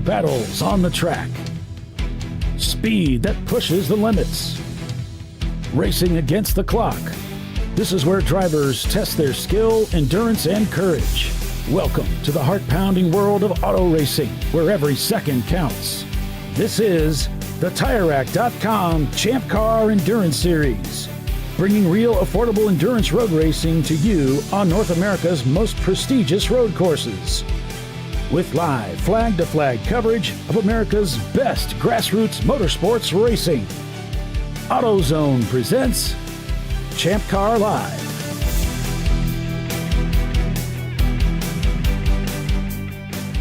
battles on the track. Speed that pushes the limits. Racing against the clock. This is where drivers test their skill, endurance, and courage. Welcome to the heart-pounding world of auto racing, where every second counts. This is the TireRack.com Champ Car Endurance Series, bringing real affordable endurance road racing to you on North America's most prestigious road courses. With live flag-to-flag coverage of America's best grassroots motorsports racing, AutoZone presents ChampCar.Live.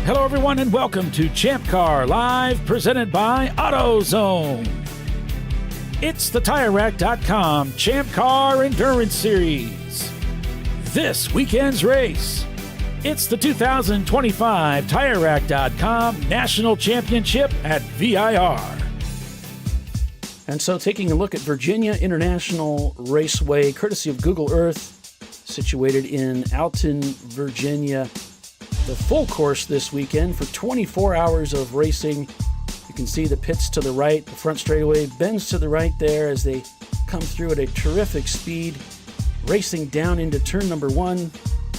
Hello everyone and welcome to ChampCar.Live, presented by AutoZone. It's the TireRack.com Champ Car Endurance Series. This weekend's race, it's the 2025 TireRack.com National Championship at VIR. And so taking a look at Virginia International Raceway, courtesy of Google Earth, situated in Alton, Virginia. The full course this weekend for 24 hours of racing. You can see the pits to the right, the front straightaway bends to the right there as they come through at a terrific speed, racing down into turn number 1,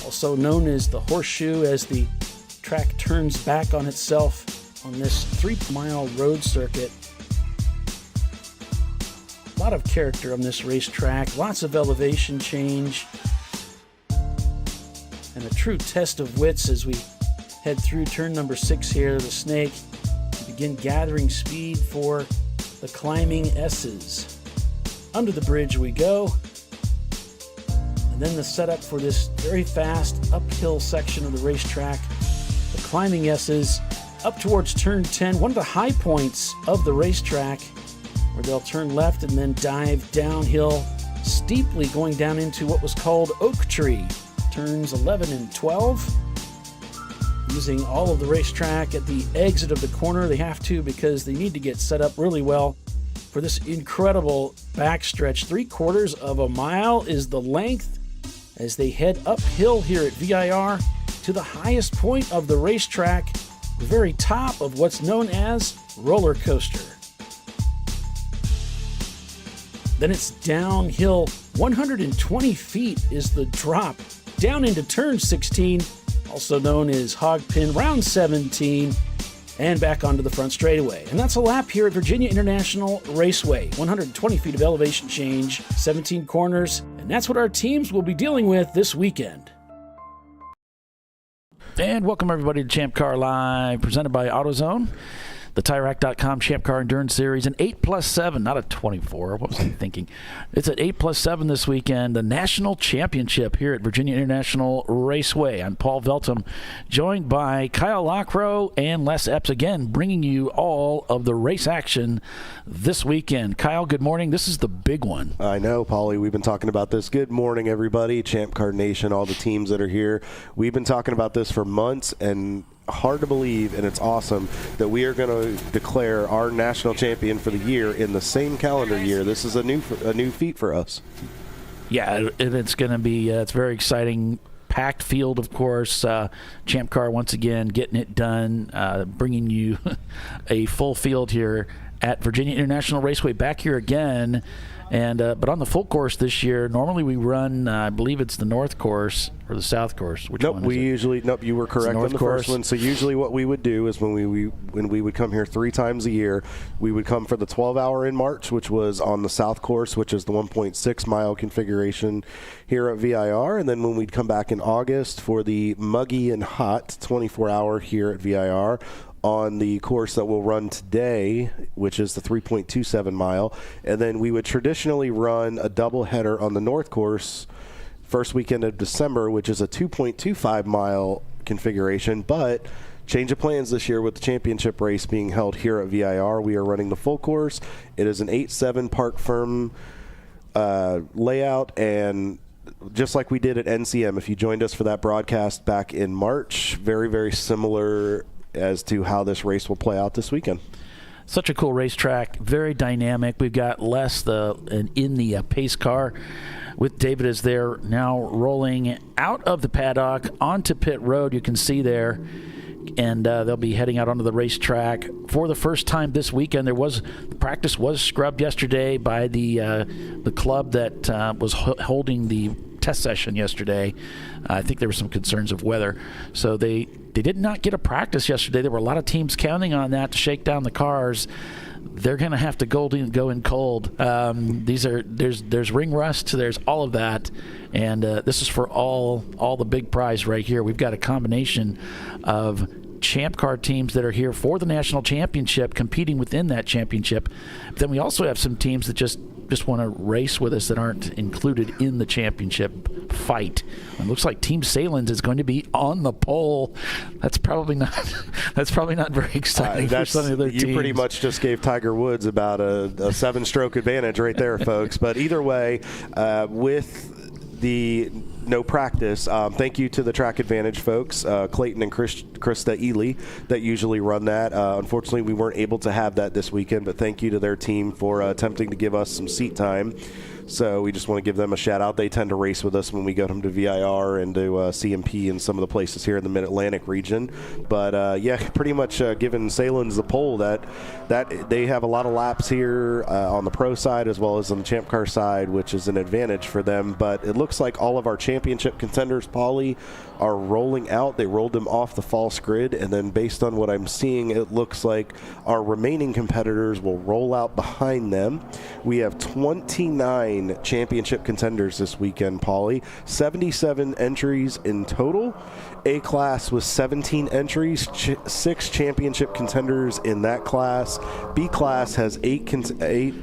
also known as the horseshoe, as the track turns back on itself on this 3-mile road circuit. A lot of character on this racetrack, lots of elevation change, and a true test of wits as we head through turn number 6 here, the snake. We begin gathering speed for the climbing S's. Under the bridge we go. And then the setup for this very fast uphill section of the racetrack. The climbing S's up towards turn 10, one of the high points of the racetrack, where they'll turn left and then dive downhill, steeply going down into what was called Oak Tree. Turns 11 and 12, using all of the racetrack at the exit of the corner. They have to, because they need to get set up really well for this incredible backstretch. 3/4 of a mile is the length as they head uphill here at VIR to the highest point of the racetrack, the very top of what's known as roller coaster. Then it's downhill. 120 feet is the drop down into turn 16, also known as Hog Pin, round 17, and back onto the front straightaway. And that's a lap here at Virginia International Raceway. 120 feet of elevation change, 17 corners, and that's what our teams will be dealing with this weekend. And welcome everybody to Champ Car Live, presented by AutoZone. The TireRack.com Champ Car Endurance Series, an 8+7, not a 24. What was I thinking? It's an 8+7 this weekend, the National Championship here at Virginia International Raceway. I'm Paul Veltum, joined by Kyle Lockrow and Les Epps, again, bringing you all of the race action this weekend. Kyle, good morning. This is the big one. I know, Paulie. We've been talking about this. Good morning, everybody. Champ Car Nation, all the teams that are here. We've been talking about this for months, and hard to believe, and it's awesome that we are going to declare our national champion for the year in the same calendar year. This is a new feat for us. Yeah, it's going to be it's very exciting. Packed field, of course. Champ Car once again getting it done, bringing you a full field here at Virginia International Raceway. Back here again. And but on the full course this year, normally we run, I believe it's the North course or the South course. Which one is it? Nope, you were correct on the first one. So usually what we would do is when we would come here 3 times a year, we would come for the 12-hour in March, which was on the South course, which is the 1.6-mile configuration here at VIR. And then when we'd come back in August for the muggy and hot 24-hour here at VIR, on the course that we'll run today, which is the 3.27 mile. And then we would traditionally run a doubleheader on the North course first weekend of December, which is a 2.25 mile configuration. But change of plans this year with the championship race being held here at VIR. We are running the full course. It is an 8-7 park firm layout, and just like we did at NCM, if you joined us for that broadcast back in March, very, very similar as to how this race will play out this weekend. Such a cool racetrack, very dynamic. We've got Les in the pace car with David as they're now rolling out of the paddock onto pit road. You can see there and they'll be heading out onto the racetrack for the first time this weekend. The practice was scrubbed yesterday by the club that was holding the test session yesterday. I think there were some concerns of weather, so they did not get a practice yesterday. There were a lot of teams counting on that to shake down the cars. They're going to have to go in cold. There's ring rust, there's all of that, and this is for all the big prize right here. We've got a combination of Champ Car teams that are here for the national championship, competing within that championship. Then we also have some teams that just want to race with us that aren't included in the championship fight. It looks like Team Salins is going to be on the pole. That's probably not very exciting for some of the other teams. You pretty much just gave Tiger Woods about a 7-stroke advantage right there, folks. But either way, with the no practice, thank you to the Track Advantage folks, Clayton and Krista Ely, that usually run that. Unfortunately, we weren't able to have that this weekend, but thank you to their team for attempting to give us some seat time. So we just want to give them a shout out. They tend to race with us when we go to VIR and to CMP and some of the places here in the Mid-Atlantic region. But pretty much giving Salins the pole that they have a lot of laps here on the pro side as well as on the Champ Car side, which is an advantage for them. But it looks like all of our championship contenders, Paulie, are rolling out. They rolled them off the false grid, and then based on what I'm seeing, it looks like our remaining competitors will roll out behind them. We have 29 championship contenders this weekend, Paulie. 77 entries in total. A class with 17 entries, 6 championship contenders in that class. B class has 8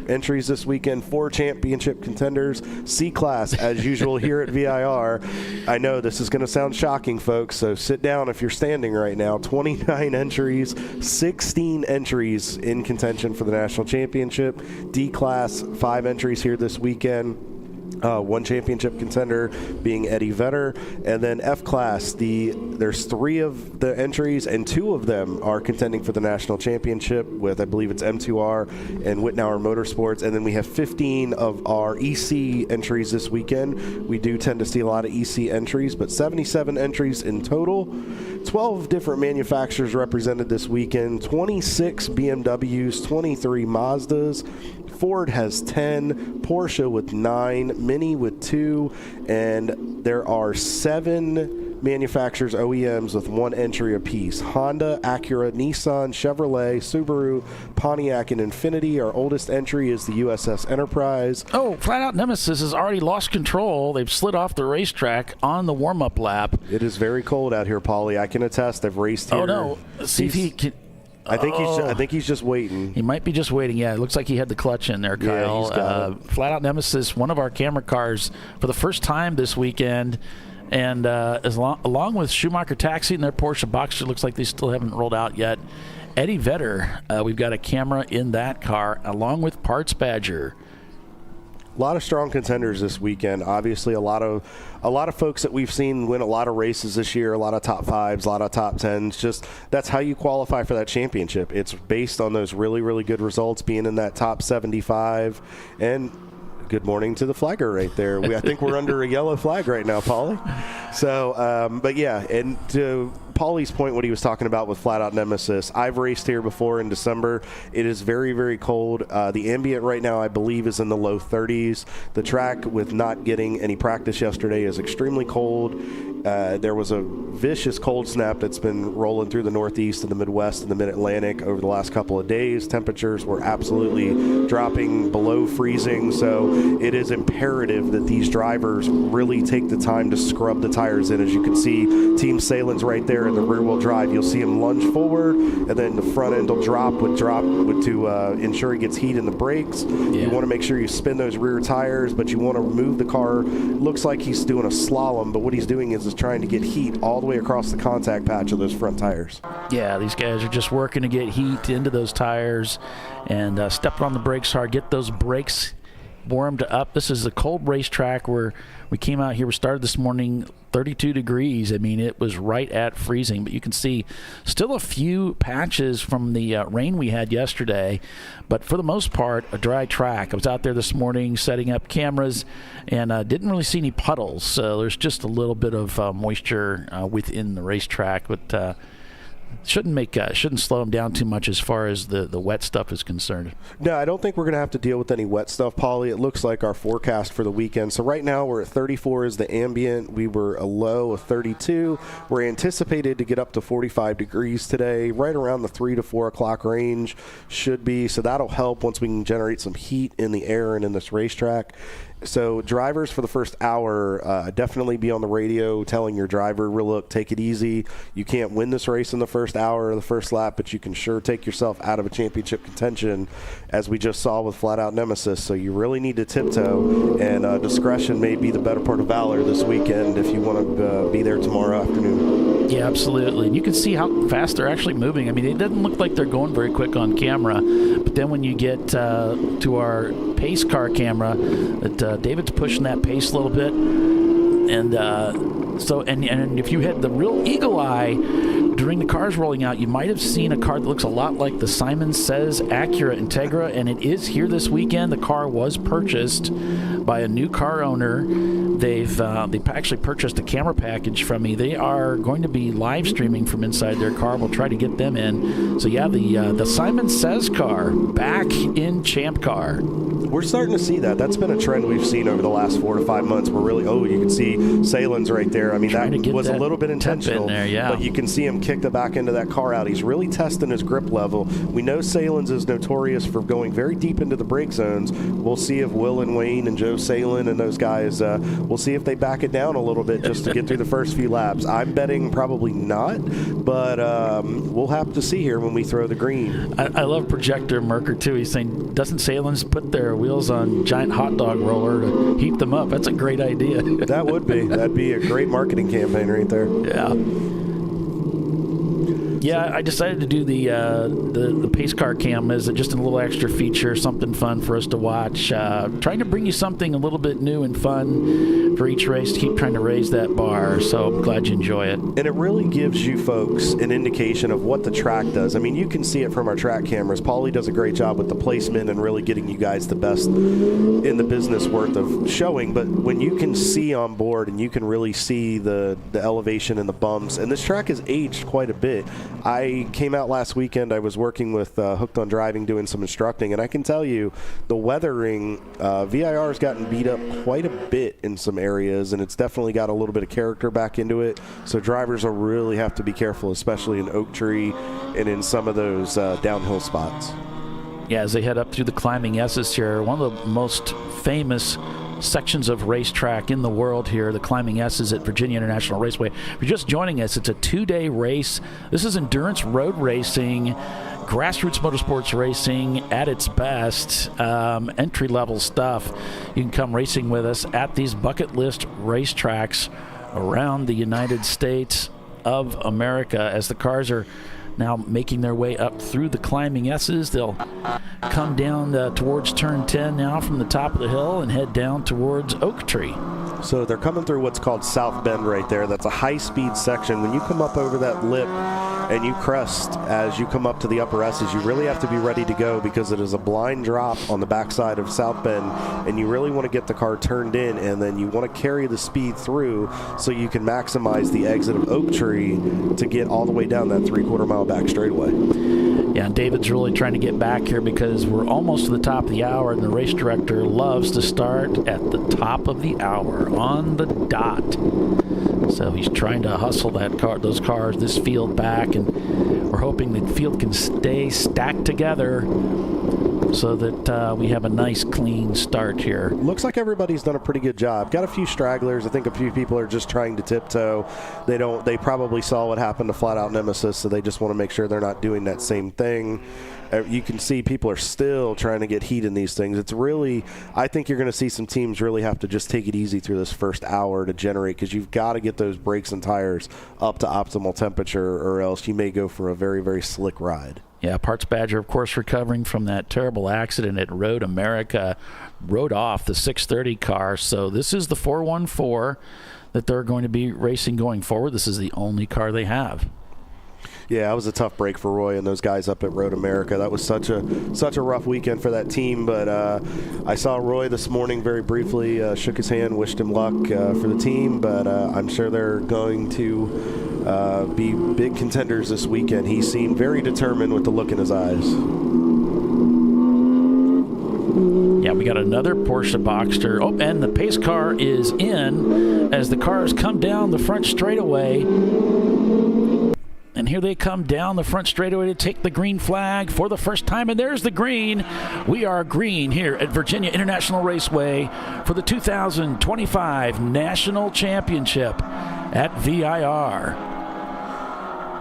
entries this weekend, 4 championship contenders. C class, as usual here at VIR. I know this is going to sound shocking, folks, so sit down if you're standing right now. 29 entries, 16 entries in contention for the national championship. D class, 5 entries here this weekend. 1 championship contender being Eddie Vedder, and then F class, there's 3 of the entries and 2 of them are contending for the national championship with, I believe it's M2R and Whitnauer Motorsports, and then we have 15 of our EC entries this weekend. We do tend to see a lot of EC entries, but 77 entries in total. 12 different manufacturers represented this weekend, 26 BMWs, 23 Mazdas, Ford has 10, Porsche with 9, Mini with 2, and there are 7 manufacturers, OEMs, with 1 entry apiece. Honda, Acura, Nissan, Chevrolet, Subaru, Pontiac, and Infiniti. Our oldest entry is the USS Enterprise. Oh, Flat Out Nemesis has already lost control. They've slid off the racetrack on the warm-up lap. It is very cold out here, Paulie. I can attest. I've raced here. Oh, no. See if he can... I think he's just waiting. He might be just waiting. Yeah, it looks like he had the clutch in there, Kyle. Yeah, he's got it. Flat Out Nemesis, one of our camera cars for the first time this weekend, and along with Schumacher Taxi and their Porsche Boxster, looks like they still haven't rolled out yet. Eddie Vedder, we've got a camera in that car, along with Parts Badger. A lot of strong contenders this weekend. Obviously, a lot of folks that we've seen win a lot of races this year, a lot of top 5s, a lot of top 10s. Just that's how you qualify for that championship. It's based on those really, really good results, being in that top 75. And good morning to the flagger right there. I think we're under a yellow flag right now, Paulie. So, but yeah, and to Paulie's point, what he was talking about with Flat Out Nemesis, I've raced here before in December. It is very, very cold. The ambient right now, I believe, is in the low 30s. The track, with not getting any practice yesterday, is extremely cold. There was a vicious cold snap that's been rolling through the Northeast and the Midwest and the Mid-Atlantic over the last couple of days. Temperatures were absolutely dropping below freezing, so it is imperative that these drivers really take the time to scrub the tires in. As you can see, Team Salins right there in the rear-wheel drive, you'll see him lunge forward, and then the front end will drop to ensure he gets heat in the brakes. Yeah. You want to make sure you spin those rear tires, but you want to move the car. Looks like he's doing a slalom, but what he's doing is trying to get heat all the way across the contact patch of those front tires. Yeah, these guys are just working to get heat into those tires and stepping on the brakes hard, get those brakes warmed up. This is a cold racetrack where we came out here. We started this morning 32 degrees. I mean, it was right at freezing, but you can see still a few patches from the rain we had yesterday, but for the most part, a dry track. I was out there this morning setting up cameras and didn't really see any puddles, so there's just a little bit of moisture within the racetrack, but shouldn't slow them down too much as far as the wet stuff is concerned. No, I don't think we're going to have to deal with any wet stuff, Paulie. It looks like our forecast for the weekend. So right now we're at 34 is the ambient. We were a low of 32. We're anticipated to get up to 45 degrees today, right around the 3 to 4 o'clock range should be. So that'll help once we can generate some heat in the air and in this racetrack. So drivers for the first hour, definitely be on the radio telling your driver, look, take it easy. You can't win this race in the first hour or the first lap, but you can sure take yourself out of a championship contention, as we just saw with Flat Out Nemesis. So you really need to tiptoe, and discretion may be the better part of valor this weekend if you want to be there tomorrow afternoon. Yeah, absolutely. And you can see how fast they're actually moving. I mean, it doesn't look like they're going very quick on camera, but then when you get to our pace car camera, David's pushing that pace a little bit, and if you had the real eagle eye during the cars rolling out, you might have seen a car that looks a lot like the Simon Says Acura Integra, and it is here this weekend. The car was purchased by a new car owner. They've actually purchased a camera package from me. They are going to be live streaming from inside their car. We'll try to get them in. So yeah, the Simon Says car back in Champ Car. We're starting to see that. That's been a trend we've seen over the last 4 to 5 months. We're really, you can see Salen's right there. I mean, that was a little bit intentional, in there, yeah. But you can see him kick the back end of that car out. He's really testing his grip level. We know Salen's is notorious for going very deep into the brake zones. We'll see if Will and Wayne and Joe Salen and those guys, we'll see if they back it down a little bit just to get through the first few laps. I'm betting probably not, but we'll have to see here when we throw the green. I love Projector Merker, too. He's saying, doesn't Salen's put their wheels on giant hot dog roller to heat them up? That's a great idea. That would be. That'd be a great marketing campaign right there. Yeah. Yeah, I decided to do the pace car cam as just a little extra feature, something fun for us to watch. Trying to bring you something a little bit new and fun for each race to keep trying to raise that bar. So I'm glad you enjoy it. And it really gives you folks an indication of what the track does. I mean, you can see it from our track cameras. Paulie does a great job with the placement and really getting you guys the best in the business worth of showing. But when you can see on board and you can really see the elevation and the bumps, and this track has aged quite a bit. I came out last weekend. I was working with Hooked on Driving doing some instructing, and I can tell you the weathering, VIR has gotten beat up quite a bit in some areas, and it's definitely got a little bit of character back into it. So drivers will really have to be careful, especially in Oak Tree and in some of those downhill spots. Yeah, as they head up through the climbing S's here, one of the most famous sections of racetrack in the world here, the climbing S's at Virginia International Raceway. If you're just joining us, it's a 2-day race. This is endurance road racing, grassroots motorsports racing at its best, entry-level stuff. You can come racing with us at these bucket list racetracks around the United States of America. As the cars are now making their way up through the climbing S's, they'll come down towards turn 10 now from the top of the hill and head down towards Oak Tree. So they're coming through what's called South Bend right there. That's a high-speed section. When you come up over that lip and you crest as you come up to the upper S's, you really have to be ready to go because it is a blind drop on the backside of South Bend, and you really want to get the car turned in, and then you want to carry the speed through so you can maximize the exit of Oak Tree to get all the way down that 3/4 mile back straightaway. Yeah, and David's really trying to get back here because we're almost to the top of the hour, and the race director loves to start at the top of the hour on the dot. So he's trying to hustle those cars, this field back, and we're hoping the field can stay stacked together so that we have a nice, clean start here. Looks like everybody's done a pretty good job. Got a few stragglers. I think a few people are just trying to tiptoe. They probably saw what happened to Flat Out Nemesis, so they just want to make sure they're not doing that same thing. You can see people are still trying to get heat in these things. It's really, I think you're going to see some teams really have to just take it easy through this first hour to generate, because you've got to get those brakes and tires up to optimal temperature, or else you may go for a very, very slick ride. Yeah, Parts Badger, of course, recovering from that terrible accident at Road America, rode off the 630 car. So this is the 414 that they're going to be racing going forward. This is the only car they have. Yeah, it was a tough break for Roy and those guys up at Road America. That was such a rough weekend for that team. But I saw Roy this morning very briefly, shook his hand, wished him luck for the team. But I'm sure they're going to be big contenders this weekend. He seemed very determined with the look in his eyes. Yeah, we got another Porsche Boxster. Oh, and the pace car is in as the cars come down the front straightaway. And here they come down the front straightaway to take the green flag for the first time. And there's the green. We are green here at Virginia International Raceway for the 2025 National Championship at VIR.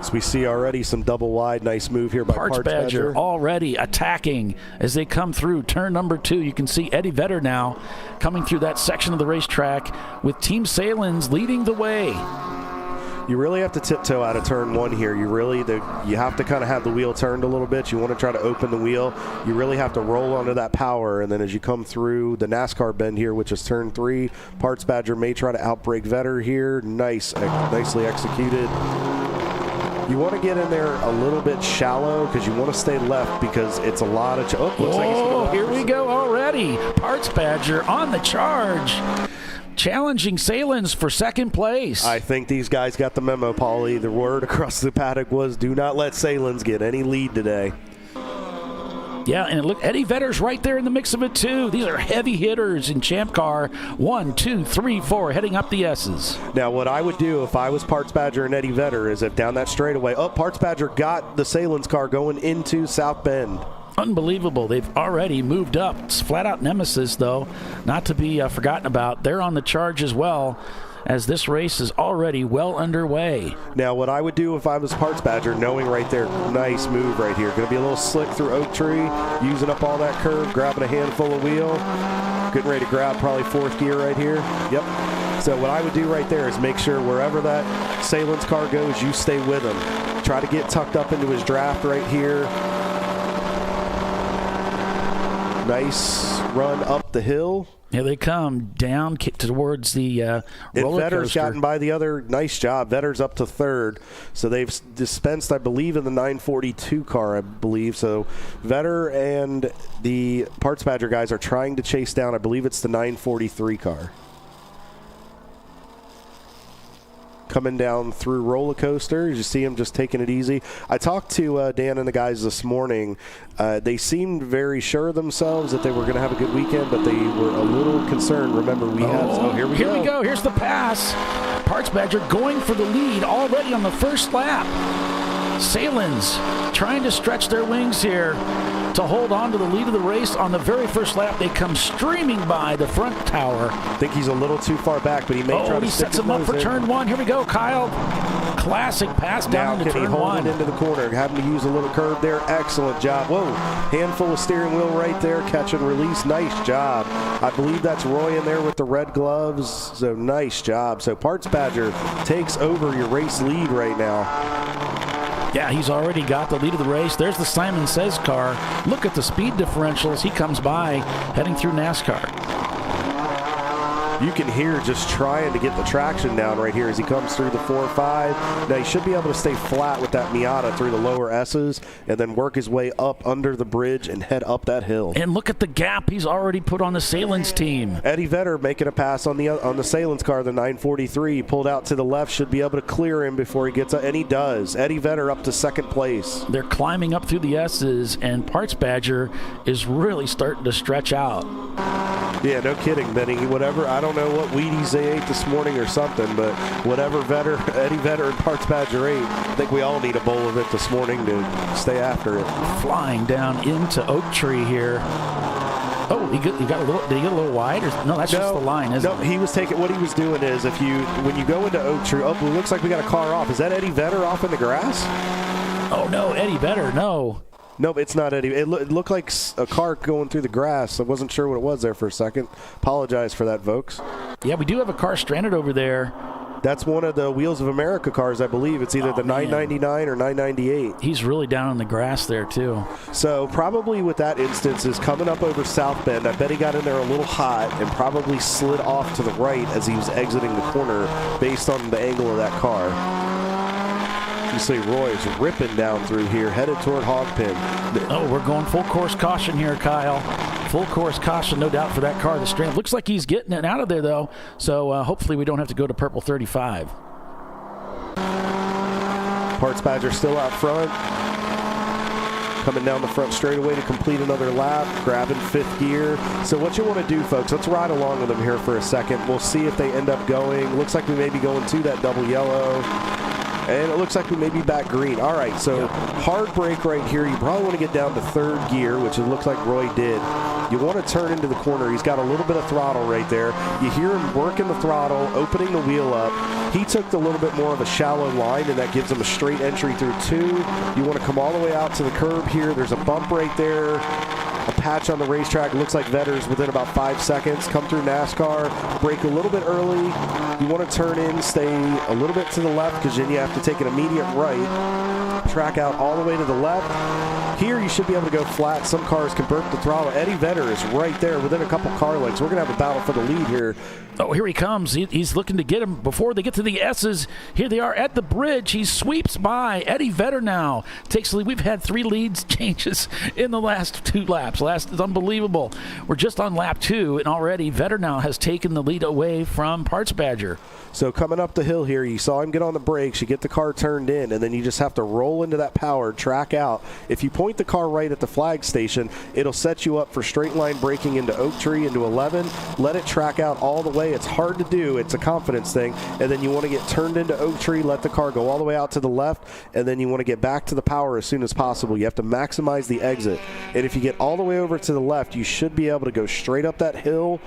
So we see already some double wide. Nice move here by Parts Badger already attacking as they come through turn number 2. You can see Eddie Vedder now coming through that section of the racetrack with Team Salins leading the way. You really have to tiptoe out of turn 1 here. You have to kind of have the wheel turned a little bit. You want to try to open the wheel. You really have to roll onto that power, and then as you come through the NASCAR bend here, which is turn 3, Parts Badger may try to outbrake Vedder here. Nicely executed. You want to get in there a little bit shallow because you want to stay left because it's a lot of... Here we go already. Parts Badger on the charge. Challenging Salins for second place. I think these guys got the memo, Paulie. The word across the paddock was do not let Salins get any lead today. Yeah, and look, Eddie Vedder's right there in the mix of it, too. These are heavy hitters in Champ Car. 1, 2, 3, 4, heading up the S's. Now, what I would do if I was Parts Badger and Eddie Vedder is if down that straightaway, Parts Badger got the Salins car going into South Bend. Unbelievable. They've already moved up. It's flat-out nemesis, though, not to be forgotten about. They're on the charge as well, as this race is already well underway. Now, what I would do if I was Parts Badger, knowing right there, nice move right here. Going to be a little slick through Oak Tree, using up all that curve, grabbing a handful of wheel, getting ready to grab probably 4th gear right here. Yep. So what I would do right there is make sure wherever that Salins car goes, you stay with him. Try to get tucked up into his draft right here. Nice run up the hill. Here they come down towards the roller coaster. Vedder's gotten by the other. Nice job. Vedder's up to 3rd. So they've dispensed, I believe, in the 942 car, I believe. So Vedder and the Parts Badger guys are trying to chase down, I believe it's the 943 car. Coming down through roller coaster. You see him just taking it easy. I talked to Dan and the guys this morning. They seemed very sure of themselves that they were going to have a good weekend, but they were a little concerned. Remember, here we go. Here's the pass. Parts Badger going for the lead already on the first lap. Salins trying to stretch their wings here to hold on to the lead of the race. On the very first lap, they come streaming by the front tower. I think he's a little too far back, but he may try to he sets him up for turn 1. Here we go, Kyle. Classic pass down into turn 1. Hold it into the corner, having to use a little curve there. Excellent job. Whoa, handful of steering wheel right there. Catch and release. Nice job. I believe that's Roy in there with the red gloves. So nice job. So Parts Badger takes over your race lead right now. Yeah, he's already got the lead of the race. There's the Simon Says car. Look at the speed differentials. He comes by heading through NASCAR. You can hear just trying to get the traction down right here as he comes through the 4-5. Now, he should be able to stay flat with that Miata through the lower S's and then work his way up under the bridge and head up that hill. And look at the gap he's already put on the Salins team. Eddie Vedder making a pass on the Salins car, the 943. Pulled out to the left, should be able to clear him before he gets up, and he does. Eddie Vedder up to 2nd place. They're climbing up through the S's, and Parts Badger is really starting to stretch out. Yeah, no kidding, Benny. Whatever, I don't know what Wheaties they ate this morning or something, but whatever Eddie Vedder and Parts Badger ate, I think we all need a bowl of it this morning to stay after it. Flying down into Oak Tree here. Oh, he got a little. Did he get a little wide? No, that's just the line, isn't it? No, he was taking. What he was doing is, when you go into Oak Tree, it looks like we got a car off. Is that Eddie Vedder off in the grass? Oh no, Eddie Vedder, no. Nope, it's not Eddie. It looked like a car going through the grass. I wasn't sure what it was there for a second. Apologize for that, folks. Yeah, we do have a car stranded over there. That's one of the Wheels of America cars, I believe. It's either the 999 or 998. He's really down in the grass there, too. So probably with that instance is coming up over South Bend. I bet he got in there a little hot and probably slid off to the right as he was exiting the corner based on the angle of that car. You see Roy's ripping down through here, headed toward Hogpen. Oh, we're going full course caution here, Kyle. Full course caution, no doubt, for that car. The strand looks like he's getting it out of there, though. So hopefully we don't have to go to purple 35. Parts Badger still out front. Coming down the front straightaway to complete another lap, grabbing 5th gear. So what you want to do, folks, let's ride along with them here for a second. We'll see if they end up going. Looks like we may be going to that double yellow. And it looks like we may be back green. All right, so hard brake right here. You probably want to get down to 3rd gear, which it looks like Roy did. You want to turn into the corner. He's got a little bit of throttle right there. You hear him working the throttle, opening the wheel up. He took a little bit more of a shallow line, and that gives him a straight entry through 2. You want to come all the way out to the curb here. There's a bump right there. A patch on the racetrack. Looks like Vetter's within about 5 seconds. Come through NASCAR, brake a little bit early. You want to turn in, stay a little bit to the left, because then you have to take an immediate right. Track out all the way to the left. Here you should be able to go flat. Some cars convert the throttle. Eddie Vedder is right there within a couple car lengths. We're going to have a battle for the lead here. Oh, here he comes. He's looking to get him before they get to the S's. Here they are at the bridge. He sweeps by. Eddie Vedder now takes the lead. We've had 3 leads changes in the last 2 laps. It's unbelievable. We're just on lap 2, and already Vedder now has taken the lead away from Parts Badger. So coming up the hill here, you saw him get on the brakes, you get the car turned in, and then you just have to roll into that power, track out. If you point the car right at the flag station, it'll set you up for straight line braking into Oak Tree, into 11. Let it track out all the way. It's hard to do. It's a confidence thing. And then you want to get turned into Oak Tree, let the car go all the way out to the left, and then you want to get back to the power as soon as possible. You have to maximize the exit. And if you get all the way over to the left, you should be able to go straight up that hill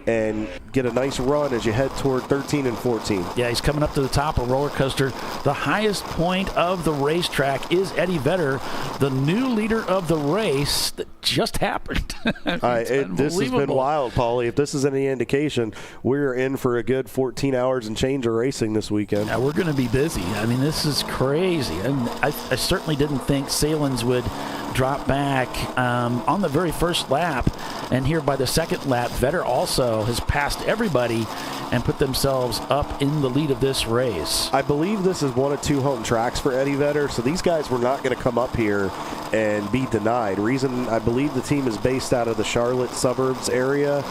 and get a nice run as you head toward 13 and 14. Yeah, he's coming up to the top of roller coaster. The highest point of the racetrack is Eddie Vedder, the new leader of the race that just happened. This has been wild, Paulie. If this is any indication, we're in for a good 14 hours and change of racing this weekend. Yeah, we're going to be busy. I mean, this is crazy. And I certainly didn't think Salins would drop back on the very first lap, and here by the second lap, Vedder also has passed everybody and put themselves up in the lead of this race. I believe this is one of 2 home tracks for Eddie Vedder, so these guys were not going to come up here and be denied. Reason, I believe the team is based out of the Charlotte suburbs area.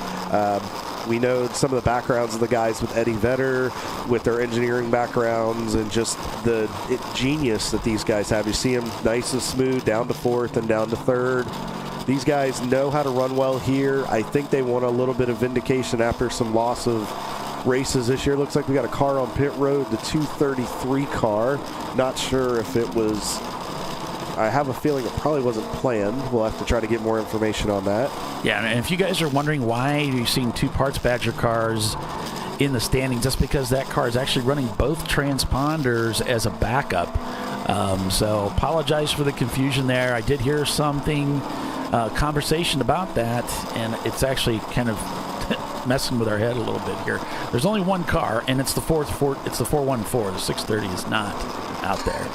We know some of the backgrounds of the guys with Eddie Vedder, with their engineering backgrounds, and just the genius that these guys have. You see them nice and smooth down to 4th and down to 3rd. These guys know how to run well here. I think they want a little bit of vindication after some loss of races this year. Looks like we got a car on pit road, the 233 car. Not sure if it was... I have a feeling it probably wasn't planned. We'll have to try to get more information on that. Yeah, and if you guys are wondering why you're seeing 2 Parts Badger cars in the standings, that's because that car is actually running both transponders as a backup. So apologize for the confusion there. I did hear something, conversation about that, and it's actually kind of messing with our head a little bit here. There's only one car, and it's the 414. The 630 is not out there.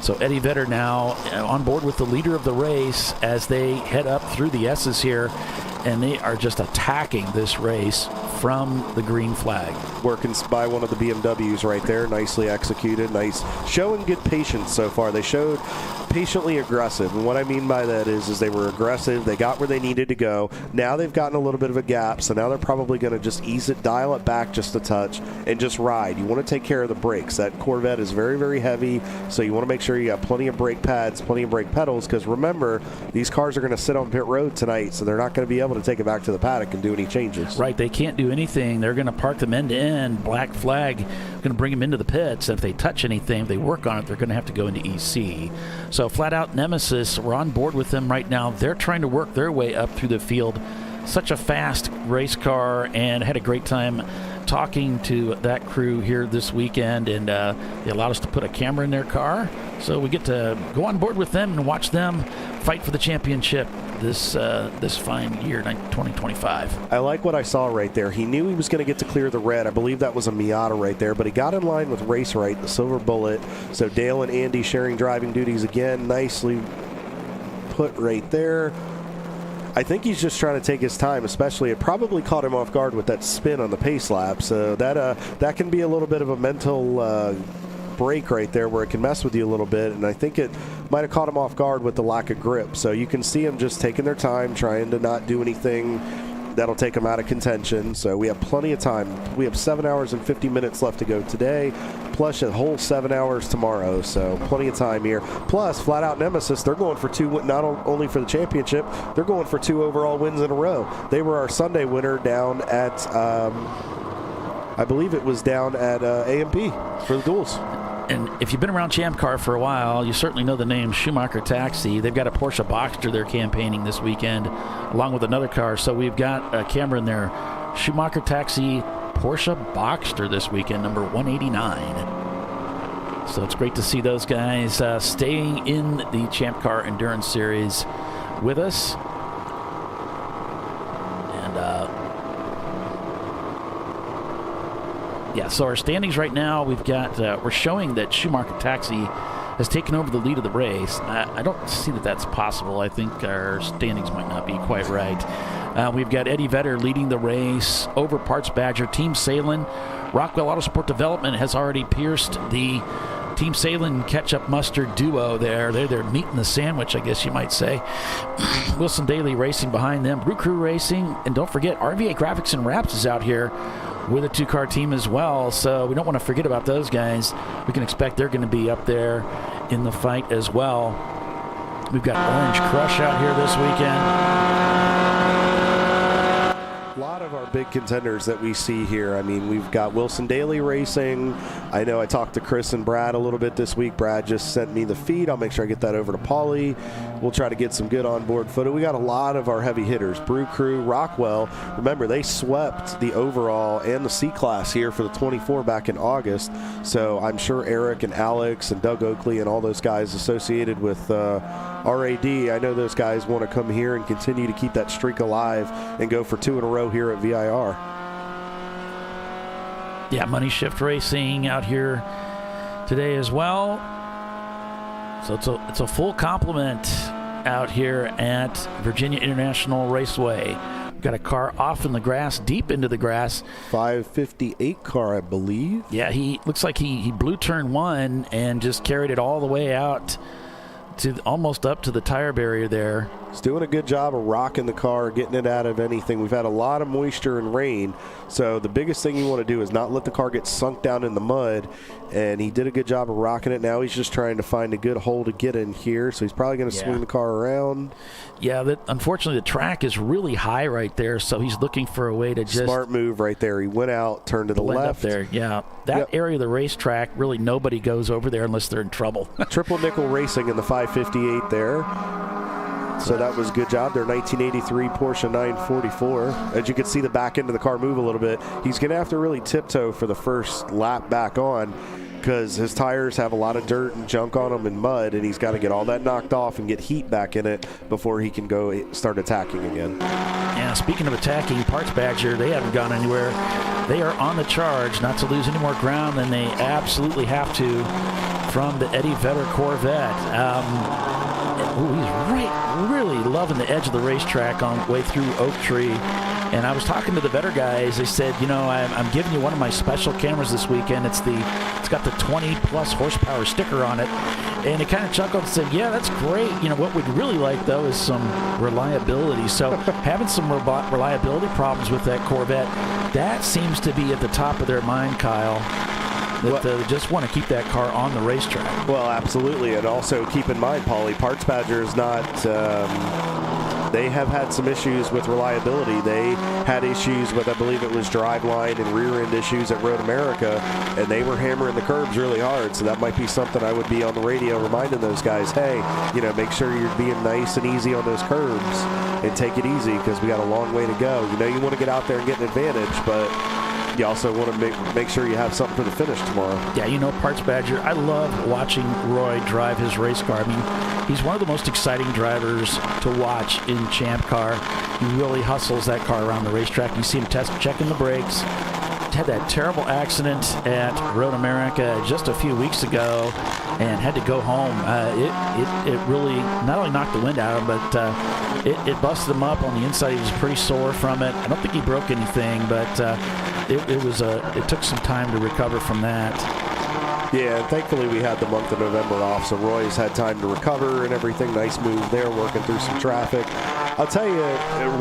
So Eddie Vedder now on board with the leader of the race as they head up through the S's here, and they are just attacking this race from the green flag. Working by one of the BMWs right there, nicely executed, nice, showing good patience so far. They showed patiently aggressive, and what I mean by that is they were aggressive, they got where they needed to go. Now they've gotten a little bit of a gap, so now they're probably going to just ease it, dial it back just a touch, and just ride. You want to take care of the brakes. That Corvette is very, very heavy, so you want to make sure you got plenty of brake pads, plenty of brake pedals, because remember, these cars are going to sit on pit road tonight, so they're not going to be able to take it back to the paddock and do any changes. Right, they can't do anything. They're going to park them end to end, black flag, going to bring them into the pits, and if they touch anything, if they work on it, they're going to have to go into EC. So flat out Nemesis, we're on board with them right now. They're trying to work their way up through the field. Such a fast race car, and had a great time talking to that crew here this weekend, and they allowed us to put a camera in their car, so we get to go on board with them and watch them fight for the championship this fine year, 2025. I like what I saw right there. He knew he was going to get to clear the red. I believe that was a Miata right there, but he got in line with Race Right, the Silver Bullet. So Dale and Andy sharing driving duties again, nicely put right there. I think he's just trying to take his time, especially it probably caught him off guard with that spin on the pace lap. So that can be a little bit of a mental break right there where it can mess with you a little bit, and I think it might have caught him off guard with the lack of grip. So you can see him just taking their time, trying to not do anything that'll take them out of contention. So we have plenty of time. We have 7 hours and 50 minutes left to go today, plus a whole 7 hours tomorrow. So plenty of time here. Plus, Flat Out Nemesis, they're going for 2, not only for the championship, they're going for 2 overall wins in a row. They were our Sunday winner down at, I believe it was down at AMP for the duels. And if you've been around Champ Car for a while, you certainly know the name Schumacher Taxi. They've got a Porsche Boxster they're campaigning this weekend, along with another car. So we've got a camera in there. Schumacher Taxi Porsche Boxster this weekend, number 189. So it's great to see those guys staying in the Champ Car Endurance Series with us. Yeah, so our standings right now, we've got, we're showing that Schumacher Taxi has taken over the lead of the race. I don't see that that's possible. I think our standings might not be quite right. We've got Eddie Vedder leading the race over Parts Badger. Team Salem, Rockwell Autosport Development has already pierced the Team Salem Ketchup Mustard duo there. They're meat in the sandwich, I guess you might say. Wilson Daly Racing behind them. Brew Crew Racing, and don't forget, RVA Graphics and Wraps is out here with a 2-car team as well, so we don't want to forget about those guys. We can expect they're going to be up there in the fight as well. We've got Orange Crush out here this weekend. A lot of our big contenders that we see here. I mean, we've got Wilson Daly Racing. I know I talked to Chris and Brad a little bit this week. Brad just sent me the feed. I'll make sure I get that over to Paulie. We'll try to get some good onboard footage. We got a lot of our heavy hitters. Brew Crew, Rockwell. Remember, they swept the overall and the C-Class here for the 24 back in August. So I'm sure Eric and Alex and Doug Oakley and all those guys associated with RAD, I know those guys want to come here and continue to keep that streak alive and go for 2 in a row here at VIR. Yeah, Money Shift Racing out here today as well. So it's a full complement out here at Virginia International Raceway. We've got a car off in the grass, deep into the grass. 558 car, I believe. Yeah, he looks like he blew turn 1 and just carried it all the way out to almost up to the tire barrier there. He's doing a good job of rocking the car, getting it out of anything. We've had a lot of moisture and rain, so the biggest thing you want to do is not let the car get sunk down in the mud, and he did a good job of rocking it. Now he's just trying to find a good hole to get in here, so he's probably going to swing the car around. Yeah, unfortunately the track is really high right there, so he's looking for a way to just... Smart move right there. He went out, turned to the left. Up there, yeah. That area of the racetrack, really nobody goes over there unless they're in trouble. Triple Nickel Racing in the 558 there. So that was a good job there. 1983 Porsche 944. As you can see the back end of the car move a little bit. He's going to have to really tiptoe for the first lap back on because his tires have a lot of dirt and junk on them and mud, and he's got to get all that knocked off and get heat back in it before he can go start attacking again. Yeah, speaking of attacking, Parts Badger, they haven't gone anywhere. They are on the charge not to lose any more ground than they absolutely have to from the Eddie Vedder Corvette. He's really loving the edge of the racetrack on the way through Oak Tree. And I was talking to the Vedder guys. They said, you know, I'm giving you one of my special cameras this weekend. It's got the 20-plus horsepower sticker on it. And he kind of chuckled and said, yeah, that's great. You know, what we'd really like, though, is some reliability. So having some reliability problems with that Corvette, that seems to be at the top of their mind, Kyle. That just want to keep that car on the racetrack. Well, absolutely. And also keep in mind, Paulie, Parts Badger is not... they have had some issues with reliability. They had issues with, I believe it was driveline and rear end issues at Road America, and they were hammering the curbs really hard. So that might be something I would be on the radio reminding those guys, hey, you know, make sure you're being nice and easy on those curbs and take it easy because we got a long way to go. You know, you want to get out there and get an advantage, but you also want to make sure you have something for the finish tomorrow. Yeah, you know, Parts Badger, I love watching Roy drive his race car. I mean, he's one of the most exciting drivers to watch in Champ Car. He really hustles that car around the racetrack. You see him checking the brakes. Had that terrible accident at Road America just a few weeks ago and had to go home. It really not only knocked the wind out of him, but it busted him up on the inside. He was pretty sore from it. I don't think he broke anything, but it took some time to recover from that. Yeah, and thankfully we had the month of November off, so Roy's had time to recover and everything. Nice move there, working through some traffic. I'll tell you,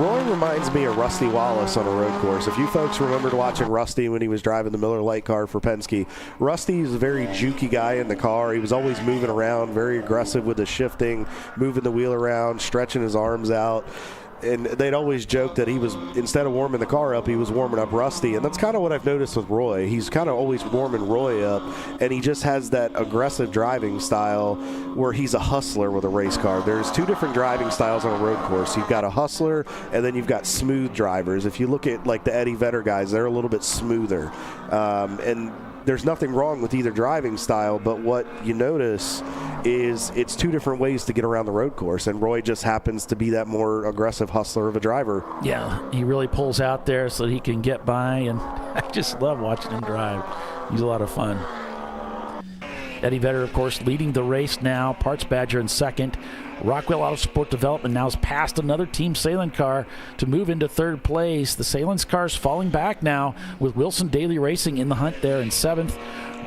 Roy reminds me of Rusty Wallace on a road course. If you folks remembered watching Rusty when he was driving the Miller Lite car for Penske, Rusty is a very jukey guy in the car. He was always moving around, very aggressive with his shifting, moving the wheel around, stretching his arms out. And they'd always joke that he was, instead of warming the car up, he was warming up Rusty. And that's kind of what I've noticed with Roy. He's kind of always warming Roy up, and he just has that aggressive driving style where he's a hustler with a race car. There's two different driving styles on a road course. You've got a hustler, and then you've got smooth drivers. If you look at like the Eddie Vedder guys, they're a little bit smoother. And there's nothing wrong with either driving style, but what you notice is it's two different ways to get around the road course, and Roy just happens to be that more aggressive hustler of a driver. Yeah, he really pulls out there so he can get by, and I just love watching him drive. He's a lot of fun. Eddie Vedder, of course, leading the race now. Parts Badger in second. Rockwell Auto Sport Development now has passed another Team Salem car to move into third place. The Salem's cars falling back now with Wilson Daly Racing in the hunt there in seventh.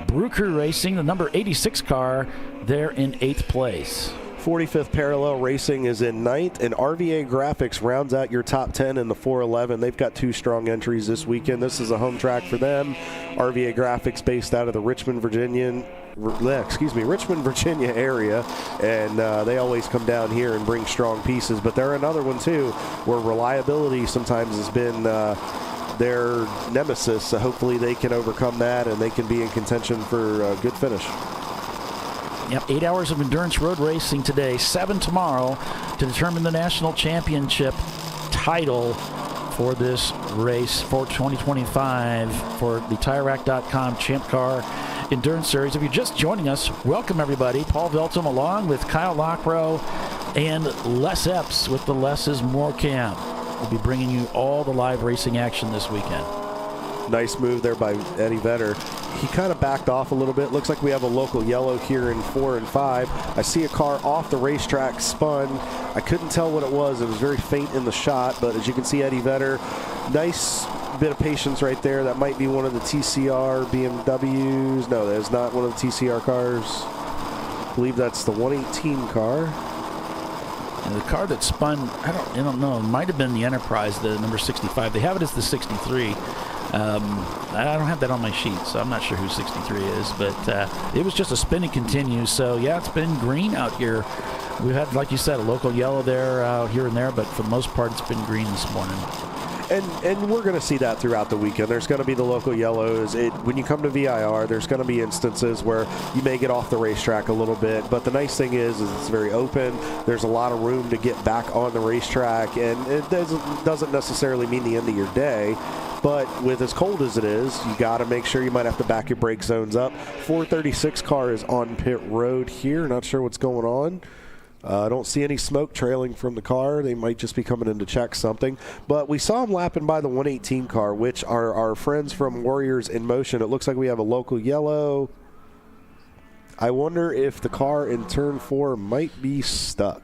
Bruker Racing, the number 86 car, there in eighth place. 45th Parallel Racing is in ninth, and RVA Graphics rounds out your top 10 in the 411. They've got two strong entries this weekend. This is a home track for them. RVA Graphics based out of the Richmond, Virginia area, and they always come down here and bring strong pieces. But they're another one, too, where reliability sometimes has been their nemesis. So hopefully they can overcome that, and they can be in contention for a good finish. Yep, 8 hours of endurance road racing today, 7 tomorrow to determine the national championship title for this race for 2025 for the TireRack.com Champ Car Endurance Series. If you're just joining us, welcome everybody. Paul Veltum along with Kyle Lockrow and Les Epps with the Less is More Camp. We'll be bringing you all the live racing action this weekend. Nice move there by Eddie Vedder. He kind of backed off a little bit. Looks like we have a local yellow here in 4 and 5. I see a car off the racetrack spun. I couldn't tell what it was. It was very faint in the shot, but as you can see, Eddie Vedder, nice bit of patience right there. That might be one of the TCR BMWs. No, that is not one of the TCR cars. I believe that's the 118 car. And the car that spun, I don't know, it might have been the Enterprise, the number 65. They have it as the 63. I don't have that on my sheet, so I'm not sure who 63 is, but it was just a spin and continue. So yeah, it's been green out here. We've had, like you said, a local yellow there, here and there, but for the most part, it's been green this morning. And we're going to see that throughout the weekend. There's going to be the local yellows. When you come to VIR, there's going to be instances where you may get off the racetrack a little bit. But the nice thing is it's very open. There's a lot of room to get back on the racetrack. And it doesn't necessarily mean the end of your day. But with as cold as it is, you got to make sure you might have to back your brake zones up. 436 car is on pit road here. Not sure what's going on. I don't see any smoke trailing from the car. They might just be coming in to check something. But we saw them lapping by the 118 car, which are our friends from Warriors in Motion. It looks like we have a local yellow. I wonder if the car in turn 4 might be stuck.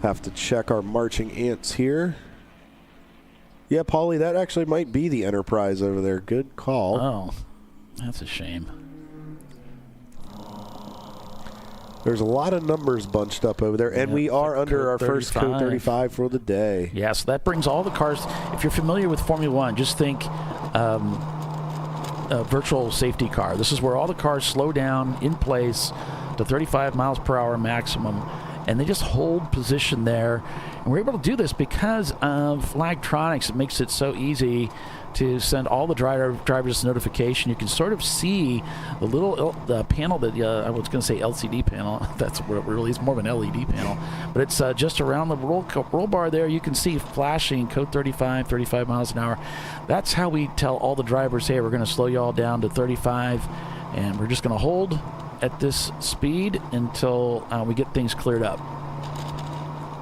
Have to check our marching ants here. Yeah, Paulie, that actually might be the Enterprise over there. Good call. Oh, that's a shame. There's a lot of numbers bunched up over there, and we are under our first Code 35 for the day. Yeah, so that brings all the cars. If you're familiar with Formula One, just think a virtual safety car. This is where all the cars slow down in place to 35 miles per hour maximum, and they just hold position there. And we're able to do this because of Flagtronics. It makes it so easy to send all the drivers notification. You can sort of see the little panel that I was going to say LCD panel. That's what it really is, more of an LED panel. But it's just around the roll bar there. You can see flashing code 35 miles an hour. That's how we tell all the drivers, hey, we're going to slow you all down to 35, and we're just going to hold at this speed until we get things cleared up.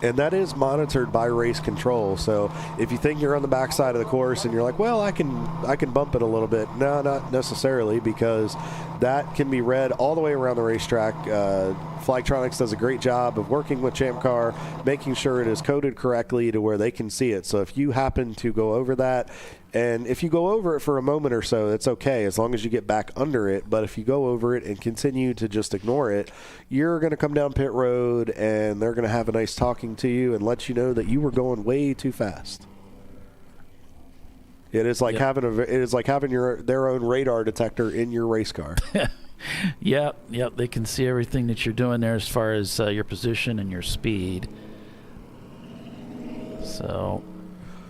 And that is monitored by race control. So if you think you're on the backside of the course and you're like, well, I can bump it a little bit. No, not necessarily, because that can be read all the way around the racetrack. Flagtronics does a great job of working with ChampCar, making sure it is coded correctly to where they can see it. So if you happen to go over that, And if you go over it for a moment or so, it's okay as long as you get back under it. But if you go over it and continue to just ignore it, you're going to come down pit road and they're going to have a nice talking to you and let you know that you were going way too fast. It is like having their own radar detector in your race car. Yep. They can see everything that you're doing there as far as your position and your speed. So,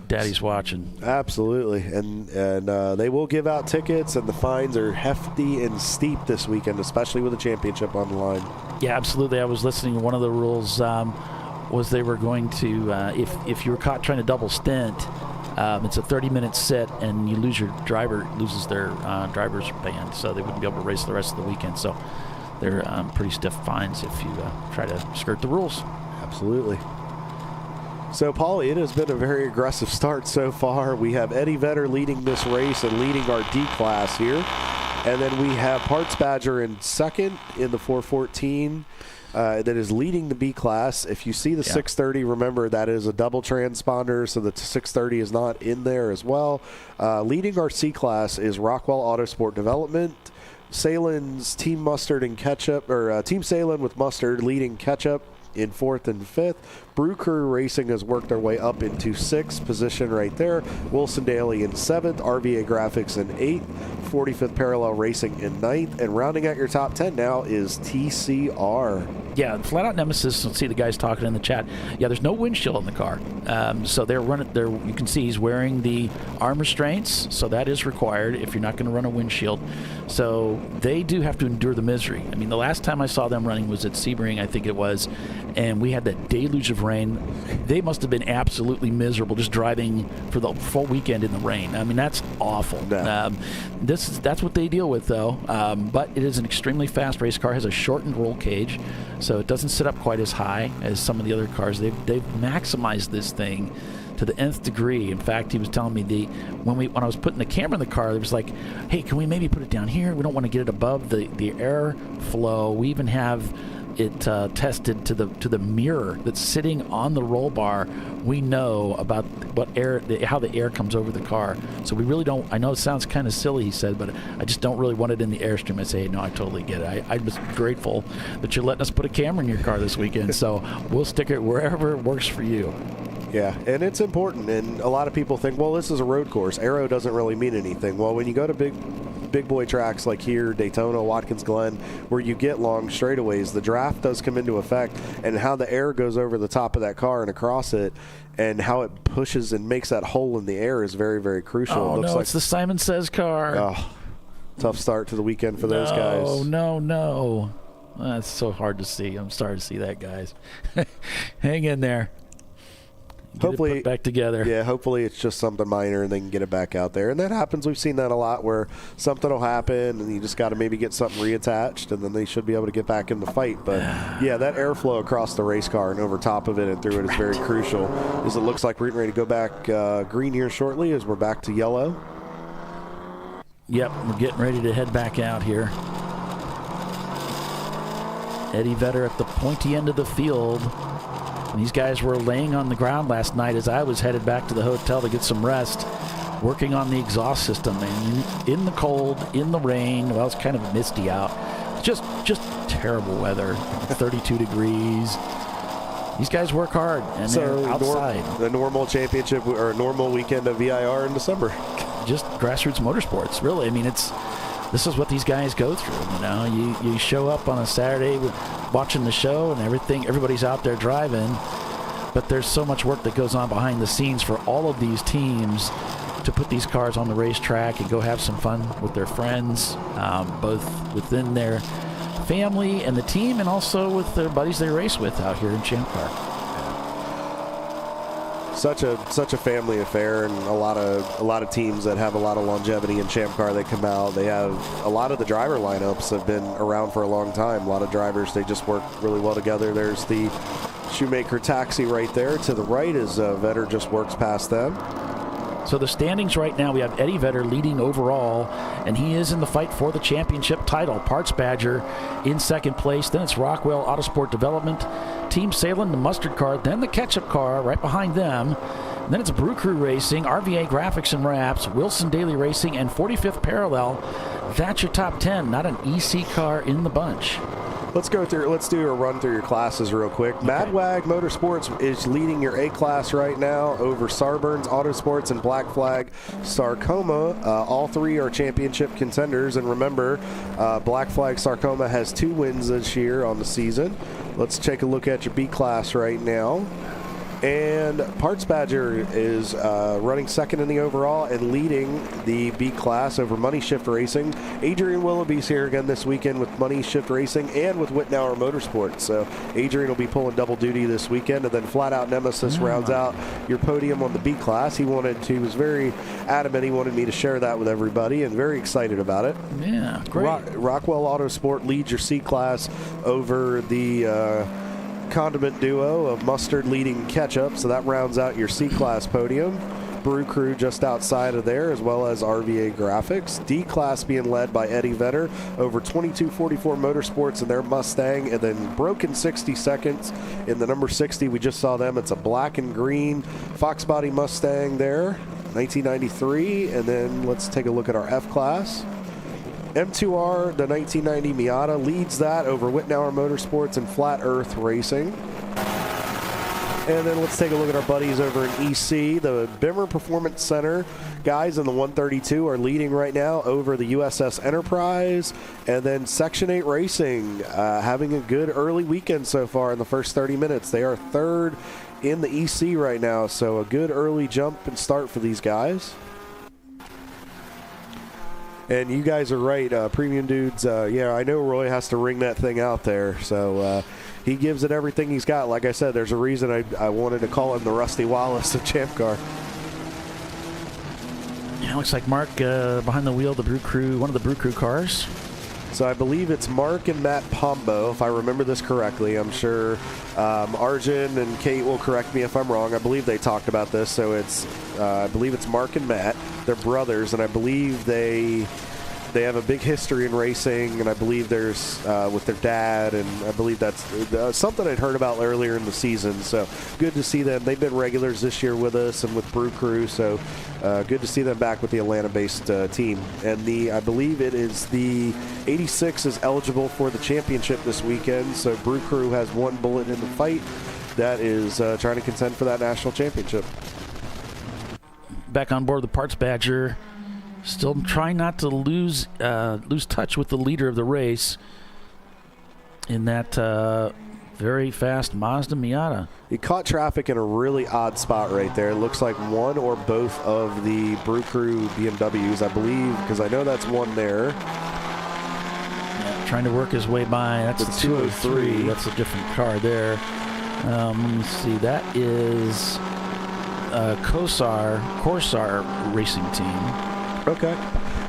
Daddy's watching. Absolutely, and they will give out tickets, and the fines are hefty and steep this weekend, especially with the championship on the line. Yeah, absolutely. I was listening. One of the rules was they were going to, if you were caught trying to double stint, it's a 30-minute sit, and you lose your driver loses their driver's band, so they wouldn't be able to race the rest of the weekend. So they're pretty stiff fines if you try to skirt the rules. Absolutely. So, Paulie, it has been a very aggressive start so far. We have Eddie Vedder leading this race and leading our D class here. And then we have Parts Badger in second in the 414 that is leading the B class. If you see the 630, remember that is a double transponder, so the 630 is not in there as well. Leading our C class is Rockwell Autosport Development. Salen's Team Mustard and Ketchup, or Team Salen with Mustard leading Ketchup in 4th and 5th. Brew Crew Racing has worked their way up into 6th position right there. Wilson Daly in 7th. RVA Graphics in 8th. 45th Parallel Racing in 9th. And rounding out your top 10 now is TCR. Yeah, Flat Out Nemesis, let's see the guys talking in the chat. Yeah, there's no windshield on the car. So they're running there. You can see he's wearing the arm restraints, so that is required if you're not going to run a windshield. So they do have to endure the misery. I mean, the last time I saw them running was at Sebring, I think it was, and we had that deluge of rain. They must have been absolutely miserable just driving for the full weekend in the rain. I mean, that's awful. Yeah. That's what they deal with, though. But it is an extremely fast race car. It has a shortened roll cage, so it doesn't sit up quite as high as some of the other cars. They've maximized this thing to the nth degree. In fact, he was telling me when I was putting the camera in the car, it was like, hey, can we maybe put it down here? We don't want to get it above the air flow. We even have it tested to the mirror that's sitting on the roll bar. We know about how the air comes over the car. So we really don't. I know it sounds kind of silly, he said, but I just don't really want it in the Airstream. I say, hey, no, I totally get it. I was grateful that you're letting us put a camera in your car this weekend. So we'll stick it wherever it works for you. Yeah, and it's important. And a lot of people think, well, this is a road course. Aero doesn't really mean anything. Well, when you go to big boy tracks like here, Daytona, Watkins Glen, where you get long straightaways, the draft does come into effect, and how the air goes over the top of that car and across it, and how it pushes and makes that hole in the air is very, very crucial. Oh, no, it's the Simon Says car. Oh, tough start to the weekend for those guys. No. That's so hard to see. I'm sorry to see that, guys. Hang in there. Hopefully it put back together. Yeah, hopefully it's just something minor and they can get it back out there. And that happens. We've seen that a lot where something will happen and you just got to maybe get something reattached and then they should be able to get back in the fight. But yeah, that airflow across the race car and over top of it and through it is very crucial. As it looks like we're getting ready to go back green here shortly as we're back to yellow. Yep, we're getting ready to head back out here. Eddie Vedder at the pointy end of the field. These guys were laying on the ground last night as I was headed back to the hotel to get some rest, working on the exhaust system. And in the cold, in the rain, well, it's kind of misty out. Just terrible weather, 32 degrees. These guys work hard, and they're outside. The normal championship or normal weekend of VIR in December. Just grassroots motorsports, really. I mean, this is what these guys go through. You know, you show up on a Saturday watching the show and everybody's out there driving, but there's so much work that goes on behind the scenes for all of these teams to put these cars on the racetrack and go have some fun with their friends, both within their family and the team and also with their buddies they race with out here in ChampCar. Such a family affair, and a lot of teams that have a lot of longevity in ChampCar, they come out. They have a lot of the driver lineups have been around for a long time. A lot of drivers, they just work really well together. There's the Shoemaker Taxi right there to the right as Vedder just works past them. So the standings right now, we have Eddie Vedder leading overall, and he is in the fight for the championship title. Parts Badger in second place. Then it's Rockwell Autosport Development, Team Salen, the Mustard car, then the Ketchup car right behind them. And then it's Brew Crew Racing, RVA Graphics and Wraps, Wilson Daily Racing, and 45th Parallel. That's your top 10. Not an EC car in the bunch. Let's do a run through your classes real quick. Okay. Madwag Motorsports is leading your A class right now over Sarburns Autosports and Black Flag Sarcoma. All three are championship contenders. And remember, Black Flag Sarcoma has 2 wins this year on the season. Let's take a look at your B class right now. And Parts Badger is running second in the overall and leading the B class over Money Shift Racing. Adrian Willoughby's here again this weekend with Money Shift Racing and with Whitnauer Motorsports. So Adrian will be pulling double duty this weekend. And then Flat Out Nemesis rounds out your podium on the B class. He was very adamant. He wanted me to share that with everybody and very excited about it. Yeah, great. Rockwell Autosport leads your C class over the Condiment duo of Mustard leading Ketchup, so that rounds out your C-Class podium. Brew Crew just outside of there, as well as RVA Graphics. D-Class being led by Eddie Vedder over 2244 Motorsports and their Mustang, and then broken 60 seconds in the number 60. We just saw them. It's a black and green Fox Body Mustang there, 1993. And then let's take a look at our F-Class. M2R, the 1990 Miata, leads that over Whitnauer Motorsports and Flat Earth Racing. And then let's take a look at our buddies over in EC. The Bimmer Performance Center guys in the 132 are leading right now over the USS Enterprise. And then Section 8 Racing having a good early weekend so far in the first 30 minutes. They are third in the EC right now, so a good early jump and start for these guys. And you guys are right, Premium Dudes. I know Roy has to ring that thing out there, so he gives it everything he's got. Like I said, there's a reason I wanted to call him the Rusty Wallace of Champ Car. Yeah, looks like Mark behind the wheel of the Brew Crew, one of the Brew Crew cars. So I believe it's Mark and Matt Pombo, if I remember this correctly. I'm sure Arjun and Kate will correct me if I'm wrong. I believe they talked about this, so I believe it's Mark and Matt. They're brothers, and I believe they have a big history in racing, and I believe there's with their dad, and I believe that's something I'd heard about earlier in the season. So good to see them. They've been regulars this year with us and with Brew Crew, so good to see them back with the Atlanta-based team. And I believe it is the 86 is eligible for the championship this weekend, so Brew Crew has one bullet in the fight. That is trying to contend for that national championship. Back on board the Parts Badger. Still trying not to lose touch with the leader of the race in that very fast Mazda Miata. He caught traffic in a really odd spot right there. It looks like one or both of the Brew Crew BMWs, I believe, because I know that's one there. Yeah, trying to work his way by. That's the 203. That's a different car there. Let me see. That is Corsair Racing Team. Okay.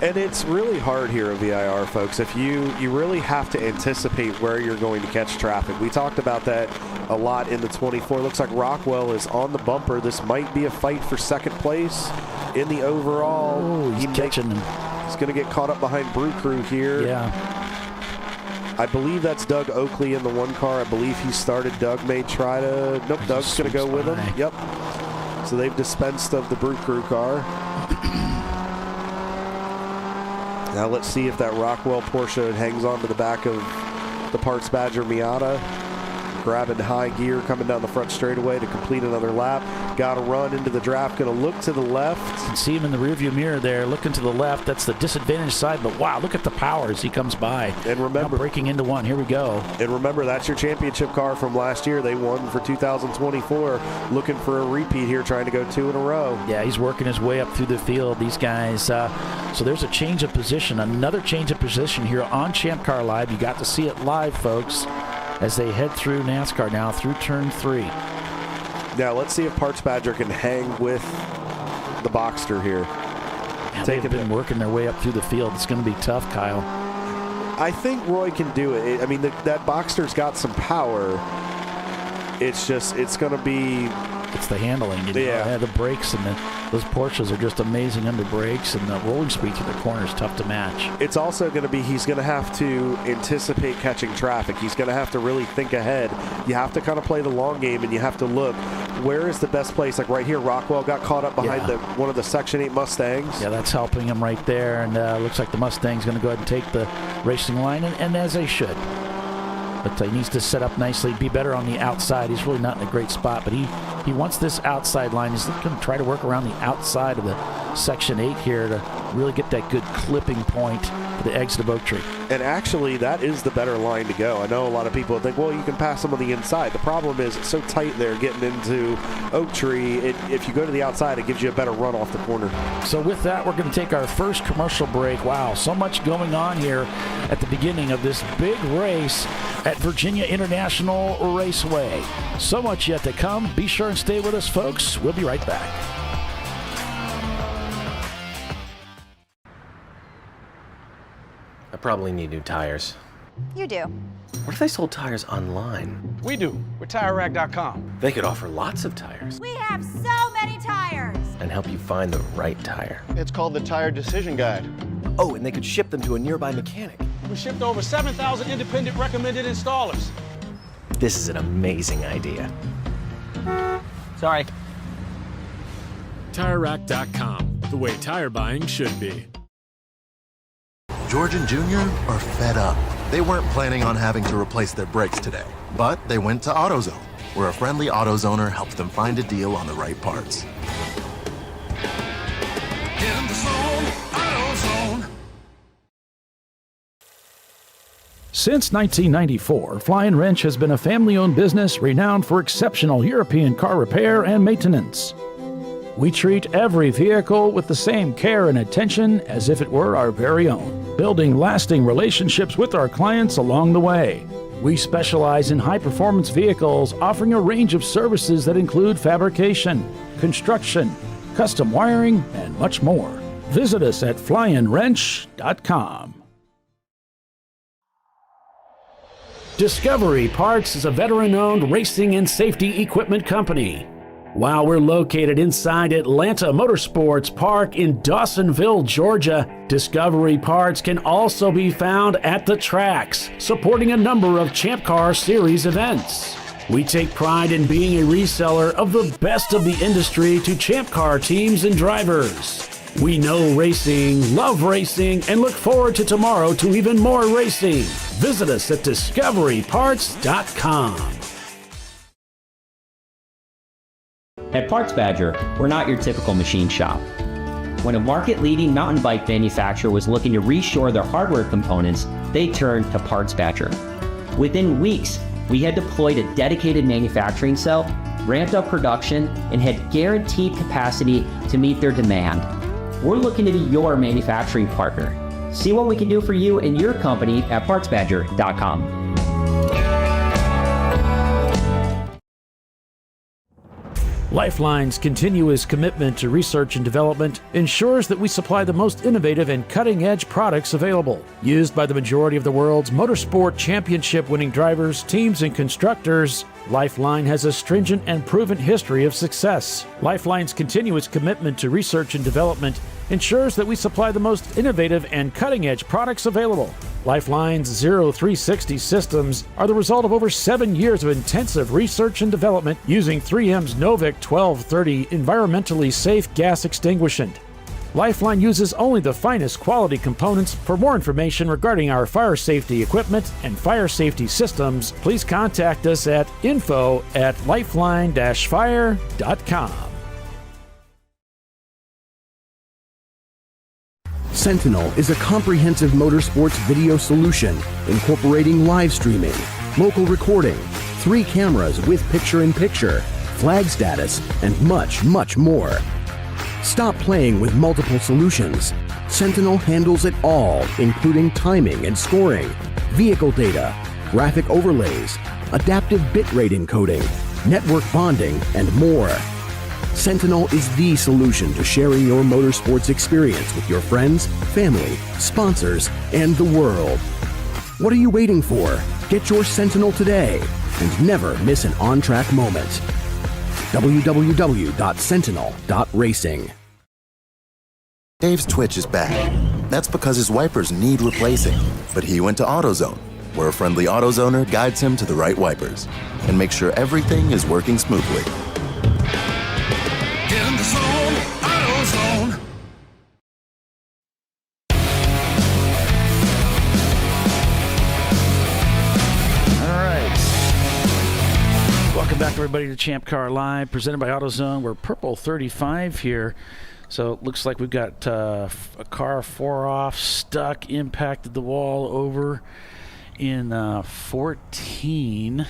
And it's really hard here at VIR, folks. If you really have to anticipate where you're going to catch traffic. We talked about that a lot in the 24. Looks like Rockwell is on the bumper. This might be a fight for second place in the overall. Oh, he's catching him. He's going to get caught up behind Brew Crew here. Yeah. I believe that's Doug Oakley in the one car. I believe he started. Doug may try to... Nope, Doug's going to go with him. Yep. So they've dispensed of the Brew Crew car. Now let's see if that Rockwell Porsche hangs on to the back of the Parts Badger Miata. Grabbing high gear, coming down the front straightaway to complete another lap. Got to run into the draft, going to look to the left. You can see him in the rearview mirror there, looking to the left. That's the disadvantaged side, but wow, look at the power as he comes by. And remember, now breaking into one, here we go. And remember, that's your championship car from last year. They won for 2024, looking for a repeat here, trying to go 2 in a row. Yeah, he's working his way up through the field, these guys. So there's a change of position, another change of position here on ChampCar.Live. You got to see it live, folks, as they head through NASCAR now through turn 3. Now let's see if Parts Badger can hang with the Boxster here. Yeah, they've been working their way up through the field. It's going to be tough, Kyle. I think Roy can do it. I mean, that Boxster's got some power. It's just, it's going to be... It's the handling, you know? Yeah. The brakes and the... Those Porsches are just amazing under brakes, and the rolling speed through the corner is tough to match. It's also going to be, he's going to have to anticipate catching traffic. He's going to have to really think ahead. You have to kind of play the long game, and you have to look, where is the best place? Like right here, Rockwell got caught up behind one of the Section 8 Mustangs. Yeah, that's helping him right there, and looks like the Mustang's going to go ahead and take the racing line, and as they should. But he needs to set up nicely, be better on the outside. He's really not in a great spot, but he wants this outside line. He's going to try to work around the outside of the Section 8 here to really get that good clipping point for the exit of Oak Tree. And actually, that is the better line to go. I know a lot of people think, well, you can pass them on the inside. The problem is it's so tight there getting into Oak Tree. If you go to the outside, it gives you a better run off the corner. So with that, we're going to take our first commercial break. Wow, so much going on here at the beginning of this big race at Virginia International Raceway. So much yet to come. Be sure and stay with us, folks. We'll be right back. I probably need new tires. You do. What if they sold tires online? We do. We're TireRack.com. They could offer lots of tires We have so many tires. and help you find the right tire. It's called the Tire Decision Guide. Oh, and they could ship them to a nearby mechanic. We shipped over 7,000 independent recommended installers. This is an amazing idea. Sorry. TireRack.com, the way tire buying should be. George and Junior are fed up. They weren't planning on having to replace their brakes today, but they went to AutoZone, where a friendly AutoZoner helped them find a deal on the right parts. In the zone, AutoZone. Since 1994, Fly & Wrench has been a family-owned business renowned for exceptional European car repair and maintenance. We treat every vehicle with the same care and attention as if it were our very own, building lasting relationships with our clients along the way. We specialize in high-performance vehicles, offering a range of services that include fabrication, construction, custom wiring, and much more. Visit us at flyandwrench.com. Discovery Parts is a veteran-owned racing and safety equipment company. While we're located inside Atlanta Motorsports Park in Dawsonville, Georgia, Discovery Parts can also be found at the tracks, supporting a number of Champ Car Series events. We take pride in being a reseller of the best of the industry to Champ Car teams and drivers. We know racing, love racing, and look forward to tomorrow to even more racing. Visit us at discoveryparts.com. At Parts Badger, we're not your typical machine shop. When a market-leading mountain bike manufacturer was looking to reshore their hardware components, they turned to Parts Badger. Within weeks, we had deployed a dedicated manufacturing cell, ramped up production, and had guaranteed capacity to meet their demand. We're looking to be your manufacturing partner. See what we can do for you and your company at PartsBadger.com. Lifeline's continuous commitment to research and development ensures that we supply the most innovative and cutting-edge products available, used by the majority of the world's motorsport championship-winning drivers, teams, and constructors. Lifeline has a stringent and proven history of success. Lifeline's continuous commitment to research and development ensures that we supply the most innovative and cutting-edge products available. Lifeline's 0360 systems are the result of over 7 years of intensive research and development using 3M's Novik 1230 environmentally safe gas extinguishant. Lifeline uses only the finest quality components. For more information regarding our fire safety equipment and fire safety systems, please contact us at info@lifeline-fire.com. Sentinel is a comprehensive motorsports video solution incorporating live streaming, local recording, 3 cameras with picture-in-picture, flag status, and much, much more. Stop playing with multiple solutions. Sentinel handles it all, including timing and scoring, vehicle data, graphic overlays, adaptive bitrate encoding, network bonding, and more. Sentinel is the solution to sharing your motorsports experience with your friends, family, sponsors, and the world. What are you waiting for? Get your Sentinel today and never miss an on-track moment. www.sentinel.racing. Dave's twitch is bad. That's because his wipers need replacing. But he went to AutoZone, where a friendly AutoZoner guides him to the right wipers and makes sure everything is working smoothly. Get in the zone, AutoZone. Welcome back, everybody, to ChampCar.Live, presented by AutoZone. We're purple 35 here. So it looks like we've got a car 4 off, stuck, impacted the wall over in 14.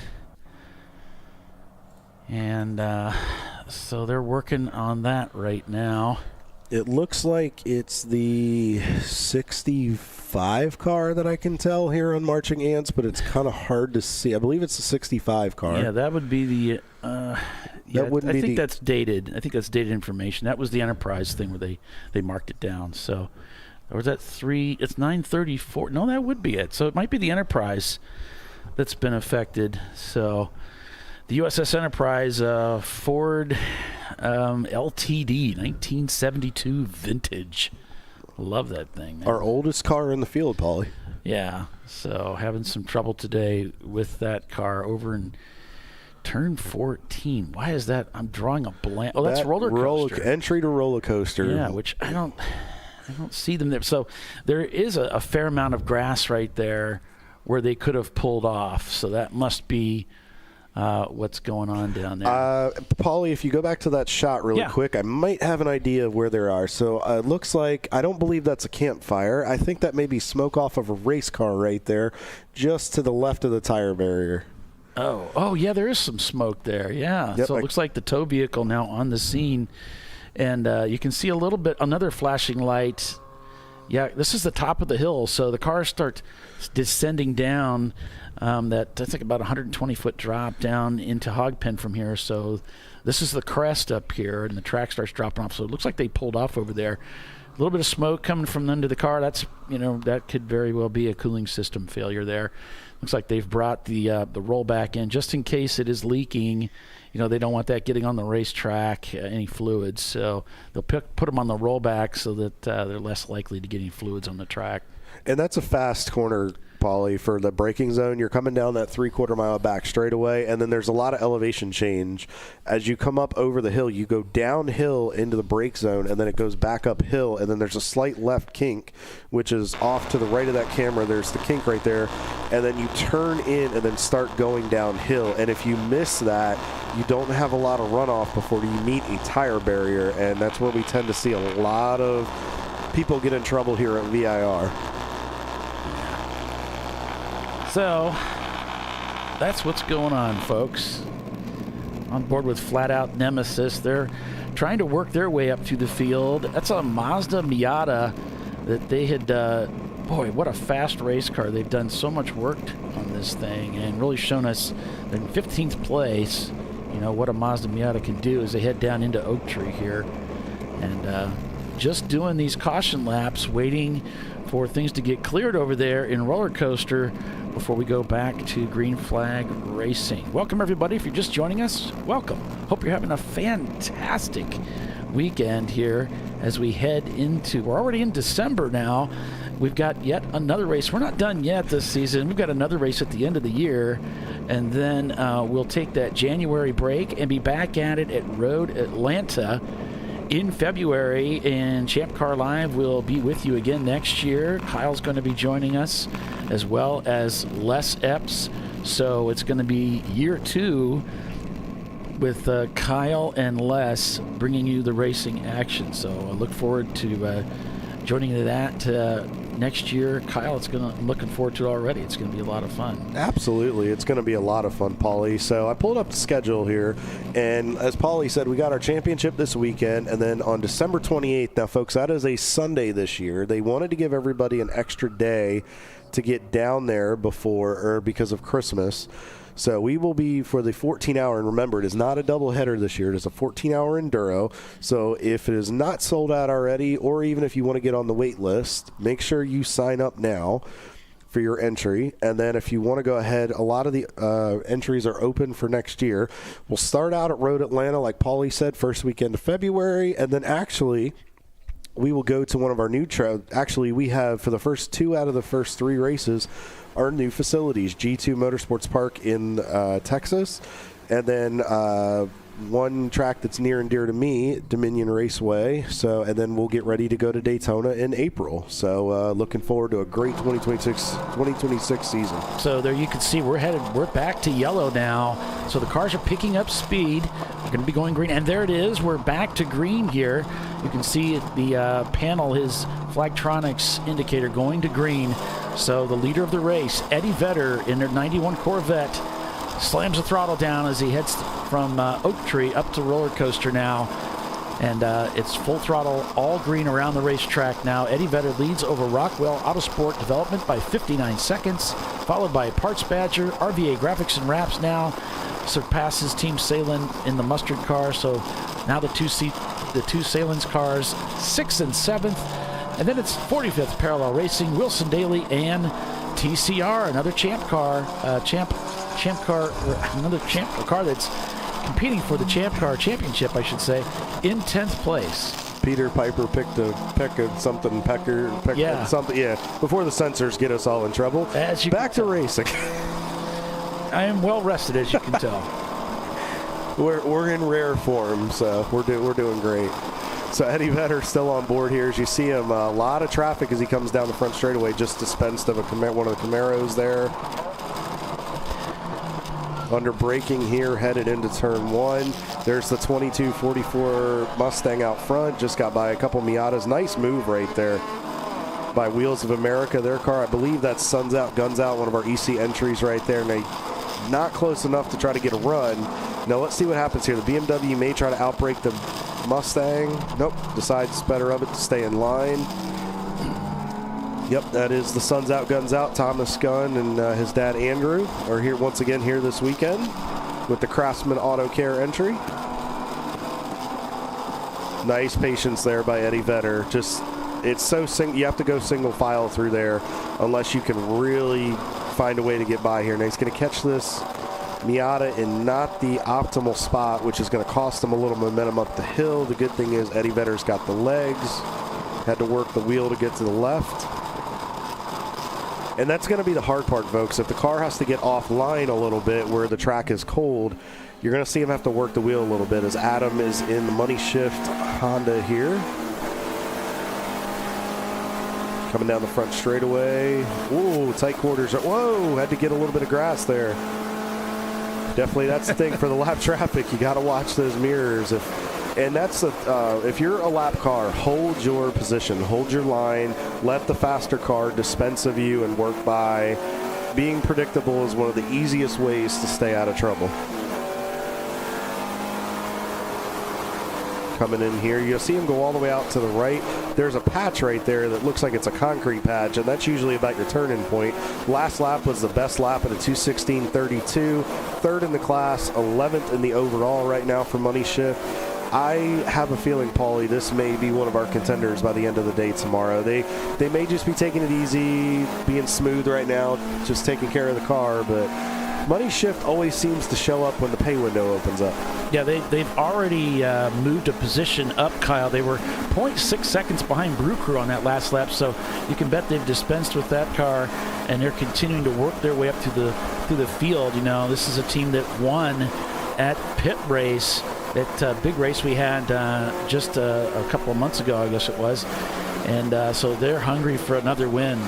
And so they're working on that right now. It looks like it's the 65 car that I can tell here on Marching Ants, but it's kind of hard to see. I believe it's the 65 car. Yeah, that would be the... I think that's dated. I think that's dated information. That was the Enterprise thing where they marked it down. So, or was that 3? It's 934. No, that would be it. So it might be the Enterprise that's been affected. So the USS Enterprise Ford LTD 1972 vintage. Love that thing, man. Our oldest car in the field, Paulie. Yeah. So having some trouble today with that car over in turn 14. Why is that? I'm drawing a blank. Oh, that's roller coaster. Entry to roller coaster. Yeah, which I don't see them there. So there is a fair amount of grass right there where they could have pulled off. So that must be what's going on down there. Paulie, if you go back to that shot really quick, I might have an idea of where they are. So it looks like, I don't believe that's a campfire. I think that may be smoke off of a race car right there, just to the left of the tire barrier. Oh, yeah, there is some smoke there. Yeah. Yep, so it looks like the tow vehicle now on the scene. And you can see a little bit, another flashing light. Yeah, this is the top of the hill. So the cars start descending down. That's like about a 120-foot drop down into Hogpen from here. So this is the crest up here, and the track starts dropping off. So it looks like they pulled off over there. A little bit of smoke coming from under the car. That's, that could very well be a cooling system failure there. Looks like they've brought the rollback in just in case it is leaking. They don't want that getting on the racetrack, any fluids. So they'll put them on the rollback so that they're less likely to get any fluids on the track. And that's a fast corner, Paulie, for the braking zone. You're coming down that 3/4 mile back straightaway, and then there's a lot of elevation change. As you come up over the hill, you go downhill into the brake zone, and then it goes back uphill, and then there's a slight left kink, which is off to the right of that camera. There's the kink right there, and then you turn in and then start going downhill. And if you miss that, you don't have a lot of runoff before you meet a tire barrier, and that's where we tend to see a lot of people get in trouble here at VIR. So that's what's going on, folks. On board with Flat Out Nemesis. They're trying to work their way up through the field. That's a Mazda Miata that they had, boy, what a fast race car. They've done so much work on this thing and really shown us in 15th place, what a Mazda Miata can do as they head down into Oak Tree here. And just doing these caution laps, waiting for things to get cleared over there in roller coaster before we go back to green flag racing. Welcome, everybody. If you're just joining us, welcome. Hope you're having a fantastic weekend here as we head into, we're already in December now. We've got yet another race. We're not done yet this season. We've got another race at the end of the year, and then we'll take that January break and be back at it at Road Atlanta in February, and ChampCar.Live will be with you again next year. Kyle's going to be joining us, as well as Les Epps. So it's going to be year 2 with Kyle and Les bringing you the racing action. So I look forward to joining you to that next year. Kyle, I'm looking forward to it already. It's going to be a lot of fun. Absolutely. It's going to be a lot of fun, Paulie. So I pulled up the schedule here, and as Paulie said, we got our championship this weekend, and then on December 28th, now, folks, that is a Sunday this year. They wanted to give everybody an extra day to get down there because of Christmas. So we will be for the 14-hour, and remember, it is not a doubleheader this year. It is a 14-hour enduro. So if it is not sold out already, or even if you want to get on the wait list, make sure you sign up now for your entry. And then if you want to go ahead, a lot of the entries are open for next year. We'll start out at Road Atlanta, like Paulie said, first weekend of February. And then actually, we will go to one of our new actually, we have, for the first 2 out of the first 3 races, our new facilities, G2 Motorsports Park in Texas. And then one track that's near and dear to me, Dominion Raceway. So, and then we'll get ready to go to Daytona in April. So, looking forward to a great 2026 season. So there you can see we're back to yellow now. So the cars are picking up speed. We're going to be going green, and there it is. We're back to green here. You can see the panel, his Flagtronics indicator going to green. So the leader of the race, Eddie Vedder, in their 91 Corvette, slams the throttle down as he heads from Oak Tree up to Roller Coaster now. And it's full throttle, all green around the racetrack now. Eddie Vedder leads over Rockwell Autosport Development by 59 seconds, followed by Parts Badger. RVA Graphics and Wraps now surpasses Team Salem in the mustard car. So now the two Salem's cars, 6th and 7th. And then it's 45th Parallel Racing, Wilson Daly and TCR, another Champ car, another Champ car that's competing for the Champ Car Championship, I should say, in 10th place. Peter Piper picked something before the censors get us all in trouble. Back to racing. I am well rested, as you can tell. We're in rare form, so we're doing great. So Eddie Vedder still on board here. As you see him, a lot of traffic as he comes down the front straightaway, just dispensed of one of the Camaros there. Under braking here, headed into turn 1. There's the 2244 Mustang out front. Just got by a couple Miatas. Nice move right there by Wheels of America. Their car, I believe that's Suns Out, Guns Out, one of our EC entries right there. And they not close enough to try to get a run. Now let's see what happens here. The BMW may try to outbrake the Mustang. Nope, decides better of it to stay in line. Yep, that is the Suns Out, Guns Out. Thomas Gunn and his dad Andrew are here once again here this weekend with the Craftsman Auto Care entry. Nice patience there by Eddie Vedder. Just, it's so you have to go single file through there unless you can really find a way to get by here. Now he's going to catch this Miata in not the optimal spot, which is going to cost him a little momentum up the hill. The good thing is Eddie Vedder's got the legs. Had to work the wheel to get to the left. And that's going to be the hard part, folks. If the car has to get offline a little bit where the track is cold, you're going to see him have to work the wheel a little bit as Adam is in the Money Shift Honda here. Coming down the front straightaway. Ooh, tight quarters. Whoa, had to get a little bit of grass there. Definitely, that's the thing for the lap traffic. You got to watch those mirrors. If you're a lap car, hold your position, hold your line, let the faster car dispense of you and work by. Being predictable is one of the easiest ways to stay out of trouble. Coming in here, you'll see him go all the way out to the right. There's a patch right there that looks like it's a concrete patch, and that's usually about your turn-in point. Last lap was the best lap at a 2:16.32, 3rd in the class, 11th in the overall right now for Money Shift. I have a feeling, Paulie, this may be one of our contenders by the end of the day tomorrow. They may just be taking it easy, being smooth right now, just taking care of the car, but Money Shift always seems to show up when the pay window opens up. Yeah, they've already moved a position up, Kyle. They were 0.6 seconds behind Brew Crew on that last lap, so you can bet they've dispensed with that car, and they're continuing to work their way up through the field. You know, this is a team that won at Pit Race, that big race we had just a couple of months ago, I guess it was. And so they're hungry for another win.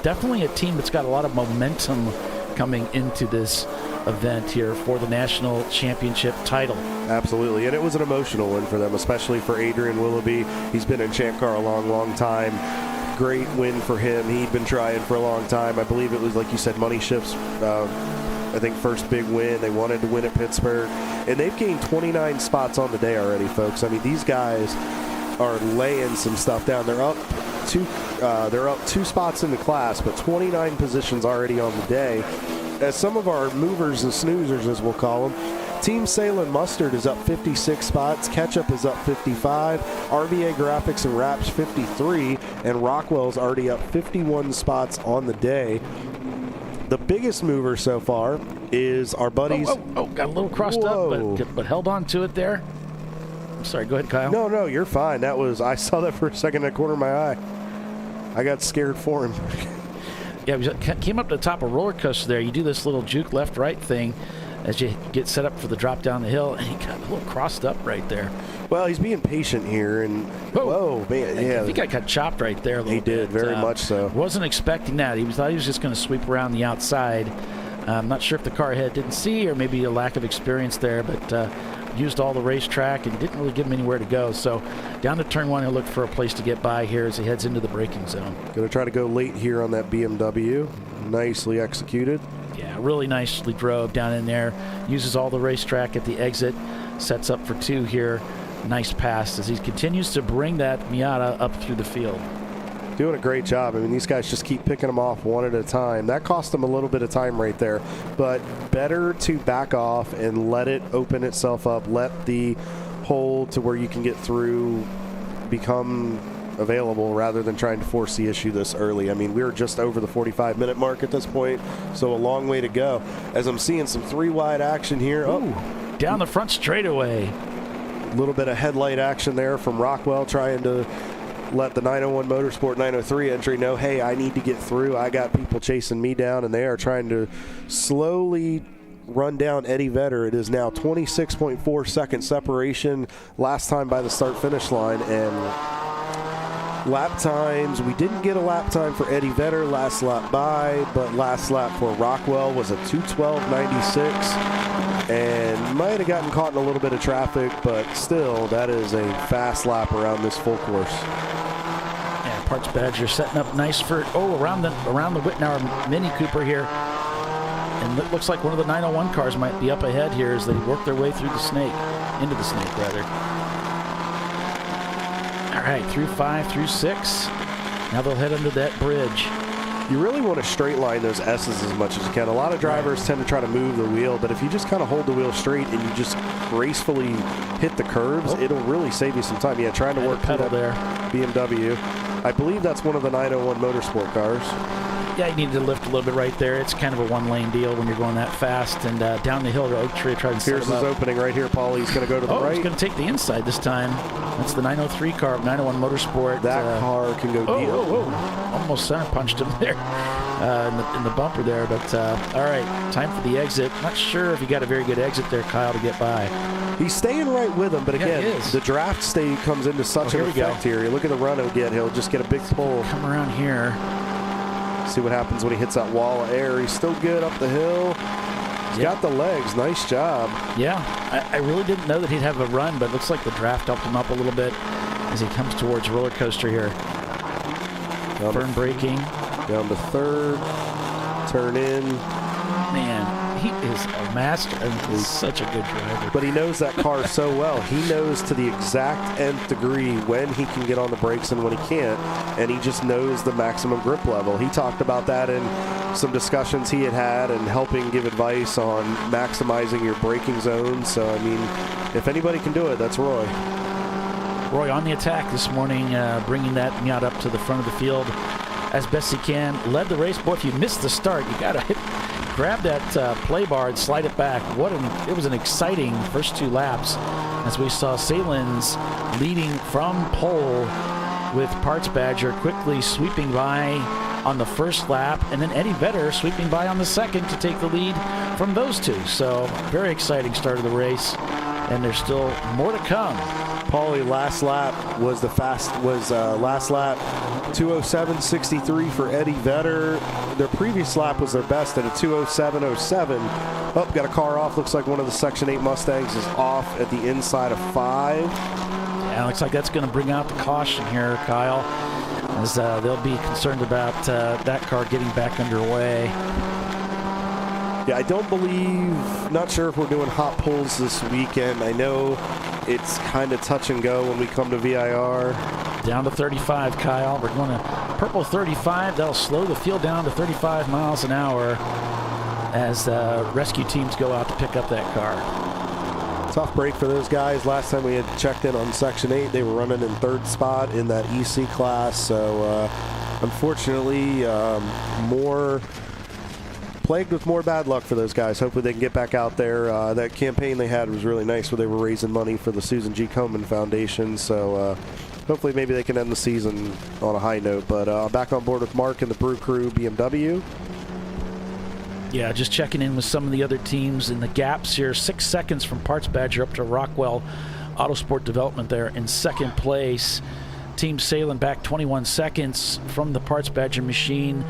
Definitely a team that's got a lot of momentum coming into this event here for the national championship title. Absolutely, and it was an emotional win for them, especially for Adrian Willoughby. He's been in Champ Car a long time. Great win for him. He'd been trying for a long time. I believe it was, like you said, Money Shift's I think first big win. They wanted to win at Pittsburgh, and they've gained 29 spots on the day already, folks. I mean, these guys are laying some stuff down. They're up two spots in the class, but 29 positions already on the day. As some of our movers and snoozers, as we'll call them, Team Salem Mustard is up 56 spots. Ketchup is up 55. RVA Graphics and Wraps 53. And Rockwell's already up 51 spots on the day. The biggest mover so far is our buddies. Got a little crossed up, but held on to it there. I'm sorry, go ahead, Kyle. No, you're fine. I saw that for a second in the corner of my eye. I got scared for him. Yeah, he came up to the top of a roller coaster there. You do this little juke left-right thing as you get set up for the drop down the hill, and he got a little crossed up right there. Well, he's being patient here, and whoa man, yeah. I think I got chopped right there a little bit. He did, very much so. Wasn't expecting that. Thought he was just going to sweep around the outside. I'm not sure if the car ahead didn't see or maybe a lack of experience there, but used all the racetrack and didn't really give him anywhere to go. So down to turn one, he'll look for a place to get by here as he heads into the braking zone. Going to try to go late here on that BMW. Nicely executed. Yeah, really nicely drove down in there. Uses all the racetrack at the exit. Sets up for two here. Nice pass as he continues to bring that Miata up through the field. Doing a great job. I mean, these guys just keep picking them off one at a time. That cost them a little bit of time right there, but better to back off and let it open itself up. Let the hole to where you can get through become available rather than trying to force the issue this early. I mean, we're just over the 45-minute mark at this point, so a long way to go. As I'm seeing some three-wide action here. Down the front straightaway. A little bit of headlight action there from Rockwell trying to let the 901 Motorsport 903 entry know, hey, I need to get through. I got people chasing me down, and they are trying to slowly run down Eddie Vedder. It is now 26.4 second separation last time by the start-finish line, and lap times, we didn't get a lap time for Eddie Vedder last lap by, but last lap for Rockwell was a 2:12.96, and might have gotten caught in a little bit of traffic, but still, that is a fast lap around this full course. Yeah, Parts Badger setting up nice for around the Wittenauer Mini Cooper here, and it looks like one of the 901 cars might be up ahead here as they work their way through the snake, into the snake rather. All right, through 5, through 6. Now they'll head under that bridge. You really want to straight line those S's as much as you can. A lot of drivers tend to try to move the wheel, but if you just kind of hold the wheel straight and you just gracefully hit the curves, it'll really save you some time. Yeah, trying to work pedal there. BMW. I believe that's one of the 901 Motorsport cars. Yeah, you need to lift a little bit right there. It's kind of a one-lane deal when you're going that fast. And down the hill to Oak Tree, trying to set Pierce is up. opening right here, Paulie. He's going to go to the right. He's going to take the inside this time. That's the 903 car, 901 Motorsport. That car can go deep. Almost center punched him there in the bumper there. But all right, time for the exit. Not sure if he got a very good exit there, Kyle, to get by. He's staying right with him, but again, the draft stay comes into such an effect here. You look at the run he'll get. He'll just get a big pull. Come around here. See what happens when he hits that wall of air. He's still good up the hill. He's got the legs. Nice job. Yeah, I really didn't know that he'd have a run, but it looks like the draft helped him up a little bit as he comes towards roller coaster here. Firm braking. Down to third. Turn in. Man, he is a master. I mean, he's such a good driver. But he knows that car so well. He knows to the exact nth degree when he can get on the brakes and when he can't, and he just knows the maximum grip level. He talked about that in some discussions he had and helping give advice on maximizing your braking zone. So, I mean, if anybody can do it, that's Roy. Roy on the attack this morning, bringing that Miata up to the front of the field as best he can. Led the race. Boy, if you missed the start, you got to grab that play bar and slide it back. It was an exciting first two laps as we saw Salins leading from pole with Parts Badger quickly sweeping by on the first lap, and then Eddie Vedder sweeping by on the second to take the lead from those two. So very exciting start of the race, and there's still more to come. Paulie, last lap was last lap 2:07.63 for Eddie Vedder. Their previous lap was their best at a 2:07.07. Oh, got a car off. Looks like one of the Section 8 Mustangs is off at the inside of 5. Yeah, looks like that's going to bring out the caution here, Kyle, as they'll be concerned about that car getting back underway. Yeah, I don't believe, not sure if we're doing hot pulls this weekend. I know it's kind of touch and go when we come to VIR. Down to 35, Kyle. We're going to purple 35. That'll slow the field down to 35 miles an hour as rescue teams go out to pick up that car. Tough break for those guys. Last time we had checked in on Section 8, they were running in third spot in that EC class. So, unfortunately, plagued with more bad luck for those guys. Hopefully they can get back out there. That campaign they had was really nice where they were raising money for the Susan G. Komen Foundation. So, hopefully maybe they can end the season on a high note. But back on board with Mark and the Brew Crew BMW. Yeah, just checking in with some of the other teams in the gaps here. 6 seconds from Parts Badger up to Rockwell Autosport Development there in second place. Team Salem back 21 seconds from the Parts Badger machine.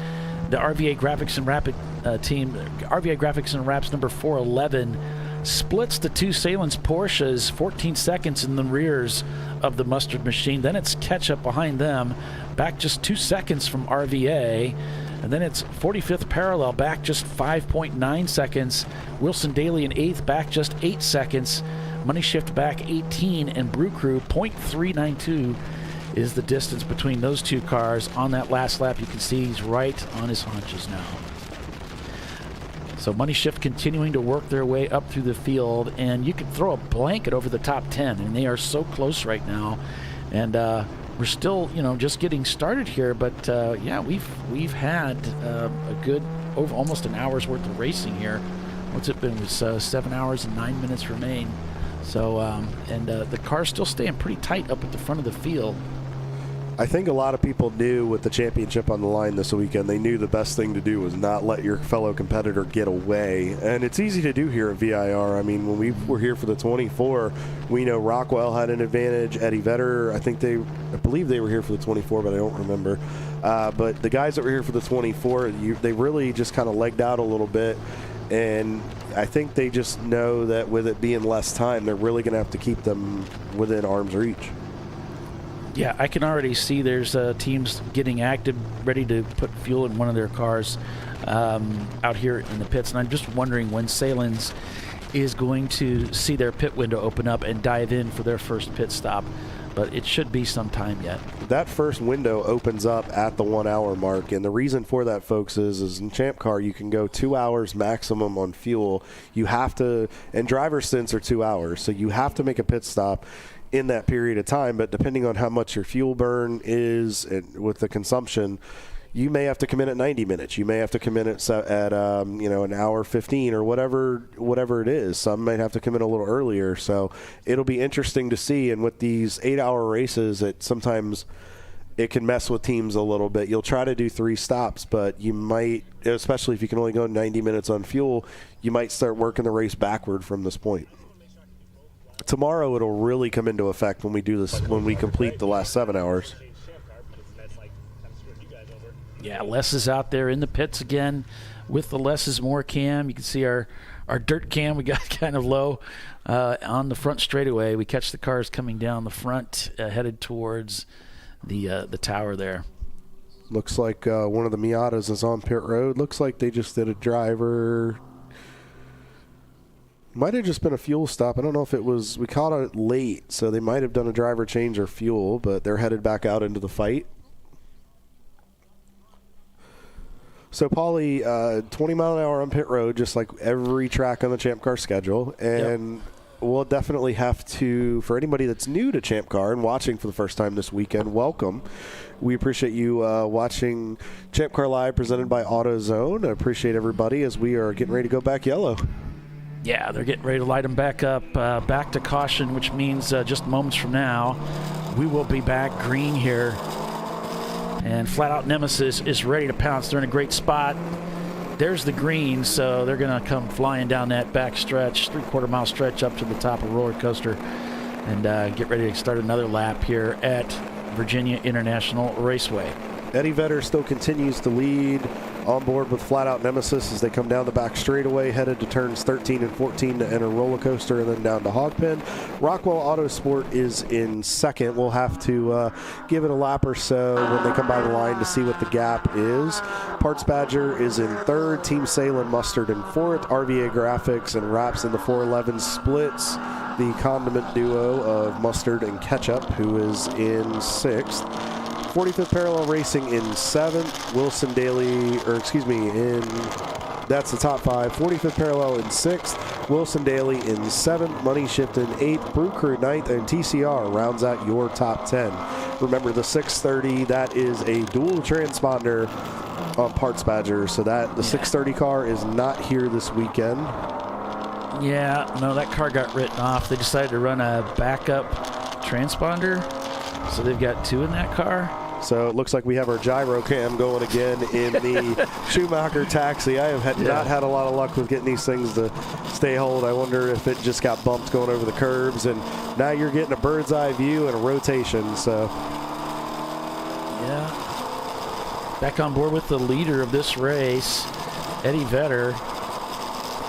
The RVA Graphics and Rapid team, RVA Graphics and Raps number 411, splits the two Salem's Porsches 14 seconds in the rears of the Mustard machine. Then it's catch up behind them, back just 2 seconds from RVA. And then it's 45th parallel, back just 5.9 seconds. Wilson Daly in 8th, back just 8 seconds. Money Shift back 18, and Brew Crew 0.392 is the distance between those two cars. On that last lap, you can see he's right on his haunches now. So Money Shift continuing to work their way up through the field, and you could throw a blanket over the top 10, and they are so close right now. And we're still, just getting started here, but yeah, we've had a good almost an hour's worth of racing here. What's it been? It was 7 hours and 9 minutes remain. So, the car's still staying pretty tight up at the front of the field. I think a lot of people knew with the championship on the line this weekend, they knew the best thing to do was not let your fellow competitor get away. And it's easy to do here at VIR. I mean, when we were here for the 24, we know Rockwell had an advantage. Eddie Vedder, I believe they were here for the 24, but I don't remember. But the guys that were here for the 24, they really just kind of legged out a little bit. And I think they just know that with it being less time, they're really going to have to keep them within arm's reach. Yeah, I can already see there's teams getting active, ready to put fuel in one of their cars out here in the pits. And I'm just wondering when Salins is going to see their pit window open up and dive in for their first pit stop. But it should be some time yet. That first window opens up at the 1 hour mark. And the reason for that, folks, is in Champ Car, you can go 2 hours maximum on fuel. You have to, and driver stints are 2 hours. So you have to make a pit stop in that period of time, but depending on how much your fuel burn is and with the consumption, you may have to come in at 90 minutes. You may have to come in at an hour 15 or whatever it is. Some might have to come in a little earlier. So it'll be interesting to see. And with these 8 hour races, sometimes it can mess with teams a little bit. You'll try to do 3 stops, but you might, especially if you can only go 90 minutes on fuel, you might start working the race backward from this point. Tomorrow it'll really come into effect when we do this, when we complete the last 7 hours. Yeah, Les is out there in the pits again with the Less is More cam. You can see our dirt cam we got kind of low on the front straightaway. We catch the cars coming down the front, headed towards the tower there. Looks like one of the Miatas is on pit road. Looks like they just did a driver. Might have just been a fuel stop. I don't know if it was, we caught it late, so they might have done a driver change or fuel, but they're headed back out into the fight. So, Paulie, 20 mile an hour on pit road, just like every track on the Champ Car schedule. And we'll definitely have to, for anybody that's new to Champ Car and watching for the first time this weekend, welcome. We appreciate you watching Champ Car.Live presented by AutoZone. I appreciate everybody as we are getting ready to go back yellow. Yeah, they're getting ready to light them back up, back to caution, which means just moments from now, we will be back green here. And Flat Out Nemesis is ready to pounce. They're in a great spot. There's the green, so they're going to come flying down that back stretch, 3/4 mile stretch up to the top of Roller Coaster, and get ready to start another lap here at Virginia International Raceway. Eddie Vedder still continues to lead on board with Flat Out Nemesis as they come down the back straightaway, headed to turns 13 and 14 to enter Roller Coaster and then down to Hogpen. Rockwell Autosport is in second. We'll have to give it a lap or so when they come by the line to see what the gap is. Parts Badger is in third. Team Salem Mustard in fourth. RVA Graphics and Raps in the 411 splits the condiment duo of Mustard and Ketchup, who is in sixth. 45th Parallel Racing in 7th. Wilson Daly, in That's the top 5. 45th Parallel in 6th. Wilson Daly in 7th. Money Shifting 8th. Brew Crew 9th. And TCR rounds out your top 10. Remember, the 630, that is a dual transponder on Parts Badger. So that the 630 car is not here this weekend. Yeah, no, that car got written off. They decided to run a backup transponder. So they've got 2 in that car. So it looks like we have our gyro cam going again in the Schumacher taxi. I have not had a lot of luck with getting these things to stay hold. I wonder if it just got bumped going over the curbs, and now you're getting a bird's eye view and a rotation. So yeah, back on board with the leader of this race, Eddie Vedder.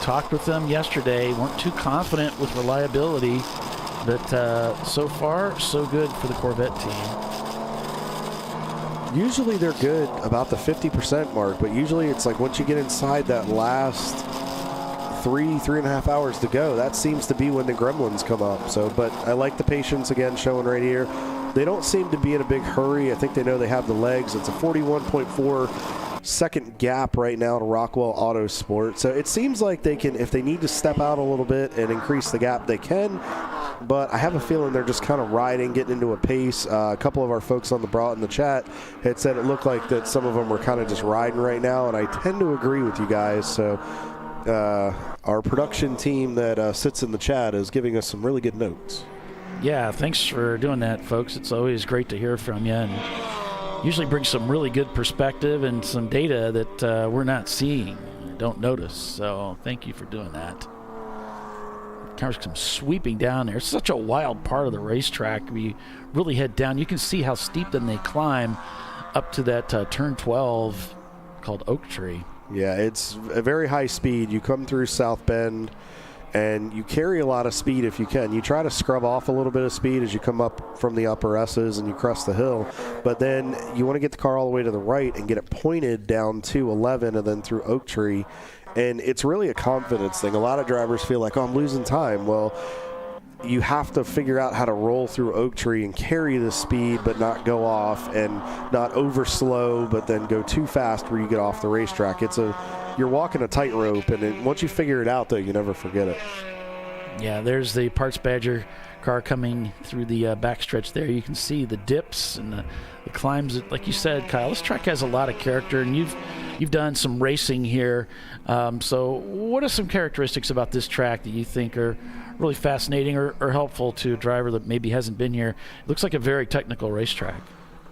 Talked with them yesterday. Weren't too confident with reliability, but so far so good for the Corvette team. Usually they're good about the 50% mark, but usually it's like once you get inside that last 3.5 hours to go, that seems to be when the gremlins come up. So, but I like the patience again showing right here. They don't seem to be in a big hurry. I think they know they have the legs. It's a 41.4 second gap right now to Rockwell Autosport. So it seems like they can, if they need to step out a little bit and increase the gap, they can. But I have a feeling they're just kind of riding, getting into a pace. A couple of our folks on in the chat had said it looked like that some of them were kind of just riding right now, and I tend to agree with you guys. So our production team that sits in the chat is giving us some really good notes. Yeah, thanks for doing that, folks. It's always great to hear from you, and usually brings some really good perspective and some data that we're not seeing, don't notice. So thank you for doing that. Cars come sweeping down there. It's such a wild part of the racetrack. We really head down. You can see how steep then they climb up to that turn 12 called Oak Tree. Yeah, it's a very high speed. You come through South Bend, and you carry a lot of speed if you can. You try to scrub off a little bit of speed as you come up from the upper S's and you crest the hill, but then you want to get the car all the way to the right and get it pointed down to 11 and then through Oak Tree. And it's really a confidence thing. A lot of drivers feel like, oh, I'm losing time. Well, you have to figure out how to roll through Oak Tree and carry the speed but not go off, and not over slow but then go too fast where you get off the racetrack. You're walking a tightrope, and once you figure it out, though, you never forget it. Yeah, there's the Parts Badger car coming through the backstretch there. You can see the dips and the climbs. Like you said, Kyle, this track has a lot of character, and you've done some racing here. So what are some characteristics about this track that you think are really fascinating or helpful to a driver that maybe hasn't been here? It looks like a very technical racetrack.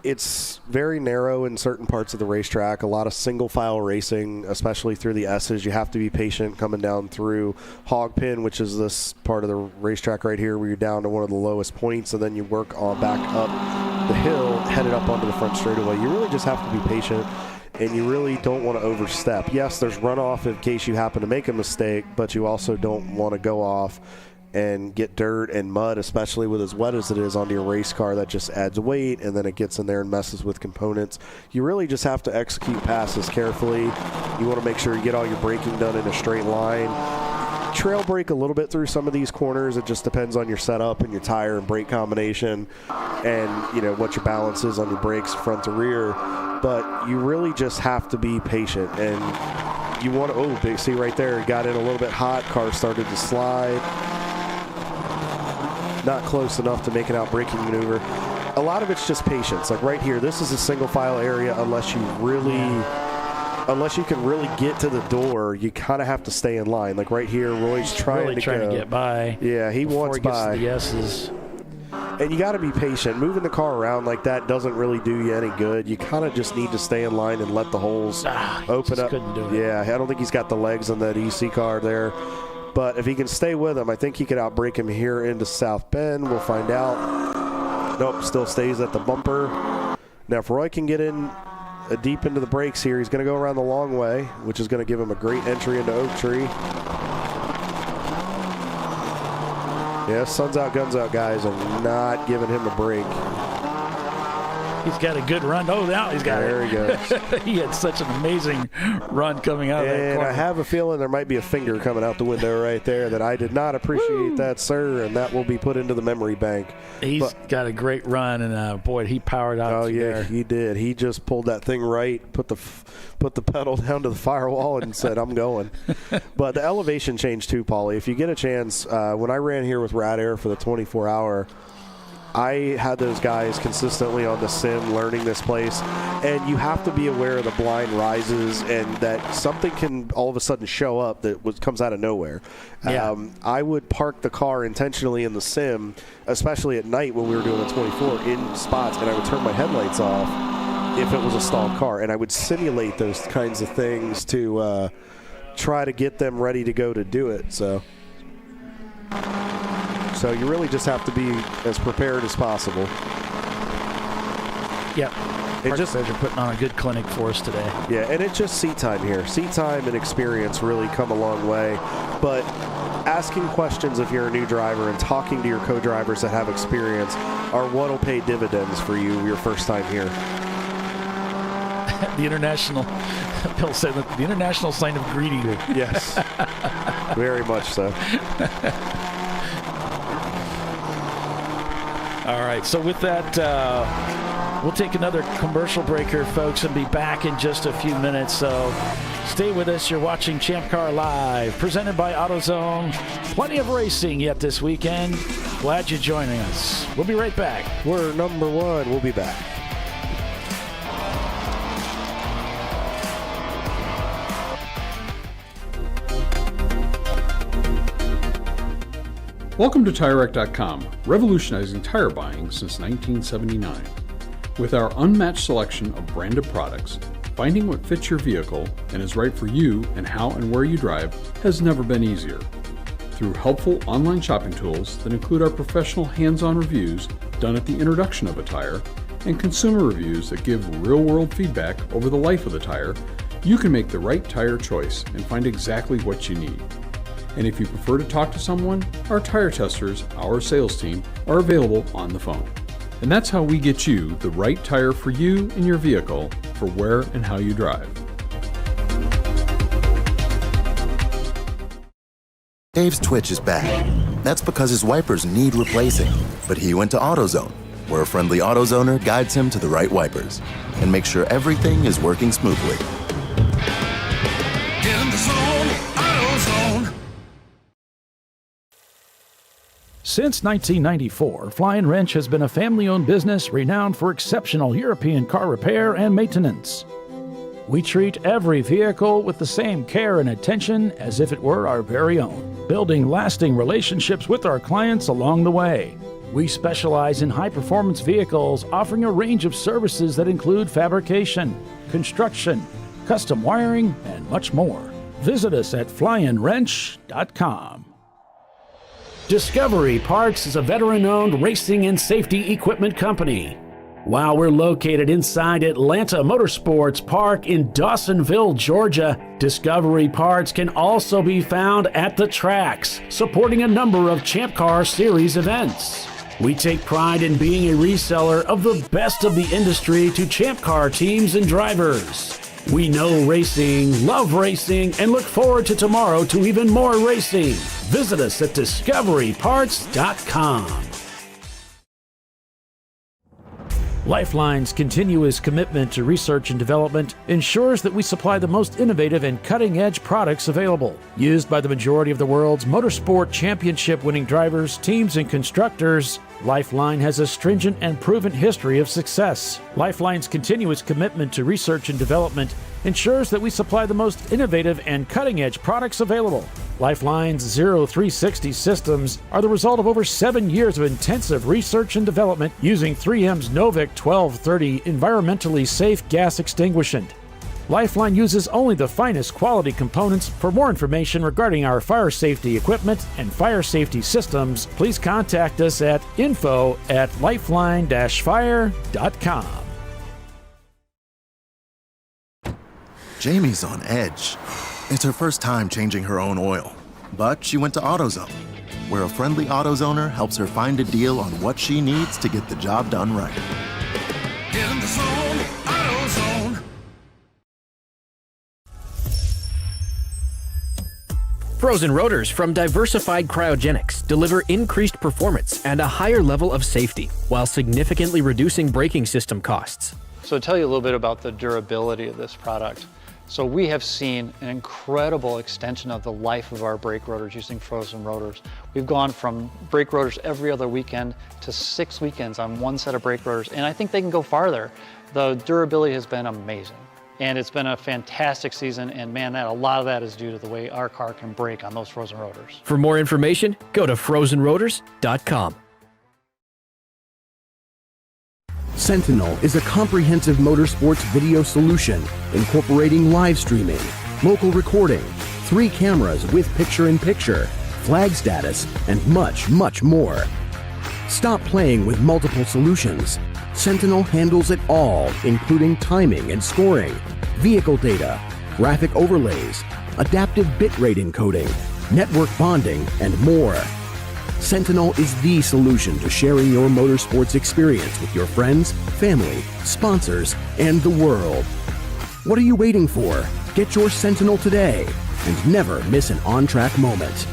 It's very narrow in certain parts of the racetrack. A lot of single file racing, especially through the S's. You have to be patient coming down through Hog Pen, which is this part of the racetrack right here where you're down to one of the lowest points, and then you work on back up the hill, headed up onto the front straightaway. You really just have to be patient, and you really don't want to overstep. Yes, there's runoff in case you happen to make a mistake, but you also don't want to go off and get dirt and mud, especially with as wet as it is, onto your race car. That just adds weight, and then it gets in there and messes with components. You really just have to execute passes carefully. You want to make sure you get all your braking done in a straight line. Trail brake a little bit through some of these corners. It just depends on your setup and your tire and brake combination, and what your balance is on your brakes front to rear. But you really just have to be patient, and you want to, see right there, it got in a little bit hot, car started to slide. Not close enough to make an out-braking maneuver. A lot of it's just patience. Like right here, this is a single file area unless you can really get to the door. You kind of have to stay in line. Like right here, Roy's trying to get by. Yeah, he wants by. Before he gets to the S's. And you got to be patient. Moving the car around like that doesn't really do you any good. You kind of just need to stay in line and let the holes open up. Couldn't do it. Yeah, I don't think he's got the legs on that EC car there. But if he can stay with him, I think he could outbrake him here into South Bend. We'll find out. Nope, still stays at the bumper. Now, if Roy can get in deep into the brakes here, he's going to go around the long way, which is going to give him a great entry into Oak Tree. Yeah, sun's out, guns out guys are not giving him a break. He's got a good run. Oh, now he's got there it. There he goes. He had such an amazing run coming out of that corner. And I have a feeling there might be a finger coming out the window right there that I did not appreciate that, sir, and that will be put into the memory bank. He's got a great run, and boy, he powered out. Oh, yeah, there. he did. He just pulled that thing right, put the pedal down to the firewall and said, I'm going. But the elevation change too, Paulie. If you get a chance, when I ran here with Rad Air for the 24-hour, I had those guys consistently on the sim learning this place, and you have to be aware of the blind rises and that something can all of a sudden show up that comes out of nowhere. Yeah. I would park the car intentionally in the sim, especially at night when we were doing the 24 in spots, and I would turn my headlights off if it was a stalled car, and I would simulate those kinds of things to try to get them ready to go to do it. So you really just have to be as prepared as possible. Yep. It just they're putting on a good clinic for us today. Yeah, and it's just seat time here. Seat time and experience really come a long way. But asking questions if you're a new driver and talking to your co-drivers that have experience are what will pay dividends for you your first time here. The international, Bill said, the international sign of greedy. Yes, very much so. All right, so with that, we'll take another commercial break here, folks, and be back in just a few minutes. So stay with us. You're watching Champ Car Live, presented by AutoZone. Plenty of racing yet this weekend. Glad you're joining us. We'll be right back. We're number one. We'll be back. Welcome to TireRack.com, revolutionizing tire buying since 1979. With our unmatched selection of branded products, finding what fits your vehicle and is right for you and how and where you drive has never been easier. Through helpful online shopping tools that include our professional hands-on reviews done at the introduction of a tire and consumer reviews that give real-world feedback over the life of the tire, you can make the right tire choice and find exactly what you need. And if you prefer to talk to someone, our tire testers, our sales team, are available on the phone. And that's how we get you the right tire for you and your vehicle for where and how you drive. Dave's twitch is back. That's because his wipers need replacing. But he went to AutoZone, where a friendly AutoZoner guides him to the right wipers and makes sure everything is working smoothly. In the zone, AutoZone. Since 1994, Flying Wrench has been a family-owned business renowned for exceptional European car repair and maintenance. We treat every vehicle with the same care and attention as if it were our very own, building lasting relationships with our clients along the way. We specialize in high-performance vehicles, offering a range of services that include fabrication, construction, custom wiring, and much more. Visit us at flyandwrench.com. Discovery Parts is a veteran-owned racing and safety equipment company. While we're located inside Atlanta Motorsports Park in Dawsonville, Georgia, Discovery Parts can also be found at the tracks, supporting a number of Champ Car Series events. We take pride in being a reseller of the best of the industry to Champ Car teams and drivers. We know racing, love racing, and look forward to tomorrow to even more racing. Visit us at discoveryparts.com. Lifeline's continuous commitment to research and development ensures that we supply the most innovative and cutting-edge products available. Used by the majority of the world's motorsport championship-winning drivers, teams, and constructors, Lifeline has a stringent and proven history of success. Lifeline's continuous commitment to research and development ensures that we supply the most innovative and cutting-edge products available. Lifeline's 0360 systems are the result of over 7 years of intensive research and development using 3M's Novik 1230 environmentally safe gas extinguishant. Lifeline uses only the finest quality components. For more information regarding our fire safety equipment and fire safety systems, please contact us at info@lifeline-fire.com. Jamie's on edge. It's her first time changing her own oil. But she went to AutoZone, where a friendly AutoZoner helps her find a deal on what she needs to get the job done right. Get in the zone, AutoZone. Frozen rotors from Diversified Cryogenics deliver increased performance and a higher level of safety, while significantly reducing braking system costs. So to tell you a little bit about the durability of this product. So we have seen an incredible extension of the life of our brake rotors using frozen rotors. We've gone from brake rotors every other weekend to 6 weekends on one set of brake rotors, and I think they can go farther. The durability has been amazing. And it's been a fantastic season, and man, a lot of that is due to the way our car can brake on those frozen rotors. For more information, go to frozenrotors.com. Sentinel is a comprehensive motorsports video solution incorporating live streaming, local recording, 3 cameras with picture-in-picture, flag status, and much, much more. Stop playing with multiple solutions. Sentinel handles it all, including timing and scoring, vehicle data, graphic overlays, adaptive bitrate encoding, network bonding, and more. Sentinel is the solution to sharing your motorsports experience with your friends, family, sponsors, and the world. What are you waiting for? Get your Sentinel today and never miss an on-track moment.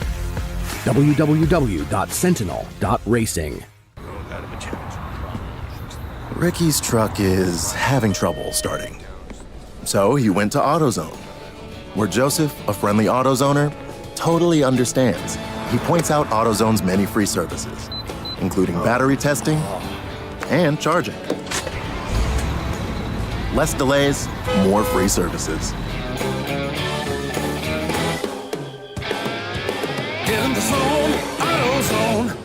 www.sentinel.racing. Ricky's truck is having trouble starting. So he went to AutoZone, where Joseph, a friendly AutoZoner, totally understands. He points out AutoZone's many free services, including battery testing and charging. Less delays, more free services. Get in the zone, AutoZone.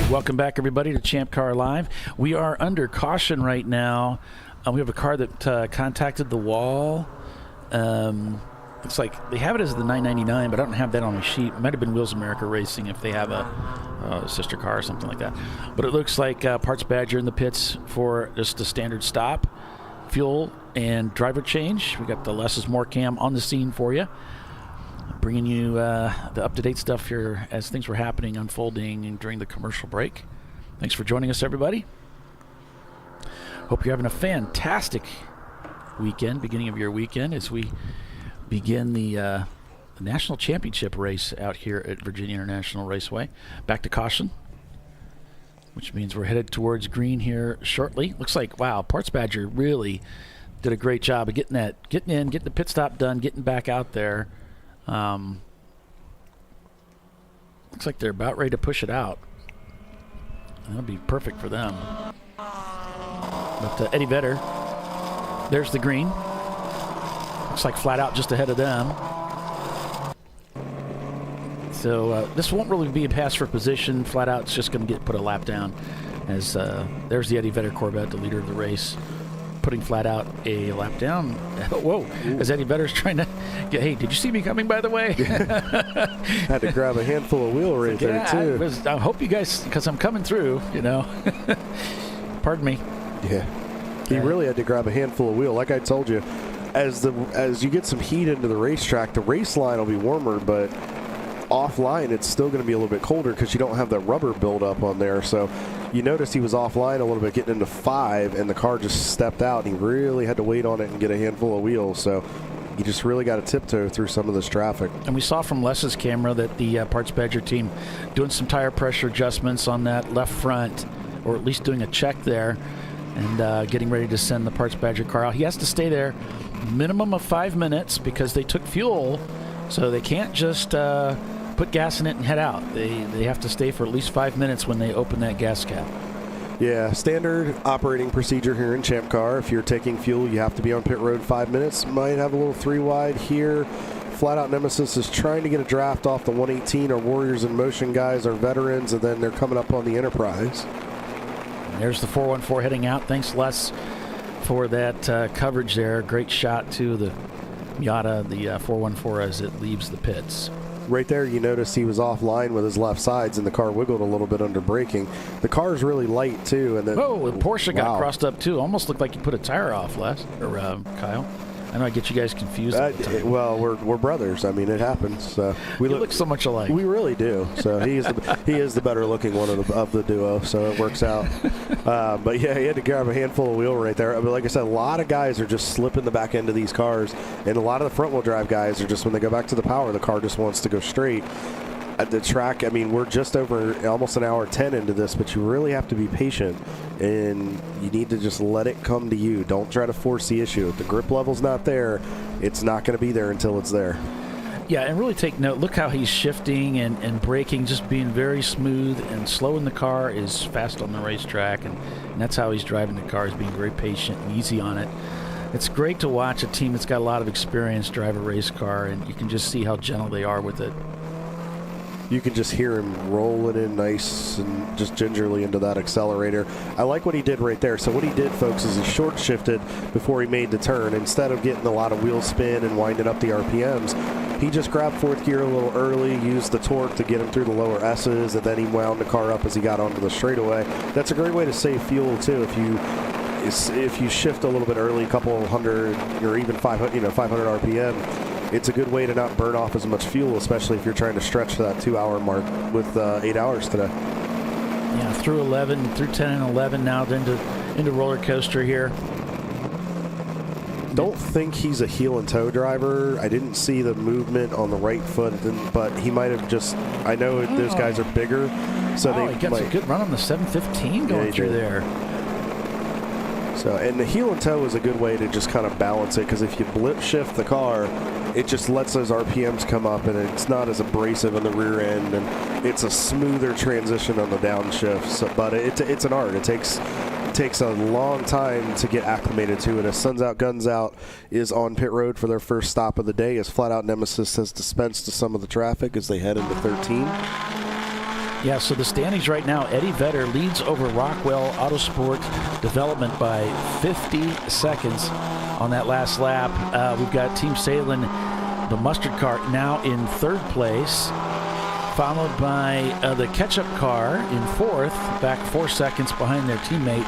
Welcome back, everybody, to ChampCar.Live. We are under caution right now. We have a car that contacted the wall. Looks like they have it as the 999, but I don't have that on my sheet. It might have been Wheels America Racing if they have a sister car or something like that. But it looks like Parts Badger in the pits for just a standard stop, fuel, and driver change. We got the Less is More cam on the scene for you, bringing you the up-to-date stuff here as things were happening, unfolding, and during the commercial break. Thanks for joining us, everybody. Hope you're having a fantastic weekend, beginning of your weekend, as we begin the National Championship race out here at Virginia International Raceway. Back to caution, which means we're headed towards green here shortly. Looks like, wow, Parts Badger really did a great job of getting in, getting the pit stop done, getting back out there. Looks like they're about ready to push it out. That'll be perfect for them. But Eddie Vedder, there's the green. Looks like flat out just ahead of them. So this won't really be a pass for position. Flat out, it's just going to put a lap down. As there's the Eddie Vedder Corvette, the leader of the race, putting flat out a lap down. Whoa, as Eddie Vedder's trying to get, hey, did you see me coming, by the way? Had to grab a handful of wheel right there, too. I hope you guys, because I'm coming through, you know. Pardon me. Yeah. He really had to grab a handful of wheel. Like I told you, as you get some heat into the racetrack, the race line will be warmer, but offline it's still going to be a little bit colder because you don't have that rubber buildup on there. So you notice he was offline a little bit, getting into 5, and the car just stepped out, and he really had to wait on it and get a handful of wheels. So you just really got to tiptoe through some of this traffic. And we saw from Les's camera that the Parts Badger team doing some tire pressure adjustments on that left front, or at least doing a check there, and getting ready to send the Parts Badger car out. He has to stay there minimum of 5 minutes because they took fuel, so they can't just put gas in it and head out. They have to stay for at least 5 minutes when they open that gas cap. Yeah, standard operating procedure here in Champ Car. If you're taking fuel, you have to be on pit road 5 minutes. Might have a little 3 wide here. Flat Out Nemesis is trying to get a draft off the 118. Our Warriors in Motion guys are veterans, and then they're coming up on the Enterprise. And there's the 414 heading out. Thanks, Les, for that coverage there. Great shot to the Miata, the 414, as it leaves the pits. Right there, you notice he was offline with his left sides, and the car wiggled a little bit under braking. The car is really light, too. And then, and Porsche got crossed up, too. Almost looked like you put a tire off, Les, or Kyle. I know I get you guys confused all the time. Well, we're brothers. I mean, it happens. We look so much alike. We really do. So he is the better looking one of the duo. So it works out. But yeah, he had to grab a handful of wheel right there. But like I said, a lot of guys are just slipping the back end of these cars, and a lot of the front wheel drive guys are just, when they go back to the power, the car just wants to go straight. At the track, I mean, we're just over almost an hour 10 into this, but you really have to be patient, and you need to just let it come to you. Don't try to force the issue. If the grip level's not there, it's not going to be there until it's there. Yeah, and really take note. Look how he's shifting and braking, just being very smooth, and slowing the car is fast on the racetrack, and that's how he's driving the car, is being very patient and easy on it. It's great to watch a team that's got a lot of experience drive a race car, and you can just see how gentle they are with it. You can just hear him rolling in nice and just gingerly into that accelerator. I like what he did right there. So what he did, folks, is he short shifted before he made the turn. Instead of getting a lot of wheel spin and winding up the RPMs, he just grabbed fourth gear a little early, used the torque to get him through the lower S's, and then he wound the car up as he got onto the straightaway. That's a great way to save fuel too. If you shift a little bit early, a couple hundred or even 500 RPM, it's a good way to not burn off as much fuel, especially if you're trying to stretch to that 2-hour mark with 8 hours today. Yeah, through 10 and 11 now, into roller coaster here. Don't think he's a heel and toe driver. I didn't see the movement on the right foot, but he might have just. I know those guys are bigger, so he got a good run on the 715 going through there. So, and the heel and toe is a good way to just kind of balance it, because if you blip shift the car, it just lets those RPMs come up, and it's not as abrasive on the rear end, and it's a smoother transition on the downshift. So, but it's an art. It takes a long time to get acclimated to it. As Suns Out, Guns Out is on pit road for their first stop of the day, as Flat Out Nemesis has dispensed to some of the traffic as they head into 13. Yeah, so the standings right now, Eddie Vedder leads over Rockwell Autosport Development by 50 seconds on that last lap. We've got Team Salem, the mustard car, now in third place, followed by the ketchup car in fourth, back 4 seconds behind their teammate.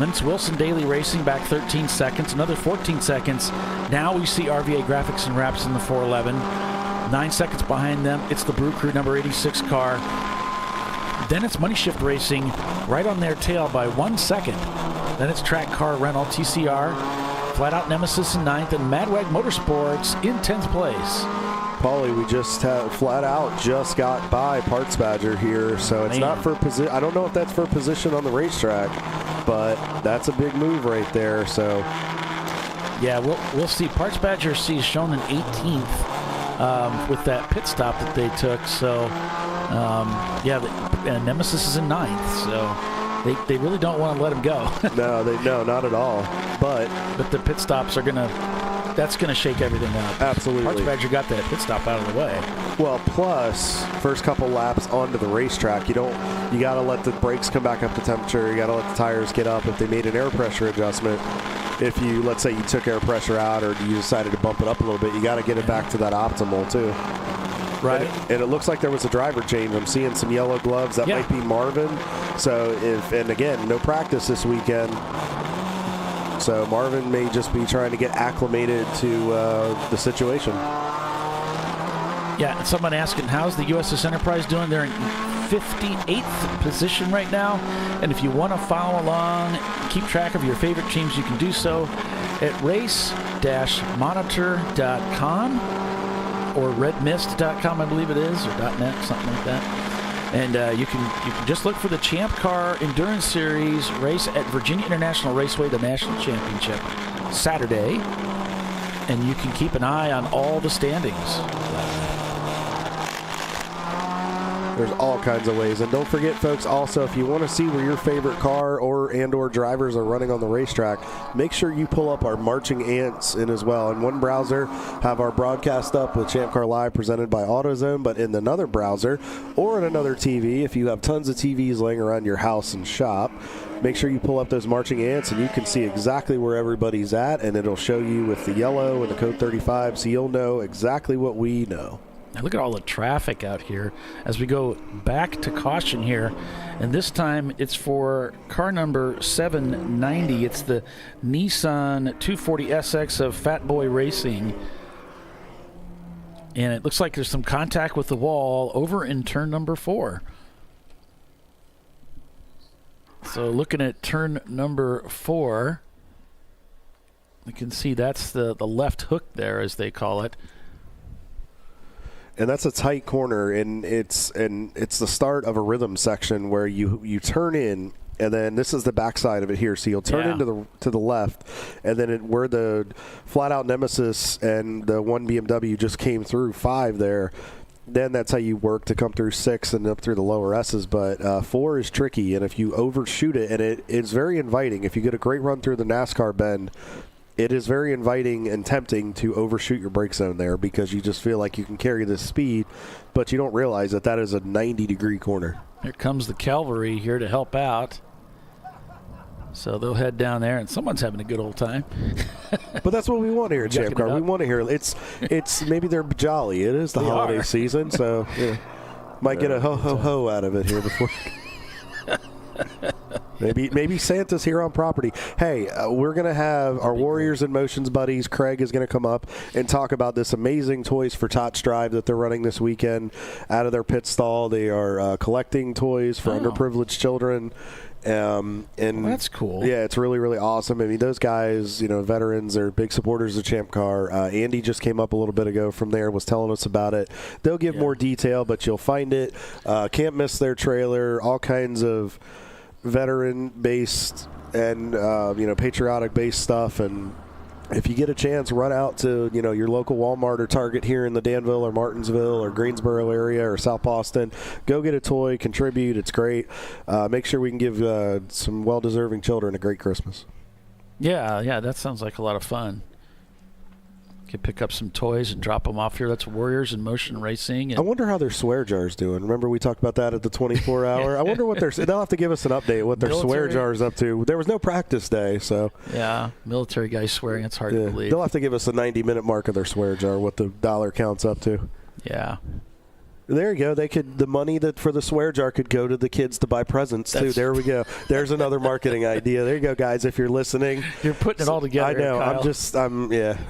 Then it's Wilson Daily Racing back 13 seconds, another 14 seconds. Now we see RVA Graphics and Wraps in the 411. 9 seconds behind them, it's the Brew Crew number 86 car. Then it's Money Shift Racing right on their tail by 1 second. Then it's Track Car Rental TCR, Flat Out Nemesis in 9th, and Madwag Motorsports in 10th place. Paulie, we just Flat Out just got by Parts Badger here, so it's not for position. I don't know if that's for position on the racetrack, but that's a big move right there. So yeah, we'll see. Parts Badger is shown in 18th with that pit stop that they took. So Nemesis is in 9th, so they really don't want to let him go. No, not at all. But the pit stops are that's gonna shake everything up. Absolutely. Parts Badger got that pit stop out of the way. Well, plus first couple laps onto the racetrack, you got to let the brakes come back up to temperature. You got to let the tires get up. If they made an air pressure adjustment, let's say you took air pressure out or you decided to bump it up a little bit, you got to get it back to that optimal too. Right. And it looks like there was a driver change. I'm seeing some yellow gloves. That might be Marvin. So and again, no practice this weekend. So Marvin may just be trying to get acclimated to the situation. Yeah, and someone asking, how's the USS Enterprise doing? They're in 58th position right now. And if you want to follow along, keep track of your favorite teams, you can do so at race-monitor.com or redmist.com, I believe it is, or .net, something like that. And you can just look for the Champ Car Endurance Series race at Virginia International Raceway, the National Championship, Saturday. And you can keep an eye on all the standings. There's all kinds of ways. And don't forget, folks, also, if you want to see where your favorite car or drivers are running on the racetrack, make sure you pull up our marching ants in as well. In one browser, have our broadcast up with ChampCar.Live presented by AutoZone, but in another browser or in another TV, if you have tons of TVs laying around your house and shop, make sure you pull up those marching ants and you can see exactly where everybody's at, and it'll show you with the yellow and the code 35, so you'll know exactly what we know. Now look at all the traffic out here as we go back to caution here. And this time it's for car number 790. It's the Nissan 240SX of Fat Boy Racing. And it looks like there's some contact with the wall over in turn number 4. So looking at turn number 4, you can see that's the left hook there, as they call it. And that's a tight corner, and it's the start of a rhythm section where you turn in, and then this is the backside of it here. So you'll turn into to the left, and then where the flat out Nemesis and the one BMW just came through 5 there. Then that's how you work to come through 6 and up through the lower S's. But 4 is tricky, and if you overshoot it, and it's very inviting. If you get a great run through the NASCAR bend, it is very inviting and tempting to overshoot your brake zone there because you just feel like you can carry this speed, but you don't realize that is a 90-degree corner. Here comes the cavalry here to help out. So they'll head down there, and someone's having a good old time. But that's what we want here at ChampCar. We want to hear it's maybe they're jolly. It is the holiday season, so might get a ho-ho-ho out of it here before. Maybe Santa's here on property. Hey, we're going to have our Warriors in Motions buddies. Craig is going to come up and talk about this amazing Toys for Tots drive that they're running this weekend out of their pit stall. They are collecting toys for underprivileged children. And that's cool. Yeah, it's really, really awesome. I mean, those guys, veterans, are big supporters of Champ Car. Andy just came up a little bit ago from there, was telling us about it. They'll give more detail, but you'll find it. Can't miss their trailer, all kinds of veteran-based and patriotic-based stuff. And if you get a chance, run out to your local Walmart or Target here in the Danville or Martinsville or Greensboro area or South Boston. Go get a toy, contribute. It's great. Make sure we can give some well-deserving children a great Christmas. Yeah, that sounds like a lot of fun. Could pick up some toys and drop them off here. That's Warriors in Motion Racing. I wonder how their swear jar's doing. Remember we talked about that at the 24-hour? I wonder what they'll have to give us an update what their swear jar's up to. There was no practice day, so. Yeah, military guys swearing. It's hard to believe. They'll have to give us a 90-minute mark of their swear jar, what the dollar counts up to. Yeah. There you go. The money that for the swear jar could go to the kids to buy presents too. There we go. There's another marketing idea. There you go, guys. If you're listening, you're putting it all together. I know. Kyle.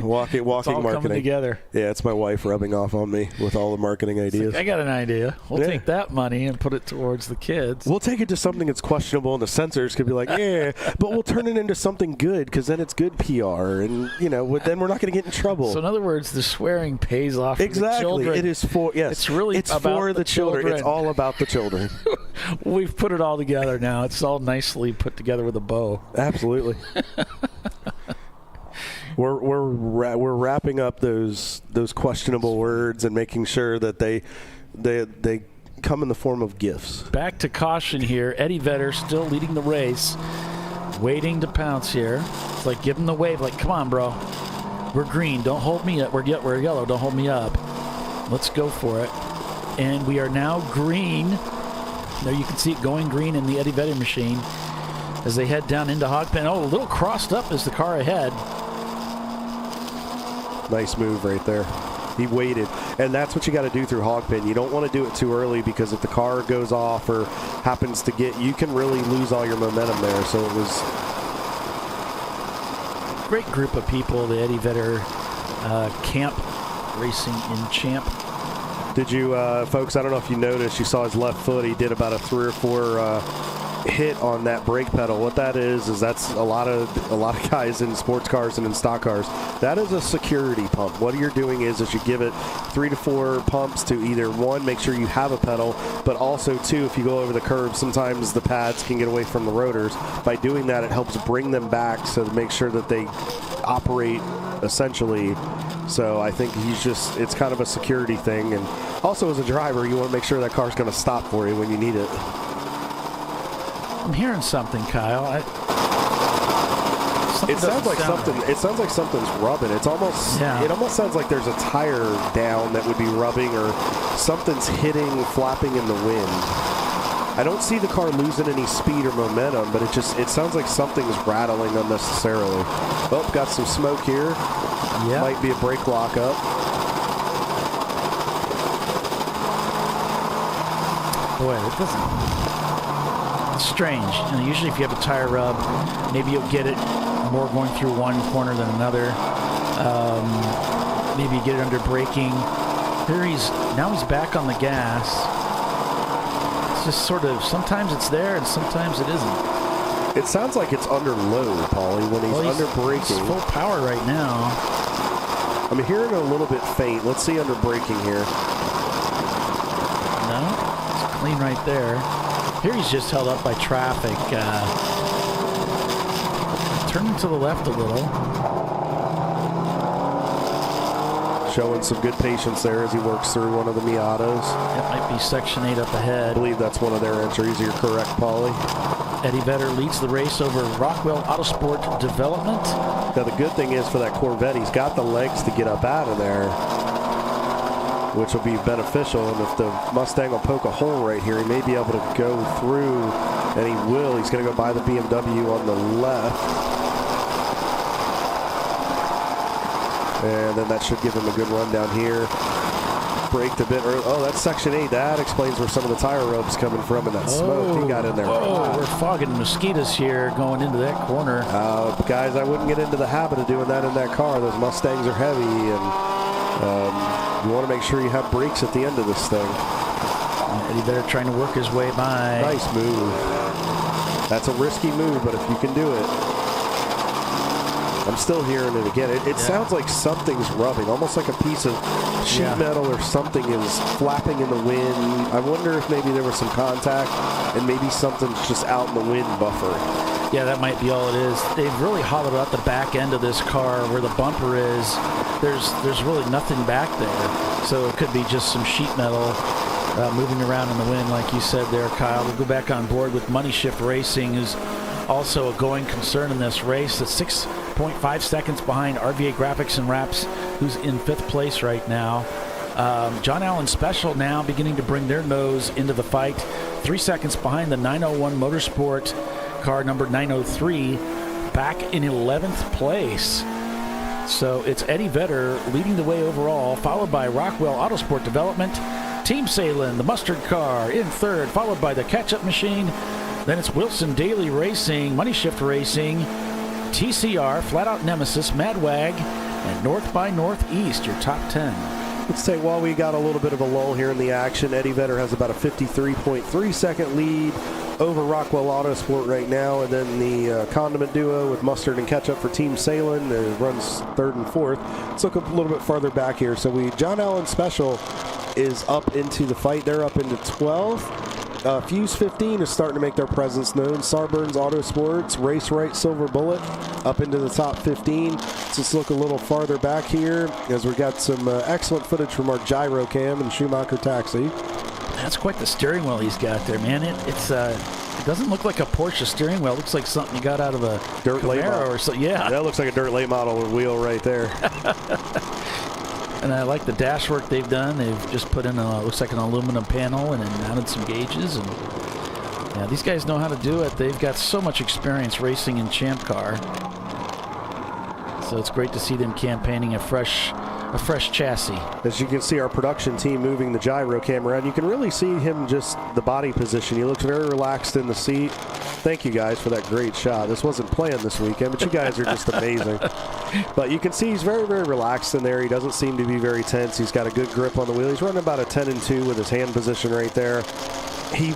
Walking it's all marketing coming together. Yeah, it's my wife rubbing off on me with all the marketing ideas. I got an idea. We'll take that money and put it towards the kids. We'll take it to something that's questionable, and the censors could be like, but we'll turn it into something good because then it's good PR, and then we're not going to get in trouble. So in other words, the swearing pays off. For the children. It is for It's for the children. It's all about the children. We've put it all together now. It's all nicely put together with a bow. Absolutely. We're wrapping up those questionable words and making sure that they come in the form of gifts. Back to caution here. Eddie Vedder still leading the race, waiting to pounce here. It's like give him the wave. Like, come on, bro. We're green. Don't hold me up. We're yellow. Don't hold me up. Let's go for it. And we are now green. There you can see it going green in the Eddie Vedder machine as they head down into Hogpen. Oh, a little crossed up is the car ahead. Nice move right there. He waited. And that's what you got to do through Hogpen. You don't want to do it too early because if the car goes off or happens to you can really lose all your momentum there. So it was a great group of people, the Eddie Vedder camp racing in Champ. Did you, folks, I don't know if you noticed, you saw his left foot. He did about a 3 or 4 hit on that brake pedal. What that is that's a lot of guys in sports cars and in stock cars. That is a security pump. What you're doing is you give it 3 to 4 pumps to either, 1, make sure you have a pedal, but also 2, if you go over the curb, sometimes the pads can get away from the rotors. By doing that, it helps bring them back so to make sure that they operate essentially. So I think it's kind of a security thing. And also as a driver, you want to make sure that car's going to stop for you when you need it. I'm hearing something, Kyle. It sounds like something's rubbing. It almost sounds like there's a tire down that would be rubbing or something's flapping in the wind. I don't see the car losing any speed or momentum, but it sounds like something's rattling unnecessarily. Oh, got some smoke here. Yeah. Might be a brake lockup. Boy, it doesn't. It's strange. And usually, if you have a tire rub, maybe you'll get it more going through one corner than another. Maybe you get it under braking. Here he's back on the gas. It's just sort of, sometimes it's there and sometimes it isn't. It sounds like it's under load, Paulie, when he's under braking. He's full power right now. I'm hearing it a little bit faint. Let's see under braking here. No, it's clean right there. Here he's just held up by traffic. Turning to the left a little. Showing some good patience there as he works through one of the Miatas. It might be Section 8 up ahead. I believe that's one of their entries. You're correct, Paulie. Eddie Vedder leads the race over Rockwell Autosport Development. Now, the good thing is for that Corvette, he's got the legs to get up out of there, which will be beneficial. And if the Mustang will poke a hole right here, he may be able to go through, and he will. He's going to go by the BMW on the left. And then that should give him a good run down here. Braked a bit early. Oh, that's Section 8. That explains where some of the tire rub's coming from and that smoke. He got in there. Oh, we're fogging mosquitoes here going into that corner. Guys, I wouldn't get into the habit of doing that in that car. Those Mustangs are heavy, and you want to make sure you have brakes at the end of this thing. Eddie Vedder trying to work his way by. Nice move. That's a risky move, but if you can do it. I'm still hearing it again. It sounds like something's rubbing, almost like a piece of sheet metal or something is flapping in the wind. I wonder if maybe there was some contact and maybe something's just out in the wind buffering. Yeah, that might be all it is. They've really hollowed out the back end of this car where the bumper is. There's really nothing back there. So it could be just some sheet metal moving around in the wind, like you said there, Kyle. We'll go back on board with Money Shift Racing, who's also a going concern in this race. It's 6.5 seconds behind RVA Graphics and Wraps, who's in 5th place right now. John Allen Special now beginning to bring their nose into the fight. 3 seconds behind the 901 Motorsport car number 903, back in 11th place. So it's Eddie Vedder leading the way overall, followed by Rockwell Autosport Development, Team Salem, the Mustard car in 3rd, followed by the Catch-Up Machine. Then it's Wilson Daily Racing, Money Shift Racing, TCR, Flat Out Nemesis, Madwag, and North by Northeast, your top 10. Let's say while we got a little bit of a lull here in the action, Eddie Vedder has about a 53.3 second lead over Rockwell Autosport right now, and then the Condiment Duo with Mustard and Ketchup for Team Salem runs 3rd and 4th. Let's look a little bit farther back here. So John Allen Special is up into the fight. They're up into 12th. Fuse 15 is starting to make their presence known. Sarburns Autosports, Race Right Silver Bullet up into the top 15. Let's look a little farther back here as we got some excellent footage from our gyro cam and Schumacher Taxi. That's quite the steering wheel he's got there, man. It doesn't look like a Porsche steering wheel. It looks like something you got out of a dirt late model or so. Yeah, that looks like a dirt late model wheel right there. And I like the dash work they've done. They've just put in looks like an aluminum panel and then mounted some gauges. And yeah, these guys know how to do it. They've got so much experience racing in Champ Car. So it's great to see them campaigning a fresh chassis. As you can see, our production team moving the gyro camera, and you can really see him just the body position. He looks very relaxed in the seat. Thank you guys for that great shot. This wasn't planned this weekend, but you guys are just amazing. But you can see he's very, very relaxed in there. He doesn't seem to be very tense. He's got a good grip on the wheel. He's running about a 10-2 with his hand position right there. He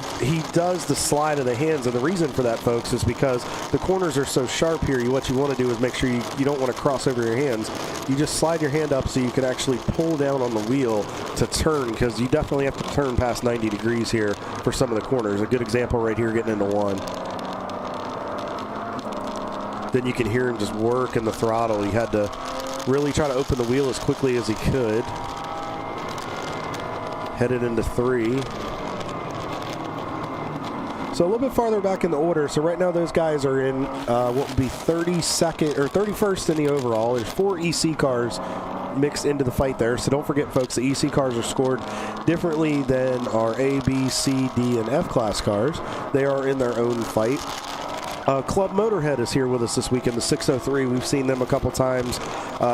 does the slide of the hands, and the reason for that, folks, is because the corners are so sharp here. What you want to do is make sure you don't want to cross over your hands. You just slide your hand up so you can actually pull down on the wheel to turn, because you definitely have to turn past 90 degrees here for some of the corners. A good example right here, getting into one. Then you can hear him just work in the throttle. He had to really try to open the wheel as quickly as he could. Headed into 3. So a little bit farther back in the order. So right now those guys are in what would be 32nd or 31st in the overall. There's 4 EC cars mixed into the fight there. So don't forget, folks, the EC cars are scored differently than our A, B, C, D, and F class cars. They are in their own fight. Club Motorhead is here with us this weekend, the 603. We've seen them a couple times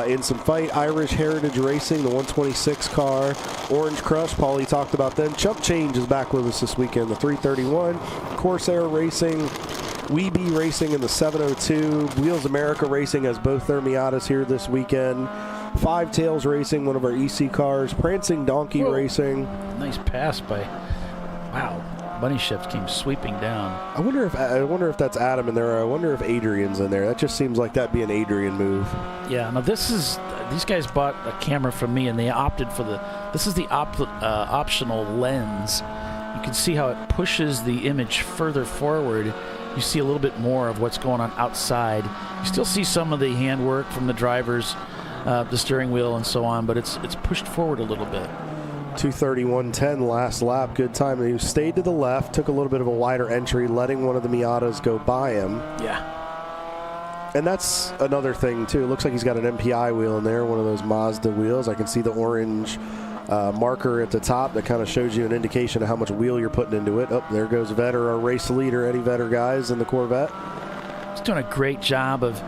in some fight. Irish Heritage Racing, the 126 car. Orange Crush, Paulie talked about them. Chump Change is back with us this weekend, the 331. Corsair Racing, Weeby Racing in the 702. Wheels America Racing has both their Miatas here this weekend. Five Tails Racing, one of our EC cars. Prancing Donkey Racing. Nice pass by, wow. Bunny Shift came sweeping down. I wonder if that's Adam in there. Or I wonder if Adrian's in there. That just seems like that'd be an Adrian move. Yeah. Now these guys bought a camera from me, and they opted for this is the optional lens. You can see how it pushes the image further forward. You see a little bit more of what's going on outside. You still see some of the handwork from the drivers, the steering wheel and so on, but it's pushed forward a little bit. 2:31.10 last lap. Good time. He stayed to the left, took a little bit of a wider entry, letting one of the Miatas go by him. Yeah. And that's another thing, too. It looks like he's got an MPI wheel in there, one of those Mazda wheels. I can see the orange marker at the top that kind of shows you an indication of how much wheel you're putting into it. Oh, there goes Vetter, our race leader, Eddie Vetter, guys, in the Corvette. He's doing a great job of,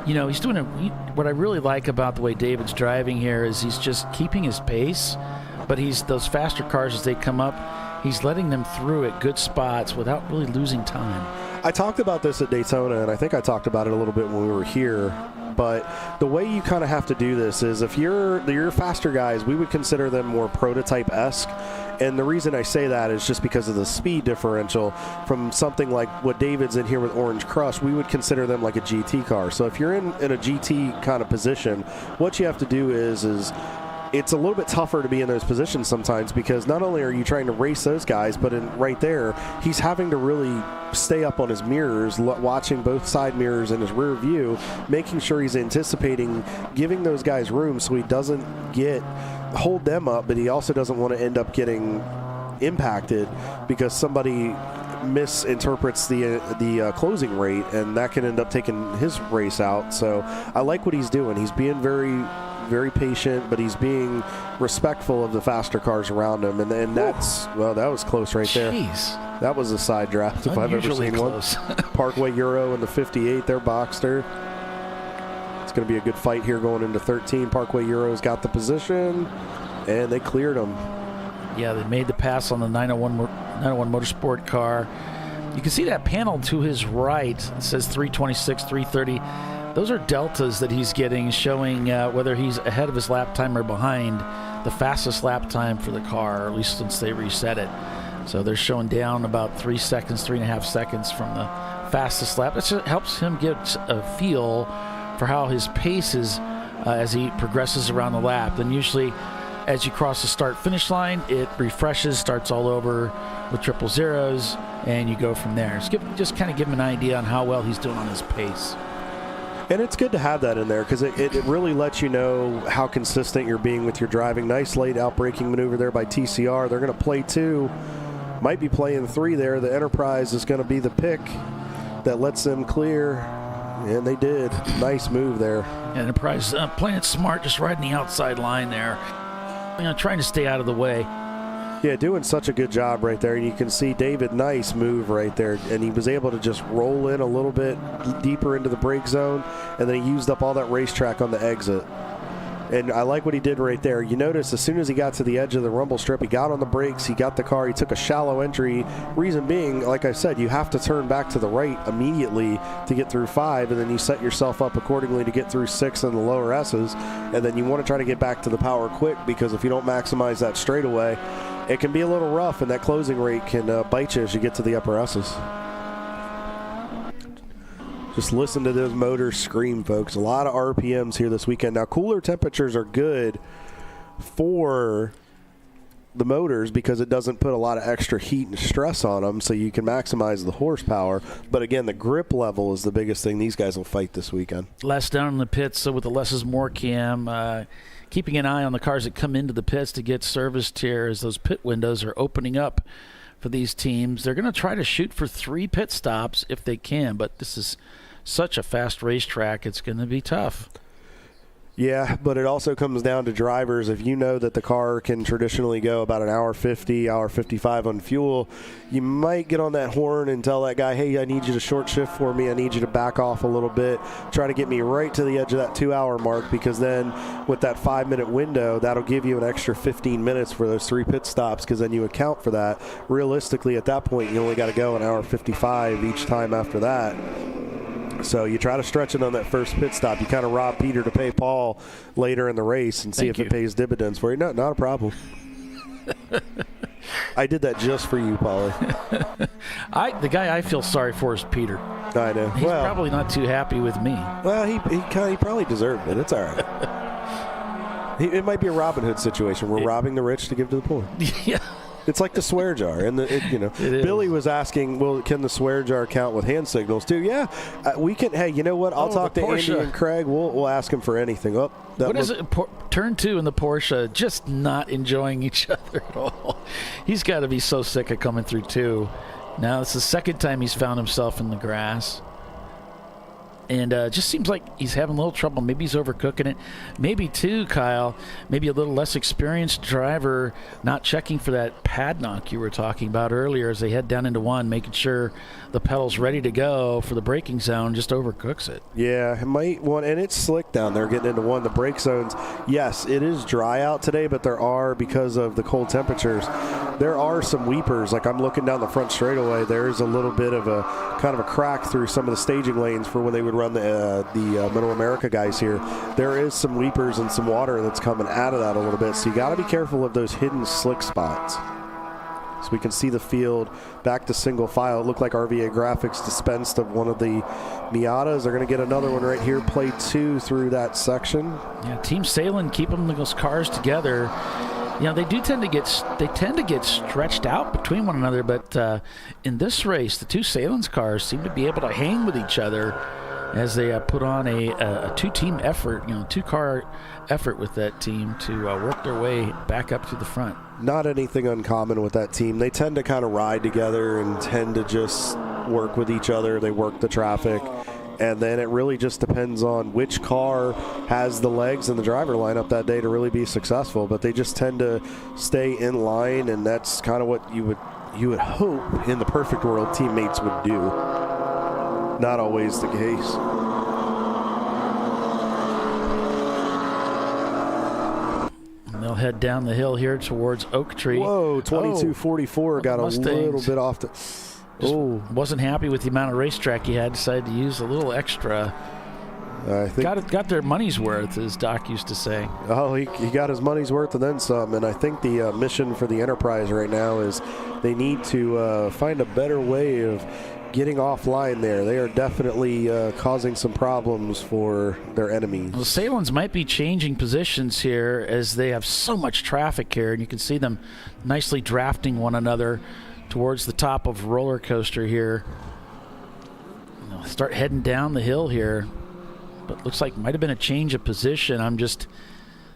he's doing what I really like about the way David's driving here is he's just keeping his pace. But those faster cars, as they come up, he's letting them through at good spots without really losing time. I talked about this at Daytona, and I think I talked about it a little bit when we were here. But the way you kind of have to do this is if you're faster guys, we would consider them more prototype-esque. And the reason I say that is just because of the speed differential from something like what David's in here with Orange Crush, we would consider them like a GT car. So if you're in a GT kind of position, what you have to do is it's a little bit tougher to be in those positions sometimes because not only are you trying to race those guys, but right there, he's having to really stay up on his mirrors, watching both side mirrors in his rear view, making sure he's anticipating, giving those guys room so he doesn't hold them up, but he also doesn't want to end up getting impacted because somebody misinterprets the closing rate, and that can end up taking his race out. So I like what he's doing. He's being very, very patient, but he's being respectful of the faster cars around him, and that was close right there. Jeez. That was a side draft if I've ever seen close. one. Parkway Euro in the 58, they're boxed her. It's going to be a good fight here going into 13. Parkway Euro's got the position, and they cleared them. Yeah, they made the pass on the 901 Motorsport car. You can see that panel to his right. It says 326, 330. Those are deltas that he's getting, showing whether he's ahead of his lap time or behind the fastest lap time for the car, or at least since they reset it. So they're showing down about 3.5 seconds from the fastest lap. It helps him get a feel for how his pace is as he progresses around the lap. Then usually as you cross the start-finish line, it refreshes, starts all over with 000s, and you go from there. Just kind of give him an idea on how well he's doing on his pace. And it's good to have that in there because it really lets you know how consistent you're being with your driving. Nice late outbraking maneuver there by TCR. They're going to play 2. Might be playing 3 there. The Enterprise is going to be the pick that lets them clear. And they did. Nice move there. Enterprise playing it smart, just riding the outside line there. Trying to stay out of the way. Yeah, doing such a good job right there. And you can see David, nice move right there. And he was able to just roll in a little bit deeper into the brake zone. And then he used up all that racetrack on the exit. And I like what he did right there. You notice as soon as he got to the edge of the rumble strip, he got on the brakes, he got the car, he took a shallow entry. Reason being, like I said, you have to turn back to the right immediately to get through 5, and then you set yourself up accordingly to get through 6 in the lower S's. And then you want to try to get back to the power quick, because if you don't maximize that straightaway, it can be a little rough, and that closing rate can bite you as you get to the upper S's. Just listen to those motors scream, folks. A lot of RPMs here this weekend. Now, cooler temperatures are good for the motors because it doesn't put a lot of extra heat and stress on them, so you can maximize the horsepower. But, again, the grip level is the biggest thing these guys will fight this weekend. Less down in the pits, so with the less is more cam. Keeping an eye on the cars that come into the pits to get serviced here as those pit windows are opening up for these teams. They're going to try to shoot for 3 pit stops if they can, but this is such a fast racetrack, it's going to be tough. Yeah, but it also comes down to drivers. If you know that the car can traditionally go about an hour 50, hour 55 on fuel, you might get on that horn and tell that guy, hey, I need you to short shift for me. I need you to back off a little bit. Try to get me right to the edge of that 2-hour mark, because then with that 5-minute window, that'll give you an extra 15 minutes for those 3 pit stops, because then you account for that. Realistically, at that point, you only got to go an hour 55 each time after that. So you try to stretch it on that first pit stop. You kind of rob Peter to pay Paul later in the race and see if it pays dividends for you. No, not a problem. I did that just for you, Paulie. The guy I feel sorry for is Peter. I know. He's probably not too happy with me. Well, he probably deserved it. It's all right. It might be a Robin Hood situation. We're robbing the rich to give to the poor. Yeah. It's like the swear jar, and Billy was asking, "Well, can the swear jar count with hand signals too?" Yeah, we can. Hey, you know what? I'll talk to Andy and Craig. We'll ask him for anything. Oh, what is it? Turn 2 in the Porsche, just not enjoying each other at all. He's got to be so sick of coming through 2. Now it's the second time he's found himself in the grass. And just seems like he's having a little trouble. Maybe he's overcooking it. Maybe, too, Kyle, maybe a little less experienced driver not checking for that pad knock you were talking about earlier as they head down into 1, making sure the pedal's ready to go for the braking zone, just overcooks it. Yeah, it might want, and it's slick down there getting into 1. The brake zones, yes, it is dry out today, but there are, because of the cold temperatures, there are some weepers. Like I'm looking down the front straightaway, there is a little bit of a kind of a crack through some of the staging lanes for when they would run the Middle America guys here. There is some weepers and some water that's coming out of that a little bit, so you got to be careful of those hidden slick spots. So we can see the field back to single file. It looked like RVA Graphics dispensed of one of the Miatas. They're going to get another one right here, play 2 through that section. Yeah, Team Salem keeping those cars together. You know, they tend to get stretched out between one another, but in this race, the 2 Salem's cars seem to be able to hang with each other as they put on a 2-team effort, 2-car effort with that team to work their way back up to the front. Not anything uncommon with that team. They tend to kind of ride together and tend to just work with each other. They work the traffic. And then it really just depends on which car has the legs and the driver lineup that day to really be successful. But they just tend to stay in line, and that's kind of what you would hope in the perfect world teammates would do. Not always the case. And they'll head down the hill here towards Oak Tree. Whoa, 22.44 got Mustangs. A little bit off the... Wasn't happy with the amount of racetrack he had. Decided to use a little extra. I think got their money's worth, as Doc used to say. Oh, he got his money's worth and then some. And I think the mission for the Enterprise right now is they need to find a better way of getting offline there. They are definitely causing some problems for their enemies. Well, Salem's might be changing positions here as they have so much traffic here, and you can see them nicely drafting one another towards the top of roller coaster here. They'll start heading down the hill here, but looks like might have been a change of position. I'm just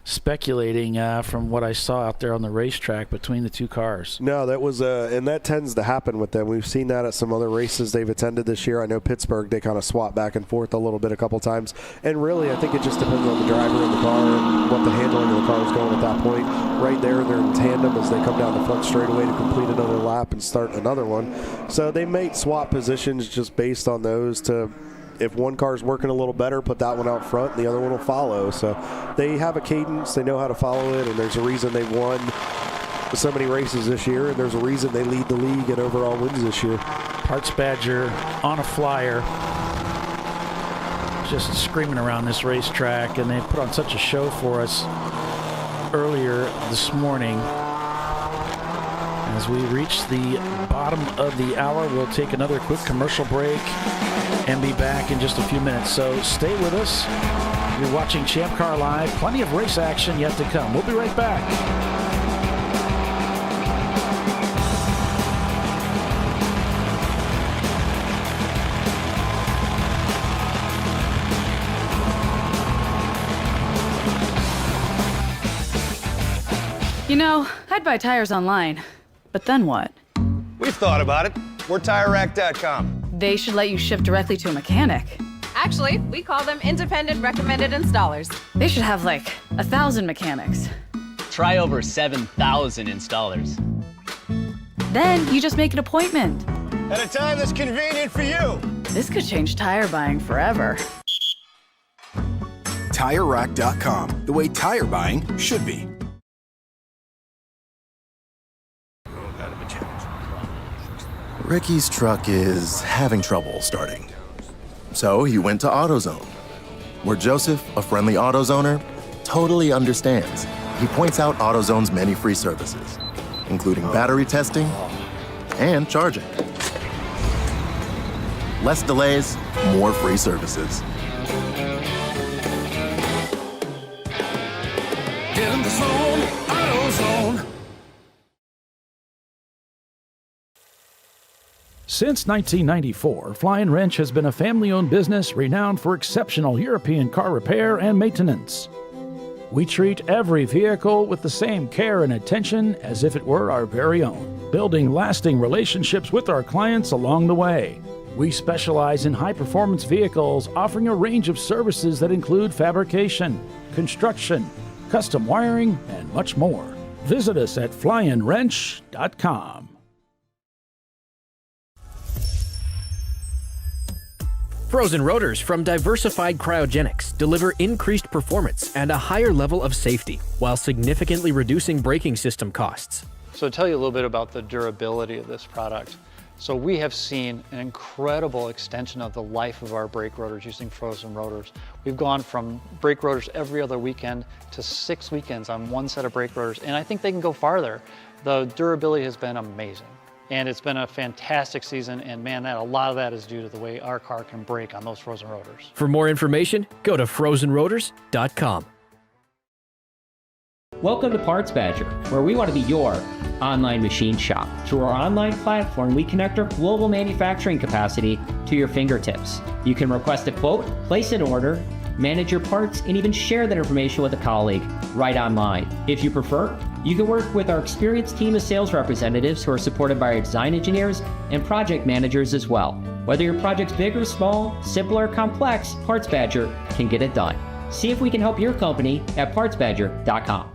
speculating from what I saw out there on the racetrack between the 2 cars. No, that was and that tends to happen with them. We've seen that at some other races they've attended this year. I know Pittsburgh, they kind of swap back and forth a little bit a couple times. And really, I think it just depends on the driver in the car and what the handling of the car is going at that point. Right there, they're in tandem as they come down the front straightaway to complete another lap and start another one. So they may swap positions just based on those to... If one car's working a little better, put that one out front, and the other one will follow. So they have a cadence. They know how to follow it, and there's a reason they've won so many races this year, and there's a reason they lead the league in overall wins this year. Parts Badger on a flyer, just screaming around this racetrack, and they put on such a show for us earlier this morning. As we reach the bottom of the hour, we'll take another quick commercial break and be back in just a few minutes. So stay with us. You're watching Champ Car Live. Plenty of race action yet to come. We'll be right back. You know, I'd buy tires online, but then what? We've thought about it. We're TireRack.com. They should let you ship directly to a mechanic. Actually, we call them independent recommended installers. They should have like 1,000 mechanics. Try over 7,000 installers. Then you just make an appointment. At a time that's convenient for you. This could change tire buying forever. TireRack.com, the way tire buying should be. Ricky's truck is having trouble starting. So he went to AutoZone, where Joseph, a friendly AutoZoner, totally understands. He points out AutoZone's many free services, including battery testing and charging. Less delays, more free services. Get in the zone, AutoZone. Since 1994, Flying Wrench has been a family-owned business renowned for exceptional European car repair and maintenance. We treat every vehicle with the same care and attention as if it were our very own, building lasting relationships with our clients along the way. We specialize in high-performance vehicles, offering a range of services that include fabrication, construction, custom wiring, and much more. Visit us at flyandwrench.com. Frozen rotors from Diversified Cryogenics deliver increased performance and a higher level of safety, while significantly reducing braking system costs. So to tell you a little bit about the durability of this product. So we have seen an incredible extension of the life of our brake rotors using frozen rotors. We've gone from brake rotors every other weekend to 6 weekends on one set of brake rotors, and I think they can go farther. The durability has been amazing. And it's been a fantastic season, and man, a lot of that is due to the way our car can brake on those frozen rotors. For more information, go to frozenrotors.com. Welcome to Parts Badger, where we want to be your online machine shop. Through our online platform, we connect our global manufacturing capacity to your fingertips. You can request a quote, place an order, manage your parts, and even share that information with a colleague right online. If you prefer, you can work with our experienced team of sales representatives who are supported by our design engineers and project managers as well. Whether your project's big or small, simple or complex, Parts Badger can get it done. See if we can help your company at partsbadger.com.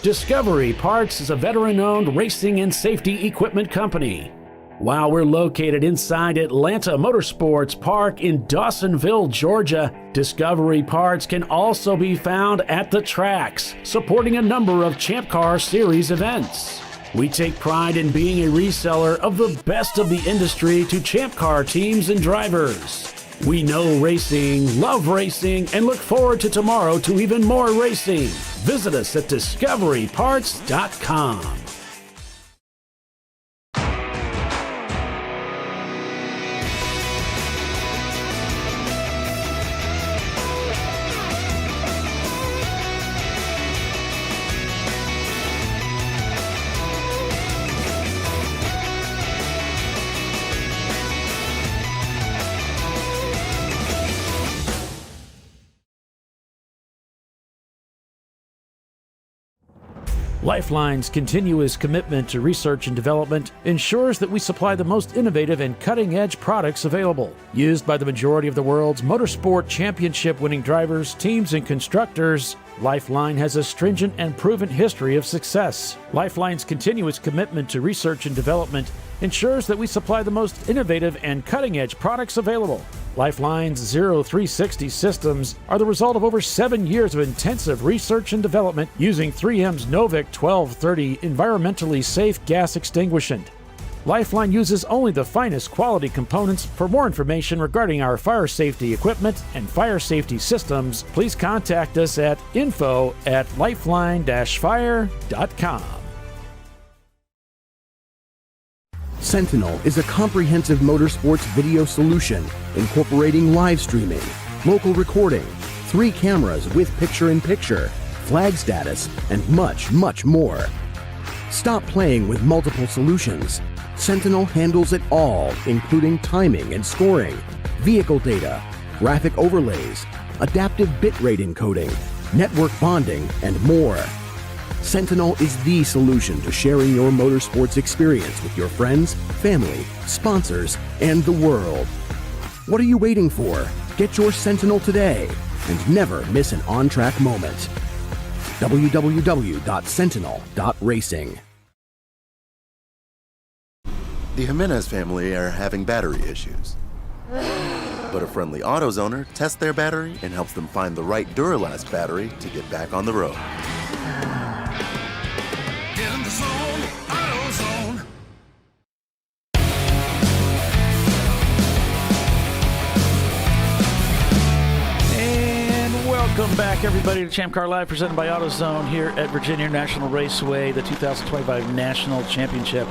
Discovery Parts is a veteran-owned racing and safety equipment company. While we're located inside Atlanta Motorsports Park in Dawsonville, Georgia, Discovery Parts can also be found at the tracks, supporting a number of Champ Car Series events. We take pride in being a reseller of the best of the industry to Champ Car teams and drivers. We know racing, love racing, and look forward to tomorrow to even more racing. Visit us at discoveryparts.com. Lifeline's continuous commitment to research and development ensures that we supply the most innovative and cutting-edge products available. Used by the majority of the world's motorsport championship-winning drivers, teams, and constructors, Lifeline has a stringent and proven history of success. Lifeline's continuous commitment to research and development ensures that we supply the most innovative and cutting-edge products available. Lifeline's 0360 systems are the result of over 7 years of intensive research and development using 3M's Novik 1230 environmentally safe gas extinguishant. Lifeline uses only the finest quality components. For more information regarding our fire safety equipment and fire safety systems, please contact us at info@lifeline-fire.com. Sentinel is a comprehensive motorsports video solution incorporating live streaming, local recording, 3 cameras with picture-in-picture, flag status, and much, much more. Stop playing with multiple solutions. Sentinel handles it all, including timing and scoring, vehicle data, graphic overlays, adaptive bitrate encoding, network bonding, and more. Sentinel is the solution to sharing your motorsports experience with your friends, family, sponsors, and the world. What are you waiting for? Get your Sentinel today and never miss an on-track moment. www.sentinel.racing. The Jimenez family are having battery issues. But a friendly AutoZoner tests their battery and helps them find the right Duralast battery to get back on the road. Get in the zone, AutoZone. And welcome back, everybody, to ChampCar.Live, presented by AutoZone here at Virginia International Raceway, the 2025 National Championship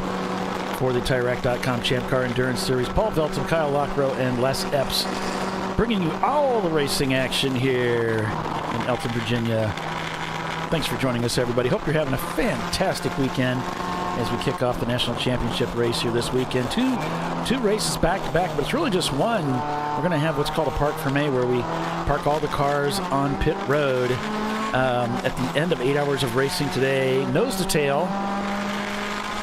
for the TireRack.com Champ Car Endurance Series. Paul Velton, Kyle Lockrow, and Les Epps bringing you all the racing action here in Elton, Virginia. Thanks for joining us, everybody. Hope you're having a fantastic weekend as we kick off the National Championship race here this weekend. Two races back-to-back, but it's really just one. We're going to have what's called a Park for May, where we park all the cars on pit road at the end of 8 hours of racing today, nose to tail.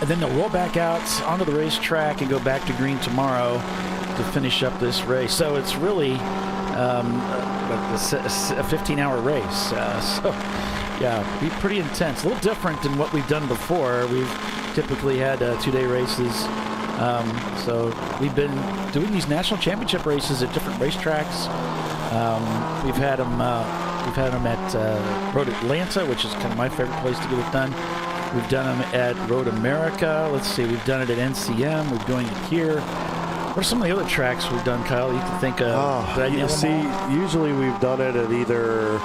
And then they'll roll back out onto the racetrack and go back to green tomorrow to finish up this race. So it's really a 15-hour race. So, yeah, be pretty intense. A little different than what we've done before. We've typically had 2-day races. So we've been doing these national championship races at different racetracks. We've had them at Road Atlanta, which is kind of my favorite place to get it done. We've done them at Road America. Let's see, we've done it at NCM. We're doing it here. What are some of the other tracks we've done, Kyle, you can think of? Usually we've done it at either,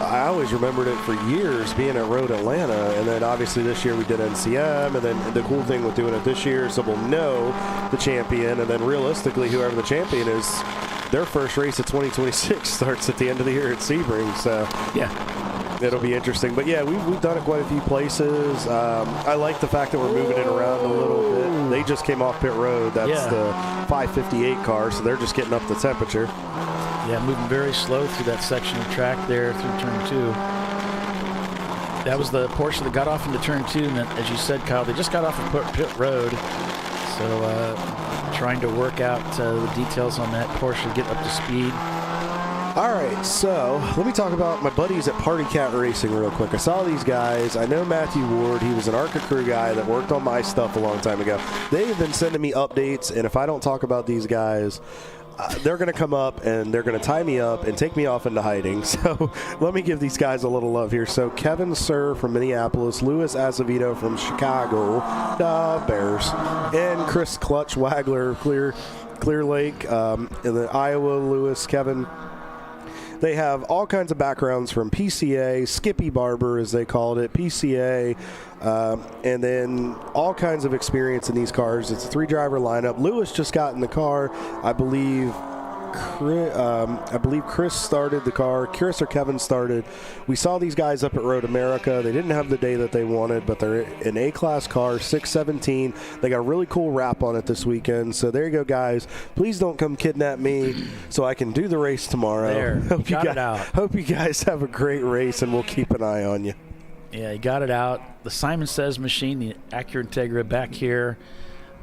I always remembered it for years being at Road Atlanta, and then obviously this year we did NCM, and then the cool thing with doing it this year is that we'll know the champion, and then realistically whoever the champion is, their first race of 2026 starts at the end of the year at Sebring, so yeah. It'll be interesting. But, yeah, we've done it quite a few places. I like the fact that we're moving it around a little bit. They just came off pit road. That's the 558 car, so they're just getting up the temperature. Yeah, moving very slow through that section of track there through turn 2. That was the portion that got off into turn 2, and then, as you said, Kyle, they just got off of pit road. So trying to work out the details on that portion, get up to speed. All right, so let me talk about my buddies at Party Cat Racing real quick. I saw these guys. I know Matthew Ward. He was an ARCA crew guy that worked on my stuff a long time ago. They've been sending me updates, and if I don't talk about these guys, they're going to come up and they're going to tie me up and take me off into hiding. So let me give these guys a little love here. So Kevin Sir from Minneapolis, Louis Acevedo from Chicago, Bears, and Chris Clutch Wagler, Clear Lake, in the Iowa, Louis, Kevin. They have all kinds of backgrounds from PCA, Skippy Barber as they called it, PCA, and then all kinds of experience in these cars. It's a 3-driver lineup. Lewis just got in the car. I believe Chris started the car. Chris or Kevin started. We saw these guys up at Road America. They didn't have the day that they wanted, but they're an A-class car, 617. They got a really cool wrap on it this weekend. So there you go, guys. Please don't come kidnap me so I can do the race tomorrow. There, got it out. Hope you guys have a great race, and we'll keep an eye on you. Yeah, you got it out. The Simon Says machine, the Acura Integra, back here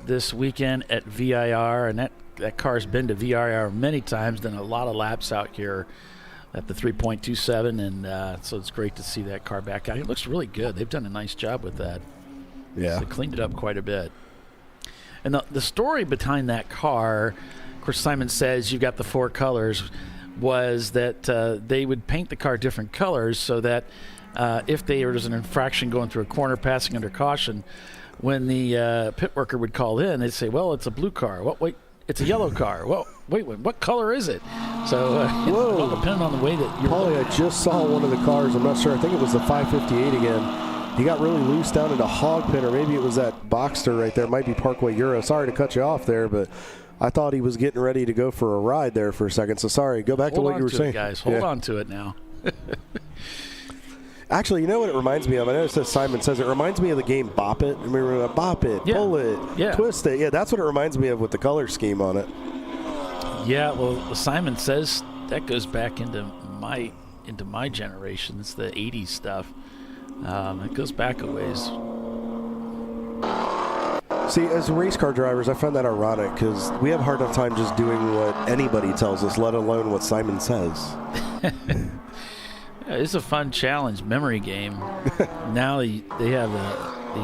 this weekend at VIR, and that car's been to VIR many times, done a lot of laps out here at the 3.27, and so it's great to see that car back out. It looks really good. They've done a nice job with that. Yeah. So they cleaned it up quite a bit. And the story behind that car, of course, Simon Says you've got the 4 colors, was that they would paint the car different colors so that if there was an infraction going through a corner, passing under caution, when the pit worker would call in, they'd say, well, it's a blue car. Wait, it's a yellow car. Well, wait, what color is it? So, all depending on the way that you're Paulie, I just saw one of the cars. I'm not sure. I think it was the 558 again. He got really loose down into Hog Pit, or maybe it was that Boxster right there. It might be Parkway Euro. Sorry to cut you off there, but I thought he was getting ready to go for a ride there for a second. So sorry. Go back to what you were saying. Guys, hold on to it now. Actually, you know what it reminds me of? I know it says Simon Says. It reminds me of the game Bop It. Remember Bop It, Pull It, Twist It. Yeah, that's what it reminds me of with the color scheme on it. Yeah, well, Simon Says that goes back into my generation. It's the 80s stuff. It goes back a ways. See, as race car drivers, I find that ironic because we have a hard enough time just doing what anybody tells us, let alone what Simon says. It's a fun challenge, memory game. Now they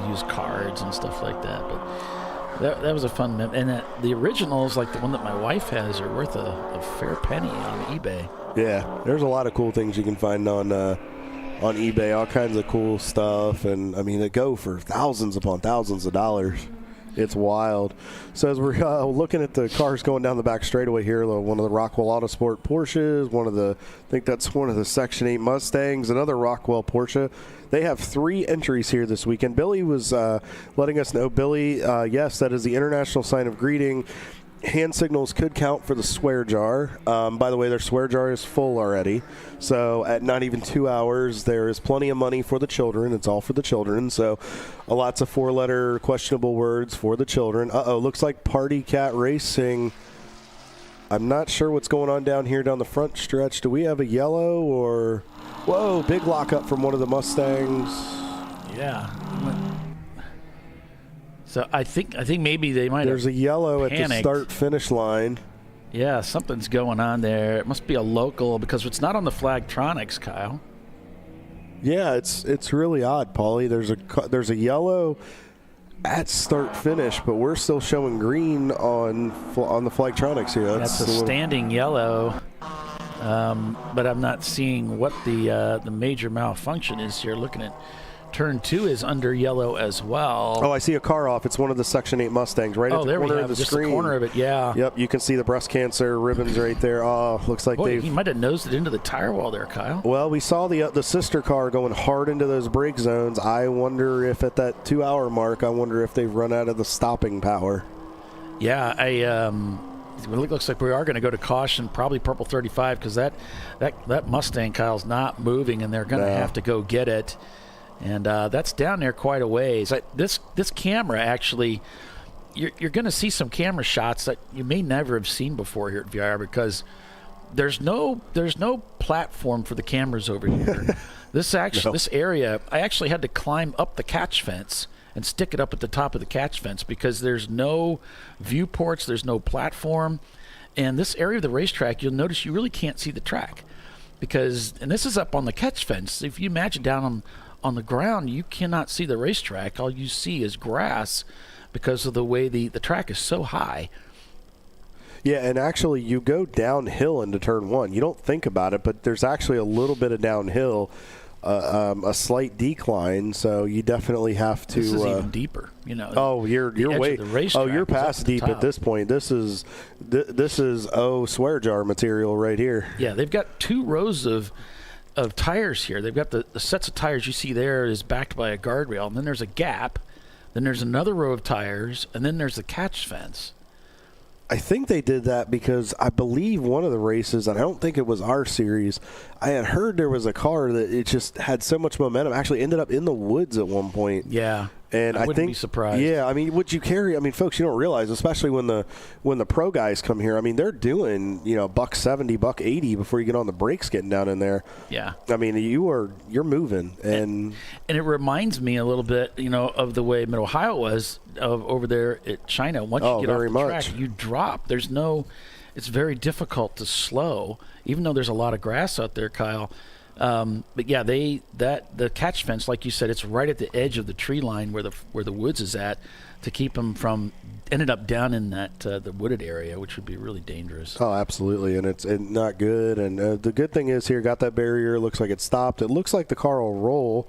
use cards and stuff like that, but that was a fun and the originals, like the one that my wife has, are worth a fair penny on eBay. Yeah, there's a lot of cool things you can find on eBay, all kinds of cool stuff, and I mean they go for thousands upon thousands of dollars. It's wild. So as we're looking at the cars going down the back straightaway here, one of the Rockwell Autosport Porsches, I think that's one of the Section 8 Mustangs, another Rockwell Porsche. They have 3 entries here this weekend. Billy was letting us know, Billy, yes, that is the international sign of greeting. Hand signals could count for the swear jar. By the way, their swear jar is full already. So at not even 2 hours, there is plenty of money for the children. It's all for the children. So lots of 4-letter questionable words for the children. Looks like Party Cat Racing. I'm not sure what's going on down here down the front stretch. Do we have a yellow or... Whoa, big lockup from one of the Mustangs. Yeah. So I think maybe they might. There's a yellow panicked. At the start-finish line. Yeah, something's going on there. It must be a local because it's not on the Flagtronics, Kyle. Yeah, it's really odd, Paulie. There's a yellow at start-finish, but we're still showing green on the Flagtronics here. That's a standing yellow, but I'm not seeing what the major malfunction is here. Looking at Turn 2 is under yellow as well. Oh, I see a car off. It's one of the Section 8 Mustangs right at the corner of the just screen. The corner of it, yeah. Yep, you can see the breast cancer ribbons right there. Oh, looks like he might have nosed it into the tire wall there, Kyle. Well, we saw the sister car going hard into those brake zones. I wonder if at that 2-hour mark, they've run out of the stopping power. Yeah, it looks like we are going to go to caution, probably purple 35, because that Mustang, Kyle's not moving, and they're going to have to go get it. And that's down there quite a ways. This camera actually, you're going to see some camera shots that you may never have seen before here at VIR because there's no platform for the cameras over here. This area, I actually had to climb up the catch fence and stick it up at the top of the catch fence because there's no viewports, there's no platform. And this area of the racetrack, you'll notice you really can't see the track and this is up on the catch fence. If you imagine down on the ground, you cannot see the racetrack. All you see is grass because of the way the track is so high. Yeah, and actually you go downhill into turn 1. You don't think about it, but there's actually a little bit of downhill, a slight decline, so you definitely have to... This is even deeper, you know. Oh, you're way... Oh, you're past deep at this point. This is swear jar material right here. Yeah, they've got 2 rows of tires here. They've got the sets of tires you see there is backed by a guardrail, and then there's a gap, then there's another row of tires, and then there's the catch fence. I think they did that because I believe one of the races, and I don't think it was our series, I had heard there was a car that it just had so much momentum, actually ended up in the woods at one point. Yeah. And I wouldn't be surprised. Yeah, I mean, would you carry? I mean, folks, you don't realize, especially when the pro guys come here. I mean, they're doing $170, $180 before you get on the brakes, getting down in there. Yeah. I mean, you're moving, and it reminds me a little bit, of the way Mid Ohio was over there at China. Once you get off the track, you drop. It's very difficult to slow, even though there's a lot of grass out there, Kyle. But yeah, the catch fence, like you said, it's right at the edge of the tree line where the woods is at, to keep them from ended up down in that the wooded area, which would be really dangerous. Oh, absolutely, and it's not good. And the good thing is here, got that barrier. Looks like it stopped. It looks like the car will roll,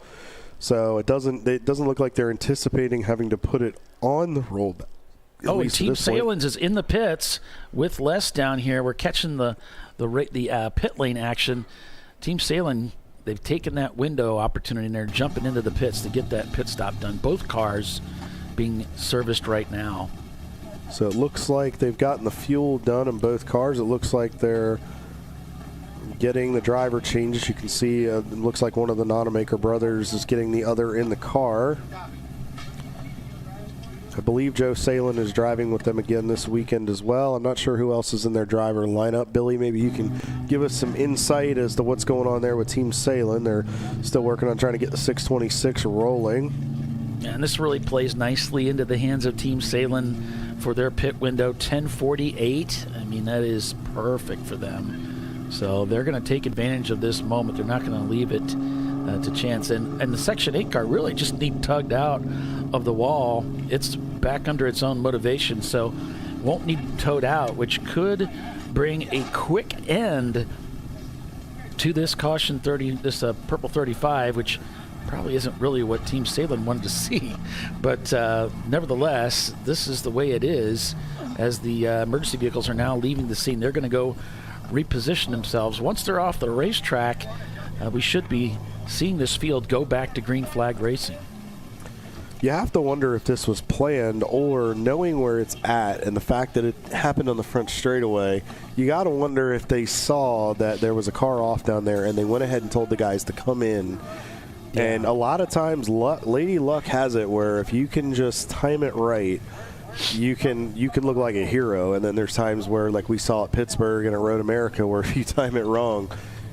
so it doesn't look like they're anticipating having to put it on the rollback. And Team Salins is in the pits with Les down here. We're catching the pit lane action. Team Salin, they've taken that window opportunity and they're jumping into the pits to get that pit stop done. Both cars being serviced right now. So it looks like they've gotten the fuel done in both cars. It looks like they're getting the driver changes. You can see it looks like one of the Nonamaker brothers is getting the other in the car. I believe Joe Salin is driving with them again this weekend as well. I'm not sure who else is in their driver lineup. Billy, maybe you can give us some insight as to what's going on there with Team Salin. They're still working on trying to get the 626 rolling. And this really plays nicely into the hands of Team Salin for their pit window, 10:48. I mean, that is perfect for them. So they're going to take advantage of this moment. They're not going to leave it to chance. And the Section 8 car really just need tugged out of the wall. It's back under its own motivation, so won't need towed out, which could bring a quick end to this caution 30, this purple 35, which probably isn't really what Team Salin wanted to see. But nevertheless, this is the way it is. As the emergency vehicles are now leaving the scene, they're going to go reposition themselves. Once they're off the racetrack, we should be seeing this field go back to green flag racing. You have to wonder if this was planned, or knowing where it's at and the fact that it happened on the front straightaway, you got to wonder if they saw that there was a car off down there and they went ahead and told the guys to come in. Yeah. And a lot of times, Lady Luck has it where if you can just time it right, you can look like a hero. And then there's times where, like we saw at Pittsburgh and at Road America, where if you time it wrong,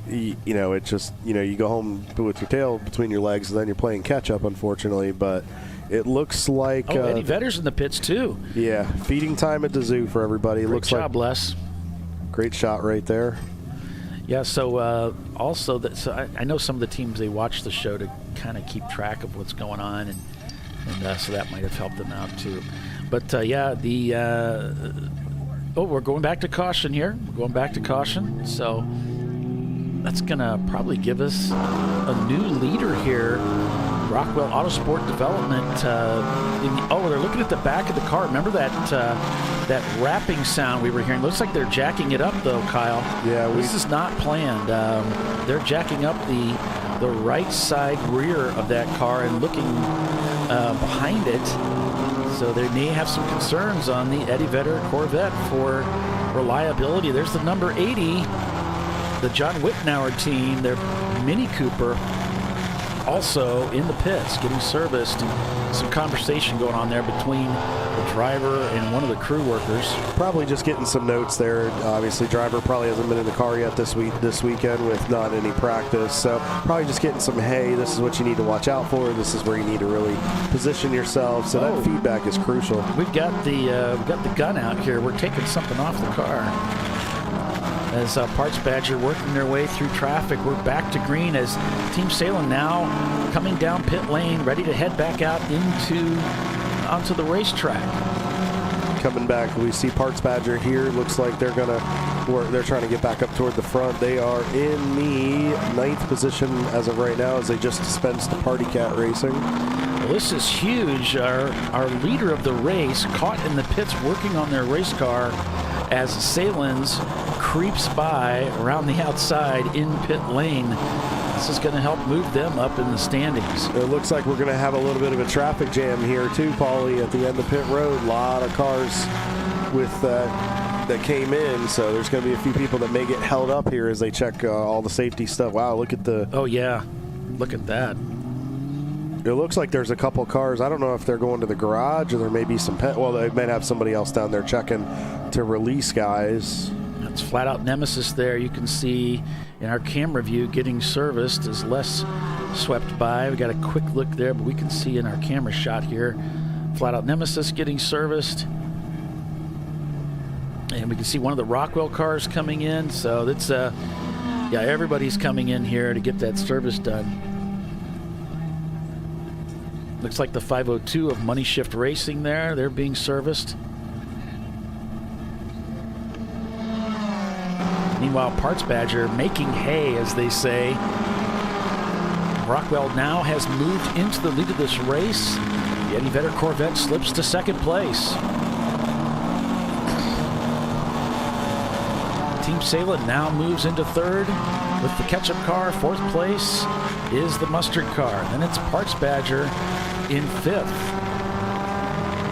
you go home with your tail between your legs, and then you're playing catch up, unfortunately. But it looks like Eddie Vedder's in the pits too. Yeah, feeding time at the zoo for everybody. Great job, Les. Great shot right there. Yeah. So I know some of the teams, they watch the show to kind of keep track of what's going on, and so that might have helped them out too. But we're going back to caution here. We're going back to caution. So that's going to probably give us a new leader here. Rockwell Autosport Development. They're looking at the back of the car. Remember that rapping sound we were hearing? Looks like they're jacking it up, though, Kyle. Yeah, this is not planned. They're jacking up the right side rear of that car and looking behind it. So they may have some concerns on the Eddie Vedder Corvette for reliability. There's the number 80. The John Whitnauer team, their Mini Cooper, also in the pits getting serviced. And some conversation going on there between the driver and one of the crew workers. Probably just getting some notes there. Obviously, driver probably hasn't been in the car yet this weekend with not any practice. So probably just getting some, hey, this is what you need to watch out for. This is where you need to really position yourself. So that feedback is crucial. We've got the gun out here. We're taking something off the car. As Parts Badger working their way through traffic, we're back to green as Team Salin now coming down pit lane, ready to head back out onto the racetrack. Coming back, we see Parts Badger here. Looks like they're trying to get back up toward the front. They are in the 9th position as of right now, as they just dispensed the Party Cat Racing. Well, this is huge. Our leader of the race caught in the pits working on their race car as Salin's creeps by around the outside in pit lane. This is going to help move them up in the standings. It looks like we're going to have a little bit of a traffic jam here too, Paulie, at the end of pit road. A lot of cars with that came in, so there's going to be a few people that may get held up here as they check all the safety stuff. Wow, look at the... Oh, yeah. Look at that. It looks like there's a couple cars. I don't know if they're going to the garage or there may be some... they might have somebody else down there checking to release guys. That's flat out Nemesis there. You can see in our camera view getting serviced as Les swept by. We got a quick look there, but we can see in our camera shot here flat out Nemesis getting serviced. And we can see one of the Rockwell cars coming in. So that's everybody's coming in here to get that service done. Looks like the 502 of Money Shift Racing there. They're being serviced. Meanwhile, Parts Badger making hay, as they say. Rockwell now has moved into the lead of this race. The Eddie Vedder Corvette slips to second place. Team Salin now moves into third with the ketchup car. Fourth place is the mustard car. Then it's Parts Badger in fifth.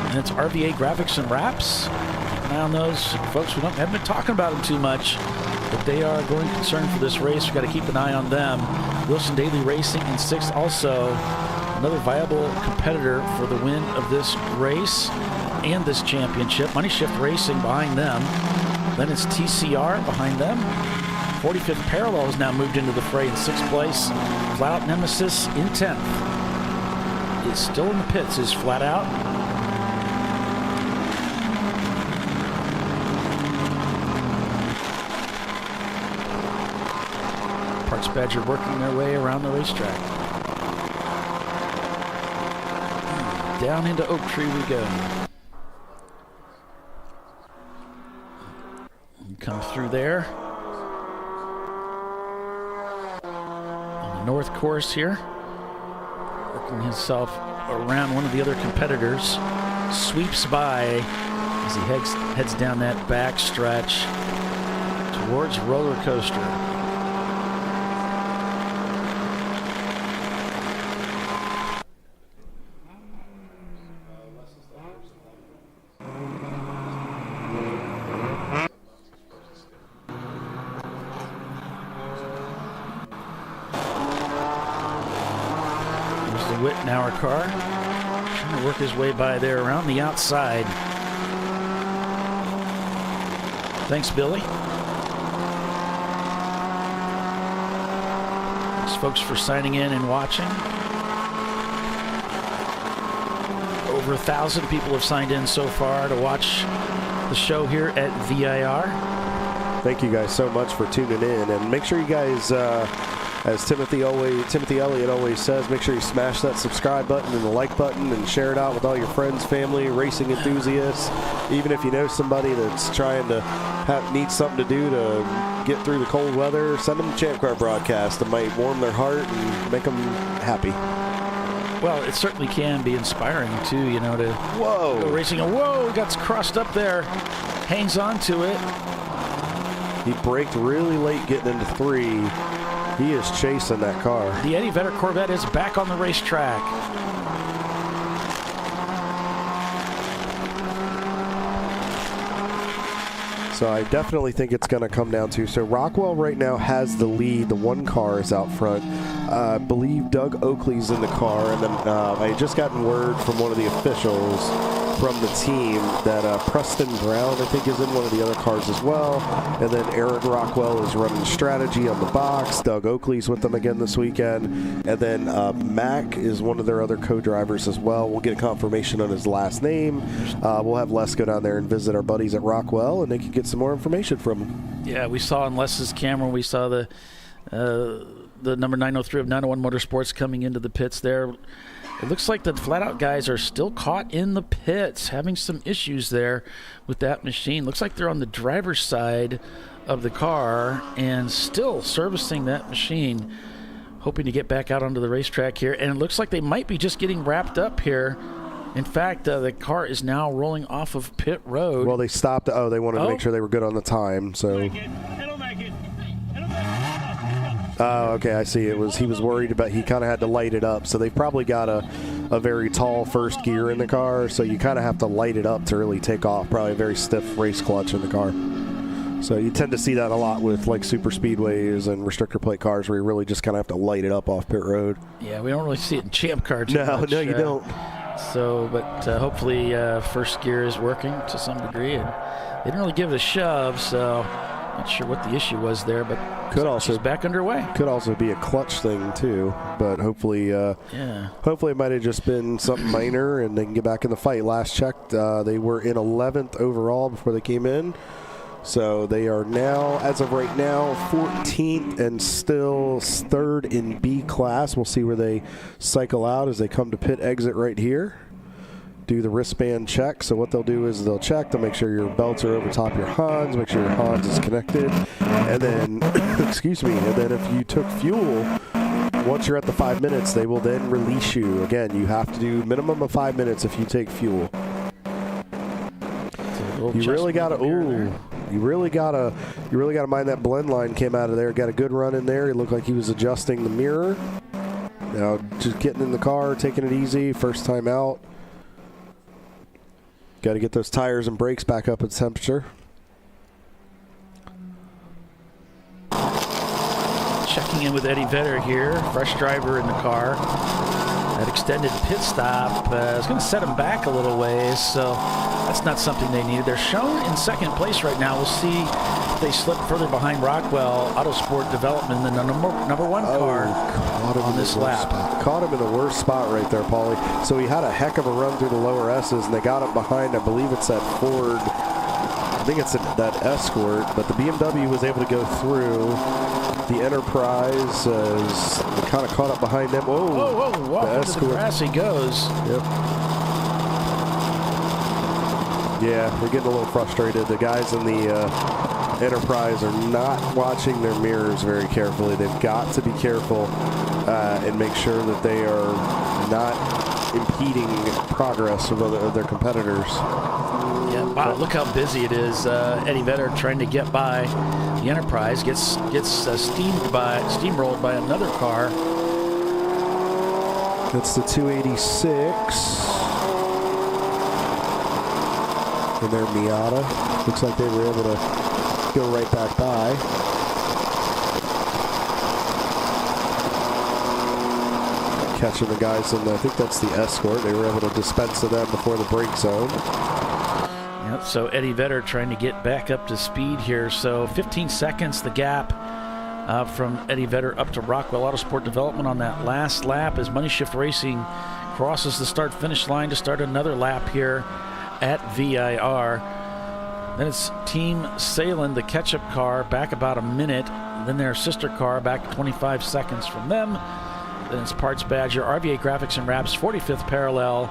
And it's RVA Graphics and Wraps. Keep an eye on those folks. We haven't been talking about them too much, but they are a growing concern for this race. We've got to keep an eye on them. Wilson Daily Racing in sixth. Also, Another viable competitor for the win of this race and this championship. Money Shift Racing behind them. Then it's TCR behind them. 45th Parallel has now moved into the fray in 6th place. Flat Out Nemesis in 10th. Is still in the pits, is Flat Out. Parts Badger working their way around the racetrack. Down into Oak Tree we go. Come through there. On the north course here. Working himself around one of the other competitors. Sweeps by as he heads down that back stretch towards Roller Coaster. Wittenauer car trying to work his way by there around the outside. Thanks, Billy. Thanks, folks, for signing in and watching. Over 1,000 people have signed in so far to watch the show here at VIR. Thank you guys so much for tuning in, and make sure you guys as Timothy Elliott always says, make sure you smash that subscribe button and the like button and share it out with all your friends, family, racing enthusiasts. Even if you know somebody that's trying to need something to do to get through the cold weather, send them a Champ Car broadcast that might warm their heart and make them happy. Well, it certainly can be inspiring too, you know, to go racing. Whoa, got crossed up there. Hangs on to it. He braked really late getting into 3. He is chasing that car. The Eddie Vedder Corvette is back on the racetrack. So I definitely think it's going to come down to, so Rockwell right now has the lead. The one car is out front. I believe Doug Oakley's in the car, and then I had just gotten word from one of the officials from the team that Preston Brown, I think, is in one of the other cars as well. And then Eric Rockwell is running strategy on the box. Doug Oakley's with them again this weekend. And then Mac is one of their other co-drivers as well. We'll get a confirmation on his last name. We'll have Les go down there and visit our buddies at Rockwell, and they can get some more information from him. Yeah, we saw on Les's camera, we saw the number 903 of 901 Motorsports coming into the pits there. It looks like the Flat Out guys are still caught in the pits, having some issues there with that machine. Looks like they're on the driver's side of the car and still servicing that machine, hoping to get back out onto the racetrack here. And it looks like they might be just getting wrapped up here. In fact, the car is now rolling off of pit road. Well, they stopped. Oh, they wanted to make sure they were good on the time. So. Oh, okay, I see. He was worried about, he kind of had to light it up. So they've probably got a very tall first gear in the car, so you kind of have to light it up to really take off. Probably a very stiff race clutch in the car. So you tend to see that a lot with like super speedways and restrictor plate cars, where you really just kind of have to light it up off pit road. Yeah, we don't really see it in Champ Car too much. No, you don't. So, but hopefully first gear is working to some degree, and they didn't really give it a shove, so not sure what the issue was there, but she's back underway. Could also be a clutch thing too, but hopefully, hopefully it might have just been something minor, and they can get back in the fight. Last checked, they were in 11th overall before they came in, so they are now, as of right now, 14th and still 3rd in B class. We'll see where they cycle out as they come to pit exit right here. Do the wristband check. So what they'll do is they'll check to make sure your belts are over top your Hans, make sure your Hans is connected, and then excuse me, and then if you took fuel, once you're at the 5 minutes, they will then release you. Again, you have to do minimum of 5 minutes if you take fuel. You really gotta you really gotta mind that blend line came out of there. Got a good run in there. He looked like he was adjusting the mirror. Now just getting in the car, taking it easy, first time out. Got to get those tires and brakes back up at temperature. Checking in with Eddie Vedder here, fresh driver in the car. That extended pit stop is going to set them back a little ways, so that's not something they needed. They're shown in second place right now. We'll see if they slip further behind Rockwell Autosport Development, the number one car on this lap. Caught him in the worst spot right there, Paulie. So he had a heck of a run through the lower S's, and they got him behind, I believe it's that Ford, I think it's that Escort, but the BMW was able to go through. The Enterprise is kind of caught up behind them. Whoa, the into the grass he goes. Yep. Yeah, they're getting a little frustrated. The guys in the Enterprise are not watching their mirrors very carefully. They've got to be careful and make sure that they are not impeding progress of their competitors. Yeah, wow, look how busy it is. Eddie Vedder trying to get by the Enterprise, gets steamrolled by another car. That's the 286. And their Miata. Looks like they were able to go right back by. Catching the guys in I think that's the Escort. They were able to dispense to them before the brake zone. Yep, so Eddie Vedder trying to get back up to speed here. So 15 seconds the gap from Eddie Vedder up to Rockwell Autosport Development on that last lap as Money Shift Racing crosses the start-finish line to start another lap here at VIR. Then it's Team Salem, the catch-up car, back about a minute. Then their sister car back 25 seconds from them. Then it's Parts Badger, RVA Graphics and Wraps, 45th parallel.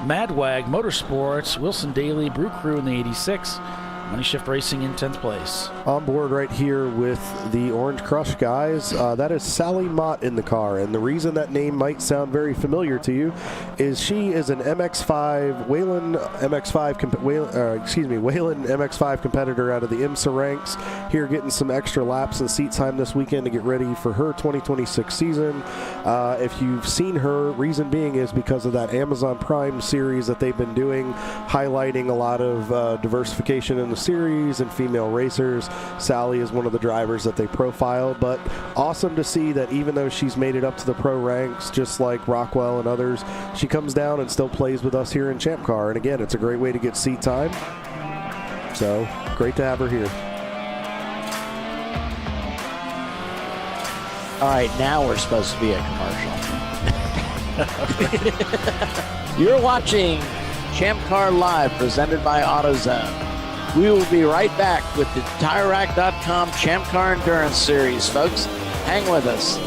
Madwag Motorsports, Wilson Daly, Brew Crew in the 86. Money Shift Racing in 10th place. On board right here with the Orange Crush guys, that is Sally Mott in the car. And the reason that name might sound very familiar to you is she is an MX-5, Wayland MX-5 competitor out of the IMSA ranks. Here getting some extra laps and seat time this weekend to get ready for her 2026 season. If you've seen her, reason being is because of that Amazon Prime series that they've been doing, highlighting a lot of diversification in the series and female racers. Sally is one of the drivers that they profile, but awesome to see that even though she's made it up to the pro ranks, just like Rockwell and others, she comes down and still plays with us here in Champ Car. And again, it's a great way to get seat time. So great to have her here. All right, now we're supposed to be a commercial. You're watching ChampCar.Live presented by AutoZone. We will be right back with the TireRack.com Champ Car Endurance Series, folks. Hang with us.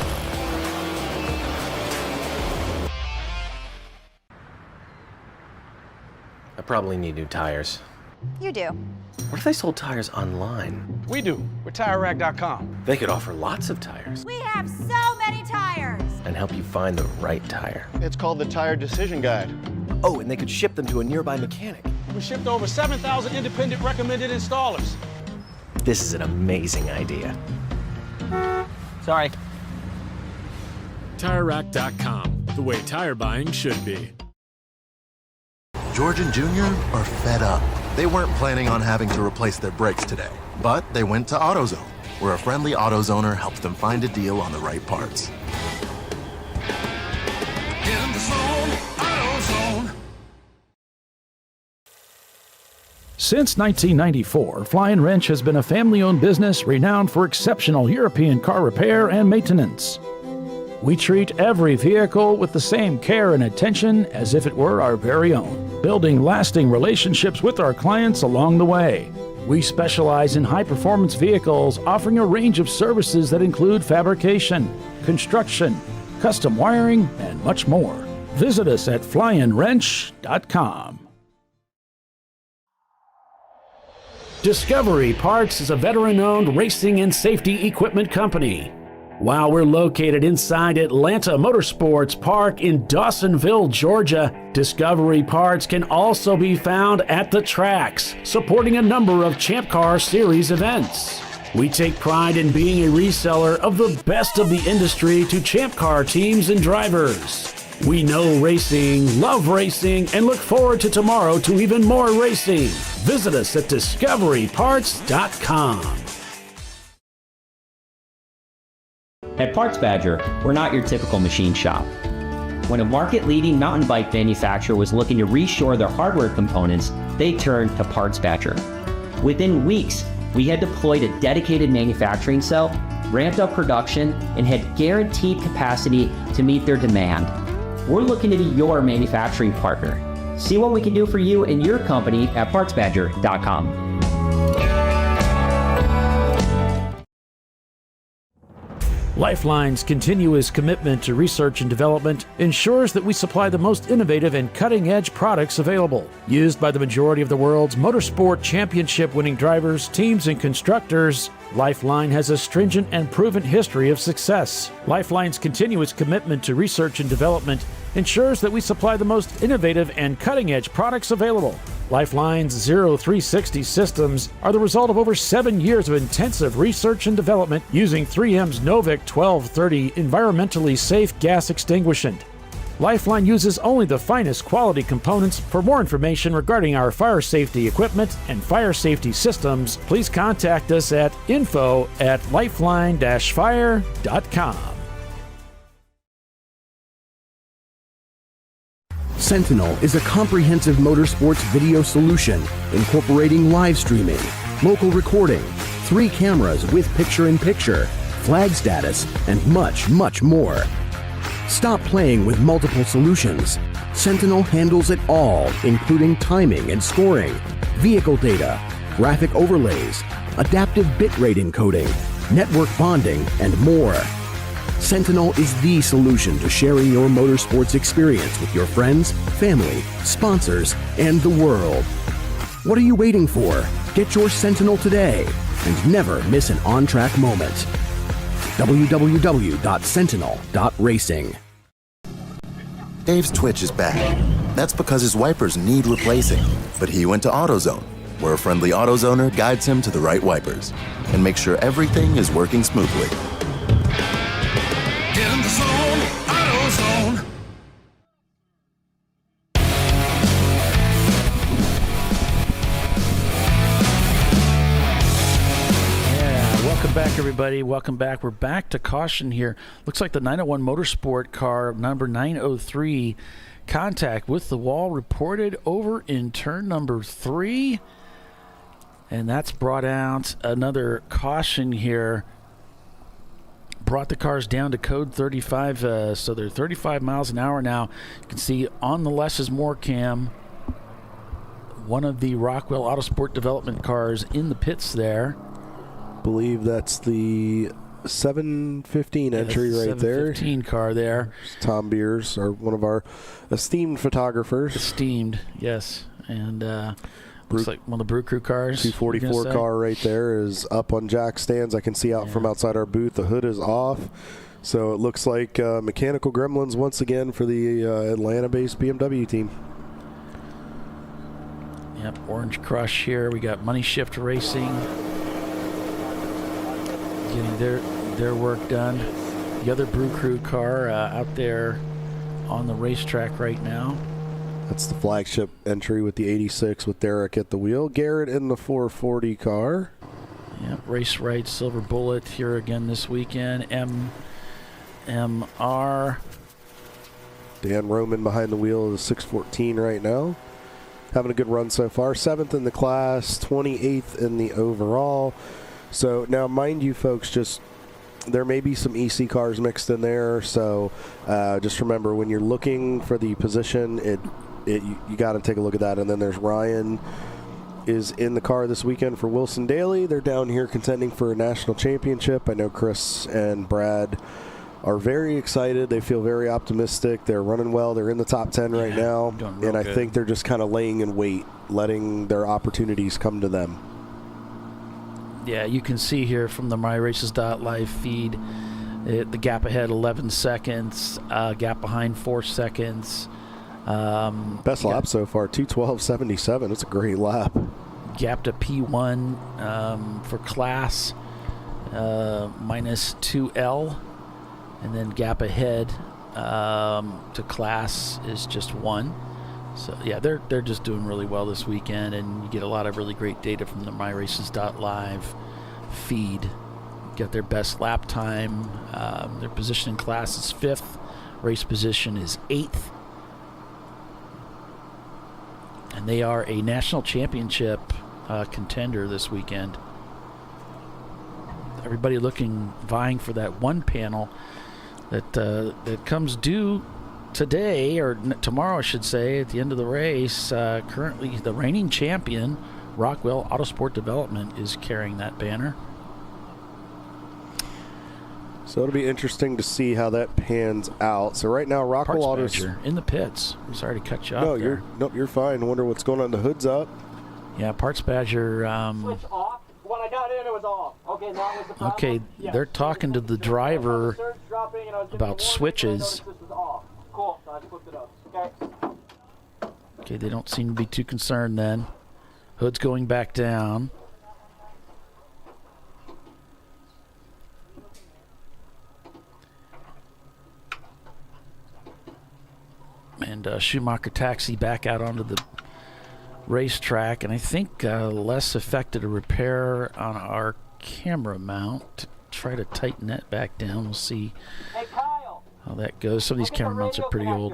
I probably need new tires. You do. What if they sold tires online? We do. We're TireRack.com. They could offer lots of tires We have so many tires. and help you find the right tire. It's called the Tire Decision Guide. Oh, and they could ship them to a nearby mechanic. We shipped over 7,000 independent recommended installers. This is an amazing idea. Sorry. TireRack.com, the way tire buying should be. George and Junior are fed up. They weren't planning on having to replace their brakes today, but they went to AutoZone, where a friendly AutoZoner helps them find a deal on the right parts. In the zone, AutoZone. Since 1994, Fly & Wrench has been a family-owned business renowned for exceptional European car repair and maintenance. We treat every vehicle with the same care and attention as if it were our very own, building lasting relationships with our clients along the way. We specialize in high-performance vehicles, offering a range of services that include fabrication, construction, custom wiring, and much more. Visit us at flyandwrench.com. Discovery Parts is a veteran-owned racing and safety equipment company. While we're located inside Atlanta Motorsports Park in Dawsonville, Georgia, Discovery Parts can also be found at the tracks, supporting a number of Champ Car Series events. We take pride in being a reseller of the best of the industry to Champ Car teams and drivers. We know racing, love racing, and look forward to tomorrow to even more racing. Visit us at discoveryparts.com. At Parts Badger, we're not your typical machine shop. When a market-leading mountain bike manufacturer was looking to reshore their hardware components, they turned to PartsBadger. Within weeks, we had deployed a dedicated manufacturing cell, ramped up production, and had guaranteed capacity to meet their demand. We're looking to be your manufacturing partner. See what we can do for you and your company at PartsBadger.com. Lifeline's continuous commitment to research and development ensures that we supply the most innovative and cutting-edge products available. Used by the majority of the world's motorsport championship-winning drivers, teams, and constructors, Lifeline has a stringent and proven history of success. Lifeline's continuous commitment to research and development ensures that we supply the most innovative and cutting-edge products available. Lifeline's 0360 systems are the result of over 7 years of intensive research and development using 3M's Novik 1230 environmentally safe gas extinguishant. Lifeline uses only the finest quality components. For more information regarding our fire safety equipment and fire safety systems, please contact us at info@lifeline-fire.com. Sentinel is a comprehensive motorsports video solution incorporating live streaming, local recording, 3 cameras with picture-in-picture, flag status, and much, much more. Stop playing with multiple solutions. Sentinel handles it all, including timing and scoring, vehicle data, graphic overlays, adaptive bitrate encoding, network bonding, and more. Sentinel is the solution to sharing your motorsports experience with your friends, family, sponsors, and the world. What are you waiting for? Get your Sentinel today and never miss an on-track moment. www.sentinel.racing. Dave's Twitch is back. That's because his wipers need replacing. But he went to AutoZone, where a friendly AutoZoner guides him to the right wipers and makes sure everything is working smoothly. Get in the zone, AutoZone. Welcome back, everybody. Welcome back. We're back to caution here. Looks like the 901 Motorsport car, number 903, contact with the wall reported over in turn number 3. And that's brought out another caution here. Brought the cars down to code 35, so they're 35 miles an hour now. You can see on the less is more cam, one of the Rockwell Autosport development cars in the pits there. Believe that's the 715 entry right there. 715 car there. Tom Beers, one of our esteemed photographers. Esteemed, yes. And looks like one of the Brew Crew cars. 244 car right there is up on jack stands. I can see out from outside our booth. The hood is off. So it looks like mechanical gremlins once again for the Atlanta-based BMW team. Yep, Orange Crush here. We got Money Shift Racing getting their work done. The other Brew Crew car out there on the racetrack right now. That's the flagship entry with the 86 with Derek at the wheel. Garrett in the 440 car. Yep, Race Right Silver Bullet here again this weekend. MR. Dan Roman behind the wheel of the 614 right now. Having a good run so far. 7th in the class, 28th in the overall. So now, mind you, folks, just there may be some EC cars mixed in there. So just remember, when you're looking for the position, you got to take a look at that. And then there's Ryan is in the car this weekend for Wilson Daly. They're down here contending for a national championship. I know Chris and Brad are very excited. They feel very optimistic. They're running well. They're in the top 10 right now. And I think they're just kind of laying in wait, letting their opportunities come to them. Yeah, you can see here from the MyRaces.live feed, the gap ahead 11 seconds, gap behind 4 seconds. Best lap so far, 2:12.77. It's a great lap. Gap to P1 for class, minus 2L. And then gap ahead to class is just 1. So, yeah, they're just doing really well this weekend, and you get a lot of really great data from the MyRaces.live feed. Get their best lap time. Their position in class is 5th Race position is 8th. And they are a national championship contender this weekend. Everybody vying for that one panel that comes due today, or tomorrow I should say, at the end of the race. Currently the reigning champion, Rockwell Autosport Development, is carrying that banner. So it'll be interesting to see how that pans out. So right now, Rockwell Autosport in the pits. I'm sorry to cut you off. You're fine. I wonder what's going on. The hood's up. Yeah, Parts Badger. Switch off. When I got in, it was off. Okay, now was the problem. Okay, they're talking to the driver about switches. Cool. So I flipped it up. Okay. Okay, they don't seem to be too concerned then. Hood's going back down. And Schumacher taxi back out onto the racetrack, and I think Les affected a repair on our camera mount to try to tighten that back down. We'll see how that goes. Some of these camera mounts are pretty old.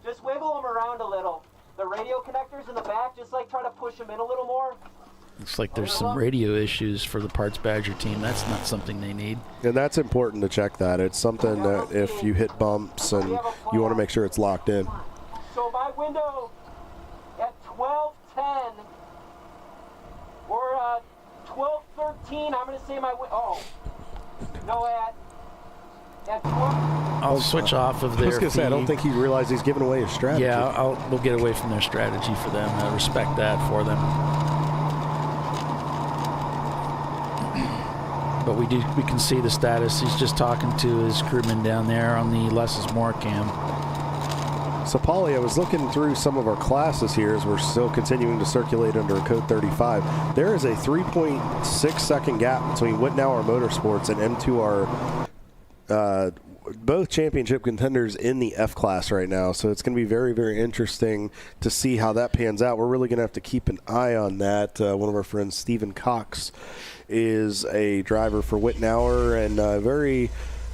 Just wiggle them around a little. The radio connectors in the back, just like try to push them in a little more. Looks like there's some radio issues for the Parts Badger team. That's not something they need. And that's important to check that. It's something that if you hit bumps and you want to make sure it's locked in. So my window at 12:10 or 12:13, I'm going to say my at 12. I'll switch off of their I was going to say, I don't think he realized he's giving away his strategy. Yeah, we'll get away from their strategy for them. I respect that for them. But we can see the status. He's just talking to his crewman down there on the Less's Moore cam. So, Paulie, I was looking through some of our classes here as we're still continuing to circulate under a code 35. There is a 3.6 second gap between Wittenauer Motorsports and M2R, both championship contenders in the F class right now. So it's going to be very, very interesting to see how that pans out. We're really going to have to keep an eye on that. One of our friends, Stephen Cox, is a driver for Wittenauer and very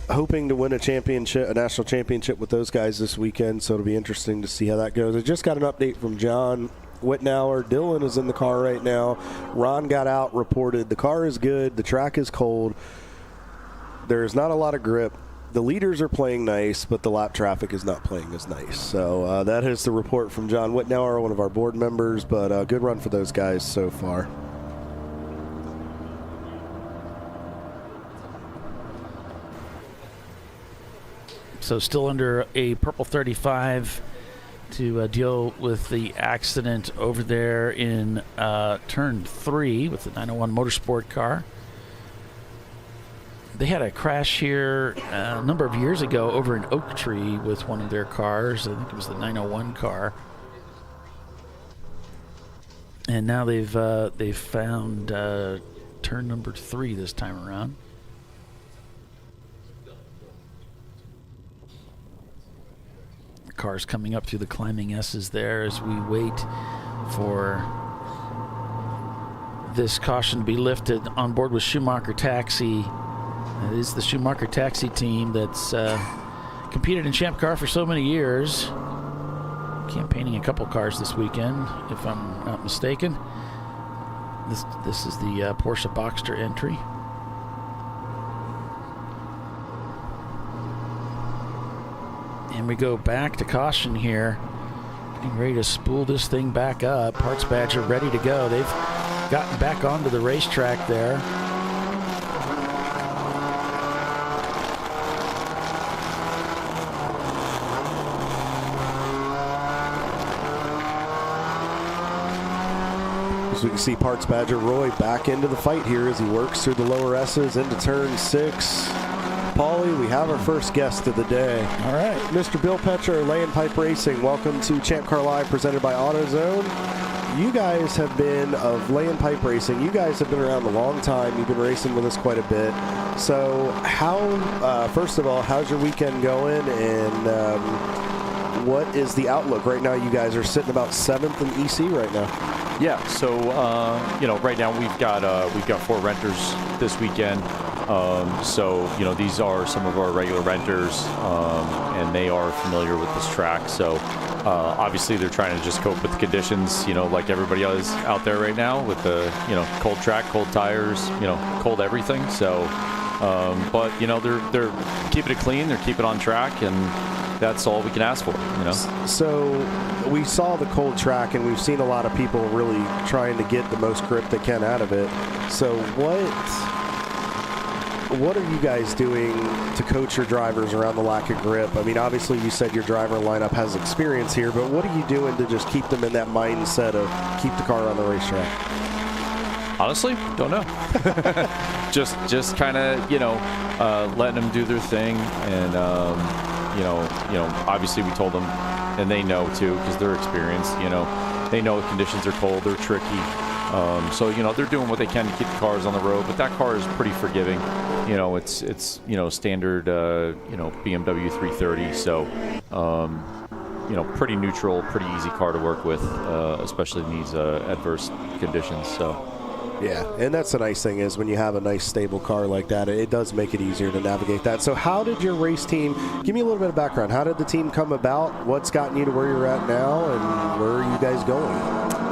hoping to win a national championship with those guys this weekend. So it'll be interesting to see how that goes. I just got an update from John Wittenauer. Dylan is in the car right now. Ron got out, reported the car is good. The track is cold. There's not a lot of grip. The leaders are playing nice, but the lap traffic is not playing as nice. So that is the report from John Wittenauer, one of our board members, but good run for those guys so far. So still under a purple 35 to deal with the accident over there in turn 3 with the 901 Motorsport car. They had a crash here a number of years ago over in Oak Tree with one of their cars. I think it was the 901 car. And now they've found turn number 3 this time around. The car's coming up through the climbing S's there as we wait for this caution to be lifted. On board with Schumacher Taxi. It is the Schumacher Taxi team that's competed in Champ Car for so many years. Campaigning a couple cars this weekend, if I'm not mistaken. This is the Porsche Boxster entry. And we go back to caution here. Getting ready to spool this thing back up. Parts Badger ready to go. They've gotten back onto the racetrack there. So we can see Parts Badger Roy back into the fight here as he works through the lower S's into turn 6. Paulie, we have our first guest of the day. All right. Mr. Bill Petcher, Lay and Pipe Racing. Welcome to ChampCar.Live presented by AutoZone. You guys have been of Lay and Pipe Racing. You guys have been around a long time. You've been racing with us quite a bit. So first of all, how's your weekend going? And what is the outlook? Right now you guys are sitting about 7th in EC right now. Yeah, so right now we've got 4 renters this weekend. So, these are some of our regular renters, and they are familiar with this track. So, obviously, they're trying to just cope with the conditions, like everybody else out there right now with the, cold track, cold tires, cold everything. So, but, they're keeping it clean, they're keeping it on track, and that's all we can ask for, So we saw the cold track, and we've seen a lot of people really trying to get the most grip they can out of it. So what are you guys doing to coach your drivers around the lack of grip? I mean, obviously you said your driver lineup has experience here, but what are you doing to just keep them in that mindset of keep the car on the racetrack? Honestly, don't know. just kind of, letting them do their thing. And, obviously we told them, and they know too, because they're experienced, they know the conditions are cold, they're tricky. So, they're doing what they can to keep the cars on the road, but that car is pretty forgiving. It's standard, BMW 330. So, pretty neutral, pretty easy car to work with, especially in these adverse conditions. So. Yeah, and that's the nice thing is when you have a nice stable car like that, it does make it easier to navigate that. So how did your race team, give me a little bit of background, how did the team come about? What's gotten you to where you're at now, and where are you guys going?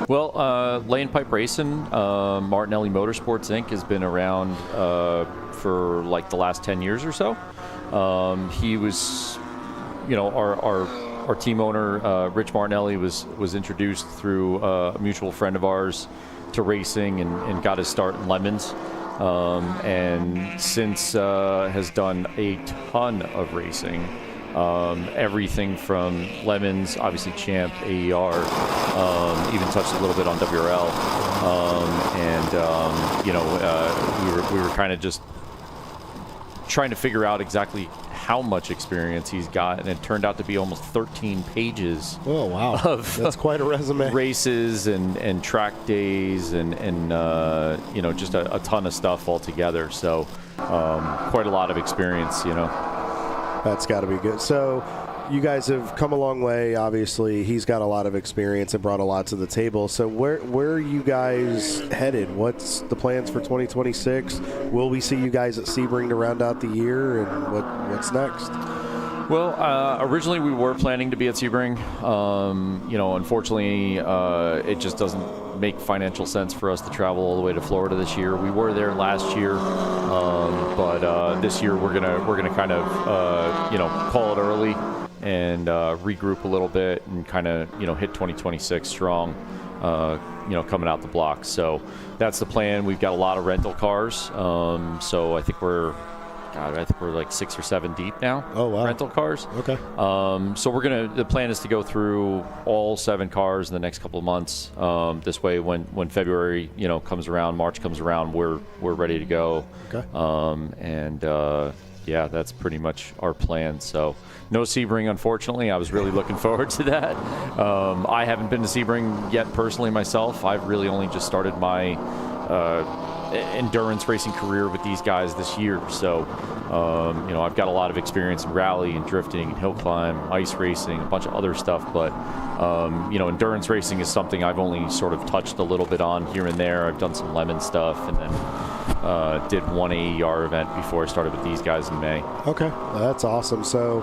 Well, Lane Pipe Racing, Martinelli Motorsports Inc. has been around for like the last 10 years or so. He was, our team owner, Rich Martinelli, was introduced through a mutual friend of ours to racing and got his start in Lemons, and since has done a ton of racing, everything from Lemons, obviously Champ, AER, even touched a little bit on WRL, we were kind of just trying to figure out exactly how much experience he's got, and it turned out to be almost 13 pages. Oh wow, that's quite a resume. Races and track days and just a ton of stuff altogether. So quite a lot of experience. That's got to be good. So you guys have come a long way. Obviously, he's got a lot of experience and brought a lot to the table. So where are you guys headed? What's the plans for 2026? Will we see you guys at Sebring to round out the year, and what's next? Well, originally we were planning to be at Sebring. Unfortunately, it just doesn't make financial sense for us to travel all the way to Florida this year. We were there last year, but this year we're gonna kind of call it early and regroup a little bit and kind of hit 2026 strong, coming out the blocks. So that's the plan. We've got a lot of rental cars, so I think we're like 6 or 7 deep now. Oh wow, rental cars. Okay. So the plan is to go through all 7 cars in the next couple of months. This way, when February comes around, March comes around, we're ready to go. Okay. Yeah, that's pretty much our plan. So no Sebring, unfortunately. I was really looking forward to that. I haven't been to Sebring yet personally myself. I've really only just started my endurance racing career with these guys this year. So, I've got a lot of experience in rally and drifting and hill climb, ice racing, a bunch of other stuff. But, endurance racing is something I've only sort of touched a little bit on here and there. I've done some Lemon stuff, and then did one AER event before I started with these guys in May. Okay, that's awesome. So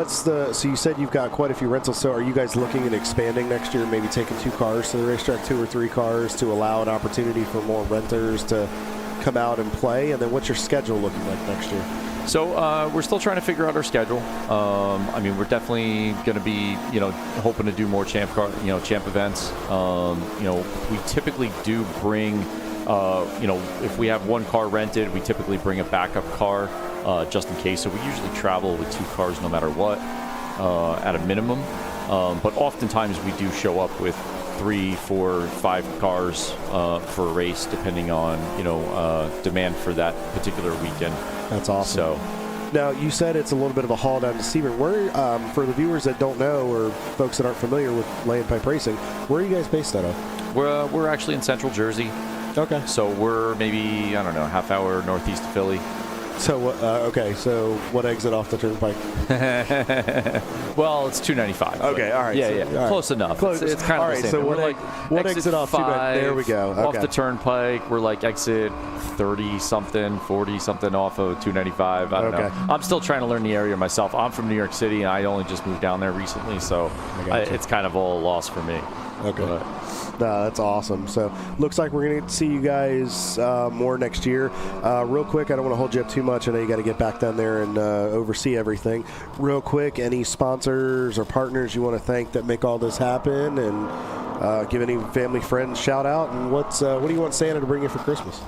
so you said you've got quite a few rentals. So are you guys looking at expanding next year, maybe taking 2 cars to the racetrack, 2 or 3 cars, to allow an opportunity for more renters to come out and play? And then what's your schedule looking like next year? So we're still trying to figure out our schedule. We're definitely going to be, hoping to do more Champ events. We typically do bring, if we have 1 car rented, we typically bring a backup car just in case. So we usually travel with 2 cars no matter what, at a minimum. But oftentimes we do show up with 3, 4, 5 cars for a race, depending on demand for that particular weekend. That's awesome. So now you said it's a little bit of a haul down to Sebring. Where, for the viewers that don't know or folks that aren't familiar with Lane Pipe Racing, where are you guys based out of? We're actually in Central Jersey. Okay. So we're maybe, half hour northeast of Philly. So, okay, so what exit off the turnpike? Well, it's 295. Okay, all right. Yeah, so, all right. Close enough. Close. It's kind all of right, the same. so what exit off 5, there we go. Okay. Off the turnpike, we're like exit 30-something, 40-something off of 295. I don't know. I'm still trying to learn the area myself. I'm from New York City, and I only just moved down there recently, so it's kind of all lost for me. Okay. No, that's awesome. So looks like we're going to see you guys more next year. Real quick, I don't want to hold you up too much. I know you got to get back down there and oversee everything. Real quick, any sponsors or partners you want to thank that make all this happen, and give any family friends shout out. And what do you want Santa to bring you for Christmas?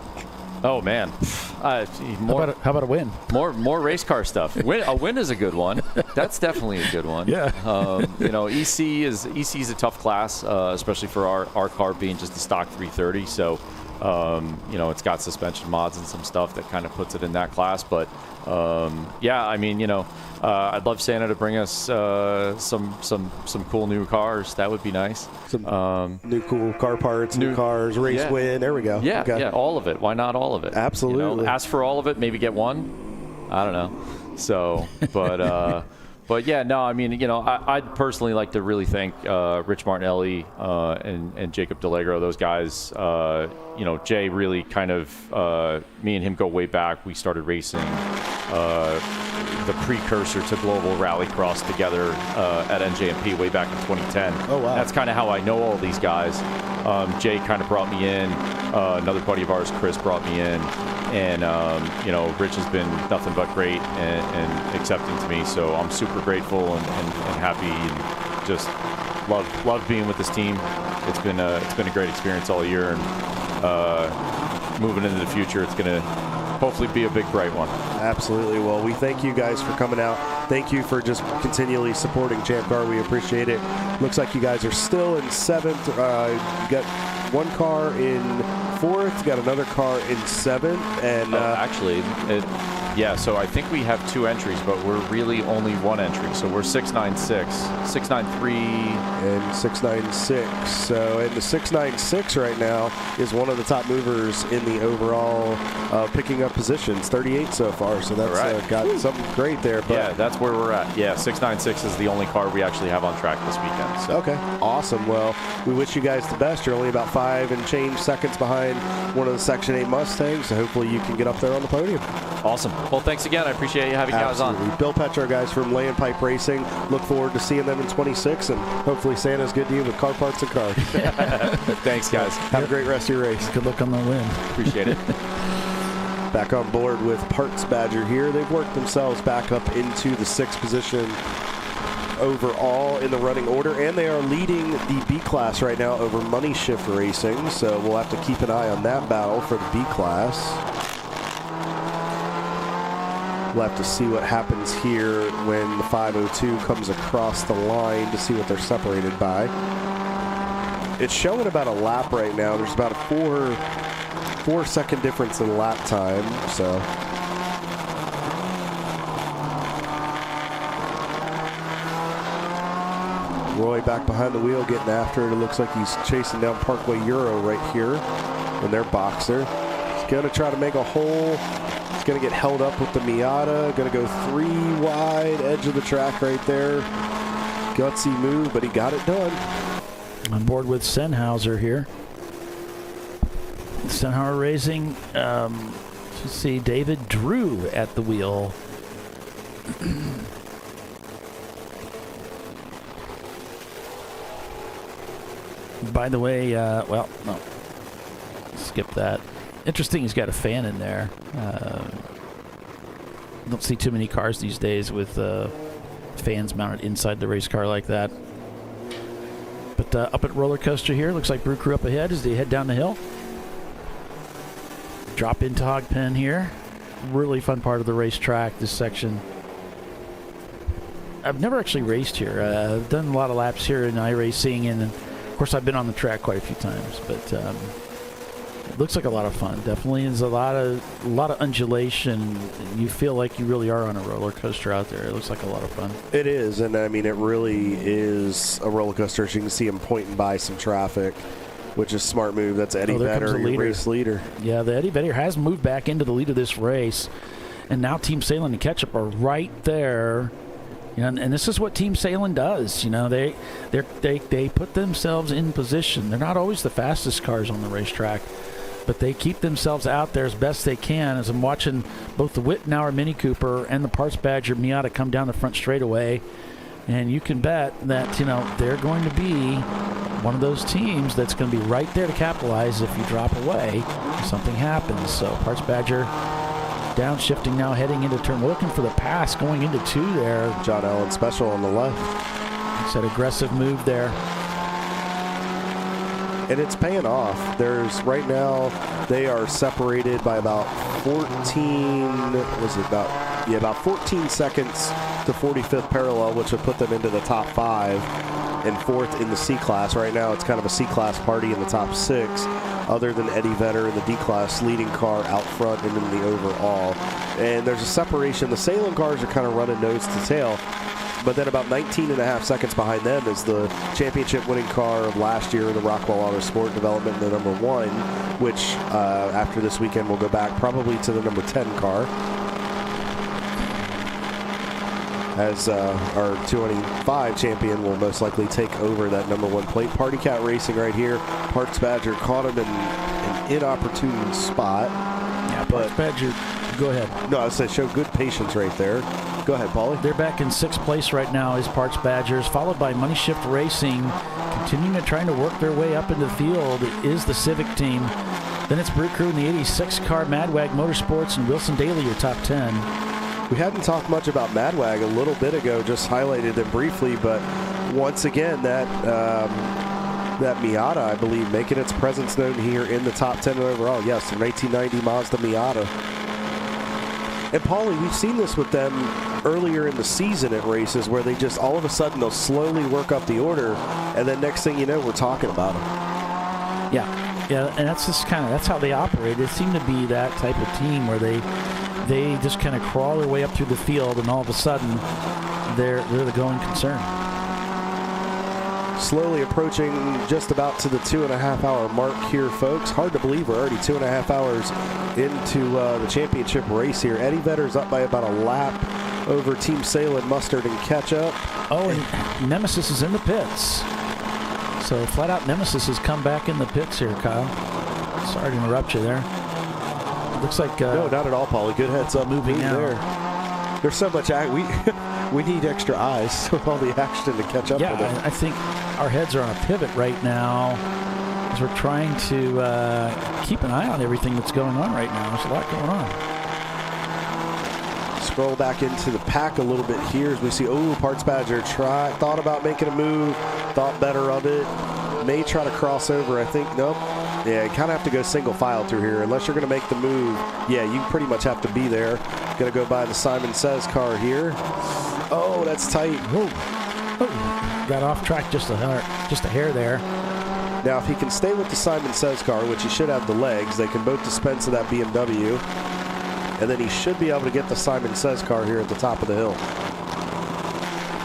Oh man, how about a win? More race car stuff. A win is a good one. That's definitely a good one. Yeah. EC is a tough class, especially for our car being just a stock 330. So, it's got suspension mods and some stuff that kind of puts it in that class. But I'd love Santa to bring us some cool new cars. That would be nice. Some new cool car parts, new cars, race win. There we go. Yeah, yeah, all of it. Why not all of it? Absolutely. Ask for all of it, maybe get one. I don't know. So, but yeah, no, I mean, I'd personally like to really thank Rich Martinelli and Jacob DeLegro, those guys. Jay really kind of, me and him go way back. We started racing the precursor to Global Rallycross together at NJMP way back in 2010. Oh, wow. That's kind of how I know all these guys. Jay kind of brought me in. Another buddy of ours, Chris, brought me in. And, Rich has been nothing but great and accepting to me. So I'm super grateful and happy and just love being with this team. It's been a great experience all year. And moving into the future, it's going to hopefully be a big, bright one. Absolutely. Well, we thank you guys for coming out. Thank you for just continually supporting Champ Car. We appreciate it. Looks like you guys are still in 7th. You got one car in 4th, got another car in 7th, and so I think we have 2 entries, but we're really only 1 entry. So we're 696, 693, and 696. So, and the 696 right now is one of the top movers in the overall picking up positions, 38 so far. So that's got something great there. But yeah, that's where we're at. Yeah, 696 is the only car we actually have on track this weekend. So. Okay, awesome. Well, we wish you guys the best. You're only about 5 and change seconds behind one of the Section 8 Mustangs, so hopefully you can get up there on the podium. Awesome. Well, thanks again. I appreciate you having you guys on. Bill Petro, guys from Lay and Pipe Racing. Look forward to seeing them in 26, and hopefully Santa's good to you with car parts and cars. Thanks, guys. Have a great rest of your race. Good luck on the win. Appreciate it. Back on board with Parts Badger here. They've worked themselves back up into the 6th position overall in the running order, and they are leading the B class right now over Money Shift Racing, so we'll have to keep an eye on that battle for the B class. We'll have to see what happens here when the 502 comes across the line to see what they're separated by. It's showing about a lap right now. There's about a 4-second difference in lap time, so. Roy back behind the wheel getting after it. It looks like he's chasing down Parkway Euro right here in their boxer. He's going to try to make a hole. He's going to get held up with the Miata. Going to go 3 wide, edge of the track right there. Gutsy move, but he got it done. On board with Sennhauser here. Sennhauser Racing. Let's see, David Drew at the wheel. By the way, skip that. Interesting, he's got a fan in there. Don't see too many cars these days with fans mounted inside the race car like that. But up at roller coaster here, looks like Brew Crew up ahead as they head down the hill. Drop into hog pen here. Really fun part of the racetrack, this section. I've never actually raced here. I've done a lot of laps here in iRacing, and of course I've been on the track quite a few times, but it looks like a lot of fun. Definitely is a lot of undulation. You feel like you really are on a roller coaster out there. It looks like a lot of fun. It is, and I mean, it really is a roller coaster. As you can see him pointing by some traffic, which is a smart move. That's Eddie Vedder, your race leader. Yeah, the Eddie Vedder has moved back into the lead of this race. And now Team Salem and Ketchup are right there. And this is what Team Salem does. They put themselves in position. They're not always the fastest cars on the racetrack, but they keep themselves out there as best they can. As I'm watching both the Wittenauer Mini Cooper and the Parts Badger Miata come down the front straightaway, and you can bet that they're going to be one of those teams that's going to be right there to capitalize if you drop away, if something happens. So Parts Badger downshifting now, heading into turn. We're looking for the pass going into 2 there. John Allen special on the left. It's that aggressive move there. And it's paying off. There's right now, they are separated by about 14 seconds to 45th parallel, which would put them into the top 5 and 4th in the C-Class. Right now, it's kind of a C-Class party in the top 6, other than Eddie Vedder in the D-Class leading car out front and in the overall. And there's a separation. The Salem cars are kind of running nose to tail, but then about 19.5 seconds behind them is the championship winning car of last year, the Rockwell Auto Sport Development, the number 1, which after this weekend will go back probably to the number 10 car, as our 225 champion will most likely take over that number 1 plate. Party Cat Racing right here. Parts Badger caught him in an inopportune spot. Yeah, Parts Badger, go ahead. No, I was saying show good patience right there. Go ahead, Paulie. They're back in 6th place right now is Parts Badgers, followed by Money Shift Racing, continuing to trying to work their way up into the field is the Civic team. Then it's Brew Crew in the 86 car, Madwag Motorsports, and Wilson Daly, your top 10. We hadn't talked much about Madwag a little bit ago, just highlighted them briefly, but once again, that Miata, I believe, making its presence known here in the top 10 overall. Yes, the 1990 Mazda Miata. And Paulie, we've seen this with them earlier in the season at races where they just all of a sudden they'll slowly work up the order, and then next thing you know, we're talking about them. Yeah, and that's just that's how they operate. They seem to be that type of team where they just kind of crawl their way up through the field, and all of a sudden they're the going concern. Slowly approaching just about to the 2.5 hour mark here, folks. Hard to believe we're already 2.5 hours into the championship race here. Eddie Vedder's up by about a lap over Team Salem, Mustard, and Ketchup. Oh, and Nemesis is in the pits. So flat out Nemesis has come back in the pits here, Kyle. Sorry to interrupt you there. Looks like no, not at all, Paulie. Good heads up moving there. There's so much we need extra eyes with all the action to catch up with it. I think our heads are on a pivot right now as we're trying to keep an eye on everything that's going on right now. There's a lot going on. Scroll back into the pack a little bit here as we see, Parts Badger thought about making a move, thought better of it, may try to cross over, I think. Nope. Yeah, you kind of have to go single file through here. Unless you're going to make the move, yeah, you pretty much have to be there. Going to go by the Simon Says car here. Oh, that's tight. Whoa. Oh, got off track just a hair there. Now, if he can stay with the Simon Says car, which he should have the legs, they can both dispense of that BMW. And then he should be able to get the Simon Says car here at the top of the hill.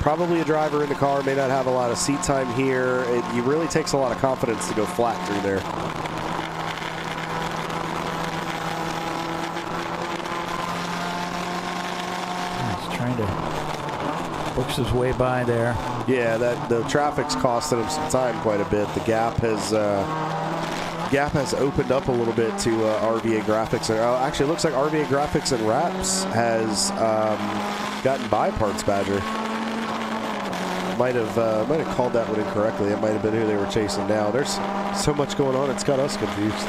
Probably a driver in the car, may not have a lot of seat time here. It really takes a lot of confidence to go flat through there. He's trying to books his way by there. Yeah, the traffic's costing him some time quite a bit. The gap has opened up a little bit to RVA Graphics. Actually, it looks like RVA Graphics and Wraps has gotten by Parts Badger. Might have called that one incorrectly. It might have been who they were chasing down. There's so much going on, it's got us confused.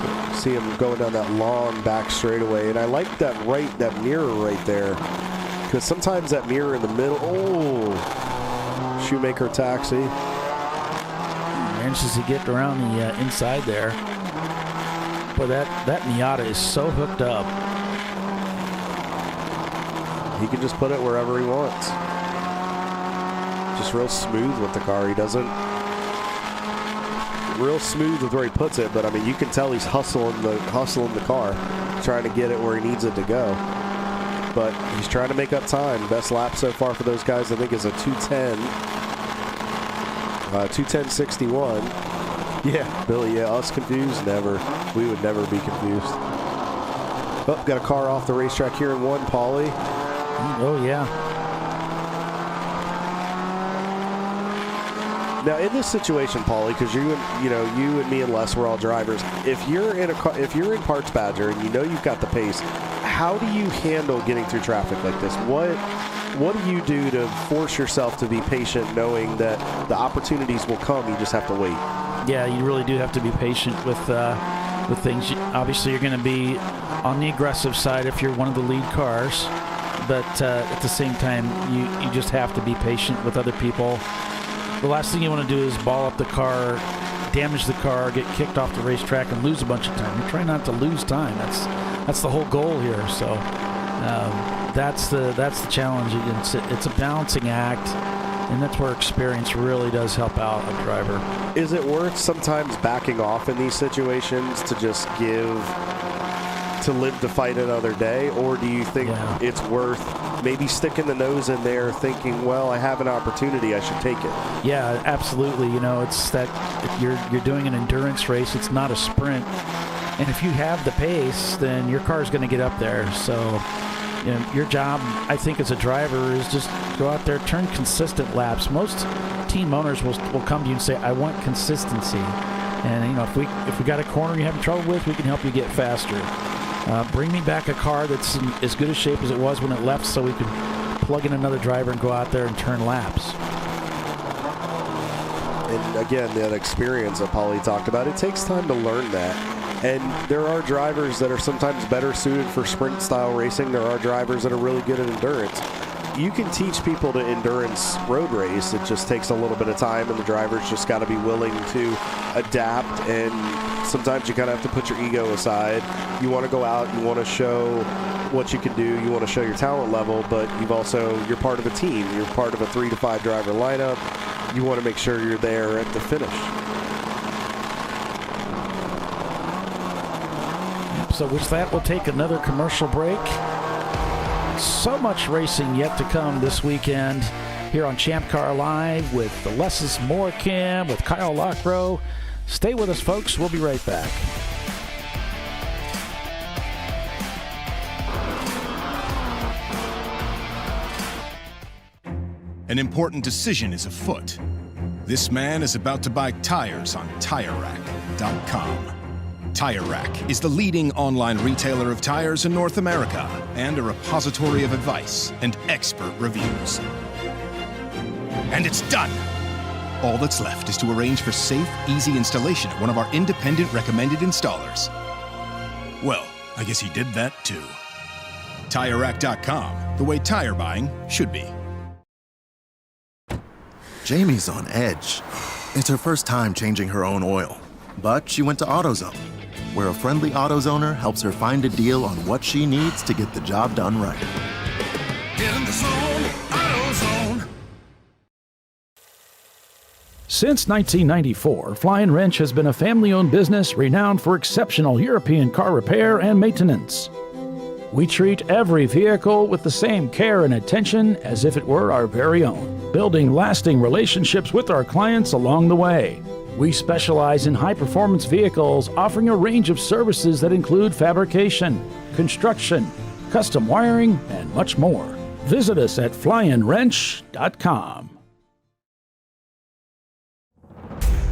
So, see him going down that long back straightaway, and I like that mirror right there, because sometimes that mirror in the middle. Oh, Shoemaker Taxi. Manages to get around the inside there. But that Miata is so hooked up. He can just put it wherever he wants. Just real smooth with the car. He doesn't... Real smooth with where he puts it, but I mean, you can tell he's hustling the car, trying to get it where he needs it to go. But he's trying to make up time. Best lap so far for those guys, I think, is a 2:10. 2:10.61. Yeah, Billy, yeah, us confused? Never. We would never be confused. Oh, got a car off the racetrack here in 1, Paulie. Oh, yeah. Now, in this situation, Paulie, because you and me and Les, we're all drivers. If you're in Parts Badger and you know you've got the pace, how do you handle getting through traffic like this? What do you do to force yourself to be patient, knowing that the opportunities will come? You just have to wait. Yeah, you really do have to be patient with things. Obviously, you're going to be on the aggressive side if you're one of the lead cars, but at the same time, you just have to be patient with other people. The last thing you want to do is ball up the car, damage the car, get kicked off the racetrack, and lose a bunch of time. You're trying not to lose time. That's the whole goal here. So that's the challenge. It's a balancing act, and that's where experience really does help out a driver. Is it worth sometimes backing off in these situations to just live to fight another day, or do you think it's worth maybe sticking the nose in there, thinking, well, I have an opportunity, I should take it? Yeah, absolutely. It's that you're doing an endurance race. It's not a sprint. And if you have the pace, then your car is going to get up there. So, your job, I think, as a driver is just go out there, turn consistent laps. Most team owners will come to you and say, I want consistency. And, if we got a corner you're having trouble with, we can help you get faster. Bring me back a car that's in as good a shape as it was when it left so we can plug in another driver and go out there and turn laps. And again, that experience that Paulie talked about, it takes time to learn that. And there are drivers that are sometimes better suited for sprint style racing. There are drivers that are really good at endurance. You can teach people to endurance road race. It just takes a little bit of time, and the driver's just got to be willing to adapt. And sometimes you kind of have to put your ego aside. You want to go out, you want to show what you can do, you want to show your talent level, but you're part of a team. You're part of a 3 to 5 driver lineup. You want to make sure you're there at the finish. So with that, we'll take another commercial break. So much racing yet to come this weekend here on Champ Car Live with the Les's Morecam, with Kyle Lockrow. Stay with us, folks. We'll be right back. An important decision is afoot. This man is about to buy tires on TireRack.com. Tire Rack is the leading online retailer of tires in North America and a repository of advice and expert reviews. And it's done! All that's left is to arrange for safe, easy installation at one of our independent recommended installers. Well, I guess he did that too. TireRack.com, the way tire buying should be. Jamie's on edge. It's her first time changing her own oil, but she went to AutoZone, where a friendly AutoZoner helps her find a deal on what she needs to get the job done right. Get in the zone, AutoZone. Since 1994, Flying Wrench has been a family-owned business renowned for exceptional European car repair and maintenance. We treat every vehicle with the same care and attention as if it were our very own, building lasting relationships with our clients along the way. We specialize in high-performance vehicles, offering a range of services that include fabrication, construction, custom wiring, and much more. Visit us at flyandwrench.com.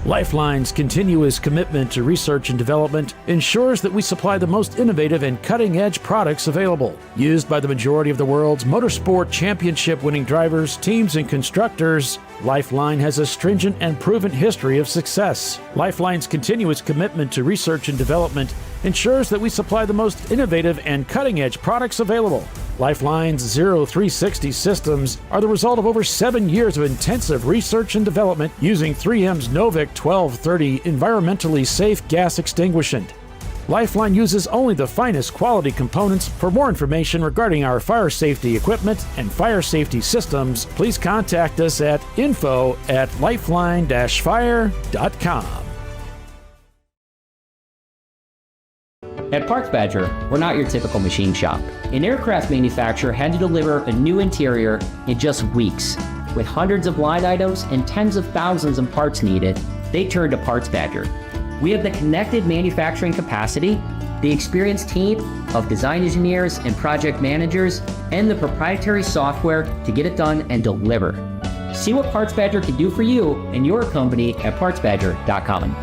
Lifeline's continuous commitment to research and development ensures that we supply the most innovative and cutting-edge products available, used by the majority of the world's motorsport championship-winning drivers, teams, and constructors. Lifeline has a stringent and proven history of success. Lifeline's continuous commitment to research and development ensures that we supply the most innovative and cutting-edge products available. Lifeline's 0360 systems are the result of over 7 years of intensive research and development using 3M's Novik 1230 environmentally safe gas extinguishant. Lifeline uses only the finest quality components. For more information regarding our fire safety equipment and fire safety systems, please contact us at info@lifeline-fire.com. At Parts Badger, we're not your typical machine shop. An aircraft manufacturer had to deliver a new interior in just weeks. With hundreds of line items and tens of thousands of parts needed, they turn to Parts Badger. We have the connected manufacturing capacity, the experienced team of design engineers and project managers, and the proprietary software to get it done and deliver. See what Parts Badger can do for you and your company at PartsBadger.com.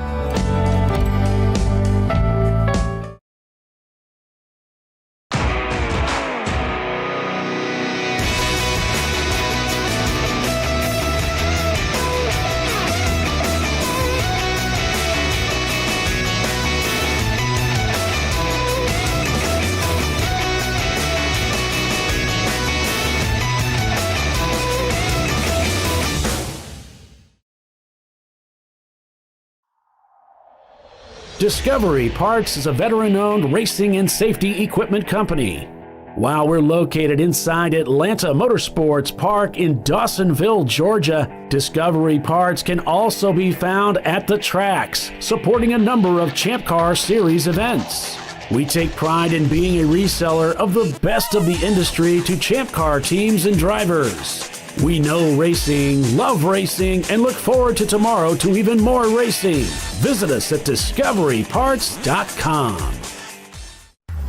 Discovery Parts is a veteran-owned racing and safety equipment company. While we're located inside Atlanta Motorsports Park in Dawsonville, Georgia, Discovery Parts can also be found at the tracks, supporting a number of Champ Car Series events. We take pride in being a reseller of the best of the industry to Champ Car teams and drivers. We know racing, love racing, and look forward to tomorrow to even more racing. Visit us at discoveryparts.com.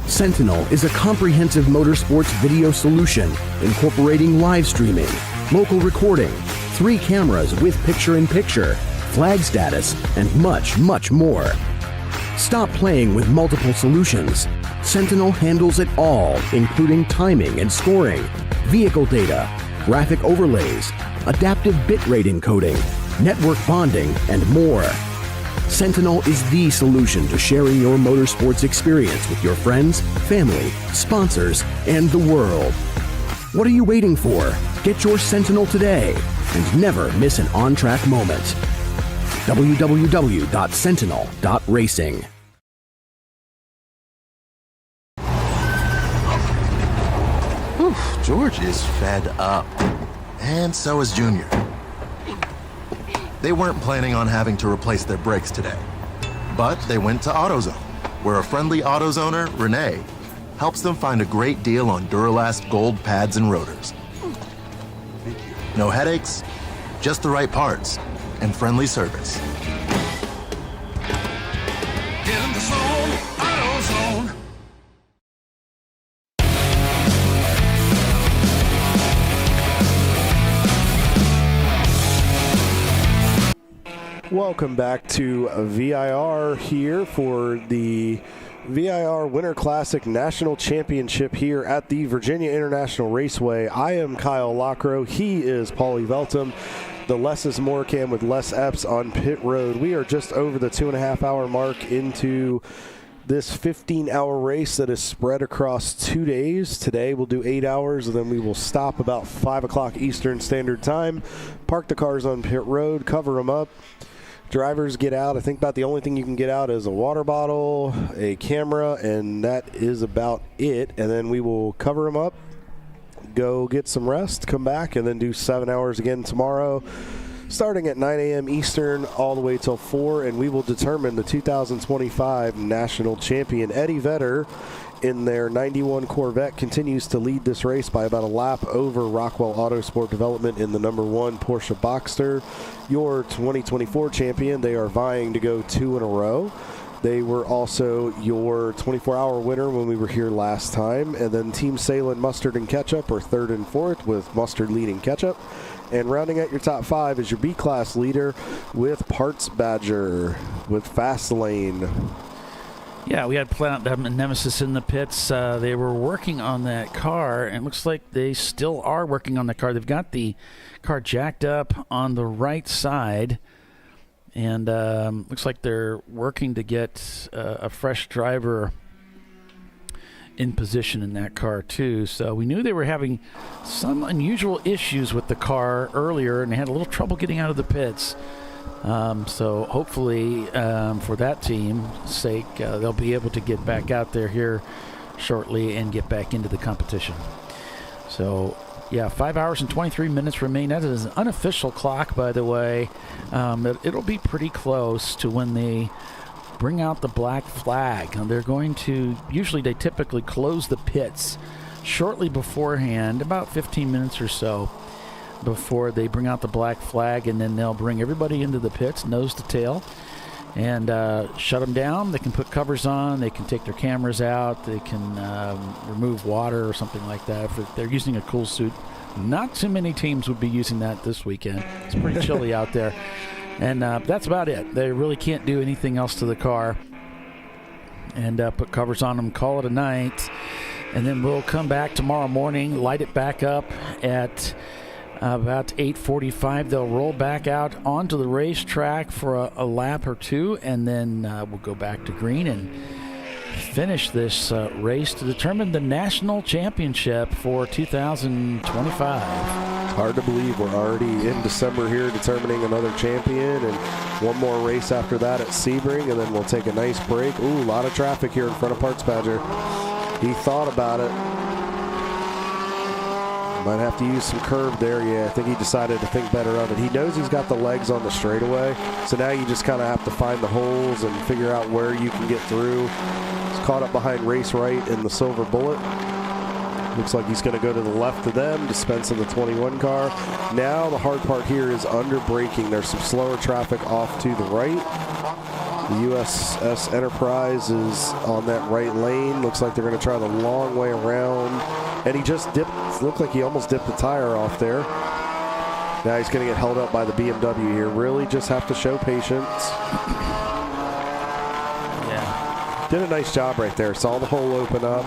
Sentinel is a comprehensive motorsports video solution incorporating live streaming, local recording, 3 cameras with picture-in-picture, flag status, and much, much more. Stop playing with multiple solutions. Sentinel handles it all, including timing and scoring, vehicle data, graphic overlays, adaptive bitrate encoding, network bonding, and more. Sentinel is the solution to sharing your motorsports experience with your friends, family, sponsors, and the world. What are you waiting for? Get your Sentinel today and never miss an on-track moment. www.sentinel.racing. George is fed up. And so is Junior. They weren't planning on having to replace their brakes today. But they went to AutoZone, where a friendly AutoZoner, Renee, helps them find a great deal on Duralast Gold pads and rotors. No headaches, just the right parts, and friendly service. Get in the zone, AutoZone. Welcome back to VIR here for the VIR Winter Classic National Championship here at the Virginia International Raceway. I am Kyle Lockrow. He is Paulie Veltum. The less is more cam with Les Epps on pit road. We are just over the 2.5-hour mark into this 15-hour race that is spread across 2 days. Today we'll do 8 hours, and then we will stop about 5 o'clock Eastern Standard Time, park the cars on pit road, cover them up. Drivers get out. I think about the only thing you can get out is a water bottle, a camera, and that is about it. And then we will cover them up, go get some rest, come back, and then do 7 hours again tomorrow, starting at 9 a.m. Eastern all the way till 4, and we will determine the 2025 national champion. Eddie Vedder in their 91 Corvette continues to lead this race by about a lap over Rockwell Autosport Development in the number 1 Porsche Boxster. Your 2024 champion, they are vying to go 2 in a row. They were also your 24-hour winner when we were here last time. And then Team Salem Mustard and Ketchup are 3rd and 4th, with Mustard leading Ketchup. And rounding out your top 5 is your B-Class leader with Parts Badger with Fastlane. Yeah, we had Planet Nemesis in the pits. They were working on that car, and it looks like they still are working on the car. They've got the car jacked up on the right side, and looks like they're working to get a fresh driver in position in that car too. So we knew they were having some unusual issues with the car earlier, and they had a little trouble getting out of the pits. So hopefully for that team's sake, they'll be able to get back out there here shortly and get back into the competition. So, yeah, 5 hours and 23 minutes remain. That is an unofficial clock, by the way. It'll be pretty close to when they bring out the black flag. And they're going to, usually they typically close the pits shortly beforehand, about 15 minutes or so. before they bring out the black flag, and then they'll bring everybody into the pits, nose to tail, and shut them down. They can put covers on. They can take their cameras out. They can remove water or something like that. If they're using a cool suit, not too many teams would be using that this weekend. It's pretty chilly out there. And that's about it. They really can't do anything else to the car. And put covers on them, call it a night. And then we'll come back tomorrow morning, light it back up at about 8:45. They'll roll back out onto the racetrack for a lap or two, and then we'll go back to green and finish this race to determine the national championship for 2025. Hard to believe we're already in December here determining another champion, and one more race after that at Sebring, and then we'll take a nice break. Ooh, a lot of traffic here in front of Parts Badger. He thought about it. Might have to use some curve there. Yeah, I think he decided to think better of it. He knows he's got the legs on the straightaway, so now you just kind of have to find the holes and figure out where you can get through. He's caught up behind Race Right in the Silver Bullet. Looks like he's going to go to the left of them, dispense of the 21 car. Now the hard part here is under braking. There's some slower traffic off to the right. The USS Enterprise is on that right lane. Looks like they're going to try the long way around. And he just dipped, looked like he almost dipped the tire off there. Now he's going to get held up by the BMW here. Really just have to show patience. Yeah. Did a nice job right there. Saw the hole open up.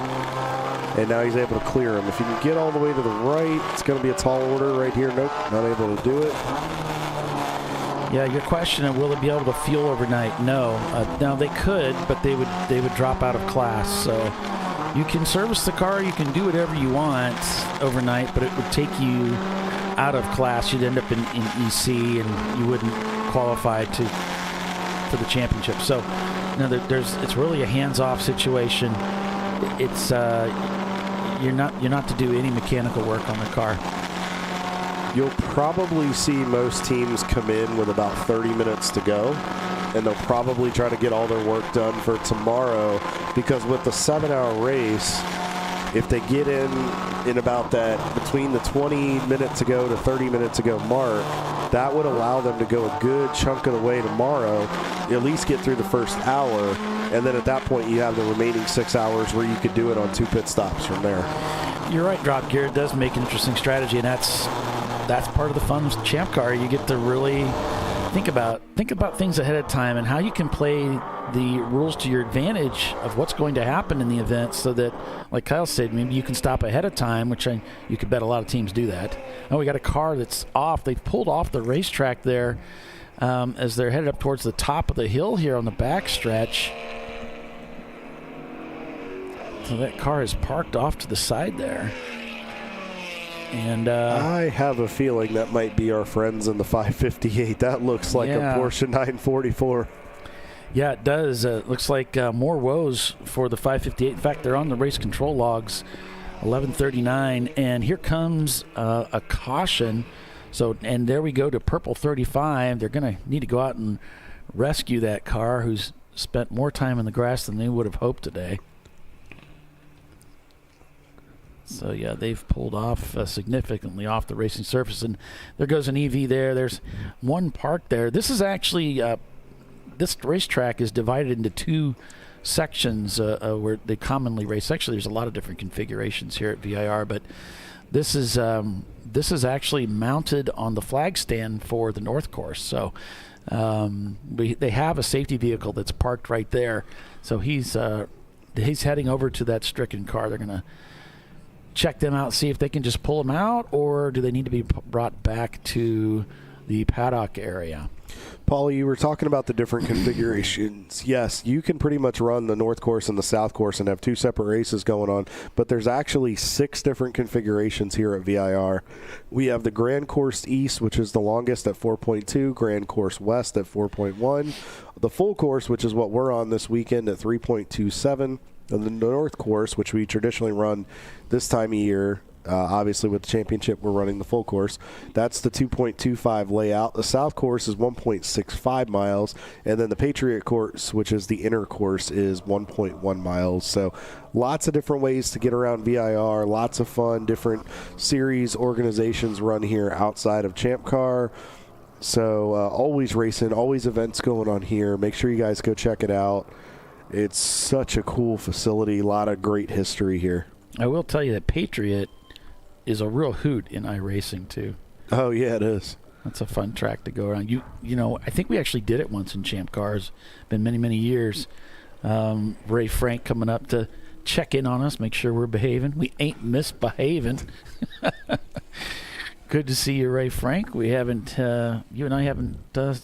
And now he's able to clear him. If you can get all the way to the right, it's going to be a tall order right here. Nope, not able to do it. Yeah, your question, will it be able to fuel overnight? No. Now they could, but they would drop out of class. So you can service the car, you can do whatever you want overnight, but it would take you out of class. You'd end up in EC, and you wouldn't qualify for the championship. So it's really a hands-off situation. It's you're not to do any mechanical work on the car. You'll probably see most teams come in with about 30 minutes to go, and they'll probably try to get all their work done for tomorrow, because with the 7-hour race, if they get in about that between the 20 minutes to go to 30 minutes to go mark, that would allow them to go a good chunk of the way tomorrow, at least get through the first hour, and then at that point you have the remaining 6 hours where you could do it on 2 pit stops from there. You're right, Drop Gear. It does make an interesting strategy, and that's part of the fun with Champ Car. You get to really think about things ahead of time and how you can play the rules to your advantage of what's going to happen in the event, so that, like Kyle said, maybe you can stop ahead of time, which you could bet a lot of teams do that. Oh, we got a car that's off. They've pulled off the racetrack there as they're headed up towards the top of the hill here on the back stretch. So that car is parked off to the side there. And I have a feeling that might be our friends in the 558. That looks like a Porsche 944. Yeah, it does. Looks like more woes for the 558. In fact, they're on the race control logs, 11:39. And here comes a caution. And there we go to purple 35. They're going to need to go out and rescue that car, who's spent more time in the grass than they would have hoped today. So, yeah, they've pulled off significantly off the racing surface. And there goes an EV there. There's one parked there. This is actually, this racetrack is divided into 2 sections where they commonly race. Actually, there's a lot of different configurations here at VIR, but this is actually mounted on the flag stand for the North Course. So they have a safety vehicle that's parked right there. So he's heading over to that stricken car. They're going to check them out, see if they can just pull them out, or do they need to be brought back to the paddock area. Paulie, you were talking about the different configurations. Yes, you can pretty much run the North Course and the South Course and have 2 separate races going on, but there's actually 6 different configurations here at VIR. We have the Grand Course East, which is the longest at 4.2, Grand Course West at 4.1, the Full Course, which is what we're on this weekend, at 3.27, and the North Course, which we traditionally run this time of year, Obviously, with the championship, we're running the full course. That's the 2.25 layout. The South course is 1.65 miles, and then the Patriot course, which is the inner course, is 1.1 miles. So lots of different ways to get around VIR, lots of fun, different series organizations run here outside of Champ Car. So always racing, always events going on here. Make sure you guys go check it out. It's such a cool facility, a lot of great history here. I will tell you that Patriot is a real hoot in iRacing too. Oh yeah, it is. That's a fun track to go around. You know, I think we actually did it once in Champ Cars. Been many years. Ray Frank coming up to check in on us, make sure we're behaving. We ain't misbehaving. Good to see you, Ray Frank. We haven't, you and I haven't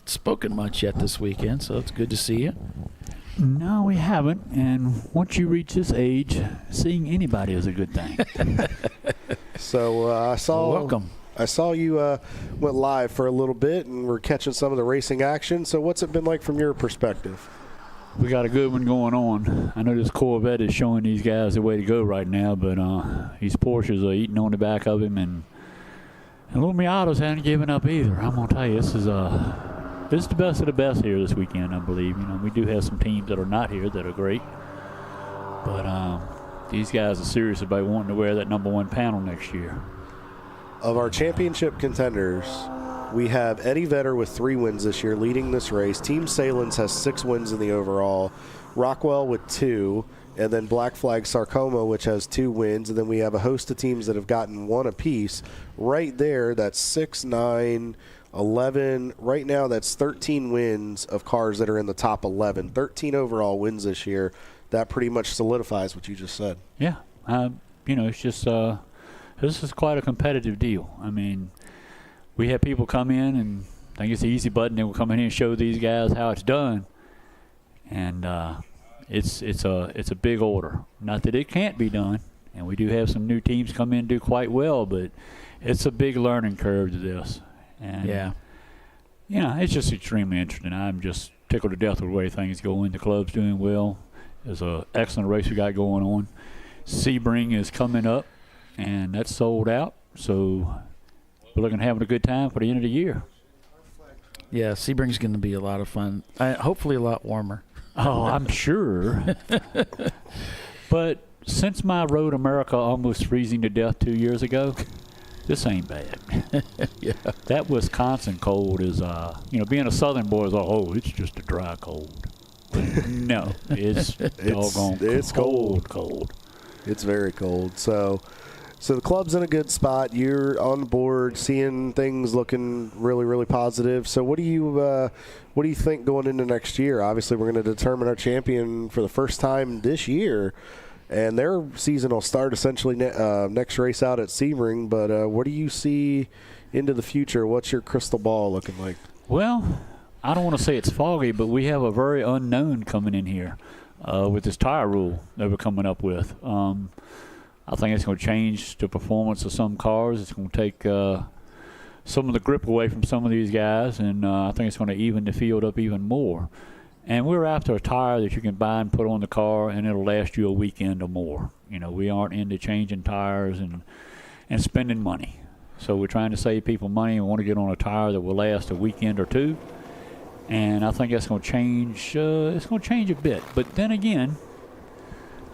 spoken much yet this weekend, so it's good to see you. No, we haven't. And once you reach this age, seeing anybody is a good thing. So welcome. I saw you went live for a little bit, and we're catching some of the racing action. So what's it been like from your perspective? We got a good one going on. I know this Corvette is showing these guys the way to go right now, but these Porsches are eating on the back of him, and little Miatas haven't given up either. I'm gonna tell you, this is the best of the best here this weekend, I believe. You know, we do have some teams that are not here that are great, but these guys are serious about wanting to wear that #1 panel next year. Of our championship contenders, we have Eddie Vedder with 3 wins this year, leading this race. Team Salins has 6 wins in the overall. Rockwell with 2, and then Black Flag Sarcoma, which has 2 wins, and then we have a host of teams that have gotten 1 apiece. Right there, that's 6, 9, 11. Right now, that's 13 wins of cars that are in the top 11. 13 overall wins this year. That pretty much solidifies what you just said. Yeah. You know, it's just this is quite a competitive deal. I mean, we have people come in and think it's the easy button. They will come in here and show these guys how it's done. And it's a big order. Not that it can't be done. And we do have some new teams come in and do quite well, but it's a big learning curve to this. And yeah, it's just extremely interesting. I'm just tickled to death with the way things going. The club's doing well. There's an excellent race we got going on. Sebring is coming up, and that's sold out. So we're looking at having a good time for the end of the year. Yeah, Sebring's going to be a lot of fun. Hopefully a lot warmer. Oh, I'm sure. But since my Road America almost freezing to death 2 years ago, this ain't bad. Yeah. That Wisconsin cold is, being a Southern boy is, it's just a dry cold. No, it's doggone it's cold. It's very cold. So the club's in a good spot. You're on board, seeing things looking really, really positive. So what do you think going into next year? Obviously, we're going to determine our champion for the first time this year, and their season will start essentially next race out at Sebring. But what do you see into the future? What's your crystal ball looking like? Well, I don't want to say it's foggy, but we have a very unknown coming in here with this tire rule that we're coming up with. I think it's going to change the performance of some cars. It's going to take some of the grip away from some of these guys, and I think it's going to even the field up even more. And we're after a tire that you can buy and put on the car, and it'll last you a weekend or more. You know, we aren't into changing tires and spending money. So we're trying to save people money and want to get on a tire that will last a weekend or two. And I think that's going to change. It's going to change a bit. But then again,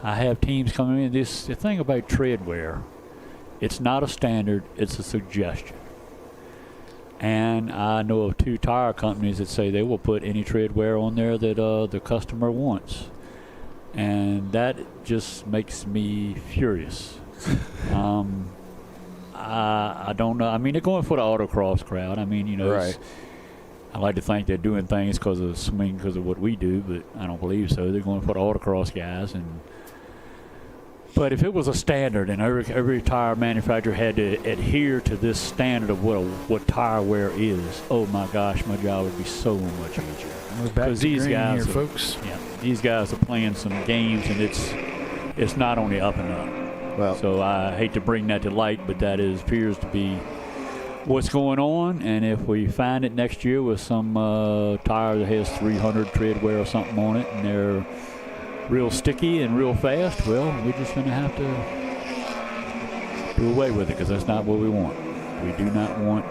I have teams coming in. The thing about tread wear, it's not a standard. It's a suggestion. And I know of 2 tire companies that say they will put any tread wear on there that the customer wants. And that just makes me furious. I don't know. I mean, they're going for the autocross crowd. I mean, right. I like to think they're doing things because of swing, because of what we do, but I don't believe so. They're going for the autocross guys. But if it was a standard and every tire manufacturer had to adhere to this standard of what tire wear is, oh my gosh, my job would be so much easier. We're back to these green guys here, folks. Yeah, these guys are playing some games, and it's not on the up and up. Well, so I hate to bring that to light, but that appears to be what's going on. And if we find it next year with some tire that has 300 tread wear or something on it, and they're real sticky and real fast, well, we're just going to have to do away with it because that's not what we want. We do not want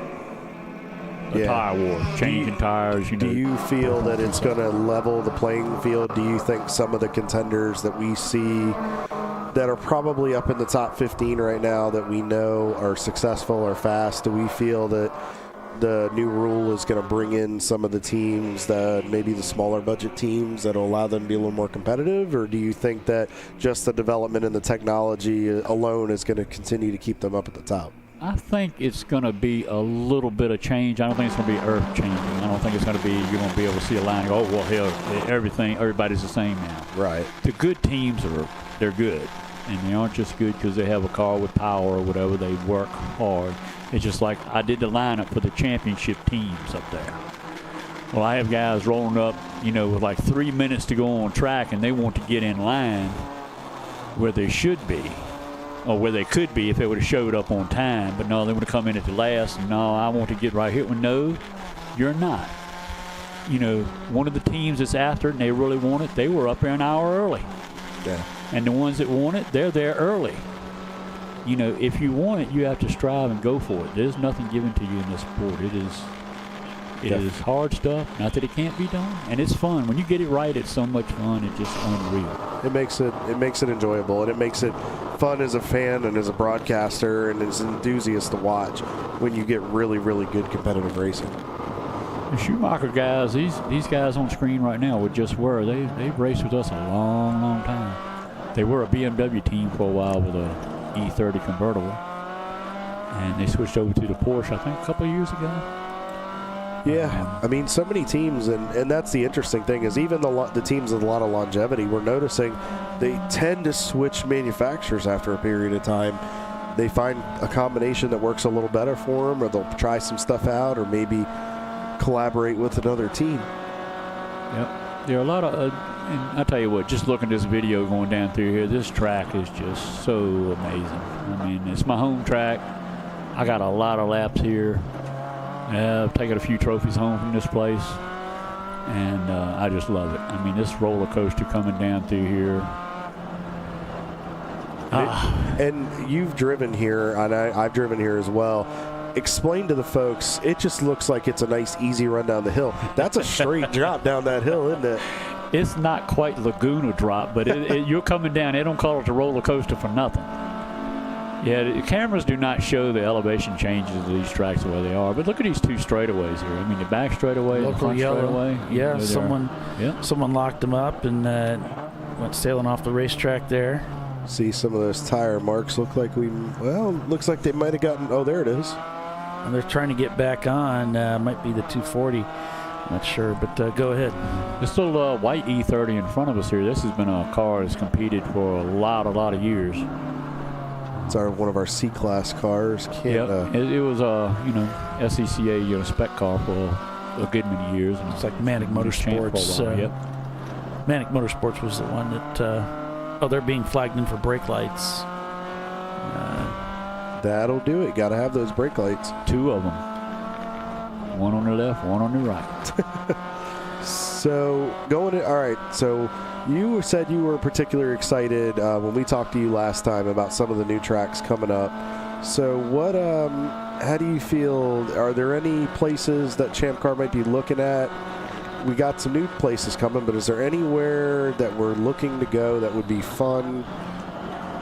a tire war, changing tires. Do you feel that it's going to level the playing field? Do you think some of the contenders that we see that are probably up in the top 15 right now that we know are successful or fast, do we feel that the new rule is going to bring in some of the teams, maybe the smaller budget teams, that will allow them to be a little more competitive? Or do you think that just the development in the technology alone is going to continue to keep them up at the top? I think it's going to be a little bit of change. I don't think it's going to be earth-changing. I don't think it's going to be, you're going to be able to see a line and go, oh, well, hell, everybody's the same now. Right. The good teams, they're good. And they aren't just good because they have a car with power or whatever. They work hard. It's just like I did the lineup for the championship teams up there. Well, I have guys rolling up, with like 3 minutes to go on track, and they want to get in line where they should be, or where they could be if they would have showed up on time. But no, they would have come in at the last, and no, I want to get right here. Well, no, you're not. One of the teams that's after it, and they really want it, they were up there an hour early. Yeah. And the ones that want it, they're there early. If you want it, you have to strive and go for it. There's nothing given to you in this sport. It is hard stuff. Not that it can't be done, and it's fun. When you get it right, it's so much fun. It's just unreal. It makes it enjoyable, and it makes it fun as a fan and as a broadcaster and as an enthusiast to watch when you get really, really good competitive racing. The Schumacher guys, these guys on screen right now they've raced with us a long, long time. They were a BMW team for a while with a E30 convertible, and they switched over to the Porsche, I think, a couple of years ago. Yeah, I mean, so many teams, and that's the interesting thing is even the teams with a lot of longevity, we're noticing they tend to switch manufacturers after a period of time. They find a combination that works a little better for them, or they'll try some stuff out, or maybe collaborate with another team. Yep, there are a lot of and I tell you what, just looking at this video going down through here, this track is just so amazing. I mean, it's my home track. I got a lot of laps here. I've taken a few trophies home from this place, and I just love it. I mean, this roller coaster coming down through here. And you've driven here, and I've driven here as well. Explain to the folks, it just looks like it's a nice, easy run down the hill. That's a straight drop down that hill, isn't it? It's not quite Laguna drop, but you're coming down. They don't call it the roller coaster for nothing. Yeah, the cameras do not show the elevation changes of these tracks the way they are. But look at these two straightaways here. I mean, the back straightaway, the front straightaway. Yeah, someone locked them up and went sailing off the racetrack there. See some of those tire marks. Looks like they might have gotten. Oh, there it is. And they're trying to get back on. Might be the 240. Not sure, but go ahead. This little white E30 in front of us here, this has been a car that's competed for a lot of years. It's one of our C-Class cars. It was a SCCA spec car for a good many years. And it's like Manic Motorsports. Manic Motorsports was the one that, they're being flagged in for brake lights. That'll do it. Got to have those brake lights. 2 of them. One on the left, one on the right. So all right. So you said you were particularly excited when we talked to you last time about some of the new tracks coming up. So what? How do you feel? Are there any places that Champ Car might be looking at? We got some new places coming, but is there anywhere that we're looking to go that would be fun?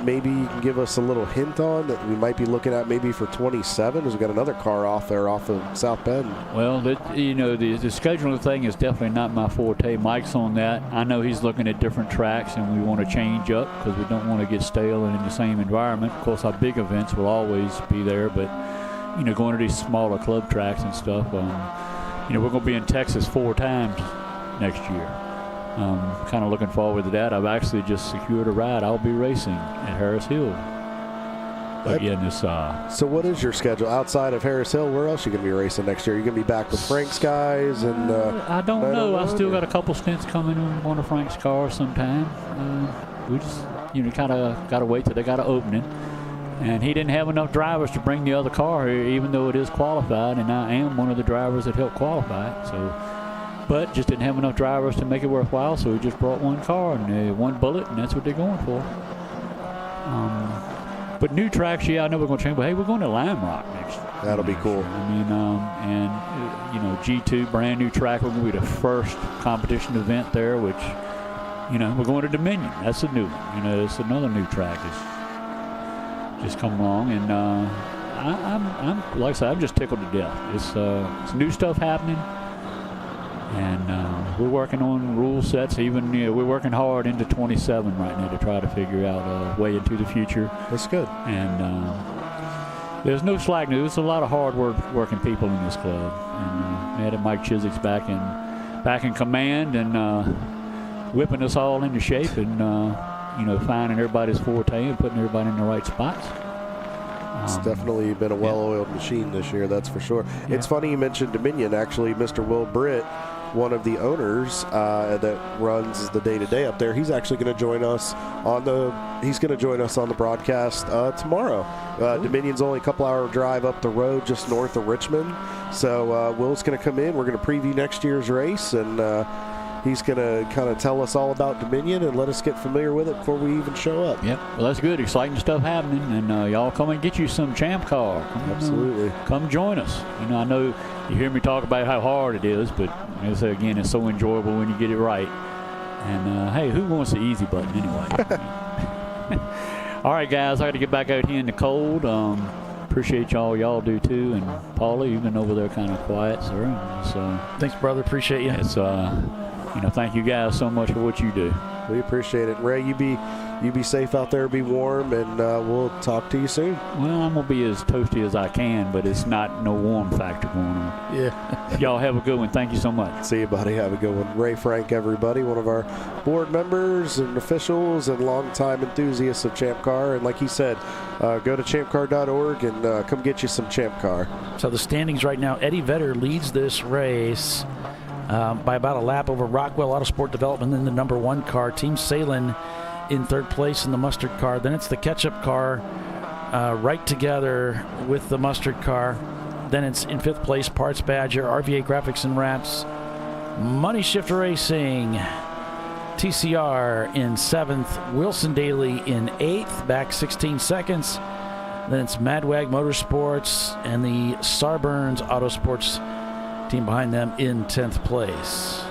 Maybe you can give us a little hint on that we might be looking at maybe for 27, because we've got another car off of South Bend. Well, the scheduling thing is definitely not my forte. Mike's on that. I know he's looking at different tracks, and we want to change up because we don't want to get stale and in the same environment. Of course, our big events will always be there, but going to these smaller club tracks and stuff. We're going to be in Texas 4 times next year. Kind of looking forward to that. I've actually just secured a ride. I'll be racing at Harris Hill. So what is your schedule outside of Harris Hill? Where else are you going to be racing next year? Are you going to be back with Frank's guys? And I don't know. I still got a couple stints coming on one of Frank's cars sometime. We just kind of got to wait till they got an opening. And he didn't have enough drivers to bring the other car here, even though it is qualified, and I am one of the drivers that helped qualify it. But just didn't have enough drivers to make it worthwhile, so we just brought one car and one bullet, and that's what they're going for. But new tracks, yeah, I know we're going to change. But hey, we're going to Lime Rock next year. That'll be cool. I mean, and you know, G2, brand new track. We're going to be the first competition event there, which, you know, we're going to Dominion. That's a new one. You know, it's another new track that's just come along, and I'm like I said, I'm just tickled to death. It's new stuff happening, and we're working on rule sets. Even, you know, we're working hard into 27 right now to try to figure out a way into the future. That's good. And there's no slack news. There's a lot of hard working people in this club, and now that Mike Chiswick's back in command and whipping us all into shape, and you know, finding everybody's forte and putting everybody in the right spots. It's definitely been a well-oiled machine this year, that's for sure. Yeah. It's funny you mentioned Dominion. Actually, Mr. Will Britt, one of the owners that runs the day-to-day up there, he's actually going to join us on the broadcast tomorrow. Dominion's only a couple-hour drive up the road, just north of Richmond. So Will's going to come in. We're going to preview next year's race, and he's going to kind of tell us all about Dominion and let us get familiar with it before we even show up. Yep. Well, that's good. Exciting stuff happening. And y'all come and get you some Champ Car. Absolutely. Come join us. You know, I know you hear me talk about how hard it is, but as I say again, it's so enjoyable when you get it right. And, hey, who wants the easy button anyway? All right, guys, I got to get back out here in the cold. Appreciate y'all do too. And Paulie, you've been over there kind of quiet, sir. So thanks, brother. Appreciate you. It's you know, thank you guys so much for what you do. We appreciate it. Ray, you be safe out there, be warm, and we'll talk to you soon. Well, I'm going to be as toasty as I can, but it's not no warm factor going on. Yeah. Y'all have a good one. Thank you so much. See you, buddy. Have a good one. Ray Frank, everybody, one of our board members and officials and longtime enthusiasts of Champ Car. And like he said, go to ChampCar.org and come get you some Champ Car. So the standings right now, Eddie Vedder leads this race by about a lap over Rockwell Autosport Development, then the number one car. Team Salin in third place in the mustard car. Then it's the ketchup car right together with the mustard car. Then it's in fifth place Parts Badger, RVA Graphics and Wraps, Money Shifter Racing, TCR in seventh, Wilson Daly in eighth, back 16 seconds. Then it's Madwag Motorsports and the Sarburns Autosports team behind them in 10th place.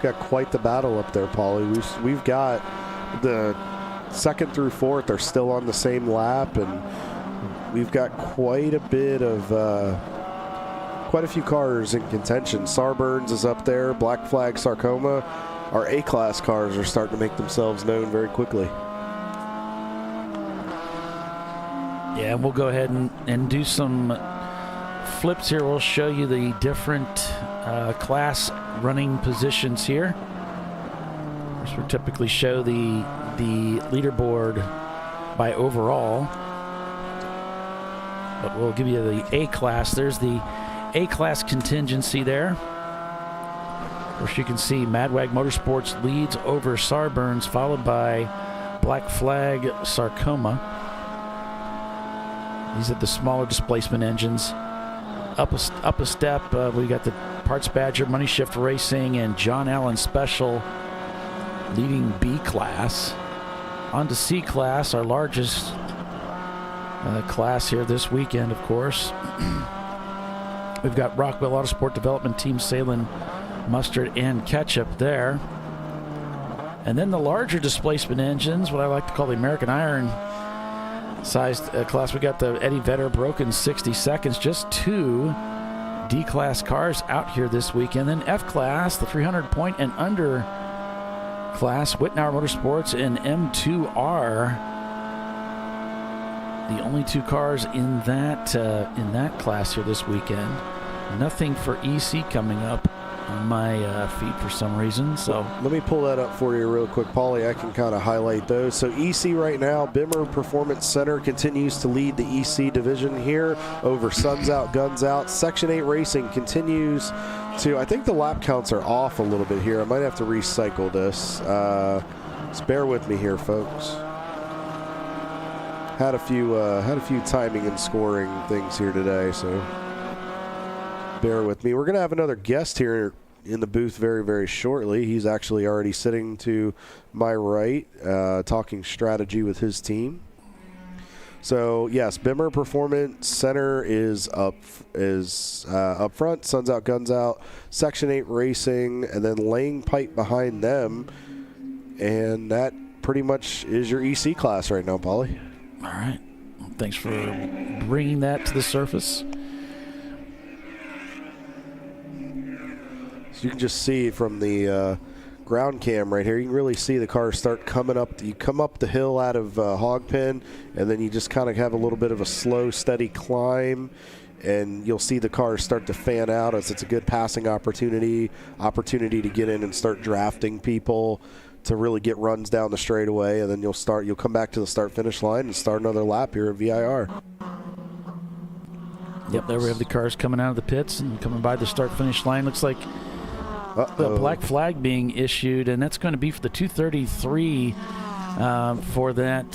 Got quite the battle up there, Paulie. We've got the second through fourth are still on the same lap, and we've got quite a bit of quite a few cars in contention. Sarburns is up there, Black Flag, Sarcoma. Our A-class cars are starting to make themselves known very quickly. Yeah, we'll go ahead and do some flips here. We'll show you the different class running positions here. Of course, we typically show the leaderboard by overall, but we'll give you the A class. There's the A class contingency there. Of course, you can see Madwag Motorsports leads over Sarburns, followed by Black Flag Sarcoma. These are the smaller displacement engines. Up a step, we got the Parts Badger, Money Shift Racing, and John Allen Special leading B class. On to C class, our largest class here this weekend, of course. We've got Rockwell Autosport Development, Team Salin, Mustard, and Ketchup there. And then the larger displacement engines, what I like to call the American Iron sized class. We got the Eddie Vedder broken 60 seconds. Just two D-class cars out here this weekend. Then F-class, the 300-point and under class, Whitnauer Motorsports and M2R. The only two cars in that class here this weekend. Nothing for EC coming up on my feed for some reason. So let me pull that up for you real quick, Paulie. I can kind of highlight those. So EC right now, Bimmer Performance Center continues to lead the EC division here over Suns Out, Guns Out. Section 8 Racing continues to, I think the lap counts are off a little bit here. I might have to recycle this. Just bear with me here, folks. Had a few timing and scoring things here today, so bear with me. We're going to have another guest here in the booth very, very shortly. He's actually already sitting to my right, talking strategy with his team. So yes, Bimmer Performance Center is up front. Suns out, guns out. Section 8 Racing, and then laying pipe behind them, and that pretty much is your EC class right now, Paulie. All right. Well, thanks for bringing that to the surface. So you can just see from the ground cam right here, you can really see the cars start coming up. You come up the hill out of Hog Pen, and then you just kind of have a little bit of a slow, steady climb, and you'll see the cars start to fan out as it's a good passing opportunity to get in and start drafting people to really get runs down the straightaway, and then you'll come back to the start-finish line and start another lap here at VIR. Yep, there we have the cars coming out of the pits and coming by the start-finish line. Looks like the black flag being issued, and that's going to be for the 233 for that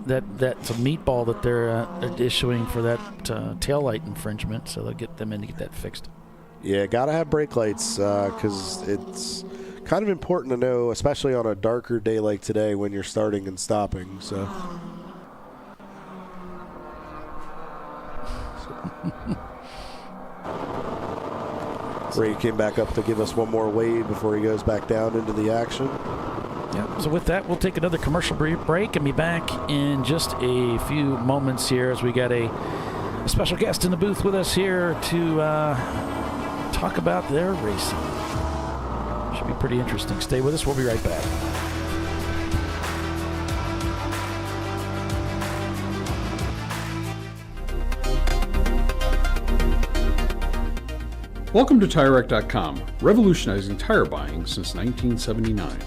meatball that they're issuing for that taillight infringement. So they'll get them in to get that fixed. Yeah, got to have brake lights because it's kind of important to know, especially on a darker day like today when you're starting and stopping. So. Ray came back up to give us one more wave before he goes back down into the action. Yep. So with that, we'll take another commercial break and be back in just a few moments here as we got a special guest in the booth with us here to talk about their racing. Should be pretty interesting. Stay with us. We'll be right back. Welcome to TireRack.com, revolutionizing tire buying since 1979.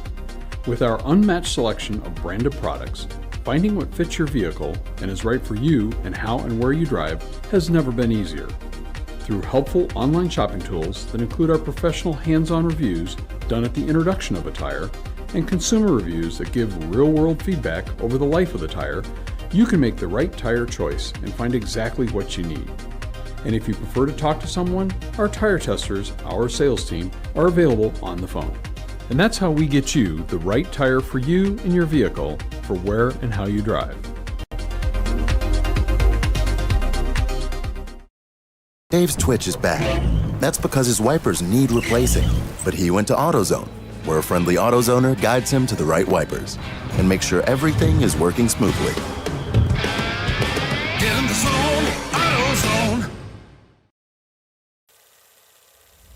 With our unmatched selection of branded products, finding what fits your vehicle and is right for you and how and where you drive has never been easier. Through helpful online shopping tools that include our professional hands-on reviews done at the introduction of a tire and consumer reviews that give real-world feedback over the life of the tire, you can make the right tire choice and find exactly what you need. And if you prefer to talk to someone, our tire testers, our sales team, are available on the phone. And that's how we get you the right tire for you and your vehicle for where and how you drive. Dave's Twitch is back. That's because his wipers need replacing. But he went to AutoZone, where a friendly AutoZoner guides him to the right wipers and makes sure everything is working smoothly. Get in the zone, AutoZone.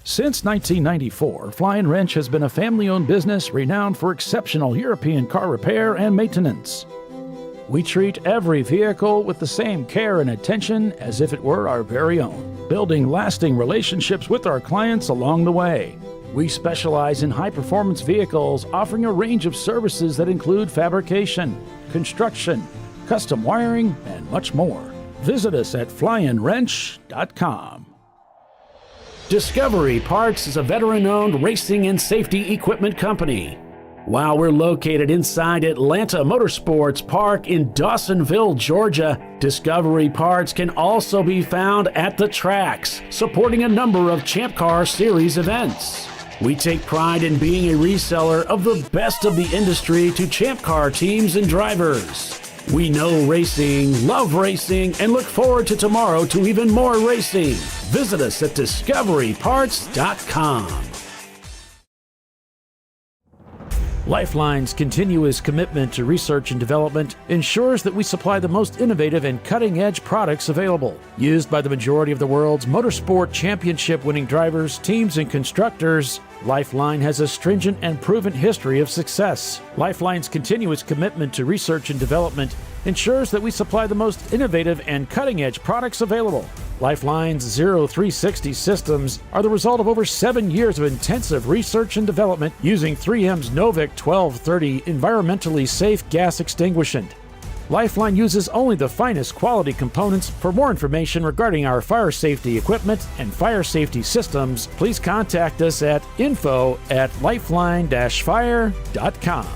Since 1994, Flying Wrench has been a family-owned business renowned for exceptional European car repair and maintenance. We treat every vehicle with the same care and attention as if it were our very own, building lasting relationships with our clients along the way. We specialize in high-performance vehicles, offering a range of services that include fabrication, construction, custom wiring, and much more. Visit us at flyandwrench.com. Discovery Parts is a veteran-owned racing and safety equipment company. While we're located inside Atlanta Motorsports Park in Dawsonville, Georgia, Discovery Parts can also be found at the tracks, supporting a number of Champ Car Series events. We take pride in being a reseller of the best of the industry to Champ Car teams and drivers. We know racing, love racing, and look forward to tomorrow to even more racing. Visit us at discoveryparts.com. Lifeline's continuous commitment to research and development ensures that we supply the most innovative and cutting-edge products available. Used by the majority of the world's motorsport championship-winning drivers, teams, and constructors, Lifeline has a stringent and proven history of success. Lifeline's continuous commitment to research and development ensures that we supply the most innovative and cutting-edge products available. Lifeline's 0360 systems are the result of over 7 years of intensive research and development using 3M's Novik 1230 environmentally safe gas extinguishant. Lifeline uses only the finest quality components. For more information regarding our fire safety equipment and fire safety systems, please contact us at info@lifeline-fire.com.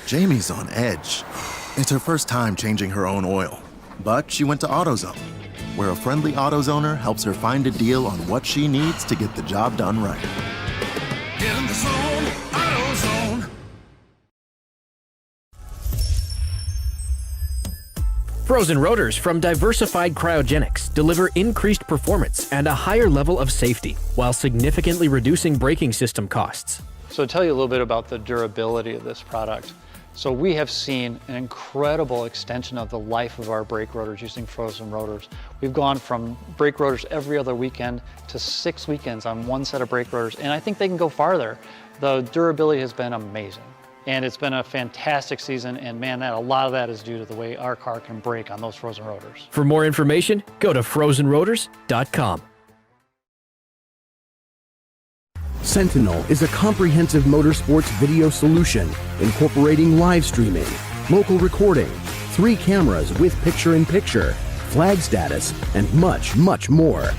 Jamie's on edge. It's her first time changing her own oil, but she went to AutoZone, where a friendly AutoZoner helps her find a deal on what she needs to get the job done right. Get in the zone, AutoZone. Frozen rotors from Diversified Cryogenics deliver increased performance and a higher level of safety while significantly reducing braking system costs. So to tell you a little bit about the durability of this product. So we have seen an incredible extension of the life of our brake rotors using frozen rotors. We've gone from brake rotors every other weekend to 6 weekends on one set of brake rotors, and I think they can go farther. The durability has been amazing. And it's been a fantastic season, and man, a lot of that is due to the way our car can brake on those frozen rotors. For more information, go to frozenrotors.com. Sentinel is a comprehensive motorsports video solution incorporating live streaming, local recording, 3 cameras with picture-in-picture, flag status, and much, much more.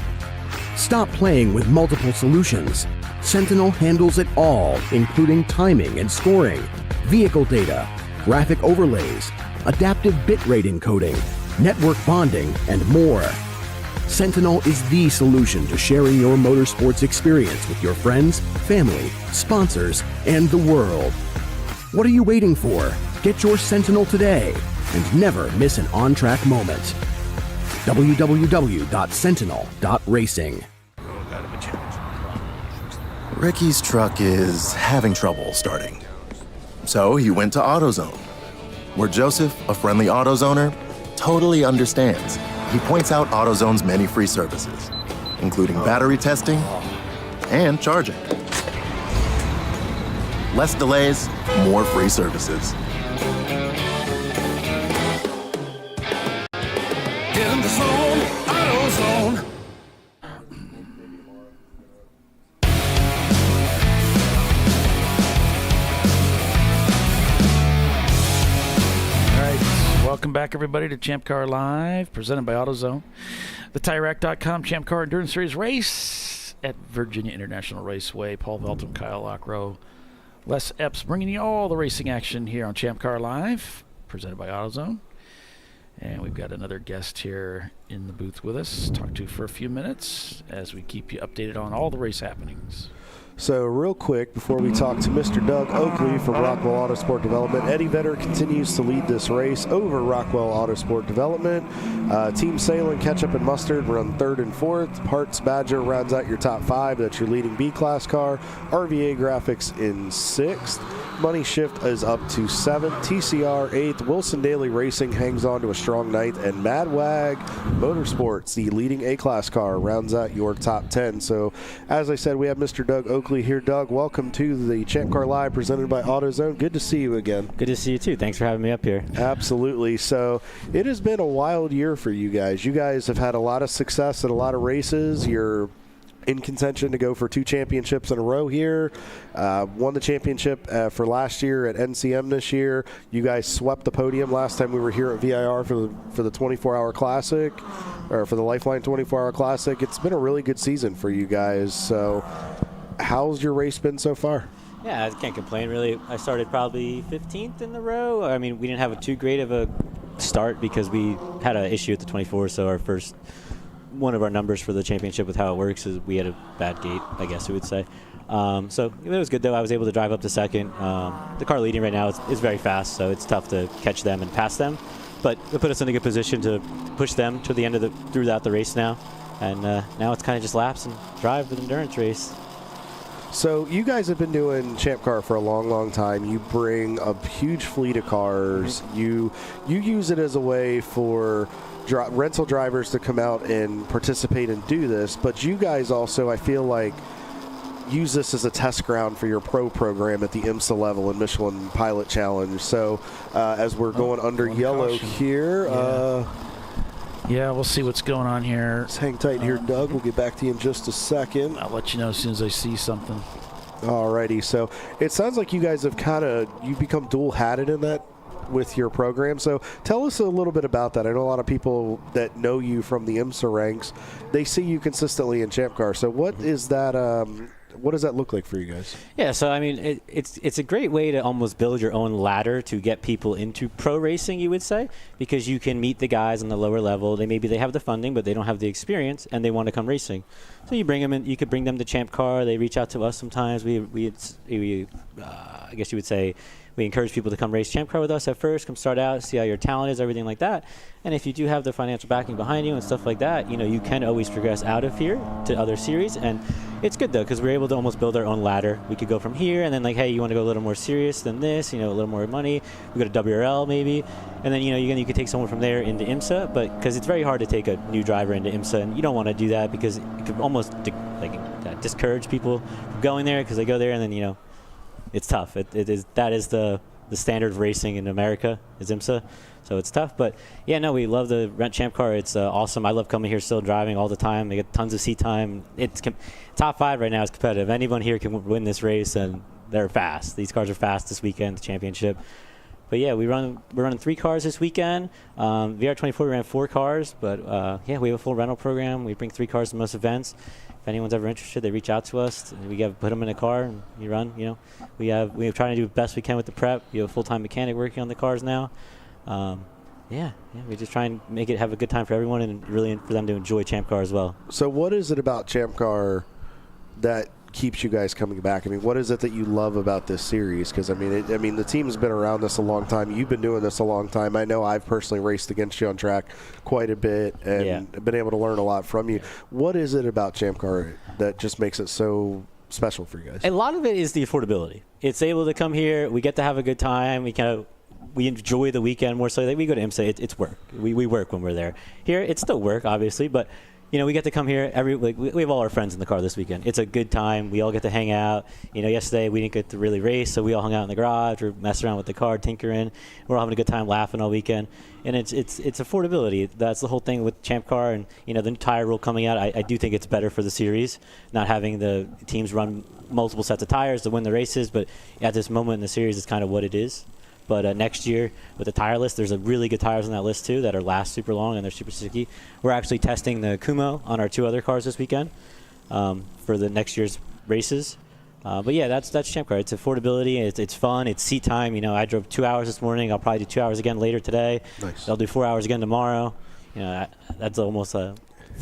Stop playing with multiple solutions. Sentinel handles it all, including timing and scoring, vehicle data, graphic overlays, adaptive bitrate encoding, network bonding, and more. Sentinel is the solution to sharing your motorsports experience with your friends, family, sponsors, and the world. What are you waiting for? Get your Sentinel today and never miss an on-track moment. www.sentinel.racing. Ricky's truck is having trouble starting. So he went to AutoZone, where Joseph, a friendly AutoZoner, totally understands. He points out AutoZone's many free services, including battery testing and charging. Less delays, more free services. Get in the zone, AutoZone. Welcome back, everybody, to ChampCar.Live, presented by AutoZone. The TireRack.com Champ Car Endurance Series race at Virginia International Raceway. Paul Velton, Kyle Lockrow, Les Epps, bringing you all the racing action here on ChampCar.Live, presented by AutoZone. And we've got another guest here in the booth with us, talk to for a few minutes as we keep you updated on all the race happenings. So real quick, before we talk to Mr. Doug Oakley from Rockwell Autosport Development, Eddie Vedder continues to lead this race over Rockwell Autosport Development. Team Salem, Ketchup, and Mustard run 3rd and 4th. Parts Badger rounds out your top 5. That's your leading B-Class car. RVA Graphics in 6th. Money Shift is up to 7th. TCR 8th. Wilson Daily Racing hangs on to a strong 9th. And Mad Wag Motorsports, the leading A-Class car, rounds out your top 10. So, as I said, we have Mr. Doug Oakley here. Doug, welcome to the ChampCar.Live presented by AutoZone. Good to see you again. Good to see you too. Thanks for having me up here. Absolutely. So it has been a wild year for you guys. You guys have had a lot of success at a lot of races. You're in contention to go for 2 championships in a row here. Won the championship for last year at NCM this year. You guys swept the podium last time we were here at VIR for the 24-hour classic, or for the Lifeline 24-hour classic. It's been a really good season for you guys. So how's your race been so far? Yeah, I can't complain, really. I started probably 15th in the row. I mean, we didn't have too great of a start because we had an issue at the 24, so our first one of our numbers for the championship with how it works is we had a bad gate, I guess you would say. So it was good, though. I was able to drive up to 2nd. The car leading right now is very fast, so it's tough to catch them and pass them. But it put us in a good position to push them to the end of throughout the race now. And now it's kind of just laps and drive an endurance race. So you guys have been doing Champ Car for a long, long time. You bring a huge fleet of cars. Mm-hmm. You use it as a way for rental drivers to come out and participate and do this. But you guys also, I feel like, use this as a test ground for your pro program at the IMSA level and Michelin Pilot Challenge. So as we're going under yellow here. Yeah, we'll see what's going on here. Just hang tight here, Doug. We'll get back to you in just a second. I'll let you know as soon as I see something. Alrighty, so it sounds like you guys have you've become dual-hatted in that with your program. So tell us a little bit about that. I know a lot of people that know you from the IMSA ranks, they see you consistently in Champ Car. So what is that? What does that look like for you guys? Yeah, so I mean, it's a great way to almost build your own ladder to get people into pro racing, you would say, because you can meet the guys on the lower level. Maybe they have the funding, but they don't have the experience, and they want to come racing. So you bring them in. You could bring them to Champ Car. They reach out to us sometimes. I guess you would say, we encourage people to come race Champ Car with us at first, come start out, see how your talent is, everything like that. And if you do have the financial backing behind you and stuff like that, you can always progress out of here to other series. And it's good though, because we're able to almost build our own ladder. We could go from here and then hey, you want to go a little more serious than this, a little more money. We go to WRL maybe. And then, you could take someone from there into IMSA, but because it's very hard to take a new driver into IMSA, and you don't want to do that because it could almost discourage people from going there, because they go there and then, it's tough. That is the standard of racing in America is IMSA, so it's tough. But yeah, no, we love the rent Champ Car. It's awesome. I love coming here, still driving all the time. They get tons of seat time. It's top 5 right now is competitive. Anyone here can win this race, and they're fast. These cars are fast this weekend, the championship. But yeah, we're running 3 cars this weekend. VIR24 we ran 4 cars, but yeah, we have a full rental program. We bring 3 cars to most events. If anyone's ever interested, they reach out to us. We put them in a car and you run. We're trying to do the best we can with the prep. We have a full-time mechanic working on the cars now. Yeah, we just try and have a good time for everyone, and really for them to enjoy Champ Car as well. So what is it about Champ Car that keeps you guys coming back? I mean, what is it that you love about this series? Because the team's been around this a long time. You've been doing this a long time. I know I've personally raced against you on track quite a bit and been able to learn a lot from you. What is it about Champ Car that just makes it so special for you guys? A lot of it is the affordability. It's able to come here. We get to have a good time. We enjoy the weekend more so. We go to IMSA. It's work. We work when we're there. Here, it's still work, obviously, but we get to come here we have all our friends in the car this weekend. It's a good time. We all get to hang out. Yesterday we didn't get to really race, so we all hung out in the garage or messed around with the car, tinkering. We're all having a good time, laughing all weekend. And it's affordability. That's the whole thing with Champ Car, and the new tire rule coming out. I do think it's better for the series, not having the teams run multiple sets of tires to win the races. But at this moment in the series, it's kind of what it is. But next year with the tire list, there's a really good tires on that list too that last super long and they're super sticky. We're actually testing the Kumo on our 2 other cars this weekend for the next year's races. But yeah, that's Champ Car. It's affordability. It's fun. It's seat time. I drove 2 hours this morning. I'll probably do 2 hours again later today. Nice. I'll do 4 hours again tomorrow. That's almost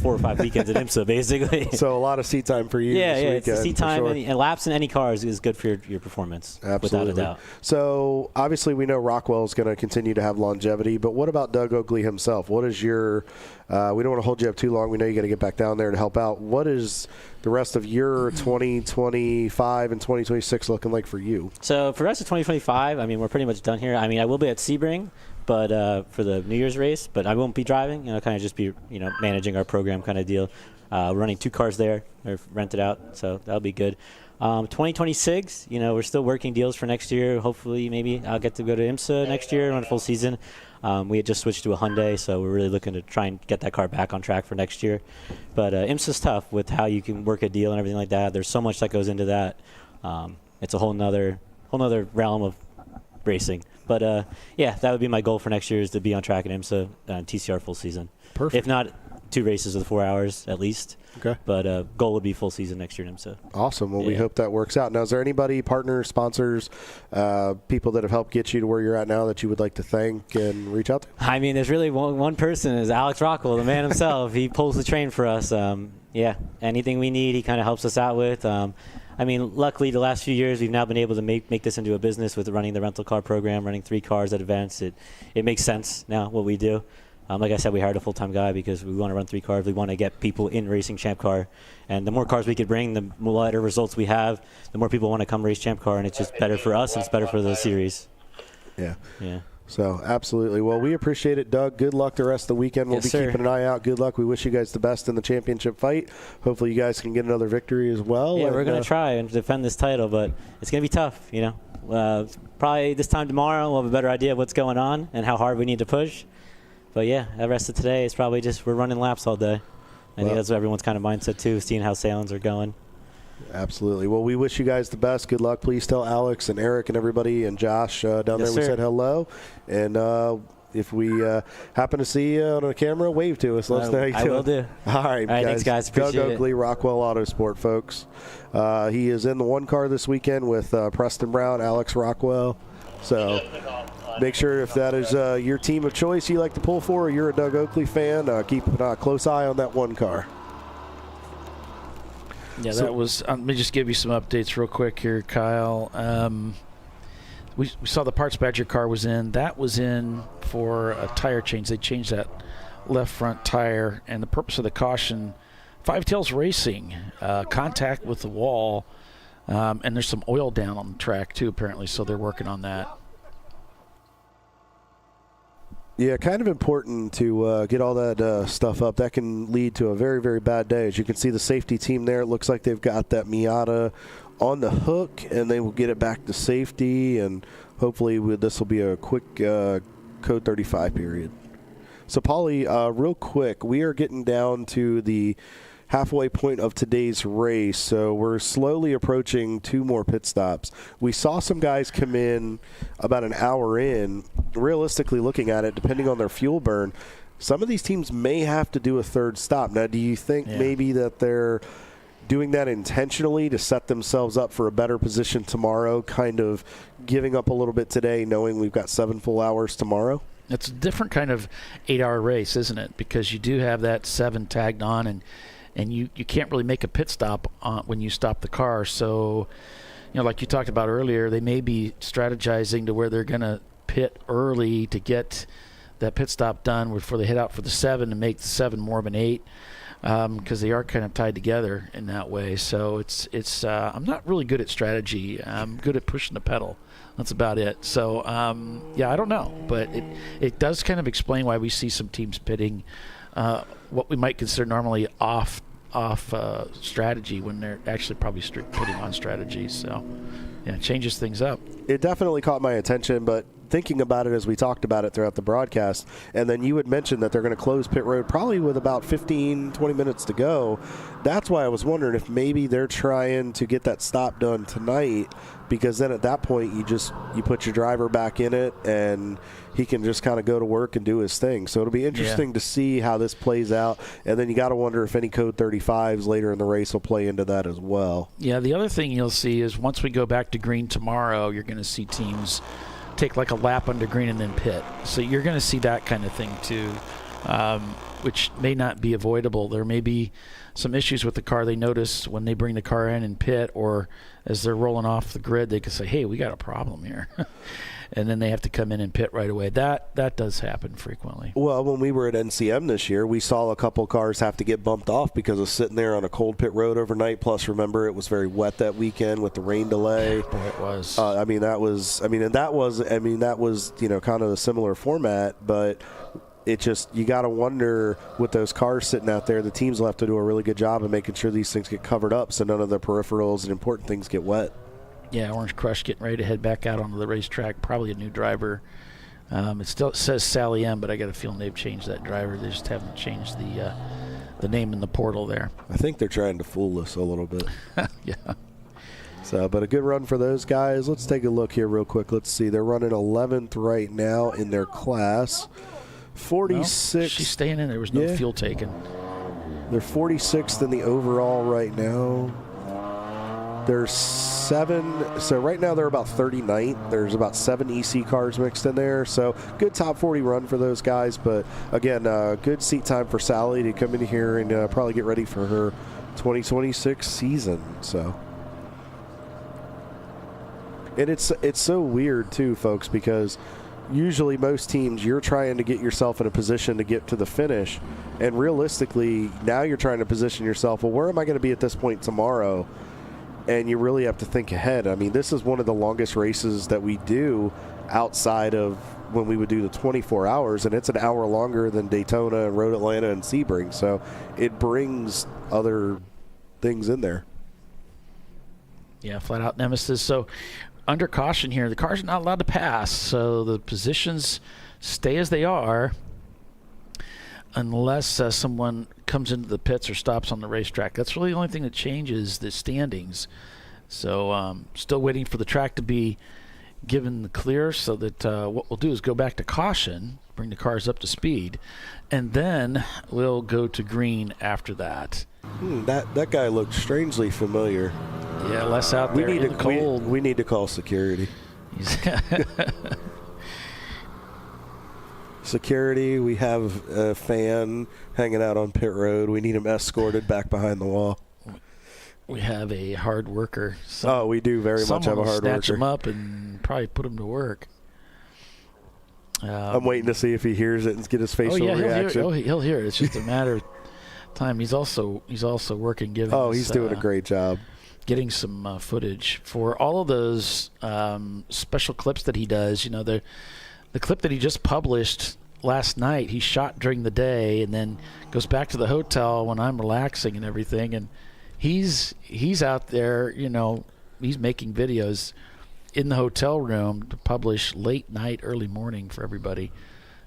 4 or 5 weekends at IMSA, basically. So a lot of seat time for you this weekend. It's seat time, sure. and laps in any cars is good for your performance, Absolutely. without a doubt. So obviously we know Rockwell is going to continue to have longevity, but what about Doug Oakley himself? What is your we don't want to hold you up too long. We know you got to get back down there to help out. What is the rest of your 2025 and 2026 looking like for you? So for the rest of 2025, we're pretty much done here. I will be at Sebring, but for the New Year's race, but I won't be driving. Kind of just be managing our program kind of deal. We're running 2 cars there. They're rented out, so that'll be good. 2026, we're still working deals for next year. Hopefully, maybe I'll get to go to IMSA next year, run a full season. We had just switched to a Hyundai, so we're really looking to try and get that car back on track for next year. But IMSA's tough with how you can work a deal and everything like that. There's so much that goes into that. It's a whole nother realm of racing. But yeah, that would be my goal for next year, is to be on track at IMSA TCR full season. Perfect. If not 2 races of the 4 hours at least. Okay. But goal would be full season next year in IMSA. Awesome. Well, we hope that works out. Now, is there anybody, partners, sponsors, people that have helped get you to where you're at now that you would like to thank and reach out to? There's really one person, is Alex Rockwell, the man himself. He pulls the train for us. Anything we need, he kind of helps us out with. Luckily, the last few years, we've now been able to make this into a business with running the rental car program, running 3 cars at events. It makes sense now, what we do. Like I said, we hired a full-time guy because we want to run 3 cars. We want to get people in racing Champ Car. And the more cars we could bring, the better results we have, the more people want to come race Champ Car. And it's just better for us, and it's better for the series. Yeah. Yeah. So, absolutely. Well, we appreciate it, Doug. Good luck the rest of the weekend. We'll be keeping an eye out. Good luck. We wish you guys the best in the championship fight. Hopefully you guys can get another victory as well. Yeah, we're going to try and defend this title, but it's going to be tough, Probably this time tomorrow we'll have a better idea of what's going on and how hard we need to push. But, yeah, the rest of today is probably just we're running laps all day. I think that's everyone's kind of mindset, too, seeing how sailings are going. Absolutely. Well, we wish you guys the best. Good luck. Please tell Alex and Eric and everybody and Josh down there we said hello. And if we happen to see you on a camera, wave to us. Let us know how you do. I will do. All right, guys. Thanks, guys. Appreciate Doug Oakley, Rockwell Autosport, folks. He is in the 1 car this weekend with Preston Brown, Alex Rockwell. So make sure if that is your team of choice you like to pull for, or you're a Doug Oakley fan, keep a close eye on that 1 car. Yeah, that was. Let me just give you some updates real quick here, Kyle. we saw the Parts Badger car was in. That was in for a tire change. They changed that left front tire, and the purpose of the caution, Five Tails Racing, contact with the wall, and there's some oil down on the track too apparently, so they're working on that. Yeah, kind of important to get all that stuff up. That can lead to a very, very bad day. As you can see, the safety team there, it looks like they've got that Miata on the hook, and they will get it back to safety, and hopefully this will be a quick Code 35 period. So, Paulie, real quick, we are getting down to the halfway point of today's race, so we're slowly approaching 2 more pit stops. We saw some guys come in about an hour in. Realistically looking at it, depending on their fuel burn, some of these teams may have to do a 3rd stop. Now, do you think maybe that they're doing that intentionally to set themselves up for a better position tomorrow, kind of giving up a little bit today, knowing we've got 7 full hours tomorrow? It's a different kind of 8-hour race, isn't it? Because you do have that 7 tagged on, and you can't really make a pit stop when you stop the car. So, like you talked about earlier, they may be strategizing to where they're going to pit early to get that pit stop done before they head out for the 7 and make the 7 more of an 8, because they are kind of tied together in that way. So it's I'm not really good at strategy. I'm good at pushing the pedal. That's about it. So, I don't know. But it does kind of explain why we see some teams pitting what we might consider normally off strategy when they're actually probably pitting on strategy. So, it changes things up. It definitely caught my attention, but thinking about it as we talked about it throughout the broadcast, and then you had mentioned that they're going to close pit road probably with about 15-20 minutes to go. That's why I was wondering if maybe they're trying to get that stop done tonight, because then at that point you put your driver back in it and he can just kind of go to work and do his thing. So it'll be interesting to see how this plays out, and then you got to wonder if any Code 35s later in the race will play into that as well. Yeah, the other thing you'll see is once we go back to green tomorrow, you're going to see teams take like a lap under green and then pit. So you're going to see that kind of thing too, which may not be avoidable. There may be some issues with the car they notice when they bring the car in and pit, or as they're rolling off the grid, they can say, hey, we got a problem here. And then they have to come in and pit right away. That does happen frequently. Well, when we were at NCM this year, we saw a couple cars have to get bumped off because of sitting there on a cold pit road overnight. Plus, remember, it was very wet that weekend with the rain delay. Boy, it was. That was kind of a similar format, but it just, you got to wonder with those cars sitting out there, the teams will have to do a really good job of making sure these things get covered up so none of the peripherals and important things get wet. Yeah, Orange Crush getting ready to head back out onto the racetrack. Probably a new driver. It still says Sally M, but I got a feeling they've changed that driver. They just haven't changed the name in the portal there. I think they're trying to fool us a little bit. Yeah. So, but a good run for those guys. Let's take a look here real quick. Let's see. They're running 11th right now in their class. 46. Well, she's staying in. There was no fuel taken. They're 46th in the overall right now. There's 7. So right now they're about 39th. There's about 7 EC cars mixed in there. So good top 40 run for those guys. But again, good seat time for Sally to come in here and probably get ready for her 2026 season. So. And it's so weird too, folks, because usually most teams, you're trying to get yourself in a position to get to the finish. And realistically, now you're trying to position yourself, well, where am I going to be at this point tomorrow? And you really have to think ahead. I mean, this is one of the longest races that we do outside of when we would do the 24 hours, and it's an hour longer than Daytona and Road Atlanta and Sebring. So it brings other things in there. Yeah, flat out nemesis. So under caution here, the car's not allowed to pass, so the positions stay as they are unless someone comes into the pits or stops on the racetrack. That's really the only thing that changes the standings. So still waiting for the track to be given the clear, so that what we'll do is go back to caution, bring the cars up to speed, and then we'll go to green after that. That guy looked strangely familiar. Yeah, less out there in the cold. We need to call security. Security, we have a fan hanging out on pit road. We need him escorted back behind the wall. We have a hard worker. We do very much have a hard worker. Snatch him up and probably put him to work. I'm waiting to see if he hears it and get his facial reaction. He'll hear it. It's just a matter of time. He's also working. He's doing a great job. Getting some footage for all of those special clips that he does. You know, the clip that he just published last night, he shot during the day and then goes back to the hotel when I'm relaxing and everything. And he's out there, you know, he's making videos in the hotel room to publish late night, early morning for everybody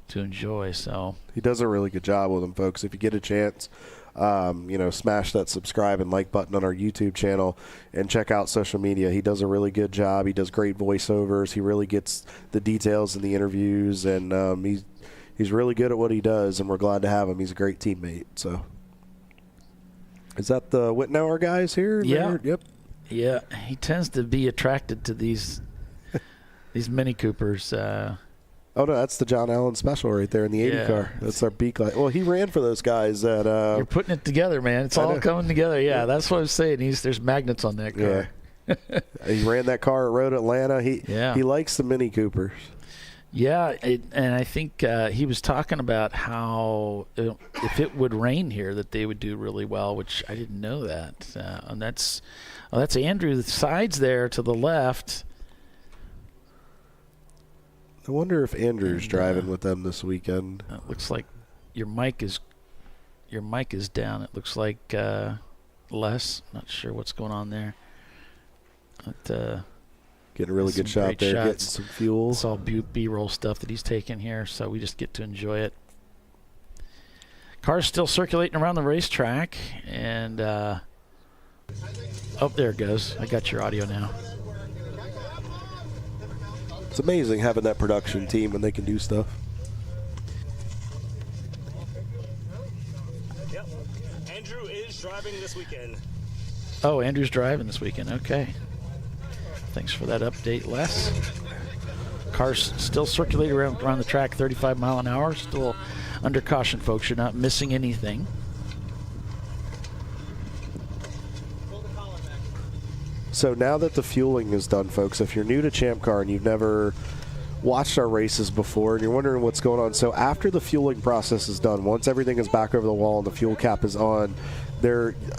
to enjoy. So he does a really good job with them, folks. If you get a chance, smash that subscribe and like button on our YouTube channel and check out social media. He does a really good job. He does great voiceovers. He really gets the details in the interviews, and he's really good at what he does, and we're glad to have him. He's a great teammate. So is that the Wittenauer guys here? Yeah. Yep. Yeah, he tends to be attracted to these Mini Coopers. Oh, no, that's the John Allen special right there in the 80 car. That's our beak light. Well, he ran for those guys at You're putting it together, man. It's all coming together. Yeah, that's what I'm saying. There's magnets on that car. Yeah. He ran that car at Road Atlanta. He likes the Mini Coopers. Yeah, and I think he was talking about how if it would rain here that they would do really well, which I didn't know that. And that's Andrew. The sides there to the left. I wonder if Andrew's driving with them this weekend. It looks like your mic is down. It looks like Les. Not sure what's going on there. But, getting a really good shot there, getting some fuel. It's all B-roll stuff that he's taking here, so we just get to enjoy it. Car's still circulating around the racetrack, and there it goes. I got your audio now. It's amazing having that production team when they can do stuff. Yep. Andrew is driving this weekend. Oh, Andrew's driving this weekend. Okay. Thanks for that update, Les. Cars still circulating around the track 35 mile an hour. Still under caution, folks. You're not missing anything. So now that the fueling is done, folks, if you're new to Champ Car and you've never watched our races before and you're wondering what's going on, so after the fueling process is done, once everything is back over the wall and the fuel cap is on,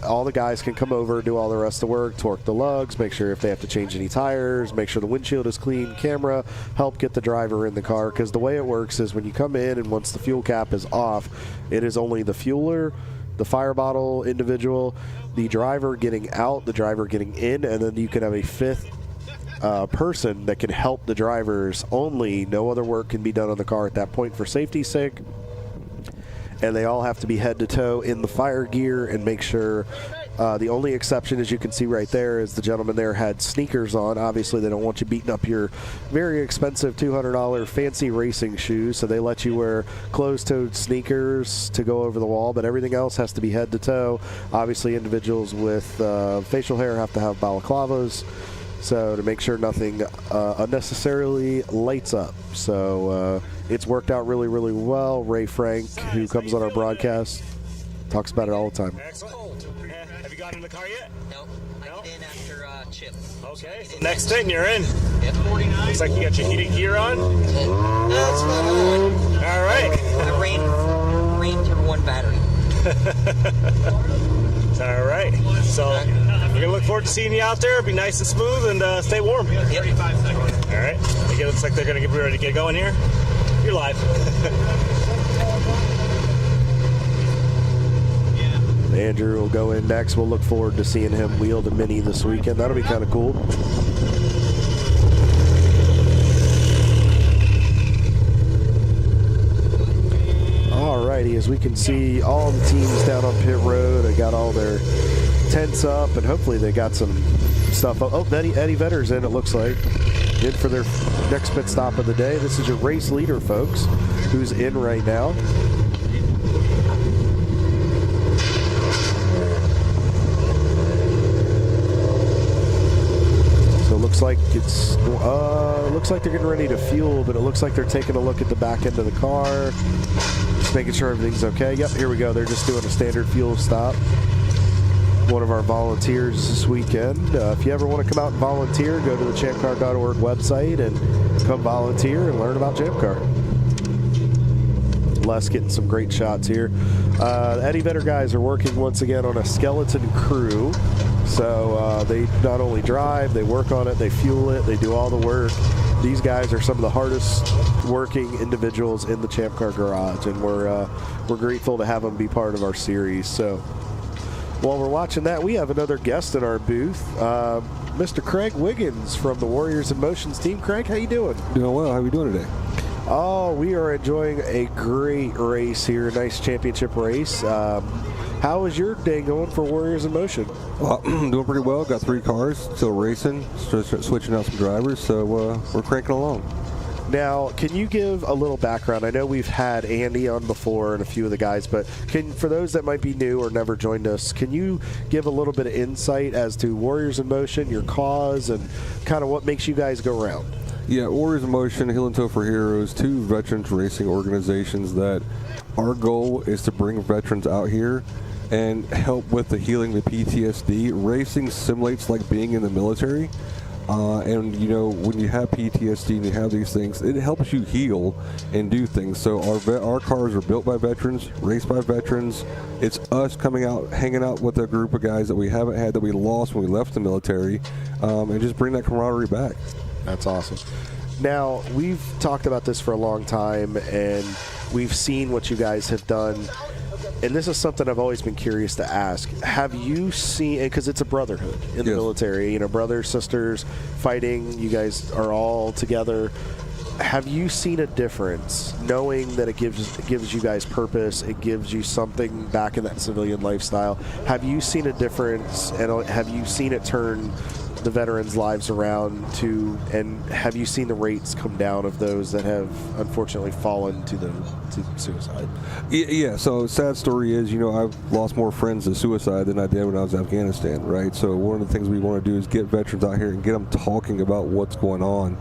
all the guys can come over, do all the rest of the work, torque the lugs, make sure if they have to change any tires, make sure the windshield is clean, camera, help get the driver in the car. Because the way it works is when you come in and once the fuel cap is off, it is only the fueler, the fire bottle individual, the driver getting out, the driver getting in, and then you can have a fifth person that can help the drivers only. No other work can be done on the car at that point for safety's sake. And they all have to be head to toe in the fire gear and make sure. The only exception, as you can see right there, is the gentleman there had sneakers on. Obviously, they don't want you beating up your very expensive $200 fancy racing shoes, so they let you wear closed-toed sneakers to go over the wall, but everything else has to be head to toe. Obviously, individuals with facial hair have to have balaclavas, so to make sure nothing unnecessarily lights up. So it's worked out really, really well. Ray Frank, who comes on our broadcast, talks about it all the time. Excellent. Have you gotten in the car yet? No. I get in after Chip. Okay. So next thing you're in. Yep. 49. Looks like you got your heated gear on. That's not on. All right. I ran to one battery. All right. So we're going to look forward to seeing you out there. Be nice and smooth and stay warm. Yep. All right. It looks like they're going to get ready to get going here. You're live. Andrew will go in next. We'll look forward to seeing him wheel the Mini this weekend. That'll be kind of cool. Alrighty, as we can see, all the teams down on pit road, they got all their tents up, and hopefully they got some stuff up. Oh, Eddie Vedder's in, it looks like. In for their next pit stop of the day. This is your race leader, folks, who's in right now. Looks like they're getting ready to fuel, but it looks like they're taking a look at the back end of the car, just making sure everything's okay. Yep, here we go. They're just doing a standard fuel stop. one of our volunteers this weekend. If you ever want to come out and volunteer, go to the ChampCar.org website and come volunteer and learn about ChampCar. Les getting some great shots here. The Eddie Vedder guys are working once again on a skeleton crew. So they not only drive, they work on it, they fuel it, they do all the work. These guys are some of the hardest working individuals in the Champ Car garage, and we're grateful to have them be part of our series. So while we're watching that, we have another guest in our booth, Mr. Craig Wiggins from the Warriors in Motions team. Craig, how you doing? Doing well. How are we doing today? Oh, we are enjoying a great race here, nice championship race. How is your day going for Warriors in Motion? Doing pretty well. Got 3 cars, still racing, switching out some drivers, so we're cranking along. Now, can you give a little background? I know we've had Andy on before and a few of the guys, but for those that might be new or never joined us, can you give a little bit of insight as to Warriors in Motion, your cause, and kind of what makes you guys go around? Yeah, Warriors in Motion, Heel and Toe for Heroes, 2 veterans racing organizations that our goal is to bring veterans out here and help with the healing the PTSD. Racing simulates like being in the military. And, you know, when you have PTSD and you have these things, it helps you heal and do things. So our cars are built by veterans, raced by veterans. It's us coming out, hanging out with a group of guys that we haven't had, that we lost when we left the military, and just bring that camaraderie back. That's awesome. Now, we've talked about this for a long time, and we've seen what you guys have done. And this is something I've always been curious to ask. Have you seen, because it's a brotherhood in the military, you know, brothers, sisters, fighting, you guys are all together. Have you seen a difference, knowing that it gives you guys purpose, it gives you something back in that civilian lifestyle? Have you seen a difference, and have you seen it turn the veterans' lives around and have you seen the rates come down of those that have unfortunately fallen to suicide? Yeah, so sad story is, you know, I've lost more friends to suicide than I did when I was in Afghanistan, right? So one of the things we want to do is get veterans out here and get them talking about what's going on.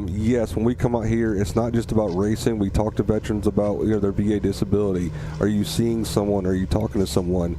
Yes, when we come out here, it's not just about racing. We talk to veterans about, you know, their VA disability. Are you seeing someone? Are you talking to someone?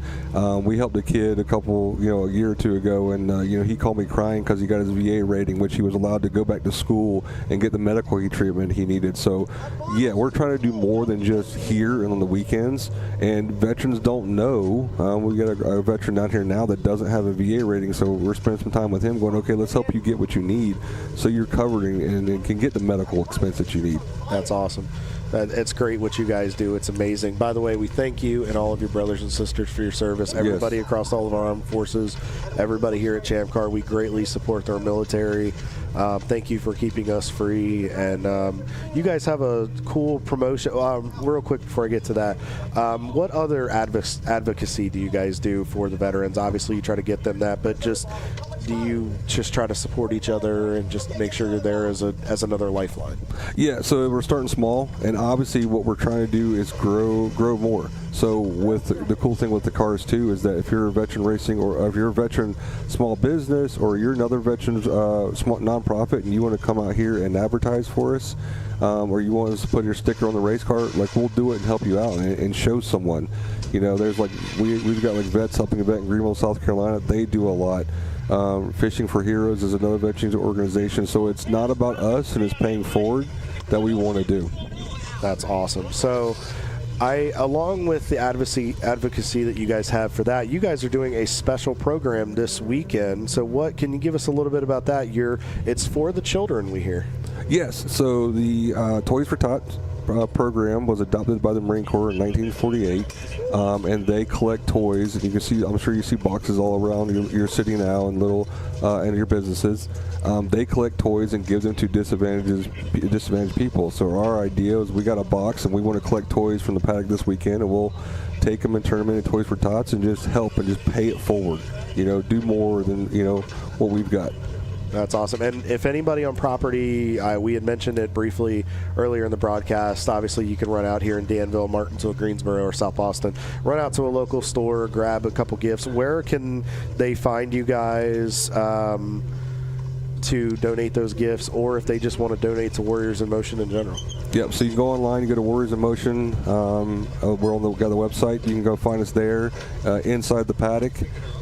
We helped a kid a year or 2 ago, and you know, he called me crying because he got his VA rating, which he was allowed to go back to school and get the medical treatment he needed. So yeah, we're trying to do more than just here and on the weekends, and veterans don't know. We got a veteran down here now that doesn't have a VA rating, so we're spending some time with him going, okay, let's help you get what you need so you're covered and can get the medical expense that you need. That's awesome. It's great what you guys do. It's amazing. By the way, we thank you and all of your brothers and sisters for your service. Everybody across all of our armed forces, everybody here at ChampCar, we greatly support our military. Thank you for keeping us free. And you guys have a cool promotion. Real quick before I get to that, what other advocacy do you guys do for the veterans? Obviously, you try to get them that, but do you just try to support each other and just make sure you're there as another lifeline? Yeah, so we're starting small, and obviously what we're trying to do is grow more. So with the cool thing with the cars too is that if you're a veteran racing, or if you're a veteran small business, or you're another veteran small nonprofit and you want to come out here and advertise for us, or you want us to put your sticker on the race car, like, we'll do it and help you out and show someone. You know, there's like we've got like Vets Helping a Vet in Greenville, South Carolina. They do a lot. Fishing for Heroes is another veterans organization. So it's not about us, and it's paying forward that we want to do. That's awesome. So along with the advocacy that you guys have for that, you guys are doing a special program this weekend. So what can you give us a little bit about that? It's for the children, we hear. Yes. So the Toys for Tots program was adopted by the Marine Corps in 1948, and they collect toys. And you can see, I'm sure you see boxes all around your city now and and your businesses. They collect toys and give them to disadvantaged people. So our idea is, we got a box and we want to collect toys from the paddock this weekend, and we'll take them and turn them into Toys for Tots and just help and just pay it forward. You know, do more than, you know, what we've got. That's awesome. And if anybody on property, we had mentioned it briefly earlier in the broadcast, obviously you can run out here in Danville, Martinsville, Greensboro, or South Boston, run out to a local store, grab a couple gifts. Where can they find you guys to donate those gifts, or if they just want to donate to Warriors in Motion in general. Yep, so you can go online, you go to Warriors in Motion. We're on got the website. You can go find us there. Inside the paddock,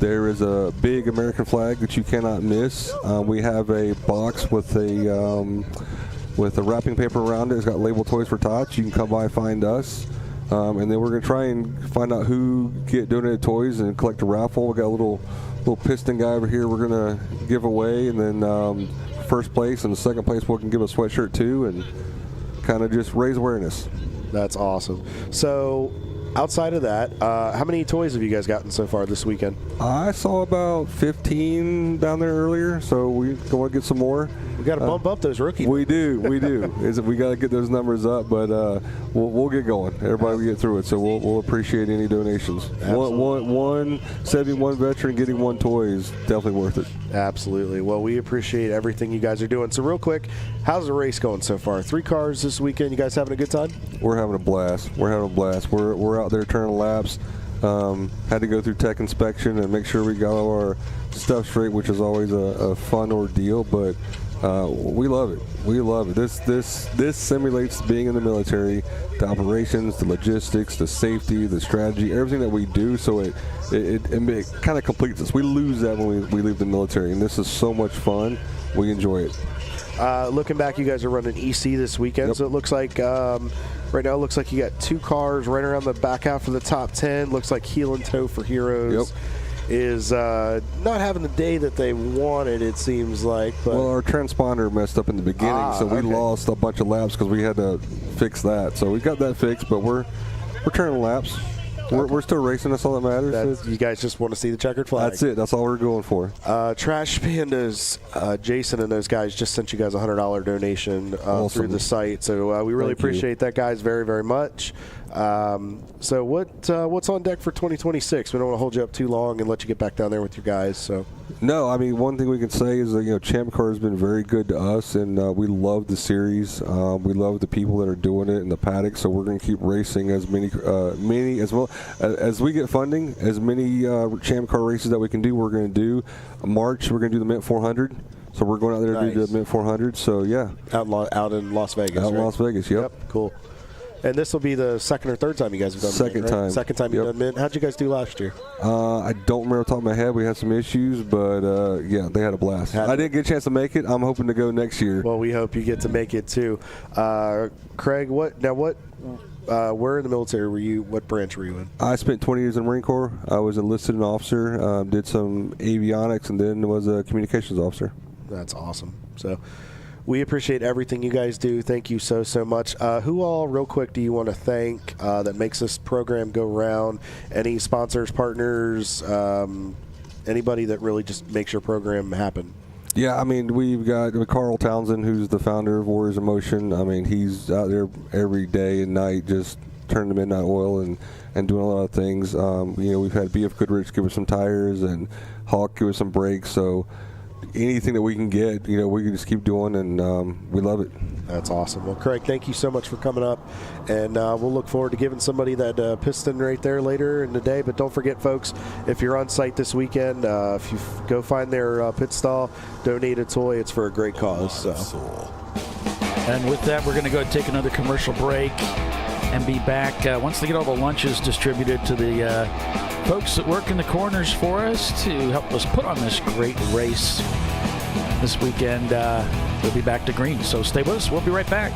there is a big American flag that you cannot miss. We have a box with a wrapping paper around it. It's got labeled Toys for Tots. You can come by and find us. And then we're going to try and find out who get donated toys and collect a raffle. We got a little piston guy over here we're going to give away, and then first place and the second place we can give a sweatshirt too, and kind of just raise awareness. That's awesome. So outside of that, how many toys have you guys gotten so far this weekend? I saw about 15 down there earlier, so we want to get some more. We got to bump up those rookies. We do. We got to get those numbers up, but we'll get going. Everybody will get through it, so we'll appreciate any donations. One 71 veteran getting one toy is definitely worth it. Absolutely. Well, we appreciate everything you guys are doing. So real quick, how's the race going so far? 3 cars this weekend. You guys having a good time? We're having a blast. We're out there turning laps. Had to go through tech inspection and make sure we got all our stuff straight, which is always a fun ordeal, but we love it. We love it. This simulates being in the military, the operations, the logistics, the safety, the strategy, everything that we do. So it kind of completes us. We lose that when we leave the military, and this is so much fun. We enjoy it. Looking back, you guys are running EC this weekend, Yep. so it looks like right now it looks like you got 2 cars right around the back half of the top 10. Looks like Heel and Toe for Heroes is not having the day that they wanted, it seems like. But well, our transponder messed up in the beginning, so we lost a bunch of laps because we had to fix that. So we got that fixed, but we're turning laps. We're still racing. That's all that matters. You guys just want to see the checkered flag. That's it. That's all we're going for. Trash Pandas, Jason and those guys just sent you guys a $100 donation Awesome. through the site. So we really appreciate that, guys, very, very much. So what's on deck for 2026? We don't want to hold you up too long and let you get back down there with your guys. So no, I mean, one thing we can say is that Champ Car has been very good to us, and we love the series. We love the people that are doing it in the paddock. So we're going to keep racing as many as well as we get funding. As many Champ Car races that we can do, we're going to do. March, we're going to do the Mint 400. So we're going out there to do the Mint 400. So yeah, out in Las Vegas. Out in Las Vegas. Yep. Cool. And this will be the second or third time you guys have done Second Mint, right? time. Second time you've done Mint. How'd you guys do last year? I don't remember off the top of my head. We had some issues, but yeah, they had a blast. I didn't get a chance to make it. I'm hoping to go next year. Well, we hope you get to make it too. Craig, where in the military were you? What branch were you in? I spent 20 years in the Marine Corps. I was enlisted an officer, did some avionics, and then was a communications officer. That's awesome. So we appreciate everything you guys do. Thank you so much. Who all, real quick, do you want to thank that makes this program go round? Any sponsors, partners, anybody that really just makes your program happen? Yeah, I mean, we've got Carl Townsend, who's the founder of Warriors in Motion. I mean, he's out there every day and night just turning the midnight oil and doing a lot of things. We've had BF Goodrich give us some tires and Hawk give us some brakes. So anything that we can get, we can just keep doing, and we love it. That's awesome. Well, Craig, thank you so much for coming up, and we'll look forward to giving somebody that piston right there later in the day. But don't forget, folks, if you're on site this weekend, if you go find their pit stall, donate a toy. It's for a great cause. So. And with that, we're going to go take another commercial break and be back once they get all the lunches distributed to the folks that work in the corners for us to help us put on this great race this weekend. We'll be back to green, so stay with us. We'll be right back.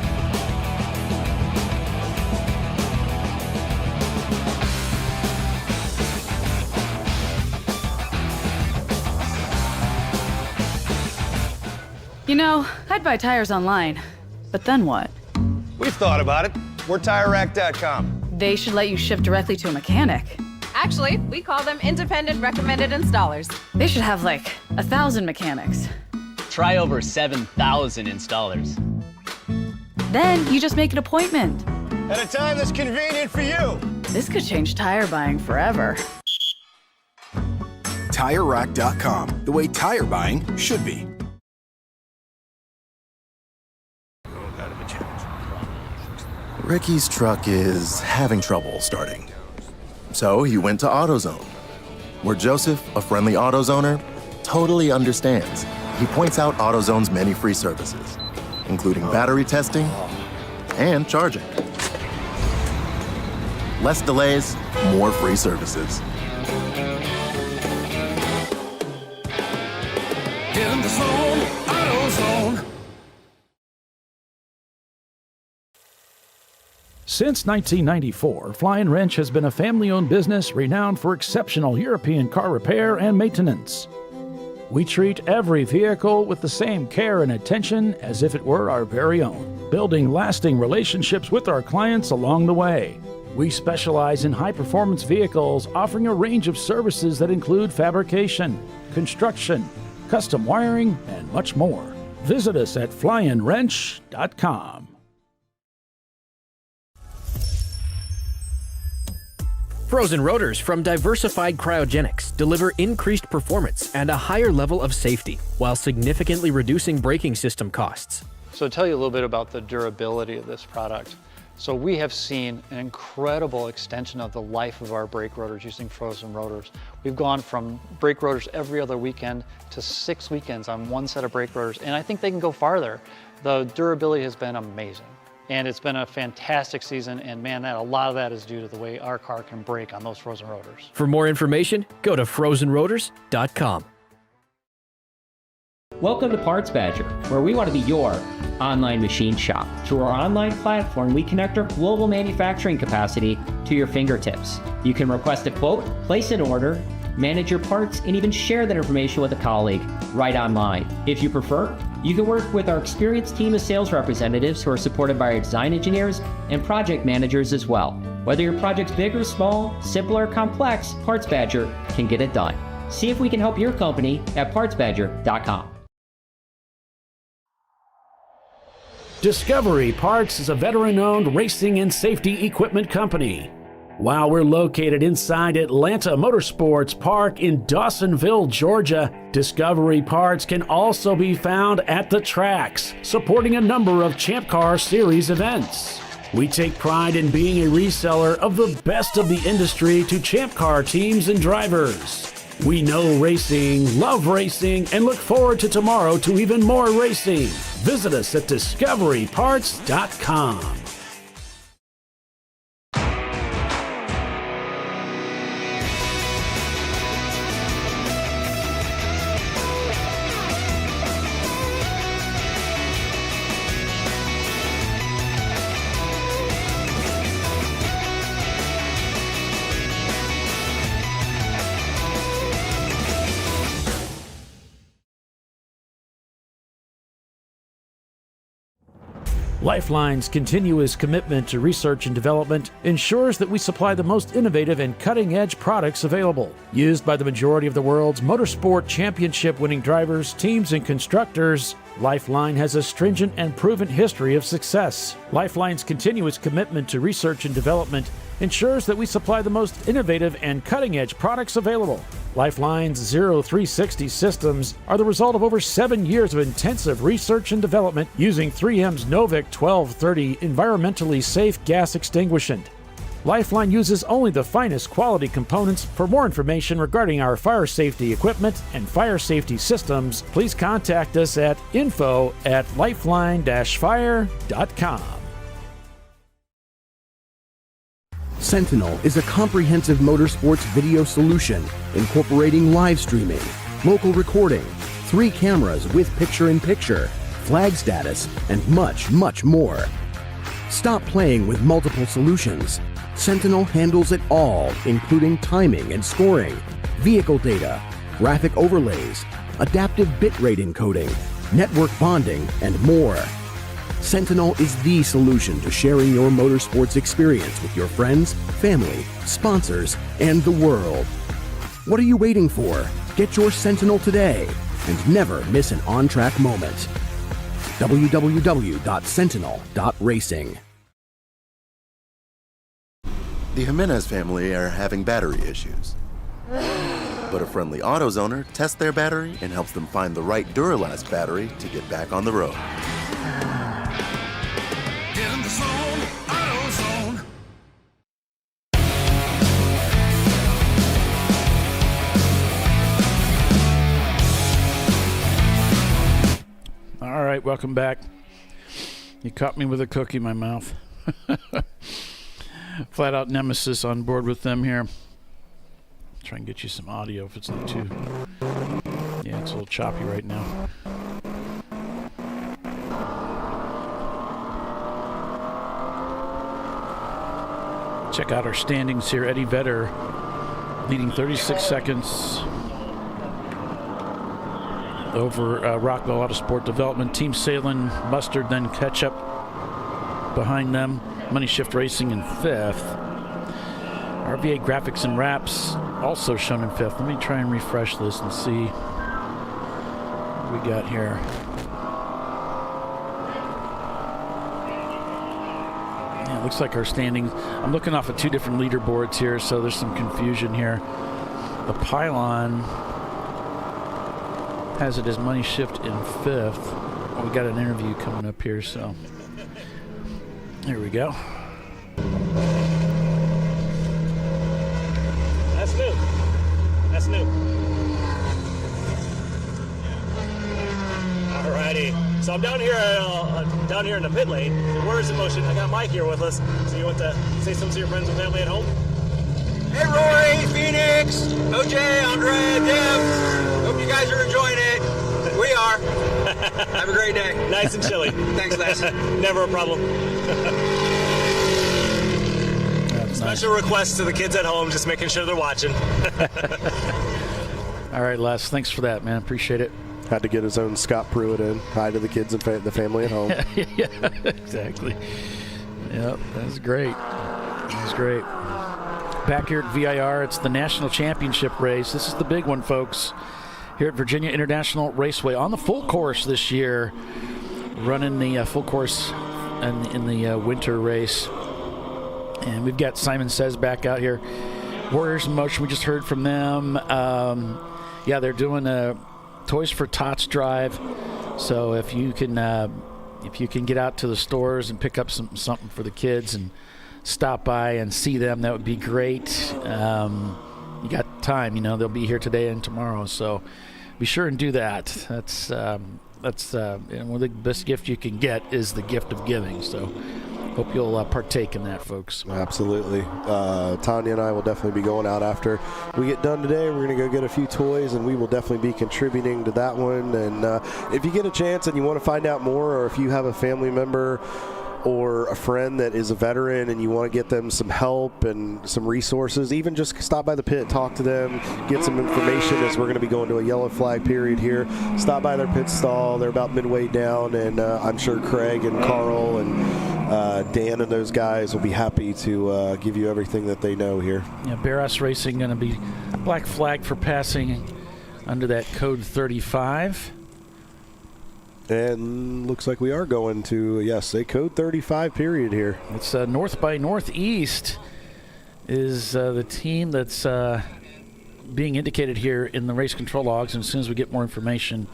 I'd buy tires online, but then what? We've thought about it. We're TireRack.com. They should let you ship directly to a mechanic. Actually, we call them independent recommended installers. They should have 1,000 mechanics. Try over 7,000 installers. Then you just make an appointment. At a time that's convenient for you. This could change tire buying forever. TireRack.com, the way tire buying should be. Ricky's truck is having trouble starting. So he went to AutoZone, where Joseph, a friendly AutoZoner, totally understands he points out AutoZone's many free services, including battery testing and charging. Less delays, more free services. In the zone, AutoZone. Since 1994, Fly & Wrench has been a family-owned business renowned for exceptional European car repair and maintenance. We treat every vehicle with the same care and attention as if it were our very own, building lasting relationships with our clients along the way. We specialize in high-performance vehicles, offering a range of services that include fabrication, construction, custom wiring, and much more. Visit us at flyandwrench.com. Frozen rotors from Diversified Cryogenics deliver increased performance and a higher level of safety, while significantly reducing braking system costs. So to tell you a little bit about the durability of this product. So we have seen an incredible extension of the life of our brake rotors using frozen rotors. We've gone from brake rotors every other weekend to 6 weekends on one set of brake rotors, and I think they can go farther. The durability has been amazing. And it's been a fantastic season, and man, a lot of that is due to the way our car can brake on those frozen rotors. For more information, go to frozenrotors.com. Welcome to Parts Badger, where we want to be your online machine shop. Through our online platform, we connect our global manufacturing capacity to your fingertips. You can request a quote, place an order, manage your parts, and even share that information with a colleague right online. If you prefer, you can work with our experienced team of sales representatives who are supported by our design engineers and project managers as well. Whether your project's big or small, simple or complex, Parts Badger can get it done. See if we can help your company at partsbadger.com. Discovery Parts is a veteran-owned racing and safety equipment company. While we're located inside Atlanta Motorsports Park in Dawsonville, Georgia, Discovery Parts can also be found at the tracks, supporting a number of Champ Car Series events. We take pride in being a reseller of the best of the industry to Champ Car teams and drivers. We know racing, love racing, and look forward to tomorrow to even more racing. Visit us at discoveryparts.com. Lifeline's continuous commitment to research and development ensures that we supply the most innovative and cutting-edge products available. Used by the majority of the world's motorsport championship-winning drivers, teams, and constructors, Lifeline has a stringent and proven history of success. Lifeline's continuous commitment to research and development ensures that we supply the most innovative and cutting-edge products available. Lifeline's 0360 systems are the result of over 7 years of intensive research and development using 3M's Novik 1230 environmentally safe gas extinguishant. Lifeline uses only the finest quality components. For more information regarding our fire safety equipment and fire safety systems, please contact us at info@lifeline-fire.com. Sentinel is a comprehensive motorsports video solution incorporating live streaming, local recording, 3 cameras with picture-in-picture, flag status, and much, much more. Stop playing with multiple solutions. Sentinel handles it all, including timing and scoring, vehicle data, graphic overlays, adaptive bitrate encoding, network bonding, and more. Sentinel is the solution to sharing your motorsports experience with your friends, family, sponsors, and the world. What are you waiting for? Get your Sentinel today and never miss an on-track moment. www.sentinel.racing. The Jimenez family are having battery issues. But a friendly AutoZoner tests their battery and helps them find the right Duralast battery to get back on the road. In the zone, AutoZone. right, welcome back. You caught me with a cookie in my mouth. Flat Out Nemesis on board with them here. Try and get you some audio if it's not too... Yeah, it's a little choppy right now. Check out our standings here. Eddie Vedder leading 36 seconds over Rockwell Autosport Development. Team Salem, Mustard, then catch up behind them. Money Shift Racing in 5th. RVA Graphics and Wraps also shown in 5th. Let me try and refresh this and see what we got here. Yeah, it looks like our standings. I'm looking off of 2 different leaderboards here, so there's some confusion here. The Pylon has it as Money Shift in 5th. Well, we got an interview coming up here, so here we go. That's new. That's new. Alrighty. So I'm down here in the pit lane. Where's the motion? I got Mike here with us. So you want to say something to your friends and family at home? Hey, Roy, Phoenix, OJ, Andre, Deb. Hope you guys are enjoying it. We are. Have a great day. Nice and chilly. Thanks, Les. Never a problem. Special request to the kids at home, just making sure they're watching. All right, Les, thanks for that, man. Appreciate it. Had to get his own Scott Pruitt in. Hi to the kids and the family at home. Yeah, exactly. Yep, that's great. That's great. Back here at VIR, it's the National Championship race. This is the big one, folks. Here at Virginia International Raceway on the full course this year, running the full course in the winter race. And we've got Simon Says back out here. Warriors in Motion, we just heard from them. Yeah, they're doing a Toys for Tots drive. So if you can get out to the stores and pick up something for the kids and stop by and see them, that would be great. You got time, they'll be here today and tomorrow, so be sure and do that. That's one of the best gift you can get is the gift of giving. So hope you'll partake in that, folks. Absolutely. Tanya and I will definitely be going out after we get done today. We're going to go get a few toys, and we will definitely be contributing to that one. And if you get a chance and you want to find out more, or if you have a family member or a friend that is a veteran and you want to get them some help and some resources, even just stop by the pit, talk to them, get some information, as we're going to be going to a yellow flag period here. Stop by their pit stall. They're about midway down, and I'm sure Craig and Carl and Dan and those guys will be happy to give you everything that they know here. Yeah, Barras Racing going to be black flag for passing under that code 35. And looks like we are going to, yes, a code 35 period here. It's North by Northeast is the team that's being indicated here in the race control logs. And as soon as we get more information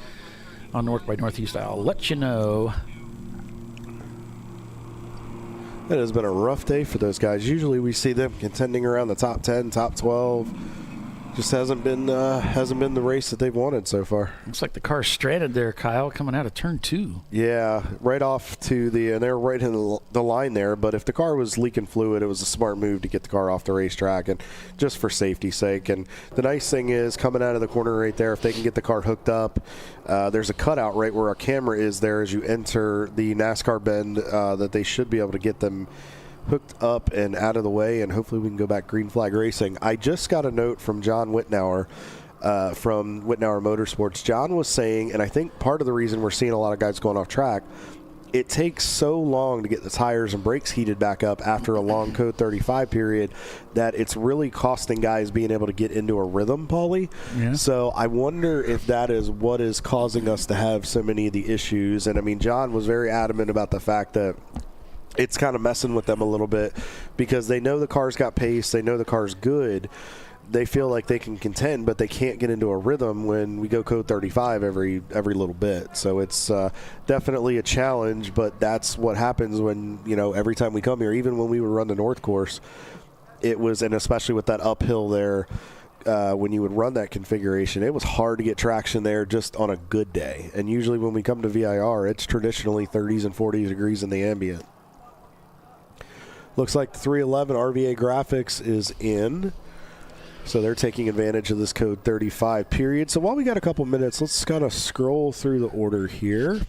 on North by Northeast, I'll let you know. It has been a rough day for those guys. Usually we see them contending around the top 10, top 12. Just hasn't been the race that they've wanted so far. Looks like the car's stranded there, Kyle, coming out of turn 2. Yeah, right off to and they're right in the line there. But if the car was leaking fluid, it was a smart move to get the car off the racetrack, and just for safety's sake. And the nice thing is, coming out of the corner right there, if they can get the car hooked up, there's a cutout right where our camera is there as you enter the NASCAR bend that they should be able to get them hooked up and out of the way, and hopefully we can go back green flag racing. I just got a note from John Whitnauer from Whitnauer Motorsports. John was saying, and I think part of the reason we're seeing a lot of guys going off track, it takes so long to get the tires and brakes heated back up after a long code 35 period that it's really costing guys being able to get into a rhythm, Paulie. Yeah. So I wonder if that is what is causing us to have so many of the issues. And I mean, John was very adamant about the fact that it's kind of messing with them a little bit because they know the car's got pace, they know the car's good, they feel like they can contend, but they can't get into a rhythm when we go code 35 every little bit. So it's definitely a challenge, but that's what happens when, every time we come here, even when we would run the North Course, it was, and especially with that uphill there, when you would run that configuration, it was hard to get traction there just on a good day. And usually when we come to VIR, it's traditionally 30s and 40 degrees in the ambient. Looks like the 311 RVA graphics is in. So they're taking advantage of this code 35 period. So while we got a couple minutes, let's kind of scroll through the order here.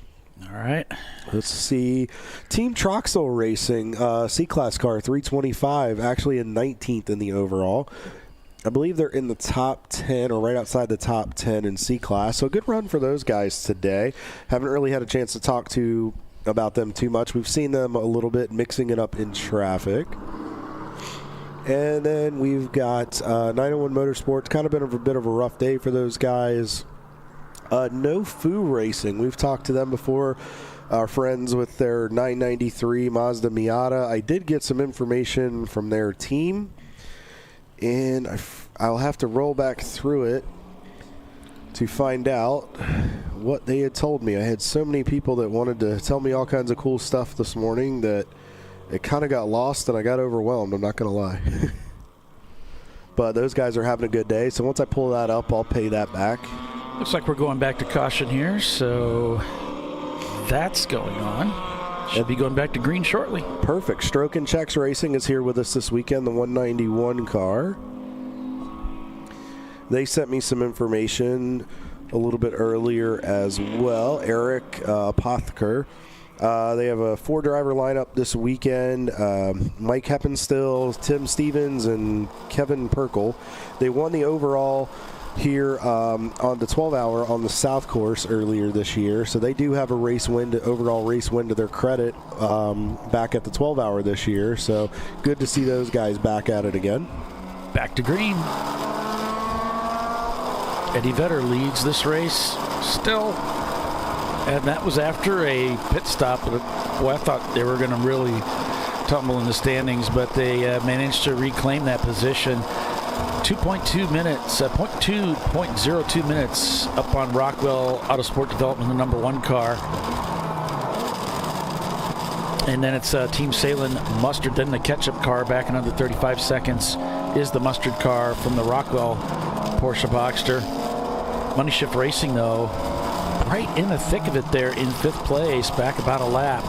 All right. Let's see. Team Troxel Racing, C-Class car, 325, actually in 19th in the overall. I believe they're in the top 10 or right outside the top 10 in C-Class. So a good run for those guys today. Haven't really had a chance to talk about them too much. We've seen them a little bit mixing it up in traffic. And then we've got 901 Motorsports. Kind of been a bit of a rough day for those guys. No Foo Racing. We've talked to them before. Our friends with their 993 Mazda Miata. I did get some information from their team, and I'll have to roll back through it to find out what they had told me. I had so many people that wanted to tell me all kinds of cool stuff this morning that it kind of got lost and I got overwhelmed. I'm not going to lie. But those guys are having a good day, so once I pull that up, I'll pay that back. Looks like we're going back to caution here, so that's going on. Should be going back to green shortly. Perfect. Stroke and Checks Racing is here with us this weekend, the 191 car. They sent me some information a little bit earlier as well. Eric Apotheker. They have a 4-driver lineup this weekend. Mike Heppenstill, Tim Stevens, and Kevin Perkle. They won the overall here on the 12-hour on the South Course earlier this year. So they do have a overall race win to their credit back at the 12-hour this year. So good to see those guys back at it again. Back to green. Eddie Vedder leads this race still. And that was after a pit stop. Boy, I thought they were going to really tumble in the standings, but they managed to reclaim that position. 2.2 minutes, 0.2 minutes up on Rockwell Autosport Development, the number 1 car. And then it's Team Salem Mustard. Then the catch-up car back in under 35 seconds is the Mustard car from the Rockwell Porsche Boxster. Money Shift Racing, though, right in the thick of it there in 5th place, back about a lap.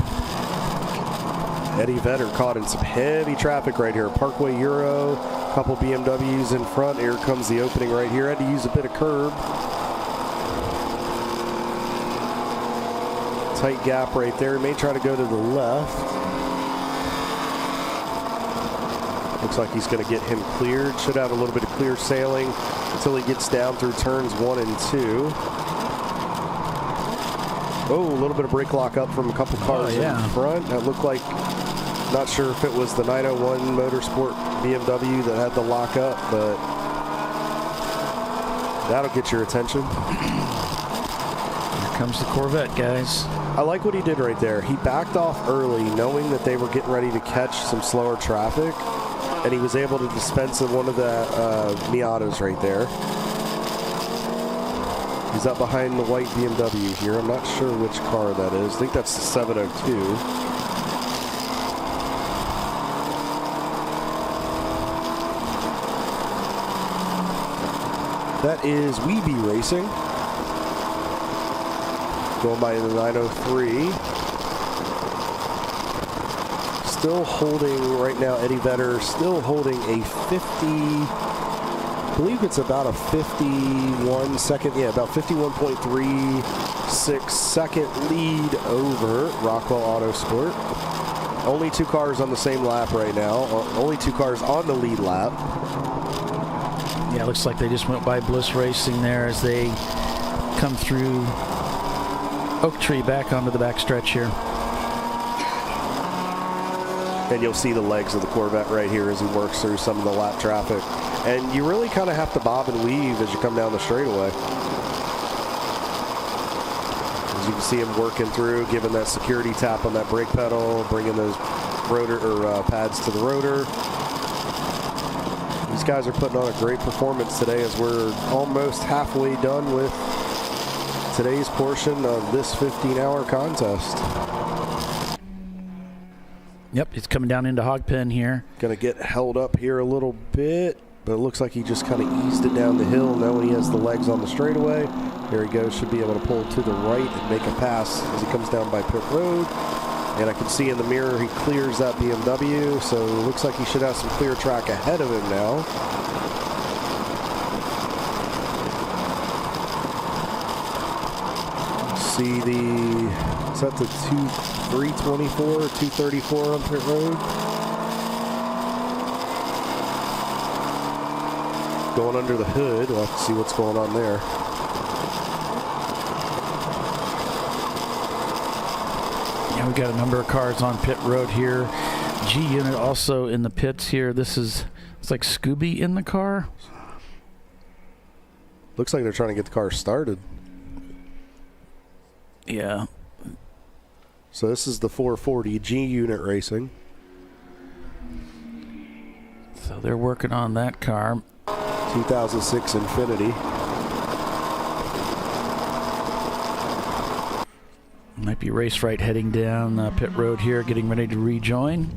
Eddie Vedder caught in some heavy traffic right here. Parkway Euro, a couple BMWs in front. Here comes the opening right here. Had to use a bit of curb. Tight gap right there. May try to go to the left. Looks like he's going to get him cleared. Should have a little bit of clear sailing until he gets down through turns 1 and 2. Oh, a little bit of brake lock up from a couple cars in front. That looked like, not sure if it was the 901 Motorsport BMW that had the lock up, but that'll get your attention. Here comes the Corvette, guys. I like what he did right there. He backed off early, knowing that they were getting ready to catch some slower traffic, and he was able to dispense in one of the Miatas right there. He's up behind the white BMW here. I'm not sure which car that is. I think that's the 702. That is Weeby Racing. Going by the 903. Still holding right now, Eddie Vedder still holding a 50... I believe it's about a 51 second, about 51.36 second lead over Rockwell Autosport. Only 2 cars on the same lap right now. Only 2 cars on the lead lap. Yeah, it looks like they just went by Bliss Racing there as they come through Oak Tree back onto the back stretch here. And you'll see the legs of the Corvette right here as he works through some of the lap traffic. And you really kind of have to bob and weave as you come down the straightaway. As you can see him working through, giving that security tap on that brake pedal, bringing those rotor or pads to the rotor. These guys are putting on a great performance today as we're almost halfway done with today's portion of this 15-hour contest. Yep, it's coming down into Hog Pen here. Going to get held up here a little bit But it looks like he just kind of eased it down the hill, knowing he has the legs on the straightaway. There he goes, should be able to pull to the right and make a pass as he comes down by pit road. And I can see in the mirror he clears that BMW, so it looks like he should have some clear track ahead of him now. See is that the 324 or 234 on pit road? Going under the hood, we'll have to see what's going on there. Yeah, we got a number of cars on pit road here. G unit also in the pits here. It's like Scooby in the car. Looks like they're trying to get the car started. Yeah. So this is the 440 G unit racing. So they're working on that car. 2006 Infiniti. Might be Race Right heading down pit road here, getting ready to rejoin.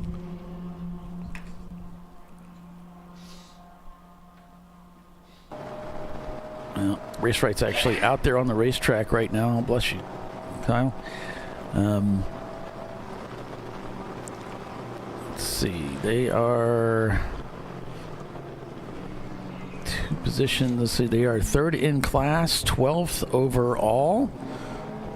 Well, Race Right's actually out there on the racetrack right now. Bless you, Kyle. Let's see. They are two positions. Let's see. They are third in class, 12th overall.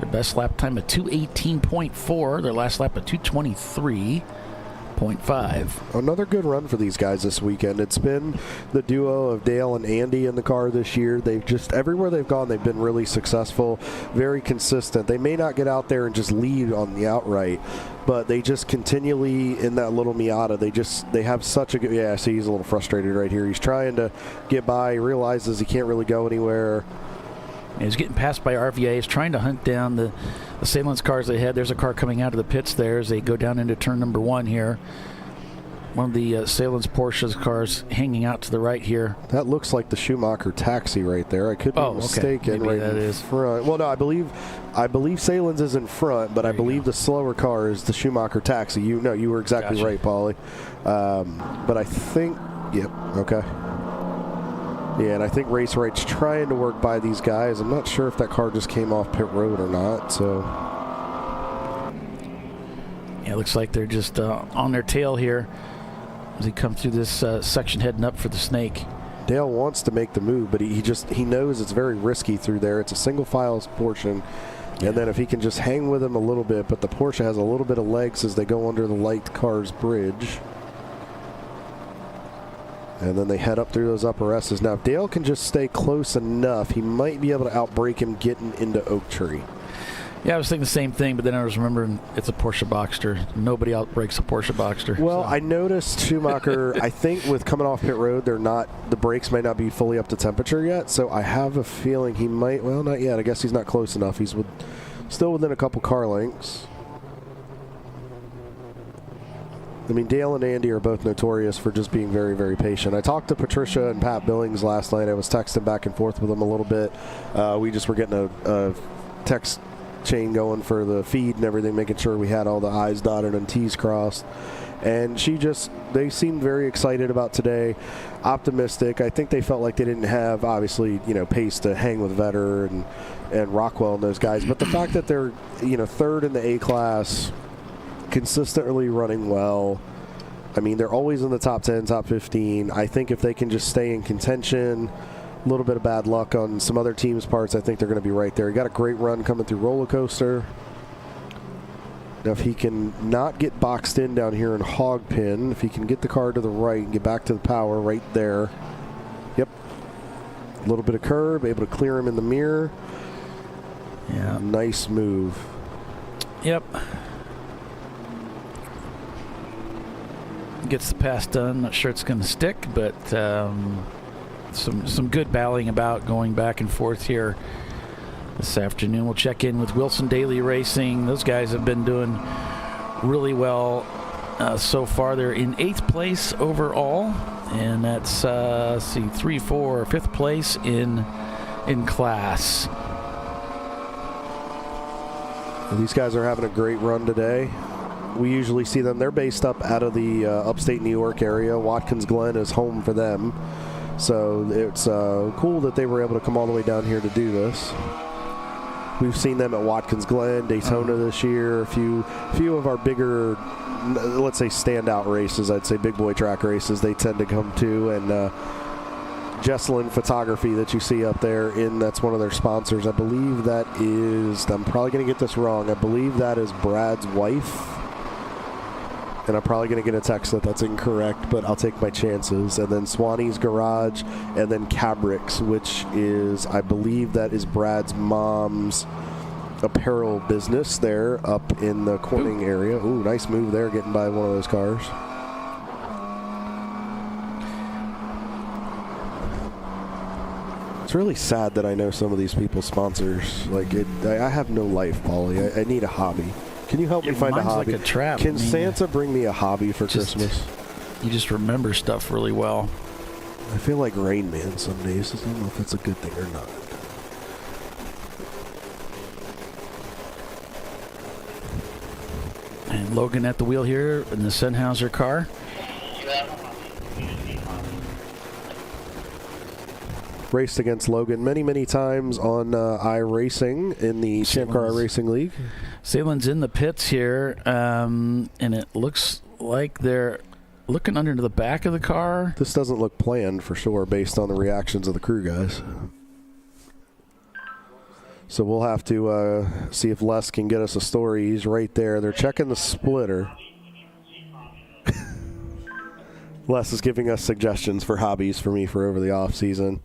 Their best lap time at 2:18.4. Their last lap at 2:23.5. Another good run for these guys this weekend. It's been the duo of Dale and Andy in the car this year. They've just, everywhere they've gone, they've been really successful, very consistent. They may not get out there and just lead on the outright, but they just continually, in that little Miata, they have such a good, yeah, see, he's a little frustrated right here. He's trying to get by, he realizes he can't really go anywhere. He's getting passed by RVA. He's trying to hunt down the Salins cars they had. There's a car coming out of the pits there as they go down into turn number 1 here. One of the Salins Porsche's cars hanging out to the right here. That looks like the Schumacher taxi right there. I could be mistaken. Maybe right that is front. Well, no, I believe Salins is in front, but I believe the slower car is the Schumacher taxi. You were exactly right, Paulie. But I think, yep, okay. Yeah, and I think Race Right's trying to work by these guys. I'm not sure if that car just came off pit road or not. So, yeah, it looks like they're just on their tail here as they come through this section heading up for the Snake. Dale wants to make the move, but he knows it's very risky through there. It's a single file portion, and then if he can just hang with him a little bit, but the Porsche has a little bit of legs as they go under the light cars bridge. And then they head up through those upper S's. Now, if Dale can just stay close enough, he might be able to outbrake him getting into Oak Tree. Yeah, I was thinking the same thing, but then I was remembering it's a Porsche Boxster. Nobody outbreaks a Porsche Boxster. Well, so. I noticed Schumacher, I think with coming off pit road, the brakes might not be fully up to temperature yet, so I have a feeling he might, well, not yet. I guess he's not close enough. He's still within a couple car lengths. I mean, Dale and Andy are both notorious for just being very, very patient. I talked to Patricia and Pat Billings last night. I was texting back and forth with them a little bit. We just were getting a text chain going for the feed and everything, making sure we had all the I's dotted and T's crossed. And they seemed very excited about today, optimistic. I think they felt like they didn't have, obviously, pace to hang with Vetter and Rockwell and those guys. But the fact that they're, third in the A class, consistently running well. I mean, they're always in the top 10, top 15. I think if they can just stay in contention, a little bit of bad luck on some other teams' parts, I think they're going to be right there. He got a great run coming through Roller Coaster. Now, if he can not get boxed in down here in Hog Pin, if he can get the car to the right and get back to the power right there. Yep. A little bit of curb, able to clear him in the mirror. Yeah. Nice move. Yep. Gets the pass done. Not sure it's going to stick, but some good battling about going back and forth here this afternoon. We'll check in with Wilson Daily Racing. Those guys have been doing really well so far. They're in 8th place overall, and that's 5th place in class. Well, these guys are having a great run today. We usually see them. They're based up out of the upstate New York area. Watkins Glen is home for them. So it's cool that they were able to come all the way down here to do this. We've seen them at Watkins Glen, Daytona this year, a few of our bigger, let's say, standout races. I'd say big boy track races they tend to come to. And Jesselyn Photography that you see up there, that's one of their sponsors. I believe that is, I'm probably going to get this wrong, I believe that is Brad's wife. And I'm probably going to get a text that's incorrect, but I'll take my chances. And then Swanee's Garage, and then Cabrix, which is, I believe that is Brad's mom's apparel business there up in the Corning area. Ooh, nice move there, getting by one of those cars. It's really sad that I know some of these people's sponsors. Like, I have no life, Paulie. I need a hobby. Can you help me find a hobby? Like a trap. Can Santa bring me a hobby for Christmas? You just remember stuff really well. I feel like Rain Man some days. I don't know if that's a good thing or not. And Logan at the wheel here in the Sennheiser car. Raced against Logan many times on iRacing in the ChampCar Racing League. Salen's in the pits here, and it looks like they're looking under the back of the car. This doesn't look planned for sure based on the reactions of the crew guys. So we'll have to see if Les can get us a story. He's right there. They're checking the splitter. Les is giving us suggestions for hobbies for me for over the off season,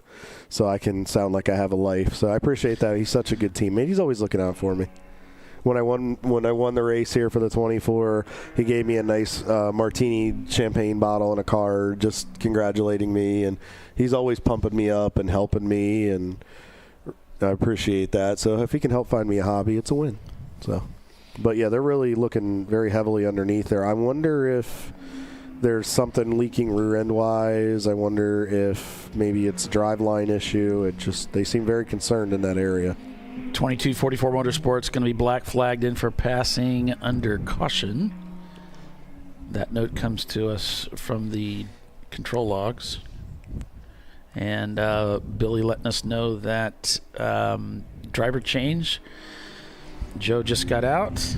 so I can sound like I have a life. So I appreciate that. He's such a good teammate. He's always looking out for me. When I won the race here for the 24, he gave me a nice martini champagne bottle and a card, just congratulating me, and he's always pumping me up and helping me, and I appreciate that. So if he can help find me a hobby, it's a win. So, but yeah, they're really looking very heavily underneath there. I wonder if there's something leaking rear end wise. I wonder if maybe it's a driveline issue. They seem very concerned in that area. 2244 Motorsports going to be black flagged in for passing under caution. That note comes to us from the control logs. And Billy letting us know that driver change. Joe just got out.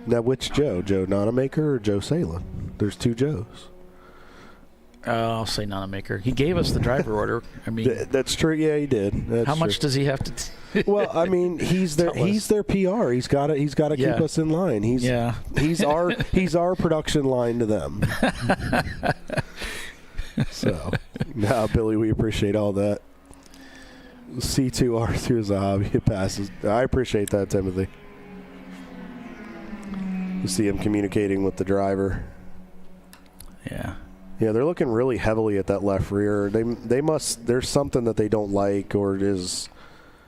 Now, which Joe? Joe Nonamaker or Joe Salem? There's two Joes. I'll say Nonamaker. He gave us the driver order. I mean, that's true. Yeah, he did. How much does he have to? Well, I mean, he's their PR. He's got to keep us in line. He's our production line to them. So, now, Billy, we appreciate all that. C2R2 is a hobby. It passes. I appreciate that, Timothy. You see him communicating with the driver. Yeah. Yeah, they're looking really heavily at that left rear. They must. There's something that they don't like, or it is.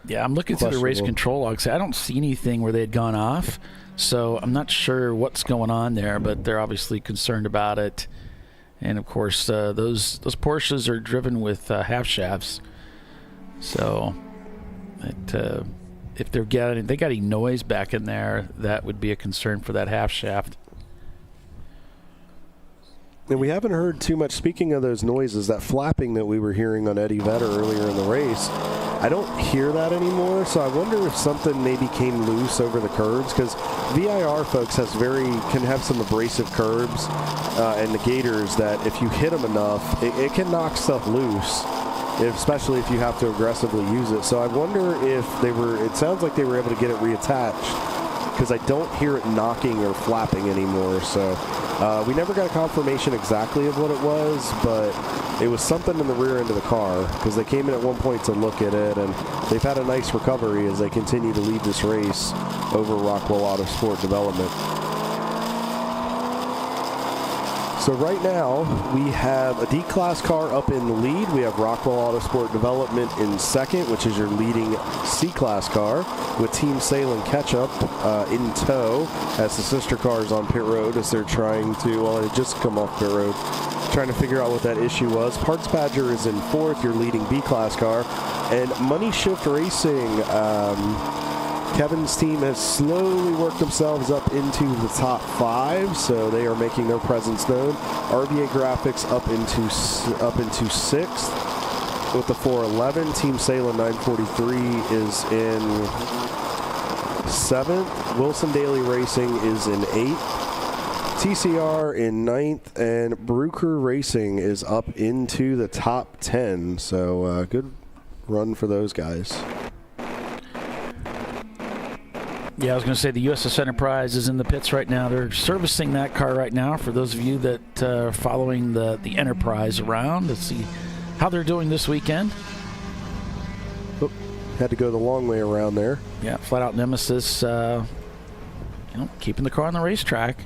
Yeah, I'm looking through the race control logs. I don't see anything where they had gone off, so I'm not sure what's going on there. But they're obviously concerned about it, and of course, those Porsches are driven with half shafts. So, if they got any noise back in there, that would be a concern for that half shaft. And we haven't heard too much. Speaking of those noises, that flapping that we were hearing on Eddie Vedder earlier in the race, I don't hear that anymore. So I wonder if something maybe came loose over the curbs, because VIR folks can have some abrasive curbs and the gators that if you hit them enough, it can knock stuff loose, especially if you have to aggressively use it. So I wonder if it sounds like they were able to get it reattached, because I don't hear it knocking or flapping anymore. So we never got a confirmation exactly of what it was, but it was something in the rear end of the car, because they came in at one point to look at it, and they've had a nice recovery as they continue to lead this race over Rockwell Autosport Development. So right now, we have a D-Class car up in the lead. We have Rockwell Autosport Development in second, which is your leading C-Class car, with Team Salem Ketchup in tow as the sister cars on pit road as they're trying to, well, it just come off pit road, trying to figure out what that issue was. Parts Badger is in fourth, your leading B-Class car, and Money Shift Racing Kevin's team has slowly worked themselves up into the top 5, so they are making their presence known. RVA Graphics up into 6th with the 411. Team Salem 943 is in 7th. Wilson Daily Racing is in 8th. TCR in 9th, and Bruker Racing is up into the top 10. So good run for those guys. Yeah, I was going to say the USS Enterprise is in the pits right now. They're servicing that car right now for those of you that are following the Enterprise around to see how they're doing this weekend. Oh, had to go the long way around there. Yeah, Flat Out Nemesis, keeping the car on the racetrack.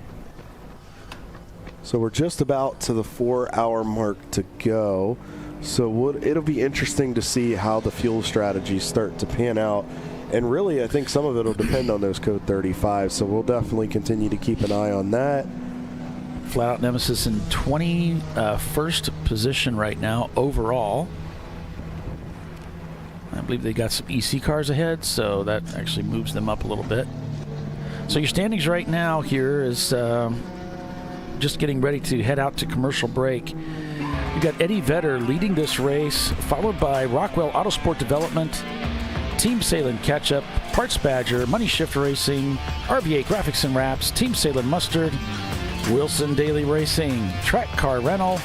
So we're just about to the 4-hour mark to go. So it'll be interesting to see how the fuel strategies start to pan out. And really, I think some of it will depend on those Code 35. So we'll definitely continue to keep an eye on that. Flat Out Nemesis in 21st position right now overall. I believe they got some EC cars ahead, so that actually moves them up a little bit. So your standings right now here is just getting ready to head out to commercial break. You've got Eddie Vedder leading this race, followed by Rockwell Autosport Development, Team Salem Ketchup, Parts Badger, Money Shift Racing, RVA Graphics and Wraps, Team Salem Mustard, Wilson Daily Racing, Track Car Rental,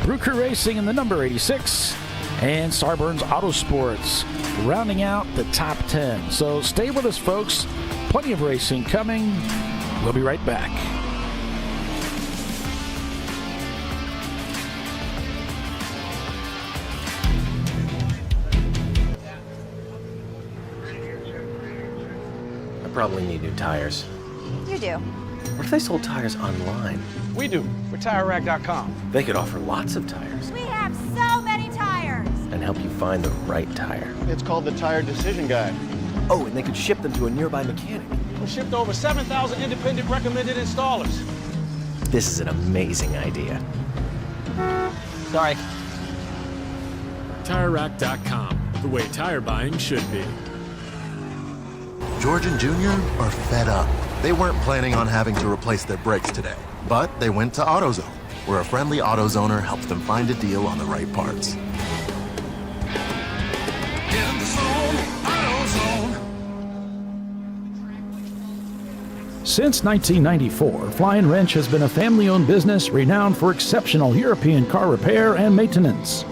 Bruker Racing in the number 86, and Sarburns Autosports, rounding out the top 10. So stay with us, folks. Plenty of racing coming. We'll be right back. Probably need new tires. You do. What if they sold tires online? We do. We're TireRack.com. They could offer lots of tires We have so many tires. and help you find the right tire. It's called the Tire Decision Guide. Oh, and they could ship them to a nearby mechanic. We shipped over 7,000 independent recommended installers. This is an amazing idea. Sorry. TireRack.com, the way tire buying should be. George and Junior are fed up. They weren't planning on having to replace their brakes today, but they went to AutoZone, where a friendly AutoZoner helps them find a deal on the right parts. In the zone, AutoZone. Since 1994, Flying Wrench has been a family-owned business renowned for exceptional European car repair and maintenance.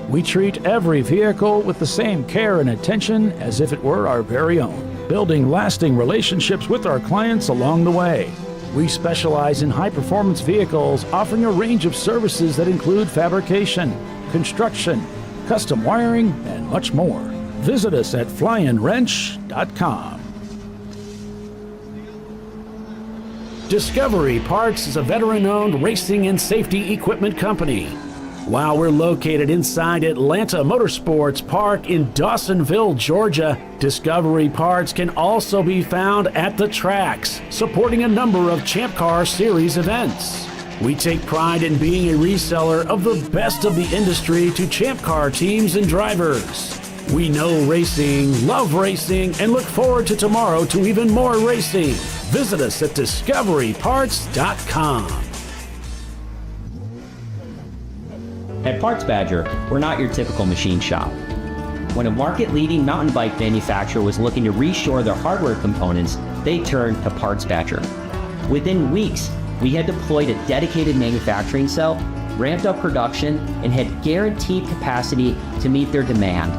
We treat every vehicle with the same care and attention as if it were our very own, building lasting relationships with our clients along the way. We specialize in high-performance vehicles, offering a range of services that include fabrication, construction, custom wiring, and much more. Visit us at flyandwrench.com. Discovery Parts is a veteran-owned racing and safety equipment company. While we're located inside Atlanta Motorsports Park in Dawsonville, Georgia, Discovery Parts can also be found at the tracks, supporting a number of Champ Car Series events. We take pride in being a reseller of the best of the industry to Champ Car teams and drivers. We know racing, love racing, and look forward to tomorrow to even more racing. Visit us at discoveryparts.com. At Parts Badger, we're not your typical machine shop. When a market-leading mountain bike manufacturer was looking to reshore their hardware components, they turned to Parts Badger. Within weeks, we had deployed a dedicated manufacturing cell, ramped up production, and had guaranteed capacity to meet their demand.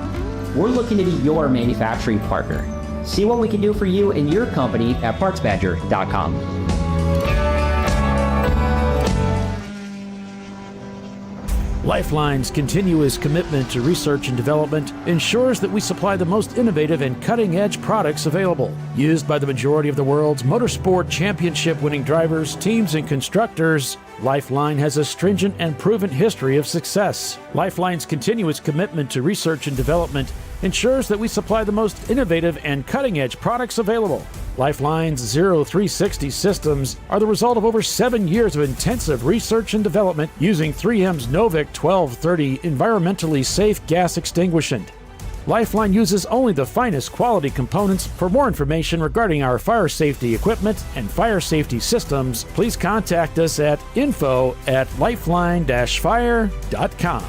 We're looking to be your manufacturing partner. See what we can do for you and your company at PartsBadger.com. Lifeline's continuous commitment to research and development ensures that we supply the most innovative and cutting-edge products available, used by the majority of the world's motorsport championship-winning drivers, teams, and constructors. Lifeline has a stringent and proven history of success. Lifeline's continuous commitment to research and development ensures that we supply the most innovative and cutting-edge products available. Lifeline's 0360 systems are the result of over 7 years of intensive research and development using 3M's Novik 1230 environmentally safe gas extinguishant. Lifeline uses only the finest quality components. For more information regarding our fire safety equipment and fire safety systems, please contact us at info@lifeline-fire.com.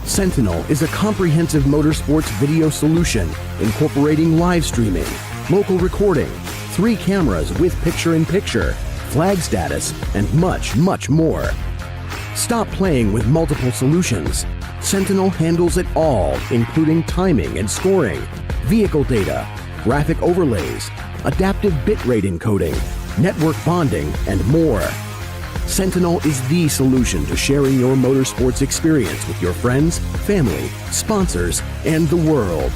Sentinel is a comprehensive motorsports video solution incorporating live streaming, local recording, 3 cameras with picture-in-picture, flag status, and much, much more. Stop playing with multiple solutions. Sentinel handles it all, including timing and scoring, vehicle data, graphic overlays, adaptive bitrate encoding, network bonding, and more. Sentinel is the solution to sharing your motorsports experience with your friends, family, sponsors, and the world.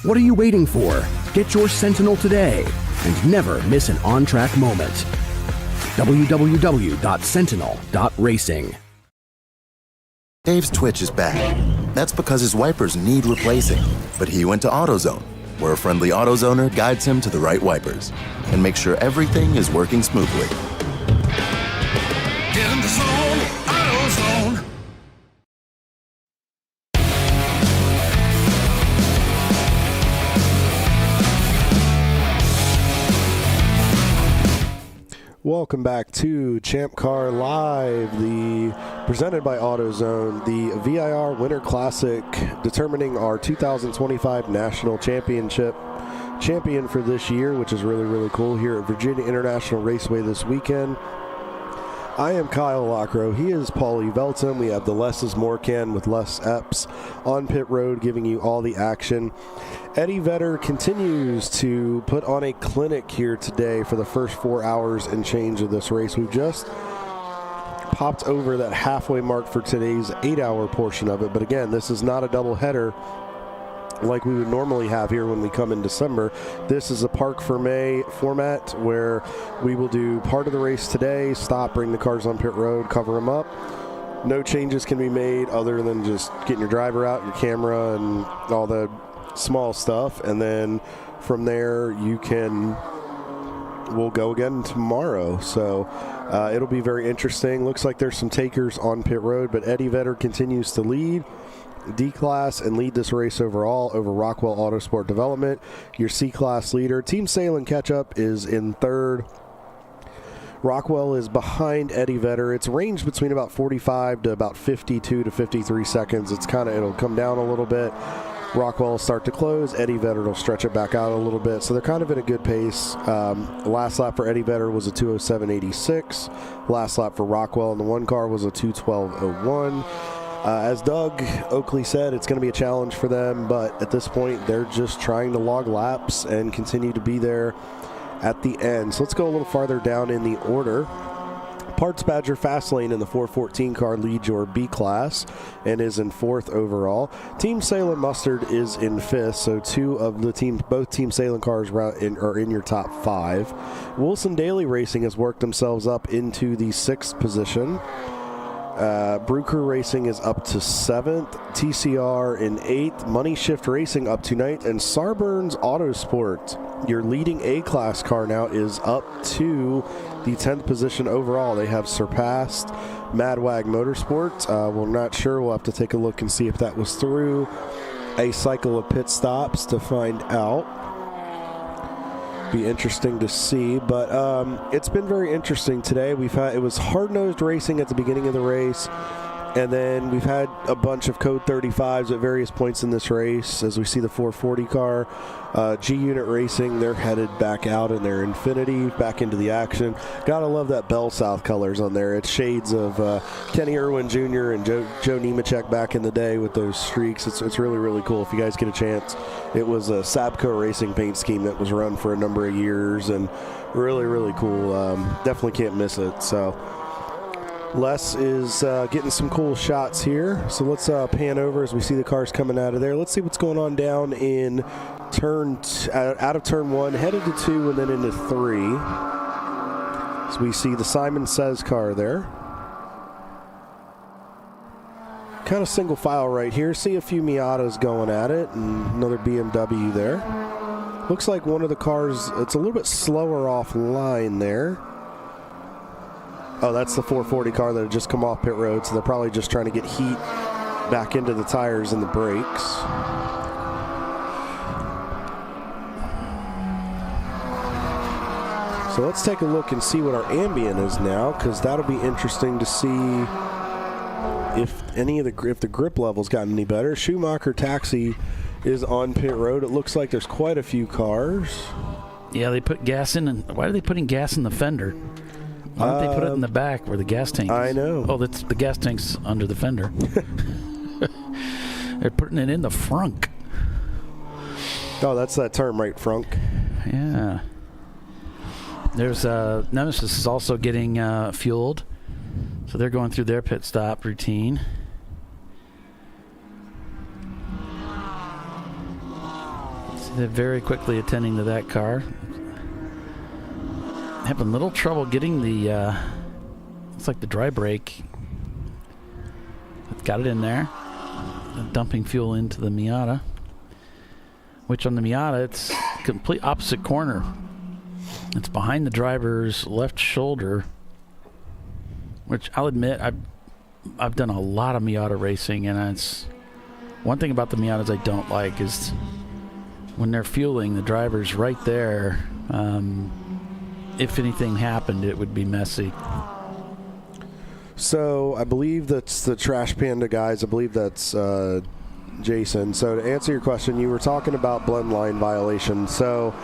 What are you waiting for? Get your Sentinel today and never miss an on-track moment. www.sentinel.racing. Dave's twitch is back. That's because his wipers need replacing. But he went to AutoZone, where a friendly AutoZoner guides him to the right wipers and makes sure everything is working smoothly. Get in the zone, AutoZone. Welcome back to ChampCar.Live, presented by AutoZone, the VIR Winter Classic, determining our 2025 National Championship champion for this year, which is really, really cool, here at Virginia International Raceway this weekend. I am Kyle Lockrow. He is Paulie Velton. We have the Less is More can with Les Epps on pit road, giving you all the action. Eddie Vedder continues to put on a clinic here today for the first 4 hours and change of this race. We've just popped over that halfway mark for today's 8-hour portion of it. But again, this is not a doubleheader like we would normally have here when we come in December. This is a Park for May format where we will do part of the race today, stop, bring the cars on pit road, cover them up. No changes can be made other than just getting your driver out, your camera, and all the small stuff. And then from there, we'll go again tomorrow. So it'll be very interesting. Looks like there's some takers on pit road, but Eddie Vedder continues to lead D-Class and lead this race overall over Rockwell Autosport Development. Your C-Class leader, Team Salem Ketchup, is in third. Rockwell is behind Eddie Vedder. It's ranged between about 45 to about 52 to 53 seconds. It'll come down a little bit. Rockwell will start to close. Eddie Vedder will stretch it back out a little bit. So they're kind of in a good pace. Last lap for Eddie Vedder was a 2:07.86. Last lap for Rockwell in the one car was a 2:12.01. As Doug Oakley said, it's going to be a challenge for them, but at this point, they're just trying to log laps and continue to be there at the end. So let's go a little farther down in the order. Parts Badger Fastlane in the 414 car leads your B class and is in fourth overall. Team Salem Mustard is in fifth, so both Team Salem cars are in your top five. Wilson Daily Racing has worked themselves up into the sixth position. Brewker Racing is up to 7th, TCR in 8th, Money Shift Racing up to 9th, and Sarburns Autosport, your leading A-Class car now, is up to the 10th position overall. They have surpassed Madwag Motorsports. We're not sure. We'll have to take a look and see if that was through a cycle of pit stops to find out. Be interesting to see, but it's been very interesting today. It was hard-nosed racing at the beginning of the race, and then we've had a bunch of code 35s at various points in this race. As we see the 440 car, G-Unit Racing, they're headed back out in their Infinity, back into the action. Gotta love that Bell South colors on there. It's shades of Kenny Irwin Jr. and Joe Nemechek back in the day with those streaks. It's really, really cool if you guys get a chance. It was a Sabco Racing paint scheme that was run for a number of years, and really, really cool. Definitely can't miss it. So Les is getting some cool shots here. So let's pan over as we see the cars coming out of there. Let's see what's going on down in out of turn 1, headed to 2, and then into 3. So we see the Simon Says car there. Kind of single file right here. See a few Miatas going at it, and another BMW there. Looks like one of the cars, it's a little bit slower offline there. Oh, that's the 440 car that had just come off pit road, so they're probably just trying to get heat back into the tires and the brakes. So let's take a look and see what our ambient is now, because that'll be interesting to see if the grip level's gotten any better. Schumacher Taxi is on pit road. It looks like there's quite a few cars. Yeah, they put gas in. Why are they putting gas in the fender? Why don't they put it in the back where the gas tank is? I know. Oh, that's the gas tank's under the fender. They're putting it in the frunk. Oh, that's that term, right? Frunk. Yeah. There's Nemesis is also getting fueled, so they're going through their pit stop routine. So they're very quickly attending to that car. Having a little trouble getting the looks like the dry brake. Got it in there. Dumping fuel into the Miata, which on the Miata it's complete opposite corner. It's behind the driver's left shoulder, which I'll admit I've done a lot of Miata racing, and it's one thing about the Miatas I don't like is when they're fueling, the driver's right there. If anything happened, it would be messy. So I believe that's the Trash Panda guys. I believe that's Jason. So to answer your question, you were talking about blend line violations. So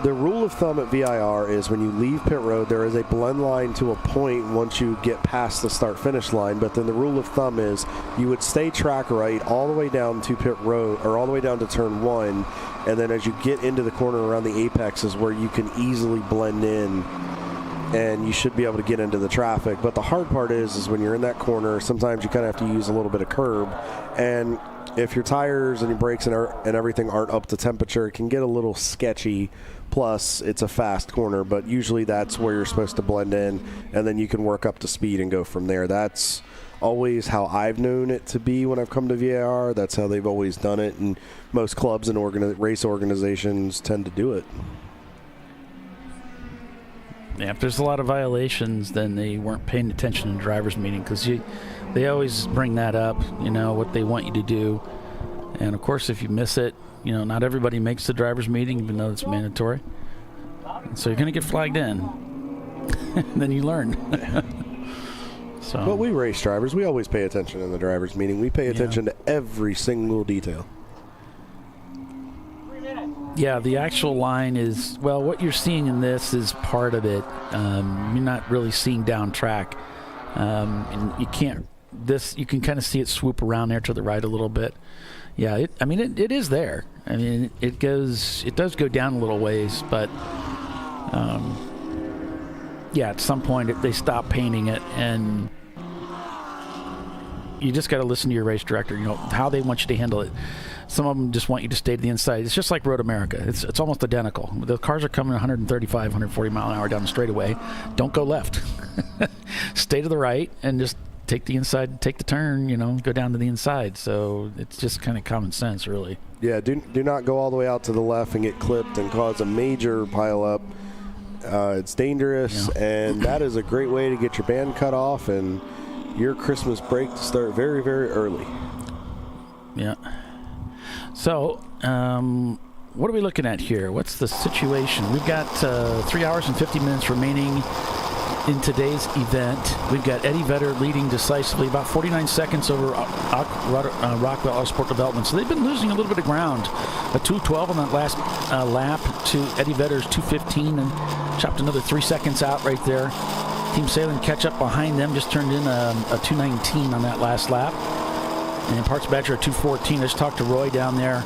the rule of thumb at VIR is when you leave pit road, there is a blend line to a point once you get past the start-finish line. But then the rule of thumb is you would stay track right all the way down to pit road, or all the way down to turn 1. And then as you get into the corner around the apex is where you can easily blend in, and you should be able to get into the traffic. But the hard part is when you're in that corner, sometimes you kind of have to use a little bit of curb. And if your tires and your brakes and everything aren't up to temperature, it can get a little sketchy. Plus, it's a fast corner, but usually that's where you're supposed to blend in, and then you can work up to speed and go from there. That's always how I've known it to be when I've come to VIR. That's how they've always done it, and most clubs and race organizations tend to do it. Yeah, if there's a lot of violations, then they weren't paying attention in the driver's meeting, because they always bring that up, what they want you to do. And, of course, if you miss it, not everybody makes the driver's meeting, even though it's mandatory. And so you're going to get flagged in. And then you learn. But we race drivers. We always pay attention in the driver's meeting. We pay attention to every single detail. Yeah, the actual line is, well, what you're seeing in this is part of it. You're not really seeing down track. And you can't, you can kind of see it swoop around there to the right a little bit. Yeah, it is there. I mean, it does go down a little ways, but at some point they stop painting it, and you just got to listen to your race director, how they want you to handle it. Some of them just want you to stay to the inside. It's just like Road America. It's almost identical. The cars are coming 135, 140 mile an hour down the straightaway. Don't go left. Stay to the right and just take the inside, take the turn, go down to the inside. So it's just kind of common sense, really. Yeah, do not go all the way out to the left and get clipped and cause a major pileup. It's dangerous, and that is a great way to get your band cut off and your Christmas break to start very, very early. Yeah. So, what are we looking at here? What's the situation? We've got 3 hours and 50 minutes remaining in today's event. We've got Eddie Vedder leading decisively, about 49 seconds over Rockwell Autosport Development. So they've been losing a little bit of ground. A 2:12 on that last lap to Eddie Vedder's 2:15, and chopped another 3 seconds out right there. Team Salem catch up behind them, just turned in a 2:19 on that last lap. And Parks Badger at 2:14. I just talked to Roy down there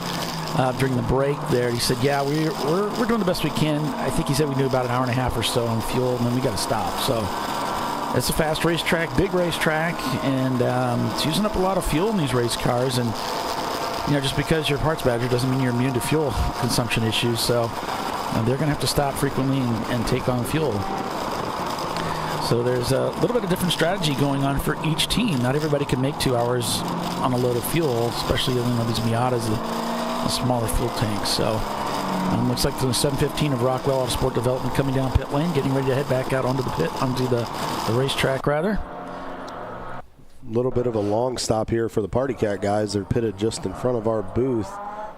during the break there. He said, yeah, we're doing the best we can. I think he said we knew about an hour and a half or so on fuel, and then we got to stop. So it's a fast racetrack, big racetrack, and it's using up a lot of fuel in these race cars. And, just because you're a Parts Badger doesn't mean you're immune to fuel consumption issues. So they're going to have to stop frequently and take on fuel. So there's a little bit of different strategy going on for each team. Not everybody can make 2 hours on a load of fuel, especially these Miatas, the smaller fuel tanks. So Looks like the 715 of Rockwell Autosport Development coming down pit lane, getting ready to head back out onto the racetrack rather. A little bit of a long stop here for the Party Cat guys. They're pitted just in front of our booth.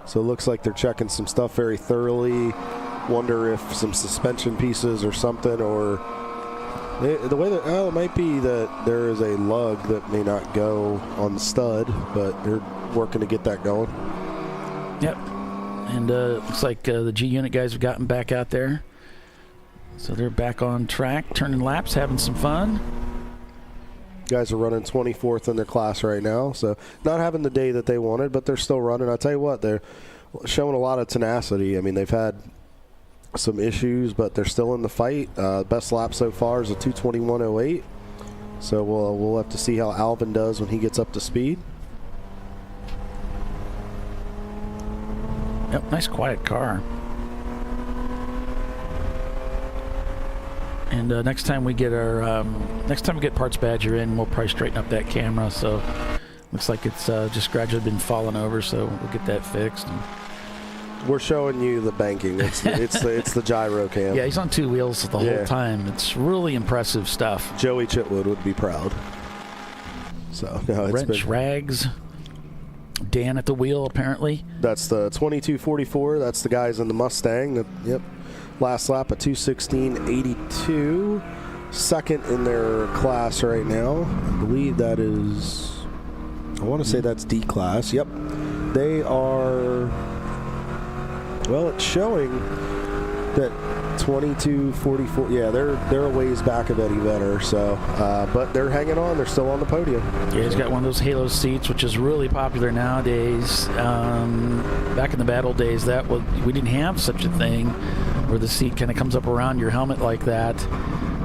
So it looks like they're checking some stuff very thoroughly. Wonder if some suspension pieces or something, or the way that it might be that there is a lug that may not go on the stud, but they're working to get that going. Yep. And looks like the G Unit guys have gotten back out there. So they're back on track, turning laps, having some fun. Guys are running 24th in their class right now, so not having the day that they wanted, but they're still running. I'll tell you what, they're showing a lot of tenacity. I mean, they've had some issues, but they're still in the fight. Best lap so far is a 2:21.08. So we'll have to see how Alvin does when he gets up to speed. Yep, nice quiet car. And next time we get Parts Badger in, we'll probably straighten up that camera. So looks like it's just gradually been falling over. So we'll get that fixed. And we're showing you the banking. It's the gyro cam. Yeah, he's on two wheels the whole time. It's really impressive stuff. Joey Chitwood would be proud. So no, it's Rags. Dan at the wheel, apparently. That's the 2244. That's the guys in the Mustang. Yep. Last lap, a 2:16.82. Second in their class right now. I believe that is, I want to say that's D class. Yep. They are, well, it's showing that 22:44. Yeah, they're a ways back of Eddie Vedder. So, but they're hanging on. They're still on the podium. Yeah, he's got one of those halo seats, which is really popular nowadays. Back in the bad old days, we didn't have such a thing where the seat kind of comes up around your helmet like that.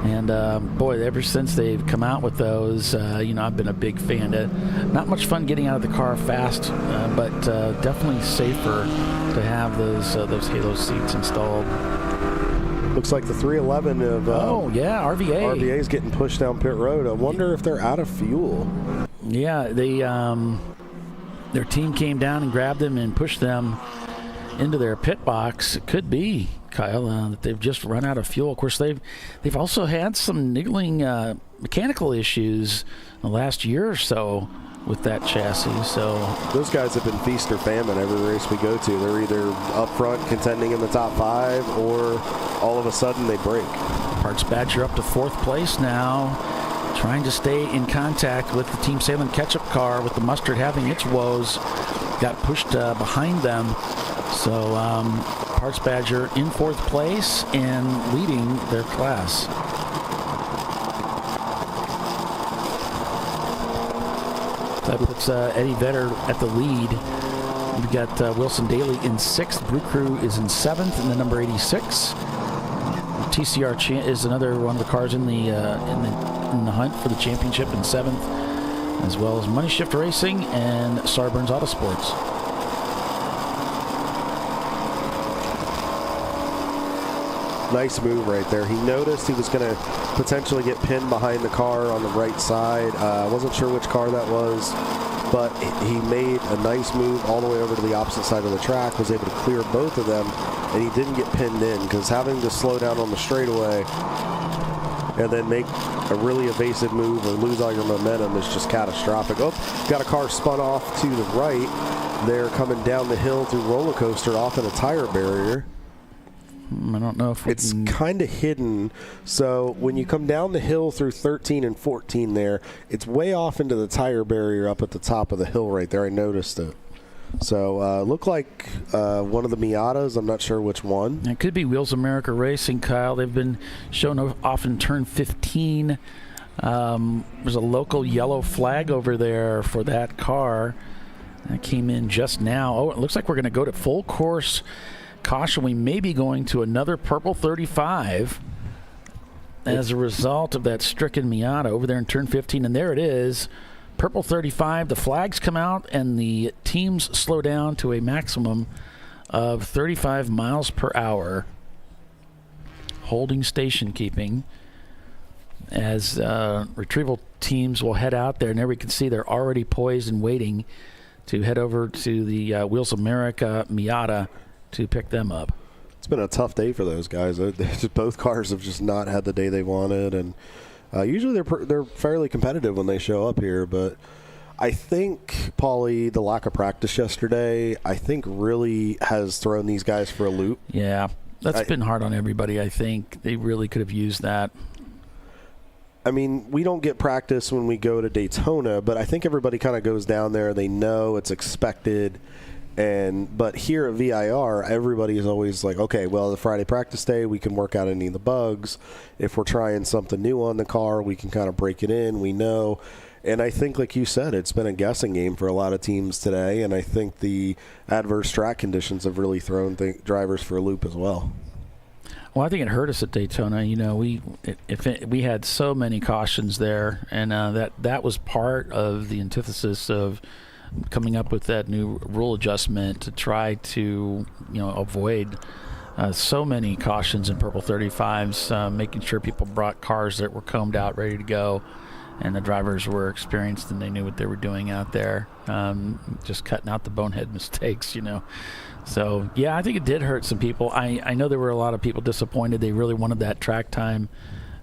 And boy, ever since they've come out with those, I've been a big fan. Not much fun getting out of the car fast, but definitely safer to have those halo seats installed. Looks like the 311 of RVA. RVA is getting pushed down pit road. I wonder if they're out of fuel. Yeah, their team came down and grabbed them and pushed them into their pit box. It could be, Kyle, that they've just run out of fuel. Of course, they've also had some niggling mechanical issues in the last year or so with that chassis. So those guys have been feast or famine every race we go to. They're either up front contending in the top 5, or all of a sudden they break. Parts Badger up to 4th place now, trying to stay in contact with the Team Salem catch-up car, with the Mustard having its woes. Got pushed behind them. So Parts Badger in 4th place and leading their class. That puts Eddie Vedder at the lead. We've got Wilson Daly in 6th. Brew Crew is in 7th in the number 86. TCR is another one of the cars in the hunt for the championship in 7th, as well as Money Shift Racing and Sarburns Autosports. Nice move right there. He noticed he was going to potentially get pinned behind the car on the right side. I wasn't sure which car that was, but he made a nice move all the way over to the opposite side of the track, was able to clear both of them, and he didn't get pinned in, because having to slow down on the straightaway and then make a really evasive move or lose all your momentum is just catastrophic. Oh, got a car spun off to the right. They're coming down the hill through roller coaster off in a tire barrier. I don't know if it's kind of hidden. So when you come down the hill through 13 and 14 there, it's way off into the tire barrier up at the top of the hill right there. I noticed it. So look like one of the Miatas. I'm not sure which one. It could be Wheels America Racing, Kyle. They've been shown off in turn 15. There's a local yellow flag over there for that car. That came in just now. Oh, it looks like we're going to go to full course caution. We may be going to another purple 35 as a result of that stricken Miata over there in turn 15. And there it is, purple 35. The flags come out and the teams slow down to a maximum of 35 miles per hour, holding station keeping, as retrieval teams will head out there. And there we can see they're already poised and waiting to head over to the Wheels America Miata to pick them up. It's been a tough day for those guys. Both cars have just not had the day they wanted, and usually they're fairly competitive when they show up here. But I think, Paulie, the lack of practice yesterday, I think really has thrown these guys for a loop. Yeah, that's been hard on everybody. I think they really could have used that. I mean, we don't get practice when we go to Daytona, but I think everybody kind of goes down there. They know it's expected. But here at VIR, everybody is always like, okay, well, the Friday practice day, we can work out any of the bugs. If we're trying something new on the car, we can kind of break it in. We know. And I think, like you said, it's been a guessing game for a lot of teams today, and I think the adverse track conditions have really thrown drivers for a loop as well. Well, I think it hurt us at Daytona. You know, we had so many cautions there, and that was part of the antithesis of coming up with that new rule adjustment to try to, avoid so many cautions in purple 35s, making sure people brought cars that were combed out, ready to go, and the drivers were experienced and they knew what they were doing out there, just cutting out the bonehead mistakes, So, yeah, I think it did hurt some people. I know there were a lot of people disappointed. They really wanted that track time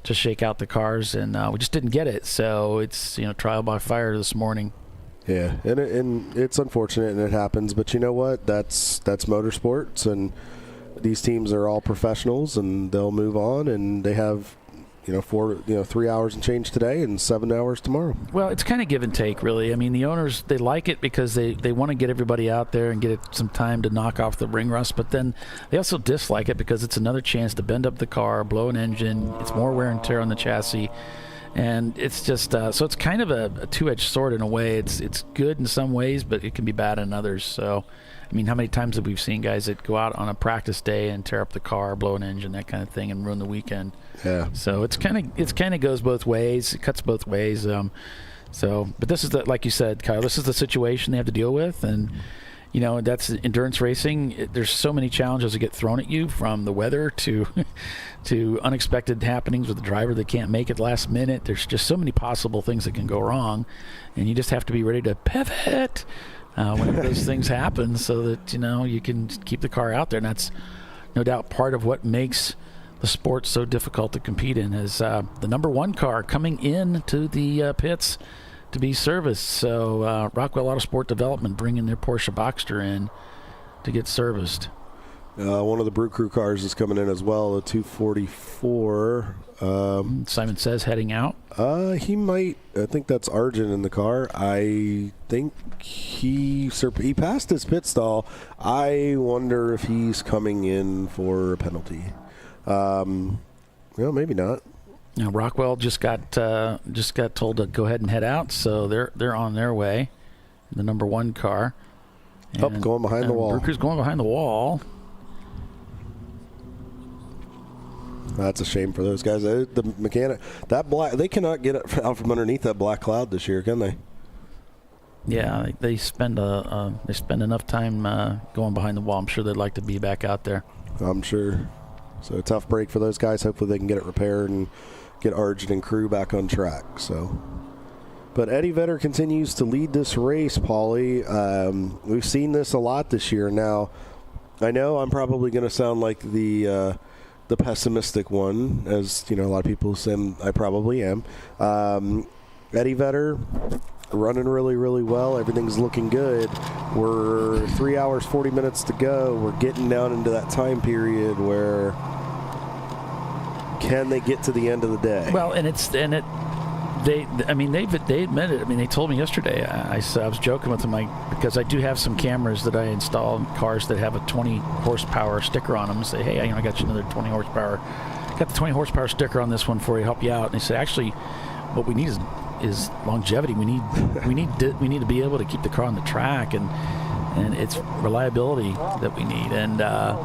to shake out the cars, and we just didn't get it. So it's, trial by fire this morning. Yeah, and it's unfortunate and it happens, but you know what? That's motorsports, and these teams are all professionals, and they'll move on, and they have 3 hours and change today and 7 hours tomorrow. Well, it's kind of give and take, really. I mean, the owners, they like it because they want to get everybody out there and get some time to knock off the ring rust, but then they also dislike it because it's another chance to bend up the car, blow an engine. It's more wear and tear on the chassis. And it's just so it's kind of a two-edged sword in a way. It's good in some ways, but it can be bad in others. So, I mean, how many times have we seen guys that go out on a practice day and tear up the car, blow an engine, that kind of thing, and ruin the weekend? Yeah. So it's kind of goes both ways. It cuts both ways. But this is like you said, Kyle. This is the situation they have to deal with, and that's endurance racing. There's so many challenges that get thrown at you, from the weather to unexpected happenings with the driver that can't make it last minute. There's just so many possible things that can go wrong, and you just have to be ready to pivot whenever those things happen, so that you can keep the car out there. And that's no doubt part of what makes the sport so difficult to compete in, is the number one car coming in to the pits to be serviced. So Rockwell Autosport Development bringing their Porsche Boxster in to get serviced. One of the Brew Crew cars is coming in as well, a 244. Simon says heading out. He might. I think that's Arjun in the car. I think he passed his pit stall. I wonder if he's coming in for a penalty. Maybe not. Now, Rockwell just got told to go ahead and head out, so they're on their way. The number one car. Going behind the wall. Brew Crew's going behind the wall. That's a shame for those guys. The mechanic, they cannot get out from underneath that black cloud this year, can they? Yeah, they spend enough time going behind the wall. I'm sure they'd like to be back out there. I'm sure. So a tough break for those guys. Hopefully they can get it repaired and get Arjun and crew back on track. But Eddie Vedder continues to lead this race, Paulie. We've seen this a lot this year. Now, I know I'm probably going to sound like the pessimistic one, as a lot of people say I probably am. Eddie Vedder running really, really well. Everything's looking good. We're 3 hours, 40 minutes to go. We're getting down into that time period where can they get to the end of the day? Well, they admitted. I mean, they told me yesterday. I was joking with them, because I do have some cameras that I install in cars that have a 20 horsepower sticker on them. And say, hey, I got you another 20 horsepower. Got the 20 horsepower sticker on this one for you, help you out. And they said, actually, what we need is longevity. We need to be able to keep the car on the track, and it's reliability that we need. And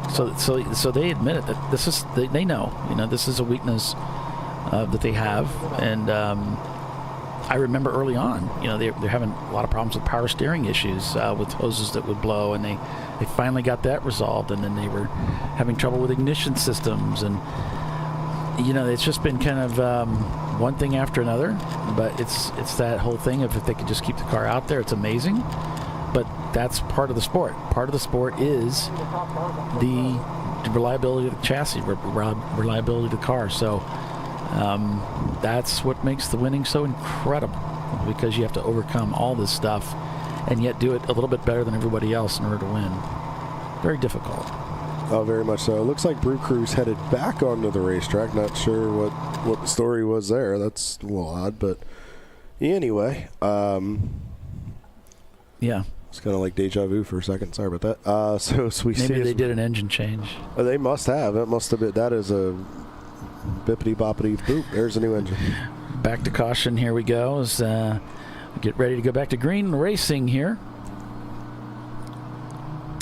so they admitted that this is they know this is a weakness that they have. And I remember early on, they're having a lot of problems with power steering issues with hoses that would blow, and they finally got that resolved. And then they were having trouble with ignition systems, and it's just been kind of one thing after another. But it's that whole thing of, if they could just keep the car out there, it's amazing. But that's part of the sport. Part of the sport is the reliability of the chassis, reliability of the car. So that's what makes the winning so incredible, because you have to overcome all this stuff and yet do it a little bit better than everybody else in order to win. Very difficult. Oh, very much so. It looks like Brew Crew's headed back onto the racetrack. Not sure what the story was there. That's a little odd, but anyway. Yeah. It's kind of like deja vu for a second. Sorry about that. So we maybe see they did an engine change. They must have. It must have been. That is a bippity boppity boop. There's a new engine. Back to caution. Here we go. As get ready to go back to green racing here.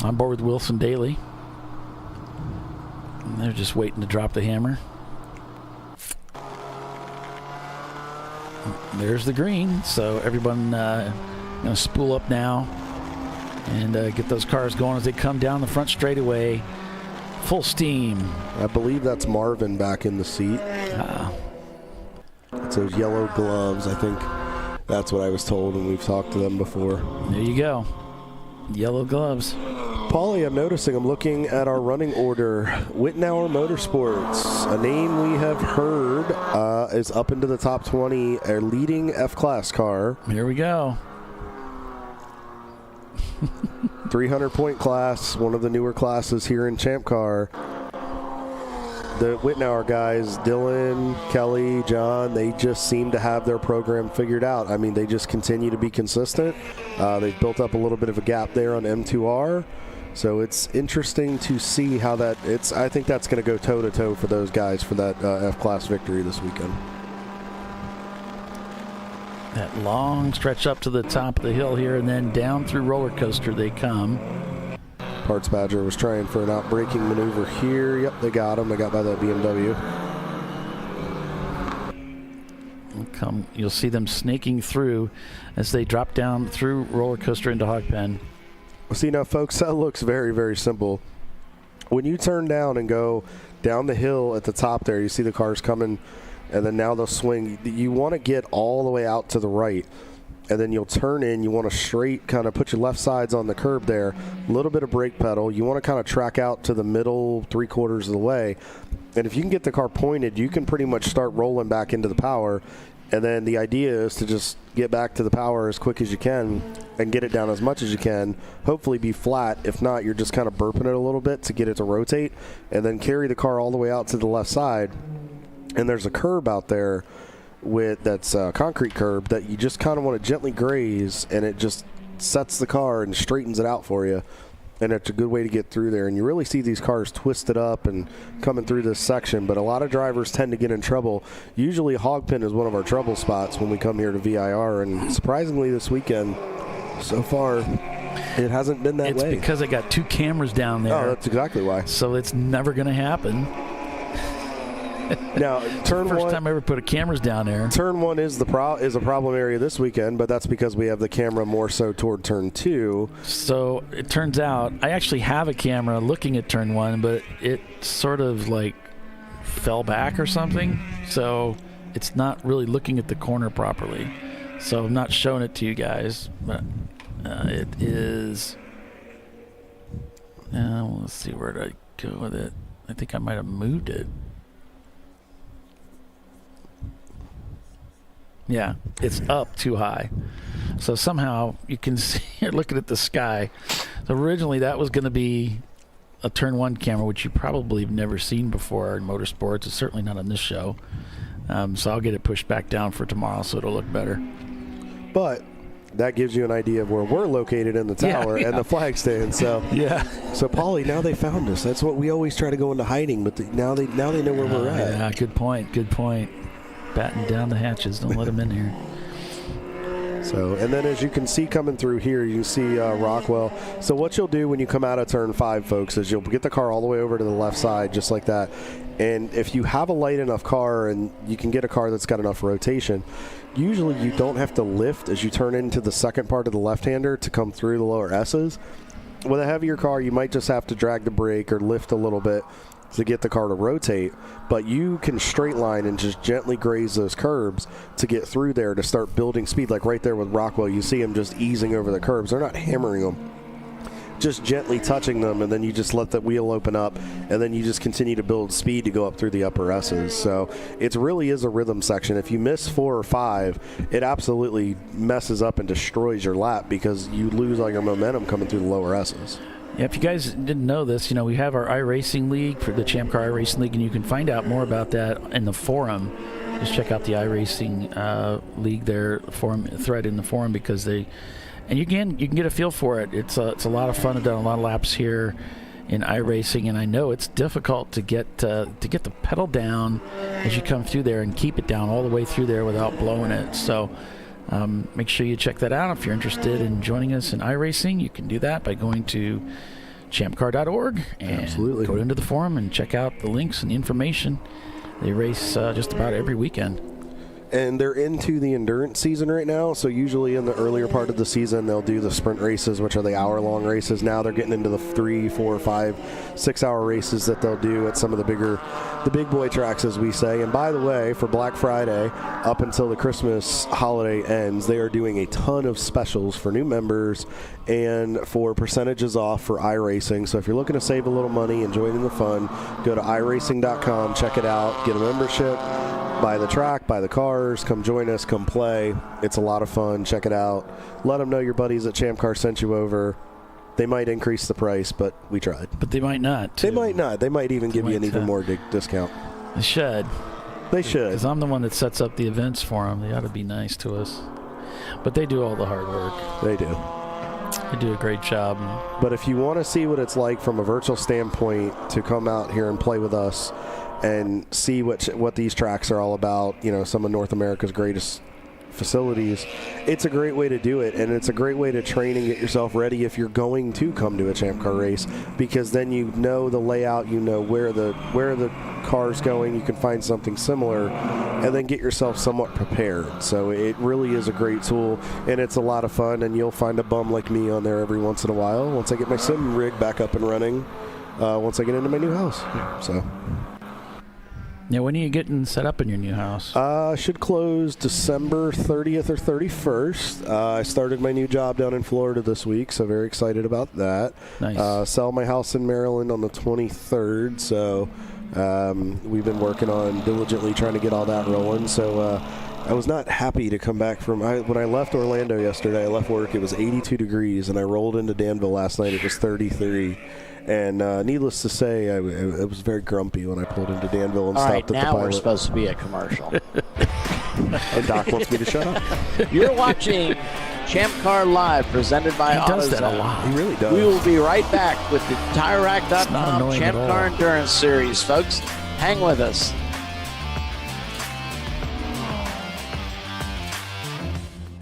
On board with Wilson Daly. And they're just waiting to drop the hammer. There's the green. So everyone going to spool up now and get those cars going as they come down the front straightaway. Full steam. I believe that's Marvin back in the seat. It's those yellow gloves. I think that's what I was told when we've talked to them before. There you go. Yellow gloves. Paulie, I'm noticing, I'm looking at our running order. Wittenauer Motorsports, a name we have heard, is up into the top 20, a leading F-Class car. Here we go. 300-point class, one of the newer classes here in Champ Car. The Wittenauer guys, Dylan, Kelly, John, they just seem to have their program figured out. I mean, they just continue to be consistent. They've built up a little bit of a gap there on M2R. So it's interesting to see how I think that's going to go toe-to-toe for those guys for that F-Class victory this weekend. That long stretch up to the top of the hill here, and then down through roller coaster they come. Parts Badger was trying for an out-braking maneuver here. Yep, they got him. They got by that BMW. You'll see them snaking through as they drop down through roller coaster into hog pen. See, now, folks, that looks very, very simple. When you turn down and go down the hill at the top there, you see the cars coming, and then now they'll swing. You want to get all the way out to the right, and then you'll turn in. You want to straight kind of put your left sides on the curb there, a little bit of brake pedal. You want to kind of track out to the middle 3/4 of the way, and if you can get the car pointed, you can pretty much start rolling back into the power. And then the idea is to just get back to the power as quick as you can and get it down as much as you can, hopefully be flat. If not, you're just kind of burping it a little bit to get it to rotate, and then carry the car all the way out to the left side. And there's a curb out there that's a concrete curb that you just kind of want to gently graze, and it just sets the car and straightens it out for you. And it's a good way to get through there. And you really see these cars twisted up and coming through this section. But a lot of drivers tend to get in trouble. Usually hog pen is one of our trouble spots when we come here to VIR. And surprisingly this weekend, so far, it hasn't been that way. It's because I got 2 cameras down there. Oh, that's exactly why. So it's never going to happen. Now, turn first one, time I ever put cameras down there. Turn 1 is a problem area this weekend, but that's because we have the camera more so toward turn 2. So it turns out I actually have a camera looking at turn 1, but it sort of like fell back or something. So it's not really looking at the corner properly. So I'm not showing it to you guys, but it is. Let's see, where did I go with it? I think I might have moved it. Yeah, it's up too high. So somehow you can see, you're looking at the sky. So originally that was going to be a turn 1 camera, which you probably have never seen before in motorsports. It's certainly not on this show. So I'll get it pushed back down for tomorrow so it'll look better. But that gives you an idea of where we're located in the tower and the flag stand. So So Paulie, now they found us. That's what we always try to go into hiding, but now they know where we're at. Yeah, good point. Batten down the hatches. Don't let them in here. So, and then as you can see coming through here, you see Rockwell. So what you'll do when you come out of turn 5, folks, is you'll get the car all the way over to the left side, just like that. And if you have a light enough car and you can get a car that's got enough rotation, usually you don't have to lift as you turn into the second part of the left-hander to come through the lower S's. With a heavier car, you might just have to drag the brake or lift a little bit. to get the car to rotate, but you can straight line and just gently graze those curbs to get through there to start building speed. Like right there with Rockwell, you see them just easing over the curbs. They're not hammering them, just gently touching them, and then you just let the wheel open up, and then you just continue to build speed to go up through the upper S's. So it really is a rhythm section. If you miss 4 or 5, it absolutely messes up and destroys your lap because you lose all your momentum coming through the lower S's. Yeah, if you guys didn't know this, we have our iRacing League for the Champ Car iRacing League, and you can find out more about that in the forum. Just check out the iRacing League there, forum thread in the forum, because and you can get a feel for it. It's a lot of fun. I've done a lot of laps here in iRacing, and I know it's difficult to get the pedal down as you come through there and keep it down all the way through there without blowing it. So make sure you check that out. If you're interested in joining us in iRacing, you can do that by going to ChampCar.org and go into the forum and check out the links and the information. They race just about every weekend. And they're into the endurance season right now, so usually in the earlier part of the season they'll do the sprint races, which are the hour-long races. Now they're getting into the 3, 4, 5, 6-hour races that they'll do at some of the big boy tracks, as we say. And by the way, for Black Friday up until the Christmas holiday ends, they are doing a ton of specials for new members and for percentages off for iRacing. So if you're looking to save a little money and join in the fun, go to iRacing.com, check it out, get a membership, buy the track, buy the cars, come join us, come play. It's a lot of fun. Check it out. Let them know your buddies at Champ Car sent you over. They might increase the price, but we tried. But they might not. They might not. They might even give you an even more discount. They should. They should. Because I'm the one that sets up the events for them. They ought to be nice to us. But they do all the hard work. They do. They do a great job. But if you want to see what it's like from a virtual standpoint to come out here and play with us and see what these tracks are all about, some of North America's greatest facilities, it's a great way to do it, and it's a great way to train and get yourself ready if you're going to come to a Champ Car race, because then you know the layout, you know where the car's going, you can find something similar and then get yourself somewhat prepared. So it really is a great tool, and it's a lot of fun, and you'll find a bum like me on there every once in a while once I get my sim rig back up and running, once I get into my new house. So yeah, when are you getting set up in your new house? Should close December 30th or 31st. I started my new job down in Florida this week, so very excited about that. Nice. Sell my house in Maryland on the 23rd, so we've been working on diligently trying to get all that rolling. So I was not happy to come back when I left Orlando yesterday. I left work, it was 82 degrees, and I rolled into Danville last night, it was 33. And needless to say, I was very grumpy when I pulled into Danville and stopped at the Pilot. All right, now we're supposed to be a commercial. And Doc wants me to shut up. You're watching ChampCar.Live, presented by AutoZone. He does that a lot. He really does. We will be right back with the TireRack.com Champ Car Endurance Series, folks. Hang with us.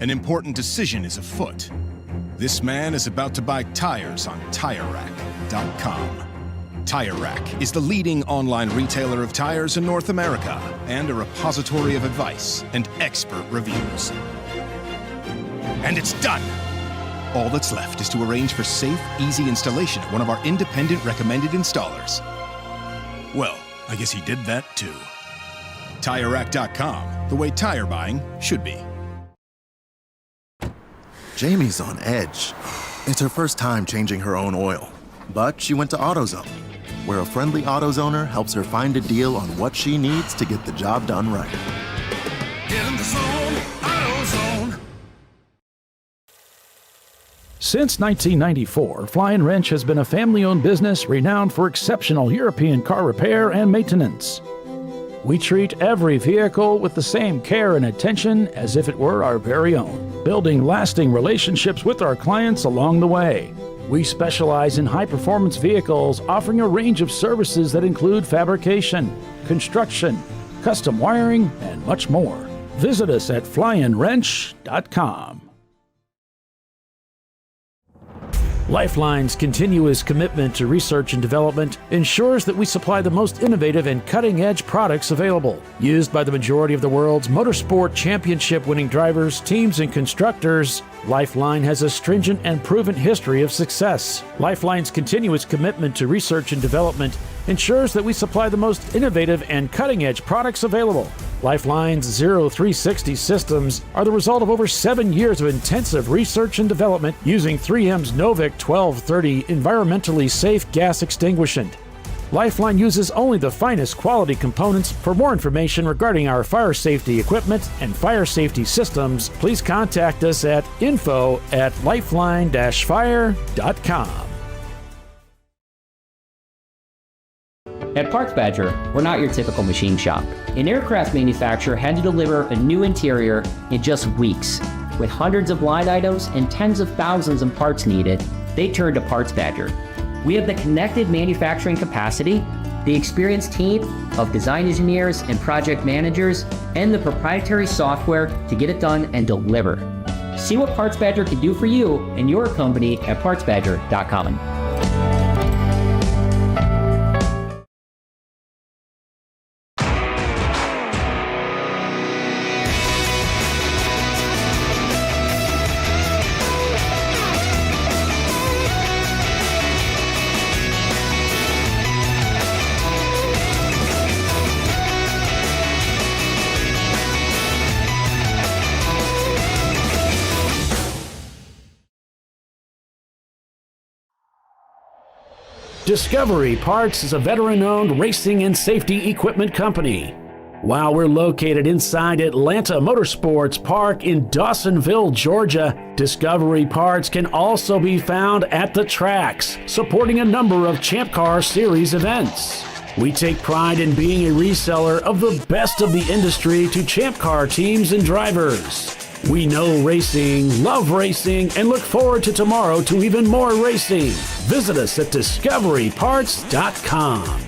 An important decision is afoot. This man is about to buy tires on TireRack.com. Tire Rack is the leading online retailer of tires in North America and a repository of advice and expert reviews. And it's done! All that's left is to arrange for safe, easy installation at one of our independent recommended installers. Well, I guess he did that too. TireRack.com, the way tire buying should be. Jamie's on edge. It's her first time changing her own oil. But she went to AutoZone, where a friendly AutoZoner helps her find a deal on what she needs to get the job done right. Get in the zone, AutoZone. Since 1994, Fly & Wrench has been a family-owned business renowned for exceptional European car repair and maintenance. We treat every vehicle with the same care and attention as if it were our very own, building lasting relationships with our clients along the way. We specialize in high-performance vehicles, offering a range of services that include fabrication, construction, custom wiring, and much more. Visit us at flyandwrench.com. Lifeline's continuous commitment to research and development ensures that we supply the most innovative and cutting-edge products available. Used by the majority of the world's motorsport championship-winning drivers, teams, and constructors, Lifeline has a stringent and proven history of success. Lifeline's continuous commitment to research and development ensures that we supply the most innovative and cutting-edge products available. Lifeline's 0360 systems are the result of over 7 years of intensive research and development using 3M's Novik 1230 environmentally safe gas extinguishant. Lifeline uses only the finest quality components. For more information regarding our fire safety equipment and fire safety systems, please contact us at info@lifeline-fire.com. At Parts Badger, we're not your typical machine shop. An aircraft manufacturer had to deliver a new interior in just weeks. With hundreds of line items and tens of thousands of parts needed, they turned to Parts Badger. We have the connected manufacturing capacity, the experienced team of design engineers and project managers, and the proprietary software to get it done and deliver. See what Parts Badger can do for you and your company at PartsBadger.com. Discovery Parts is a veteran-owned racing and safety equipment company. While we're located inside Atlanta Motorsports Park in Dawsonville, Georgia, Discovery Parts can also be found at the tracks, supporting a number of Champ Car Series events. We take pride in being a reseller of the best of the industry to Champ Car teams and drivers. We know racing, love racing, and look forward to tomorrow to even more racing. Visit us at discoveryparts.com.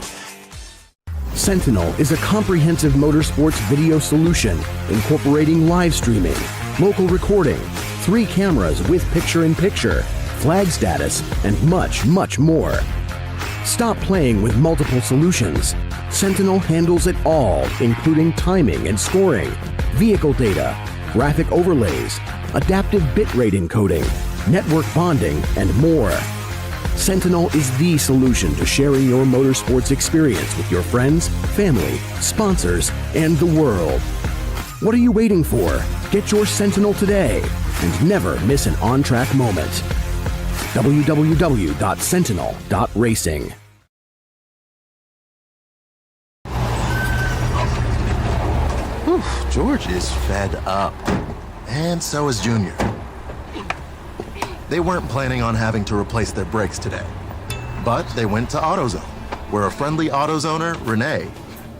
Sentinel is a comprehensive motorsports video solution incorporating live streaming, local recording, 3 cameras with picture-in-picture, flag status, and much, much more. Stop playing with multiple solutions. Sentinel handles it all, including timing and scoring, vehicle data, graphic overlays, adaptive bitrate encoding, network bonding, and more. Sentinel is the solution to sharing your motorsports experience with your friends, family, sponsors, and the world. What are you waiting for? Get your Sentinel today and never miss an on-track moment. www.sentinel.racing. George is fed up. And so is Junior. They weren't planning on having to replace their brakes today. But they went to AutoZone, where a friendly AutoZoner, Renee,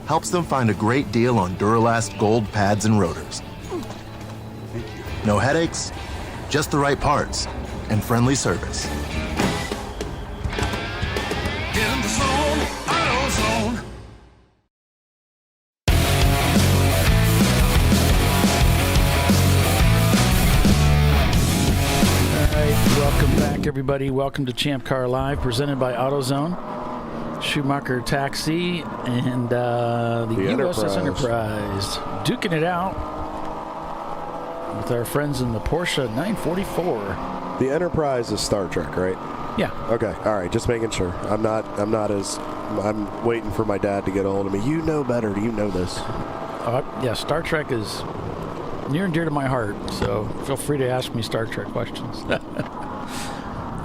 helps them find a great deal on Duralast Gold pads and rotors. No headaches, just the right parts, and friendly service. In the zone, AutoZone. Welcome back, everybody. Welcome to ChampCar.Live, presented by AutoZone, Schumacher Taxi, and the USS Enterprise. Duking it out with our friends in the Porsche 944. The Enterprise is Star Trek, right? Yeah. Okay. All right. Just making sure. I'm waiting for my dad to get a hold of me. You know better. You know this. Yeah, Star Trek is near and dear to my heart, so feel free to ask me Star Trek questions.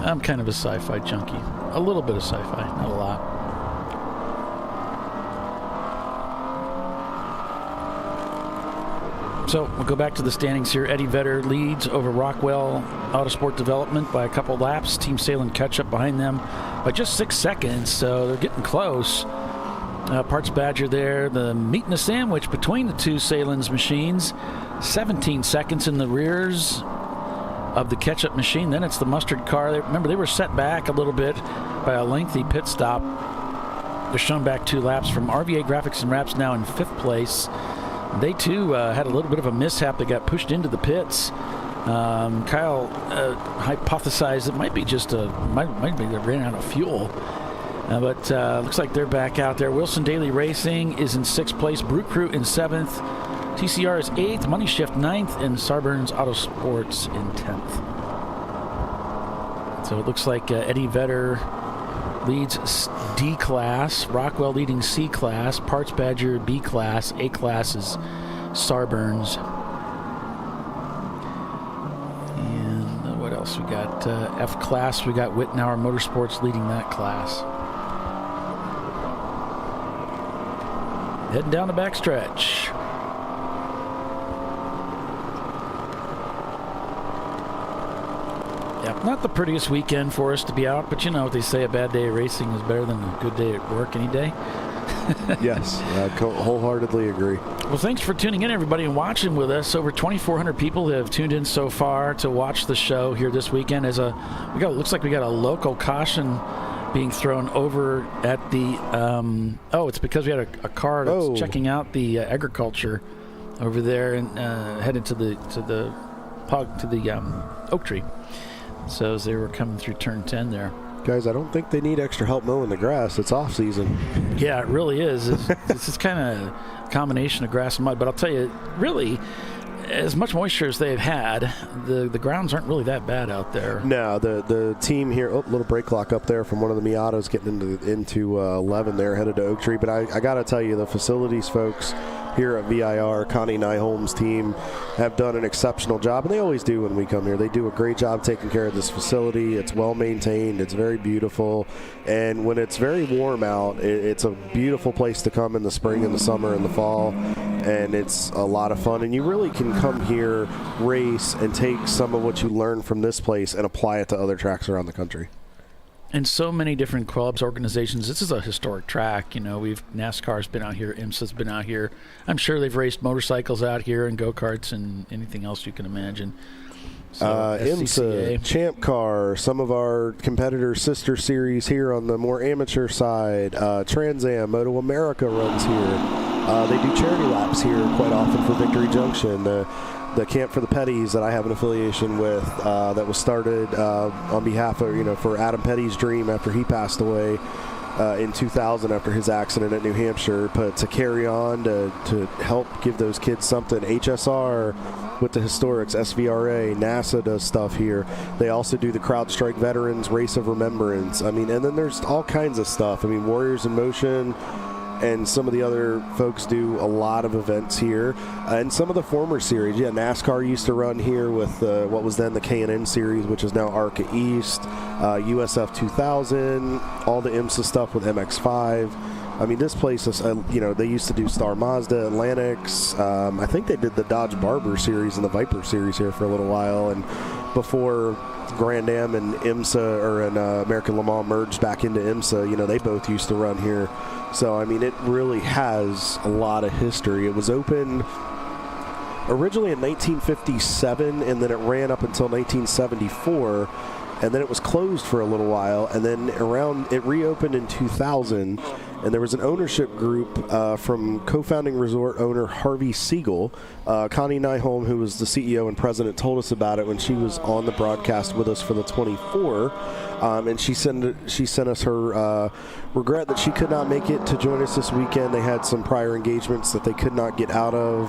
I'm kind of a sci-fi junkie. A little bit of sci-fi, not a lot. So we'll go back to the standings here. Eddie Vedder leads over Rockwell Autosport Development by a couple laps. Team Salem catch up behind them by just 6 seconds, so they're getting close. Parts Badger there, the meat in the sandwich between the two Salen's machines. 17 seconds in the rears of the catch-up machine. Then it's the mustard car. Remember, they were set back a little bit by a lengthy pit stop. They're shown back 2 laps from RVA Graphics and Wraps, now in 5th place. They, too, had a little bit of a mishap. They got pushed into the pits Kyle hypothesized it might be just might be they ran out of fuel. But looks like they're back out there. Wilson Daily Racing is in 6th place. Brute Crew in 7th. TCR is 8th. Money Shift 9th. And Sarburns Autosports in 10th. So it looks like Eddie Vedder leads D class. Rockwell leading C class. Parts Badger B class. A class is Sarburns. And what else? We got F class. We got Wittenauer Motorsports leading that class. Heading down the backstretch. Yeah, not the prettiest weekend for us to be out, but you know what they say, a bad day of racing is better than a good day at work any day. Yes, I wholeheartedly agree. Well, thanks for tuning in, everybody, and watching with us. Over 2,400 people have tuned in so far to watch the show here this weekend. Looks like we got a local caution being thrown over at the it's because we had a car that's checking out the agriculture over there and headed to the oak tree. So as they were coming through turn 10 there. Guys, I don't think they need extra help mowing the grass. It's off season. Yeah, it really is. It's just kind of a combination of grass and mud. But I'll tell you, really, as much moisture as they've had, the grounds aren't really that bad out there. No, the team here, little brake clock up there from one of the Miatas getting into 11 there, headed to Oak Tree. But I got to tell you, the facilities folks here at VIR, Connie Nyholm's team, have done an exceptional job, and they always do when we come here. They do a great job taking care of this facility. It's well maintained. It's very beautiful. And when it's very warm out, it's a beautiful place to come in the spring and the summer and the fall. And it's a lot of fun. And you really can come here, race, and take some of what you learn from this place and apply it to other tracks around the country. And so many different clubs, organizations. This is a historic track. You know, NASCAR's been out here, IMSA's been out here. I'm sure they've raced motorcycles out here and go-karts and anything else you can imagine. So, IMSA, Champ Car, some of our competitors' sister series here on the more amateur side. Trans Am, Moto America runs here. They do charity laps here quite often for Victory Junction. The Camp for the Petties that I have an affiliation with that was started on behalf of, for Adam Petty's dream after he passed away in 2000 after his accident at New Hampshire, but to carry on to help give those kids something. HSR with the Historics, SVRA, NASA does stuff here. They also do the CrowdStrike Veterans Race of Remembrance. And then there's all kinds of stuff. Warriors in Motion and some of the other folks do a lot of events here. And some of the former series, NASCAR used to run here with what was then the K&N series, which is now ARCA East, USF 2000, all the IMSA stuff with MX5. This place is, they used to do Star Mazda, Atlantics. I think they did the Dodge Barber series and the Viper series here for a little while. And before Grand Am and IMSA and American Le Mans merged back into IMSA, they both used to run here. So, it really has a lot of history. It was open originally in 1957, and then it ran up until 1974, and then it was closed for a little while, and then it reopened in 2000, and there was an ownership group from co-founding resort owner Harvey Siegel. Connie Nyholm, who was the CEO and president, told us about it when she was on the broadcast with us for the 24, and she sent us her regret that she could not make it to join us this weekend. They had some prior engagements that they could not get out of,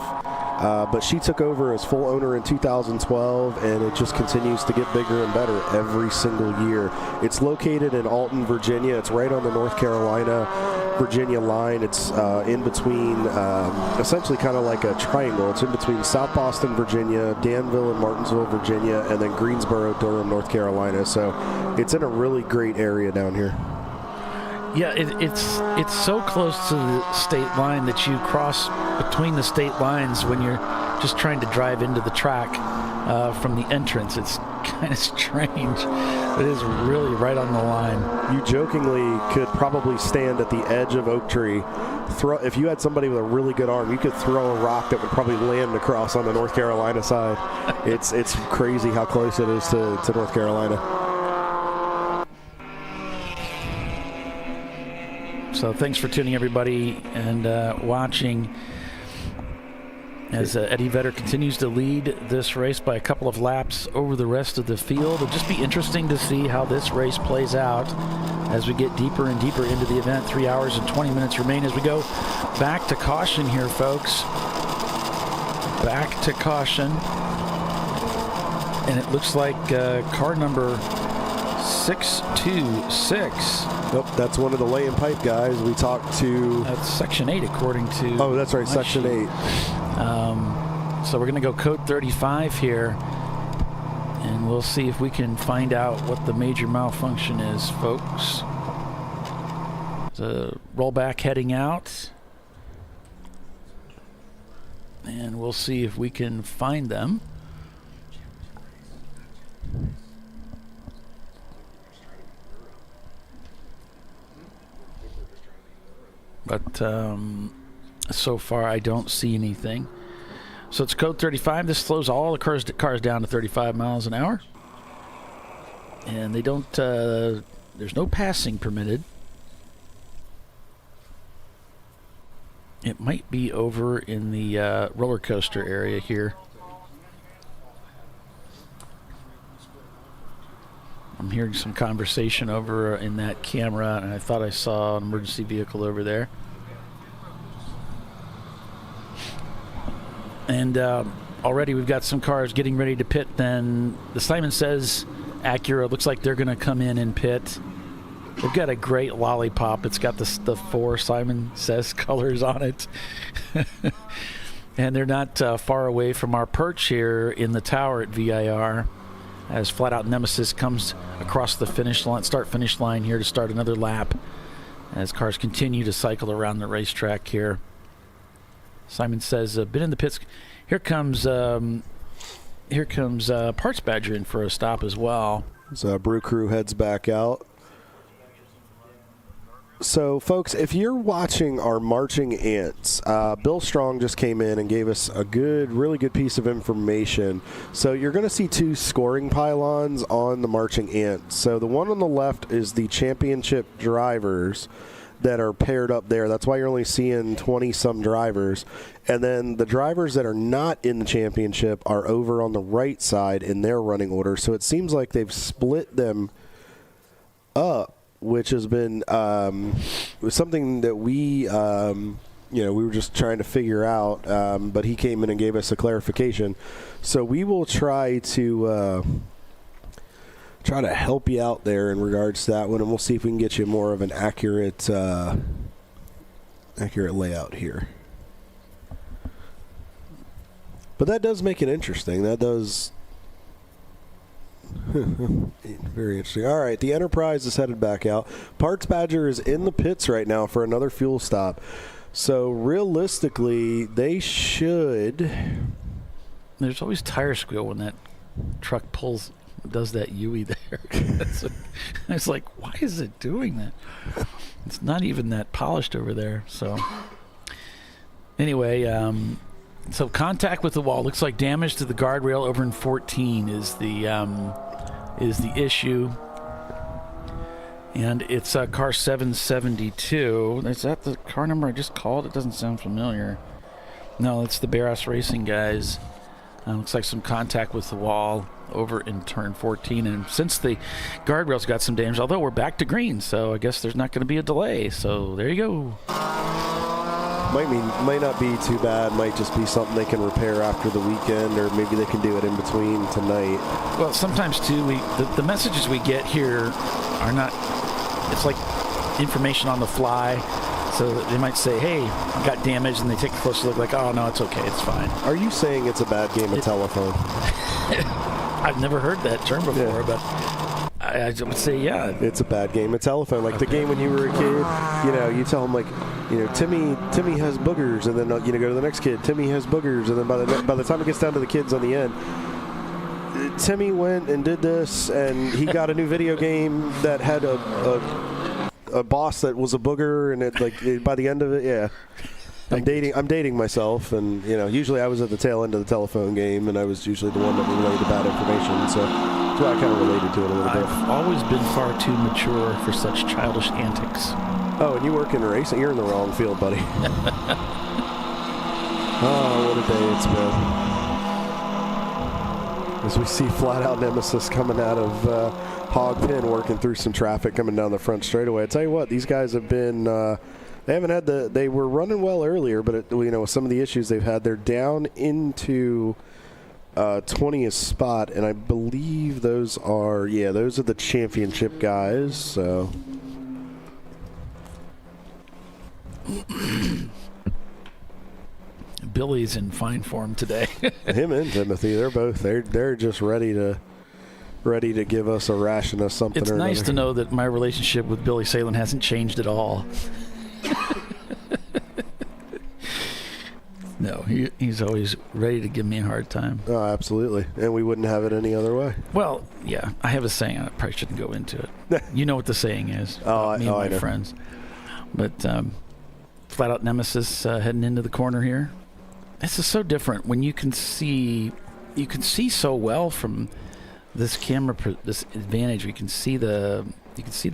but she took over as full owner in 2012, and it just continues to get bigger and better every single year. It's located in Alton, Virginia. It's right on the North Carolina-Virginia line. It's in between, essentially kind of like a triangle. It's in between South Boston, Virginia, Danville and Martinsville, Virginia, and then Greensboro, Durham, North Carolina. So it's in a really great area down here. Yeah, it's so close to the state line that you cross between the state lines when you're just trying to drive into the track from the entrance. It's kind of strange. It is really right on the line. You jokingly could probably stand at the edge of Oak Tree. If you had somebody with a really good arm, you could throw a rock that would probably land across on the North Carolina side. It's crazy how close it is to North Carolina. So thanks for tuning, everybody, and watching. as Eddie Vedder continues to lead this race by a couple of laps over the rest of the field. It'll just be interesting to see how this race plays out as we get deeper and deeper into the event. 3 hours and 20 minutes remain as we go back to caution here, folks. Back to caution. And it looks like car number 626. Nope, that's one of the lay and pipe guys. We talked to... That's Section 8, according to... Oh, that's right, Section 8. So we're going to go code 35 here, and we'll see if we can find out what the major malfunction is, folks. The rollback heading out, and we'll see if we can find them. But so far, I don't see anything. So it's code 35. This slows all the cars down to 35 miles an hour. And they don't, there's no passing permitted. It might be over in the roller coaster area here. I'm hearing some conversation over in that camera, and I thought I saw an emergency vehicle over there. And already we've got some cars getting ready to pit. Then the Simon Says Acura looks like they're going to come in and pit. They've got a great lollipop. It's got the 4 Simon Says colors on it. And they're not far away from our perch here in the tower at VIR, as Flat Out Nemesis comes across the start-finish line here to start another lap as cars continue to cycle around the racetrack here. Simon Says, been in the pits. Here comes Parts Badger in for a stop as well. So Brew Crew heads back out. So, folks, if you're watching our marching ants, Bill Strong just came in and gave us a really good piece of information. So you're going to see 2 scoring pylons on the marching ants. So the one on the left is the championship drivers that are paired up there. That's why you're only seeing 20-some drivers. And then the drivers that are not in the championship are over on the right side in their running order. So it seems like they've split them up, which has been something that we were just trying to figure out, but he came in and gave us a clarification. So we will try to help you out there in regards to that one, and we'll see if we can get you more of an accurate layout here. But that does make it interesting. That does... Very interesting. All right, the Enterprise is headed back out. Parts Badger is in the pits right now for another fuel stop. So realistically, they should... There's always tire squeal when that truck does that UE there. It's like, why is it doing that? It's not even that polished over there. So anyway, so contact with the wall. Looks like damage to the guardrail over in 14 is the issue. And it's car 772. Is that the car number I just called? It doesn't sound familiar. No, it's the Barras Racing guys. Looks like some contact with the wall over in turn 14. And since the guardrail's got some damage, although we're back to green, so I guess there's not going to be a delay. So there you go. Might not be too bad. Might just be something they can repair after the weekend, or maybe they can do it in between tonight. Well, sometimes too, the messages we get here are not. It's like information on the fly. So they might say, "Hey, I got damage," and they take a closer look, like, "Oh no, it's okay, it's fine." Are you saying it's a bad game of telephone? I've never heard that term before, but I would say, yeah, it's a bad game of telephone. Like the game when you were a kid, you tell them like, Timmy has boogers, and then go to the next kid. Timmy has boogers, and then by the time it gets down to the kids on the end, Timmy went and did this, and he got a new video game that had a boss that was a booger, and by the end of it, yeah. I'm dating myself, and usually I was at the tail end of the telephone game, and I was usually the one that relayed the bad information, so that's why I kind of related to it a little bit. I've always been far too mature for such childish antics. Oh, and you work in racing? You're in the wrong field, buddy. Oh, what a day it's been. As we see Flat Out Nemesis coming out of Hog Pen, working through some traffic coming down the front straightaway. I tell you what, these guys have been, they haven't had they were running well earlier, but with some of the issues they've had, they're down into 20th spot, and I believe those are the championship guys, so. Billy's in fine form today. Him and Timothy, they're just ready to give us a ration of something. It's or nice another. to know that my relationship with Billy Salen hasn't changed at all. No, he's always ready to give me a hard time. Oh, absolutely. And we wouldn't have it any other way. Well, yeah, I have a saying. I probably shouldn't go into it. You know what the saying is. Me and my friends. But Flat Out Nemesis heading into the corner here. This is so different when you can see so well from this camera, this advantage. You can see the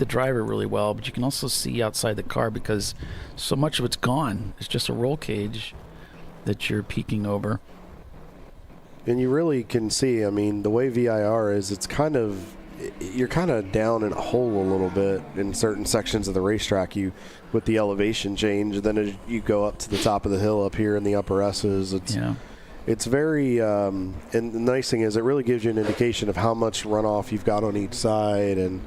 driver really well, but you can also see outside the car because so much of it's gone. It's just a roll cage that you're peeking over. And you really can see, I mean, the way VIR is, you're kind of down in a hole a little bit in certain sections of the racetrack. With the elevation change, then as you go up to the top of the hill up here in the upper S's, it's very, and the nice thing is it really gives you an indication of how much runoff you've got on each side, and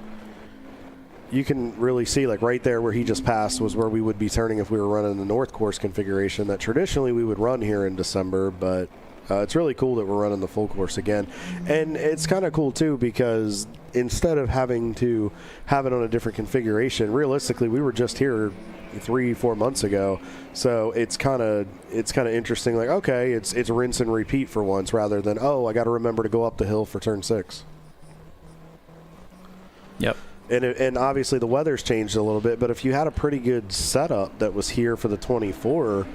you can really see, like right there where he just passed was where we would be turning if we were running the North Course configuration that traditionally we would run here in December, but it's really cool that we're running the full course again. And it's kind of cool too because instead of having to have it on a different configuration, realistically we were just here 3-4 months ago, so it's kind of interesting, like, okay, it's rinse and repeat for once rather than, I got to remember to go up the hill for turn 6. Yep. And obviously the weather's changed a little bit, but if you had a pretty good setup that was here for the 24,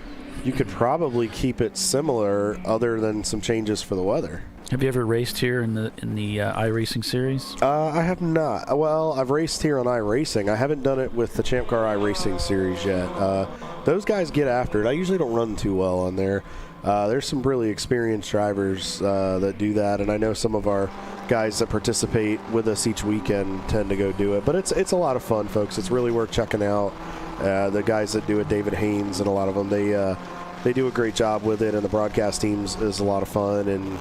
you could probably keep it similar other than some changes for the weather. Have you ever raced here in the iRacing series? I have not. Well, I've raced here on iRacing. I haven't done it with the Champ Car iRacing series yet. Those guys get after it. I usually don't run too well on there. There's some really experienced drivers that do that, and I know some of our guys that participate with us each weekend tend to go do it. But it's a lot of fun, folks. It's really worth checking out. The guys that do it, David Haynes and a lot of them, they do a great job with it, and the broadcast teams is a lot of fun, and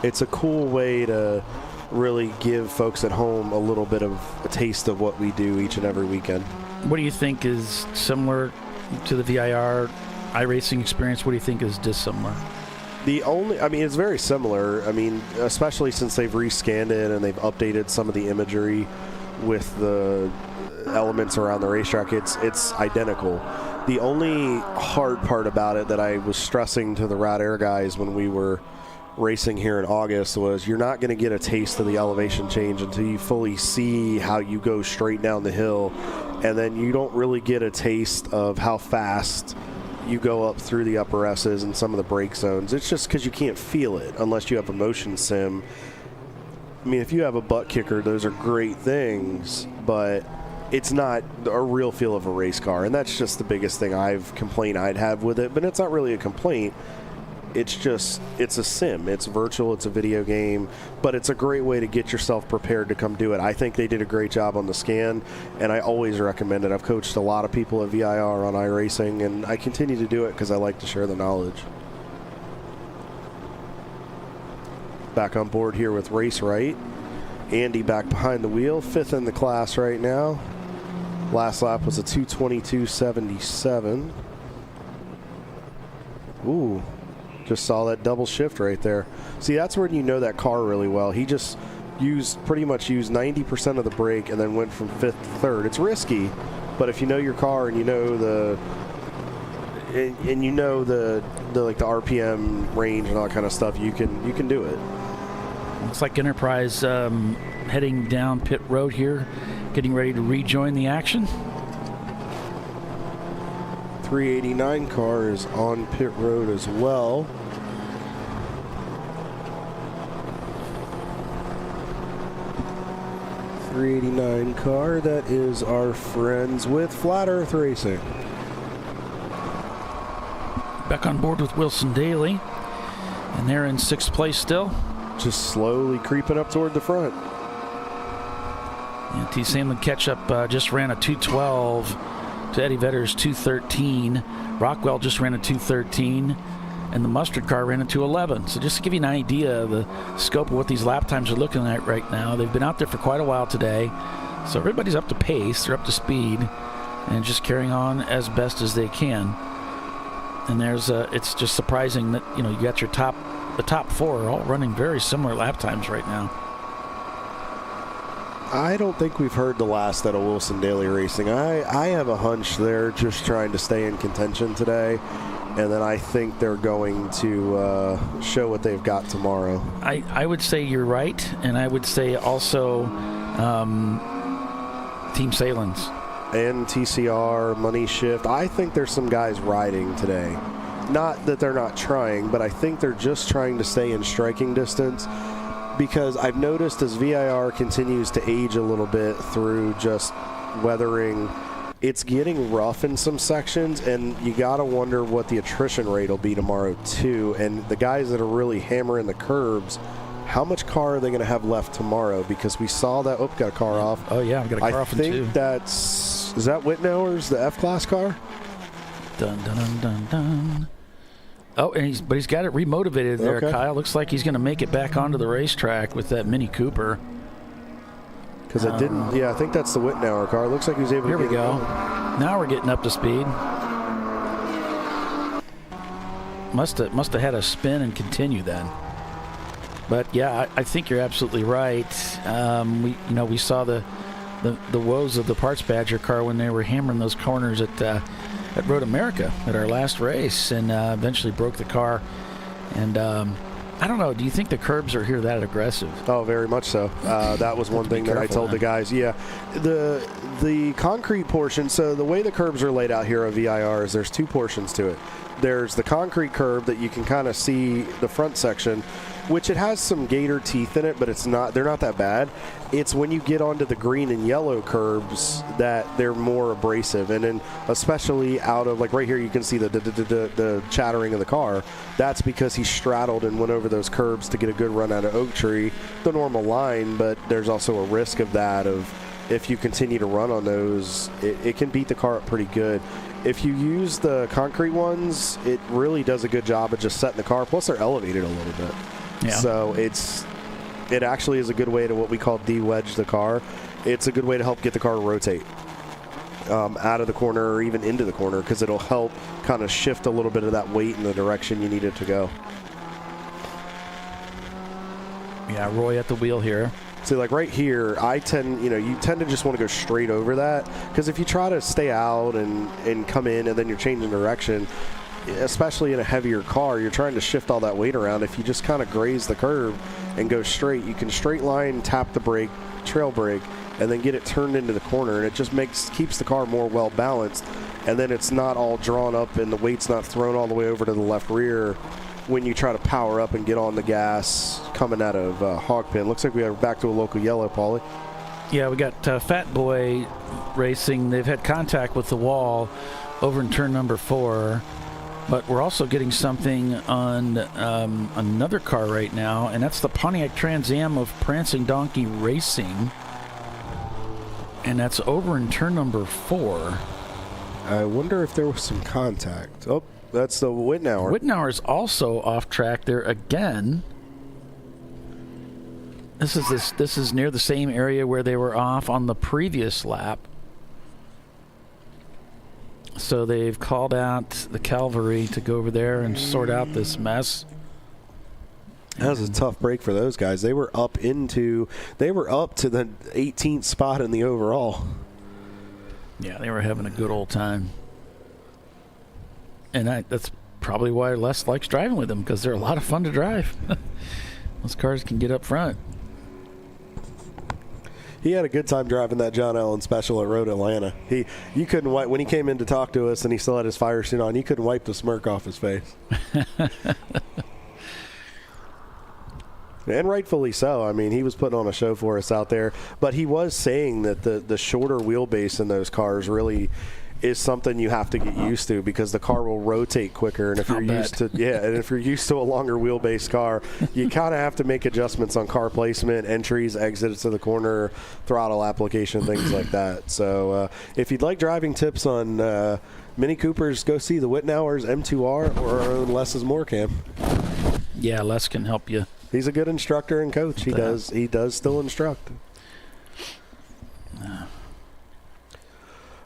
it's a cool way to really give folks at home a little bit of a taste of what we do each and every weekend. What do you think is similar to the VIR iRacing experience? What do you think is dissimilar? It's very similar. I mean, especially since they've rescanned it and they've updated some of the imagery with the elements around the racetrack. It's identical. The only hard part about it that I was stressing to the Rad Air guys when we were racing here in August was you're not going to get a taste of the elevation change until you fully see how you go straight down the hill, and then you don't really get a taste of how fast you go up through the upper S's and some of the brake zones. It's just because you can't feel it unless you have a motion sim. I mean, if you have a butt kicker, those are great things, but it's not a real feel of a race car, and that's just the biggest thing I'd have with it. But it's not really a complaint. It's a sim. It's virtual. It's a video game, but it's a great way to get yourself prepared to come do it. I think they did a great job on the scan, and I always recommend it. I've coached a lot of people at VIR on iRacing, and I continue to do it because I like to share the knowledge. Back on board here with Race Right. Andy back behind the wheel, 5th in the class right now. Last lap was a 2:22.77. Ooh. Just saw that double shift right there. See, that's where you know that car really well. He just pretty much used 90% of the brake and then went from 5th to 3rd. It's risky, but if you know your car and you know the RPM range and all that kind of stuff, you can do it. Looks like Enterprise heading down pit road here, getting ready to rejoin the action. 389 car is on pit road as well. .389 car, that is our friends with Flat Earth Racing. Back on board with Wilson Daly. And they're in 6th place still. Just slowly creeping up toward the front. And T. Samlin Ketchup just ran a 2:12 to Eddie Vedder's 2:13. Rockwell just ran a 2:13. And the Mustard car ran a 2:11. So just to give you an idea of the scope of what these lap times are looking at right now. They've been out there for quite a while today. So everybody's up to pace. They're up to speed. And just carrying on as best as they can. And it's just surprising that, you got the top 4 are all running very similar lap times right now. I don't think we've heard the last out of Wilson Daly Racing. I have a hunch they're just trying to stay in contention today, and then I think they're going to show what they've got tomorrow. I would say you're right, and I would say also Team Salins. And TCR, Money Shift. I think there's some guys riding today. Not that they're not trying, but I think they're just trying to stay in striking distance, because I've noticed as VIR continues to age a little bit through just weathering, it's getting rough in some sections, and you got to wonder what the attrition rate will be tomorrow too. And the guys that are really hammering the curbs, how much car are they going to have left tomorrow? Because we saw that, got a car off. Oh yeah, I've got a car off in 2. I think is that Wittenauer's, the F-Class car? Dun, dun, dun, dun, dun. Oh, but he's got it remotivated there, okay. Kyle. Looks like he's going to make it back onto the racetrack with that Mini Cooper. Because I didn't, I think that's the Wittenauer car. It looks like he was able to Here we go. Now we're getting up to speed. Must have had a spin and continue then. But yeah, I think you're absolutely right. We saw the woes of the Parts Badger car when they were hammering those corners at Road America at our last race, and eventually broke the car. And I don't know, do you think the curbs are here that aggressive? Oh, very much so. That was one thing that I told the guys. Yeah, the concrete portion, so the way the curbs are laid out here at VIR is there's 2 portions to it. There's the concrete curb that you can kind of see the front section, which it has some gator teeth in it, but they're not that bad. It's when you get onto the green and yellow curbs that they're more abrasive. And then especially out of, like right here, you can see the chattering of the car. That's because he straddled and went over those curbs to get a good run out of Oak Tree, the normal line, but there's also a risk of that, of if you continue to run on those, it can beat the car up pretty good. If you use the concrete ones, it really does a good job of just setting the car, plus they're elevated a little bit. Yeah. So it actually is a good way to what we call de-wedge the car. It's a good way to help get the car to rotate out of the corner or even into the corner, because it'll help kind of shift a little bit of that weight in the direction you need it to go. Yeah, Roy at the wheel here. See, like right here, you tend to just want to go straight over that, because if you try to stay out and come in and then you're changing direction, especially in a heavier car, you're trying to shift all that weight around. If you just kind of graze the curve and go straight, you can straight line, tap the brake, trail brake, and then get it turned into the corner, and it just keeps the car more well balanced, and then it's not all drawn up and the weight's not thrown all the way over to the left rear when you try to power up and get on the gas coming out of hog pen. Looks like we are back to a local yellow, Paulie. Yeah, we got Fat Boy Racing. They've had contact with the wall over in turn number 4, but we're also getting something on another car right now, and that's the Pontiac Trans Am of Prancing Donkey Racing, and that's over in turn number 4. I wonder if there was some contact. Oh, that's the Wittenauer. Wittenauer's also off track there again. This is near the same area where they were off on the previous lap. So they've called out the cavalry to go over there and sort out this mess. That was a tough break for those guys. They were up to the 18th spot in the overall. Yeah, they were having a good old time. And that's probably why Les likes driving with them, because they're a lot of fun to drive. Those cars can get up front. He had a good time driving that John Allen Special at Road Atlanta. You couldn't wipe, when he came in to talk to us and he still had his fire suit on, you couldn't wipe the smirk off his face. And rightfully so. I mean, he was putting on a show for us out there. But he was saying that the shorter wheelbase in those cars really, is something you have to get used to because the car will rotate quicker. And if you're used to a longer wheelbase car, you kind of have to make adjustments on car placement, entries, exits to the corner, throttle application, things like that. So if you'd like driving tips on Mini Coopers, go see the Wittenauer's M2R or our own Les is More Cam. Yeah, Les can help you. He's a good instructor and coach. He does still instruct.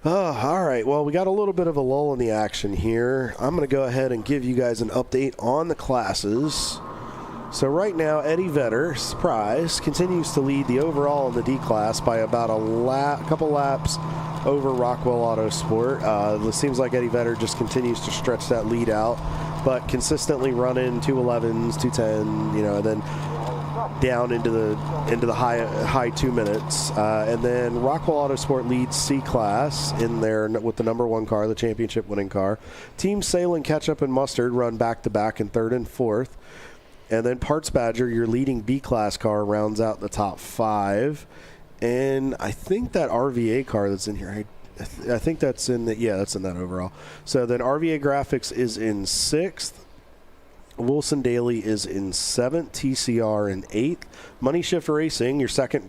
All right. Well, we got a little bit of a lull in the action here. I'm going to go ahead and give you guys an update on the classes. So right now, Eddie Vedder, surprise, continues to lead the overall in the D class by about a couple laps over Rockwell Autosport. It seems like Eddie Vedder just continues to stretch that lead out, but consistently running 2:11s, 2:10, and then down into the high 2 minutes, and then Rockwell Autosport leads C class in there with the number 1 car, the championship winning car. Team Salem, Ketchup, and Mustard run back to back in 3rd and 4th, and then Parts Badger, your leading B class car, rounds out the top 5. And I think that RVA car that's in here, I think that's in that's in that overall. So then RVA Graphics is in 6th. Wilson Daly is in 7th, TCR in 8th. Money Shift Racing, your second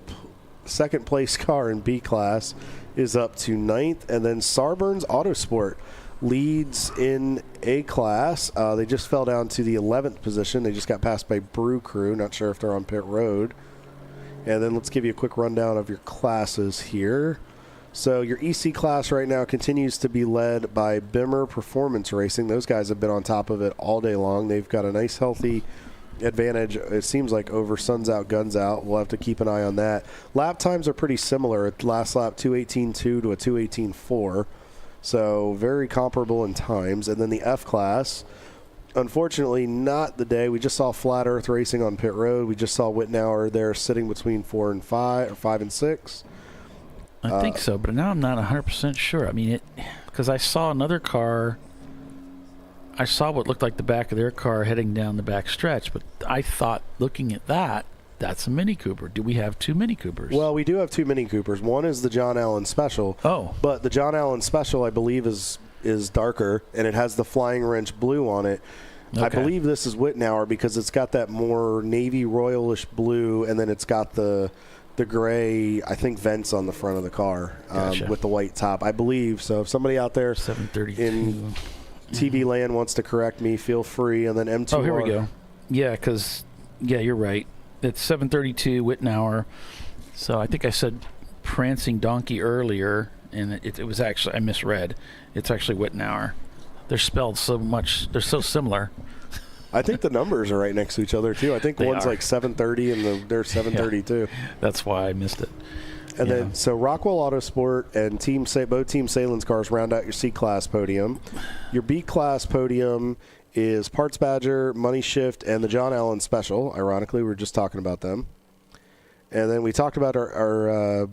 place car in B class, is up to 9th. And then Sarburns Autosport leads in A class. They just fell down to the 11th position. They just got passed by Brew Crew. Not sure if they're on pit road. And then let's give you a quick rundown of your classes here. So your EC class right now continues to be led by Bimmer Performance Racing. Those guys have been on top of it all day long. They've got a nice, healthy advantage, it seems like, over Suns Out, Guns Out. We'll have to keep an eye on that. Lap times are pretty similar. Last lap, 2:18.2 to a 2:18.4. So very comparable in times. And then the F class, unfortunately, not the day. We just saw Flat Earth Racing on pit road. We just saw Wittenauer there sitting between 4 and 5, or 5 and 6. I think so, but now I'm not 100% sure. I mean, because I saw another car. I saw what looked like the back of their car heading down the back stretch, but I thought, looking at that, that's a Mini Cooper. Do we have 2 Mini Coopers? Well, we do have 2 Mini Coopers. One is the John Allen Special. Oh. But the John Allen Special, I believe, is darker, and it has the Flying Wrench blue on it. Okay. I believe this is Wittenauer because it's got that more navy royalish blue, and then it's got the gray, I think, vents on the front of the car with the white top. I believe so. If somebody out there 732 in TV land wants to correct me, feel free. And then M2R. Oh, here we go. Yeah, because, you're right. It's 732 Wittenauer. So I think I said Prancing Donkey earlier, and it was actually, I misread. It's actually Wittenauer. They're spelled so much, they're so similar. I think the numbers are right next to each other, too. I think one's like 730 and they're 732. That's why I missed it. And then, so Rockwell Autosport and both Team Salen's cars round out your C-Class podium. Your B-Class podium is Parts Badger, Money Shift, and the John Allen Special. Ironically, we were just talking about them. And then we talked about our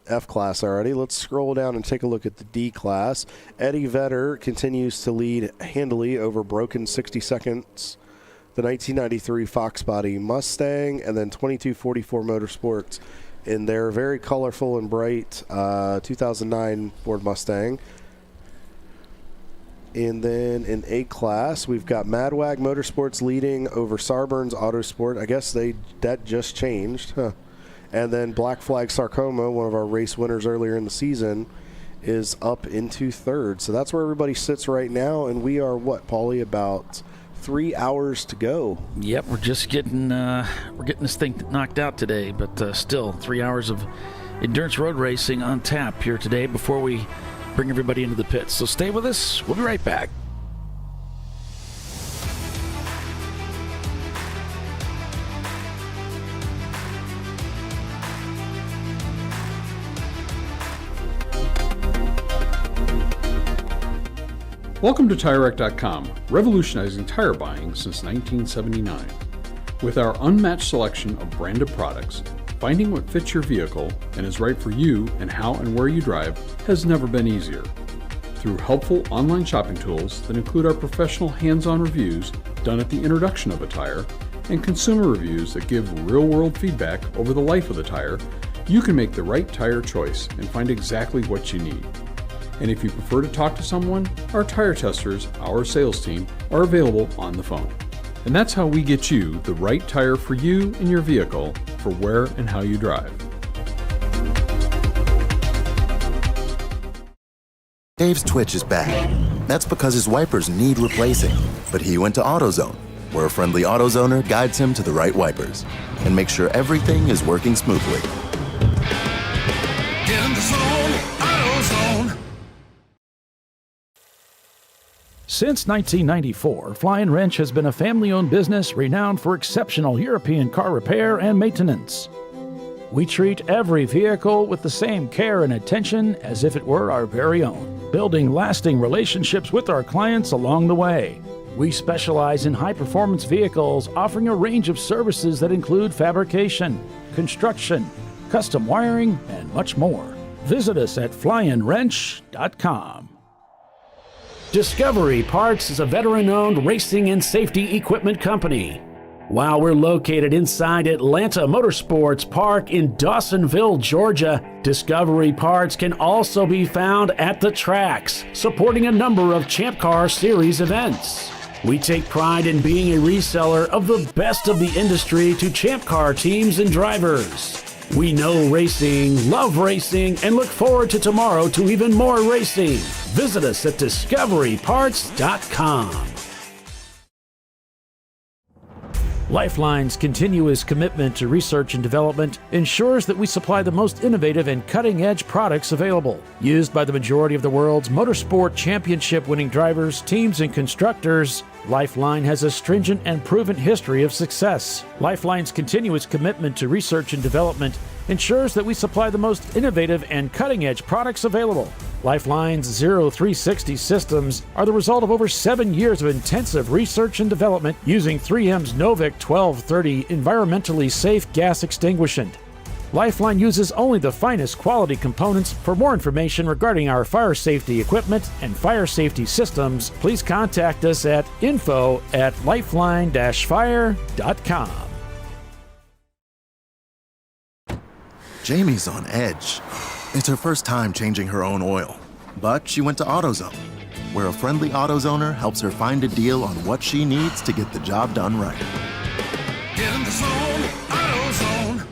F-Class already. Let's scroll down and take a look at the D-Class. Eddie Vedder continues to lead handily over Broken 60 Seconds, the 1993 Fox Body Mustang, and then 2244 Motorsports in their very colorful and bright 2009 Ford Mustang. And then in A-Class, we've got Madwag Motorsports leading over Sarburns Autosport. I guess that just changed. Huh. And then Black Flag Sarcoma, one of our race winners earlier in the season, is up into 3rd. So that's where everybody sits right now. And we are, Paulie, about 3 hours to go. Yep, we're just getting this thing knocked out today, but still 3 hours of endurance road racing on tap here today before we bring everybody into the pits. So stay with us. We'll be right back. Welcome to TireRack.com, revolutionizing tire buying since 1979. With our unmatched selection of branded products, finding what fits your vehicle and is right for you and how and where you drive has never been easier. Through helpful online shopping tools that include our professional hands-on reviews done at the introduction of a tire and consumer reviews that give real-world feedback over the life of the tire, you can make the right tire choice and find exactly what you need. And if you prefer to talk to someone, our tire testers, our sales team, are available on the phone. And that's how we get you the right tire for you and your vehicle for where and how you drive. Dave's twitch is bad. That's because his wipers need replacing. But he went to AutoZone, where a friendly AutoZoner guides him to the right wipers and makes sure everything is working smoothly. Get in the zone, AutoZone. Since 1994, Flying Wrench has been a family-owned business renowned for exceptional European car repair and maintenance. We treat every vehicle with the same care and attention as if it were our very own, building lasting relationships with our clients along the way. We specialize in high-performance vehicles, offering a range of services that include fabrication, construction, custom wiring, and much more. Visit us at flyandwrench.com. Discovery Parts is a veteran-owned racing and safety equipment company. While we're located inside Atlanta Motorsports Park in Dawsonville, Georgia, Discovery Parts can also be found at the tracks, supporting a number of Champ Car Series events. We take pride in being a reseller of the best of the industry to Champ Car teams and drivers. We know racing, love racing, and look forward to tomorrow to even more racing. Visit us at discoveryparts.com. Lifeline's continuous commitment to research and development ensures that we supply the most innovative and cutting-edge products available. Used by the majority of the world's motorsport championship-winning drivers, teams, and constructors, Lifeline has a stringent and proven history of success. Lifeline's continuous commitment to research and development ensures that we supply the most innovative and cutting-edge products available. Lifeline's 0360 systems are the result of over 7 years of intensive research and development using 3M's Novik 1230 environmentally safe gas extinguishant. Lifeline uses only the finest quality components. For more information regarding our fire safety equipment and fire safety systems, please contact us at info@lifeline-fire.com. Jamie's on edge. It's her first time changing her own oil. But she went to AutoZone, where a friendly AutoZoner helps her find a deal on what she needs to get the job done right. Get in the zone, AutoZone.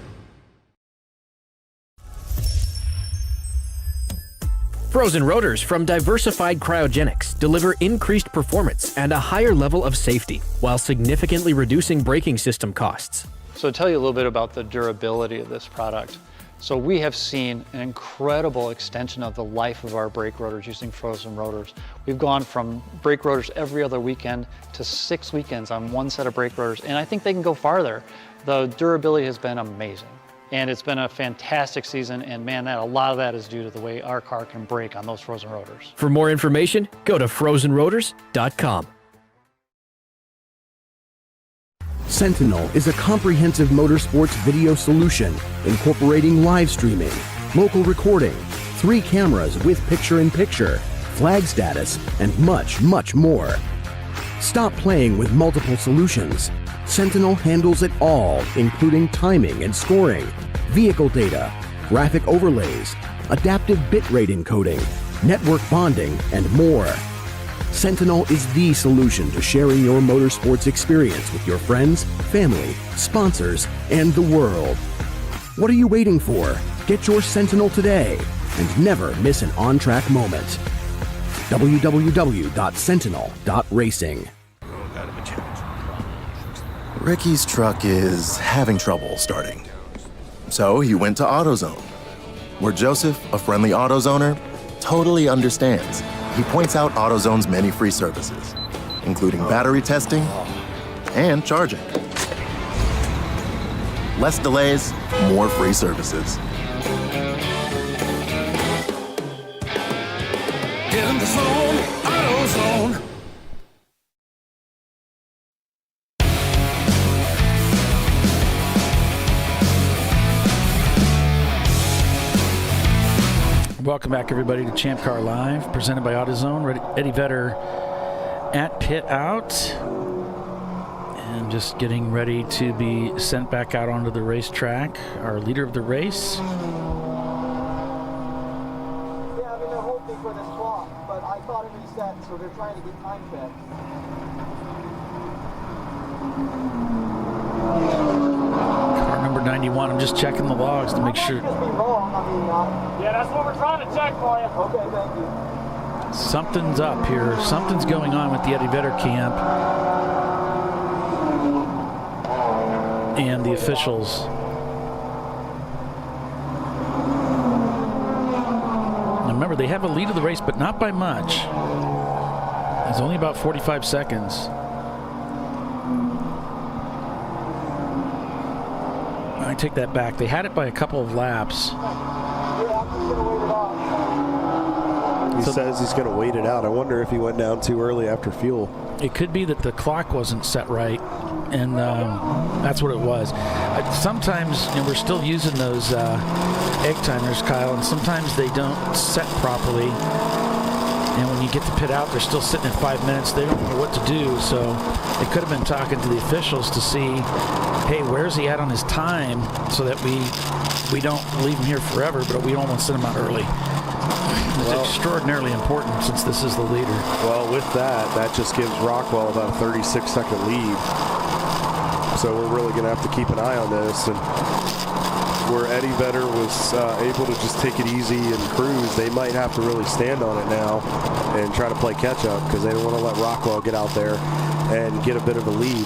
Frozen rotors from Diversified Cryogenics deliver increased performance and a higher level of safety, while significantly reducing braking system costs. So to tell you a little bit about the durability of this product. So we have seen an incredible extension of the life of our brake rotors using frozen rotors. We've gone from brake rotors every other weekend to 6 weekends on one set of brake rotors, and I think they can go farther. The durability has been amazing, and it's been a fantastic season, and man, a lot of that is due to the way our car can brake on those frozen rotors. For more information, go to frozenrotors.com. Sentinel is a comprehensive motorsports video solution incorporating live streaming, local recording, 3 cameras with picture-in-picture, flag status, and much, much more. Stop playing with multiple solutions. Sentinel handles it all, including timing and scoring, vehicle data, graphic overlays, adaptive bitrate encoding, network bonding, and more. Sentinel is the solution to sharing your motorsports experience with your friends, family, sponsors, and the world. What are you waiting for? Get your Sentinel today and never miss an on-track moment. www.sentinel.racing. Ricky's truck is having trouble starting. So he went to AutoZone, where Joseph, a friendly AutoZoner, totally understands. He points out AutoZone's many free services, including battery testing and charging. Less delays, more free services. Get in the zone, AutoZone. Welcome back, everybody, to ChampCar.Live, presented by AutoZone. Eddie Vedder at pit out, and just getting ready to be sent back out onto the racetrack. Our leader of the race. Yeah, I've been hoping for this auto reset, so they're trying to get time fed. Car number 91. I'm just checking the logs to make sure. Yeah, that's what we're trying to check for you. Okay, thank you. Something's up here. Something's going on with the Eddie Vedder camp and the officials. Now remember, they have a lead of the race, but not by much. It's only about 45 seconds. I take that back. They had it by a couple of laps. He says he's going to wait it out. I wonder if he went down too early after fuel. It could be that the clock wasn't set right, and that's what it was. Sometimes we're still using those egg timers, Kyle, and sometimes they don't set properly. And when you get to pit out, they're still sitting at 5 minutes. They don't know what to do, so they could have been talking to the officials to see, hey, where's he at on his time, so that we don't leave him here forever, but we don't want to send him out early. It's extraordinarily important since this is the leader. Well, with that just gives Rockwell about a 36-second lead. So we're really going to have to keep an eye on this. And where Eddie Vedder was able to just take it easy and cruise, they might have to really stand on it now and try to play catch-up because they don't want to let Rockwell get out there and get a bit of a lead.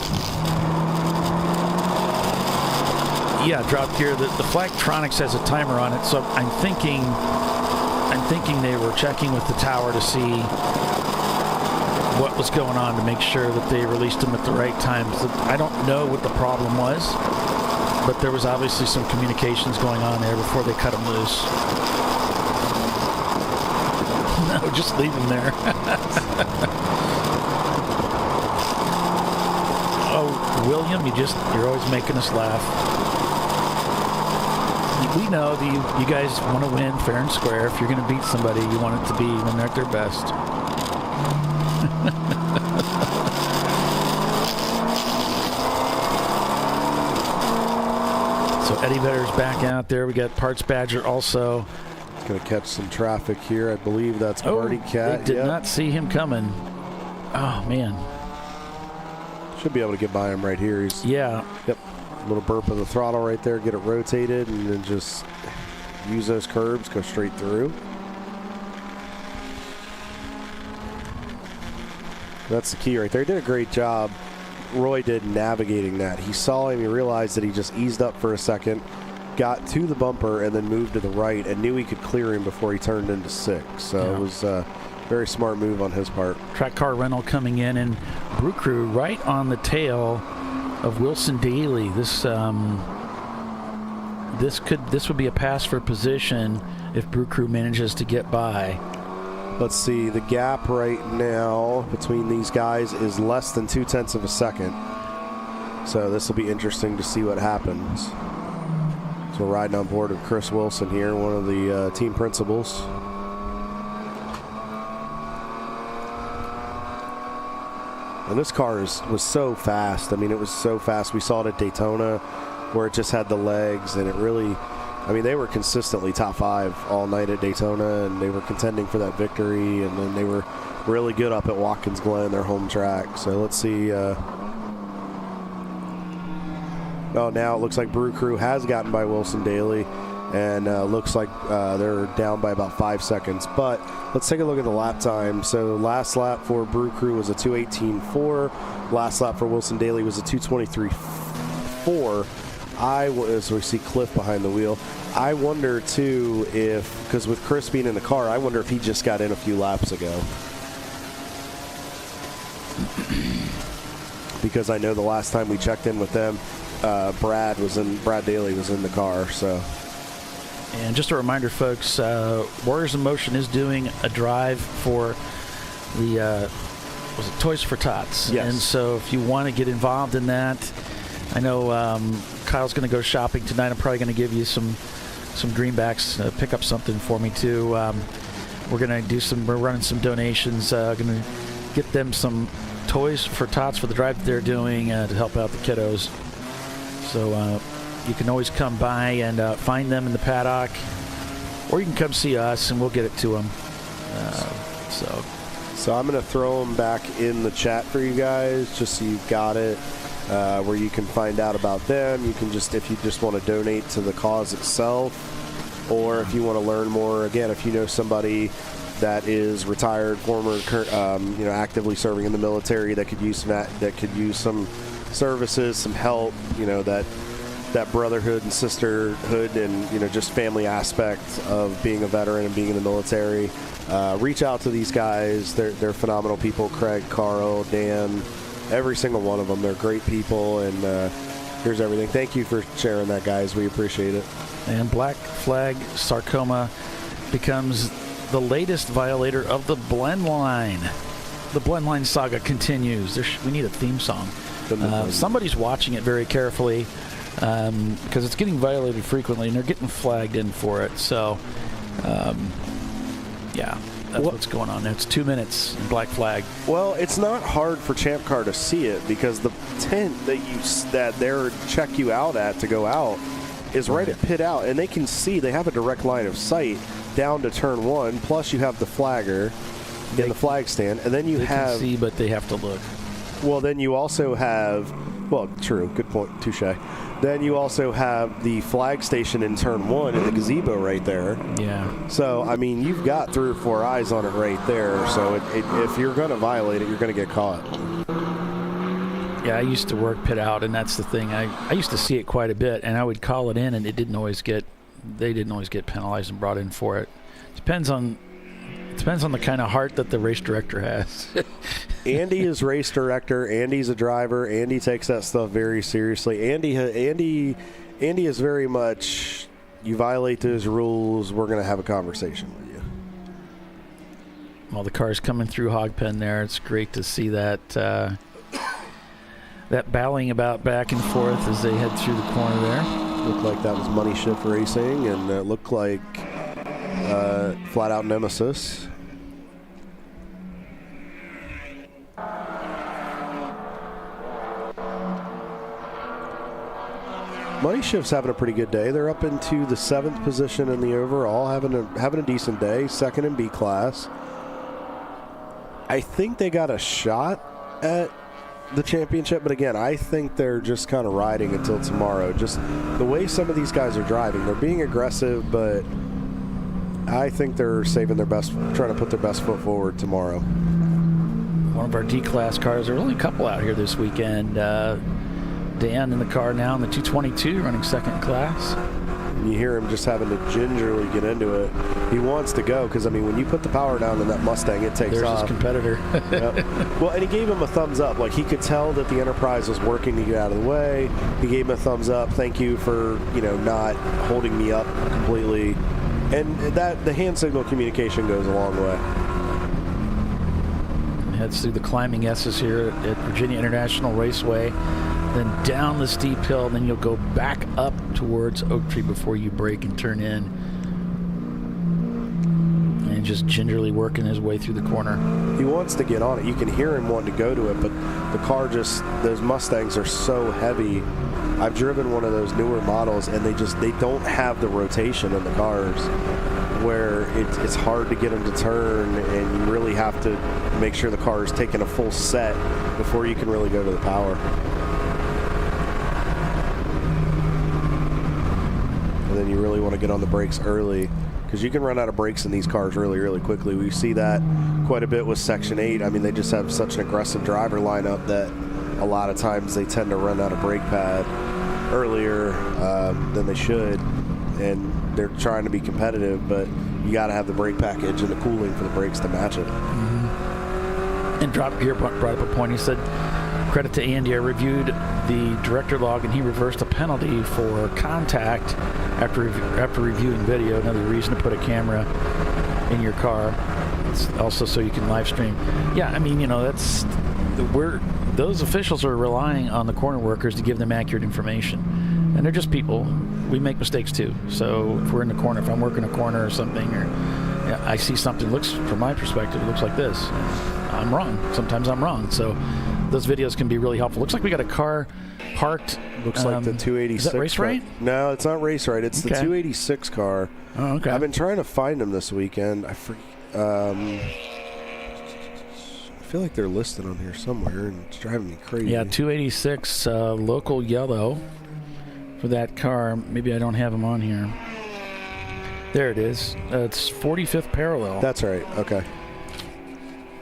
Yeah, drop gear. The Flagtronics has a timer on it, so I'm thinking they were checking with the tower to see what was going on to make sure that they released him at the right time. So I don't know what the problem was, but there was obviously some communications going on there before they cut him loose. No, just leave him there. Oh, William, you're always making us laugh. We know that you guys want to win fair and square. If you're going to beat somebody, you want it to be when they're at their best. So Eddie Vedder's back out there. We got Parts Badger also. Going to catch some traffic here. I believe that's Party Cat. They did not see him coming. Oh, man. Should be able to get by him right here. Yeah. Yep. A little burp of the throttle right there, get it rotated, and then just use those curbs, go straight through. That's the key right there. He did a great job. Roy did navigating that. He saw him, he realized that he just eased up for a second, got to the bumper, and then moved to the right, and knew he could clear him before he turned into 6. So it was a very smart move on his part. Track car rental coming in, and Brew Crew right on the tail of Wilson Daly. This would be a pass for position if Brew Crew manages to get by. Let's see, the gap right now between these guys is less than 0.2 of a second. So this will be interesting to see what happens. So we're riding on board with Chris Wilson here, one of the team principals. And this car was so fast. I mean, it was so fast. We saw it at Daytona where it just had the legs, and it really, I mean, they were consistently top 5 all night at Daytona, and they were contending for that victory, and then they were really good up at Watkins Glen, their home track. So let's see. Oh, now it looks like Brew Crew has gotten by Wilson Daly, and looks like they're down by about 5 seconds. But let's take a look at the lap time. So last lap for Brew Crew was a 2:18.4. Last lap for Wilson Daly was a 2:23.4. As we see Cliff behind the wheel, I wonder too if, because with Chris being in the car, I wonder if he just got in a few laps ago. Because I know the last time we checked in with them, Brad Daly was in the car. So. And just a reminder, folks, Warriors in Motion is doing a drive for the Toys for Tots. Yes. And so if you want to get involved in that, I know Kyle's going to go shopping tonight. I'm probably going to give you some greenbacks, pick up something for me too. We're running some donations. Going to get them some Toys for Tots for the drive that they're doing to help out the kiddos. So you can always come by and find them in the paddock, or you can come see us and we'll get it to them. So I'm going to throw them back in the chat for you guys, just so you've got it, where you can find out about them. You can just, if you just want to donate to the cause itself, or if you want to learn more, again, if you know somebody that is retired, former, actively serving in the military that could use some services, some help, that brotherhood and sisterhood and, just family aspect of being a veteran and being in the military. Reach out to these guys. They're phenomenal people. Craig, Carl, Dan, every single one of them. They're great people, and here's everything. Thank you for sharing that, guys. We appreciate it. And Black Flag Sarcoma becomes the latest violator of the blend line. The blend line saga continues. We need a theme song. Somebody's watching it very carefully because it's getting violated frequently, and they're getting flagged in for it. So, that's what's going on there. It's 2 minutes in Black Flag. Well, it's not hard for Champ Car to see it because the tent that they're check you out at to go out is right at pit out, and they can see. They have a direct line of sight down to turn 1. Plus, you have the flagger in the flag stand, and then they can see, but they have to look. Well, then you also have. Well, true. Good point. Touche. Then you also have the flag station in turn 1 in the gazebo right there. Yeah. So, I mean, you've got 3 or 4 eyes on it right there. So, if you're going to violate it, you're going to get caught. Yeah, I used to work pit out, and that's the thing. I used to see it quite a bit, and I would call it in, and they didn't always get penalized and brought in for it. Depends on the kind of heart that the race director has. Andy is race director. Andy's a driver. Andy takes that stuff very seriously. Andy is very much, you violate those rules, we're going to have a conversation with you. Well, the car's coming through Hogpen there. It's great to see that that bowing about back and forth as they head through the corner there. Looked like that was Money Shift Racing, and it looked like Flat Out Nemesis. Money Shift's having a pretty good day. They're up into the 7th position in the overall, having a decent day, 2nd in B class. I think they got a shot at the championship, but again, I think they're just kind of riding until tomorrow. Just the way some of these guys are driving, they're being aggressive, but I think they're saving their best, trying to put their best foot forward tomorrow. One of our D-class cars. There were only a couple out here this weekend. Dan in the car now in the 222, running 2nd class. You hear him just having to gingerly get into it. He wants to go because, I mean, when you put the power down in that Mustang, it takes off. There's his competitor. Yep. Well, and he gave him a thumbs up. Like, he could tell that the Enterprise was working to get out of the way. He gave him a thumbs up. Thank you for, not holding me up completely. And that the hand signal communication goes a long way. Heads through the climbing S's here at Virginia International Raceway. Then down the steep hill, and then you'll go back up towards Oak Tree before you brake and turn in. And just gingerly working his way through the corner. He wants to get on it. You can hear him wanting to go to it, but the car those Mustangs are so heavy. I've driven one of those newer models, and they don't have the rotation in the cars where it's hard to get them to turn, and you really have to make sure the car is taking a full set before you can really go to the power. And then you really want to get on the brakes early because you can run out of brakes in these cars really, really quickly. We see that quite a bit with Section 8. I mean, they just have such an aggressive driver lineup that a lot of times they tend to run out of brake pad earlier than they should, and they're trying to be competitive, but you got to have the brake package and the cooling for the brakes to match it. Mm-hmm. And Drop Gear brought up a point. He said, credit to Andy, I reviewed the director log and he reversed a penalty for contact after reviewing video. Another reason to put a camera in your car. It's also so you can live stream. Yeah, I mean, those officials are relying on the corner workers to give them accurate information. And they're just people. We make mistakes too. So if we're in the corner, if I'm working a corner or something, or I see something looks, from my perspective, it looks like this. I'm wrong. Sometimes I'm wrong. So those videos can be really helpful. Looks like we got a car parked. Looks like the 286. Is that Race Right? No, it's not Race Right. It's the 286 car. Oh, okay. I've been trying to find them this weekend. feel like they're listed on here somewhere, and it's driving me crazy. Yeah, 286 local yellow for that car. Maybe I don't have them on here. There it is. It's 45th parallel. That's right. Okay.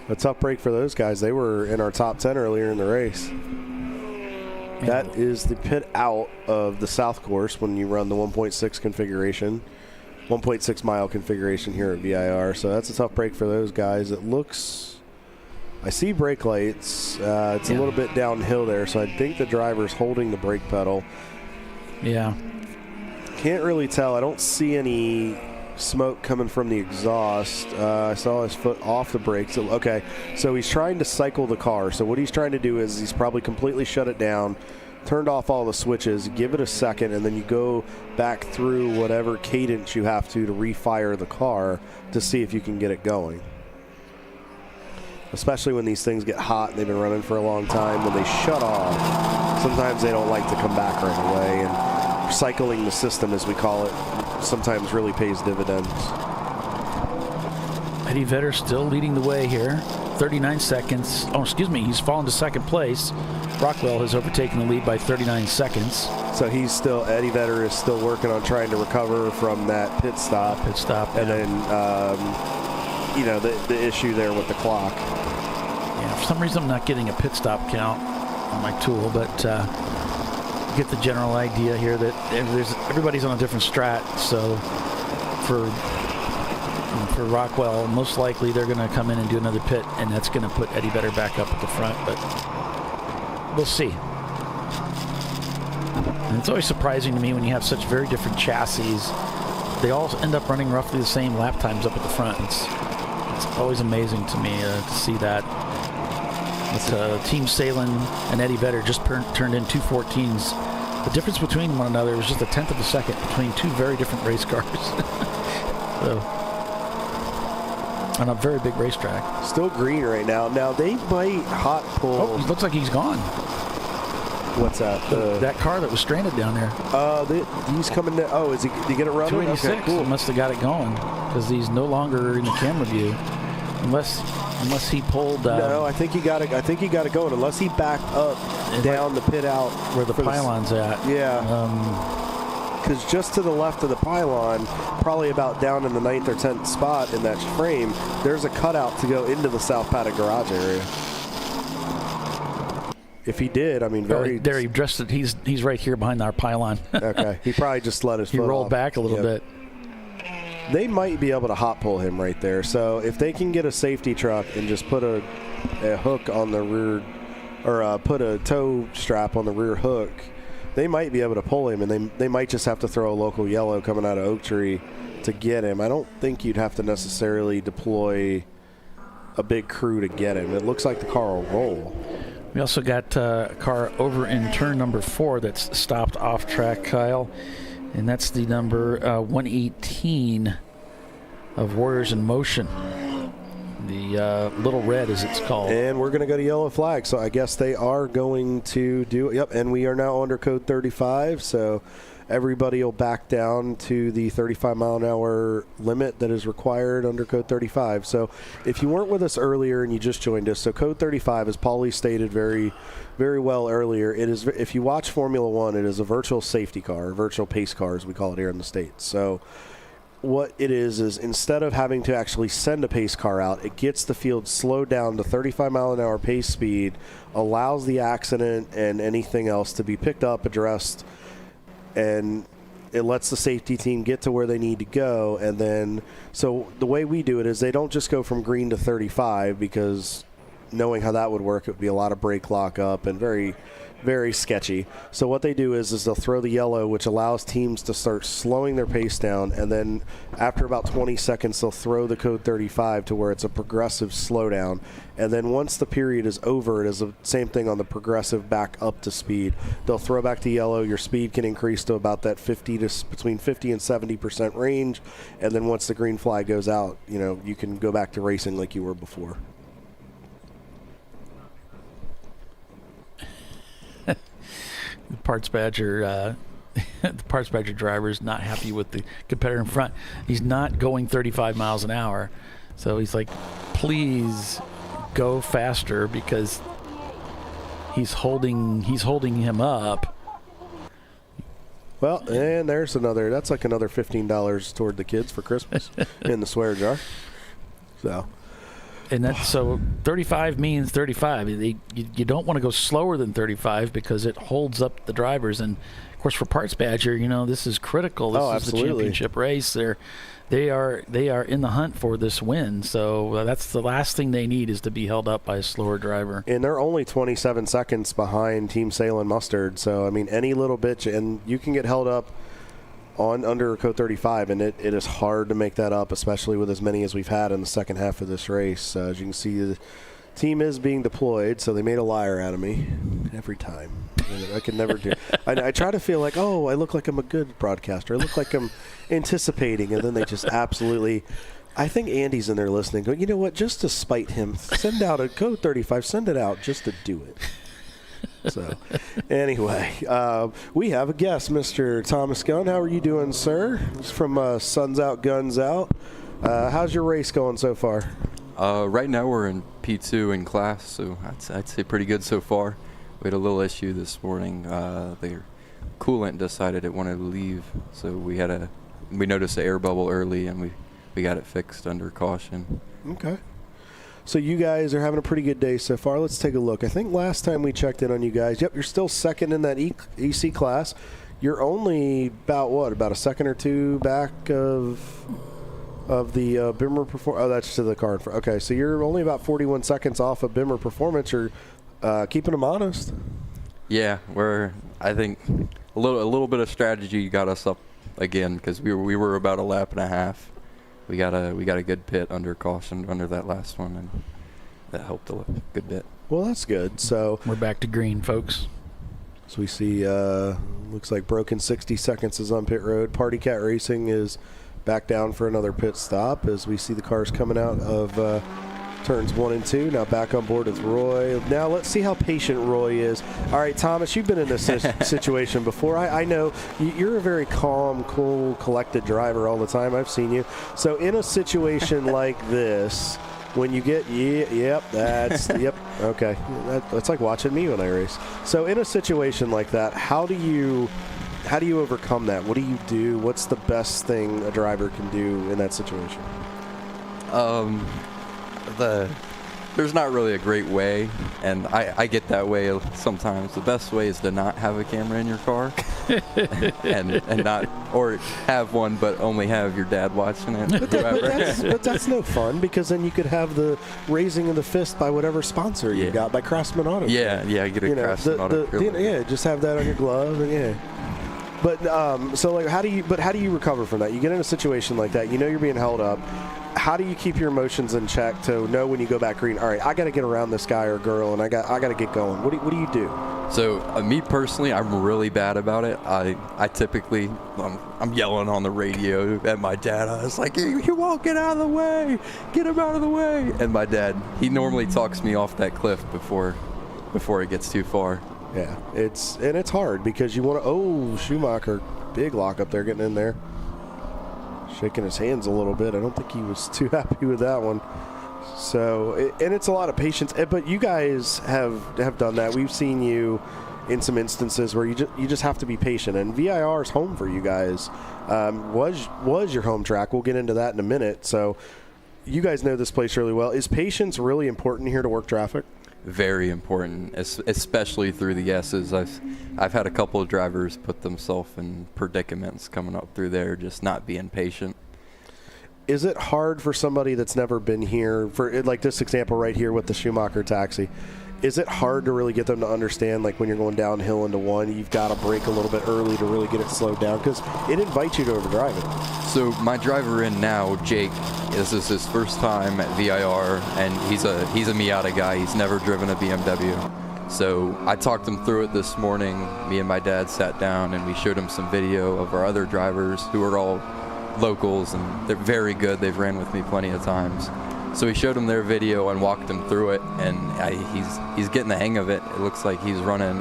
A tough break for those guys. They were in our top 10 earlier in the race. Yeah. That is the pit out of the South Course when you run the 1.6 configuration, 1.6 mile configuration here at VIR. So that's a tough break for those guys. It looks, I see brake lights. It's a little bit downhill there, so I think the driver's holding the brake pedal. Yeah. Can't really tell. I don't see any smoke coming from the exhaust. I saw his foot off the brake. So, okay, so he's trying to cycle the car. So what he's trying to do is he's probably completely shut it down, turned off all the switches, give it a second, and then you go back through whatever cadence you have to refire the car to see if you can get it going. Especially when these things get hot and they've been running for a long time. When they shut off, sometimes they don't like to come back right away. And cycling the system, as we call it, sometimes really pays dividends. Eddie Vedder still leading the way here. 39 seconds. Oh, excuse me. He's fallen to second place. Rockwell has overtaken the lead by 39 seconds. So he's still, Eddie Vedder is still working on trying to recover from that pit stop. And then, you know, the issue there with the clock. Yeah, for some reason I'm not getting a pit stop count on my tool, but get the general idea here that everybody's on a different strat. So for Rockwell, most likely they're going to come in and do another pit, and that's going to put Eddie Vedder back up at the front, but we'll see. And it's always surprising to me when you have such very different chassis. They all end up running roughly the same lap times up at the front. It's always amazing to me to see that. With Team Salin and Eddie Vedder just turned in 214s. The difference between one another was just a tenth of a second between two very different race cars. So, on a very big racetrack. Still green right now. Now they might hot pull. Oh, it looks like he's gone. What's that? That car that was stranded down there. He's coming down. Oh, did he get it running? 286. Okay, cool. He must have got it going because he's no longer in the camera view, unless he pulled. No, I think he got it. I think he got it going. Unless he backed up down the pit out where the pylon's at. Yeah. Because just to the left of the pylon, probably about down in the 9th or 10th spot in that frame, there's a cutout to go into the south paddock garage area. If he did, I mean, very. There, he dressed it. He's right here behind our pylon. Okay, he probably just let his. He foot rolled off. back a little bit. They might be able to hot pull him right there. So if they can get a safety truck and just put a hook on the rear, or put a tow strap on the rear hook, they might be able to pull him, and they might just have to throw a local yellow coming out of Oak Tree to get him. I don't think you'd have to necessarily deploy a big crew to get him. It looks like the car will roll. We also got a car over in turn number 4 that's stopped off track, Kyle, and that's the number 118 of Warriors in Motion. The Little Red, as it's called. And we're going to go to yellow flag, so I guess they are going to do it. Yep, and we are now under code 35, so everybody will back down to the 35-mile-an-hour limit that is required under code 35. So if you weren't with us earlier and you just joined us, so code 35, as Paulie stated very, very well earlier, it is, if you watch Formula One, it is a virtual safety car, a virtual pace car, as we call it here in the States. So what it is instead of having to actually send a pace car out, it gets the field slowed down to 35-mile-an-hour pace speed, allows the accident and anything else to be picked up, addressed, and it lets the safety team get to where they need to go. And then, so the way we do it is they don't just go from green to 35, because knowing how that would work, it would be a lot of brake lock up and very, very sketchy. So what they do is they'll throw the yellow, which allows teams to start slowing their pace down, and then after about 20 seconds they'll throw the code 35 to where it's a progressive slowdown, and then once the period is over, it is the same thing on the progressive back up to speed. They'll throw back to yellow. Your speed can increase to about that between 50 and 70% range, and then once the green flag goes out, you know, you can go back to racing like you were before. The Parts Badger driver is not happy with the competitor in front. He's not going 35 miles an hour, so he's like, please go faster because he's holding him up. Well, and there's another. That's like another $15 toward the kids for Christmas in the swear jar. So. And that's so 35 means 35. You don't want to go slower than 35 because it holds up the drivers. And of course, for Parts Badger, this is critical. This is absolutely. the championship race. They are in the hunt for this win. So that's the last thing they need is to be held up by a slower driver. And they're only 27 seconds behind Team Sale and Mustard. So I mean, any little bit, and you can get held up on under code 35, and it is hard to make that up, especially with as many as we've had in the second half of this race. As you can see, the team is being deployed, so they made a liar out of me every time. I can never do. I try to feel like, I look like I'm a good broadcaster. I look like I'm anticipating, and then they just absolutely. I think Andy's in there listening. Going, you know what? Just to spite him, send out a code 35. Send it out just to do it. So, anyway, we have a guest, Mr. Thomas Gunn. How are you doing, sir? He's from Suns Out, Guns Out. How's your race going so far? Right now we're in P2 in class, so I'd say pretty good so far. We had a little issue this morning. Their coolant decided it wanted to leave, so we noticed the air bubble early, and we got it fixed under caution. Okay. So you guys are having a pretty good day so far. Let's take a look. I think last time we checked in on you guys, you're still second in that EC class. You're only about a second or two back of the Bimmer Performance. Oh, that's to the car in front. Okay, so you're only about 41 seconds off of Bimmer Performance. You're keeping them honest. Yeah, I think a little bit of strategy got us up again because we were about a lap and a half. We got a good pit under caution under that last one, and that helped a good bit. Well, that's good. So we're back to green, folks. So we see looks like Broken 60 Seconds is on pit road. Party Cat Racing is back down for another pit stop as we see the cars coming out of turns 1 and 2. Now back on board with Roy. Now let's see how patient Roy is. All right, Thomas, you've been in this situation before. I know you're a very calm, cool, collected driver all the time. I've seen you. So in a situation like this, when you get, okay. That's like watching me when I race. So in a situation like that, how do you overcome that? What do you do? What's the best thing a driver can do in that situation? There's not really a great way, and I get that way sometimes. The best way is to not have a camera in your car, and not, or have one but only have your dad watching it. But that's no fun, because then you could have the raising of the fist by whatever sponsor you got, by Craftsman Auto. Yeah, get a Craftsman Auto. Just have that on your glove, and But so like, how do you recover from that? You get in a situation like that, you're being held up. How do you keep your emotions in check to know when you go back green? All right, I got to get around this guy or girl, and I got to get going. What do you do? So me personally, I'm really bad about it. I typically I'm yelling on the radio at my dad. I was like, "You won't get out of the way! Get him out of the way!" And my dad, he normally talks me off that cliff before it gets too far. Yeah, it's hard because you want to. Schumacher, big lock up there, getting in there, shaking his hands a little bit. I don't think he was too happy with that one. So, and it's a lot of patience. But you guys have done that. We've seen you in some instances where you just have to be patient. And VIR is home for you guys. Was your home track. We'll get into that in a minute. So, you guys know this place really well. Is patience really important here to work traffic? Very important, especially through the S's. I've had a couple of drivers put themselves in predicaments coming up through there, just not being patient. Is it hard for somebody that's never been here, for like this example right here with the Schumacher taxi, is it hard to really get them to understand, like when you're going downhill into one, you've got to brake a little bit early to really get it slowed down, because it invites you to overdrive it? So my driver in now, Jake, this is his first time at VIR, and he's a Miata guy. He's never driven a BMW. So I talked him through it this morning. Me and my dad sat down, and we showed him some video of our other drivers who are all locals, and they're very good. They've ran with me plenty of times. So we showed him their video and walked him through it, and he's getting the hang of it. It looks like he's running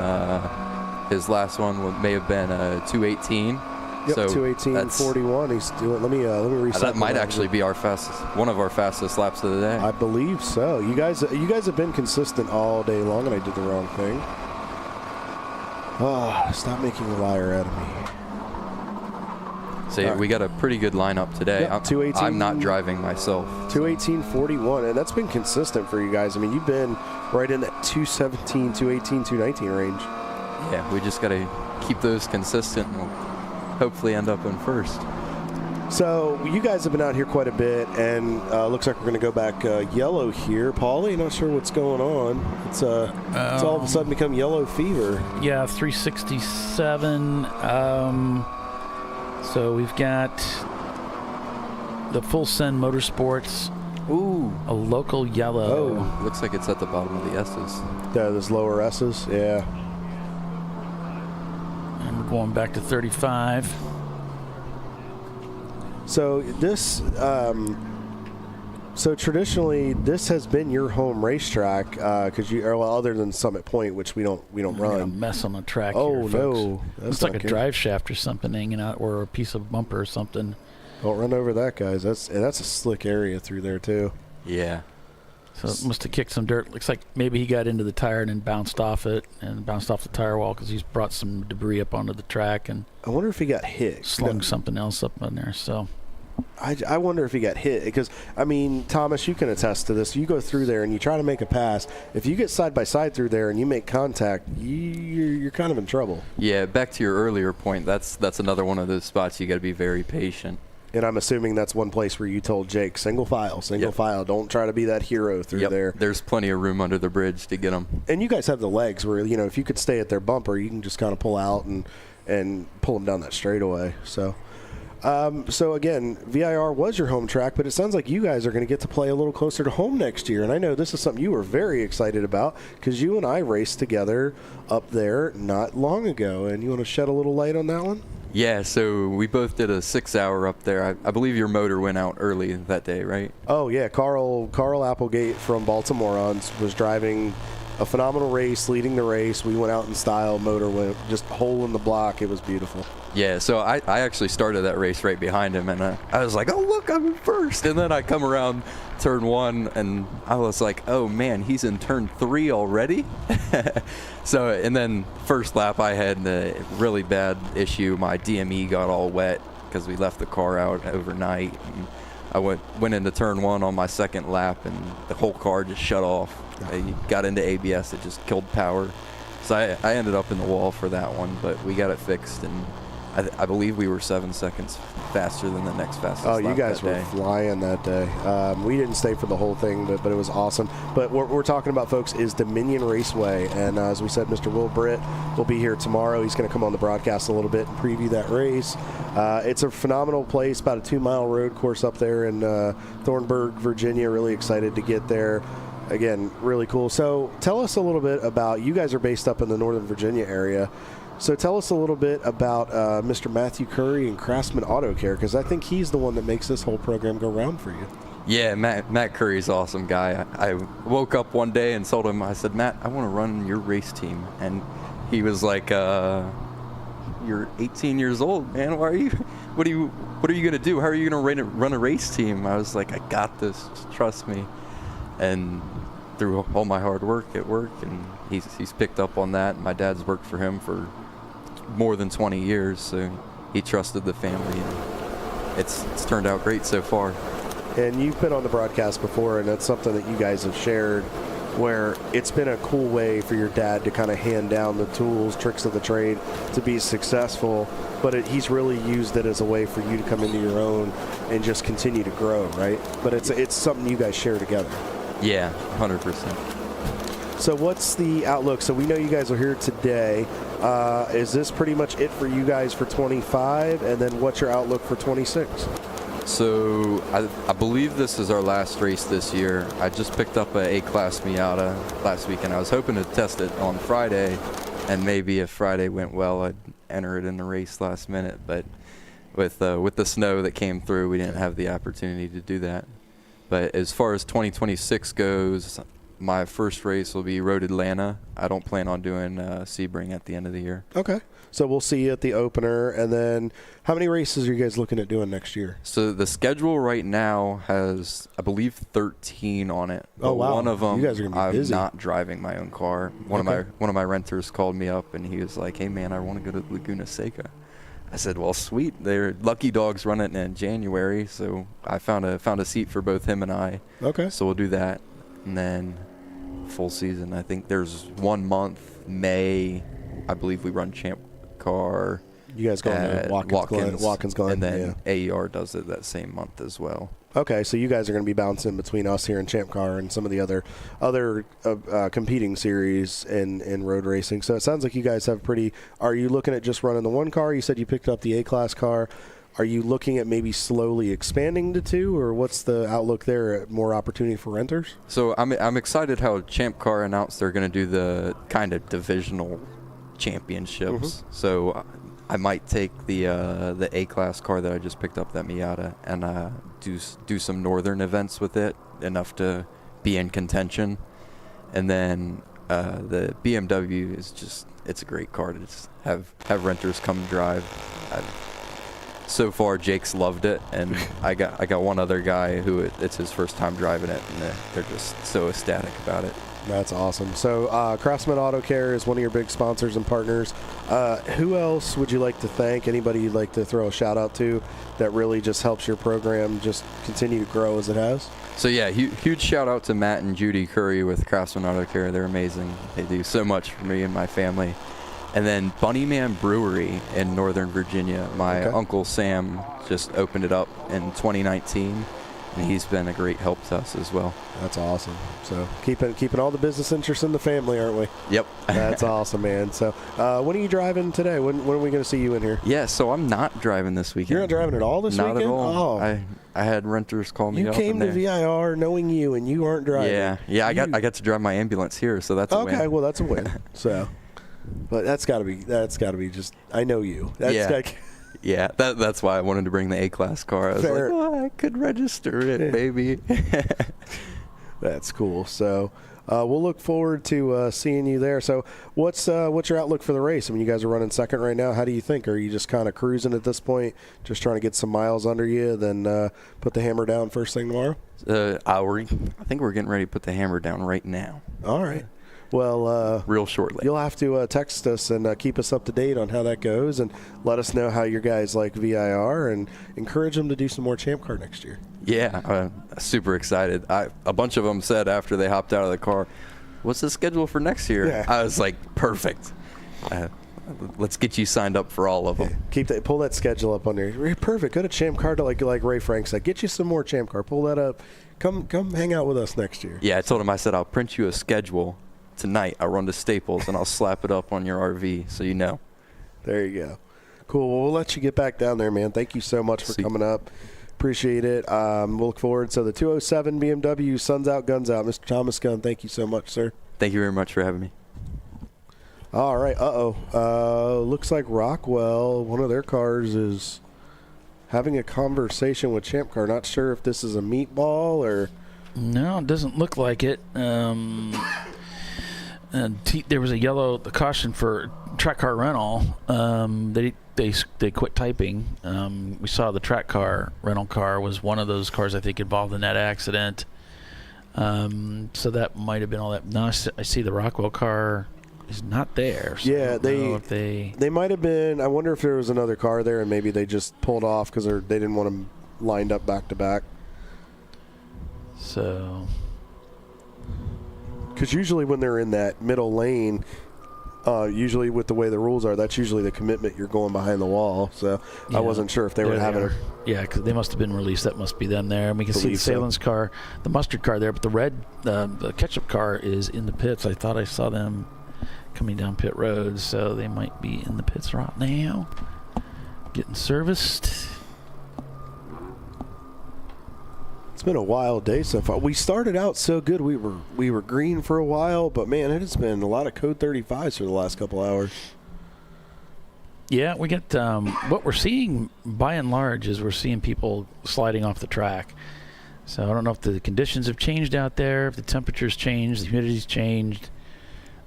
his last one may have been 218, Yep, So 2:18.41. He's doing. Let me reset. That might actually be one of our fastest laps of the day. I believe so. You guys have been consistent all day long, and I did the wrong thing. Oh, stop making a liar out of me. So we got a pretty good lineup today. Yep, 2:18. I'm not driving myself. 2:18.41, and that's been consistent for you guys. I mean, you've been right in that 2:17, 2:18, 2:19 range. Yeah, we just got to keep those consistent, and we'll hopefully end up in first. So you guys have been out here quite a bit, and looks like we're going to go back yellow here. Paulie, not sure what's going on. It's all of a sudden become yellow fever. Yeah, 367. So we've got the Full Send Motorsports. Ooh, a local yellow. Oh, looks like it's at the bottom of the S's. Yeah, those lower S's. Yeah. And we're going back to 35. So this, so traditionally, this has been your home racetrack because other than Summit Point, which we don't run. A mess on the track. Oh here, folks. no, it's like a drive shaft or something hanging out, or a piece of bumper or something. Don't run over that, guys. That's a slick area through there too. Yeah. So it must have kicked some dirt. Looks like maybe he got into the tire and then bounced off it and bounced off the tire wall because he's brought some debris up onto the track. And I wonder if he got hit. Slung something else up on there. So I wonder if he got hit because, I mean, Thomas, you can attest to this. You go through there and you try to make a pass. If you get side by side through there and you make contact, you're kind of in trouble. Yeah, back to your earlier point, that's another one of those spots you got to be very patient. And I'm assuming that's one place where you told Jake, single file. Don't try to be that hero through there. There's plenty of room under the bridge to get them. And you guys have the legs where, if you could stay at their bumper, you can just kind of pull out and pull them down that straightaway. So again, VIR was your home track, but it sounds like you guys are going to get to play a little closer to home next year. And I know this is something you were very excited about because you and I raced together up there not long ago. And you want to shed a little light on that one? Yeah, so we both did a 6-hour up there. I believe your motor went out early that day, right? Oh, yeah. Carl Applegate from Baltimore was driving a phenomenal race, leading the race. We went out in style. Motor went just hole in the block. It was beautiful. Yeah, so I actually started that race right behind him, and I was like, oh, look, I'm in first. And then I come around turn 1, and I was like, oh, man, he's in turn 3 already? So, and then first lap, I had a really bad issue. My DME got all wet because we left the car out overnight. And I went into turn 1 on my second lap, and the whole car just shut off. I got into ABS. It just killed power. So I ended up in the wall for that one, but we got it fixed, and I believe we were 7 seconds faster than the next fastest. Oh, you guys were flying that day. We didn't stay for the whole thing, but it was awesome. But what we're talking about, folks, is Dominion Raceway. And as we said, Mr. Will Britt will be here tomorrow. He's going to come on the broadcast a little bit and preview that race. It's a phenomenal place, about a 2-mile road course up there in Thornburg, Virginia. Really excited to get there. Again, really cool. So tell us a little bit about, you guys are based up in the Northern Virginia area. So tell us a little bit about Mr. Matthew Curry and Craftsman Auto Care, because I think he's the one that makes this whole program go round for you. Yeah, Matt Curry's an awesome guy. I woke up one day and told him, I said, Matt, I want to run your race team. And he was like, you're 18 years old, man. What are you going to do? How are you going to run a race team? I was like, I got this. Just trust me. And through all my hard work at work, and he's picked up on that. My dad's worked for him for more than 20 years, so he trusted the family, and it's turned out great so far. And you've been on the broadcast before, and that's something that you guys have shared, where it's been a cool way for your dad to kind of hand down the tools, tricks of the trade to be successful, but he's really used it as a way for you to come into your own and just continue to grow, right? But it's something you guys share together. Yeah, 100%. So what's the outlook? So we know you guys are here today. Is this pretty much it for you guys for 25? And then what's your outlook for 26? So I believe this is our last race this year. I just picked up a A-Class Miata last week, and I was hoping to test it on Friday. And maybe if Friday went well, I'd enter it in the race last minute. But with the snow that came through, we didn't have the opportunity to do that. But as far as 2026 goes, my first race will be Road Atlanta. I don't plan on doing Sebring at the end of the year. Okay. So we'll see you at the opener. And then how many races are you guys looking at doing next year? So the schedule right now has, I believe, 13 on it. Oh, wow. One of them, you guys are gonna be busy. I'm not driving my own car. One of my renters called me up, and he was like, hey, man, I want to go to Laguna Seca. I said, well, sweet. They're Lucky Dogs run it in January, so I found a seat for both him and I. Okay. So we'll do that. And then full season, I think there's 1 month, May, I believe we run ChampCar. You guys go to Watkins Glen. And then AER does it that same month as well. Okay, so you guys are going to be bouncing between us here in ChampCar and some of the other competing series in road racing. So it sounds like you guys have are you looking at just running the one car? You said you picked up the A-Class car. Are you looking at maybe slowly expanding to two, or what's the outlook there? More opportunity for renters? So I'm excited how ChampCar announced they're going to do the kind of divisional championships. Mm-hmm. So I might take the A-Class car that I just picked up, that Miata, and do some northern events with it, enough to be in contention. And then the BMW is just, it's a great car to just have renters come drive. So far, Jake's loved it, and I got one other guy who it's his first time driving it, and they're just so ecstatic about it. That's awesome. So Craftsman Auto Care is one of your big sponsors and partners. Who else would you like to thank? Anybody you'd like to throw a shout out to that really just helps your program just continue to grow as it has? So yeah, huge shout out to Matt and Judy Curry with Craftsman Auto Care. They're amazing. They do so much for me and my family. And then Bunnyman Brewery in Northern Virginia. My Uncle Sam just opened it up in 2019. And he's been a great help to us as well. That's awesome. So keeping all the business interests in the family, aren't we? Yep. That's awesome, man. So when are you driving today? When are we going to see you in here? Yeah, so I'm not driving this weekend. You're not driving at all this weekend? Not at all. Oh. I had renters call me up. You came to VIR knowing you, and you aren't driving. Yeah. I got to drive my ambulance here, so that's a win. Okay, well that's a win. So, but that's got to be just. I know you. Yeah, that's why I wanted to bring the A-Class car. I was like, I could register it, baby. That's cool. So we'll look forward to seeing you there. So what's your outlook for the race? I mean, you guys are running second right now. How do you think? Are you just kind of cruising at this point, just trying to get some miles under you, then put the hammer down first thing tomorrow? I think we're getting ready to put the hammer down right now. All right. Well, real shortly. You'll have to text us and keep us up to date on how that goes, and let us know how your guys like VIR, and encourage them to do some more ChampCar next year. Yeah, super excited. A bunch of them said after they hopped out of the car, "What's the schedule for next year?" Yeah. I was like, "Perfect. Let's get you signed up for all of them." Pull that schedule up on there. Perfect. Go to ChampCar, like Ray Frank said. Get you some more ChampCar. Pull that up. Come hang out with us next year. Yeah, I told him. I said, "I'll print you a schedule tonight. I'll run to Staples and I'll slap it up on your RV so you know." There you go. Cool. Well, we'll let you get back down there, man. Thank you so much for coming up. Appreciate it. We'll look forward. So the 207 BMW, Suns Out, Guns Out. Mr. Thomas Gunn, thank you so much, sir. Thank you very much for having me. All right. Looks like Rockwell, one of their cars, is having a conversation with ChampCar. Not sure if this is a meatball or... No, it doesn't look like it. And there was the caution for track car rental. They quit typing. We saw the track car rental car was one of those cars I think involved in that accident. So that might have been all that. Now I see the Rockwell car is not there. So yeah, they might have been. I wonder if there was another car there and maybe they just pulled off because they didn't want them lined up back to back. So. Because usually when they're in that middle lane, usually with the way the rules are, that's usually the commitment you're going behind the wall. So yeah, I wasn't sure if they were having Yeah, because they must have been released. That must be them there. And we can see the Salen's car, the mustard car there, but the red, the ketchup car is in the pits. I thought I saw them coming down pit road, so they might be in the pits right now, getting serviced. It's been a wild day so far. We started out so good. We were green for a while, but man, it has been a lot of code 35s for the last couple hours. Yeah, we get what we're seeing by and large is we're seeing people sliding off the track. So I don't know if the conditions have changed out there, if the temperature's changed, the humidity's changed.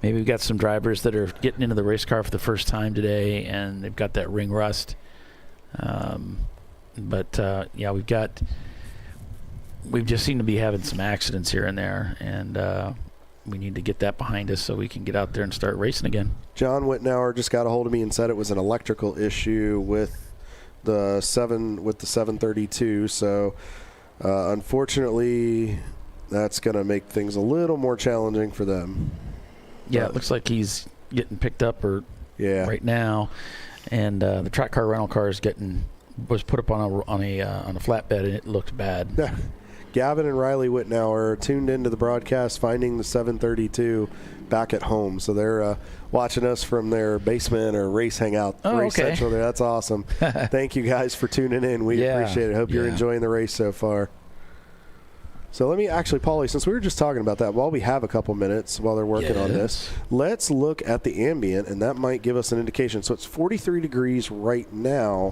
Maybe we've got some drivers that are getting into the race car for the first time today, and they've got that ring rust. Yeah, we've just seemed to be having some accidents here and there, and we need to get that behind us so we can get out there and start racing again. John Wittenauer just got a hold of me and said it was an electrical issue with the 732. So unfortunately, that's going to make things a little more challenging for them. Yeah, it looks like he's getting picked up right now, and the track car rental car was put up on a flatbed, and it looked bad. Gavin and Riley Wittenauer tuned into the broadcast, finding the 732 back at home. So they're watching us from their basement or race hangout, race central there. That's awesome. Thank you guys for tuning in. We appreciate it. Hope you're enjoying the race so far. So let me actually, Paulie, since we were just talking about that, while we have a couple minutes while they're working on this, let's look at the ambient, and that might give us an indication. So it's 43 degrees right now,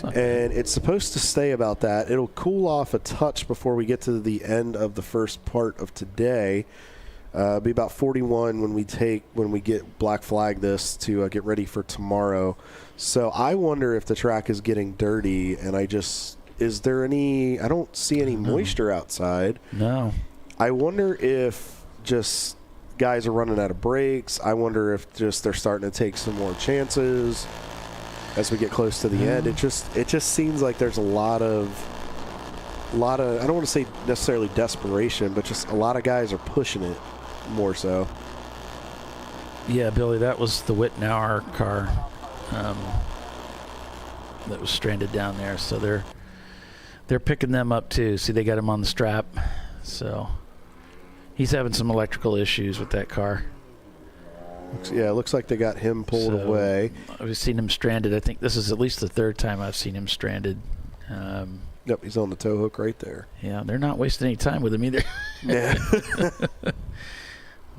and it's supposed to stay about that. It'll cool off a touch before we get to the end of the first part of today. Be about 41 when we get black flag this to get ready for tomorrow. So I wonder if the track is getting dirty, and I don't see any moisture outside. No. I wonder if just guys are running out of brakes. I wonder if just they're starting to take some more chances as we get close to the end. It just seems like there's a lot of I don't want to say necessarily desperation, but just a lot of guys are pushing it more so. Yeah, Billy, that was the Wittenauer car that was stranded down there. So they're picking them up too. See, they got him on the strap. So he's having some electrical issues with that car. It looks like they got him pulled away. I've seen him stranded. I think this is at least the third time I've seen him stranded. Yep, he's on the tow hook right there. Yeah, they're not wasting any time with him either. Yeah.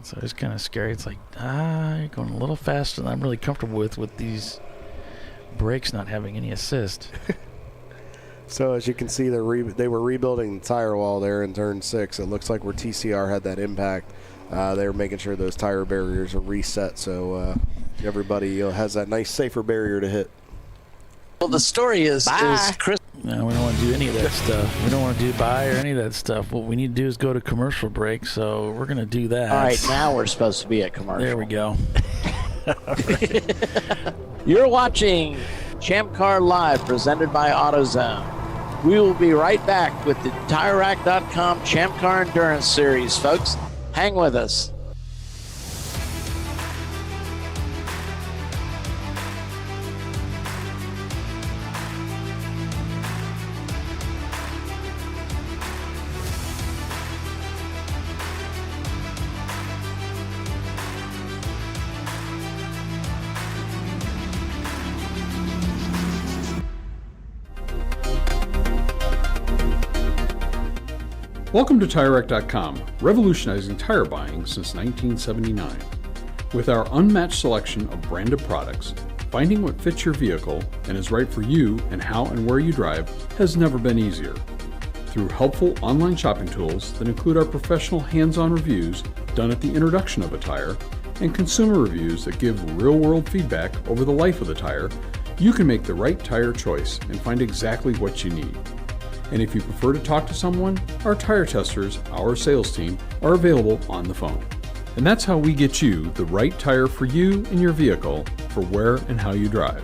So it's kind of scary. It's like, you're going a little faster than I'm really comfortable with these brakes not having any assist. So as you can see, they were rebuilding the tire wall there in turn 6. It looks like where TCR had that impact, they were making sure those tire barriers are reset so everybody has that nice safer barrier to hit. Well, the story is Chris. No, we don't want to do any of that stuff. We don't want to do buy or any of that stuff. What we need to do is go to commercial break, so we're going to do that. All right, now we're supposed to be at commercial. There we go. You're watching ChampCar.Live, presented by AutoZone. We will be right back with the TireRack.com Champ Car Endurance Series, folks. Hang with us. Welcome to TireRack.com, revolutionizing tire buying since 1979. With our unmatched selection of branded products, finding what fits your vehicle and is right for you and how and where you drive has never been easier. Through helpful online shopping tools that include our professional hands-on reviews done at the introduction of a tire and consumer reviews that give real-world feedback over the life of the tire, you can make the right tire choice and find exactly what you need. And if you prefer to talk to someone, our tire testers, our sales team, are available on the phone. And that's how we get you the right tire for you and your vehicle for where and how you drive.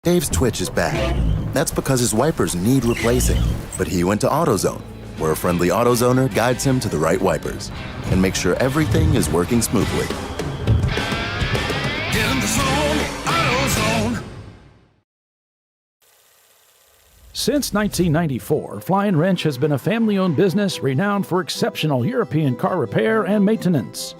Dave's twitch is back. That's because his wipers need replacing. But he went to AutoZone, where a friendly AutoZoner guides him to the right wipers and makes sure everything is working smoothly. Get in the zone, AutoZone. Since 1994, Flying Wrench has been a family-owned business renowned for exceptional European car repair and maintenance.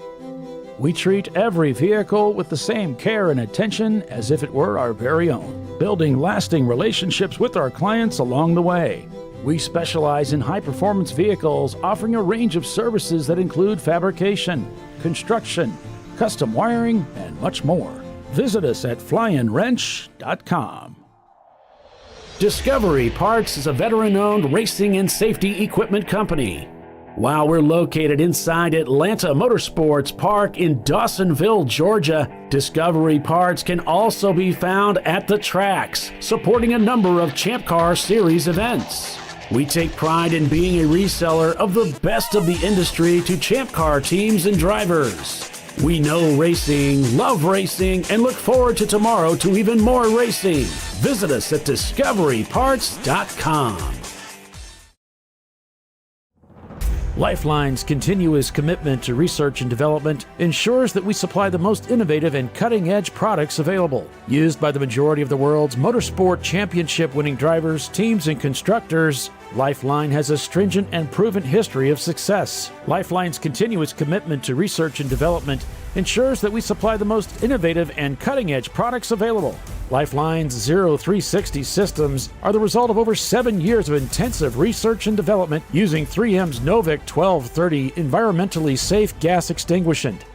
We treat every vehicle with the same care and attention as if it were our very own, building lasting relationships with our clients along the way. We specialize in high-performance vehicles, offering a range of services that include fabrication, construction, custom wiring, and much more. Visit us at flyandwrench.com. Discovery Parts is a veteran-owned racing and safety equipment company. While we're located inside Atlanta Motorsports Park in Dawsonville, Georgia, Discovery Parts can also be found at the tracks, supporting a number of Champ Car Series events. We take pride in being a reseller of the best of the industry to Champ Car teams and drivers. We know racing, love racing, and look forward to tomorrow to even more racing. Visit us at discoveryparts.com. Lifeline's continuous commitment to research and development ensures that we supply the most innovative and cutting-edge products available. Used by the majority of the world's motorsport championship-winning drivers, teams, and constructors, Lifeline has a stringent and proven history of success. Lifeline's continuous commitment to research and development ensures that we supply the most innovative and cutting-edge products available. Lifeline's 0360 systems are the result of over 7 years of intensive research and development using 3M's Novik 1230 environmentally safe gas extinguishant.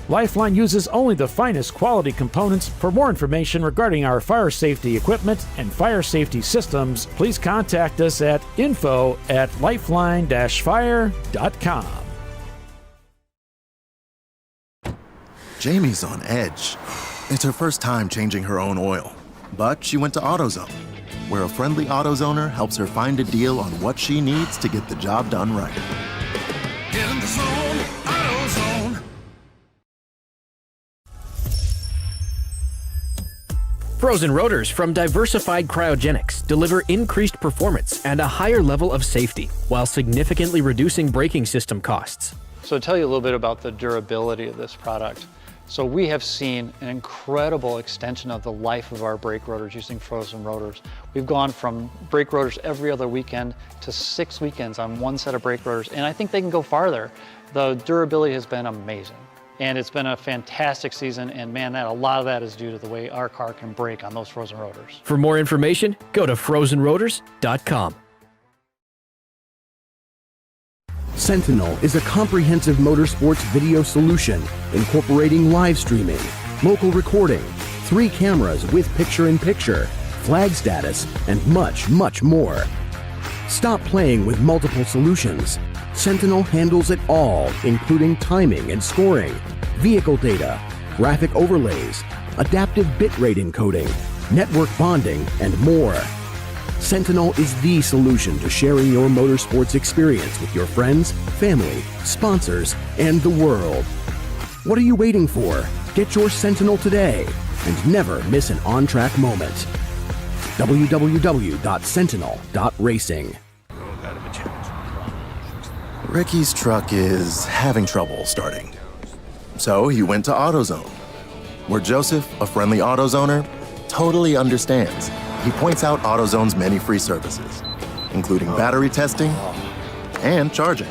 Lifeline uses only the finest quality components. For more information regarding our fire safety equipment and fire safety systems, please contact us at info@lifeline-fire.com. Jamie's on edge. It's her first time changing her own oil, but she went to AutoZone, where a friendly AutoZoner helps her find a deal on what she needs to get the job done right. Get in the zone, AutoZone. Frozen rotors from Diversified Cryogenics deliver increased performance and a higher level of safety while significantly reducing braking system costs. So to tell you a little bit about the durability of this product. So we have seen an incredible extension of the life of our brake rotors using frozen rotors. We've gone from brake rotors every other weekend to 6 weekends on one set of brake rotors, and I think they can go farther. The durability has been amazing. And it's been a fantastic season, and man, a lot of that is due to the way our car can brake on those frozen rotors. For more information, go to frozenrotors.com. Sentinel is a comprehensive motorsports video solution incorporating live streaming, local recording, 3 cameras with picture-in-picture, flag status, and much, much more. Stop playing with multiple solutions. Sentinel handles it all, including timing and scoring, vehicle data, graphic overlays, adaptive bitrate encoding, network bonding, and more. Sentinel is the solution to sharing your motorsports experience with your friends, family, sponsors, and the world. What are you waiting for? Get your Sentinel today and never miss an on-track moment. www.sentinel.racing. Ricky's truck is having trouble starting. So he went to AutoZone, where Joseph, a friendly AutoZoner, totally understands. He points out AutoZone's many free services, including battery testing and charging.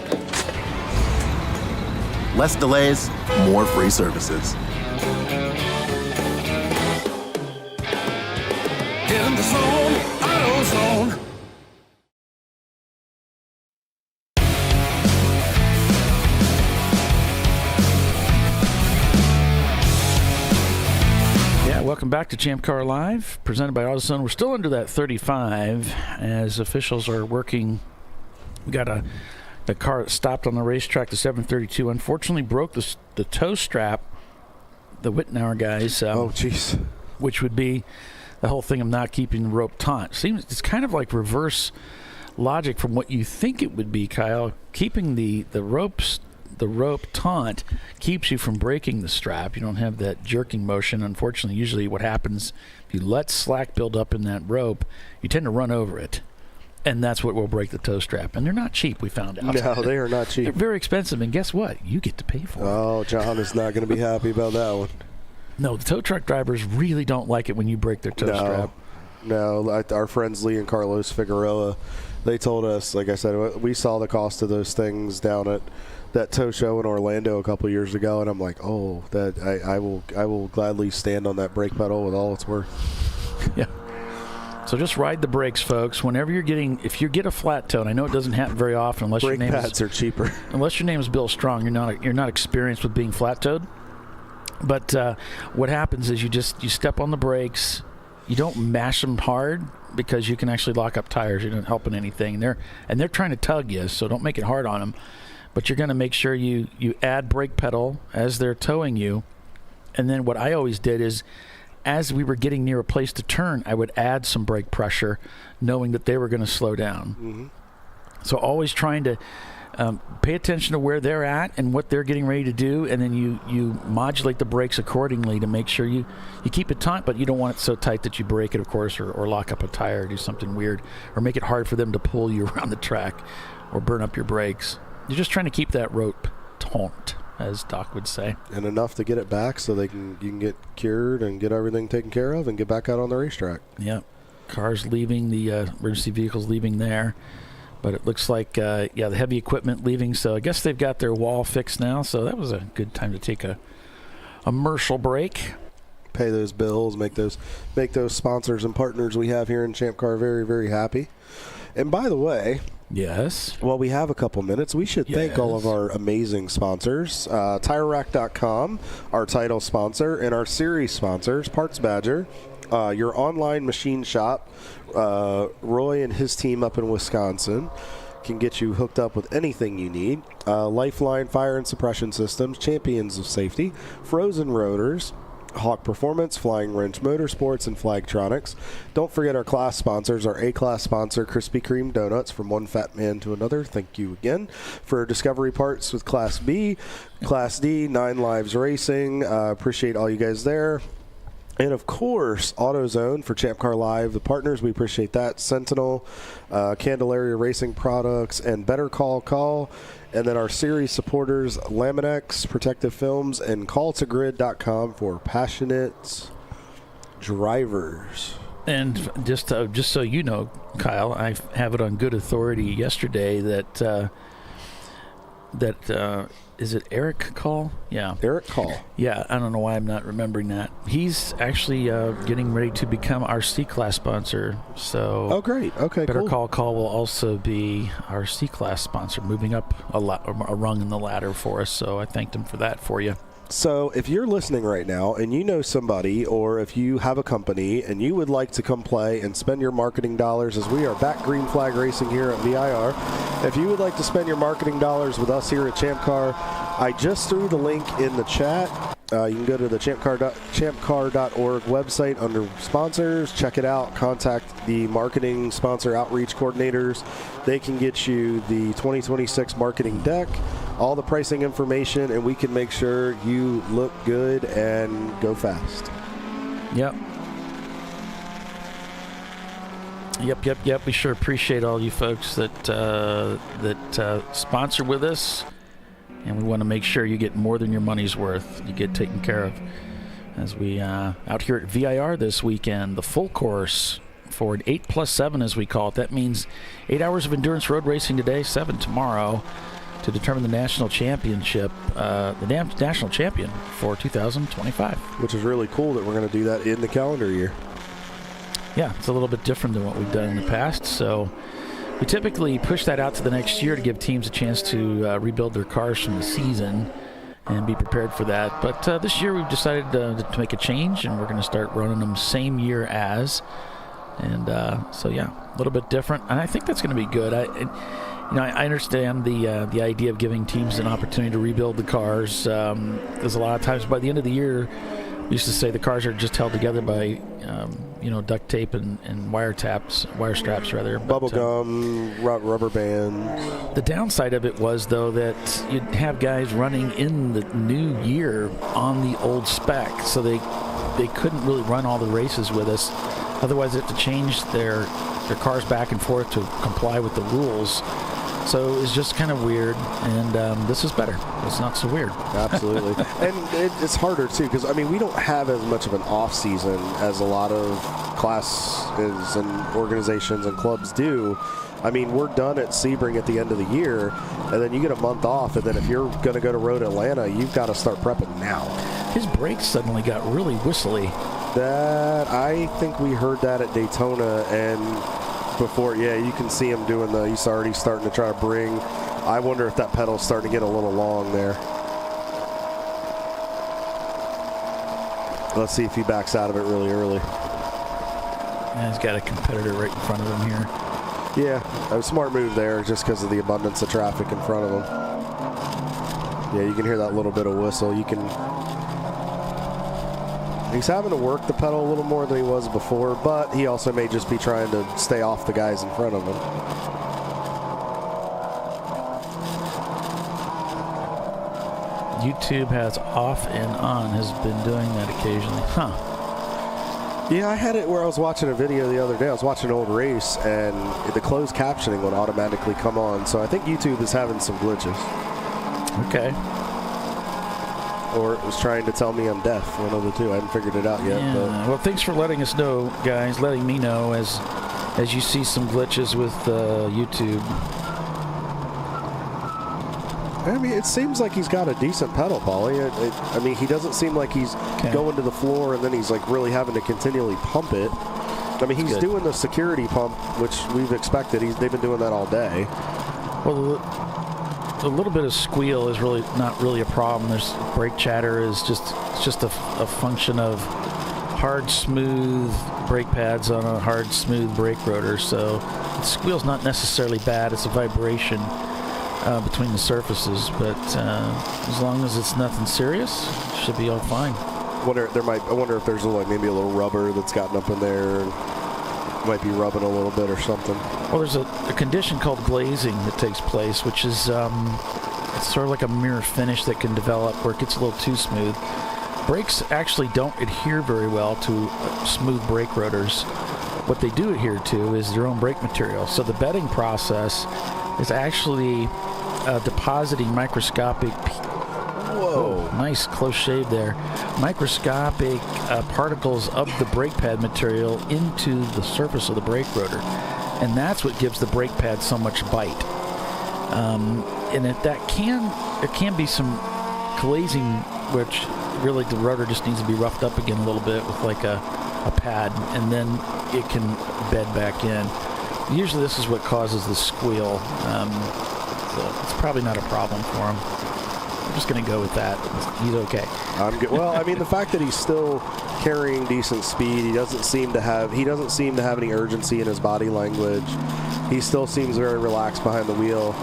Less delays, more free services. Get in the zone, AutoZone. Welcome back to ChampCar.Live, presented by AutoZone. We're still under that 35 as officials are working. We got the car that stopped on the racetrack, the 732, unfortunately broke the tow strap, the Wittenauer guys. Oh, jeez. Which would be the whole thing of not keeping the rope taut. Seems it's kind of like reverse logic from what you think it would be, Kyle. Keeping the rope taut keeps you from breaking the strap. You don't have that jerking motion. Unfortunately, usually what happens, if you let slack build up in that rope, you tend to run over it. And that's what will break the tow strap. And they're not cheap, we found out. No, they are not cheap. They're very expensive. And guess what? You get to pay for it. Oh, John is not going to be happy about that one. No, the tow truck drivers really don't like it when you break their tow strap. No, our friends Lee and Carlos Figueroa, they told us, like I said, we saw the cost of those things down at that tow show in Orlando a couple years ago, and I'm like, oh, that I will gladly stand on that brake pedal with all it's worth. Yeah. So just ride the brakes, folks. Whenever if you get a flat toe, and I know it doesn't happen very often unless brake pads are cheaper. Unless your name is Bill Strong, you're not experienced with being flat toed. But what happens is you step on the brakes, you don't mash them hard because you can actually lock up tires. You're not helping anything. They're trying to tug you, so don't make it hard on them. But you're going to make sure you add brake pedal as they're towing you. And then what I always did is, as we were getting near a place to turn, I would add some brake pressure, knowing that they were going to slow down. Mm-hmm. So always trying to pay attention to where they're at and what they're getting ready to do, and then you modulate the brakes accordingly to make sure you keep it tight, but you don't want it so tight that you break it, of course, or lock up a tire, or do something weird, or make it hard for them to pull you around the track or burn up your brakes. You're just trying to keep that rope taut, as Doc would say. And enough to get it back so you can get cured and get everything taken care of and get back out on the racetrack. Yep. Cars leaving, the emergency vehicles leaving there. But it looks like, the heavy equipment leaving. So I guess they've got their wall fixed now. So that was a good time to take a commercial break. Pay those bills, make those sponsors and partners we have here in Champ Car very, very happy. And by the way, yes, while we have a couple minutes, we should thank all of our amazing sponsors. TireRack.com, our title sponsor, and our series sponsors, Parts Badger, your online machine shop. Roy and his team up in Wisconsin can get you hooked up with anything you need. Lifeline Fire and Suppression Systems, champions of safety. Frozen Rotors, Hawk Performance, Flying Wrench Motorsports, and Flagtronics. Don't forget our class sponsors, our A-class sponsor, Krispy Kreme Donuts, from one fat man to another. Thank you again. For Discovery Parts with Class B, Class D, 9 Lives Racing. Appreciate all you guys there. And, of course, AutoZone for ChampCar.Live, the partners, we appreciate that. Sentinel, Candelaria Racing Products, and Better Call. And then our series supporters, Laminex, Protective Films, and calltogrid.com for passionate drivers. And just so you know, Kyle, I have it on good authority yesterday that is it Eric Call? Yeah. Eric Call. Yeah, I don't know why I'm not remembering that. He's actually getting ready to become our C-Class sponsor. So. Oh, great. Okay, Better cool. Call will also be our C-Class sponsor, moving up a rung in the ladder for us. So I thanked him for that for you. So if you're listening right now and you know somebody, or if you have a company and you would like to come play and spend your marketing dollars, as we are back Green Flag Racing here at VIR, if you would like to spend your marketing dollars with us here at Champ Car, I just threw the link in the chat. You can go to the ChampCar.org website under sponsors, check it out, contact the marketing sponsor outreach coordinators. They can get you the 2026 marketing deck, all the pricing information, and we can make sure you look good and go fast. Yep. We sure appreciate all you folks that sponsor with us. And we want to make sure you get more than your money's worth. You get taken care of. As we out here at VIR this weekend, the full course for an 8+7, as we call it. That means 8 hours of endurance road racing today, 7 tomorrow, to determine the national championship, the national champion for 2025. Which is really cool that we're going to do that in the calendar year. Yeah, it's a little bit different than what we've done in the past. So we typically push that out to the next year to give teams a chance to rebuild their cars from the season and be prepared for that. But this year we've decided to make a change, and we're going to start running them same year as. And so, yeah, a little bit different. And I think that's going to be good. I understand the idea of giving teams an opportunity to rebuild the cars. Because a lot of times by the end of the year, we used to say the cars are just held together by duct tape and wire straps rather. Bubble gum, rubber bands. The downside of it was, though, that you'd have guys running in the new year on the old spec, so they couldn't really run all the races with us. Otherwise, they have to change their cars back and forth to comply with the rules. So it's just kind of weird, and this is better. It's not so weird. Absolutely. And it's harder, too, because, we don't have as much of an off-season as a lot of classes and organizations and clubs do. We're done at Sebring at the end of the year, and then you get a month off, and then if you're going to go to Road Atlanta, you've got to start prepping now. His brakes suddenly got really whistly. I think we heard that at Daytona, and before, you can see him doing he's already starting to try to bring. I wonder if that pedal's starting to get a little long there. Let's see if he backs out of it really early. Yeah, he's got a competitor right in front of him here. Yeah, a smart move there just because of the abundance of traffic in front of him. Yeah, you can hear that little bit of whistle. He's having to work the pedal a little more than he was before, but he also may just be trying to stay off the guys in front of him. YouTube has off and on, has been doing that occasionally. Huh. Yeah, I had it where I was watching a video the other day. I was watching an old race, and the closed captioning would automatically come on. So I think YouTube is having some glitches. Okay. Or it was trying to tell me I'm deaf. One of the two. I haven't figured it out yet. Yeah. But. Well, thanks for letting us know, guys. Letting me know as you see some glitches with YouTube. I mean, it seems like he's got a decent pedal, Paulie. I mean, he doesn't seem like he's going to the floor and then he's like really having to continually pump it. I mean, he's doing the security pump, which we've expected. They've been doing that all day. Well, a little bit of squeal is really not really a problem. There's brake chatter is just a function of hard, smooth brake pads on a hard, smooth brake rotor. So the squeal's not necessarily bad. It's a vibration between the surfaces, but as long as it's nothing serious, it should be all fine. I wonder if there's maybe a little rubber that's gotten up in there and might be rubbing a little bit or something. Well, there's a condition called glazing that takes place, which is it's sort of like a mirror finish that can develop where it gets a little too smooth. Brakes actually don't adhere very well to smooth brake rotors. What they do adhere to is their own brake material. So the bedding process is actually depositing microscopic, whoa, nice close shave there, microscopic particles of the brake pad material into the surface of the brake rotor. And that's what gives the brake pad so much bite. And there can be some glazing, which really the rotor just needs to be roughed up again a little bit with like a pad, and then it can bed back in. Usually this is what causes the squeal, so it's probably not a problem for him. I'm just going to go with that. He's okay. I'm good. Well, I mean, the fact that he's still carrying decent speed, he doesn't seem to have any urgency in his body language. He still seems very relaxed behind the wheel.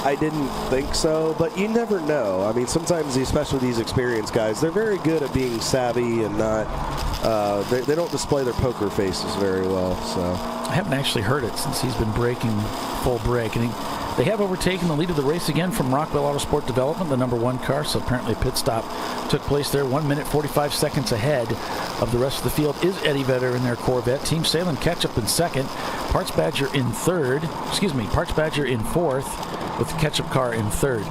I didn't think so, but you never know. I mean, sometimes, especially these experienced guys, they're very good at being savvy and not. They don't display their poker faces very well. So I haven't actually heard it since he's been braking full brake, and they have overtaken the lead of the race again from Rockwell Autosport Development, the #1 car. So apparently a pit stop took place there. 1 minute 45 seconds ahead of the rest of the field is Eddie Vedder in their Corvette. Team Salem catch up in second. Parts Badger in third. Parts Badger in fourth, with the ketchup car in third.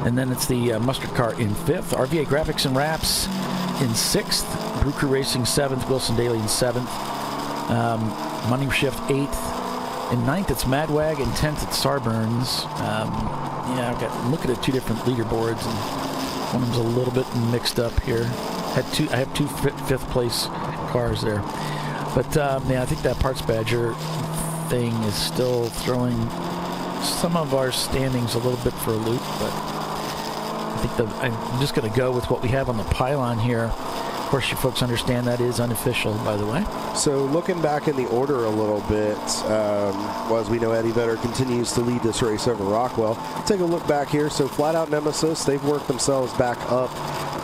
And then it's the mustard car in fifth. RVA Graphics and Wraps in sixth. Brew Crew Racing seventh. Wilson Daly in seventh. Money Shift eighth. In ninth, it's Madwag, and 10th, it's Sarburns. I'm looking at two different leaderboards, and one of them's a little bit mixed up here. I have two fifth place cars there. But, I think that Parts Badger thing is still throwing some of our standings a little bit for a loop, but I'm just going to go with what we have on the pylon here. Of course, you folks understand that is unofficial, by the way. So looking back in the order a little bit, as we know, Eddie Vedder continues to lead this race over Rockwell. Take a look back here. So Flat Out Nemesis, they've worked themselves back up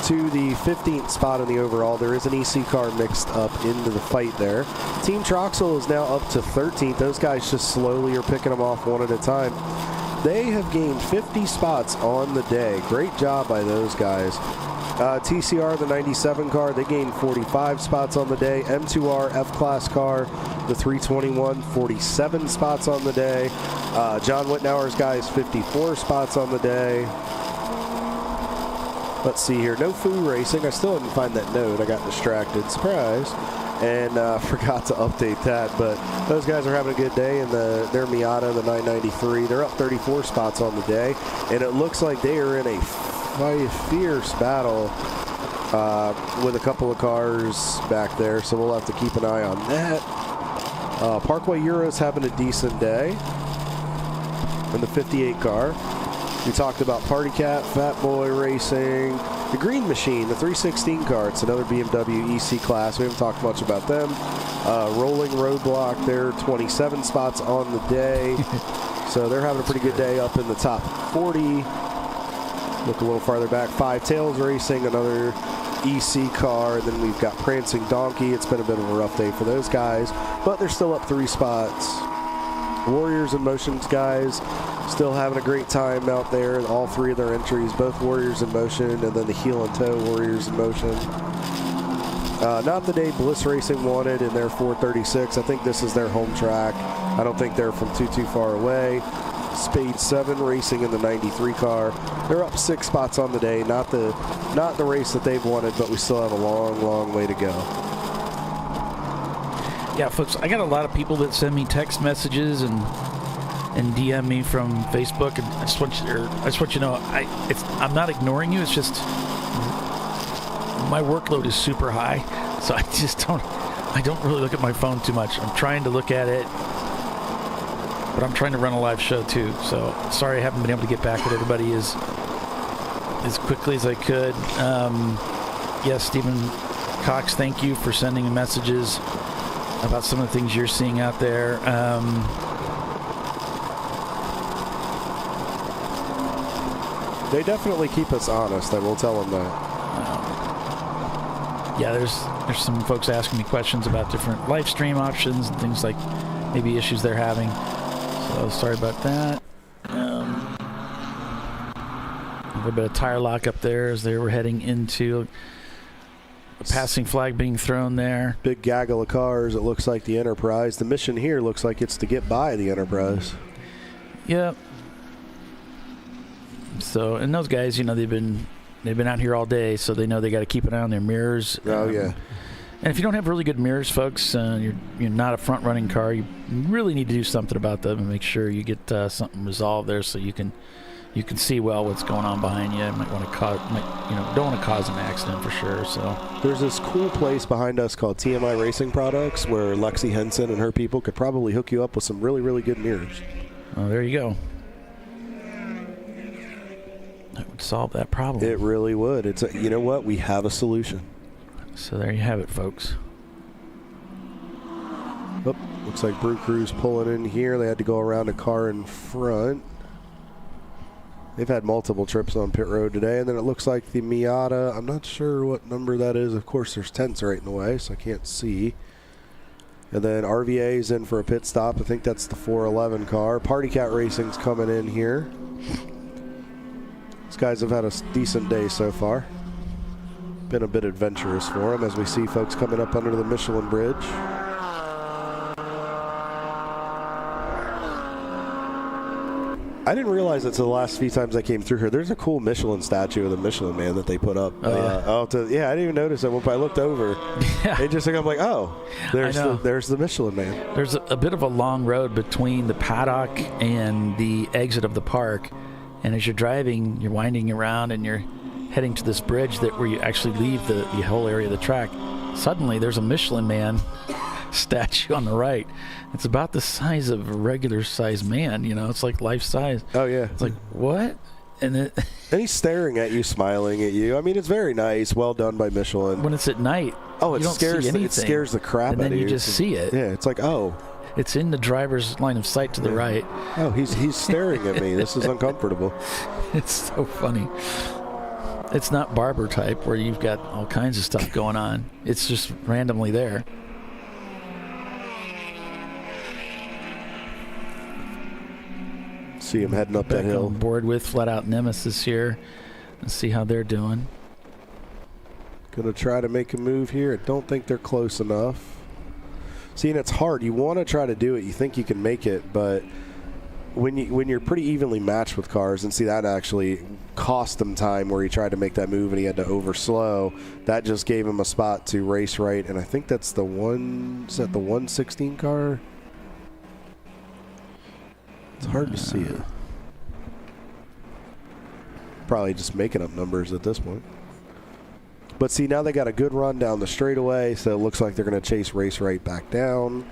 to the 15th spot in the overall. There is an EC car mixed up into the fight there. Team Troxel is now up to 13th. Those guys just slowly are picking them off one at a time. They have gained 50 spots on the day. Great job by those guys. TCR, the 97 car, they gained 45 spots on the day. M2R F-Class car, the 321, 47 spots on the day. John Wittenauer's guys, 54 spots on the day. Let's see here. No Foo Racing. I still didn't find that note. I got distracted. Surprise. And forgot to update that. But those guys are having a good day in their Miata, the 993. They're up 34 spots on the day. And it looks like they are in a fierce battle with a couple of cars back there, so we'll have to keep an eye on that. Parkway Euro's having a decent day in the 58 car. We talked about Party Cat, Fat Boy Racing, The Green Machine, the 316 car, it's another BMW EC class. We haven't talked much about them. Rolling Roadblock, they're 27 spots on the day. So they're having a pretty good day up in the top 40. Look a little farther back, Five Tails Racing, another EC car. Then we've got Prancing Donkey. It's been a bit of a rough day for those guys, but they're still up 3 spots. Warriors in Motion's guys still having a great time out there. All 3 of their entries, both Warriors in Motion, and then the Heel and Toe Warriors in Motion. Not the day Bliss Racing wanted in their 436. I think this is their home track. I don't think they're from too far away. Spade 7 Racing in the 93 car. They're up 6 spots on the day. Not the race that they've wanted, but we still have a long way to go. Yeah, folks, I got a lot of people that send me text messages and DM me from Facebook, and I just want you to know, I'm not ignoring you. It's just my workload is super high, so I don't really look at my phone too much. I'm trying to look at it, but I'm trying to run a live show too. So sorry I haven't been able to get back with everybody as quickly as I could. Yes, Stephen Cox, thank you for sending me messages about some of the things you're seeing out there. They definitely keep us honest. I will tell them that. Yeah, there's some folks asking me questions about different live stream options and things like maybe issues they're having. So sorry about that. A little bit of tire lock up there as they were heading into a passing flag being thrown there. Big gaggle of cars. It looks like the Enterprise. The mission here looks like it's to get by the Enterprise. Yep. So, and those guys, they've been out here all day, so they know they got to keep an eye on their mirrors. Oh yeah. And if you don't have really good mirrors, folks, you're not a front-running car. You really need to do something about them and make sure you get something resolved there, so you can see well what's going on behind you. Might want to don't want to cause an accident for sure. So there's this cool place behind us called TMI Racing Products where Lexi Henson and her people could probably hook you up with some really good mirrors. Oh, there you go. That would solve that problem. It really would. You know what? We have a solution. So there you have it, folks. Oh, looks like Brew Crew's pulling in here. They had to go around a car in front. They've had multiple trips on pit road today. And then it looks like the Miata, I'm not sure what number that is. Of course, there's tents right in the way, so I can't see. And then RVA is in for a pit stop. I think that's the 411 car. Party Cat Racing's coming in here. These guys have had a decent day so far. Been a bit adventurous for them as we see folks coming up under the Michelin Bridge. I didn't realize that the last few times I came through here, there's a cool Michelin statue of the Michelin Man that they put up. Oh, yeah. I didn't even notice it when I looked over. Yeah. It just, I'm like, oh, there's the Michelin Man. There's a bit of a long road between the paddock and the exit of the park. And as you're driving, you're winding around and you're heading to this bridge where you actually leave the whole area of the track. Suddenly, there's a Michelin Man statue on the right. It's about the size of a regular size man. It's like life size. Oh yeah. It's like, what? And he's staring at you, smiling at you. I mean, it's very nice. Well done by Michelin. When it's at night, it scares the crap out of you. And then you just see it. Yeah, it's like, oh. It's in the driver's line of sight to the right. Oh, he's staring at me. This is uncomfortable. It's so funny. It's not barber type where you've got all kinds of stuff going on. It's just randomly there. See him heading up that hill. On board with Flat Out Nemesis here. Let's see how they're doing. Gonna try to make a move here. I don't think they're close enough. See, and it's hard. You want to try to do it. You think you can make it, but when you're pretty evenly matched with cars, and see that actually cost him time where he tried to make that move and he had to overslow. That just gave him a spot to race right, and I think that's the 116 car? It's hard to see it. Probably just making up numbers at this point. But see, now they got a good run down the straightaway, so it looks like they're going to chase race right back down.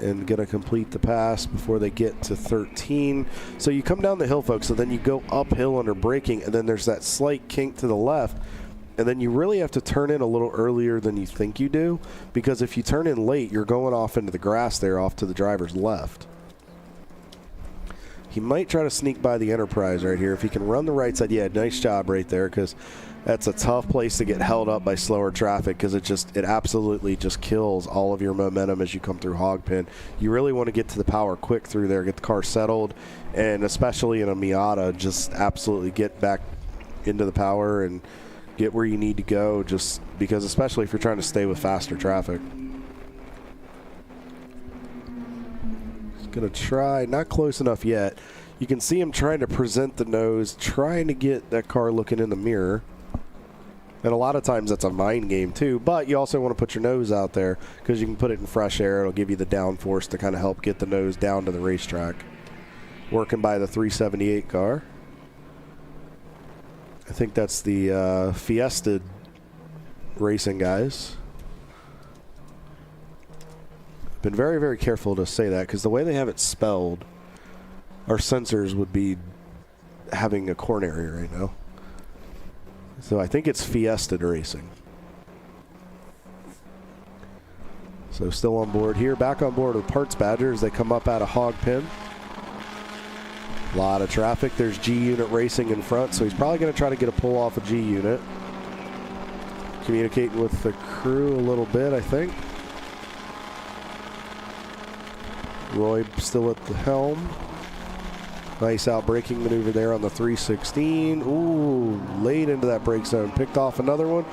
and going to complete the pass before they get to 13. So you come down the hill, folks, so then you go uphill under braking, and then there's that slight kink to the left, and then you really have to turn in a little earlier than you think you do, because if you turn in late, you're going off into the grass there off to the driver's left. He might try to sneak by the Enterprise right here. If he can run the right side, yeah, nice job right there, because that's a tough place to get held up by slower traffic, because it absolutely just kills all of your momentum as you come through Hogpen. You really want to get to the power quick through there, get the car settled, and especially in a Miata, just absolutely get back into the power and get where you need to go, just because especially if you're trying to stay with faster traffic. He's going to try, not close enough yet. You can see him trying to present the nose, trying to get that car looking in the mirror. And a lot of times that's a mind game too, but you also want to put your nose out there because you can put it in fresh air. It'll give you the downforce to kind of help get the nose down to the racetrack. Working by the 378 car. I think that's the Fiesta racing guys. Been very, very careful to say that because the way they have it spelled, our sensors would be having a coronary right now. So I think it's Fiesta Racing. So still on board here. Back on board with Parts Badger as they come up out of Hogpen. A lot of traffic. There's G-Unit Racing in front, so he's probably going to try to get a pull off of G-Unit. Communicating with the crew a little bit, I think. Roy still at the helm. Nice out-braking maneuver there on the 316. Ooh, late into that brake zone. Picked off another one.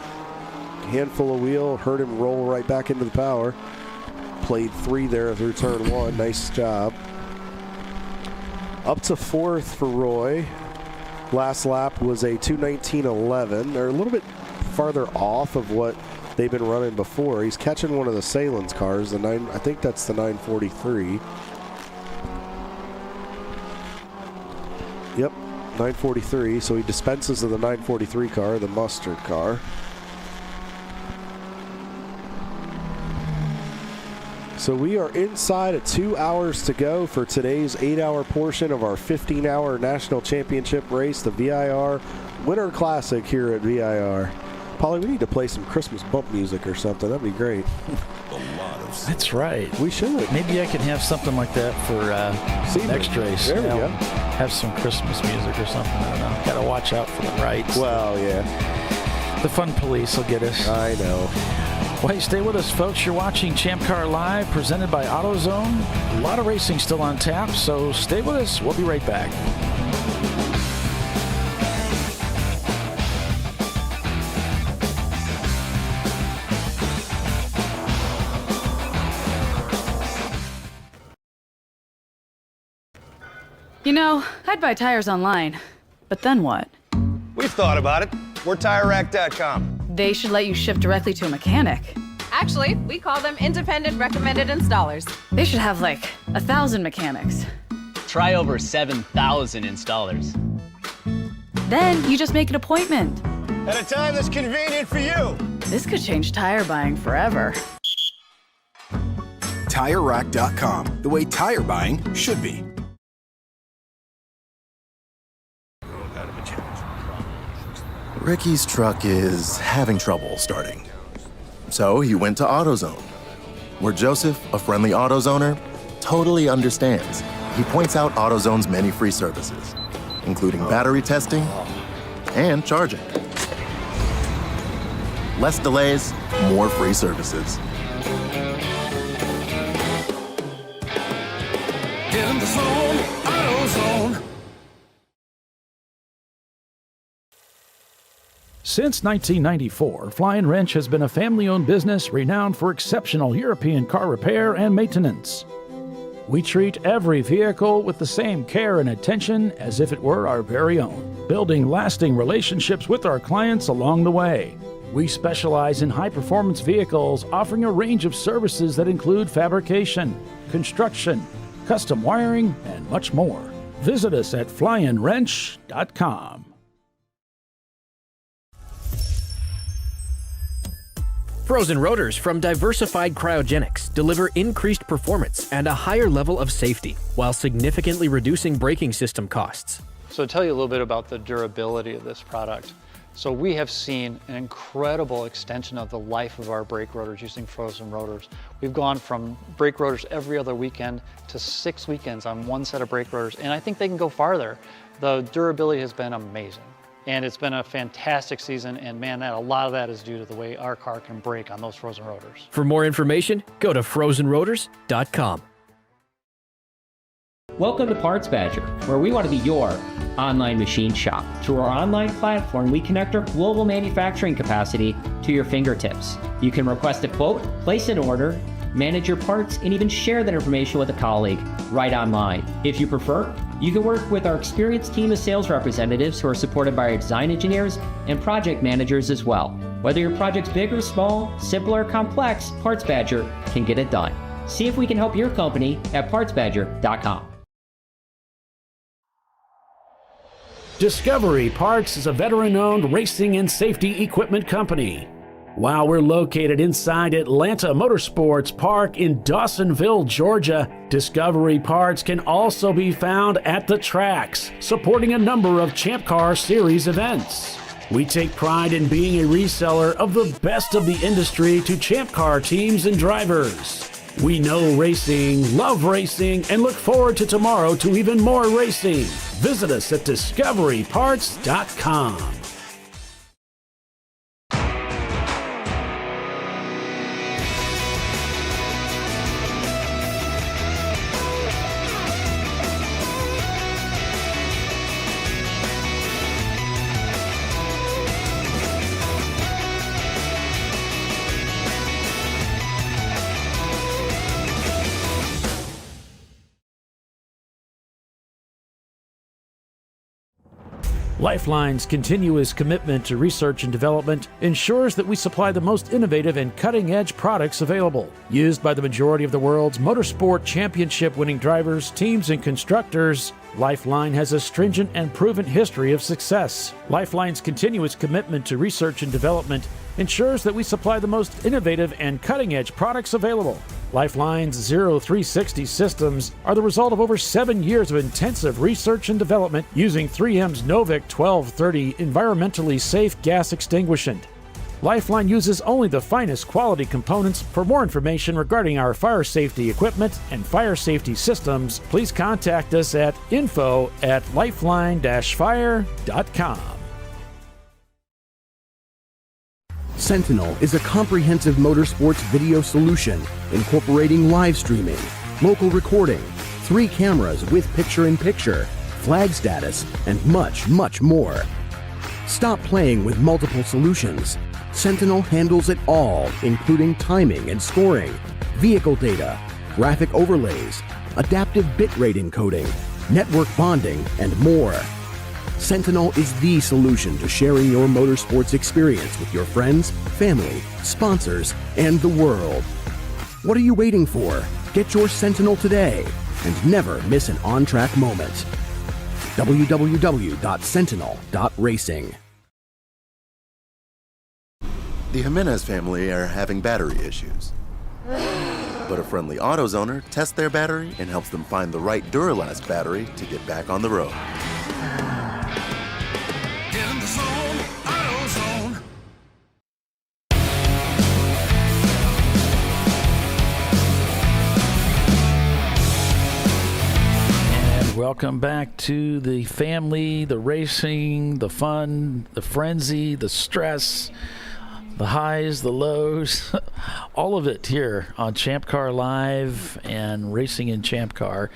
Handful of wheel. Heard him roll right back into the power. Played 3 there through turn 1. Nice job. Up to 4th for Roy. Last lap was a 2:19.11. They're a little bit farther off of what they've been running before. He's catching one of the Salins cars. I think that's the 943. Yep, 943. So he dispenses of the 943 car, the mustard car. So we are inside of 2 hours to go for today's 8-hour portion of our 15-hour national championship race, the VIR Winter Classic here at VIR. Polly, we need to play some Christmas bump music or something. That'd be great. That's right. We should. Maybe I can have something like that for next race. There we go. Have some Christmas music or something. I don't know. Got to watch out for the rights. Well, yeah. The fun police will get us. I know. Well, hey, stay with us, folks. You're watching ChampCar.Live, presented by AutoZone. A lot of racing still on tap, so stay with us. We'll be right back. You know, I'd buy tires online, but then what? We've thought about it. We're TireRack.com. They should let you ship directly to a mechanic. Actually, we call them independent recommended installers. They should have like 1,000 mechanics. Try over 7,000 installers. Then you just make an appointment. At a time that's convenient for you. This could change tire buying forever. TireRack.com, the way tire buying should be. Ricky's truck is having trouble starting. So he went to AutoZone, where Joseph, a friendly AutoZoner, totally understands. He points out AutoZone's many free services, including battery testing and charging. Less delays, more free services. Get in the zone, AutoZone. Since 1994, Flying Wrench has been a family-owned business renowned for exceptional European car repair and maintenance. We treat every vehicle with the same care and attention as if it were our very own, building lasting relationships with our clients along the way. We specialize in high-performance vehicles, offering a range of services that include fabrication, construction, custom wiring, and much more. Visit us at flyandwrench.com. Frozen rotors from Diversified Cryogenics deliver increased performance and a higher level of safety while significantly reducing braking system costs. So to tell you a little bit about the durability of this product. So we have seen an incredible extension of the life of our brake rotors using frozen rotors. We've gone from brake rotors every other weekend to 6 weekends on one set of brake rotors, and I think they can go farther. The durability has been amazing. And it's been a fantastic season, and man, a lot of that is due to the way our car can brake on those frozen rotors. For more information, go to frozenrotors.com. Welcome to Parts Badger, where we want to be your online machine shop. Through our online platform, we connect our global manufacturing capacity to your fingertips. You can request a quote, place an order, manage your parts, and even share that information with a colleague right online. If you prefer, you can work with our experienced team of sales representatives who are supported by our design engineers and project managers as well. Whether your project's big or small, simple or complex, Parts Badger can get it done. See if we can help your company at partsbadger.com. Discovery Parts is a veteran-owned racing and safety equipment company. While we're located inside Atlanta Motorsports Park in Dawsonville, Georgia, Discovery Parts can also be found at the tracks, supporting a number of Champ Car Series events. We take pride in being a reseller of the best of the industry to Champ Car teams and drivers. We know racing, love racing, and look forward to tomorrow to even more racing. Visit us at discoveryparts.com. Lifeline's continuous commitment to research and development ensures that we supply the most innovative and cutting-edge products available. Used by the majority of the world's motorsport championship-winning drivers, teams, and constructors, Lifeline has a stringent and proven history of success. Lifeline's continuous commitment to research and development ensures that we supply the most innovative and cutting-edge products available. Lifeline's 0360 systems are the result of over 7 years of intensive research and development using 3M's Novik 1230 environmentally safe gas extinguishant. Lifeline uses only the finest quality components. For more information regarding our fire safety equipment and fire safety systems, please contact us at info@lifeline-fire.com. Sentinel is a comprehensive motorsports video solution incorporating live streaming, local recording, 3 cameras with picture-in-picture, flag status, and much, much more. Stop playing with multiple solutions. Sentinel handles it all, including timing and scoring, vehicle data, graphic overlays, adaptive bitrate encoding, network bonding, and more. Sentinel is the solution to sharing your motorsports experience with your friends, family, sponsors, and the world. What are you waiting for? Get your Sentinel today and never miss an on-track moment. www.sentinel.racing. The Jimenez family are having battery issues. But a friendly AutoZoner tests their battery and helps them find the right Duralast battery to get back on the road. Get in the zone, AutoZone. And welcome back to the family, the racing, the fun, the frenzy, the stress, the highs, the lows, all of it here on ChampCar.Live and Racing in Champ Car.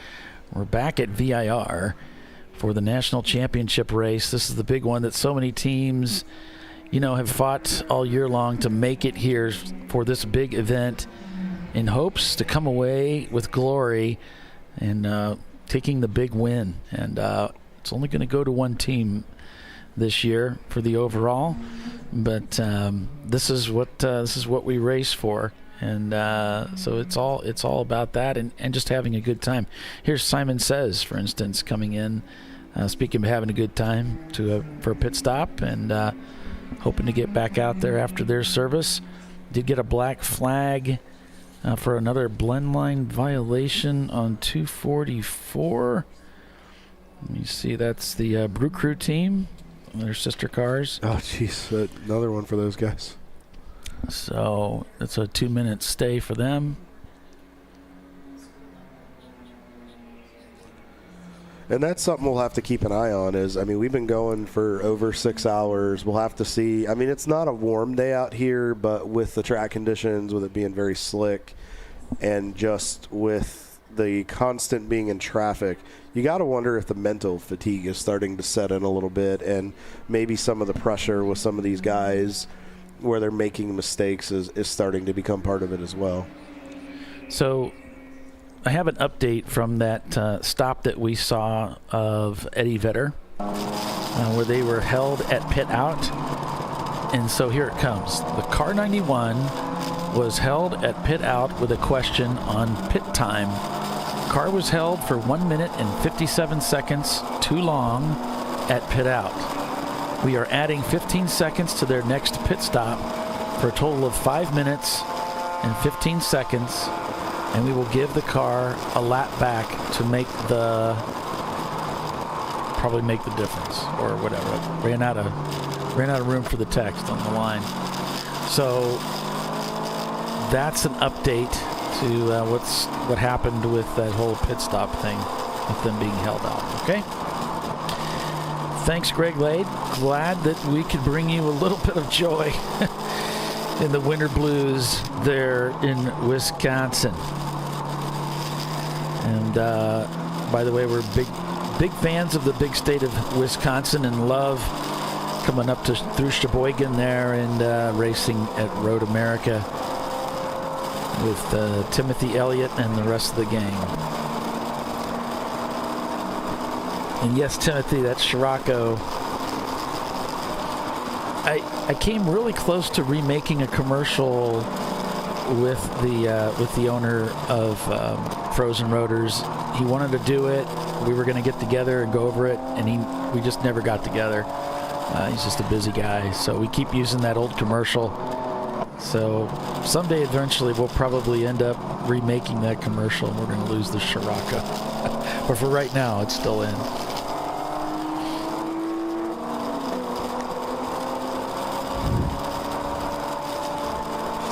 We're back at VIR for the National Championship race. This is the big one that so many teams, have fought all year long to make it here for this big event in hopes to come away with glory and taking the big win. And it's only going to go to one team this year for the overall, but this is what we race for, and so it's all about that and just having a good time. Here's Simon Says, for instance, coming in, speaking of having a good time for a pit stop and hoping to get back out there after their service Did get a black flag for another blend line violation on 244. Let me see, that's the Brew Crew team, their sister cars. Oh, jeez, another one for those guys. So it's a 2-minute stay for them. And that's something we'll have to keep an eye on is, I mean, we've been going for over 6 hours. We'll have to see. I mean, it's not a warm day out here, but with the track conditions, with it being very slick, and just with the constant being in traffic, you got to wonder if the mental fatigue is starting to set in a little bit, and maybe some of the pressure with some of these guys where they're making mistakes is starting to become part of it as well. So I have an update from that stop that we saw of Eddie Vedder, where they were held at pit out. And so here it comes. The car 91 was held at pit out with a question on pit time. Car was held for 1 minute and 57 seconds too long at pit out. We are adding 15 seconds to their next pit stop for a total of 5 minutes and 15 seconds. And we will give the car a lap back to probably make the difference or whatever. Ran out of room for the text on the line. So that's an update to what happened with that whole pit stop thing, with them being held out. Okay. Thanks, Greg Lade. Glad that we could bring you a little bit of joy in the winter blues there in Wisconsin. And by the way, we're big fans of the big state of Wisconsin and love coming up through Sheboygan there and racing at Road America with Timothy Elliott and the rest of the gang. And yes, Timothy, that's Scirocco. I came really close to remaking a commercial with the owner of Frozen Rotors. He wanted to do it. We were going to get together and go over it, and we just never got together. He's just a busy guy, so we keep using that old commercial. So someday, eventually, we'll probably end up remaking that commercial, and we're going to lose the Scirocco. But for right now, it's still in.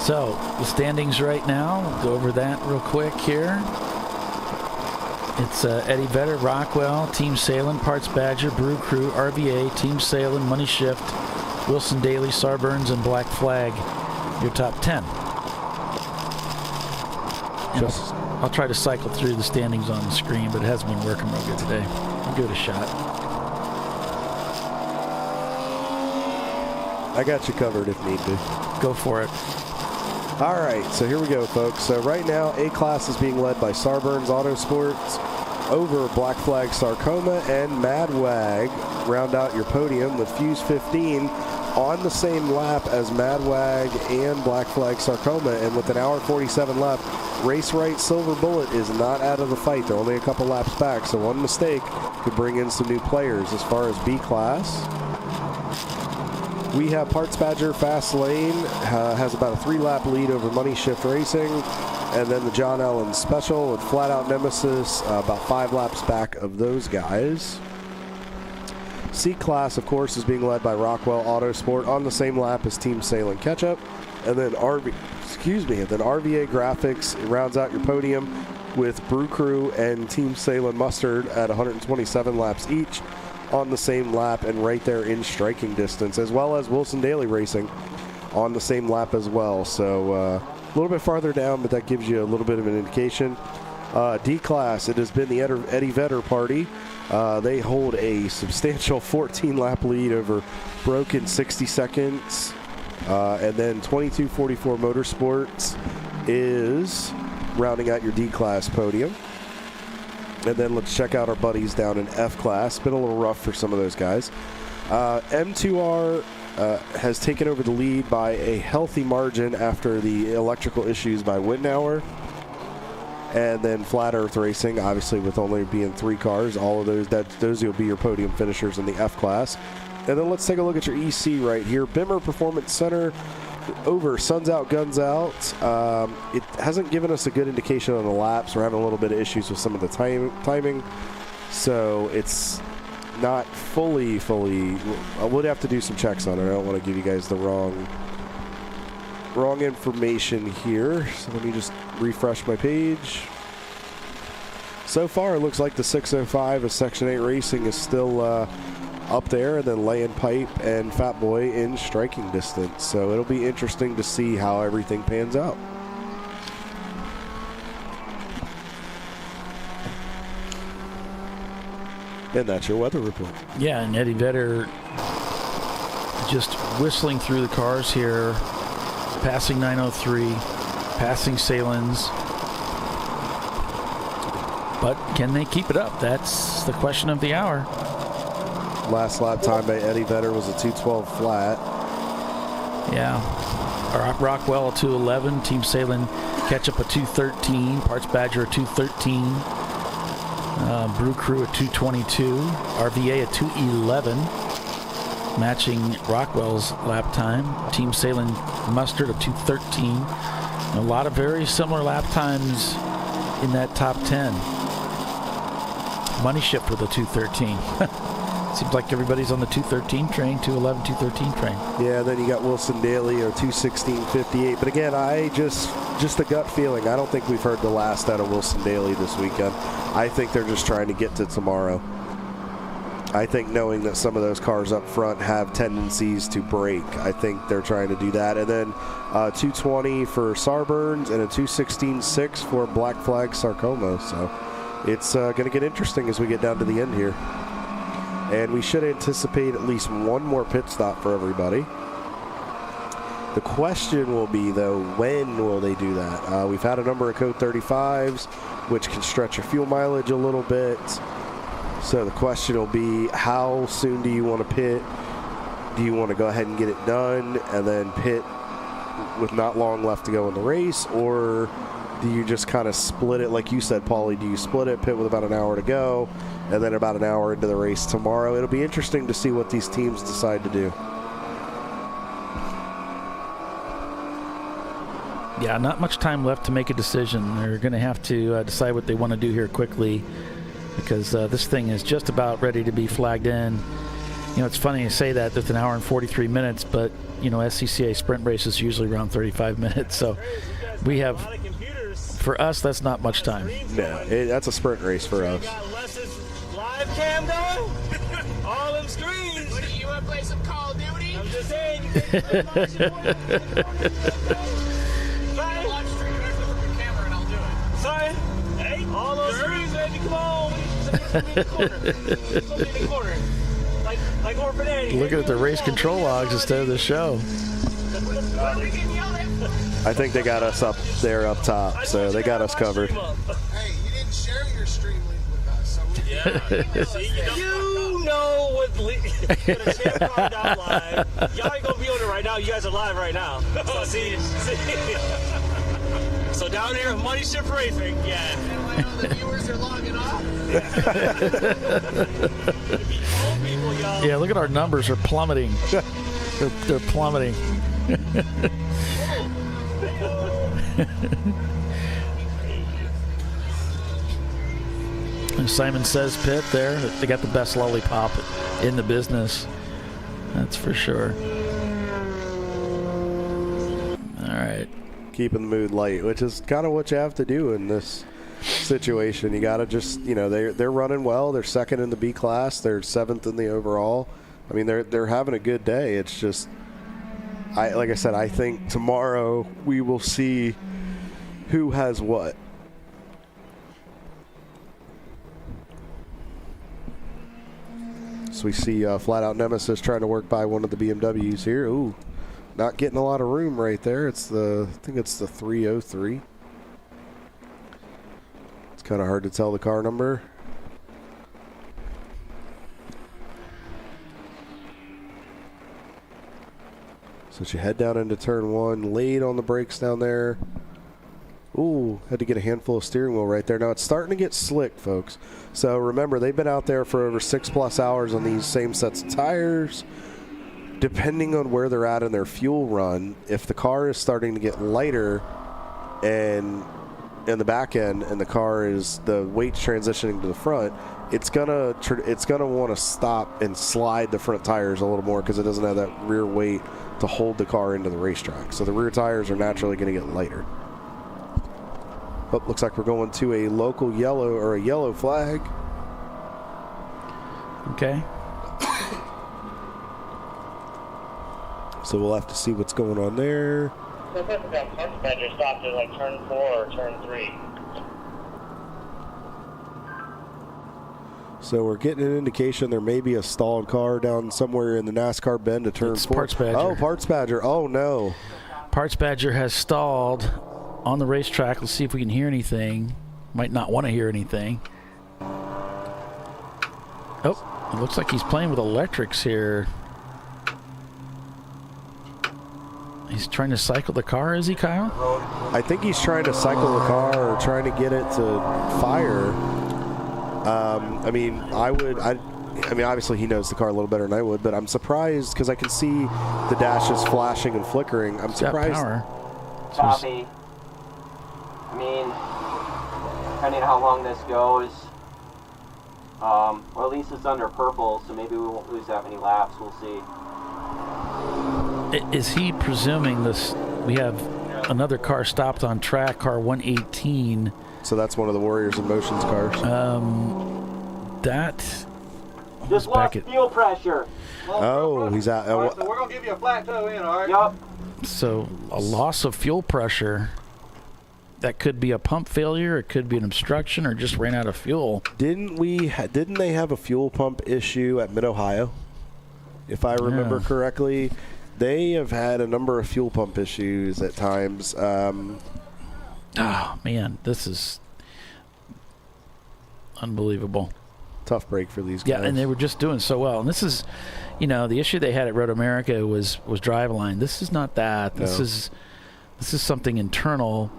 So, the standings right now, we'll go over that real quick here. It's Eddie Vedder, Rockwell, Team Salem, Parts Badger, Brew Crew, RVA, Team Salem, Money Shift, Wilson Daly, Sarburns, and Black Flag, your top 10. I'll try to cycle through the standings on the screen, but it hasn't been working real good today. I'll give it a shot. I got you covered if need be. Go for it. All right, so here we go, folks. So right now, A-Class is being led by Sarburns Autosports over Black Flag Sarcoma, and Mad Wag round out your podium with Fuse 15 on the same lap as Mad Wag and Black Flag Sarcoma. And with an hour 47 left, Race Right Silver Bullet is not out of the fight. They're only a couple laps back, so one mistake could bring in some new players. As far as B-Class, we have Parts Badger Fast Lane, has about a 3-lap lead over Money Shift Racing. And then the John Allen Special with Flat Out Nemesis, about 5 laps back of those guys. C-Class, of course, is being led by Rockwell Autosport on the same lap as Team Salem Ketchup. And then RVA Graphics rounds out your podium with Brew Crew and Team Salem Mustard at 127 laps each on the same lap and right there in striking distance, as well as Wilson Daly Racing on the same lap as well. So a little bit farther down, but that gives you a little bit of an indication. D-Class, it has been the Eddie Vedder party. They hold a substantial 14-lap lead over Broken 60 seconds. And then 2244 Motorsports is rounding out your D-Class podium. And then let's check out our buddies down in F-Class. Been a little rough for some of those guys. M2R has taken over the lead by a healthy margin after the electrical issues by Wittenauer. And then Flat Earth Racing, obviously with only being 3 cars, all of those will be your podium finishers in the F-Class. And then let's take a look at your EC right here. Bimmer Performance Center over Suns Out, Guns Out. It hasn't given us a good indication on the laps. We're having a little bit of issues with some of the timing. So it's not fully. I would have to do some checks on it. I don't want to give you guys the wrong information here. So let me just refresh my page. So far, it looks like the 605 of Section 8 Racing is still up there, and then Laying Pipe and Fat Boy in striking distance. So it'll be interesting to see how everything pans out. And that's your weather report. Yeah, and Eddie Vedder just whistling through the cars here, passing 903, passing Salins. But can they keep it up? That's the question of the hour. Last lap time by Eddie Vedder was a 212 flat. Yeah. Rockwell a 211. Team Salin catch up a 213. Parts Badger a 213. Brew Crew a 222. RVA a 211. Matching Rockwell's lap time. Team Salin Mustard a 213. A lot of very similar lap times in that top 10. Money Ship with a 213. Seems like everybody's on the 213 train, 211, 213 train. Yeah, then you got Wilson Daly or 216.58. But again, I just a gut feeling. I don't think we've heard the last out of Wilson Daly this weekend. I think they're just trying to get to tomorrow. I think knowing that some of those cars up front have tendencies to break, I think they're trying to do that. And then 220 for Sarburns and a 216.6 for Black Flag Sarcoma. So it's going to get interesting as we get down to the end here. And we should anticipate at least one more pit stop for everybody. The question will be, though, when will they do that? We've had a number of Code 35s, which can stretch your fuel mileage a little bit. So the question will be, how soon do you want to pit? Do you want to go ahead and get it done and then pit with not long left to go in the race? Or do you just kind of split it, like you said, Paulie? Do you split it, pit with about an hour to go, and then about an hour into the race tomorrow? It'll be interesting to see what these teams decide to do. Yeah, not much time left to make a decision. They're going to have to decide what they want to do here quickly, because this thing is just about ready to be flagged in. You know, it's funny to say that with an hour and 43 minutes, but, you know, SCCA sprint race is usually around 35 minutes. So we have, for us, that's not much time. Yeah, that's a sprint race for us. Live cam going? All them screens. What, you want to play some Call of Duty? I'm just saying. Sorry. Hey, all those screens, baby, come on. Like Orphan Annie. Looking at the race control logs instead of the show. I think they got us up there up top, so they got us covered. Hey, you didn't share your stream link with us, so we you know what ChampCar.Live. Y'all ain't gonna be on it right now. You guys are live right now. So see. So down here, Money Ship Racing, yeah. The viewers are logging off. Yeah, look at our numbers are plummeting. They're plummeting. And Simon Says pit there. They got the best lollipop in the business. That's for sure. All right. Keeping the mood light, which is kind of what you have to do in this situation. You got to just, you know, they're running well. They're second in the B class. They're seventh in the overall. I mean, they're having a good day. It's just, like I said, I think tomorrow we will see who has what. So we see Flat Out Nemesis trying to work by one of the BMWs here. Ooh. Not getting a lot of room right there. I think it's the 303. It's kind of hard to tell the car number. So you head down into turn one, laid on the brakes down there. Ooh, had to get a handful of steering wheel right there. Now it's starting to get slick, folks. So remember, they've been out there for over 6+ hours on these same sets of tires. depending on where they're at in their fuel run, if the car is starting to get lighter and in the back end and the weight's transitioning to the front, it's gonna want to stop and slide the front tires a little more because it doesn't have that rear weight to hold the car into the racetrack. So the rear tires are naturally going to get lighter. Oh, looks like we're going to a local yellow or a yellow flag. Okay. So we'll have to see what's going on there. Badger stopped at like turn 4 or turn 3. So we're getting an indication there may be a stalled car down somewhere in the NASCAR bend to turn 4. Parts Badger. Oh, Parts Badger. Oh, no. Parts Badger has stalled on the racetrack. Let's see if we can hear anything. Might not want to hear anything. Oh, it looks like he's playing with electrics here. He's trying to cycle the car, is he, Kyle? I think he's trying to cycle the car or trying to get it to fire. I mean, obviously he knows the car a little better than I would, but I'm surprised because I can see the dashes flashing and flickering. I'm surprised. Power. Copy. I mean, depending on how long this goes, well, at least it's under purple, so maybe we won't lose that many laps. We'll see. Is he presuming this? We have another car stopped on track, car 118. So that's one of the Warriors in Motion's cars. That just lost fuel pressure. Oh, he's out. All right, so we're gonna give you a flat toe in, all right? Yup. So a loss of fuel pressure. That could be a pump failure. It could be an obstruction, or just ran out of fuel. Didn't they have a fuel pump issue at Mid-Ohio? If I remember correctly, they have had a number of fuel pump issues at times. Oh man, this is unbelievable. Tough break for these guys. Yeah, and they were just doing so well. And this is, the issue they had at Road America was driveline. This is not that. This is something internal.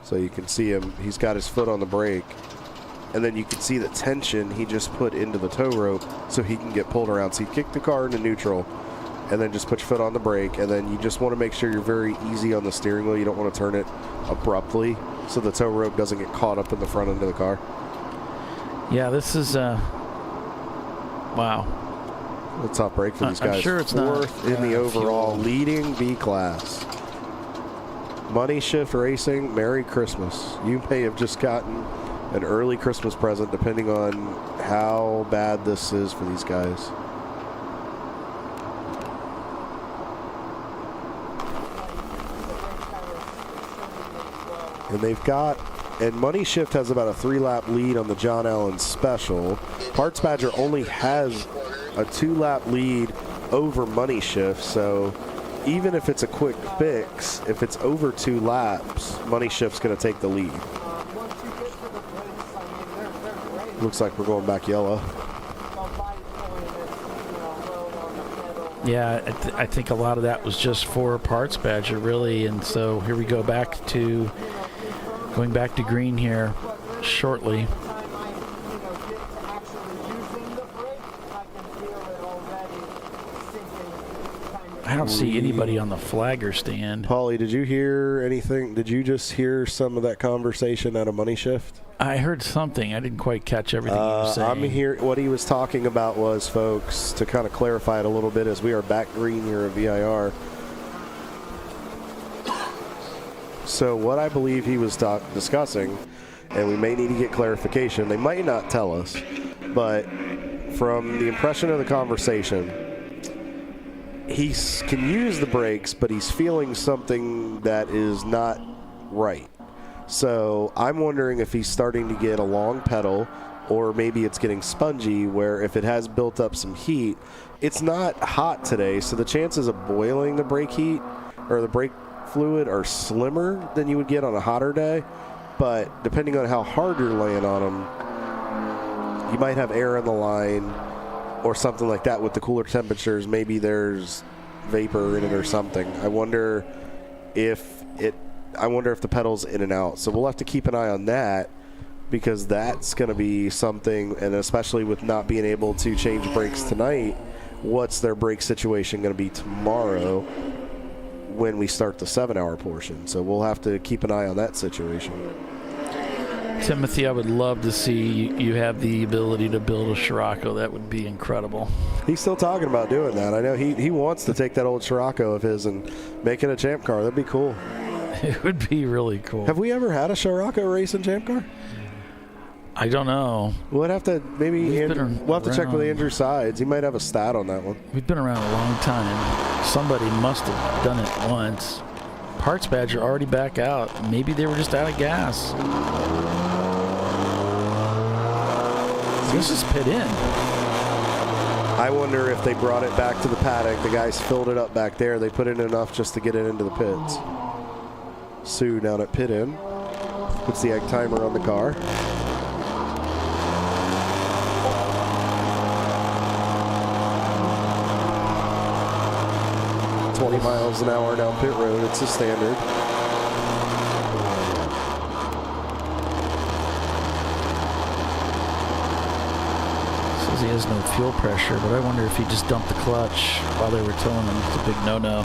So you can see him. He's got his foot on the brake. And then you can see the tension he just put into the tow rope so he can get pulled around. So you kick the car into neutral and then just put your foot on the brake. And then you just want to make sure you're very easy on the steering wheel. You don't want to turn it abruptly so the tow rope doesn't get caught up in the front end of the car. Yeah, this is, wow. A top break for these guys. I'm sure it's fourth in the overall, leading B class. Money Shift Racing, Merry Christmas. You may have just gotten an early Christmas present depending on how bad this is for these guys. And Money Shift has about a 3-lap lead on the John Allen Special. Parts Badger only has a 2-lap lead over Money Shift, so even if it's a quick fix, if it's over 2 laps, Money Shift's going to take the lead. Looks like we're going back yellow. Yeah, I think a lot of that was just for Parts Badger, really. And so here we go going back to green here shortly. I don't see anybody on the flagger stand. Paulie, did you hear anything? Did you just hear some of that conversation out of Money Shift? I heard something. I didn't quite catch everything he was saying. I'm here. What he was talking about was, folks, to kind of clarify it a little bit as we are back green here at VIR. So what I believe he was discussing, and we may need to get clarification, they might not tell us, but from the impression of the conversation, he can use the brakes, but he's feeling something that is not right. So I'm wondering if he's starting to get a long pedal, or maybe it's getting spongy, where if it has built up some heat, it's not hot today, so the chances of boiling the brake heat or the brake fluid are slimmer than you would get on a hotter day. But depending on how hard you're laying on them, you might have air in the line or something like that with the cooler temperatures. Maybe there's vapor in it or something. I wonder if the pedal's in and out. So we'll have to keep an eye on that. because that's going to be something, and especially with not being able to change brakes tonight, what's their brake situation going to be tomorrow when we start the 7-hour portion? So we'll have to keep an eye on that situation. Timothy, I would love to see you have the ability to build a Scirocco. That would be incredible. He's still talking about doing that. I know he wants to take that old Scirocco of his and make it a Champ Car. That'd be cool. It would be really cool. Have we ever had a Scirocco race in Champ Car? I don't know. We'll have to we'll have to check with Andrew Sides. He might have a stat on that one. We've been around a long time. Somebody must have done it once. Parts Badger already back out. Maybe they were just out of gas. This is pit in. I wonder if they brought it back to the paddock. The guys filled it up back there. They put in enough just to get it into the pits. Sue down at pit in. Puts the egg timer on the car. $20 miles an hour down pit road. It's a standard. Says he has no fuel pressure, but I wonder if he just dumped the clutch while they were towing him. It's a big no-no.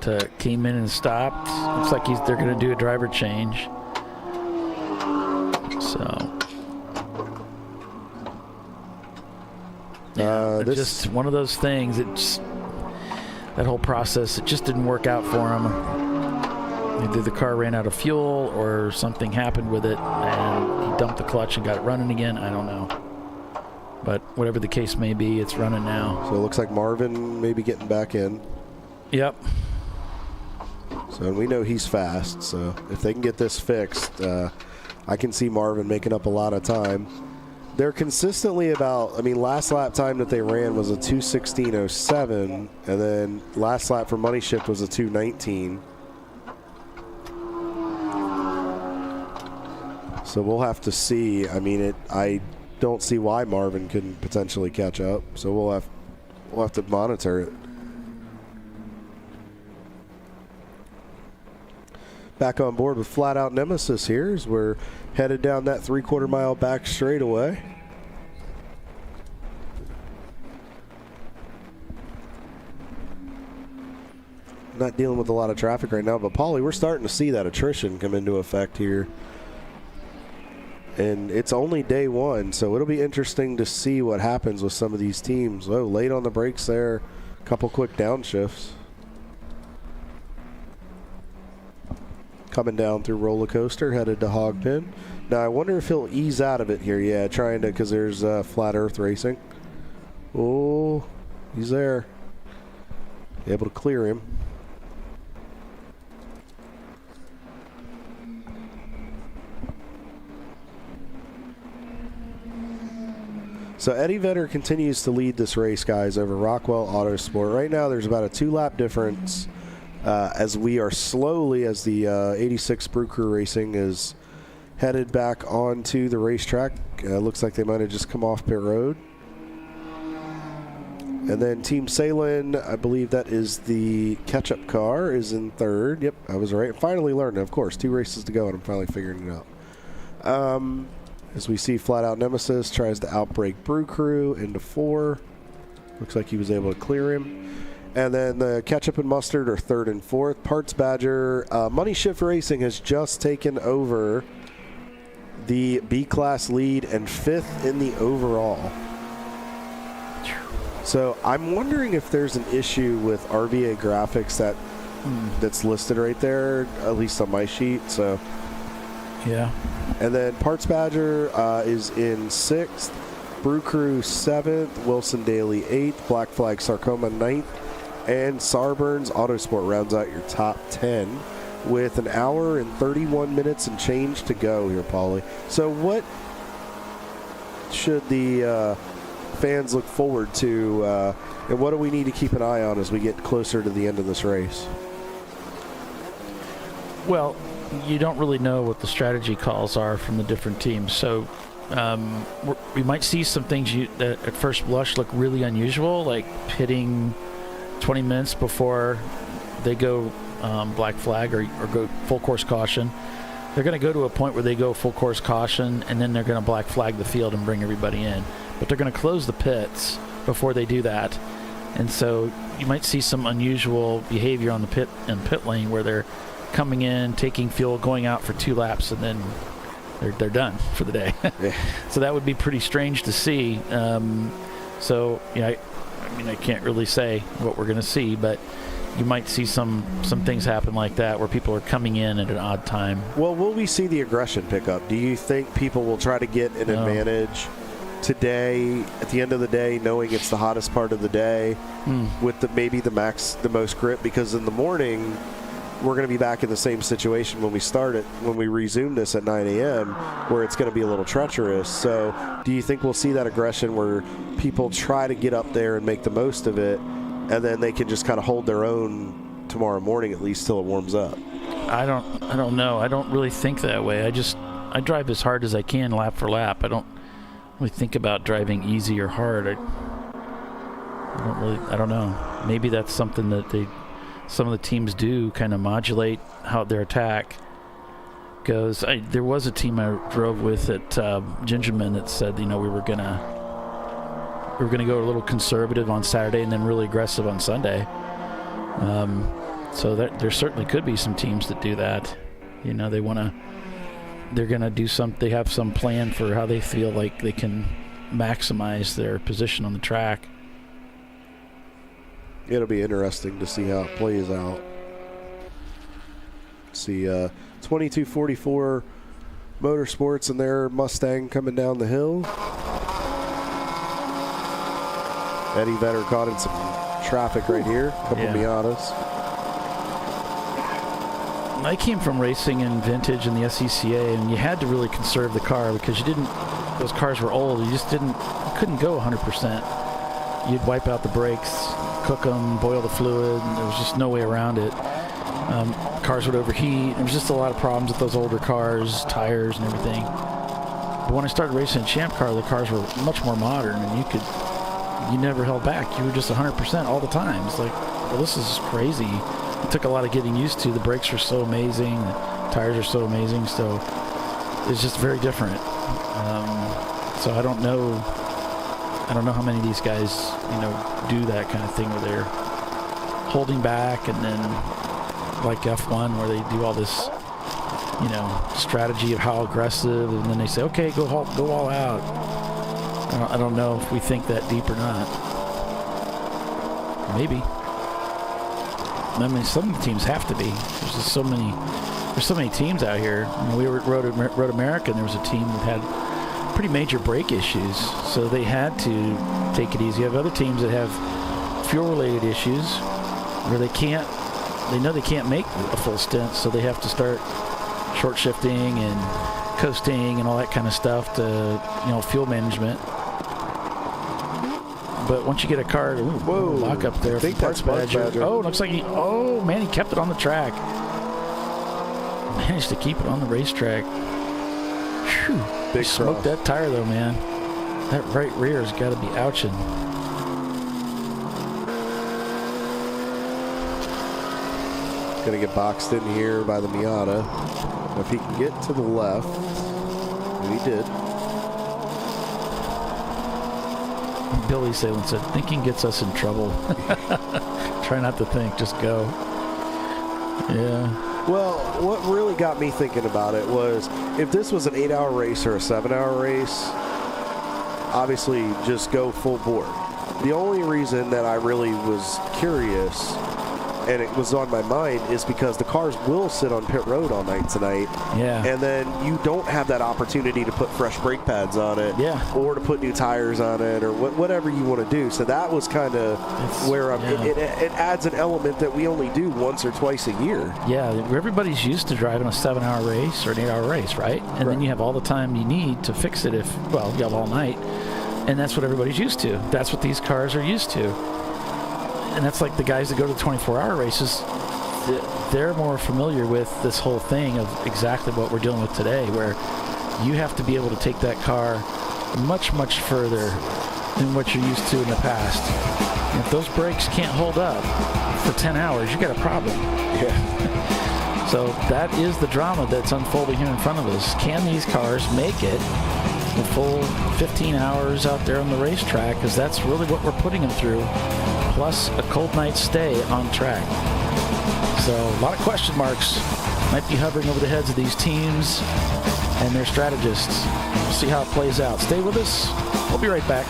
But, came in and stopped. Looks like they're going to do a driver change. So. Yeah, just one of those things. That whole process, it just didn't work out for him. Either the car ran out of fuel or something happened with it, and he dumped the clutch and got it running again. I don't know. But whatever the case may be, it's running now. So it looks like Marvin may be getting back in. Yep. So we know he's fast. So if they can get this fixed, I can see Marvin making up a lot of time. They're consistently about, last lap time that they ran was a 2:16.07, and then last lap for Money Shift was a 2:19. So we'll have to see. I don't see why Marvin couldn't potentially catch up. So we'll have to monitor it. Back on board with Flat Out Nemesis here as we're headed down that 3/4 mile back straightaway. Not dealing with a lot of traffic right now, but Paulie, we're starting to see that attrition come into effect here. And it's only day one, so it'll be interesting to see what happens with some of these teams. Oh, late on the brakes there, a couple quick downshifts. Coming down through Roller Coaster, headed to Hogpen. Now, I wonder if he'll ease out of it here. Yeah, trying to, because there's Flat Earth Racing. Oh, he's there. Able to clear him. So Eddie Vedder continues to lead this race, guys, over Rockwell Autosport. Right now, there's about a 2-lap difference. As we are slowly, as the 86 Brew Crew Racing is headed back onto the racetrack. Looks like they might have just come off pit road. And then Team Salin, I believe that is the catch-up car, is in third. Yep, I was right. Finally learning, of course. 2 races to go, and I'm finally figuring it out. As we see Flat Out Nemesis tries to outbrake Brew Crew into 4. Looks like he was able to clear him. And then the Ketchup and Mustard are 3rd and 4th. Parts Badger. Money Shift Racing has just taken over the B-Class lead and 5th in the overall. So I'm wondering if there's an issue with RVA graphics that's listed right there, at least on my sheet. So yeah. And then Parts Badger is in 6th. Brew Crew 7th. Wilson Daly 8th. Black Flag Sarcoma 9th. And Sarburns Autosport rounds out your top 10 with an hour and 31 minutes and change to go here, Paulie. So what should the fans look forward to, and what do we need to keep an eye on as we get closer to the end of this race? Well, you don't really know what the strategy calls are from the different teams. So we might see some things that at first blush look really unusual, like pitting 20 minutes before they go black flag or go full course caution. They're going to go to a point where they go full course caution, and then they're going to black flag the field and bring everybody in. But they're going to close the pits before they do that. And so you might see some unusual behavior on the pit lane where they're coming in, taking fuel, going out for 2 laps, and then they're done for the day. So that would be pretty strange to see. So I can't really say what we're going to see, but you might see some things happen like that where people are coming in at an odd time. Well, will we see the aggression pick up? Do you think people will try to get an advantage today at the end of the day, knowing it's the hottest part of the day, with the most grip? Because in the morning, we're going to be back in the same situation when we resume this at 9 a.m., where it's going to be a little treacherous. So do you think we'll see that aggression where people try to get up there and make the most of it, and then they can just kind of hold their own tomorrow morning, at least till it warms up? I don't know. I don't really think that way. I drive as hard as I can lap for lap. I don't really think about driving easy or hard. I don't know. Maybe that's something that some of the teams do, kind of modulate how their attack goes. There was a team I drove with at Gingerman that said, we were gonna go a little conservative on Saturday and then really aggressive on Sunday. So there certainly could be some teams that do that. They're gonna do they have some plan for how they feel like they can maximize their position on the track. It'll be interesting to see how it plays out. See 2244 Motorsports and their Mustang coming down the hill. Eddie Vedder caught in some traffic right here. A couple Miatas. I came from racing in vintage and the SCCA, and you had to really conserve the car because those cars were old. You couldn't go 100%. You'd wipe out the brakes, cook them, boil the fluid, and there was just no way around it. Cars would overheat. There was just a lot of problems with those older cars, tires and everything. But when I started racing in Champ Car, the cars were much more modern, and you never held back. You were just 100% all the time. It's like, well, this is crazy. It took a lot of getting used to. The brakes were so amazing. The tires are so amazing. So it's just very different. So I don't know how many of these guys, do that kind of thing where they're holding back, and then like F1 where they do all this, strategy of how aggressive, and then they say, okay, go all out. I don't know if we think that deep or not. Maybe. I mean, some teams have to be. There's just so many teams out here. We were at Road America, and there was a team that had pretty major brake issues, so they had to take it easy. You have other teams that have fuel-related issues where they know they can't make a full stint, so they have to start short shifting and coasting and all that kind of stuff to, fuel management. But once you get a car, lock up there. I think that's Badger. Oh, looks like he kept it on the track. Managed to keep it on the racetrack. Whew. Big smoked that tire though, man. That right rear has got to be ouching. Going to get boxed in here by the Miata. If he can get to the left, and he did. Billy Salem said, thinking gets us in trouble. Try not to think, just go. Yeah. Well, what really got me thinking about it was, if this was an 8-hour race or a 7-hour race, obviously just go full board. The only reason that I really was curious, and it was on my mind, is because the cars will sit on pit road all night tonight. Yeah. And then you don't have that opportunity to put fresh brake pads on it. Yeah. Or to put new tires on it, or whatever you want to do. So that was kind of where it adds an element that we only do once or twice a year. Yeah. Everybody's used to driving a 7-hour race or an 8-hour race, right? And then you have all the time you need to fix it you have all night. And that's what everybody's used to. That's what these cars are used to. And that's like the guys that go to the 24-hour races. They're more familiar with this whole thing of exactly what we're dealing with today, where you have to be able to take that car much, much further than what you're used to in the past. And if those brakes can't hold up for 10 hours, you got a problem. Yeah. So that is the drama that's unfolding here in front of us. Can these cars make it the full 15 hours out there on the racetrack? Because that's really what we're putting them through, plus a cold night's stay on track. So a lot of question marks might be hovering over the heads of these teams and their strategists. We'll see how it plays out. Stay with us. We'll be right back.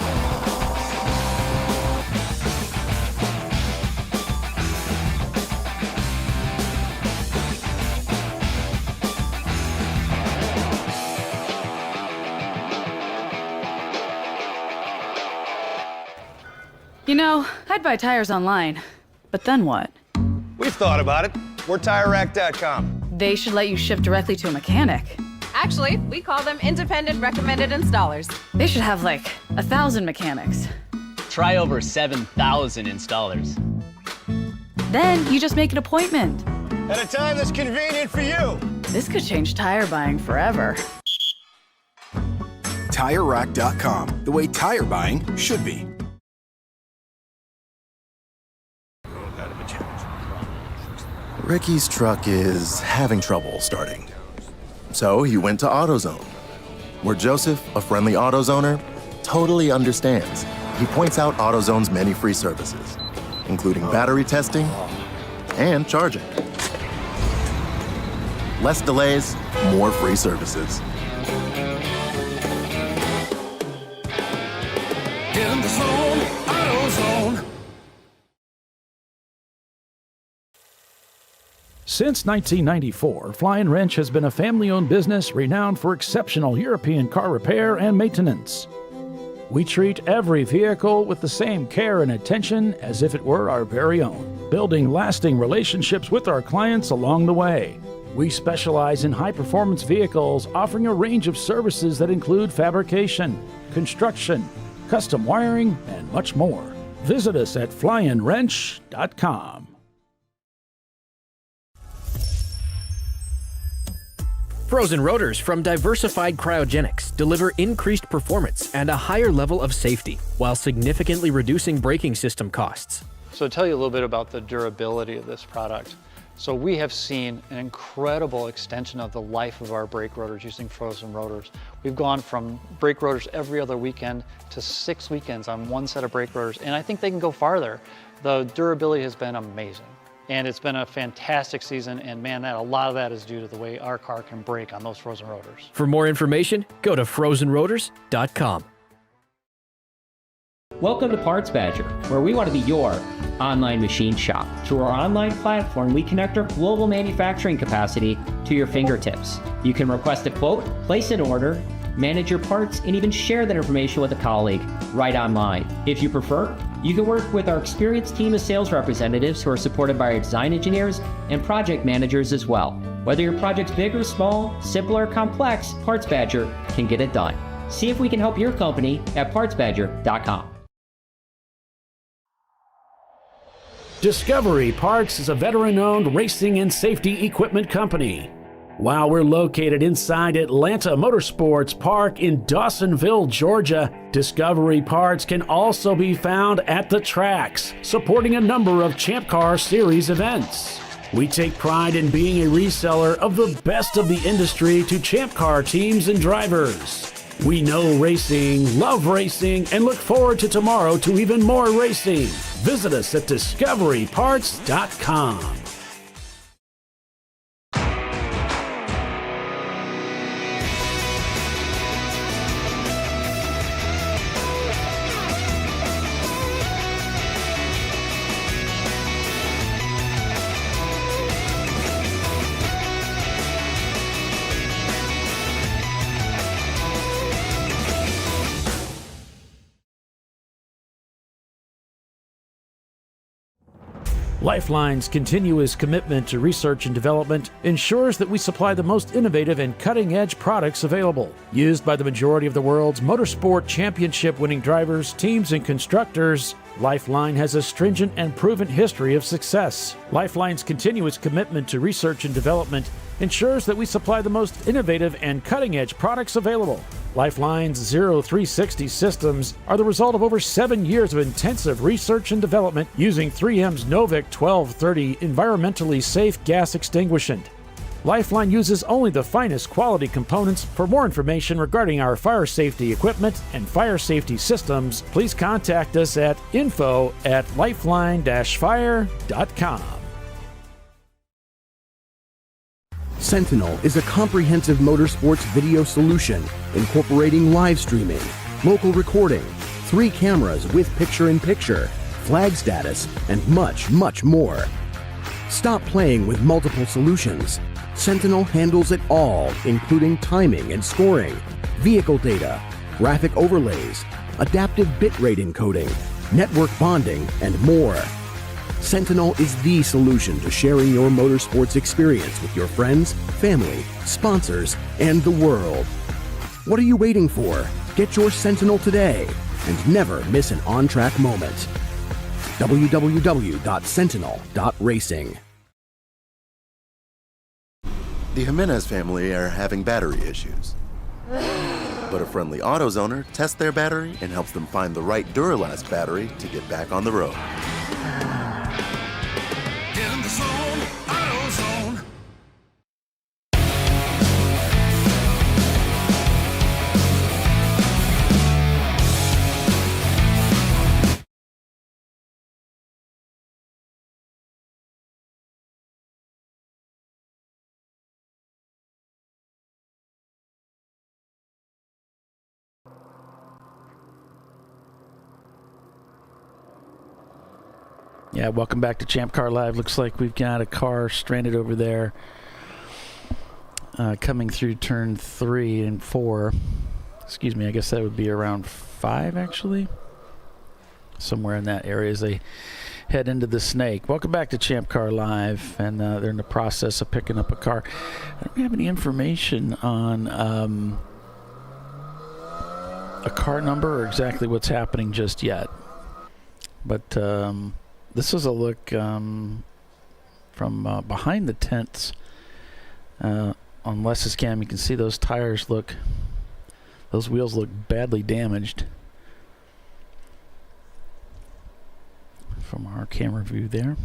You know, I'd buy tires online, but then what? We've thought about it. We're TireRack.com. They should let you ship directly to a mechanic. Actually, we call them independent recommended installers. They should have like 1,000 mechanics. Try over 7,000 installers. Then you just make an appointment. At a time that's convenient for you. This could change tire buying forever. TireRack.com, the way tire buying should be. Ricky's truck is having trouble starting. So he went to AutoZone, where Joseph, a friendly AutoZoner, totally understands. He points out AutoZone's many free services, including battery testing and charging. Less delays, more free services. In the zone, AutoZone. Since 1994, Flying Wrench has been a family-owned business renowned for exceptional European car repair and maintenance. We treat every vehicle with the same care and attention as if it were our very own, building lasting relationships with our clients along the way. We specialize in high-performance vehicles, offering a range of services that include fabrication, construction, custom wiring, and much more. Visit us at flyandwrench.com. Frozen rotors from Diversified Cryogenics deliver increased performance and a higher level of safety, while significantly reducing braking system costs. So to tell you a little bit about the durability of this product. So we have seen an incredible extension of the life of our brake rotors using frozen rotors. We've gone from brake rotors every other weekend to 6 weekends on one set of brake rotors, and I think they can go farther. The durability has been amazing. And it's been a fantastic season, and man, a lot of that is due to the way our car can brake on those frozen rotors. For more information, go to frozenrotors.com. Welcome to Parts Badger, where we want to be your online machine shop. Through our online platform, we connect our global manufacturing capacity to your fingertips. You can request a quote, place an order, manage your parts, and even share that information with a colleague right online. If you prefer, you can work with our experienced team of sales representatives who are supported by our design engineers and project managers as well. Whether your project's big or small, simple or complex, Parts Badger can get it done. See if we can help your company at partsbadger.com. Discovery Parts is a veteran-owned racing and safety equipment company. While we're located inside Atlanta Motorsports Park in Dawsonville, Georgia, Discovery Parts can also be found at the tracks, supporting a number of Champ Car Series events. We take pride in being a reseller of the best of the industry to Champ Car teams and drivers. We know racing, love racing, and look forward to tomorrow to even more racing. Visit us at discoveryparts.com. Lifeline's continuous commitment to research and development ensures that we supply the most innovative and cutting-edge products available. Used by the majority of the world's motorsport championship-winning drivers, teams, and constructors, Lifeline has a stringent and proven history of success. Lifeline's continuous commitment to research and development ensures that we supply the most innovative and cutting-edge products available. Lifeline's Zero 360 systems are the result of over 7 years of intensive research and development using 3M's Novik 1230 environmentally safe gas extinguishant. Lifeline uses only the finest quality components. For more information regarding our fire safety equipment and fire safety systems, please contact us at info@lifeline-fire.com. Sentinel is a comprehensive motorsports video solution incorporating live streaming, local recording, 3 cameras with picture-in-picture, flag status, and much, much more. Stop playing with multiple solutions. Sentinel handles it all, including timing and scoring, vehicle data, graphic overlays, adaptive bitrate encoding, network bonding, and more. Sentinel is the solution to sharing your motorsports experience with your friends, family, sponsors, and the world. What are you waiting for? Get your Sentinel today and never miss an on-track moment. www.sentinel.racing. The Jimenez family are having battery issues. But a friendly AutoZoner tests their battery and helps them find the right Duralast battery to get back on the road. In the zone, AutoZone. Yeah, welcome back to ChampCar.Live. Looks like we've got a car stranded over there coming through turn 3 and 4. Excuse me, I guess that would be around 5, actually. Somewhere in that area as they head into the snake. Welcome back to ChampCar.Live, and they're in the process of picking up a car. I don't have any information on a car number or exactly what's happening just yet. But this is a look from behind the tents on Les's cam. You can see those tires those wheels look badly damaged from our camera view there.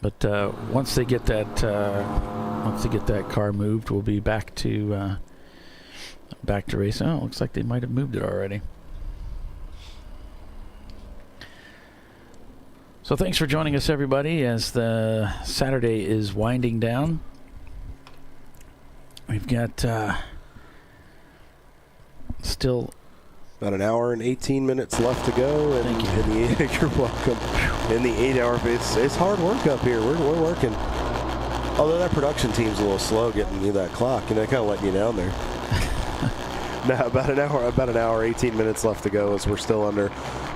But once they get that car moved, we'll be back to racing. Oh, looks like they might have moved it already. So thanks for joining us, everybody, as the Saturday is winding down. We've got still about an hour and 18 minutes left to go. And Thank you. You're welcome. In the 8-hour, it's hard work up here. We're working. Although that production team's a little slow getting you that clock, and they kind of letting you down there. Now about an hour, 18 minutes left to go as we're still under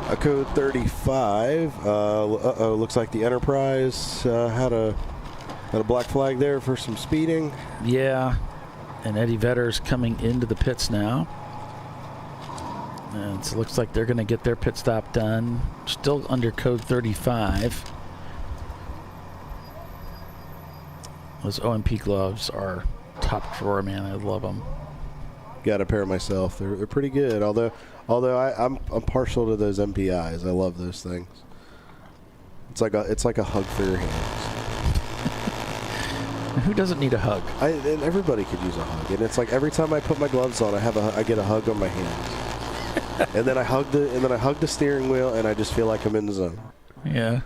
a code 35. Looks like the Enterprise had a black flag there for some speeding. Yeah, and Eddie Vedder's coming into the pits now. And it looks like they're going to get their pit stop done. Still under code 35. Those OMP gloves are top drawer, man. I love them. Got a pair myself. They're pretty good. Although I'm partial to those MPIs. I love those things. It's like a hug for your hands. Who doesn't need a hug? And everybody could use a hug. And it's like every time I put my gloves on, I get a hug on my hands. and then I hug the steering wheel, and I just feel like I'm in the zone. Yeah.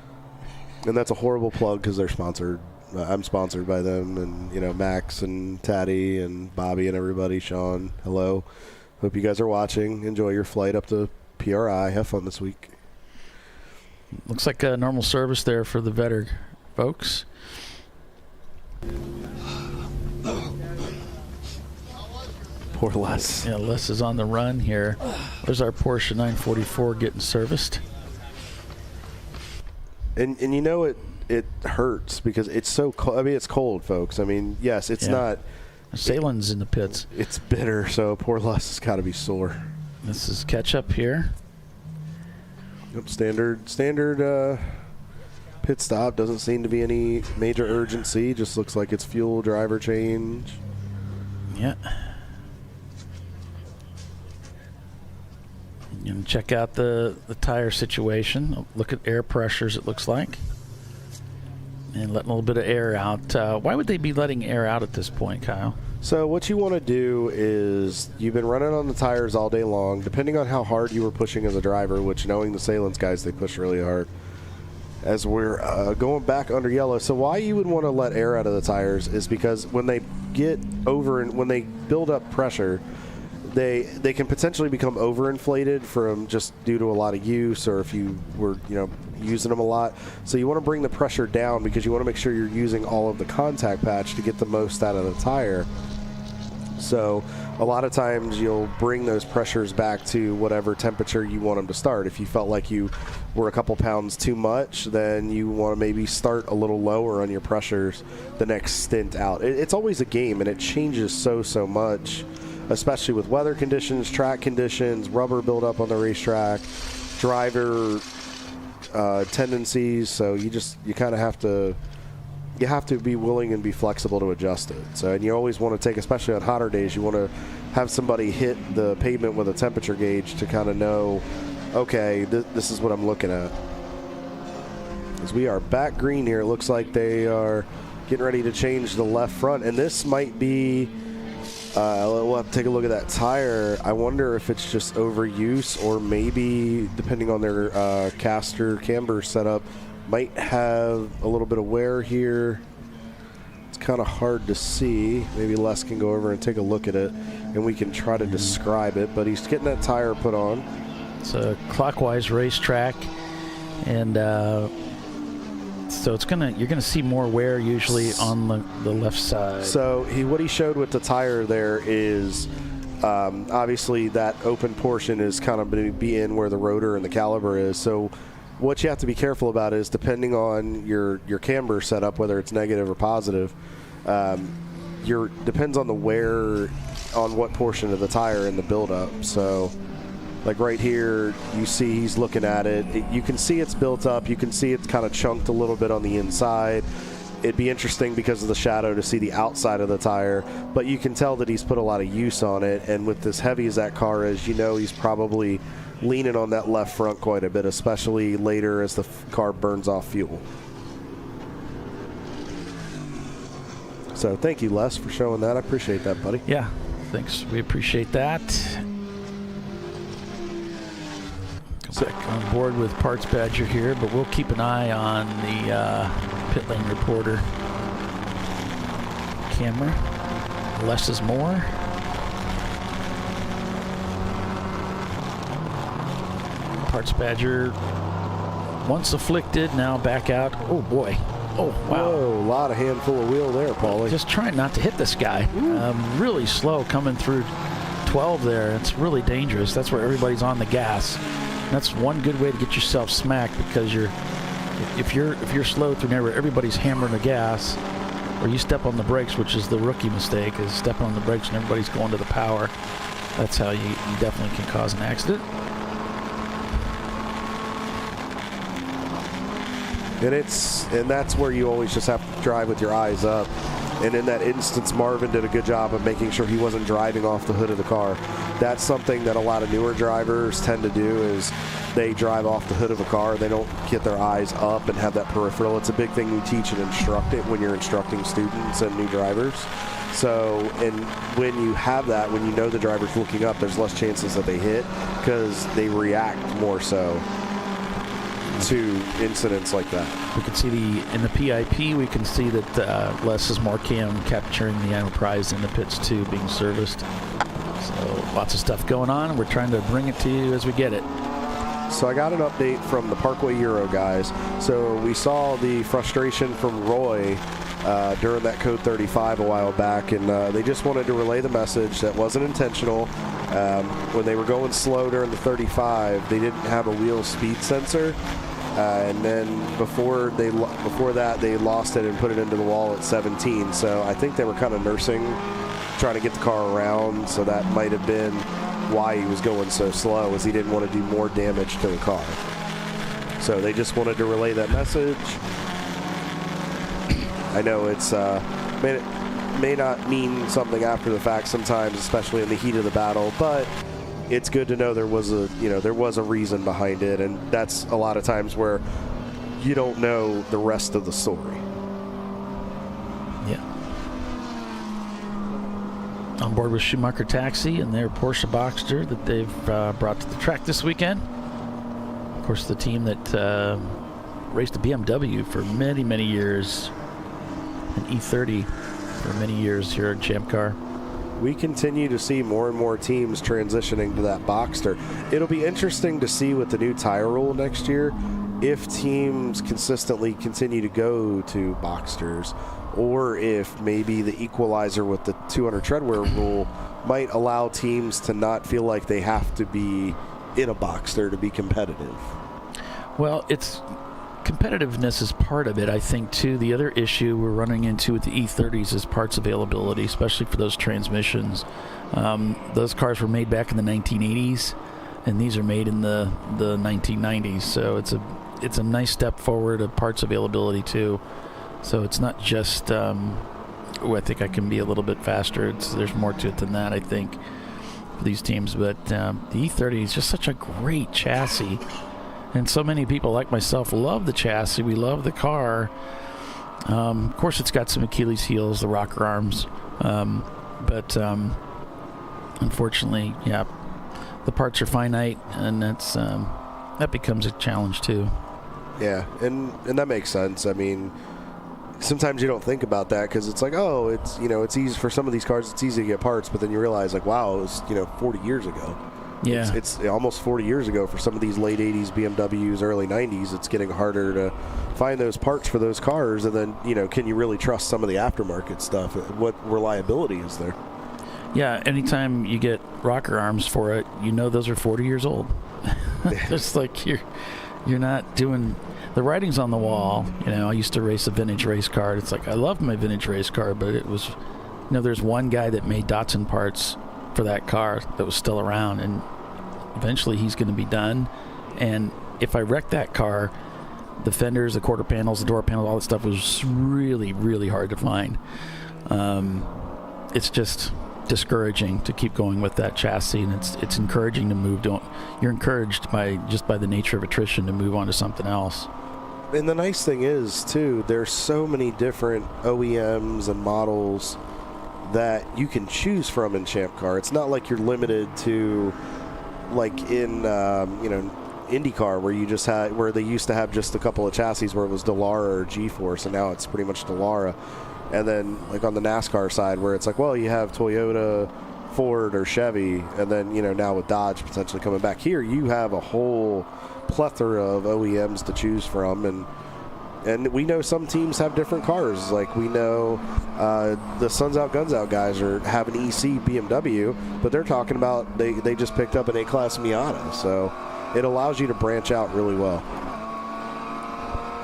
And that's a horrible plug because they're sponsored. I'm sponsored by them, and Max and Taddy and Bobby and everybody. Sean, hello. Hope you guys are watching. Enjoy your flight up to PRI. Have fun this week. Looks like a normal service there for the Vetter folks. Poor Les. Yeah, Les is on the run here. There's our Porsche 944 getting serviced. And it hurts because it's so cold. I mean, it's cold, folks. I mean, yes, it's not. Salen's in the pits. It's bitter, so poor Les has got to be sore. This is catch-up here. Yep, standard pit stop. Doesn't seem to be any major urgency. Just looks like it's fuel, driver change. Yeah. You can check out the tire situation. Look at air pressures, it looks like. And letting a little bit of air out. Why would they be letting air out at this point, Kyle? So what you want to do is you've been running on the tires all day long, depending on how hard you were pushing as a driver, which knowing the Salins guys, they push really hard. As we're going back under yellow. So why you would want to let air out of the tires is because when they get over and when they build up pressure, they can potentially become overinflated from just due to a lot of use, or if you were using them a lot. So you want to bring the pressure down because you want to make sure you're using all of the contact patch to get the most out of the tire. So a lot of times you'll bring those pressures back to whatever temperature you want them to start. If you felt like you were a couple pounds too much, then you want to maybe start a little lower on your pressures the next stint out. It's always a game, and it changes so much, especially with weather conditions, track conditions, rubber buildup on the racetrack, driver tendencies. So you kind of have to be willing and be flexible to adjust it. So, and you always want to take, especially on hotter days, you want to have somebody hit the pavement with a temperature gauge to kind of know, okay, this is what I'm looking at. As we are back green here, it looks like they are getting ready to change the left front, and this might be. We'll have to take a look at that tire. I wonder if it's just overuse, or maybe, depending on their caster camber setup, might have a little bit of wear here. It's kind of hard to see. Maybe Les can go over and take a look at it, and we can try to describe it. But he's getting that tire put on. It's a clockwise racetrack, and so you're gonna see more wear usually on the left side. So what he showed with the tire there is obviously that open portion is kind of going to be in where the rotor and the caliper is. So what you have to be careful about is, depending on your camber setup, whether it's negative or positive, depends on the wear on what portion of the tire in the buildup. So like right here, you see he's looking at it. You can see it's built up. You can see it's kind of chunked a little bit on the inside. It'd be interesting because of the shadow to see the outside of the tire, but you can tell that he's put a lot of use on it. And with as heavy as that car is, he's probably leaning on that left front quite a bit, especially later as the car burns off fuel. So thank you, Les, for showing that. I appreciate that, buddy. Yeah, thanks. We appreciate that. Go back on board with Parts Badger here, but we'll keep an eye on the pit lane reporter camera. Less is more. Parts Badger, once afflicted, now back out. Oh boy. Oh, wow. Whoa, a lot of handful of wheel there, Paulie. Just trying not to hit this guy. Really slow coming through 12 there. It's really dangerous. That's where everybody's on the gas. And that's one good way to get yourself smacked, because if you're slow through there where everybody's hammering the gas, or you step on the brakes, which is the rookie mistake, is stepping on the brakes and everybody's going to the power. That's how you definitely can cause an accident. And that's where you always just have to drive with your eyes up. And in that instance, Marvin did a good job of making sure he wasn't driving off the hood of the car. That's something that a lot of newer drivers tend to do, is they drive off the hood of a car. They don't get their eyes up and have that peripheral. It's a big thing we teach and instruct it when you're instructing students and new drivers. So, and when you have that, when you know the driver's looking up, there's less chances that they hit, because they react more so to incidents like that. We can see in the PIP, we can see that Les is Markham capturing the Enterprise in the pits too, being serviced. So lots of stuff going on. We're trying to bring it to you as we get it. So I got an update from the Parkway Euro guys. So we saw the frustration from Roy during that Code 35 a while back, and they just wanted to relay the message that wasn't intentional. When they were going slow during the 35, they didn't have a wheel speed sensor. And then before that, they lost it and put it into the wall at 17. So I think they were kind of nursing, trying to get the car around. So that might have been why he was going so slow, is he didn't want to do more damage to the car. So they just wanted to relay that message. I know it's may not mean something after the fact sometimes, especially in the heat of the battle, but it's good to know there was a reason behind it, and that's a lot of times where you don't know the rest of the story. Yeah. On board with Schumacher Taxi and their Porsche Boxster that they've brought to the track this weekend. Of course, the team that raced the BMW for many, many years, an E30 for many years here at Champ Car. We continue to see more and more teams transitioning to that Boxster. It'll be interesting to see with the new tire rule next year if teams consistently continue to go to Boxsters, or if maybe the equalizer with the 200 treadwear rule might allow teams to not feel like they have to be in a Boxster to be competitive. Well, competitiveness is part of it, I think, too. The other issue we're running into with the E30s is parts availability, especially for those transmissions. Those cars were made back in the 1980s, and these are made in the 1990s. So it's a nice step forward of parts availability, too. So it's not just, I think I can be a little bit faster. There's more to it than that, I think, for these teams. But the E30 is just such a great chassis. And so many people like myself love the chassis. We love the car. Of course, it's got some Achilles heels, the rocker arms. But unfortunately, yeah, the parts are finite, and that becomes a challenge, too. Yeah, and that makes sense. I mean, sometimes you don't think about that because it's like, oh, it's easy for some of these cars. It's easy to get parts, but then you realize, like, wow, it was 40 years ago. Yeah, it's almost 40 years ago for some of these late 80s BMWs, early 90s. It's getting harder to find those parts for those cars, and then can you really trust some of the aftermarket stuff? What reliability is there? Yeah, anytime you get rocker arms for it, those are 40 years old. It's like you're not doing. The writing's on the wall. I used to race a vintage race car. It's like I love my vintage race car, but it was, there's one guy that made Datsun parts for that car that was still around, and eventually he's going to be done. And if I wreck that car, the fenders, the quarter panels, the door panels, all that stuff was really, really hard to find. It's just discouraging to keep going with that chassis, and it's encouraging to move. You're encouraged by the nature of attrition to move on to something else. And the nice thing is, too, there's so many different OEMs and models that you can choose from in Champ Car. It's not like you're limited to, like in IndyCar, where they used to have just a couple of chassis where it was Dallara or G-Force, and now it's pretty much Dallara. And then like on the NASCAR side, where it's like, well, you have Toyota, Ford, or Chevy, and then now with Dodge potentially coming back here, you have a whole plethora of OEMs to choose from, and we know some teams have different cars. Like we know the Suns Out Guns Out guys have an EC BMW, but they're talking about they just picked up an A-Class Miata, so it allows you to branch out really well.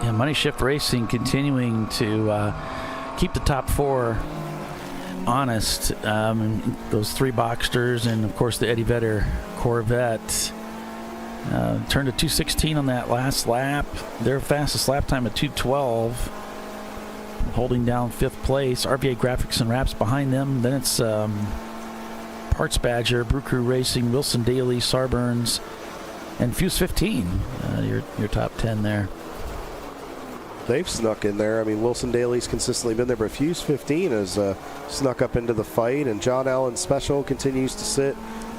Yeah, Money Shift Racing continuing to keep the top four honest. Those three Boxsters and, of course, the Eddie Vedder Corvette turned to 2:16 on that last lap. Their fastest lap time at 2:12, holding down fifth place. RVA Graphics and Wraps behind them. Then it's Parts Badger, Brew Crew Racing, Wilson Daly, Sarburns, and Fuse 15. Your top 10 there. They've snuck in there. I mean, Wilson Daly's consistently been there, but Fuse 15 has snuck up into the fight, and John Allen Special continues to sit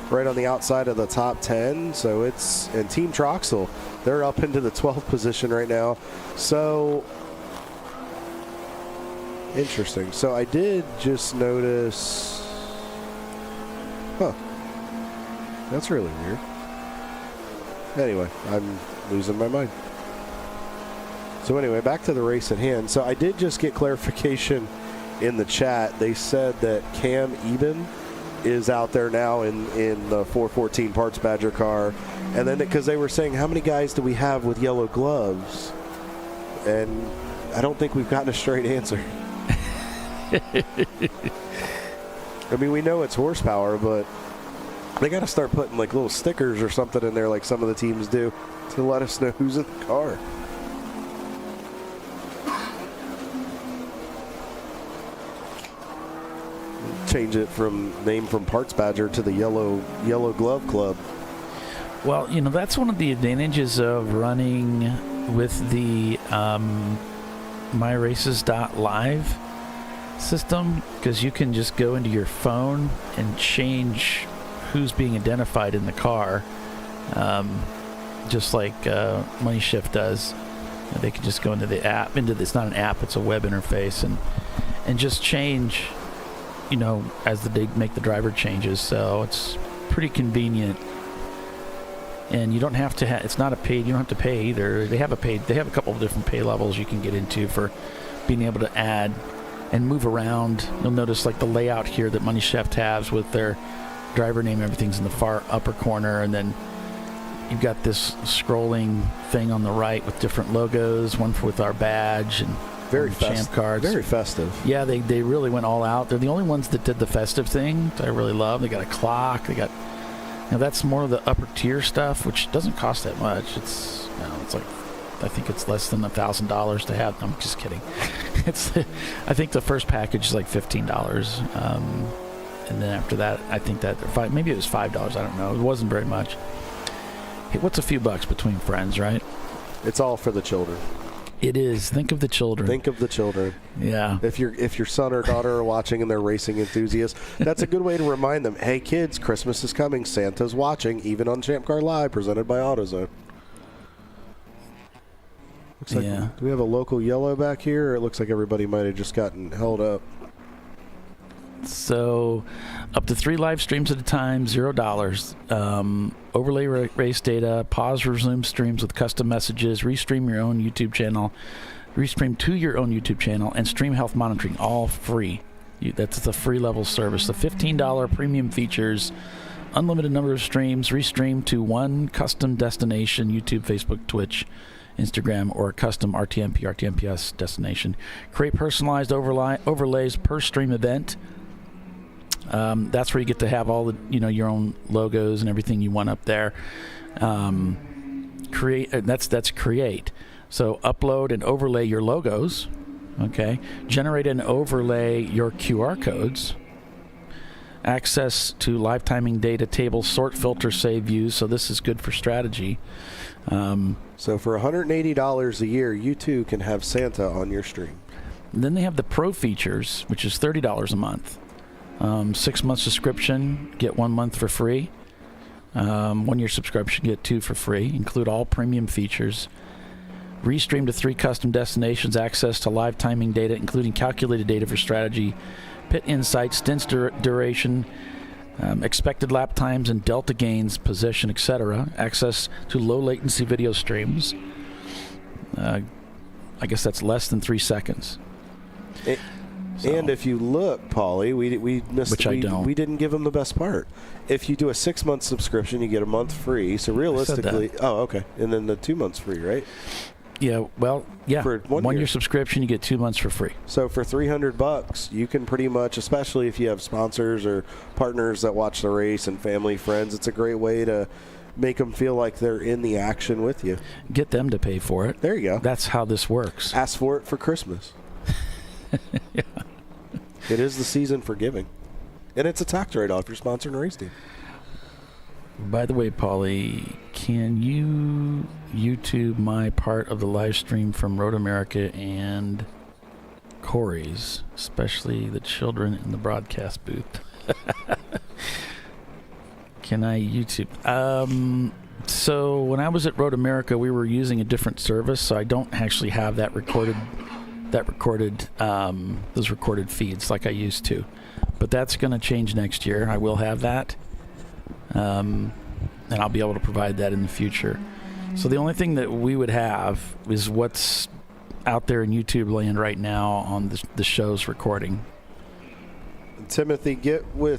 right on the outside of the top 10. So and Team Troxel, they're up into the 12th position right now. So interesting. So I did just notice, that's really weird. Anyway, I'm losing my mind. So anyway, back to the race at hand. So I did just get clarification in the chat. They said that Cam Eben is out there now in the 414 Parts Badger car. And then because they were saying, how many guys do we have with yellow gloves? And I don't think we've gotten a straight answer. I mean, we know it's horsepower, but they got to start putting like little stickers or something in there like some of the teams do to let us know who's in the car. change it from Parts Badger to the Yellow Glove Club. Well, that's one of the advantages of running with the myraces.live system, because you can just go into your phone and change who's being identified in the car, just like Money Shift does. They can just go into the app, it's not an app, it's a web interface, and just change, as they make the driver changes. So it's pretty convenient. And you don't have to it's not a paid, you don't have to pay either. They have a couple of different pay levels you can get into for being able to add and move around. You'll notice like the layout here that Money Chef has with their driver name, everything's in the far upper corner, and then you've got this scrolling thing on the right with different logos, one with our badge and very Champ cards. Very festive. Yeah, they really went all out. They're the only ones that did the festive thing, which I really love. They got a clock, they got that's more of the upper tier stuff, which doesn't cost that much. It's like, I think it's less than $1,000 to have. I'm just kidding. I think the first package is like $15, and then after that, I think that maybe it was $5. I don't know. It wasn't very much. Hey, what's a few bucks between friends, right? It's all for the children. It is. Think of the children. Think of the children. Yeah. If your son or daughter are watching and they're racing enthusiasts, that's a good way to remind them, hey, kids, Christmas is coming. Santa's watching, even on ChampCar.Live, presented by AutoZone. Looks like, do we have a local yellow back here? Or it looks like everybody might have just gotten held up. So, up to 3 live streams at a time, $0. Overlay race data, pause, resume streams with custom messages, restream your own YouTube channel, restream to your own YouTube channel, and stream health monitoring, all free. That's the free level service. The $15 premium features, unlimited number of streams, restream to one custom destination, YouTube, Facebook, Twitch, Instagram, or a custom RTMP, RTMPS destination. Create personalized overlays per stream event. That's where you get to have all the, your own logos and everything you want up there. Create. That's create. So upload and overlay your logos. Okay. Generate and overlay your QR codes. Access to live timing data tables, sort, filter, save views. So this is good for strategy. So for $180 a year, you too can have Santa on your stream. And then they have the Pro features, which is $30 a month. 6-month subscription, get 1 month for free. 1-year subscription, get 2 for free. Include all premium features. Restream to 3 custom destinations, access to live timing data, including calculated data for strategy, pit insights, stints duration, expected lap times and delta gains, position, etc. Access to low latency video streams. I guess that's less than 3 seconds. And if you look, Paulie, we missed. Which I don't. We didn't give them the best part. If you do a 6-month subscription, you get a month free. So realistically, okay, and then the 2 months free, right? Yeah. Well, yeah. For 1 year subscription, you get 2 months for free. So for $300, you can pretty much, especially if you have sponsors or partners that watch the race and family, friends, it's a great way to make them feel like they're in the action with you. Get them to pay for it. There you go. That's how this works. Ask for it for Christmas. Yeah. It is the season for giving. And it's a tax write-off. You're sponsoring a race team. By the way, Paulie, can you YouTube my part of the live stream from Road America and Corey's, especially the children in the broadcast booth? Can I YouTube? So when I was at Road America, we were using a different service, so I don't actually have that recorded those recorded feeds like I used to. But that's going to change next year. I will have that. And I'll be able to provide that in the future. So the only thing that we would have is what's out there in YouTube land right now on the show's recording. Timothy,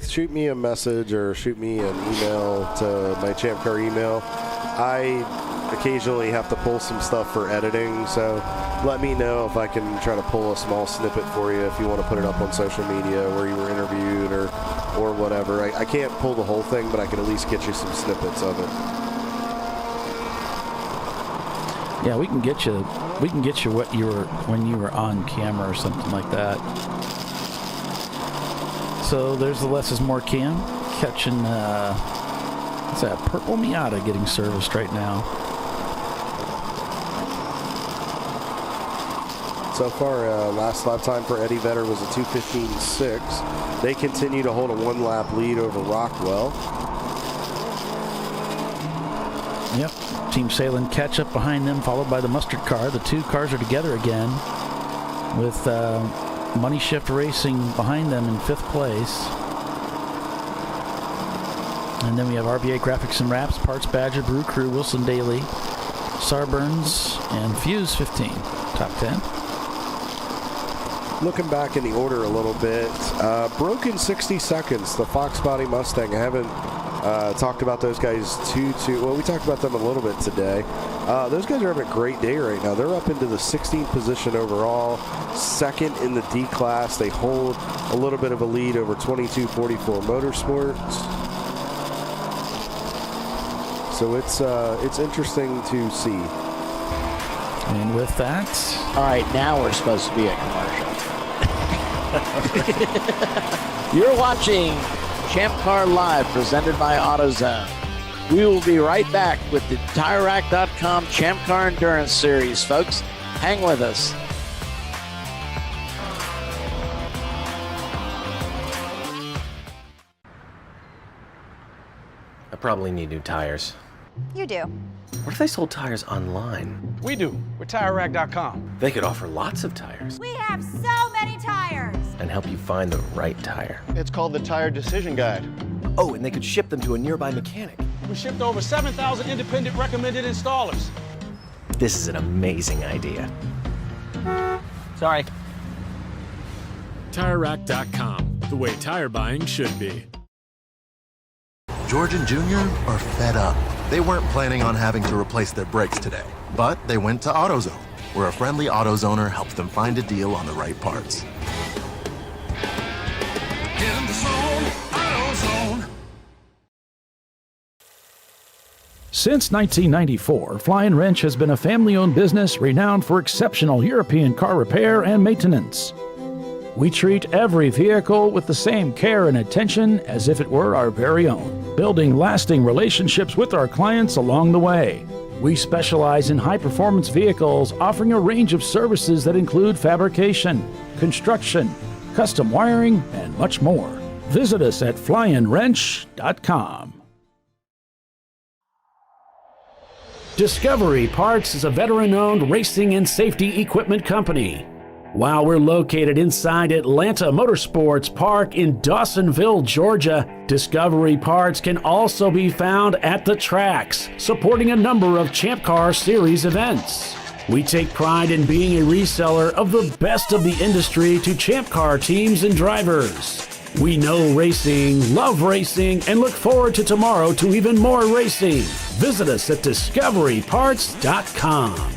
shoot me a message or shoot me an email to my ChampCar email. I occasionally have to pull some stuff for editing, so let me know if I can try to pull a small snippet for you if you want to put it up on social media where you were interviewed or whatever. I can't pull the whole thing, but I can at least get you some snippets of it. Yeah, we can get you when you were on camera or something like that. So there's the less is more cam catching. What's that? Purple Miata getting serviced right now. So far, last lap time for Eddie Vedder was a 2:15.6. They continue to hold a 1-lap lead over Rockwell. Yep. Team Salem catch up behind them, followed by the Mustard car. The two cars are together again with Money Shift Racing behind them in 5th place. And then we have RBA Graphics and Wraps, Parts Badger, Brew Crew, Wilson Daly, Sarburns, and Fuse 15. Top 10. Looking back in the order a little bit, broken 60 seconds, the Fox Body Mustang. I haven't talked about those guys well, we talked about them a little bit today. Those guys are having a great day right now. They're up into the 16th position overall, 2nd in the D class. They hold a little bit of a lead over 2244 Motorsports. So it's interesting to see. And with that, all right, now we're supposed to be a commercial. You're watching ChampCar.Live, presented by AutoZone. We will be right back with the TireRack.com Champ Car Endurance Series, folks. Hang with us. I probably need new tires. You do. What if they sold tires online? We do. We're TireRack.com. They could offer lots of tires We have so many tires. and help you find the right tire. It's called the Tire Decision Guide. Oh, and they could ship them to a nearby mechanic. We shipped over 7,000 independent recommended installers. This is an amazing idea. Sorry. TireRack.com, the way tire buying should be. George and Junior are fed up. They weren't planning on having to replace their brakes today, but they went to AutoZone, where a friendly AutoZoner helped them find a deal on the right parts. Get in the zone, AutoZone. Since 1994, Fly & Wrench has been a family-owned business renowned for exceptional European car repair and maintenance. We treat every vehicle with the same care and attention as if it were our very own, building lasting relationships with our clients along the way. We specialize in high-performance vehicles, offering a range of services that include fabrication, construction, custom wiring, and much more. Visit us at flyandwrench.com. Discovery Parts is a veteran-owned racing and safety equipment company. While we're located inside Atlanta Motorsports Park in Dawsonville, Georgia, Discovery Parts can also be found at the tracks, supporting a number of Champ Car Series events. We take pride in being a reseller of the best of the industry to Champ Car teams and drivers. We know racing, love racing, and look forward to tomorrow to even more racing. Visit us at discoveryparts.com.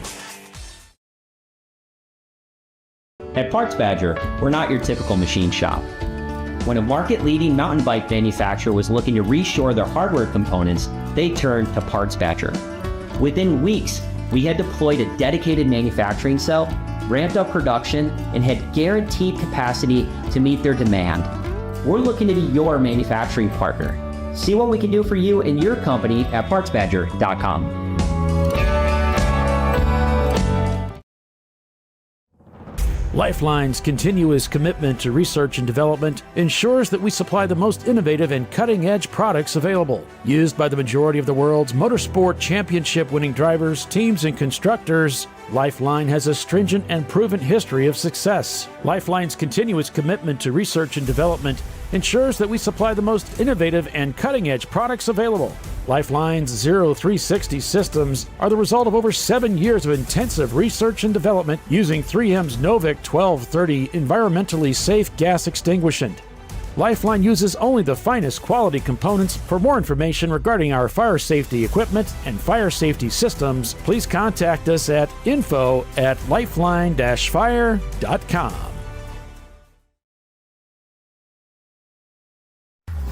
At Parts Badger, we're not your typical machine shop. When a market-leading mountain bike manufacturer was looking to reshore their hardware components, they turned to Parts Badger. Within weeks, we had deployed a dedicated manufacturing cell, ramped up production, and had guaranteed capacity to meet their demand. We're looking to be your manufacturing partner. See what we can do for you and your company at partsbadger.com. Lifeline's continuous commitment to research and development ensures that we supply the most innovative and cutting-edge products available. Used by the majority of the world's motorsport championship-winning drivers, teams, and constructors, Lifeline has a stringent and proven history of success. Lifeline's continuous commitment to research and development ensures that we supply the most innovative and cutting-edge products available. Lifeline's 0360 systems are the result of over 7 years of intensive research and development using 3M's Novik 1230 environmentally safe gas extinguishant. Lifeline uses only the finest quality components. For more information regarding our fire safety equipment and fire safety systems, please contact us at info@lifeline-fire.com.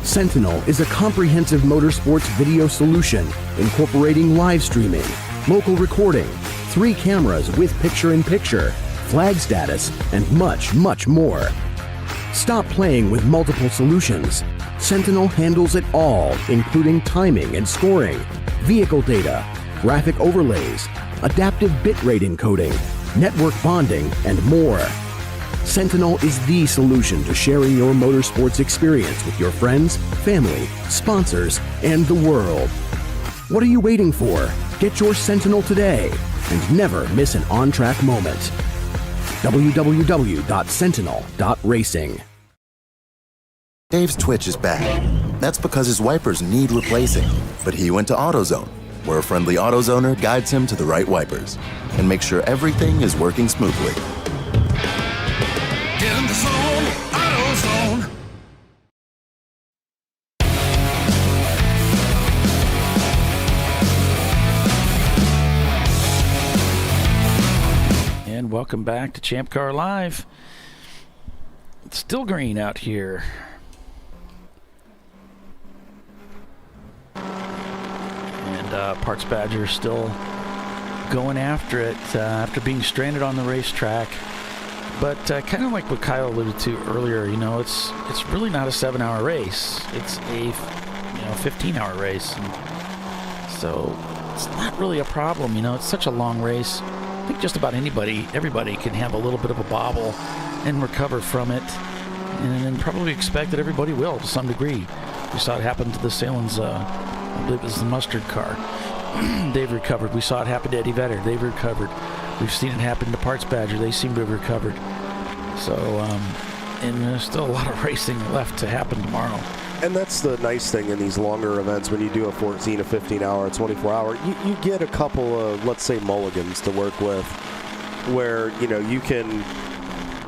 Sentinel is a comprehensive motorsports video solution incorporating live streaming, local recording, 3 cameras with picture-in-picture, flag status, and much, much more. Stop playing with multiple solutions. Sentinel handles it all, including timing and scoring, vehicle data, graphic overlays, adaptive bitrate encoding, network bonding, and more. Sentinel is the solution to sharing your motorsports experience with your friends, family, sponsors, and the world. What are you waiting for? Get your Sentinel today and never miss an on-track moment. www.sentinel.racing. Dave's twitch is bad. That's because his wipers need replacing. But he went to AutoZone, where a friendly AutoZoner guides him to the right wipers and makes sure everything is working smoothly. Get in the zone, AutoZone. And welcome back to Champ Car Live. It's still green out here. And Parts Badger still going after it after being stranded on the racetrack. But kind of like what Kyle alluded to earlier, you know, it's really not a 7-hour race. It's a 15-hour race. And so it's not really a problem, you know. It's such a long race. I think just about everybody can have a little bit of a bobble and recover from it, and probably expect that everybody will to some degree. We saw it happen to the Salins, I believe it was the Mustard car. They've recovered. We saw it happen to Eddie Vedder. They've recovered. We've seen it happen to Parts Badger. They seem to have recovered. So, and there's still a lot of racing left to happen tomorrow. And that's the nice thing in these longer events when you do a 14, a 15-hour, a 24-hour. You get a couple of, let's say, mulligans to work with where, you know, you can,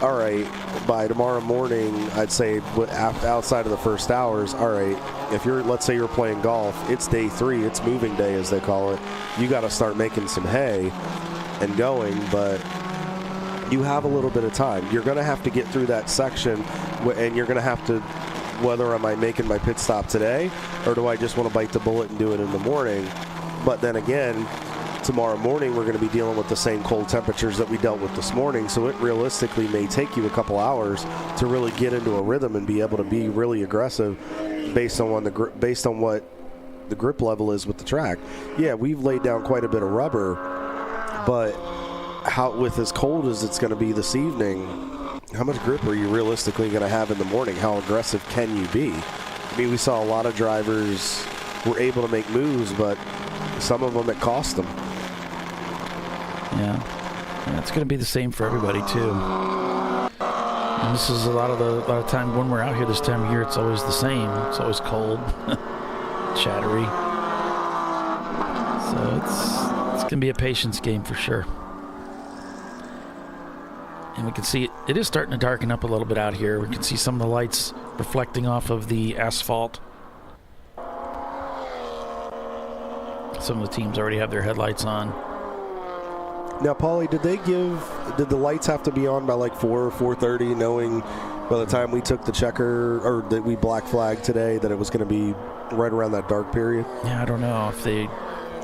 all right, by tomorrow morning, I'd say outside of the first hours, all right, if you're, let's say you're playing golf, it's day 3, it's moving day as they call it. You got to start making some hay and going, but you have a little bit of time. You're going to have to get through that section, and you're going to have to, whether am I making my pit stop today, or do I just want to bite the bullet and do it in the morning? But then again, tomorrow morning we're going to be dealing with the same cold temperatures that we dealt with this morning, so it realistically may take you a couple hours to really get into a rhythm and be able to be really aggressive based on what the grip level is with the track. Yeah, we've laid down quite a bit of rubber, but how, with as cold as it's going to be this evening, how much grip are you realistically going to have in the morning? How aggressive can you be? I mean, we saw a lot of drivers were able to make moves, but some of them it cost them. Yeah, it's going to be the same for everybody too. And this is a lot of time when we're out here this time of year. It's always the same. It's always cold, chattery. So it's going to be a patience game for sure. And we can see it is starting to darken up a little bit out here. We can see some of the lights reflecting off of the asphalt. Some of the teams already have their headlights on. Now, Paulie, did the lights have to be on by like 4 or 4:30, knowing by the time we took the checker, or that we black flagged today, that it was going to be right around that dark period? Yeah, I don't know if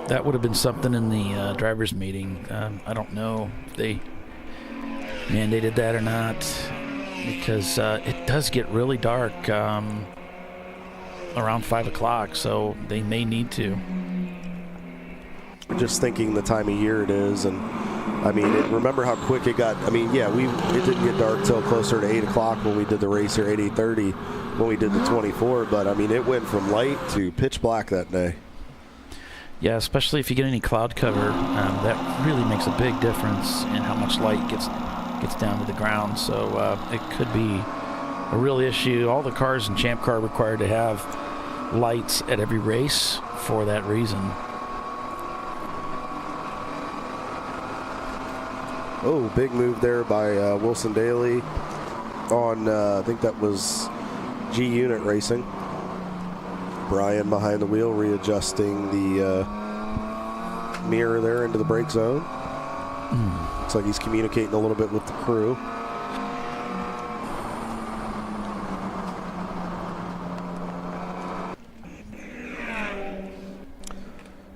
that would have been something in the drivers' meeting. I don't know if they mandated that or not, because it does get really dark around 5 o'clock, so they may need to. Just thinking the time of year it is, and I mean, remember how quick it got. I mean, yeah, it didn't get dark till closer to 8 o'clock when we did the race here, 8:30 when we did the 24, but I mean, it went from light to pitch black that day. Yeah, especially if you get any cloud cover, that really makes a big difference in how much light gets down to the ground. So it could be a real issue. All the cars in Champ Car are required to have lights at every race for that reason. Oh, big move there by Wilson Daly on, I think that was G-Unit Racing. Brian behind the wheel readjusting the mirror there into the brake zone. Looks like he's communicating a little bit with the crew.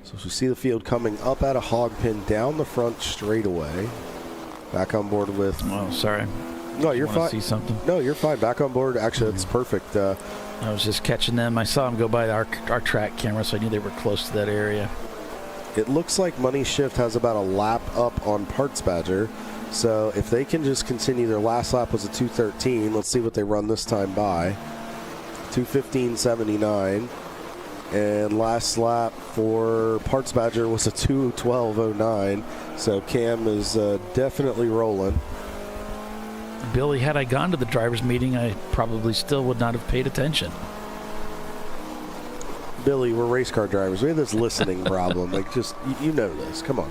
So as we see the field coming up at a hog pin down the front straightaway. Back on board with... Oh, sorry. No, you're fine. See something? No, you're fine. Back on board. Actually, that's perfect. I was just catching them. I saw them go by our track camera, so I knew they were close to that area. It looks like Money Shift has about a lap up on Parts Badger. So if they can just continue, their last lap was a 2:13. Let's see what they run this time by. 2:15.79. And last lap for Parts Badger was a 2:12.09. So Cam is definitely rolling. Billy, had I gone to the drivers' meeting, I probably still would not have paid attention. Billy, we're race car drivers. We have this listening problem. Like, just you know this. Come on.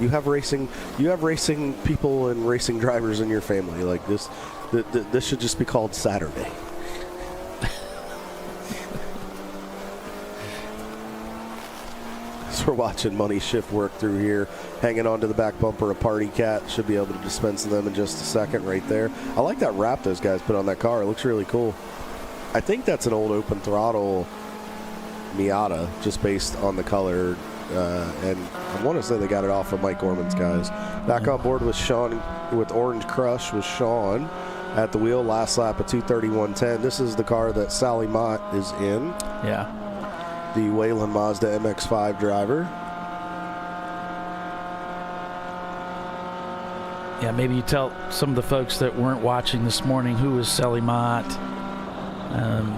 You have racing people and racing drivers in your family. Like this. This should just be called Saturday. So we're watching Money Shift work through here, hanging onto the back bumper of Party Cat. Should be able to dispense them in just a second right there. I like that wrap those guys put on that car. It looks really cool. I think that's an old open throttle Miata, just based on the color. And I want to say they got it off of Mike Orman's guys. Back on board with Sean, with Orange Crush, with Sean at the wheel. Last lap at 2:31.10. This is the car that Sally Mott is in. Yeah. The Wayland Mazda MX-5 driver. Yeah, maybe you tell some of the folks that weren't watching this morning who is Sally Mott.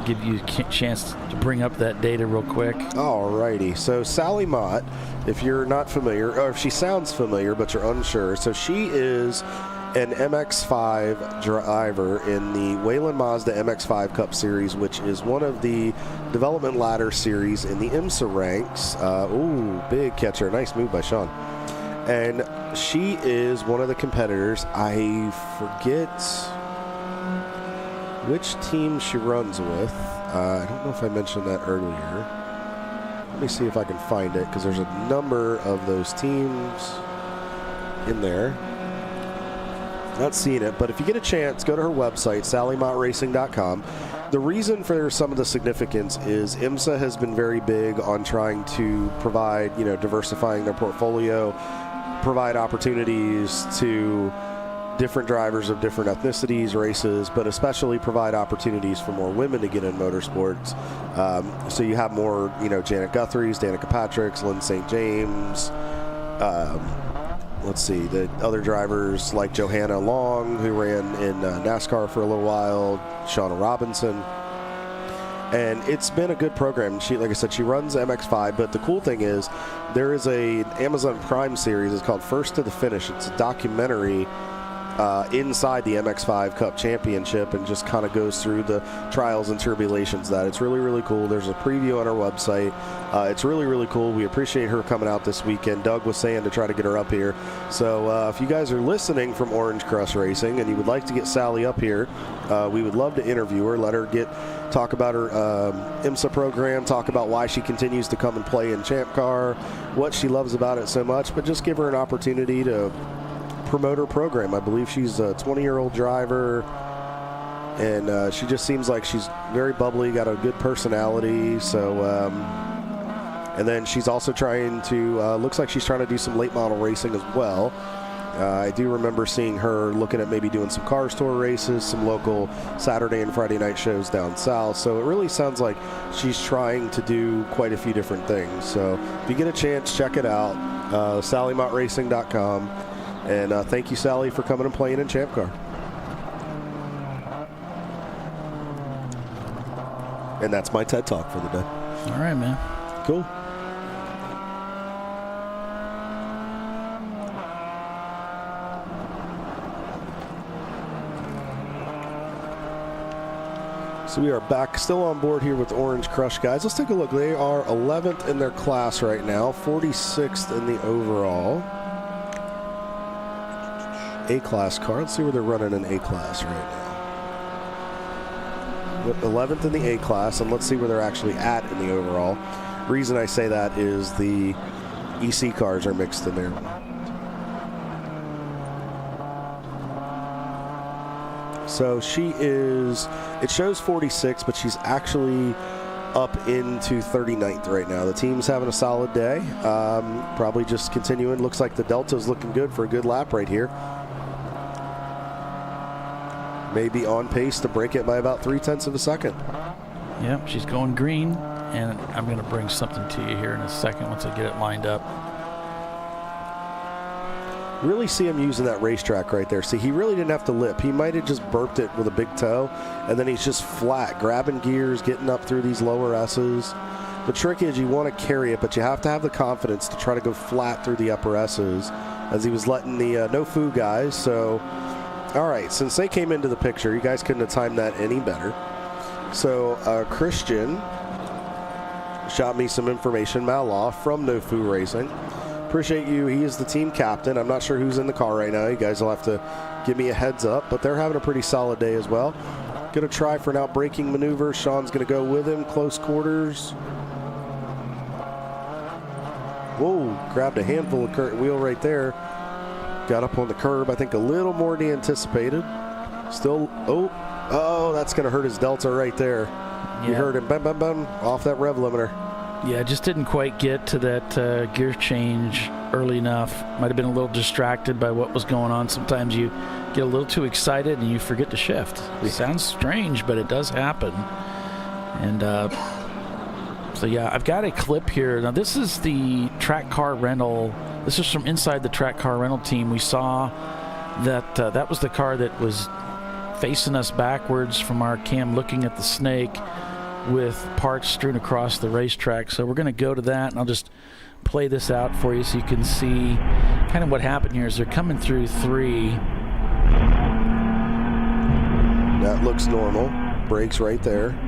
Give you a chance to bring up that data real quick. Alrighty, so Sally Mott, if you're not familiar, or if she sounds familiar but you're unsure, so she is an MX-5 driver in the Wayland Mazda MX-5 Cup Series, which is one of the development ladder series in the IMSA ranks. Ooh, big catcher. Nice move by Sean. And she is one of the competitors. I forget which team she runs with. I don't know if I mentioned that earlier. Let me see if I can find it, because there's a number of those teams in there. Not seeing it, but if you get a chance, go to her website, SallyMottRacing.com. The reason for some of the significance is IMSA has been very big on trying to provide, diversifying their portfolio, provide opportunities to different drivers of different ethnicities, races, but especially provide opportunities for more women to get in motorsports. So you have more, Janet Guthrie's, Danica Patrick's, Lynn St. James. Let's see, the other drivers like Johanna Long, who ran in NASCAR for a little while, Shauna Robinson. And it's been a good program. She, like I said, she runs MX-5, but the cool thing is there is an Amazon Prime series. It's called First to the Finish. It's a documentary inside the MX-5 Cup Championship, and just kind of goes through the trials and tribulations of that. It's really, really cool. There's a preview on our website. It's really, really cool. We appreciate her coming out this weekend. Doug was saying to try to get her up here. So if you guys are listening from Orange Crush Racing and you would like to get Sally up here, we would love to interview her, let her talk about her IMSA program, talk about why she continues to come and play in Champ Car, what she loves about it so much, but just give her an opportunity to promote her program. I believe she's a 20-year-old driver, and she just seems like she's very bubbly, got a good personality. So, and then she's also trying to, looks like she's trying to do some late model racing as well. I do remember seeing her looking at maybe doing some Cars Tour races, some local Saturday and Friday night shows down south. So it really sounds like she's trying to do quite a few different things. So if you get a chance, check it out, SallyMottRacing.com. And thank you, Sally, for coming and playing in Champ Car. And that's my TED Talk for the day. All right, man. Cool. So we are back, still on board here with Orange Crush, guys. Let's take a look. They are 11th in their class right now, 46th in the overall. A-class car. Let's see where they're running in A-class right now. 11th in the A-class, and let's see where they're actually at in the overall. The reason I say that is the EC cars are mixed in there. So she is, it shows 46, but she's actually up into 39th right now. The team's having a solid day. Probably just continuing. Looks like the Delta's looking good for a good lap right here. may be on pace to break it by about 0.3 of a second. Yep, she's going green, and I'm going to bring something to you here in a second once I get it lined up. Really see him using that racetrack right there. See, he really didn't have to lip. He might have just burped it with a big toe, and then he's just flat, grabbing gears, getting up through these lower S's. The trick is you want to carry it, but you have to have the confidence to try to go flat through the upper S's, as he was letting the no-foo guys. So, all right, since they came into the picture, you guys couldn't have timed that any better. So, Christian shot me some information, Maloff, from No Foo Racing. Appreciate you. He is the team captain. I'm not sure who's in the car right now. You guys will have to give me a heads up, but they're having a pretty solid day as well. Going to try for an out-braking maneuver. Sean's going to go with him, close quarters. Whoa, grabbed a handful of curtain wheel right there. Got up on the curb, I think a little more than anticipated. Still, oh, that's going to hurt his delta right there. Yeah. You heard him, bam, bam, bam, off that rev limiter. Yeah, just didn't quite get to that gear change early enough. Might have been a little distracted by what was going on. Sometimes you get a little too excited and you forget to shift. It sounds strange, but it does happen. And so, yeah, I've got a clip here. Now, this is the track car rental. This is from inside the track car rental team. We saw that that was the car that was facing us backwards from our cam looking at the snake, with parts strewn across the racetrack. So we're going to go to that, and I'll just play this out for you so you can see kind of what happened here. Is they're coming through 3. That looks normal. Brakes right there.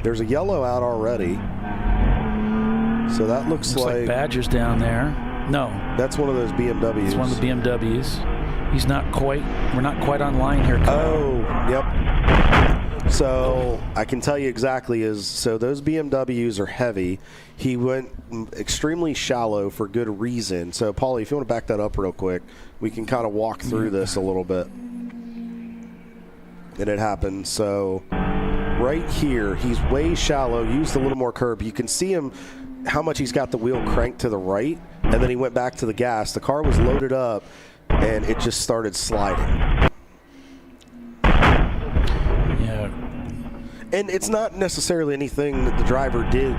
There's a yellow out already. So that looks like Badger's down there. No. That's one of those BMWs. It's one of the BMWs. He's not quite, we're not quite on line here, Kyle. Oh, yep. So I can tell you exactly so those BMWs are heavy. He went extremely shallow for good reason. So, Paulie, if you want to back that up real quick, we can kind of walk through this a little bit. And it happened. So right here, he's way shallow, used a little more curb. You can see him, how much he's got the wheel cranked to the right, and then he went back to the gas. The car was loaded up, and it just started sliding. And it's not necessarily anything that the driver did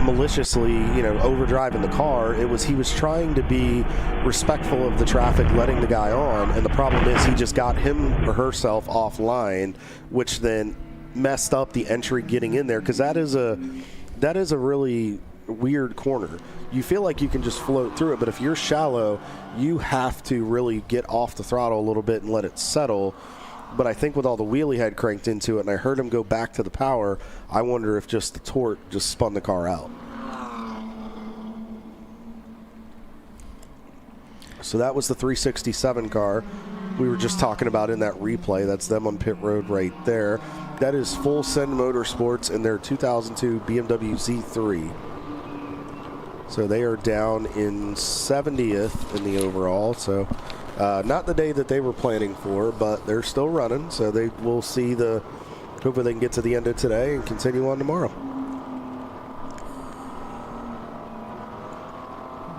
maliciously, overdriving the car. It was he was trying to be respectful of the traffic, letting the guy on, and the problem is he just got him or herself offline, which then messed up the entry getting in there, because that is a really weird corner. You feel like you can just float through it, but if you're shallow, you have to really get off the throttle a little bit and let it settle. But I think with all the wheel he had cranked into it, and I heard him go back to the power, I wonder if just the torque just spun the car out. So that was the 367 car we were just talking about in that replay. That's them on pit road right there. That is Full Send Motorsports in their 2002 BMW Z3. So they are down in 70th in the overall. So not the day that they were planning for, but they're still running. So they will see hopefully they can get to the end of today and continue on tomorrow.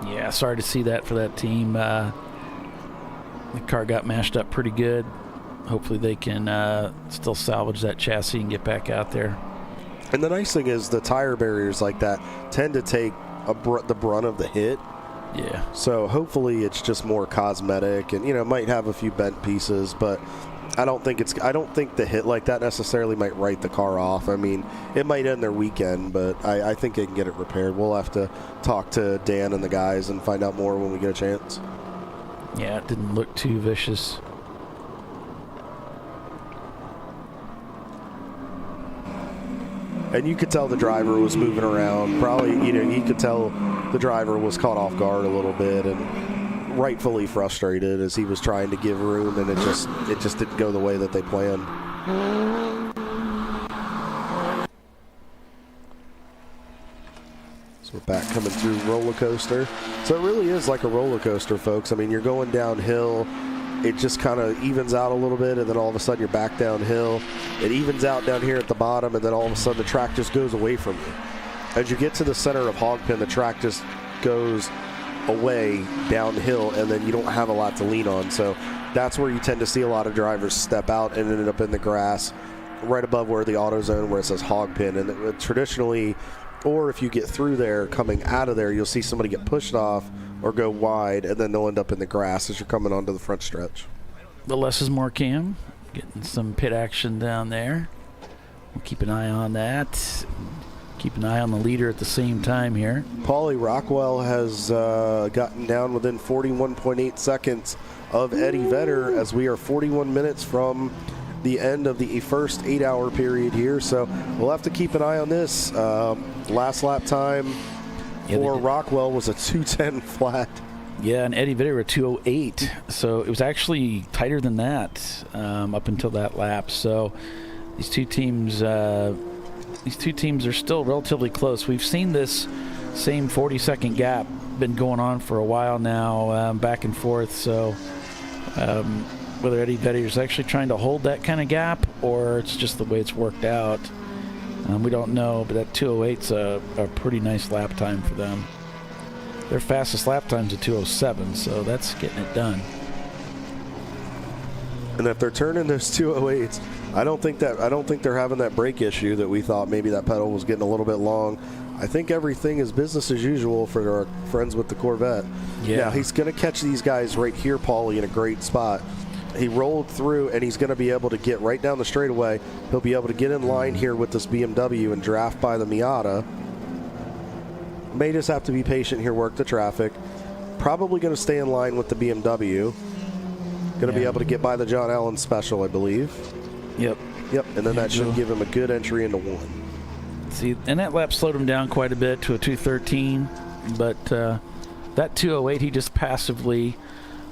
Yeah, sorry to see that for that team. The car got mashed up pretty good. Hopefully they can still salvage that chassis and get back out there. And the nice thing is the tire barriers like that tend to take the brunt of the hit. Yeah. So hopefully it's just more cosmetic, and it might have a few bent pieces, but I don't think the hit like that necessarily might write the car off. I mean, it might end their weekend, but I think they can get it repaired. We'll have to talk to Dan and the guys and find out more when we get a chance. Yeah, it didn't look too vicious. And you could tell the driver was moving around. Probably, you could tell the driver was caught off guard a little bit and rightfully frustrated as he was trying to give room, and it just didn't go the way that they planned. So we're back coming through roller coaster. So it really is like a roller coaster, folks. I mean, you're going downhill. It just kind of evens out a little bit, and then all of a sudden you're back downhill. It evens out down here at the bottom, and then all of a sudden the track just goes away from you. As you get to the center of Hogpen, the track just goes away downhill, and then you don't have a lot to lean on. So that's where you tend to see a lot of drivers step out and end up in the grass right above where the AutoZone, where it says hog pin. And traditionally, or if you get through there, coming out of there, you'll see somebody get pushed off or go wide, and then they'll end up in the grass as you're coming onto the front stretch. The less is more cam, getting some pit action down there. We'll keep an eye on that. Keep an eye on the leader at the same time here. Paulie Rockwell has gotten down within 41.8 seconds of Eddie Vedder as we are 41 minutes from the end of the first 8-hour period here. So we'll have to keep an eye on this. Last lap time for Rockwell was a 2:10 flat. Yeah, and Eddie Vedder a 2:08. So it was actually tighter than that up until that lap. So these two teams are still relatively close. We've seen this same 40-second gap been going on for a while now, back and forth. So whether Eddie Vedder is actually trying to hold that kind of gap or it's just the way it's worked out, we don't know. But that 2:08's a pretty nice lap time for them. Their fastest lap time's a 2:07, so that's getting it done. And if they're turning those 2:08s, I don't think they're having that brake issue that we thought maybe that pedal was getting a little bit long. I think everything is business as usual for our friends with the Corvette. Yeah. Now, he's going to catch these guys right here, Paulie, in a great spot. He rolled through, and he's going to be able to get right down the straightaway. He'll be able to get in line here with this BMW and draft by the Miata. May just have to be patient here, work the traffic. Probably going to stay in line with the BMW. Going to be able to get by the John Allen Special, I believe. Yep. And then that should give him a good entry into one. See, and that lap slowed him down quite a bit to a 2:13, but that 2:08 he just passively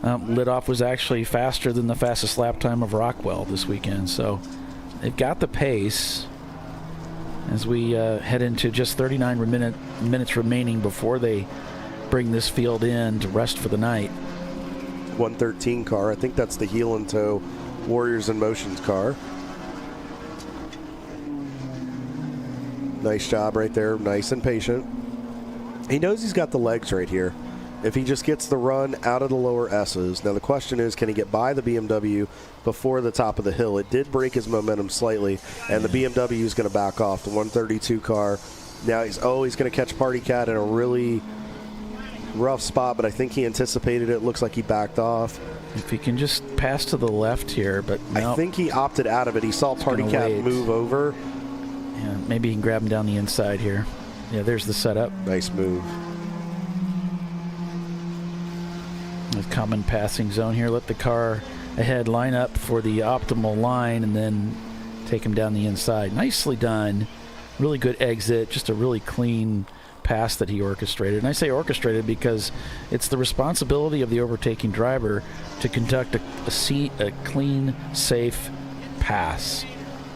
lit off was actually faster than the fastest lap time of Rockwell this weekend. So they've got the pace as we head into just 39 minutes remaining before they bring this field in to rest for the night. 113 car, I think that's the heel and toe Warriors in Motion's car. Nice job right there, nice and patient. He knows he's got the legs right here. If he just gets the run out of the lower S's. Now the question is, can he get by the BMW before the top of the hill? It did break his momentum slightly, and the BMW is going to back off. The 132 car. Now he's going to catch Party Cat in a really rough spot, but I think he anticipated it. Looks like he backed off. If he can just pass to the left here, but no. I think he opted out of it. He saw Party Cat move over. Yeah, maybe he can grab him down the inside here. Yeah, there's the setup. Nice move. With common passing zone here, let the car ahead line up for the optimal line and then take him down the inside. Nicely done. Really good exit. Just a really clean pass that he orchestrated. And I say orchestrated because it's the responsibility of the overtaking driver to conduct a clean, safe pass.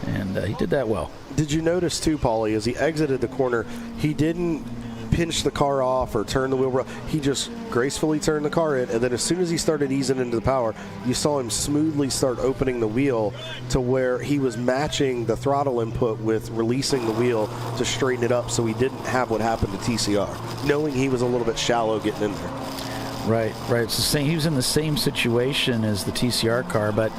And he did that well. Did you notice too, Paulie, as he exited the corner, he didn't pinch the car off or turn the wheel. He just gracefully turned the car in, and then as soon as he started easing into the power, you saw him smoothly start opening the wheel to where he was matching the throttle input with releasing the wheel to straighten it up, so he didn't have what happened to TCR, knowing he was a little bit shallow getting in there. Right. It's the same. He was in the same situation as the TCR car, but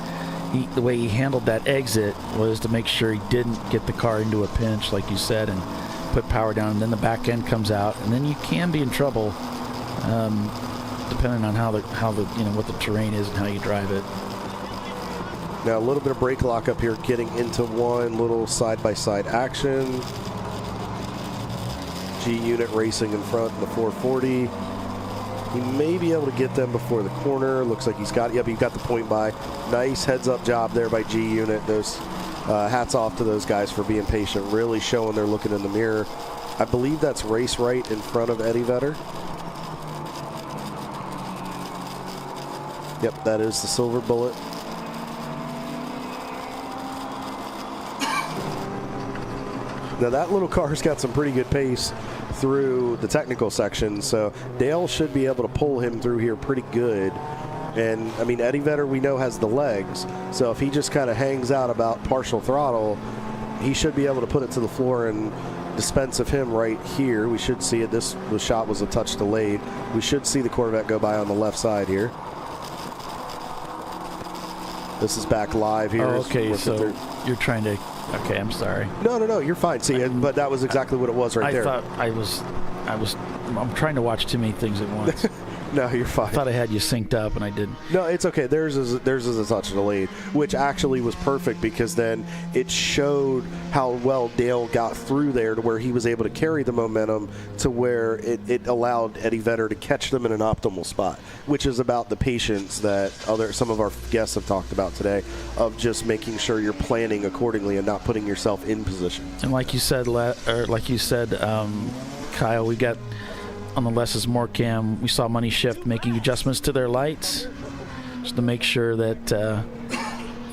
the way he handled that exit was to make sure he didn't get the car into a pinch, like you said, and put power down, and then the back end comes out, and then you can be in trouble, depending on how the what the terrain is and how you drive it. Now a little bit of brake lock up here, getting into one little side-by-side action. G-Unit racing in front in the 440. He may be able to get them before the corner. Looks like he's got. Yep, he got the point by. Nice heads-up job there by G-Unit. Those. Hats off to those guys for being patient, really showing they're looking in the mirror. I believe that's race right in front of Eddie Vedder. Yep, that is the silver bullet. Now that little car's got some pretty good pace through the technical section, so Dale should be able to pull him through here pretty good. And, I mean, Eddie Vedder, we know, has the legs. So if he just kind of hangs out about partial throttle, he should be able to put it to the floor and dispense of him right here. We should see it. The shot was a touch delayed. We should see the Corvette go by on the left side here. This is back live here. Oh, okay, so you're trying to... Okay, I'm sorry. No, you're fine. See, but that was exactly what it was right there. I'm trying to watch too many things at once. No, you're fine. I thought I had you synced up, and I didn't. No, it's okay. Theirs is a touch delayed, which actually was perfect because then it showed how well Dale got through there to where he was able to carry the momentum to where it allowed Eddie Vedder to catch them in an optimal spot, which is about the patience that some of our guests have talked about today of just making sure you're planning accordingly and not putting yourself in position. And like you said, Kyle, we got on the Less is More cam, we saw Money Shift making adjustments to their lights just to make sure that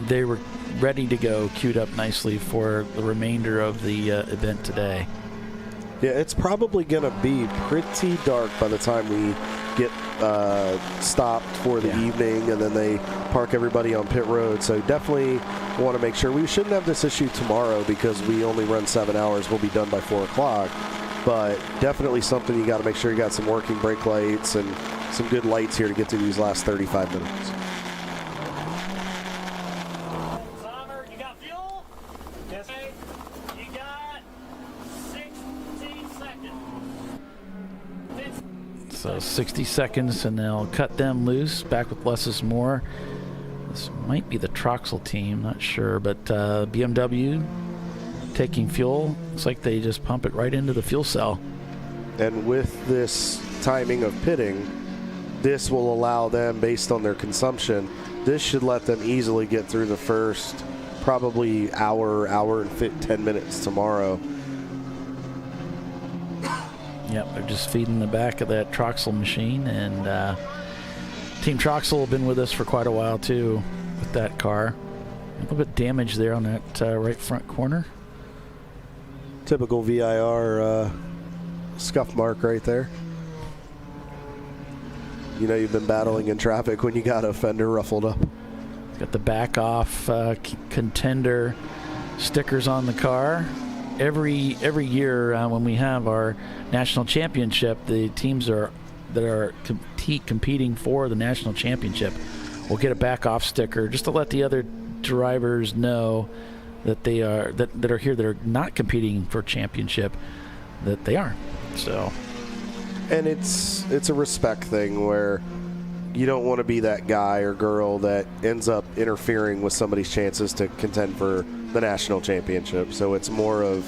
they were ready to go, queued up nicely for the remainder of the event today. Yeah, it's probably going to be pretty dark by the time we get stopped for the evening, and then they park everybody on pit road. So definitely want to make sure. We shouldn't have this issue tomorrow because we only run 7 hours. We'll be done by 4 o'clock. But definitely something you got to make sure you got some working brake lights and some good lights here to get through these last 35 minutes. Summer, you got fuel? Yes. You got 60 seconds. So 60 seconds, and they'll cut them loose. Back with Less is More. This might be the Troxel team, not sure, but BMW taking fuel. Looks like they just pump it right into the fuel cell. And with this timing of pitting, this will allow them, based on their consumption, this should let them easily get through the first probably hour and 10 minutes tomorrow. Yep, they're just feeding the back of that Troxel machine, and Team Troxel have been with us for quite a while too with that car. A little bit damage there on that right front corner. Typical VIR scuff mark right there. You know you've been battling in traffic when you got a fender ruffled up. Got the back off Contender stickers on the car. Every year when we have our national championship, the teams that are competing for the national championship will get a back off sticker just to let the other drivers know that they are that are here that are not competing for championship, that they are. So, and it's a respect thing where you don't want to be that guy or girl that ends up interfering with somebody's chances to contend for the national championship. So it's more of,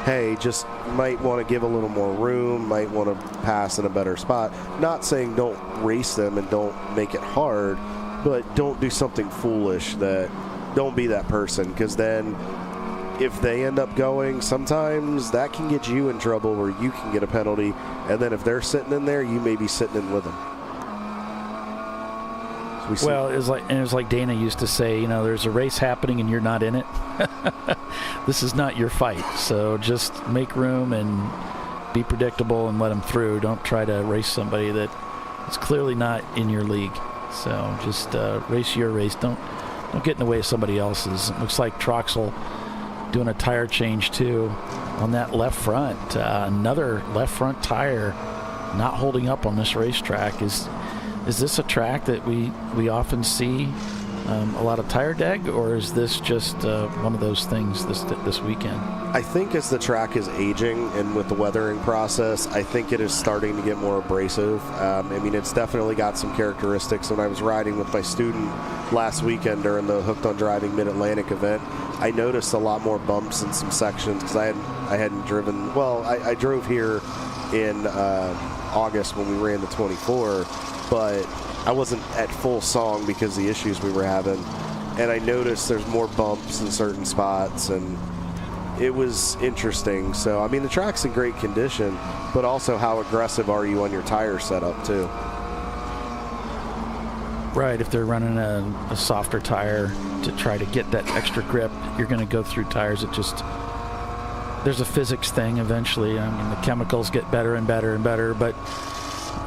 hey, just might want to give a little more room, might want to pass in a better spot. Not saying don't race them and don't make it hard, but don't do something foolish. Don't be that person, because then if they end up going, sometimes that can get you in trouble where you can get a penalty, and then if they're sitting in there, you may be sitting in with them. Well, it was like Dana used to say, you know, there's a race happening and you're not in it. This is not your fight, so just make room and be predictable and let them through. Don't try to race somebody that is clearly not in your league. So just race your race. Don't get in the way of somebody else's. It looks like Troxel doing a tire change too on that left front. Another left front tire not holding up on this racetrack. Is this a track that we often see a lot of tire deg, or is this just one of those things this weekend? I think as the track is aging and with the weathering process, I think it is starting to get more abrasive. I mean, it's definitely got some characteristics. When I was riding with my student last weekend during the Hooked on Driving Mid-Atlantic event, I noticed a lot more bumps in some sections because I hadn't driven. Well, I drove here in August when we ran the 24, but I wasn't at full song because of the issues we were having. And I noticed there's more bumps in certain spots, and it was interesting. So, I mean, the track's in great condition, but also how aggressive are you on your tire setup, too? Right, if they're running a softer tire to try to get that extra grip, you're going to go through tires that just... There's a physics thing eventually. I mean, the chemicals get better and better and better, but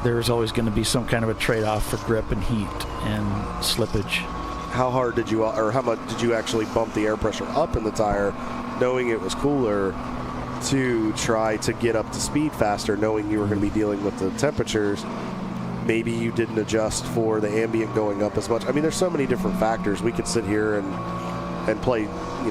there's always going to be some kind of a trade-off for grip and heat and slippage. How hard did you, or how much did you actually bump the air pressure up in the tire knowing it was cooler, to try to get up to speed faster, knowing you were going to be dealing with the temperatures. Maybe you didn't adjust for the ambient going up as much. I mean, there's so many different factors. We could sit here and play, we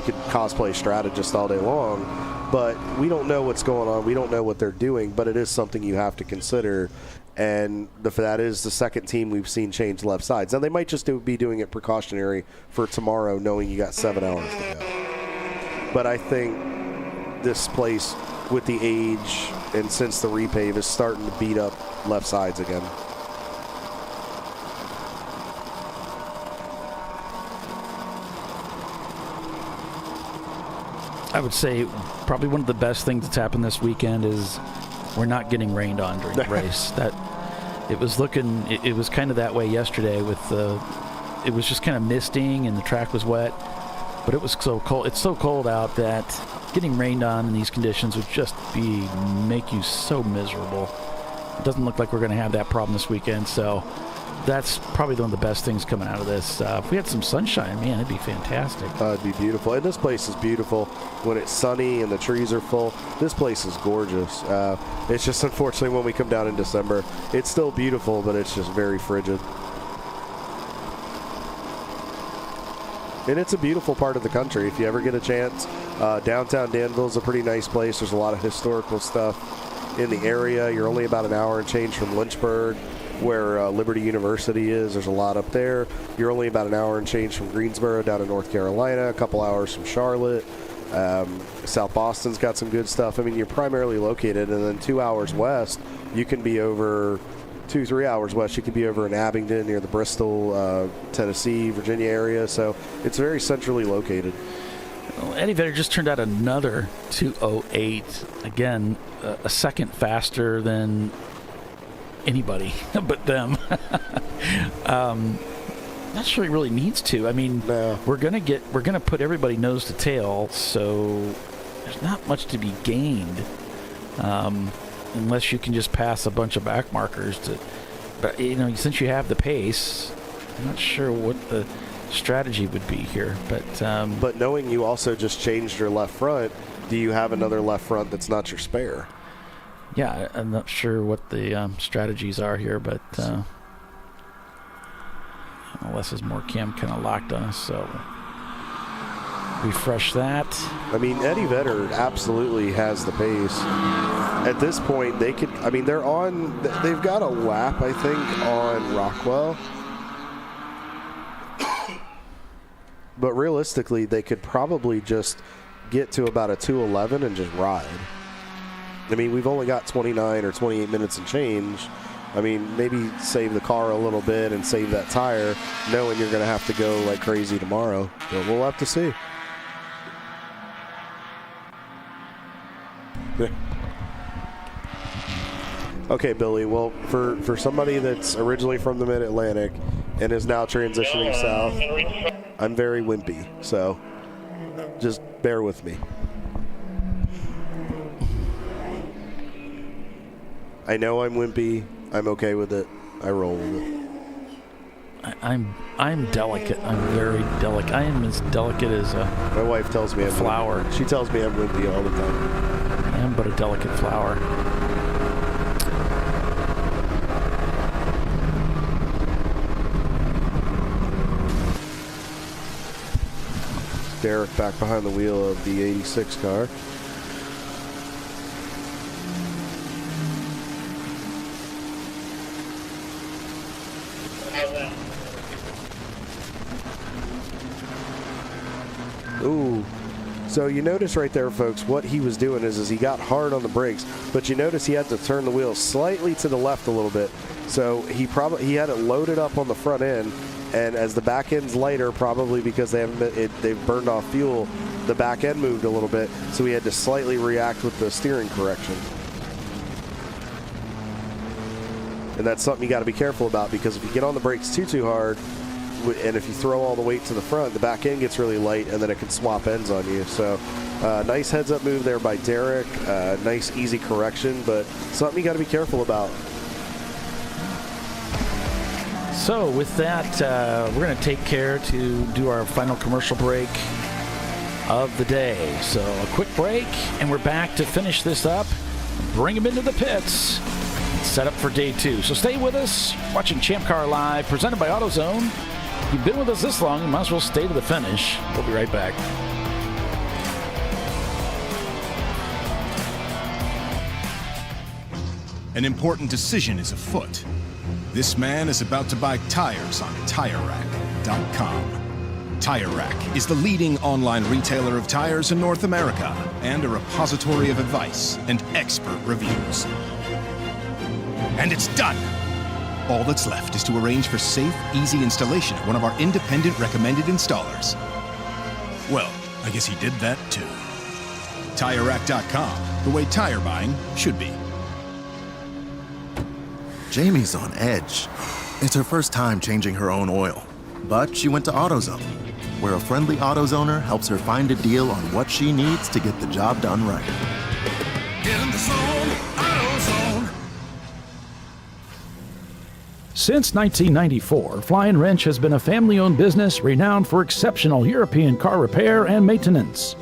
could cosplay strategists all day long, but we don't know what's going on. We don't know what they're doing, but it is something you have to consider. And that is the second team we've seen change left sides. Now, they might just be doing it precautionary for tomorrow, knowing you got 7 hours to go. But I think this place, with the age and since the repave, is starting to beat up left sides again. I would say probably one of the best things that's happened this weekend is we're not getting rained on during the race. That it was kind of that way yesterday with it was just kind of misting and the track was wet, but it was so cold. It's so cold out that getting rained on in these conditions would just make you so miserable. It doesn't look like we're going to have that problem this weekend, so that's probably one of the best things coming out of this. If we had some sunshine, man, it'd be fantastic. It'd be beautiful. And this place is beautiful when it's sunny and the trees are full. This place is gorgeous. It's just unfortunately when we come down in December, it's still beautiful, but it's just very frigid. And it's a beautiful part of the country if you ever get a chance. Downtown Danville's a pretty nice place. There's a lot of historical stuff in the area. You're only about an hour and change from Lynchburg, where Liberty University is. There's a lot up there. You're only about an hour and change from Greensboro down in North Carolina, a couple hours from Charlotte. South Boston's got some good stuff. I mean, you're primarily located, and then 2 hours west, you can be over 2-3 hours west. You could be over in Abingdon near the Bristol, Tennessee, Virginia area. So it's very centrally located. Well, Eddie Vedder just turned out another 2:08. Again, a second faster than anybody but them. Not sure he really needs to. I mean, we're gonna put everybody nose to tail, so there's not much to be gained unless you can just pass a bunch of back markers. But since you have the pace, I'm not sure what the strategy would be here. But knowing you also just changed your left front, do you have another left front that's not your spare? Yeah, I'm not sure what the strategies are here, but Alessa's more cam kind of locked on us, so refresh that. I mean, Eddie Vedder absolutely has the pace. At this point, they've got a lap, I think, on Rockwell. But realistically, they could probably just get to about a 2:11 and just ride. I mean, we've only got 29 or 28 minutes and change. I mean, maybe save the car a little bit and save that tire, knowing you're going to have to go like crazy tomorrow. But we'll have to see. Okay, Billy. Well, for somebody that's originally from the Mid-Atlantic and is now transitioning south, I'm very wimpy. So just bear with me. I know I'm wimpy. I'm okay with it. I roll with it. I'm delicate. I'm very delicate. I am as delicate as my wife tells me I'm flower. She tells me I'm wimpy all the time. I am but a delicate flower. Derek back behind the wheel of the 86 car. Ooh. So you notice right there, folks, what he was doing is he got hard on the brakes, but you notice he had to turn the wheel slightly to the left a little bit. So he had it loaded up on the front end, and as the back end's lighter, probably because they've burned off fuel, the back end moved a little bit, so he had to slightly react with the steering correction. And that's something you got to be careful about, because if you get on the brakes too hard, and if you throw all the weight to the front, the back end gets really light, and then it can swap ends on you. So nice heads-up move there by Derek. Nice, easy correction, but something you got to be careful about. So with that, we're going to take care to do our final commercial break of the day. So a quick break, and we're back to finish this up, bring them into the pits, and set up for day 2. So stay with us, watching Champ Car Live, presented by AutoZone. If you've been with us this long, you might as well stay to the finish. We'll be right back. An important decision is afoot. This man is about to buy tires on TireRack.com. Tire Rack is the leading online retailer of tires in North America and a repository of advice and expert reviews. And it's done! All that's left is to arrange for safe, easy installation at one of our independent recommended installers. Well, I guess he did that too. TireRack.com, the way tire buying should be. Jamie's on edge. It's her first time changing her own oil. But she went to AutoZone, where a friendly AutoZoner helps her find a deal on what she needs to get the job done right. Get in the zone, AutoZone. Since 1994, Fly & Wrench has been a family-owned business renowned for exceptional European car repair and maintenance.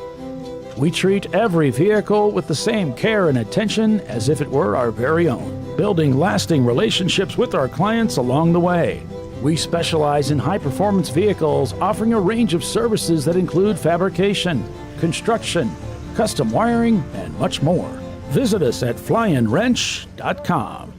We treat every vehicle with the same care and attention as if it were our very own, building lasting relationships with our clients along the way. We specialize in high-performance vehicles, offering a range of services that include fabrication, construction, custom wiring, and much more. Visit us at flyandwrench.com.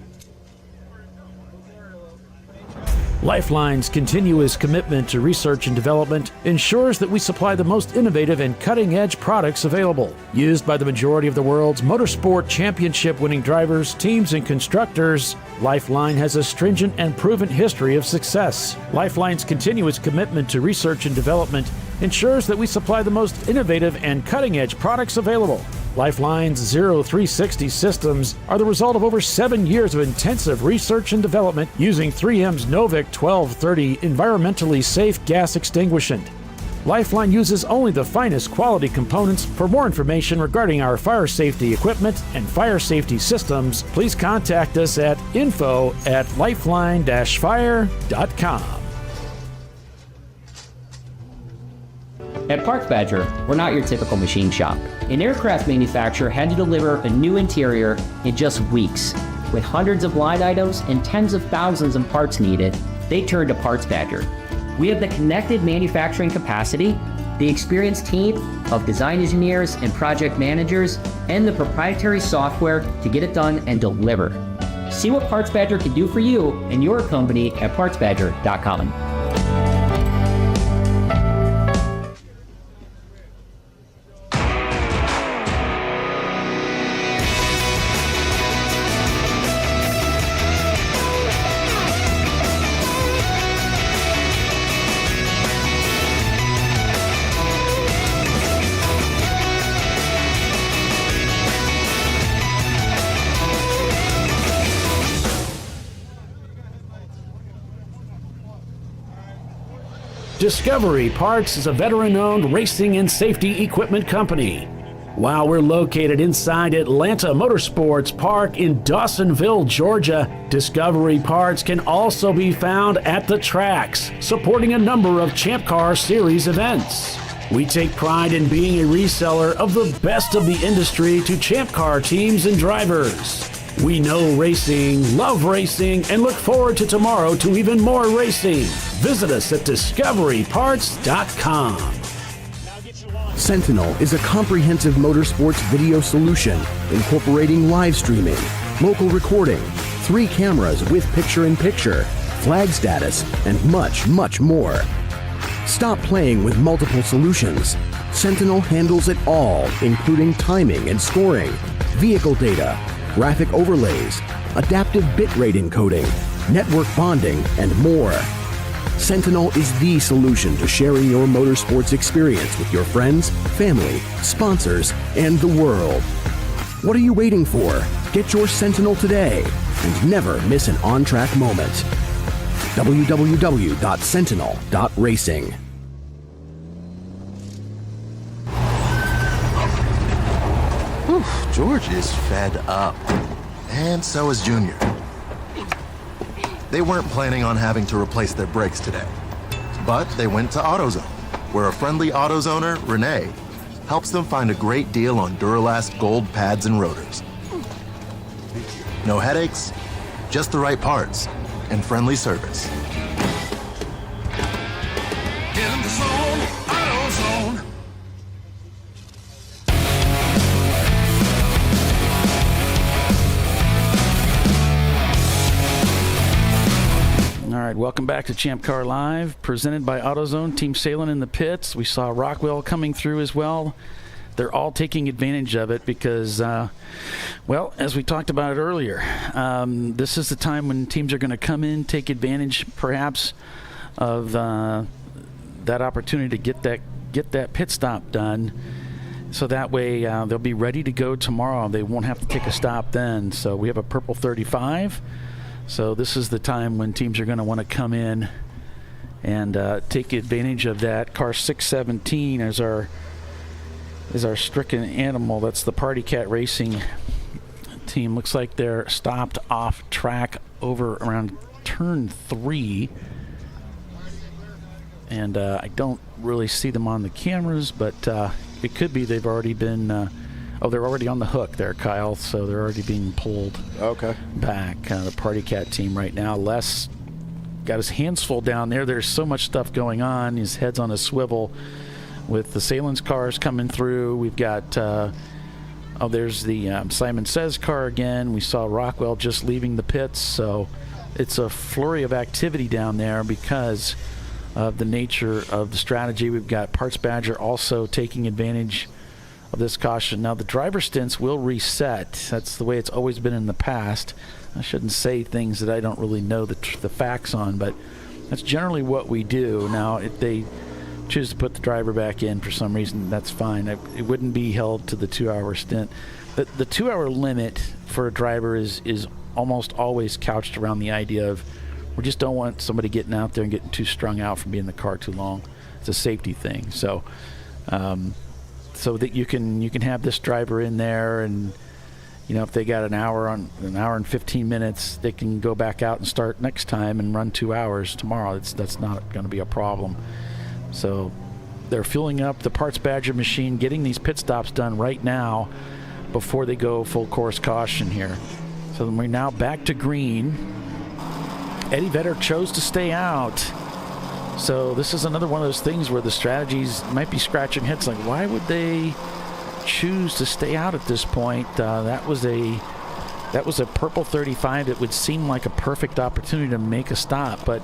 Lifeline's continuous commitment to research and development ensures that we supply the most innovative and cutting-edge products available. Used by the majority of the world's motorsport championship-winning drivers, teams, and constructors, Lifeline has a stringent and proven history of success. Lifeline's continuous commitment to research and development ensures that we supply the most innovative and cutting-edge products available. Lifeline's 0360 systems are the result of over 7 years of intensive research and development using 3M's Novik 1230 environmentally safe gas extinguishant. Lifeline uses only the finest quality components. For more information regarding our fire safety equipment and fire safety systems, please contact us at info@lifeline-fire.com. At Parts Badger, we're not your typical machine shop. An aircraft manufacturer had to deliver a new interior in just weeks. With hundreds of line items and tens of thousands of parts needed, they turned to Parts Badger. We have the connected manufacturing capacity, the experienced team of design engineers and project managers, and the proprietary software to get it done and deliver. See what Parts Badger can do for you and your company at partsbadger.com. Discovery Parts is a veteran-owned racing and safety equipment company. While we're located inside Atlanta Motorsports Park in Dawsonville, Georgia, Discovery Parts can also be found at the tracks, supporting a number of Champ Car Series events. We take pride in being a reseller of the best of the industry to Champ Car teams and drivers. We know racing, love racing, and look forward to tomorrow to even more racing. Visit us at discoveryparts.com. Sentinel is a comprehensive motorsports video solution incorporating live streaming, local recording, 3 cameras with picture-in-picture, flag status, and much, much more. Stop playing with multiple solutions. Sentinel handles it all, including timing and scoring, vehicle data, graphic overlays, adaptive bitrate encoding, network bonding, and more. Sentinel is the solution to sharing your motorsports experience with your friends, family, sponsors, and the world. What are you waiting for? Get your Sentinel today and never miss an on-track moment. www.sentinel.racing. George is fed up. And so is Junior. They weren't planning on having to replace their brakes today. But they went to AutoZone, where a friendly AutoZoner, Renee, helps them find a great deal on Duralast Gold pads and rotors. No headaches, just the right parts, and friendly service. Get in the zone, AutoZone. All right, welcome back to Champ Car Live, presented by AutoZone. Team Salem in the pits. We saw Rockwell coming through as well. They're all taking advantage of it because, well, as we talked about it earlier, this is the time when teams are going to come in, take advantage perhaps of that opportunity to get that pit stop done. So that way they'll be ready to go tomorrow. They won't have to take a stop then. So we have a purple 35. So this is the time when teams are going to want to come in and take advantage of that. Car 617 is our stricken animal. That's the Party Cat Racing team. Looks like they're stopped off track over around turn 3. And I don't really see them on the cameras, but it could be they've already been they're already on the hook there, Kyle, so they're already being pulled back. The Party Cat team right now. Les got his hands full down there. There's so much stuff going on. His head's on a swivel with the Salen's cars coming through. We've got, there's the Simon Says car again. We saw Rockwell just leaving the pits, so it's a flurry of activity down there because of the nature of the strategy. We've got Parts Badger also taking advantage of this caution. Now the driver stints will reset. That's the way it's always been in the past. I shouldn't say things that I don't really know the facts on, but that's generally what we do. Now if they choose to put the driver back in for some reason, that's fine. It wouldn't be held to the 2-hour stint. The 2-hour limit for a driver is almost always couched around the idea of we just don't want somebody getting out there and getting too strung out from being in the car too long. It's a safety thing. So so that you can have this driver in there, and if they got an hour and 15 minutes, they can go back out and start next time and run 2 hours tomorrow. That's not going to be a problem. So they're fueling up the Parts Badger machine, getting these pit stops done right now before they go full course caution here. So then we're now back to green. Eddie Vedder chose to stay out. So this is another one of those things where the strategies might be scratching heads like, why would they choose to stay out at this point? That was a purple 35. It would seem like a perfect opportunity to make a stop, but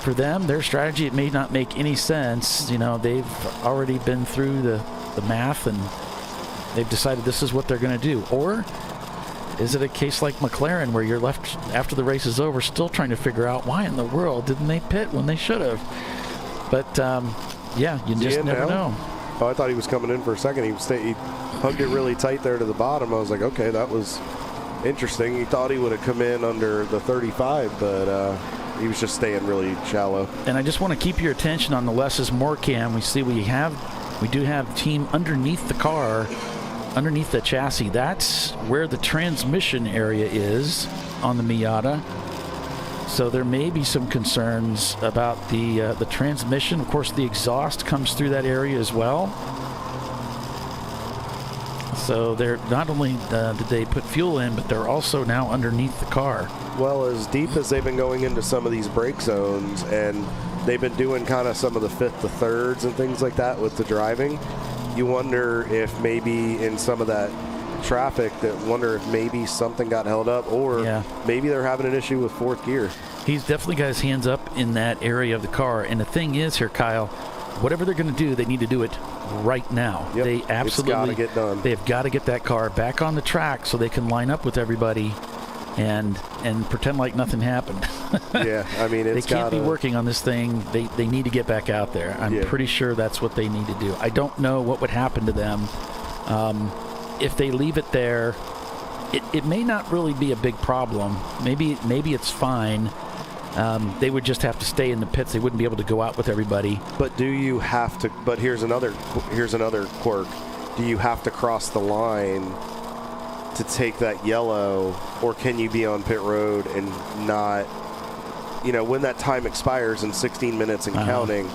for them, their strategy, it may not make any sense. They've already been through the math and they've decided this is what they're going to do. Or is it a case like McLaren where you're left after the race is over still trying to figure out why in the world didn't they pit when they should have? But you just never know. Oh, I thought he was coming in for a second. He hugged it really tight there to the bottom. I was like, okay, that was interesting. He thought he would have come in under the 35, but he was just staying really shallow. And I just want to keep your attention on the Les's Morcam. We do have team underneath the car, underneath the chassis. That's where the transmission area is on the Miata. So there may be some concerns about the transmission. Of course, the exhaust comes through that area as well. So they're not only did they put fuel in, but they're also now underneath the car. Well, as deep as they've been going into some of these brake zones, and they've been doing kind of some of the fifth to thirds and things like that with the driving, you wonder if maybe in some of that traffic, if maybe something got held up, or maybe they're having an issue with fourth gear. He's definitely got his hands up in that area of the car. And the thing is here, Kyle, whatever they're going to do, they need to do it right now. Yep, they absolutely it's gotta get done. They've got to get that car back on the track so they can line up with everybody and pretend like nothing happened. Yeah, I mean, they can't be working on this thing. They need to get back out there. I'm pretty sure that's what they need to do. I don't know what would happen to them if they leave it there. It may not really be a big problem. Maybe it's fine. They would just have to stay in the pits. They wouldn't be able to go out with everybody. But do you have to? But here's another quirk. Do you have to cross the line to take that yellow, or can you be on pit road and not? When that time expires in 16 minutes and counting,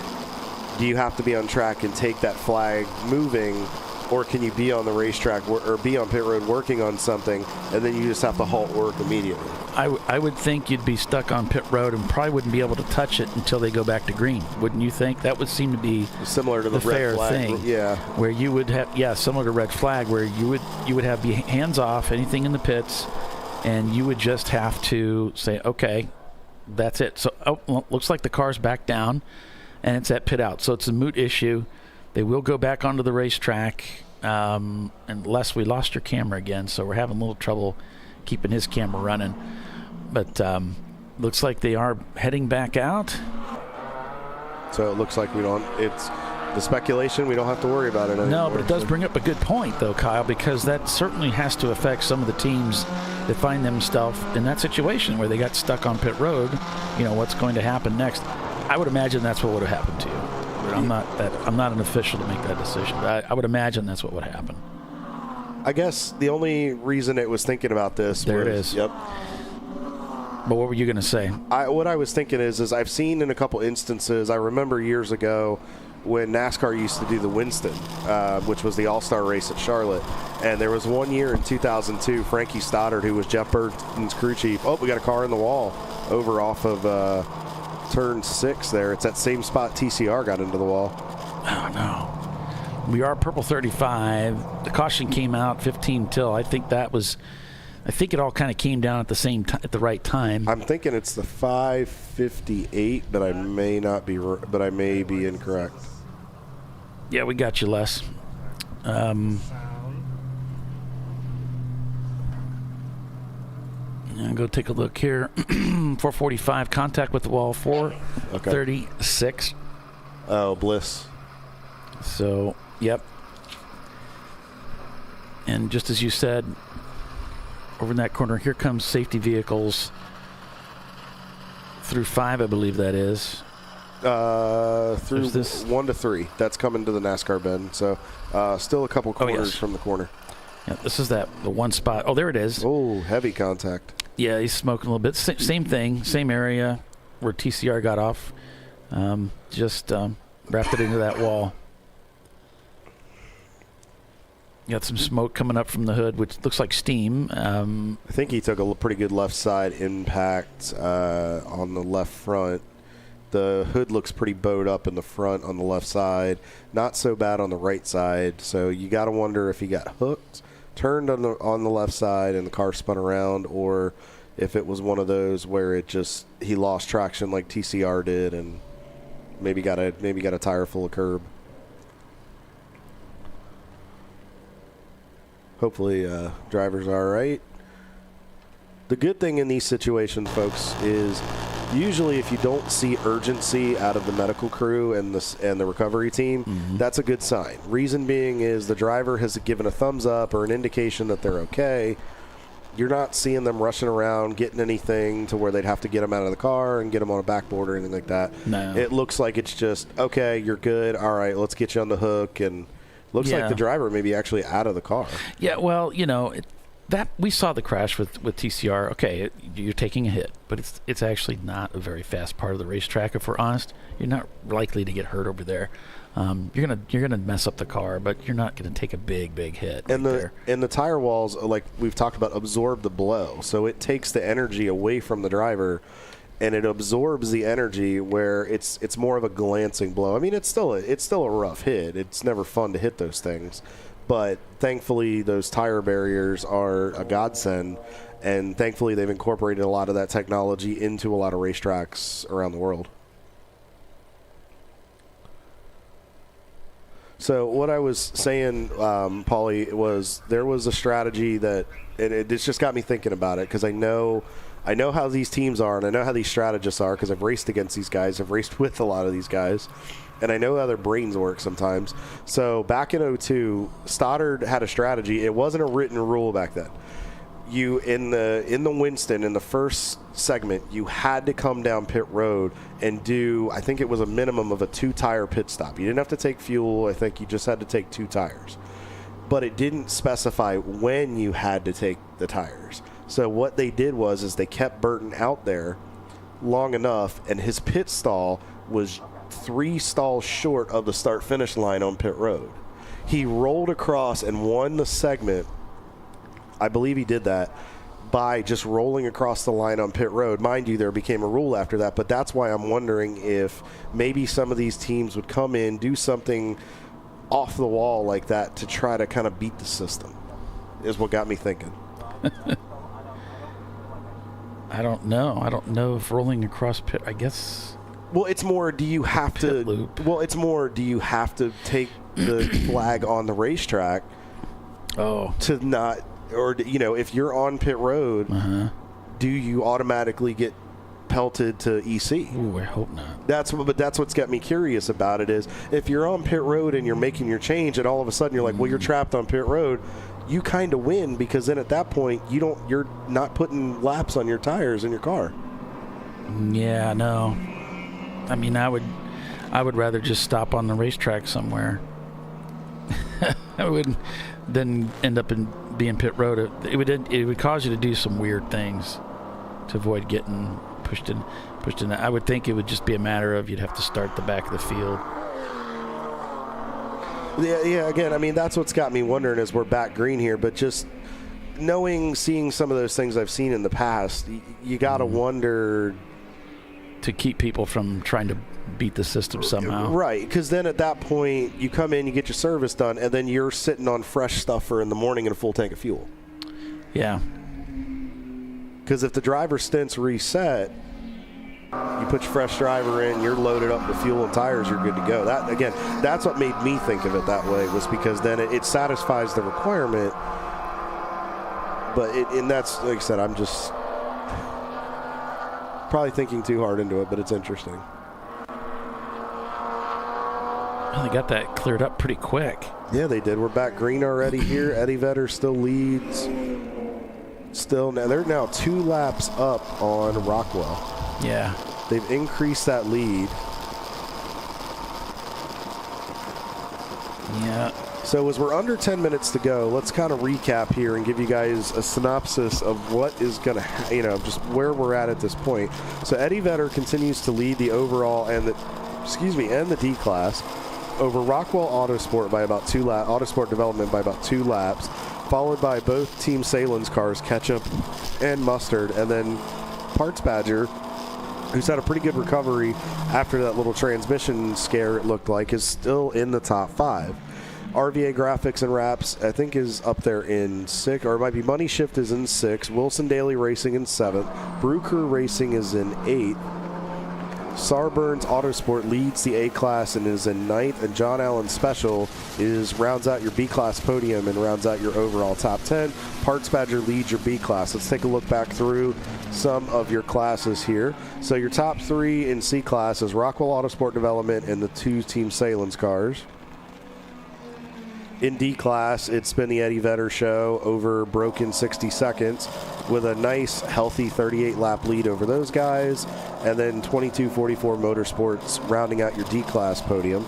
do you have to be on track and take that flag moving Or can you be on the racetrack or be on pit road working on something, and then you just have to halt work immediately? I would think you'd be stuck on pit road and probably wouldn't be able to touch it until they go back to green. Wouldn't you think? That would seem to be similar to the red fair flag thing. Yeah. Where you would have, similar to red flag, where you would have be hands off anything in the pits, and you would just have to say, okay, that's it. So looks like the car's back down, and it's at pit out. So it's a moot issue. They will go back onto the racetrack, unless we lost your camera again. So we're having a little trouble keeping his camera running. But looks like they are heading back out. So it looks like it's the speculation. We don't have to worry about it anymore. No, but it does bring up a good point, though, Kyle, because that certainly has to affect some of the teams that find themselves in that situation where they got stuck on pit road. What's going to happen next? I would imagine that's what would have happened to you. But I'm not an official to make that decision. But I would imagine that's what would happen. I guess the only reason it was thinking about this There it is. Yep. But what were you going to say? What I was thinking is I've seen in a couple instances, I remember years ago when NASCAR used to do the Winston, which was the all-star race at Charlotte. And there was one year in 2002, Frankie Stoddard, who was Jeff Burton's crew chief. Oh, we got a car in the wall over off of turn 6 there. It's that same spot TCR got into the wall. Oh, no. We are purple 35. The caution came out 15 till. I think it all kind of came down at the right time. I'm thinking it's the 5:58, but I may be incorrect. Yeah, we got you, Les. Go take a look here. 445, contact with the wall. 436. Oh, Bliss. So, yep. And just as you said, over in that corner, here comes safety vehicles through 5, I believe that is. Through this 1 to 3. That's coming to the NASCAR bend. So, still a couple corners from the corner. Yeah, this is the one spot. Oh, there it is. Oh, heavy contact. Yeah, he's smoking a little bit. Same thing, same area where TCR got off. Just wrapped it into that wall. Got some smoke coming up from the hood, which looks like steam. I think he took a pretty good left side impact on the left front. The hood looks pretty bowed up in the front on the left side. Not so bad on the right side. So you got to wonder if he got hooked, turned on the left side, and the car spun around, or if it was one of those where he lost traction like TCR did and maybe got a tire full of curb. Hopefully, drivers are all right. The good thing in these situations, folks, is usually if you don't see urgency out of the medical crew and the recovery team, that's a good sign. Reason being is the driver has given a thumbs up or an indication that they're okay. You're not seeing them rushing around, getting anything to where they'd have to get them out of the car and get them on a backboard or anything like that. No. It looks like it's just, okay, you're good. All right, let's get you on the hook. And looks like the driver may be actually out of the car. Yeah, well, that we saw the crash with TCR. Okay, you're taking a hit, but it's actually not a very fast part of the racetrack. If we're honest, you're not likely to get hurt over there. You're gonna mess up the car, but you're not gonna take a big hit. And the tire walls, like we've talked about, absorb the blow, so it takes the energy away from the driver, and it absorbs the energy where it's more of a glancing blow. I mean, it's still a rough hit. It's never fun to hit those things. But thankfully, those tire barriers are a godsend, and thankfully they've incorporated a lot of that technology into a lot of racetracks around the world. So what I was saying, Paulie, was there was a strategy that it's just got me thinking about it because I know how these teams are and I know how these strategists are because I've raced against these guys. I've raced with a lot of these guys. And I know how their brains work sometimes. So back in 2002, Stoddard had a strategy. It wasn't a written rule back then. You in the Winston, in the first segment, you had to come down pit road and do, I think it was a minimum of a 2-tire pit stop. You didn't have to take fuel. I think you just had to take 2 tires. But it didn't specify when you had to take the tires. So what they did was they kept Burton out there long enough, and his pit stall was 3 stalls short of the start-finish line on pit road. He rolled across and won the segment. I believe he did that by just rolling across the line on pit road. Mind you, there became a rule after that, but that's why I'm wondering if maybe some of these teams would come in, do something off the wall like that to try to kind of beat the system, is what got me thinking. I don't know. I don't know if rolling across pit, I guess. Well, it's more, do you have to loop. Well, it's more, do you have to take the flag on the racetrack to not, or if you're on pit road, do you automatically get pelted to EC? Ooh, I hope not. That's what's got me curious about it is if you're on pit road and you're making your change and all of a sudden you're like, well, you're trapped on pit road, you kind of win, because then at that point you're not putting laps on your tires in your car. Yeah, no. I mean, I would rather just stop on the racetrack somewhere. I would then end up being pit road. It would cause you to do some weird things to avoid getting pushed in. I would think it would just be a matter of you'd have to start the back of the field. Yeah. Again, I mean, that's what's got me wondering as we're back green here. But just seeing some of those things I've seen in the past, you got to wonder. To keep people from trying to beat the system somehow. Right, because then at that point, you come in, you get your service done, and then you're sitting on fresh stuff for in the morning and a full tank of fuel. Yeah. Because if the driver stints reset, you put your fresh driver in, you're loaded up with fuel and tires, you're good to go. That's what made me think of it that way, was because then it satisfies the requirement. But and that's, like I said, I'm just probably thinking too hard into it, but it's interesting. Well, they got that cleared up pretty quick. Yeah, they did. We're back green already here. Eddie Vedder still leads. They're now 2 laps up on Rockwell. Yeah. They've increased that lead. Yeah. So as we're under 10 minutes to go, let's kind of recap here and give you guys a synopsis of what is going to, just where we're at this point. So Eddie Vedder continues to lead the overall and the D class over Rockwell Autosport by about 2 laps, Autosport Development by about 2 laps, followed by both Team Salen's cars, Ketchup and Mustard, and then Parts Badger, who's had a pretty good recovery after that little transmission scare, it looked like, is still in the top 5. RVA Graphics and Wraps, I think, is up there in 6th, or it might be Money Shift is in 6th, Wilson Daily Racing in 7th, Brew Crew Racing is in 8th, Sarburns Autosport leads the A-Class and is in 9th, and John Allen Special rounds out your B-Class podium and rounds out your overall top 10. Parts Badger leads your B-Class. Let's take a look back through some of your classes here. So your top 3 in C-Class is Rockwell Autosport Development and the 2 Team Salen's cars. In D-Class, it's been the Eddie Vedder show over broken 60 seconds with a nice, healthy 38-lap lead over those guys. And then 2244 Motorsports rounding out your D-Class podium.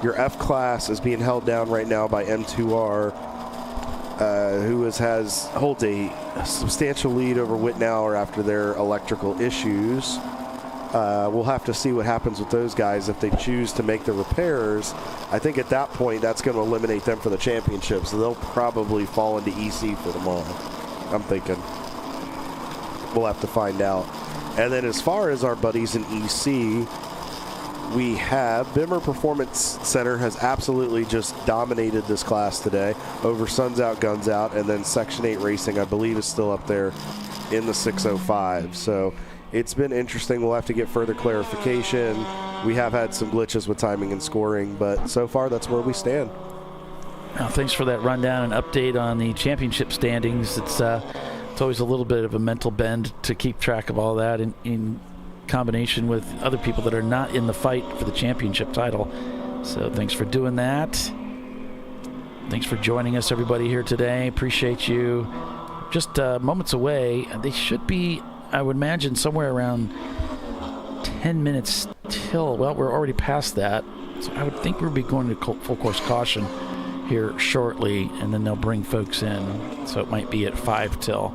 Your F-Class is being held down right now by M2R, who holds a substantial lead over Whitnauer after their electrical issues. We'll have to see what happens with those guys if they choose to make the repairs. I think at that point that's going to eliminate them for the championship, so they'll probably fall into EC for tomorrow. I'm thinking. We'll have to find out. And then as far as our buddies in EC, we have Bimmer Performance Center has absolutely just dominated this class today over Suns Out, Guns Out, and then Section 8 Racing, I believe, is still up there in the 605. So it's been interesting. We'll have to get further clarification. We have had some glitches with timing and scoring, but so far that's where we stand. Well, thanks for that rundown and update on the championship standings. It's always a little bit of a mental bend to keep track of all that in combination with other people that are not in the fight for the championship title. So thanks for doing that. Thanks for joining us, everybody, here today. Appreciate you. Just moments away. They should be, I would imagine, somewhere around 10 minutes till, well, we're already past that. So I would think we'll be going to full course caution here shortly, and then they'll bring folks in. So it might be at 5 till.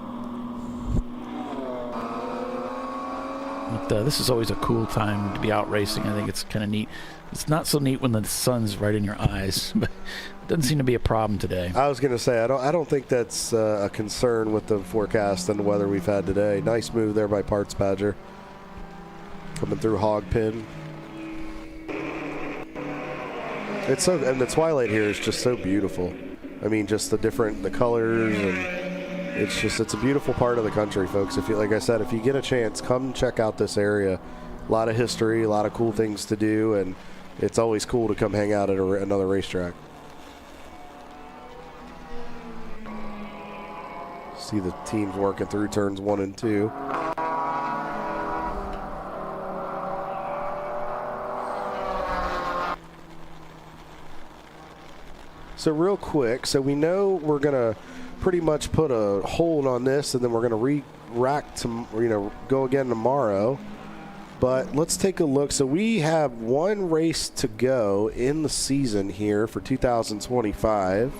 But this is always a cool time to be out racing. I think it's kind of neat. It's not so neat when the sun's right in your eyes, doesn't seem to be a problem today. I was going to say, I don't think that's a concern with the forecast and the weather we've had today. Nice move there by Parts Badger. Coming through hog pen. It's so, and the twilight here is just so beautiful. I mean, just the colors, and it's a beautiful part of the country, folks. If you, like I said, if you get a chance, come check out this area. A lot of history, a lot of cool things to do, and it's always cool to come hang out at another racetrack. See the teams working through turns 1 and 2. So real quick, so we know we're going to pretty much put a hold on this, and then we're going to re-rack to, go again tomorrow. But let's take a look. So we have one race to go in the season here for 2025.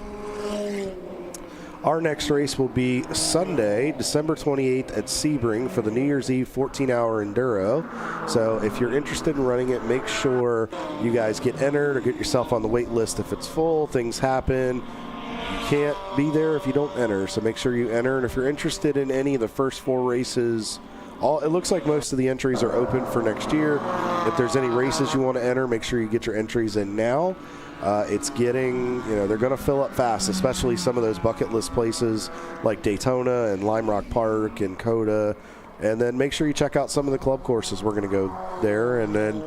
Our next race will be Sunday, December 28th at Sebring for the New Year's Eve 14-hour Enduro. So if you're interested in running it, make sure you guys get entered or get yourself on the wait list. If it's full, things happen. You can't be there if you don't enter, so make sure you enter. And if you're interested in any of the first 4 races, it looks like most of the entries are open for next year. If there's any races you want to enter, make sure you get your entries in now. It's getting, they're going to fill up fast, especially some of those bucket list places like Daytona and Lime Rock Park and Coda. And then make sure you check out some of the club courses. We're going to go there, and then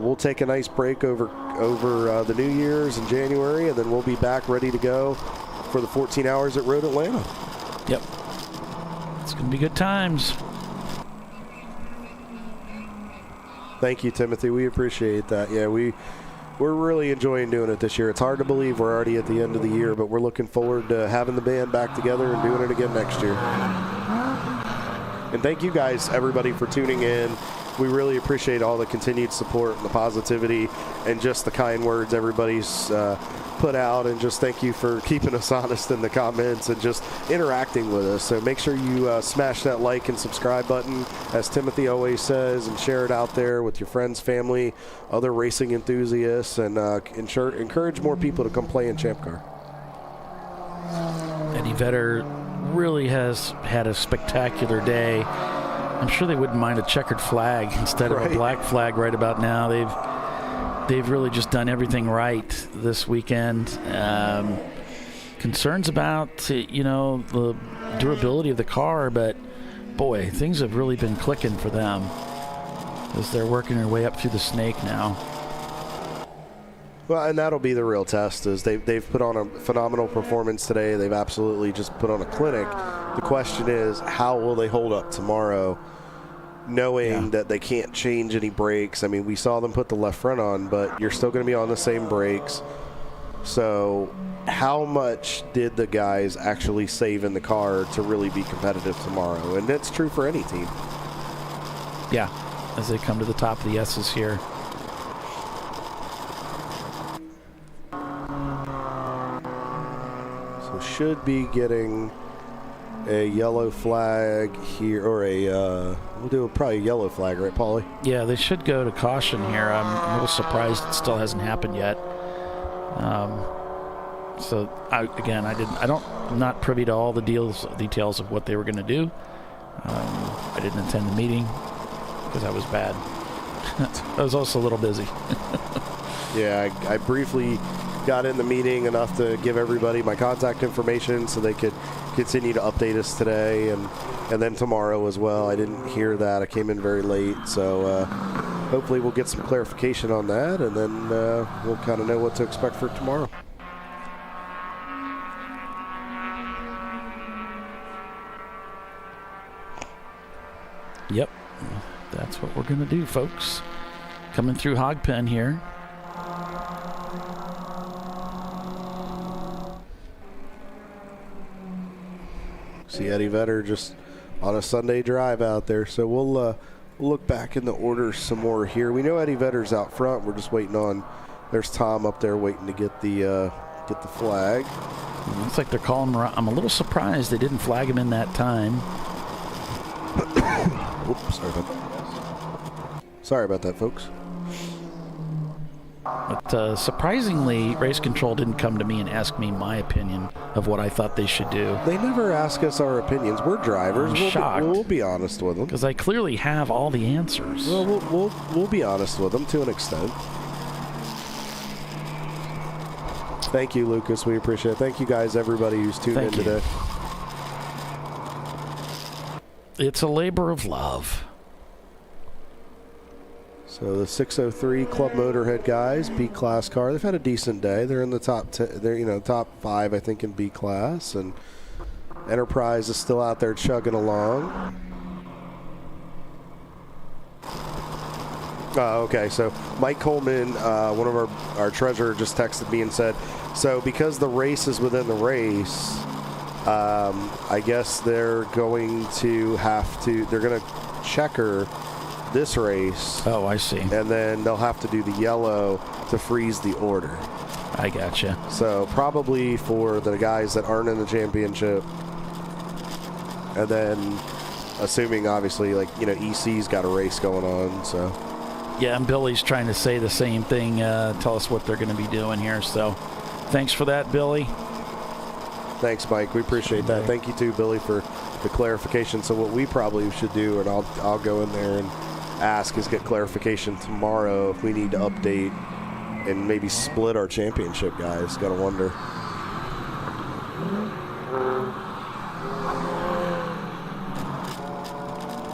we'll take a nice break over the New Year's in January, and then we'll be back ready to go for the 14 hours at Road Atlanta. Yep. It's going to be good times. Thank you, Timothy. We appreciate that. Yeah, we're really enjoying doing it this year. It's hard to believe we're already at the end of the year, but we're looking forward to having the band back together and doing it again next year. And thank you guys, everybody, for tuning in. We really appreciate all the continued support and the positivity and just the kind words everybody's put out, and just thank you for keeping us honest in the comments and just interacting with us. So make sure you smash that like and subscribe button, as Timothy always says, and share it out there with your friends, family, other racing enthusiasts, and encourage more people to come play in Champ Car. Eddie Vedder really has had a spectacular day. I'm sure they wouldn't mind a checkered flag instead of a black flag right about now. They've really just done everything right this weekend. Concerns about, the durability of the car, but boy, things have really been clicking for them as they're working their way up through the snake now. Well, and that'll be the real test, is they've put on a phenomenal performance today. They've absolutely just put on a clinic. The question is, how will they hold up tomorrow, knowing that they can't change any brakes? I mean, we saw them put the left front on, but you're still going to be on the same brakes. So how much did the guys actually save in the car to really be competitive tomorrow? And that's true for any team. Yeah, as they come to the top of the S's here. So should be getting a yellow flag here, or we'll do probably a yellow flag, right, Paulie? Yeah, they should go to caution here. I'm a little surprised it still hasn't happened yet. I'm not privy to all the details of what they were going to do. I didn't attend the meeting because I was bad. I was also a little busy. Yeah, I briefly got in the meeting enough to give everybody my contact information so they could continue to update us today and then tomorrow as well. I didn't hear that. I came in very late, so hopefully we'll get some clarification on that, and then we'll kind of know what to expect for tomorrow. Yep, that's what we're going to do, folks. Coming through hog pen here. See Eddie Vedder just on a Sunday drive out there. So we'll look back in the order some more here. We know Eddie Vedder's out front. We're just waiting on. There's Tom up there waiting to get the flag. Looks like they're calling him around. I'm a little surprised they didn't flag him in that time. Oops, sorry about that, folks. But surprisingly, Race Control didn't come to me and ask me my opinion of what I thought they should do. They never ask us our opinions. We're drivers. I'm shocked. We'll be honest with them. Because I clearly have all the answers. Well, we'll be honest with them to an extent. Thank you, Lucas. We appreciate it. Thank you, guys, everybody who's tuned in today. It's a labor of love. So the 603 Club Motorhead guys, B class car. They've had a decent day. They're in the top 10. They're top 5, I think, in B class, and Enterprise is still out there chugging along. Okay, so Mike Coleman, one of our treasurer, just texted me and said, so because the race is within the race, I guess they're going to checker this race. Oh, I see. And then they'll have to do the yellow to freeze the order. I gotcha. So probably for the guys that aren't in the championship, and then assuming obviously EC's got a race going on, so. Yeah, and Billy's trying to say the same thing, tell us what they're going to be doing here. So thanks for that, Billy. Thanks, Mike. We appreciate that. Thank you, too, Billy, for the clarification. So what we probably should do, and I'll go in there and ask, is get clarification tomorrow if we need to update and maybe split our championship guys. Got to wonder.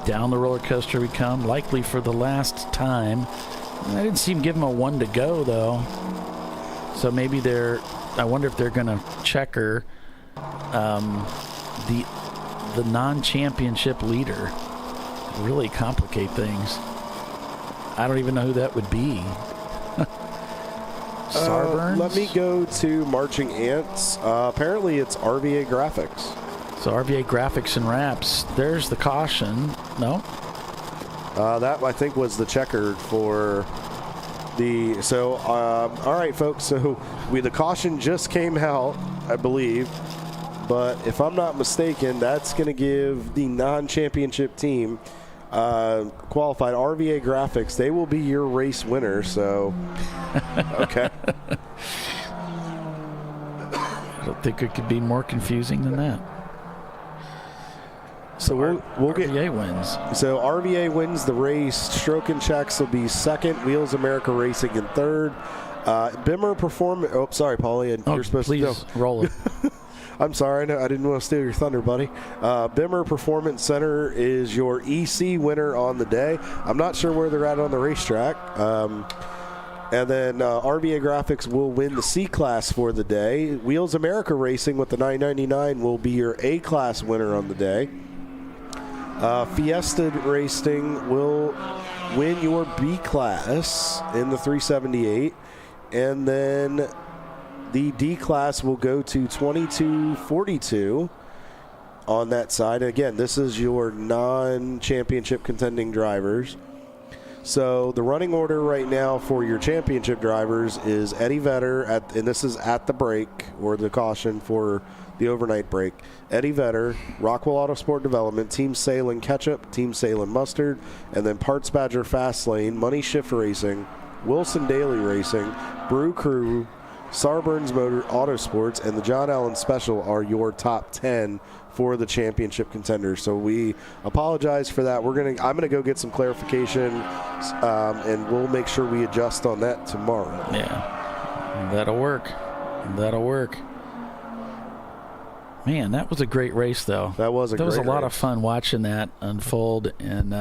Down the roller coaster we come, likely for the last time. I didn't see him give him a 1 to go, though. So maybe I wonder if they're going to checker the non-championship leader. Really complicate things. I don't even know who that would be. Starburns? Let me go to Marching Ants. Apparently it's RVA Graphics. So RVA Graphics and Wraps. There's the caution. No? That, I think, was the checkered for the... So, all right, folks. So the caution just came out, I believe. But if I'm not mistaken, that's going to give the non-championship team qualified RVA Graphics. They will be your race winner. So, okay. I don't think it could be more confusing than that. So we'll get RVA wins. So RVA wins the race. Stroke and Checks will be second. Wheels America Racing in third. Bimmer Performance. Oh, sorry, Paulie. You're supposed to go. Roll it. I'm sorry. No, I didn't want to steal your thunder, buddy. Bimmer Performance Center is your EC winner on the day. I'm not sure where they're at on the racetrack. And then RVA Graphics will win the C class for the day. Wheels America Racing with the 999 will be your A class winner on the day. Fiesta Racing will win your B class in the 378. And then the D class will go to 2242 on that side. Again, this is your non-championship contending drivers. So the running order right now for your championship drivers is Eddie Vedder, and this is at the break, or the caution for the overnight break. Eddie Vedder, Rockwell Autosport Development, Team Salem Ketchup, Team Salem Mustard, and then Parts Badger Fastlane, Money Shift Racing, Wilson Daily Racing, Brew Crew, Sarburns Motor Autosports, and the John Allen Special are your top 10 for the championship contenders. So we apologize for that. I'm gonna go get some clarification, and we'll make sure we adjust on that tomorrow. Yeah, that'll work. Man, that was a great race, though. That was a lot of fun watching that unfold, and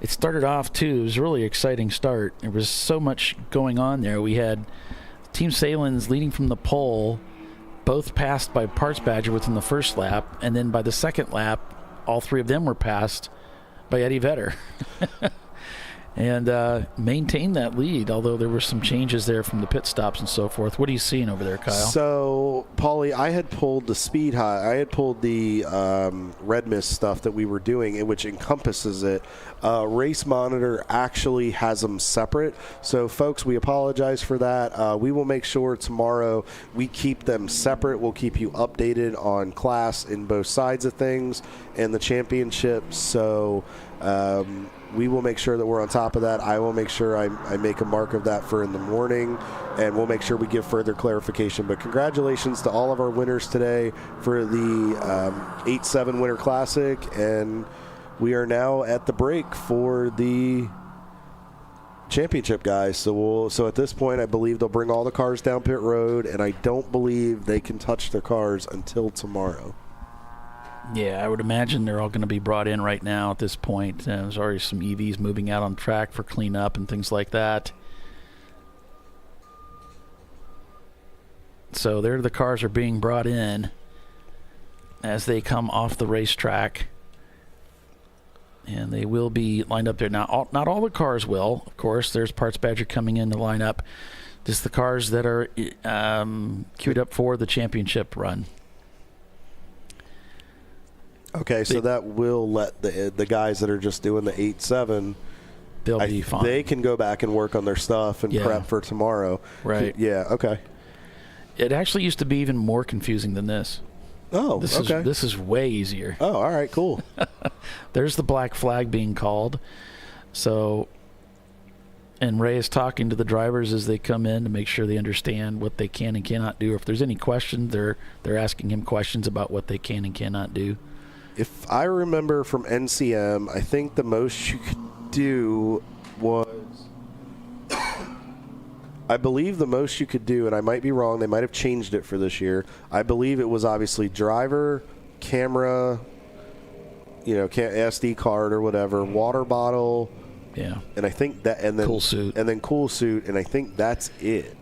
it started off too. It was a really exciting start. There was so much going on there. We had Team Salen's leading from the pole, both passed by Parts Badger within the first lap, and then by the second lap, all three of them were passed by Eddie Vedder. And maintained that lead, although there were some changes there from the pit stops and so forth. What are you seeing over there, Kyle? So, Paulie, I had pulled the speed high. I had pulled the red mist stuff that we were doing, which encompasses it. Race Monitor actually has them separate. So, folks, we apologize for that. We will make sure tomorrow we keep them separate. We'll keep you updated on class in both sides of things and the championships. So, we will make sure that we're on top of that. I will make sure I make a mark of that for in the morning, and we'll make sure we give further clarification. But congratulations to all of our winners today for the 8-7 Winter Classic, and we are now at the break for the championship, guys. So at this point, I believe they'll bring all the cars down pit road, and I don't believe they can touch their cars until tomorrow. Yeah, I would imagine they're all going to be brought in right now at this point. There's already some EVs moving out on track for cleanup and things like that. So there the cars are being brought in as they come off the racetrack. And they will be lined up there. Now, not all the cars will. Of course, there's Parts Badger coming in to line up. Just the cars that are queued up for the championship run. Okay, so that will let the guys that are just doing the 8-7, they'll be fine. They can go back and work on their stuff and prep for tomorrow. Right. Yeah, okay. It actually used to be even more confusing than this. Oh, okay. This is way easier. Oh, all right, cool. There's the black flag being called. So, and Ray is talking to the drivers as they come in to make sure they understand what they can and cannot do. If there's any questions, they're asking him questions about what they can and cannot do. If I remember from NCM, I think the most you could do was, I believe the most you could do, and I might be wrong, they might have changed it for this year. I believe it was obviously driver, camera, SD card or whatever, water bottle. Yeah. And I think that, and then cool suit. And then cool suit, and I think that's it.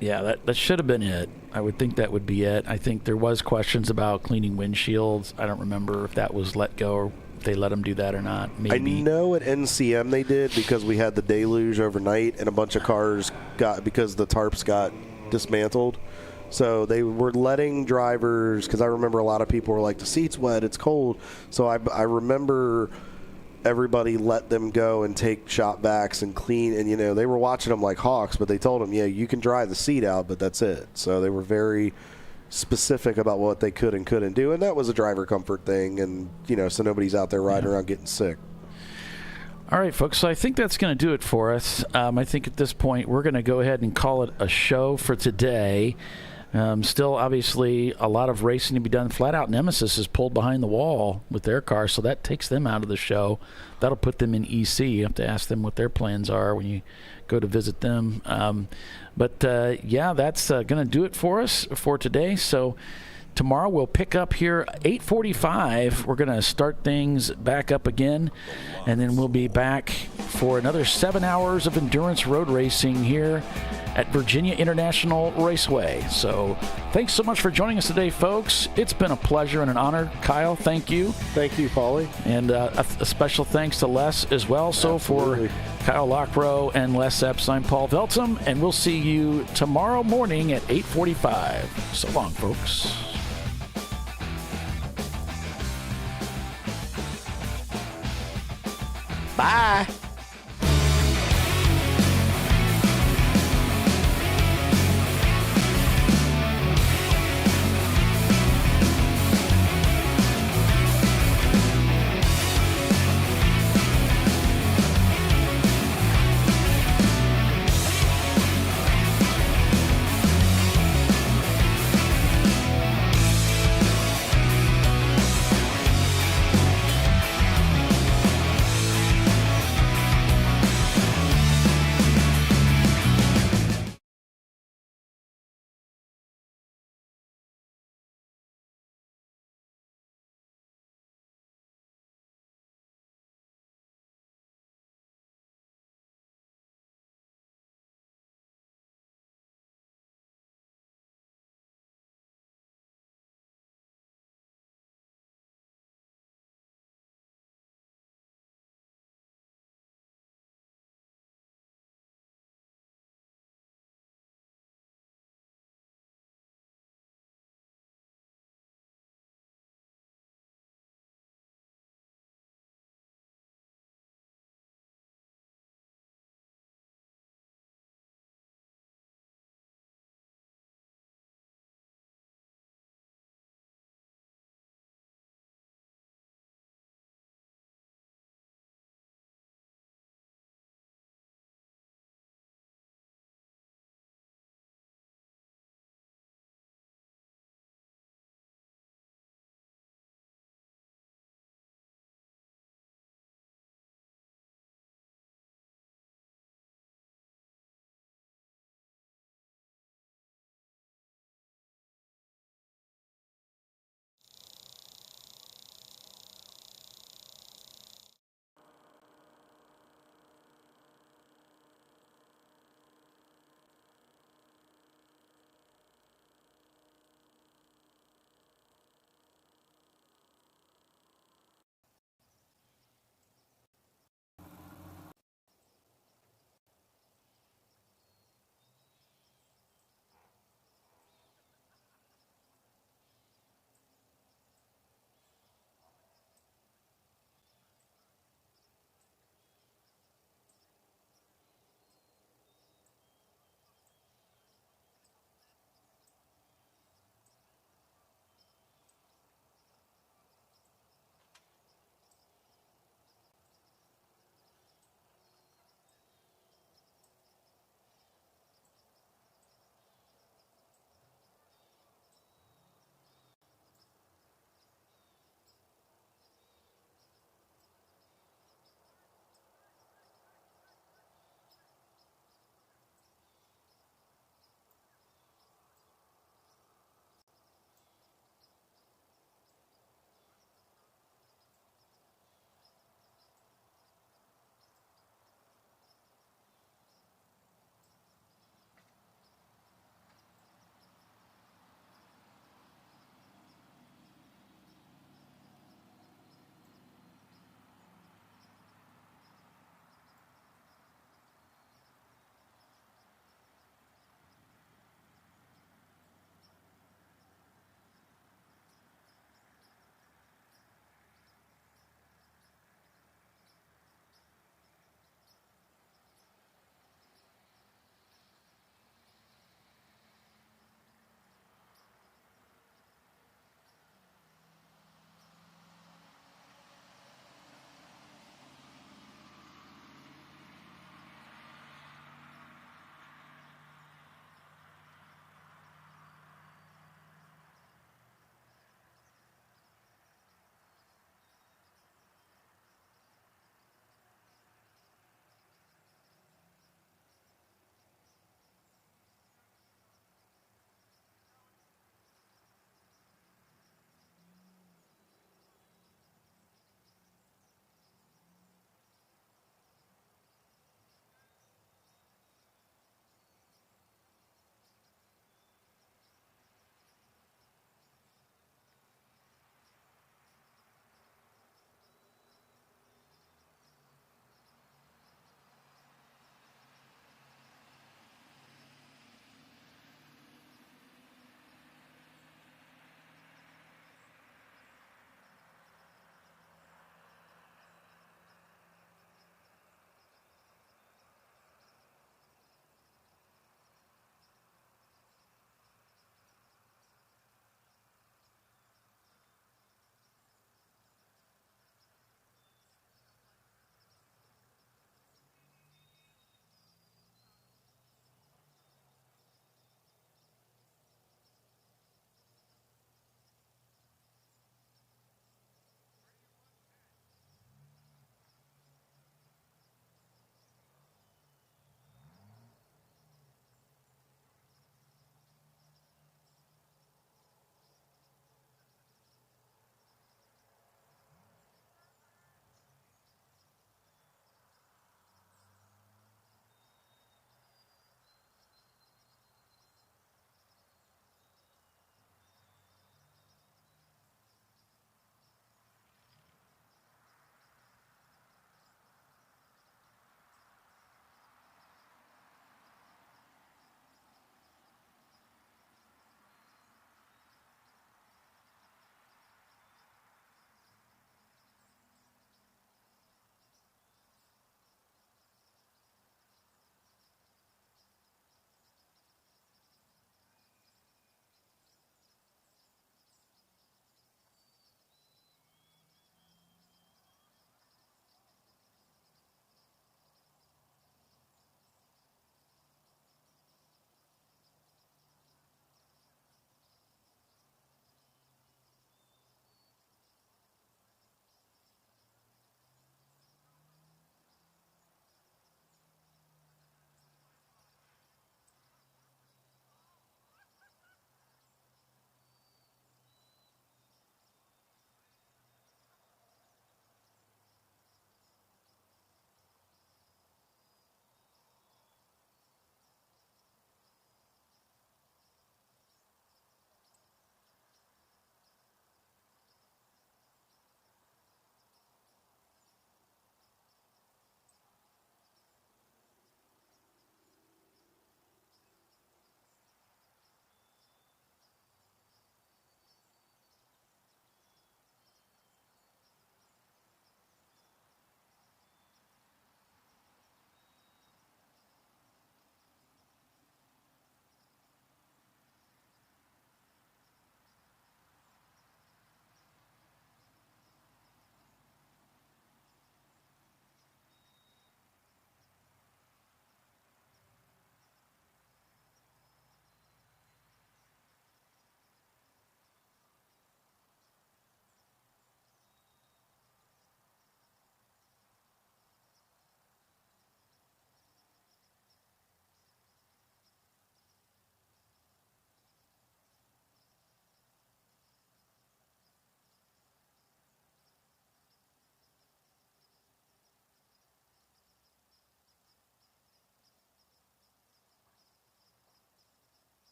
Yeah, that should have been it. I would think that would be it. I think there was questions about cleaning windshields. I don't remember if that was let go or if they let them do that or not. Maybe. I know at NCM they did because we had the deluge overnight and a bunch of cars because the tarps got dismantled. So they were letting drivers, because I remember a lot of people were like, the seat's wet, it's cold. So I remember everybody let them go and take shop vacs and clean, and they were watching them like hawks, but they told them, yeah, you can dry the seat out, but that's it. So they were very specific about what they could and couldn't do, and that was a driver comfort thing, and so nobody's out there riding around getting sick. All right, folks, so I think that's going to do it for us. I think at this point we're going to go ahead and call it a show for today. Still, obviously, a lot of racing to be done. Flat Out Nemesis is pulled behind the wall with their car, so that takes them out of the show. That'll put them in EC. You have to ask them what their plans are when you go to visit them. Yeah, that's going to do it for us for today. So tomorrow we'll pick up here 8:45. We're going to start things back up again, and then we'll be back for another 7 hours of endurance road racing here at Virginia International Raceway. So thanks so much for joining us today, folks. It's been a pleasure and an honor. Kyle, thank you. Thank you, Paulie. And a special thanks to Les as well. So Absolutely. For Kyle Lockrow and Les Epps, I'm Paul Veltum, and we'll see you tomorrow morning at 8:45. So long, folks.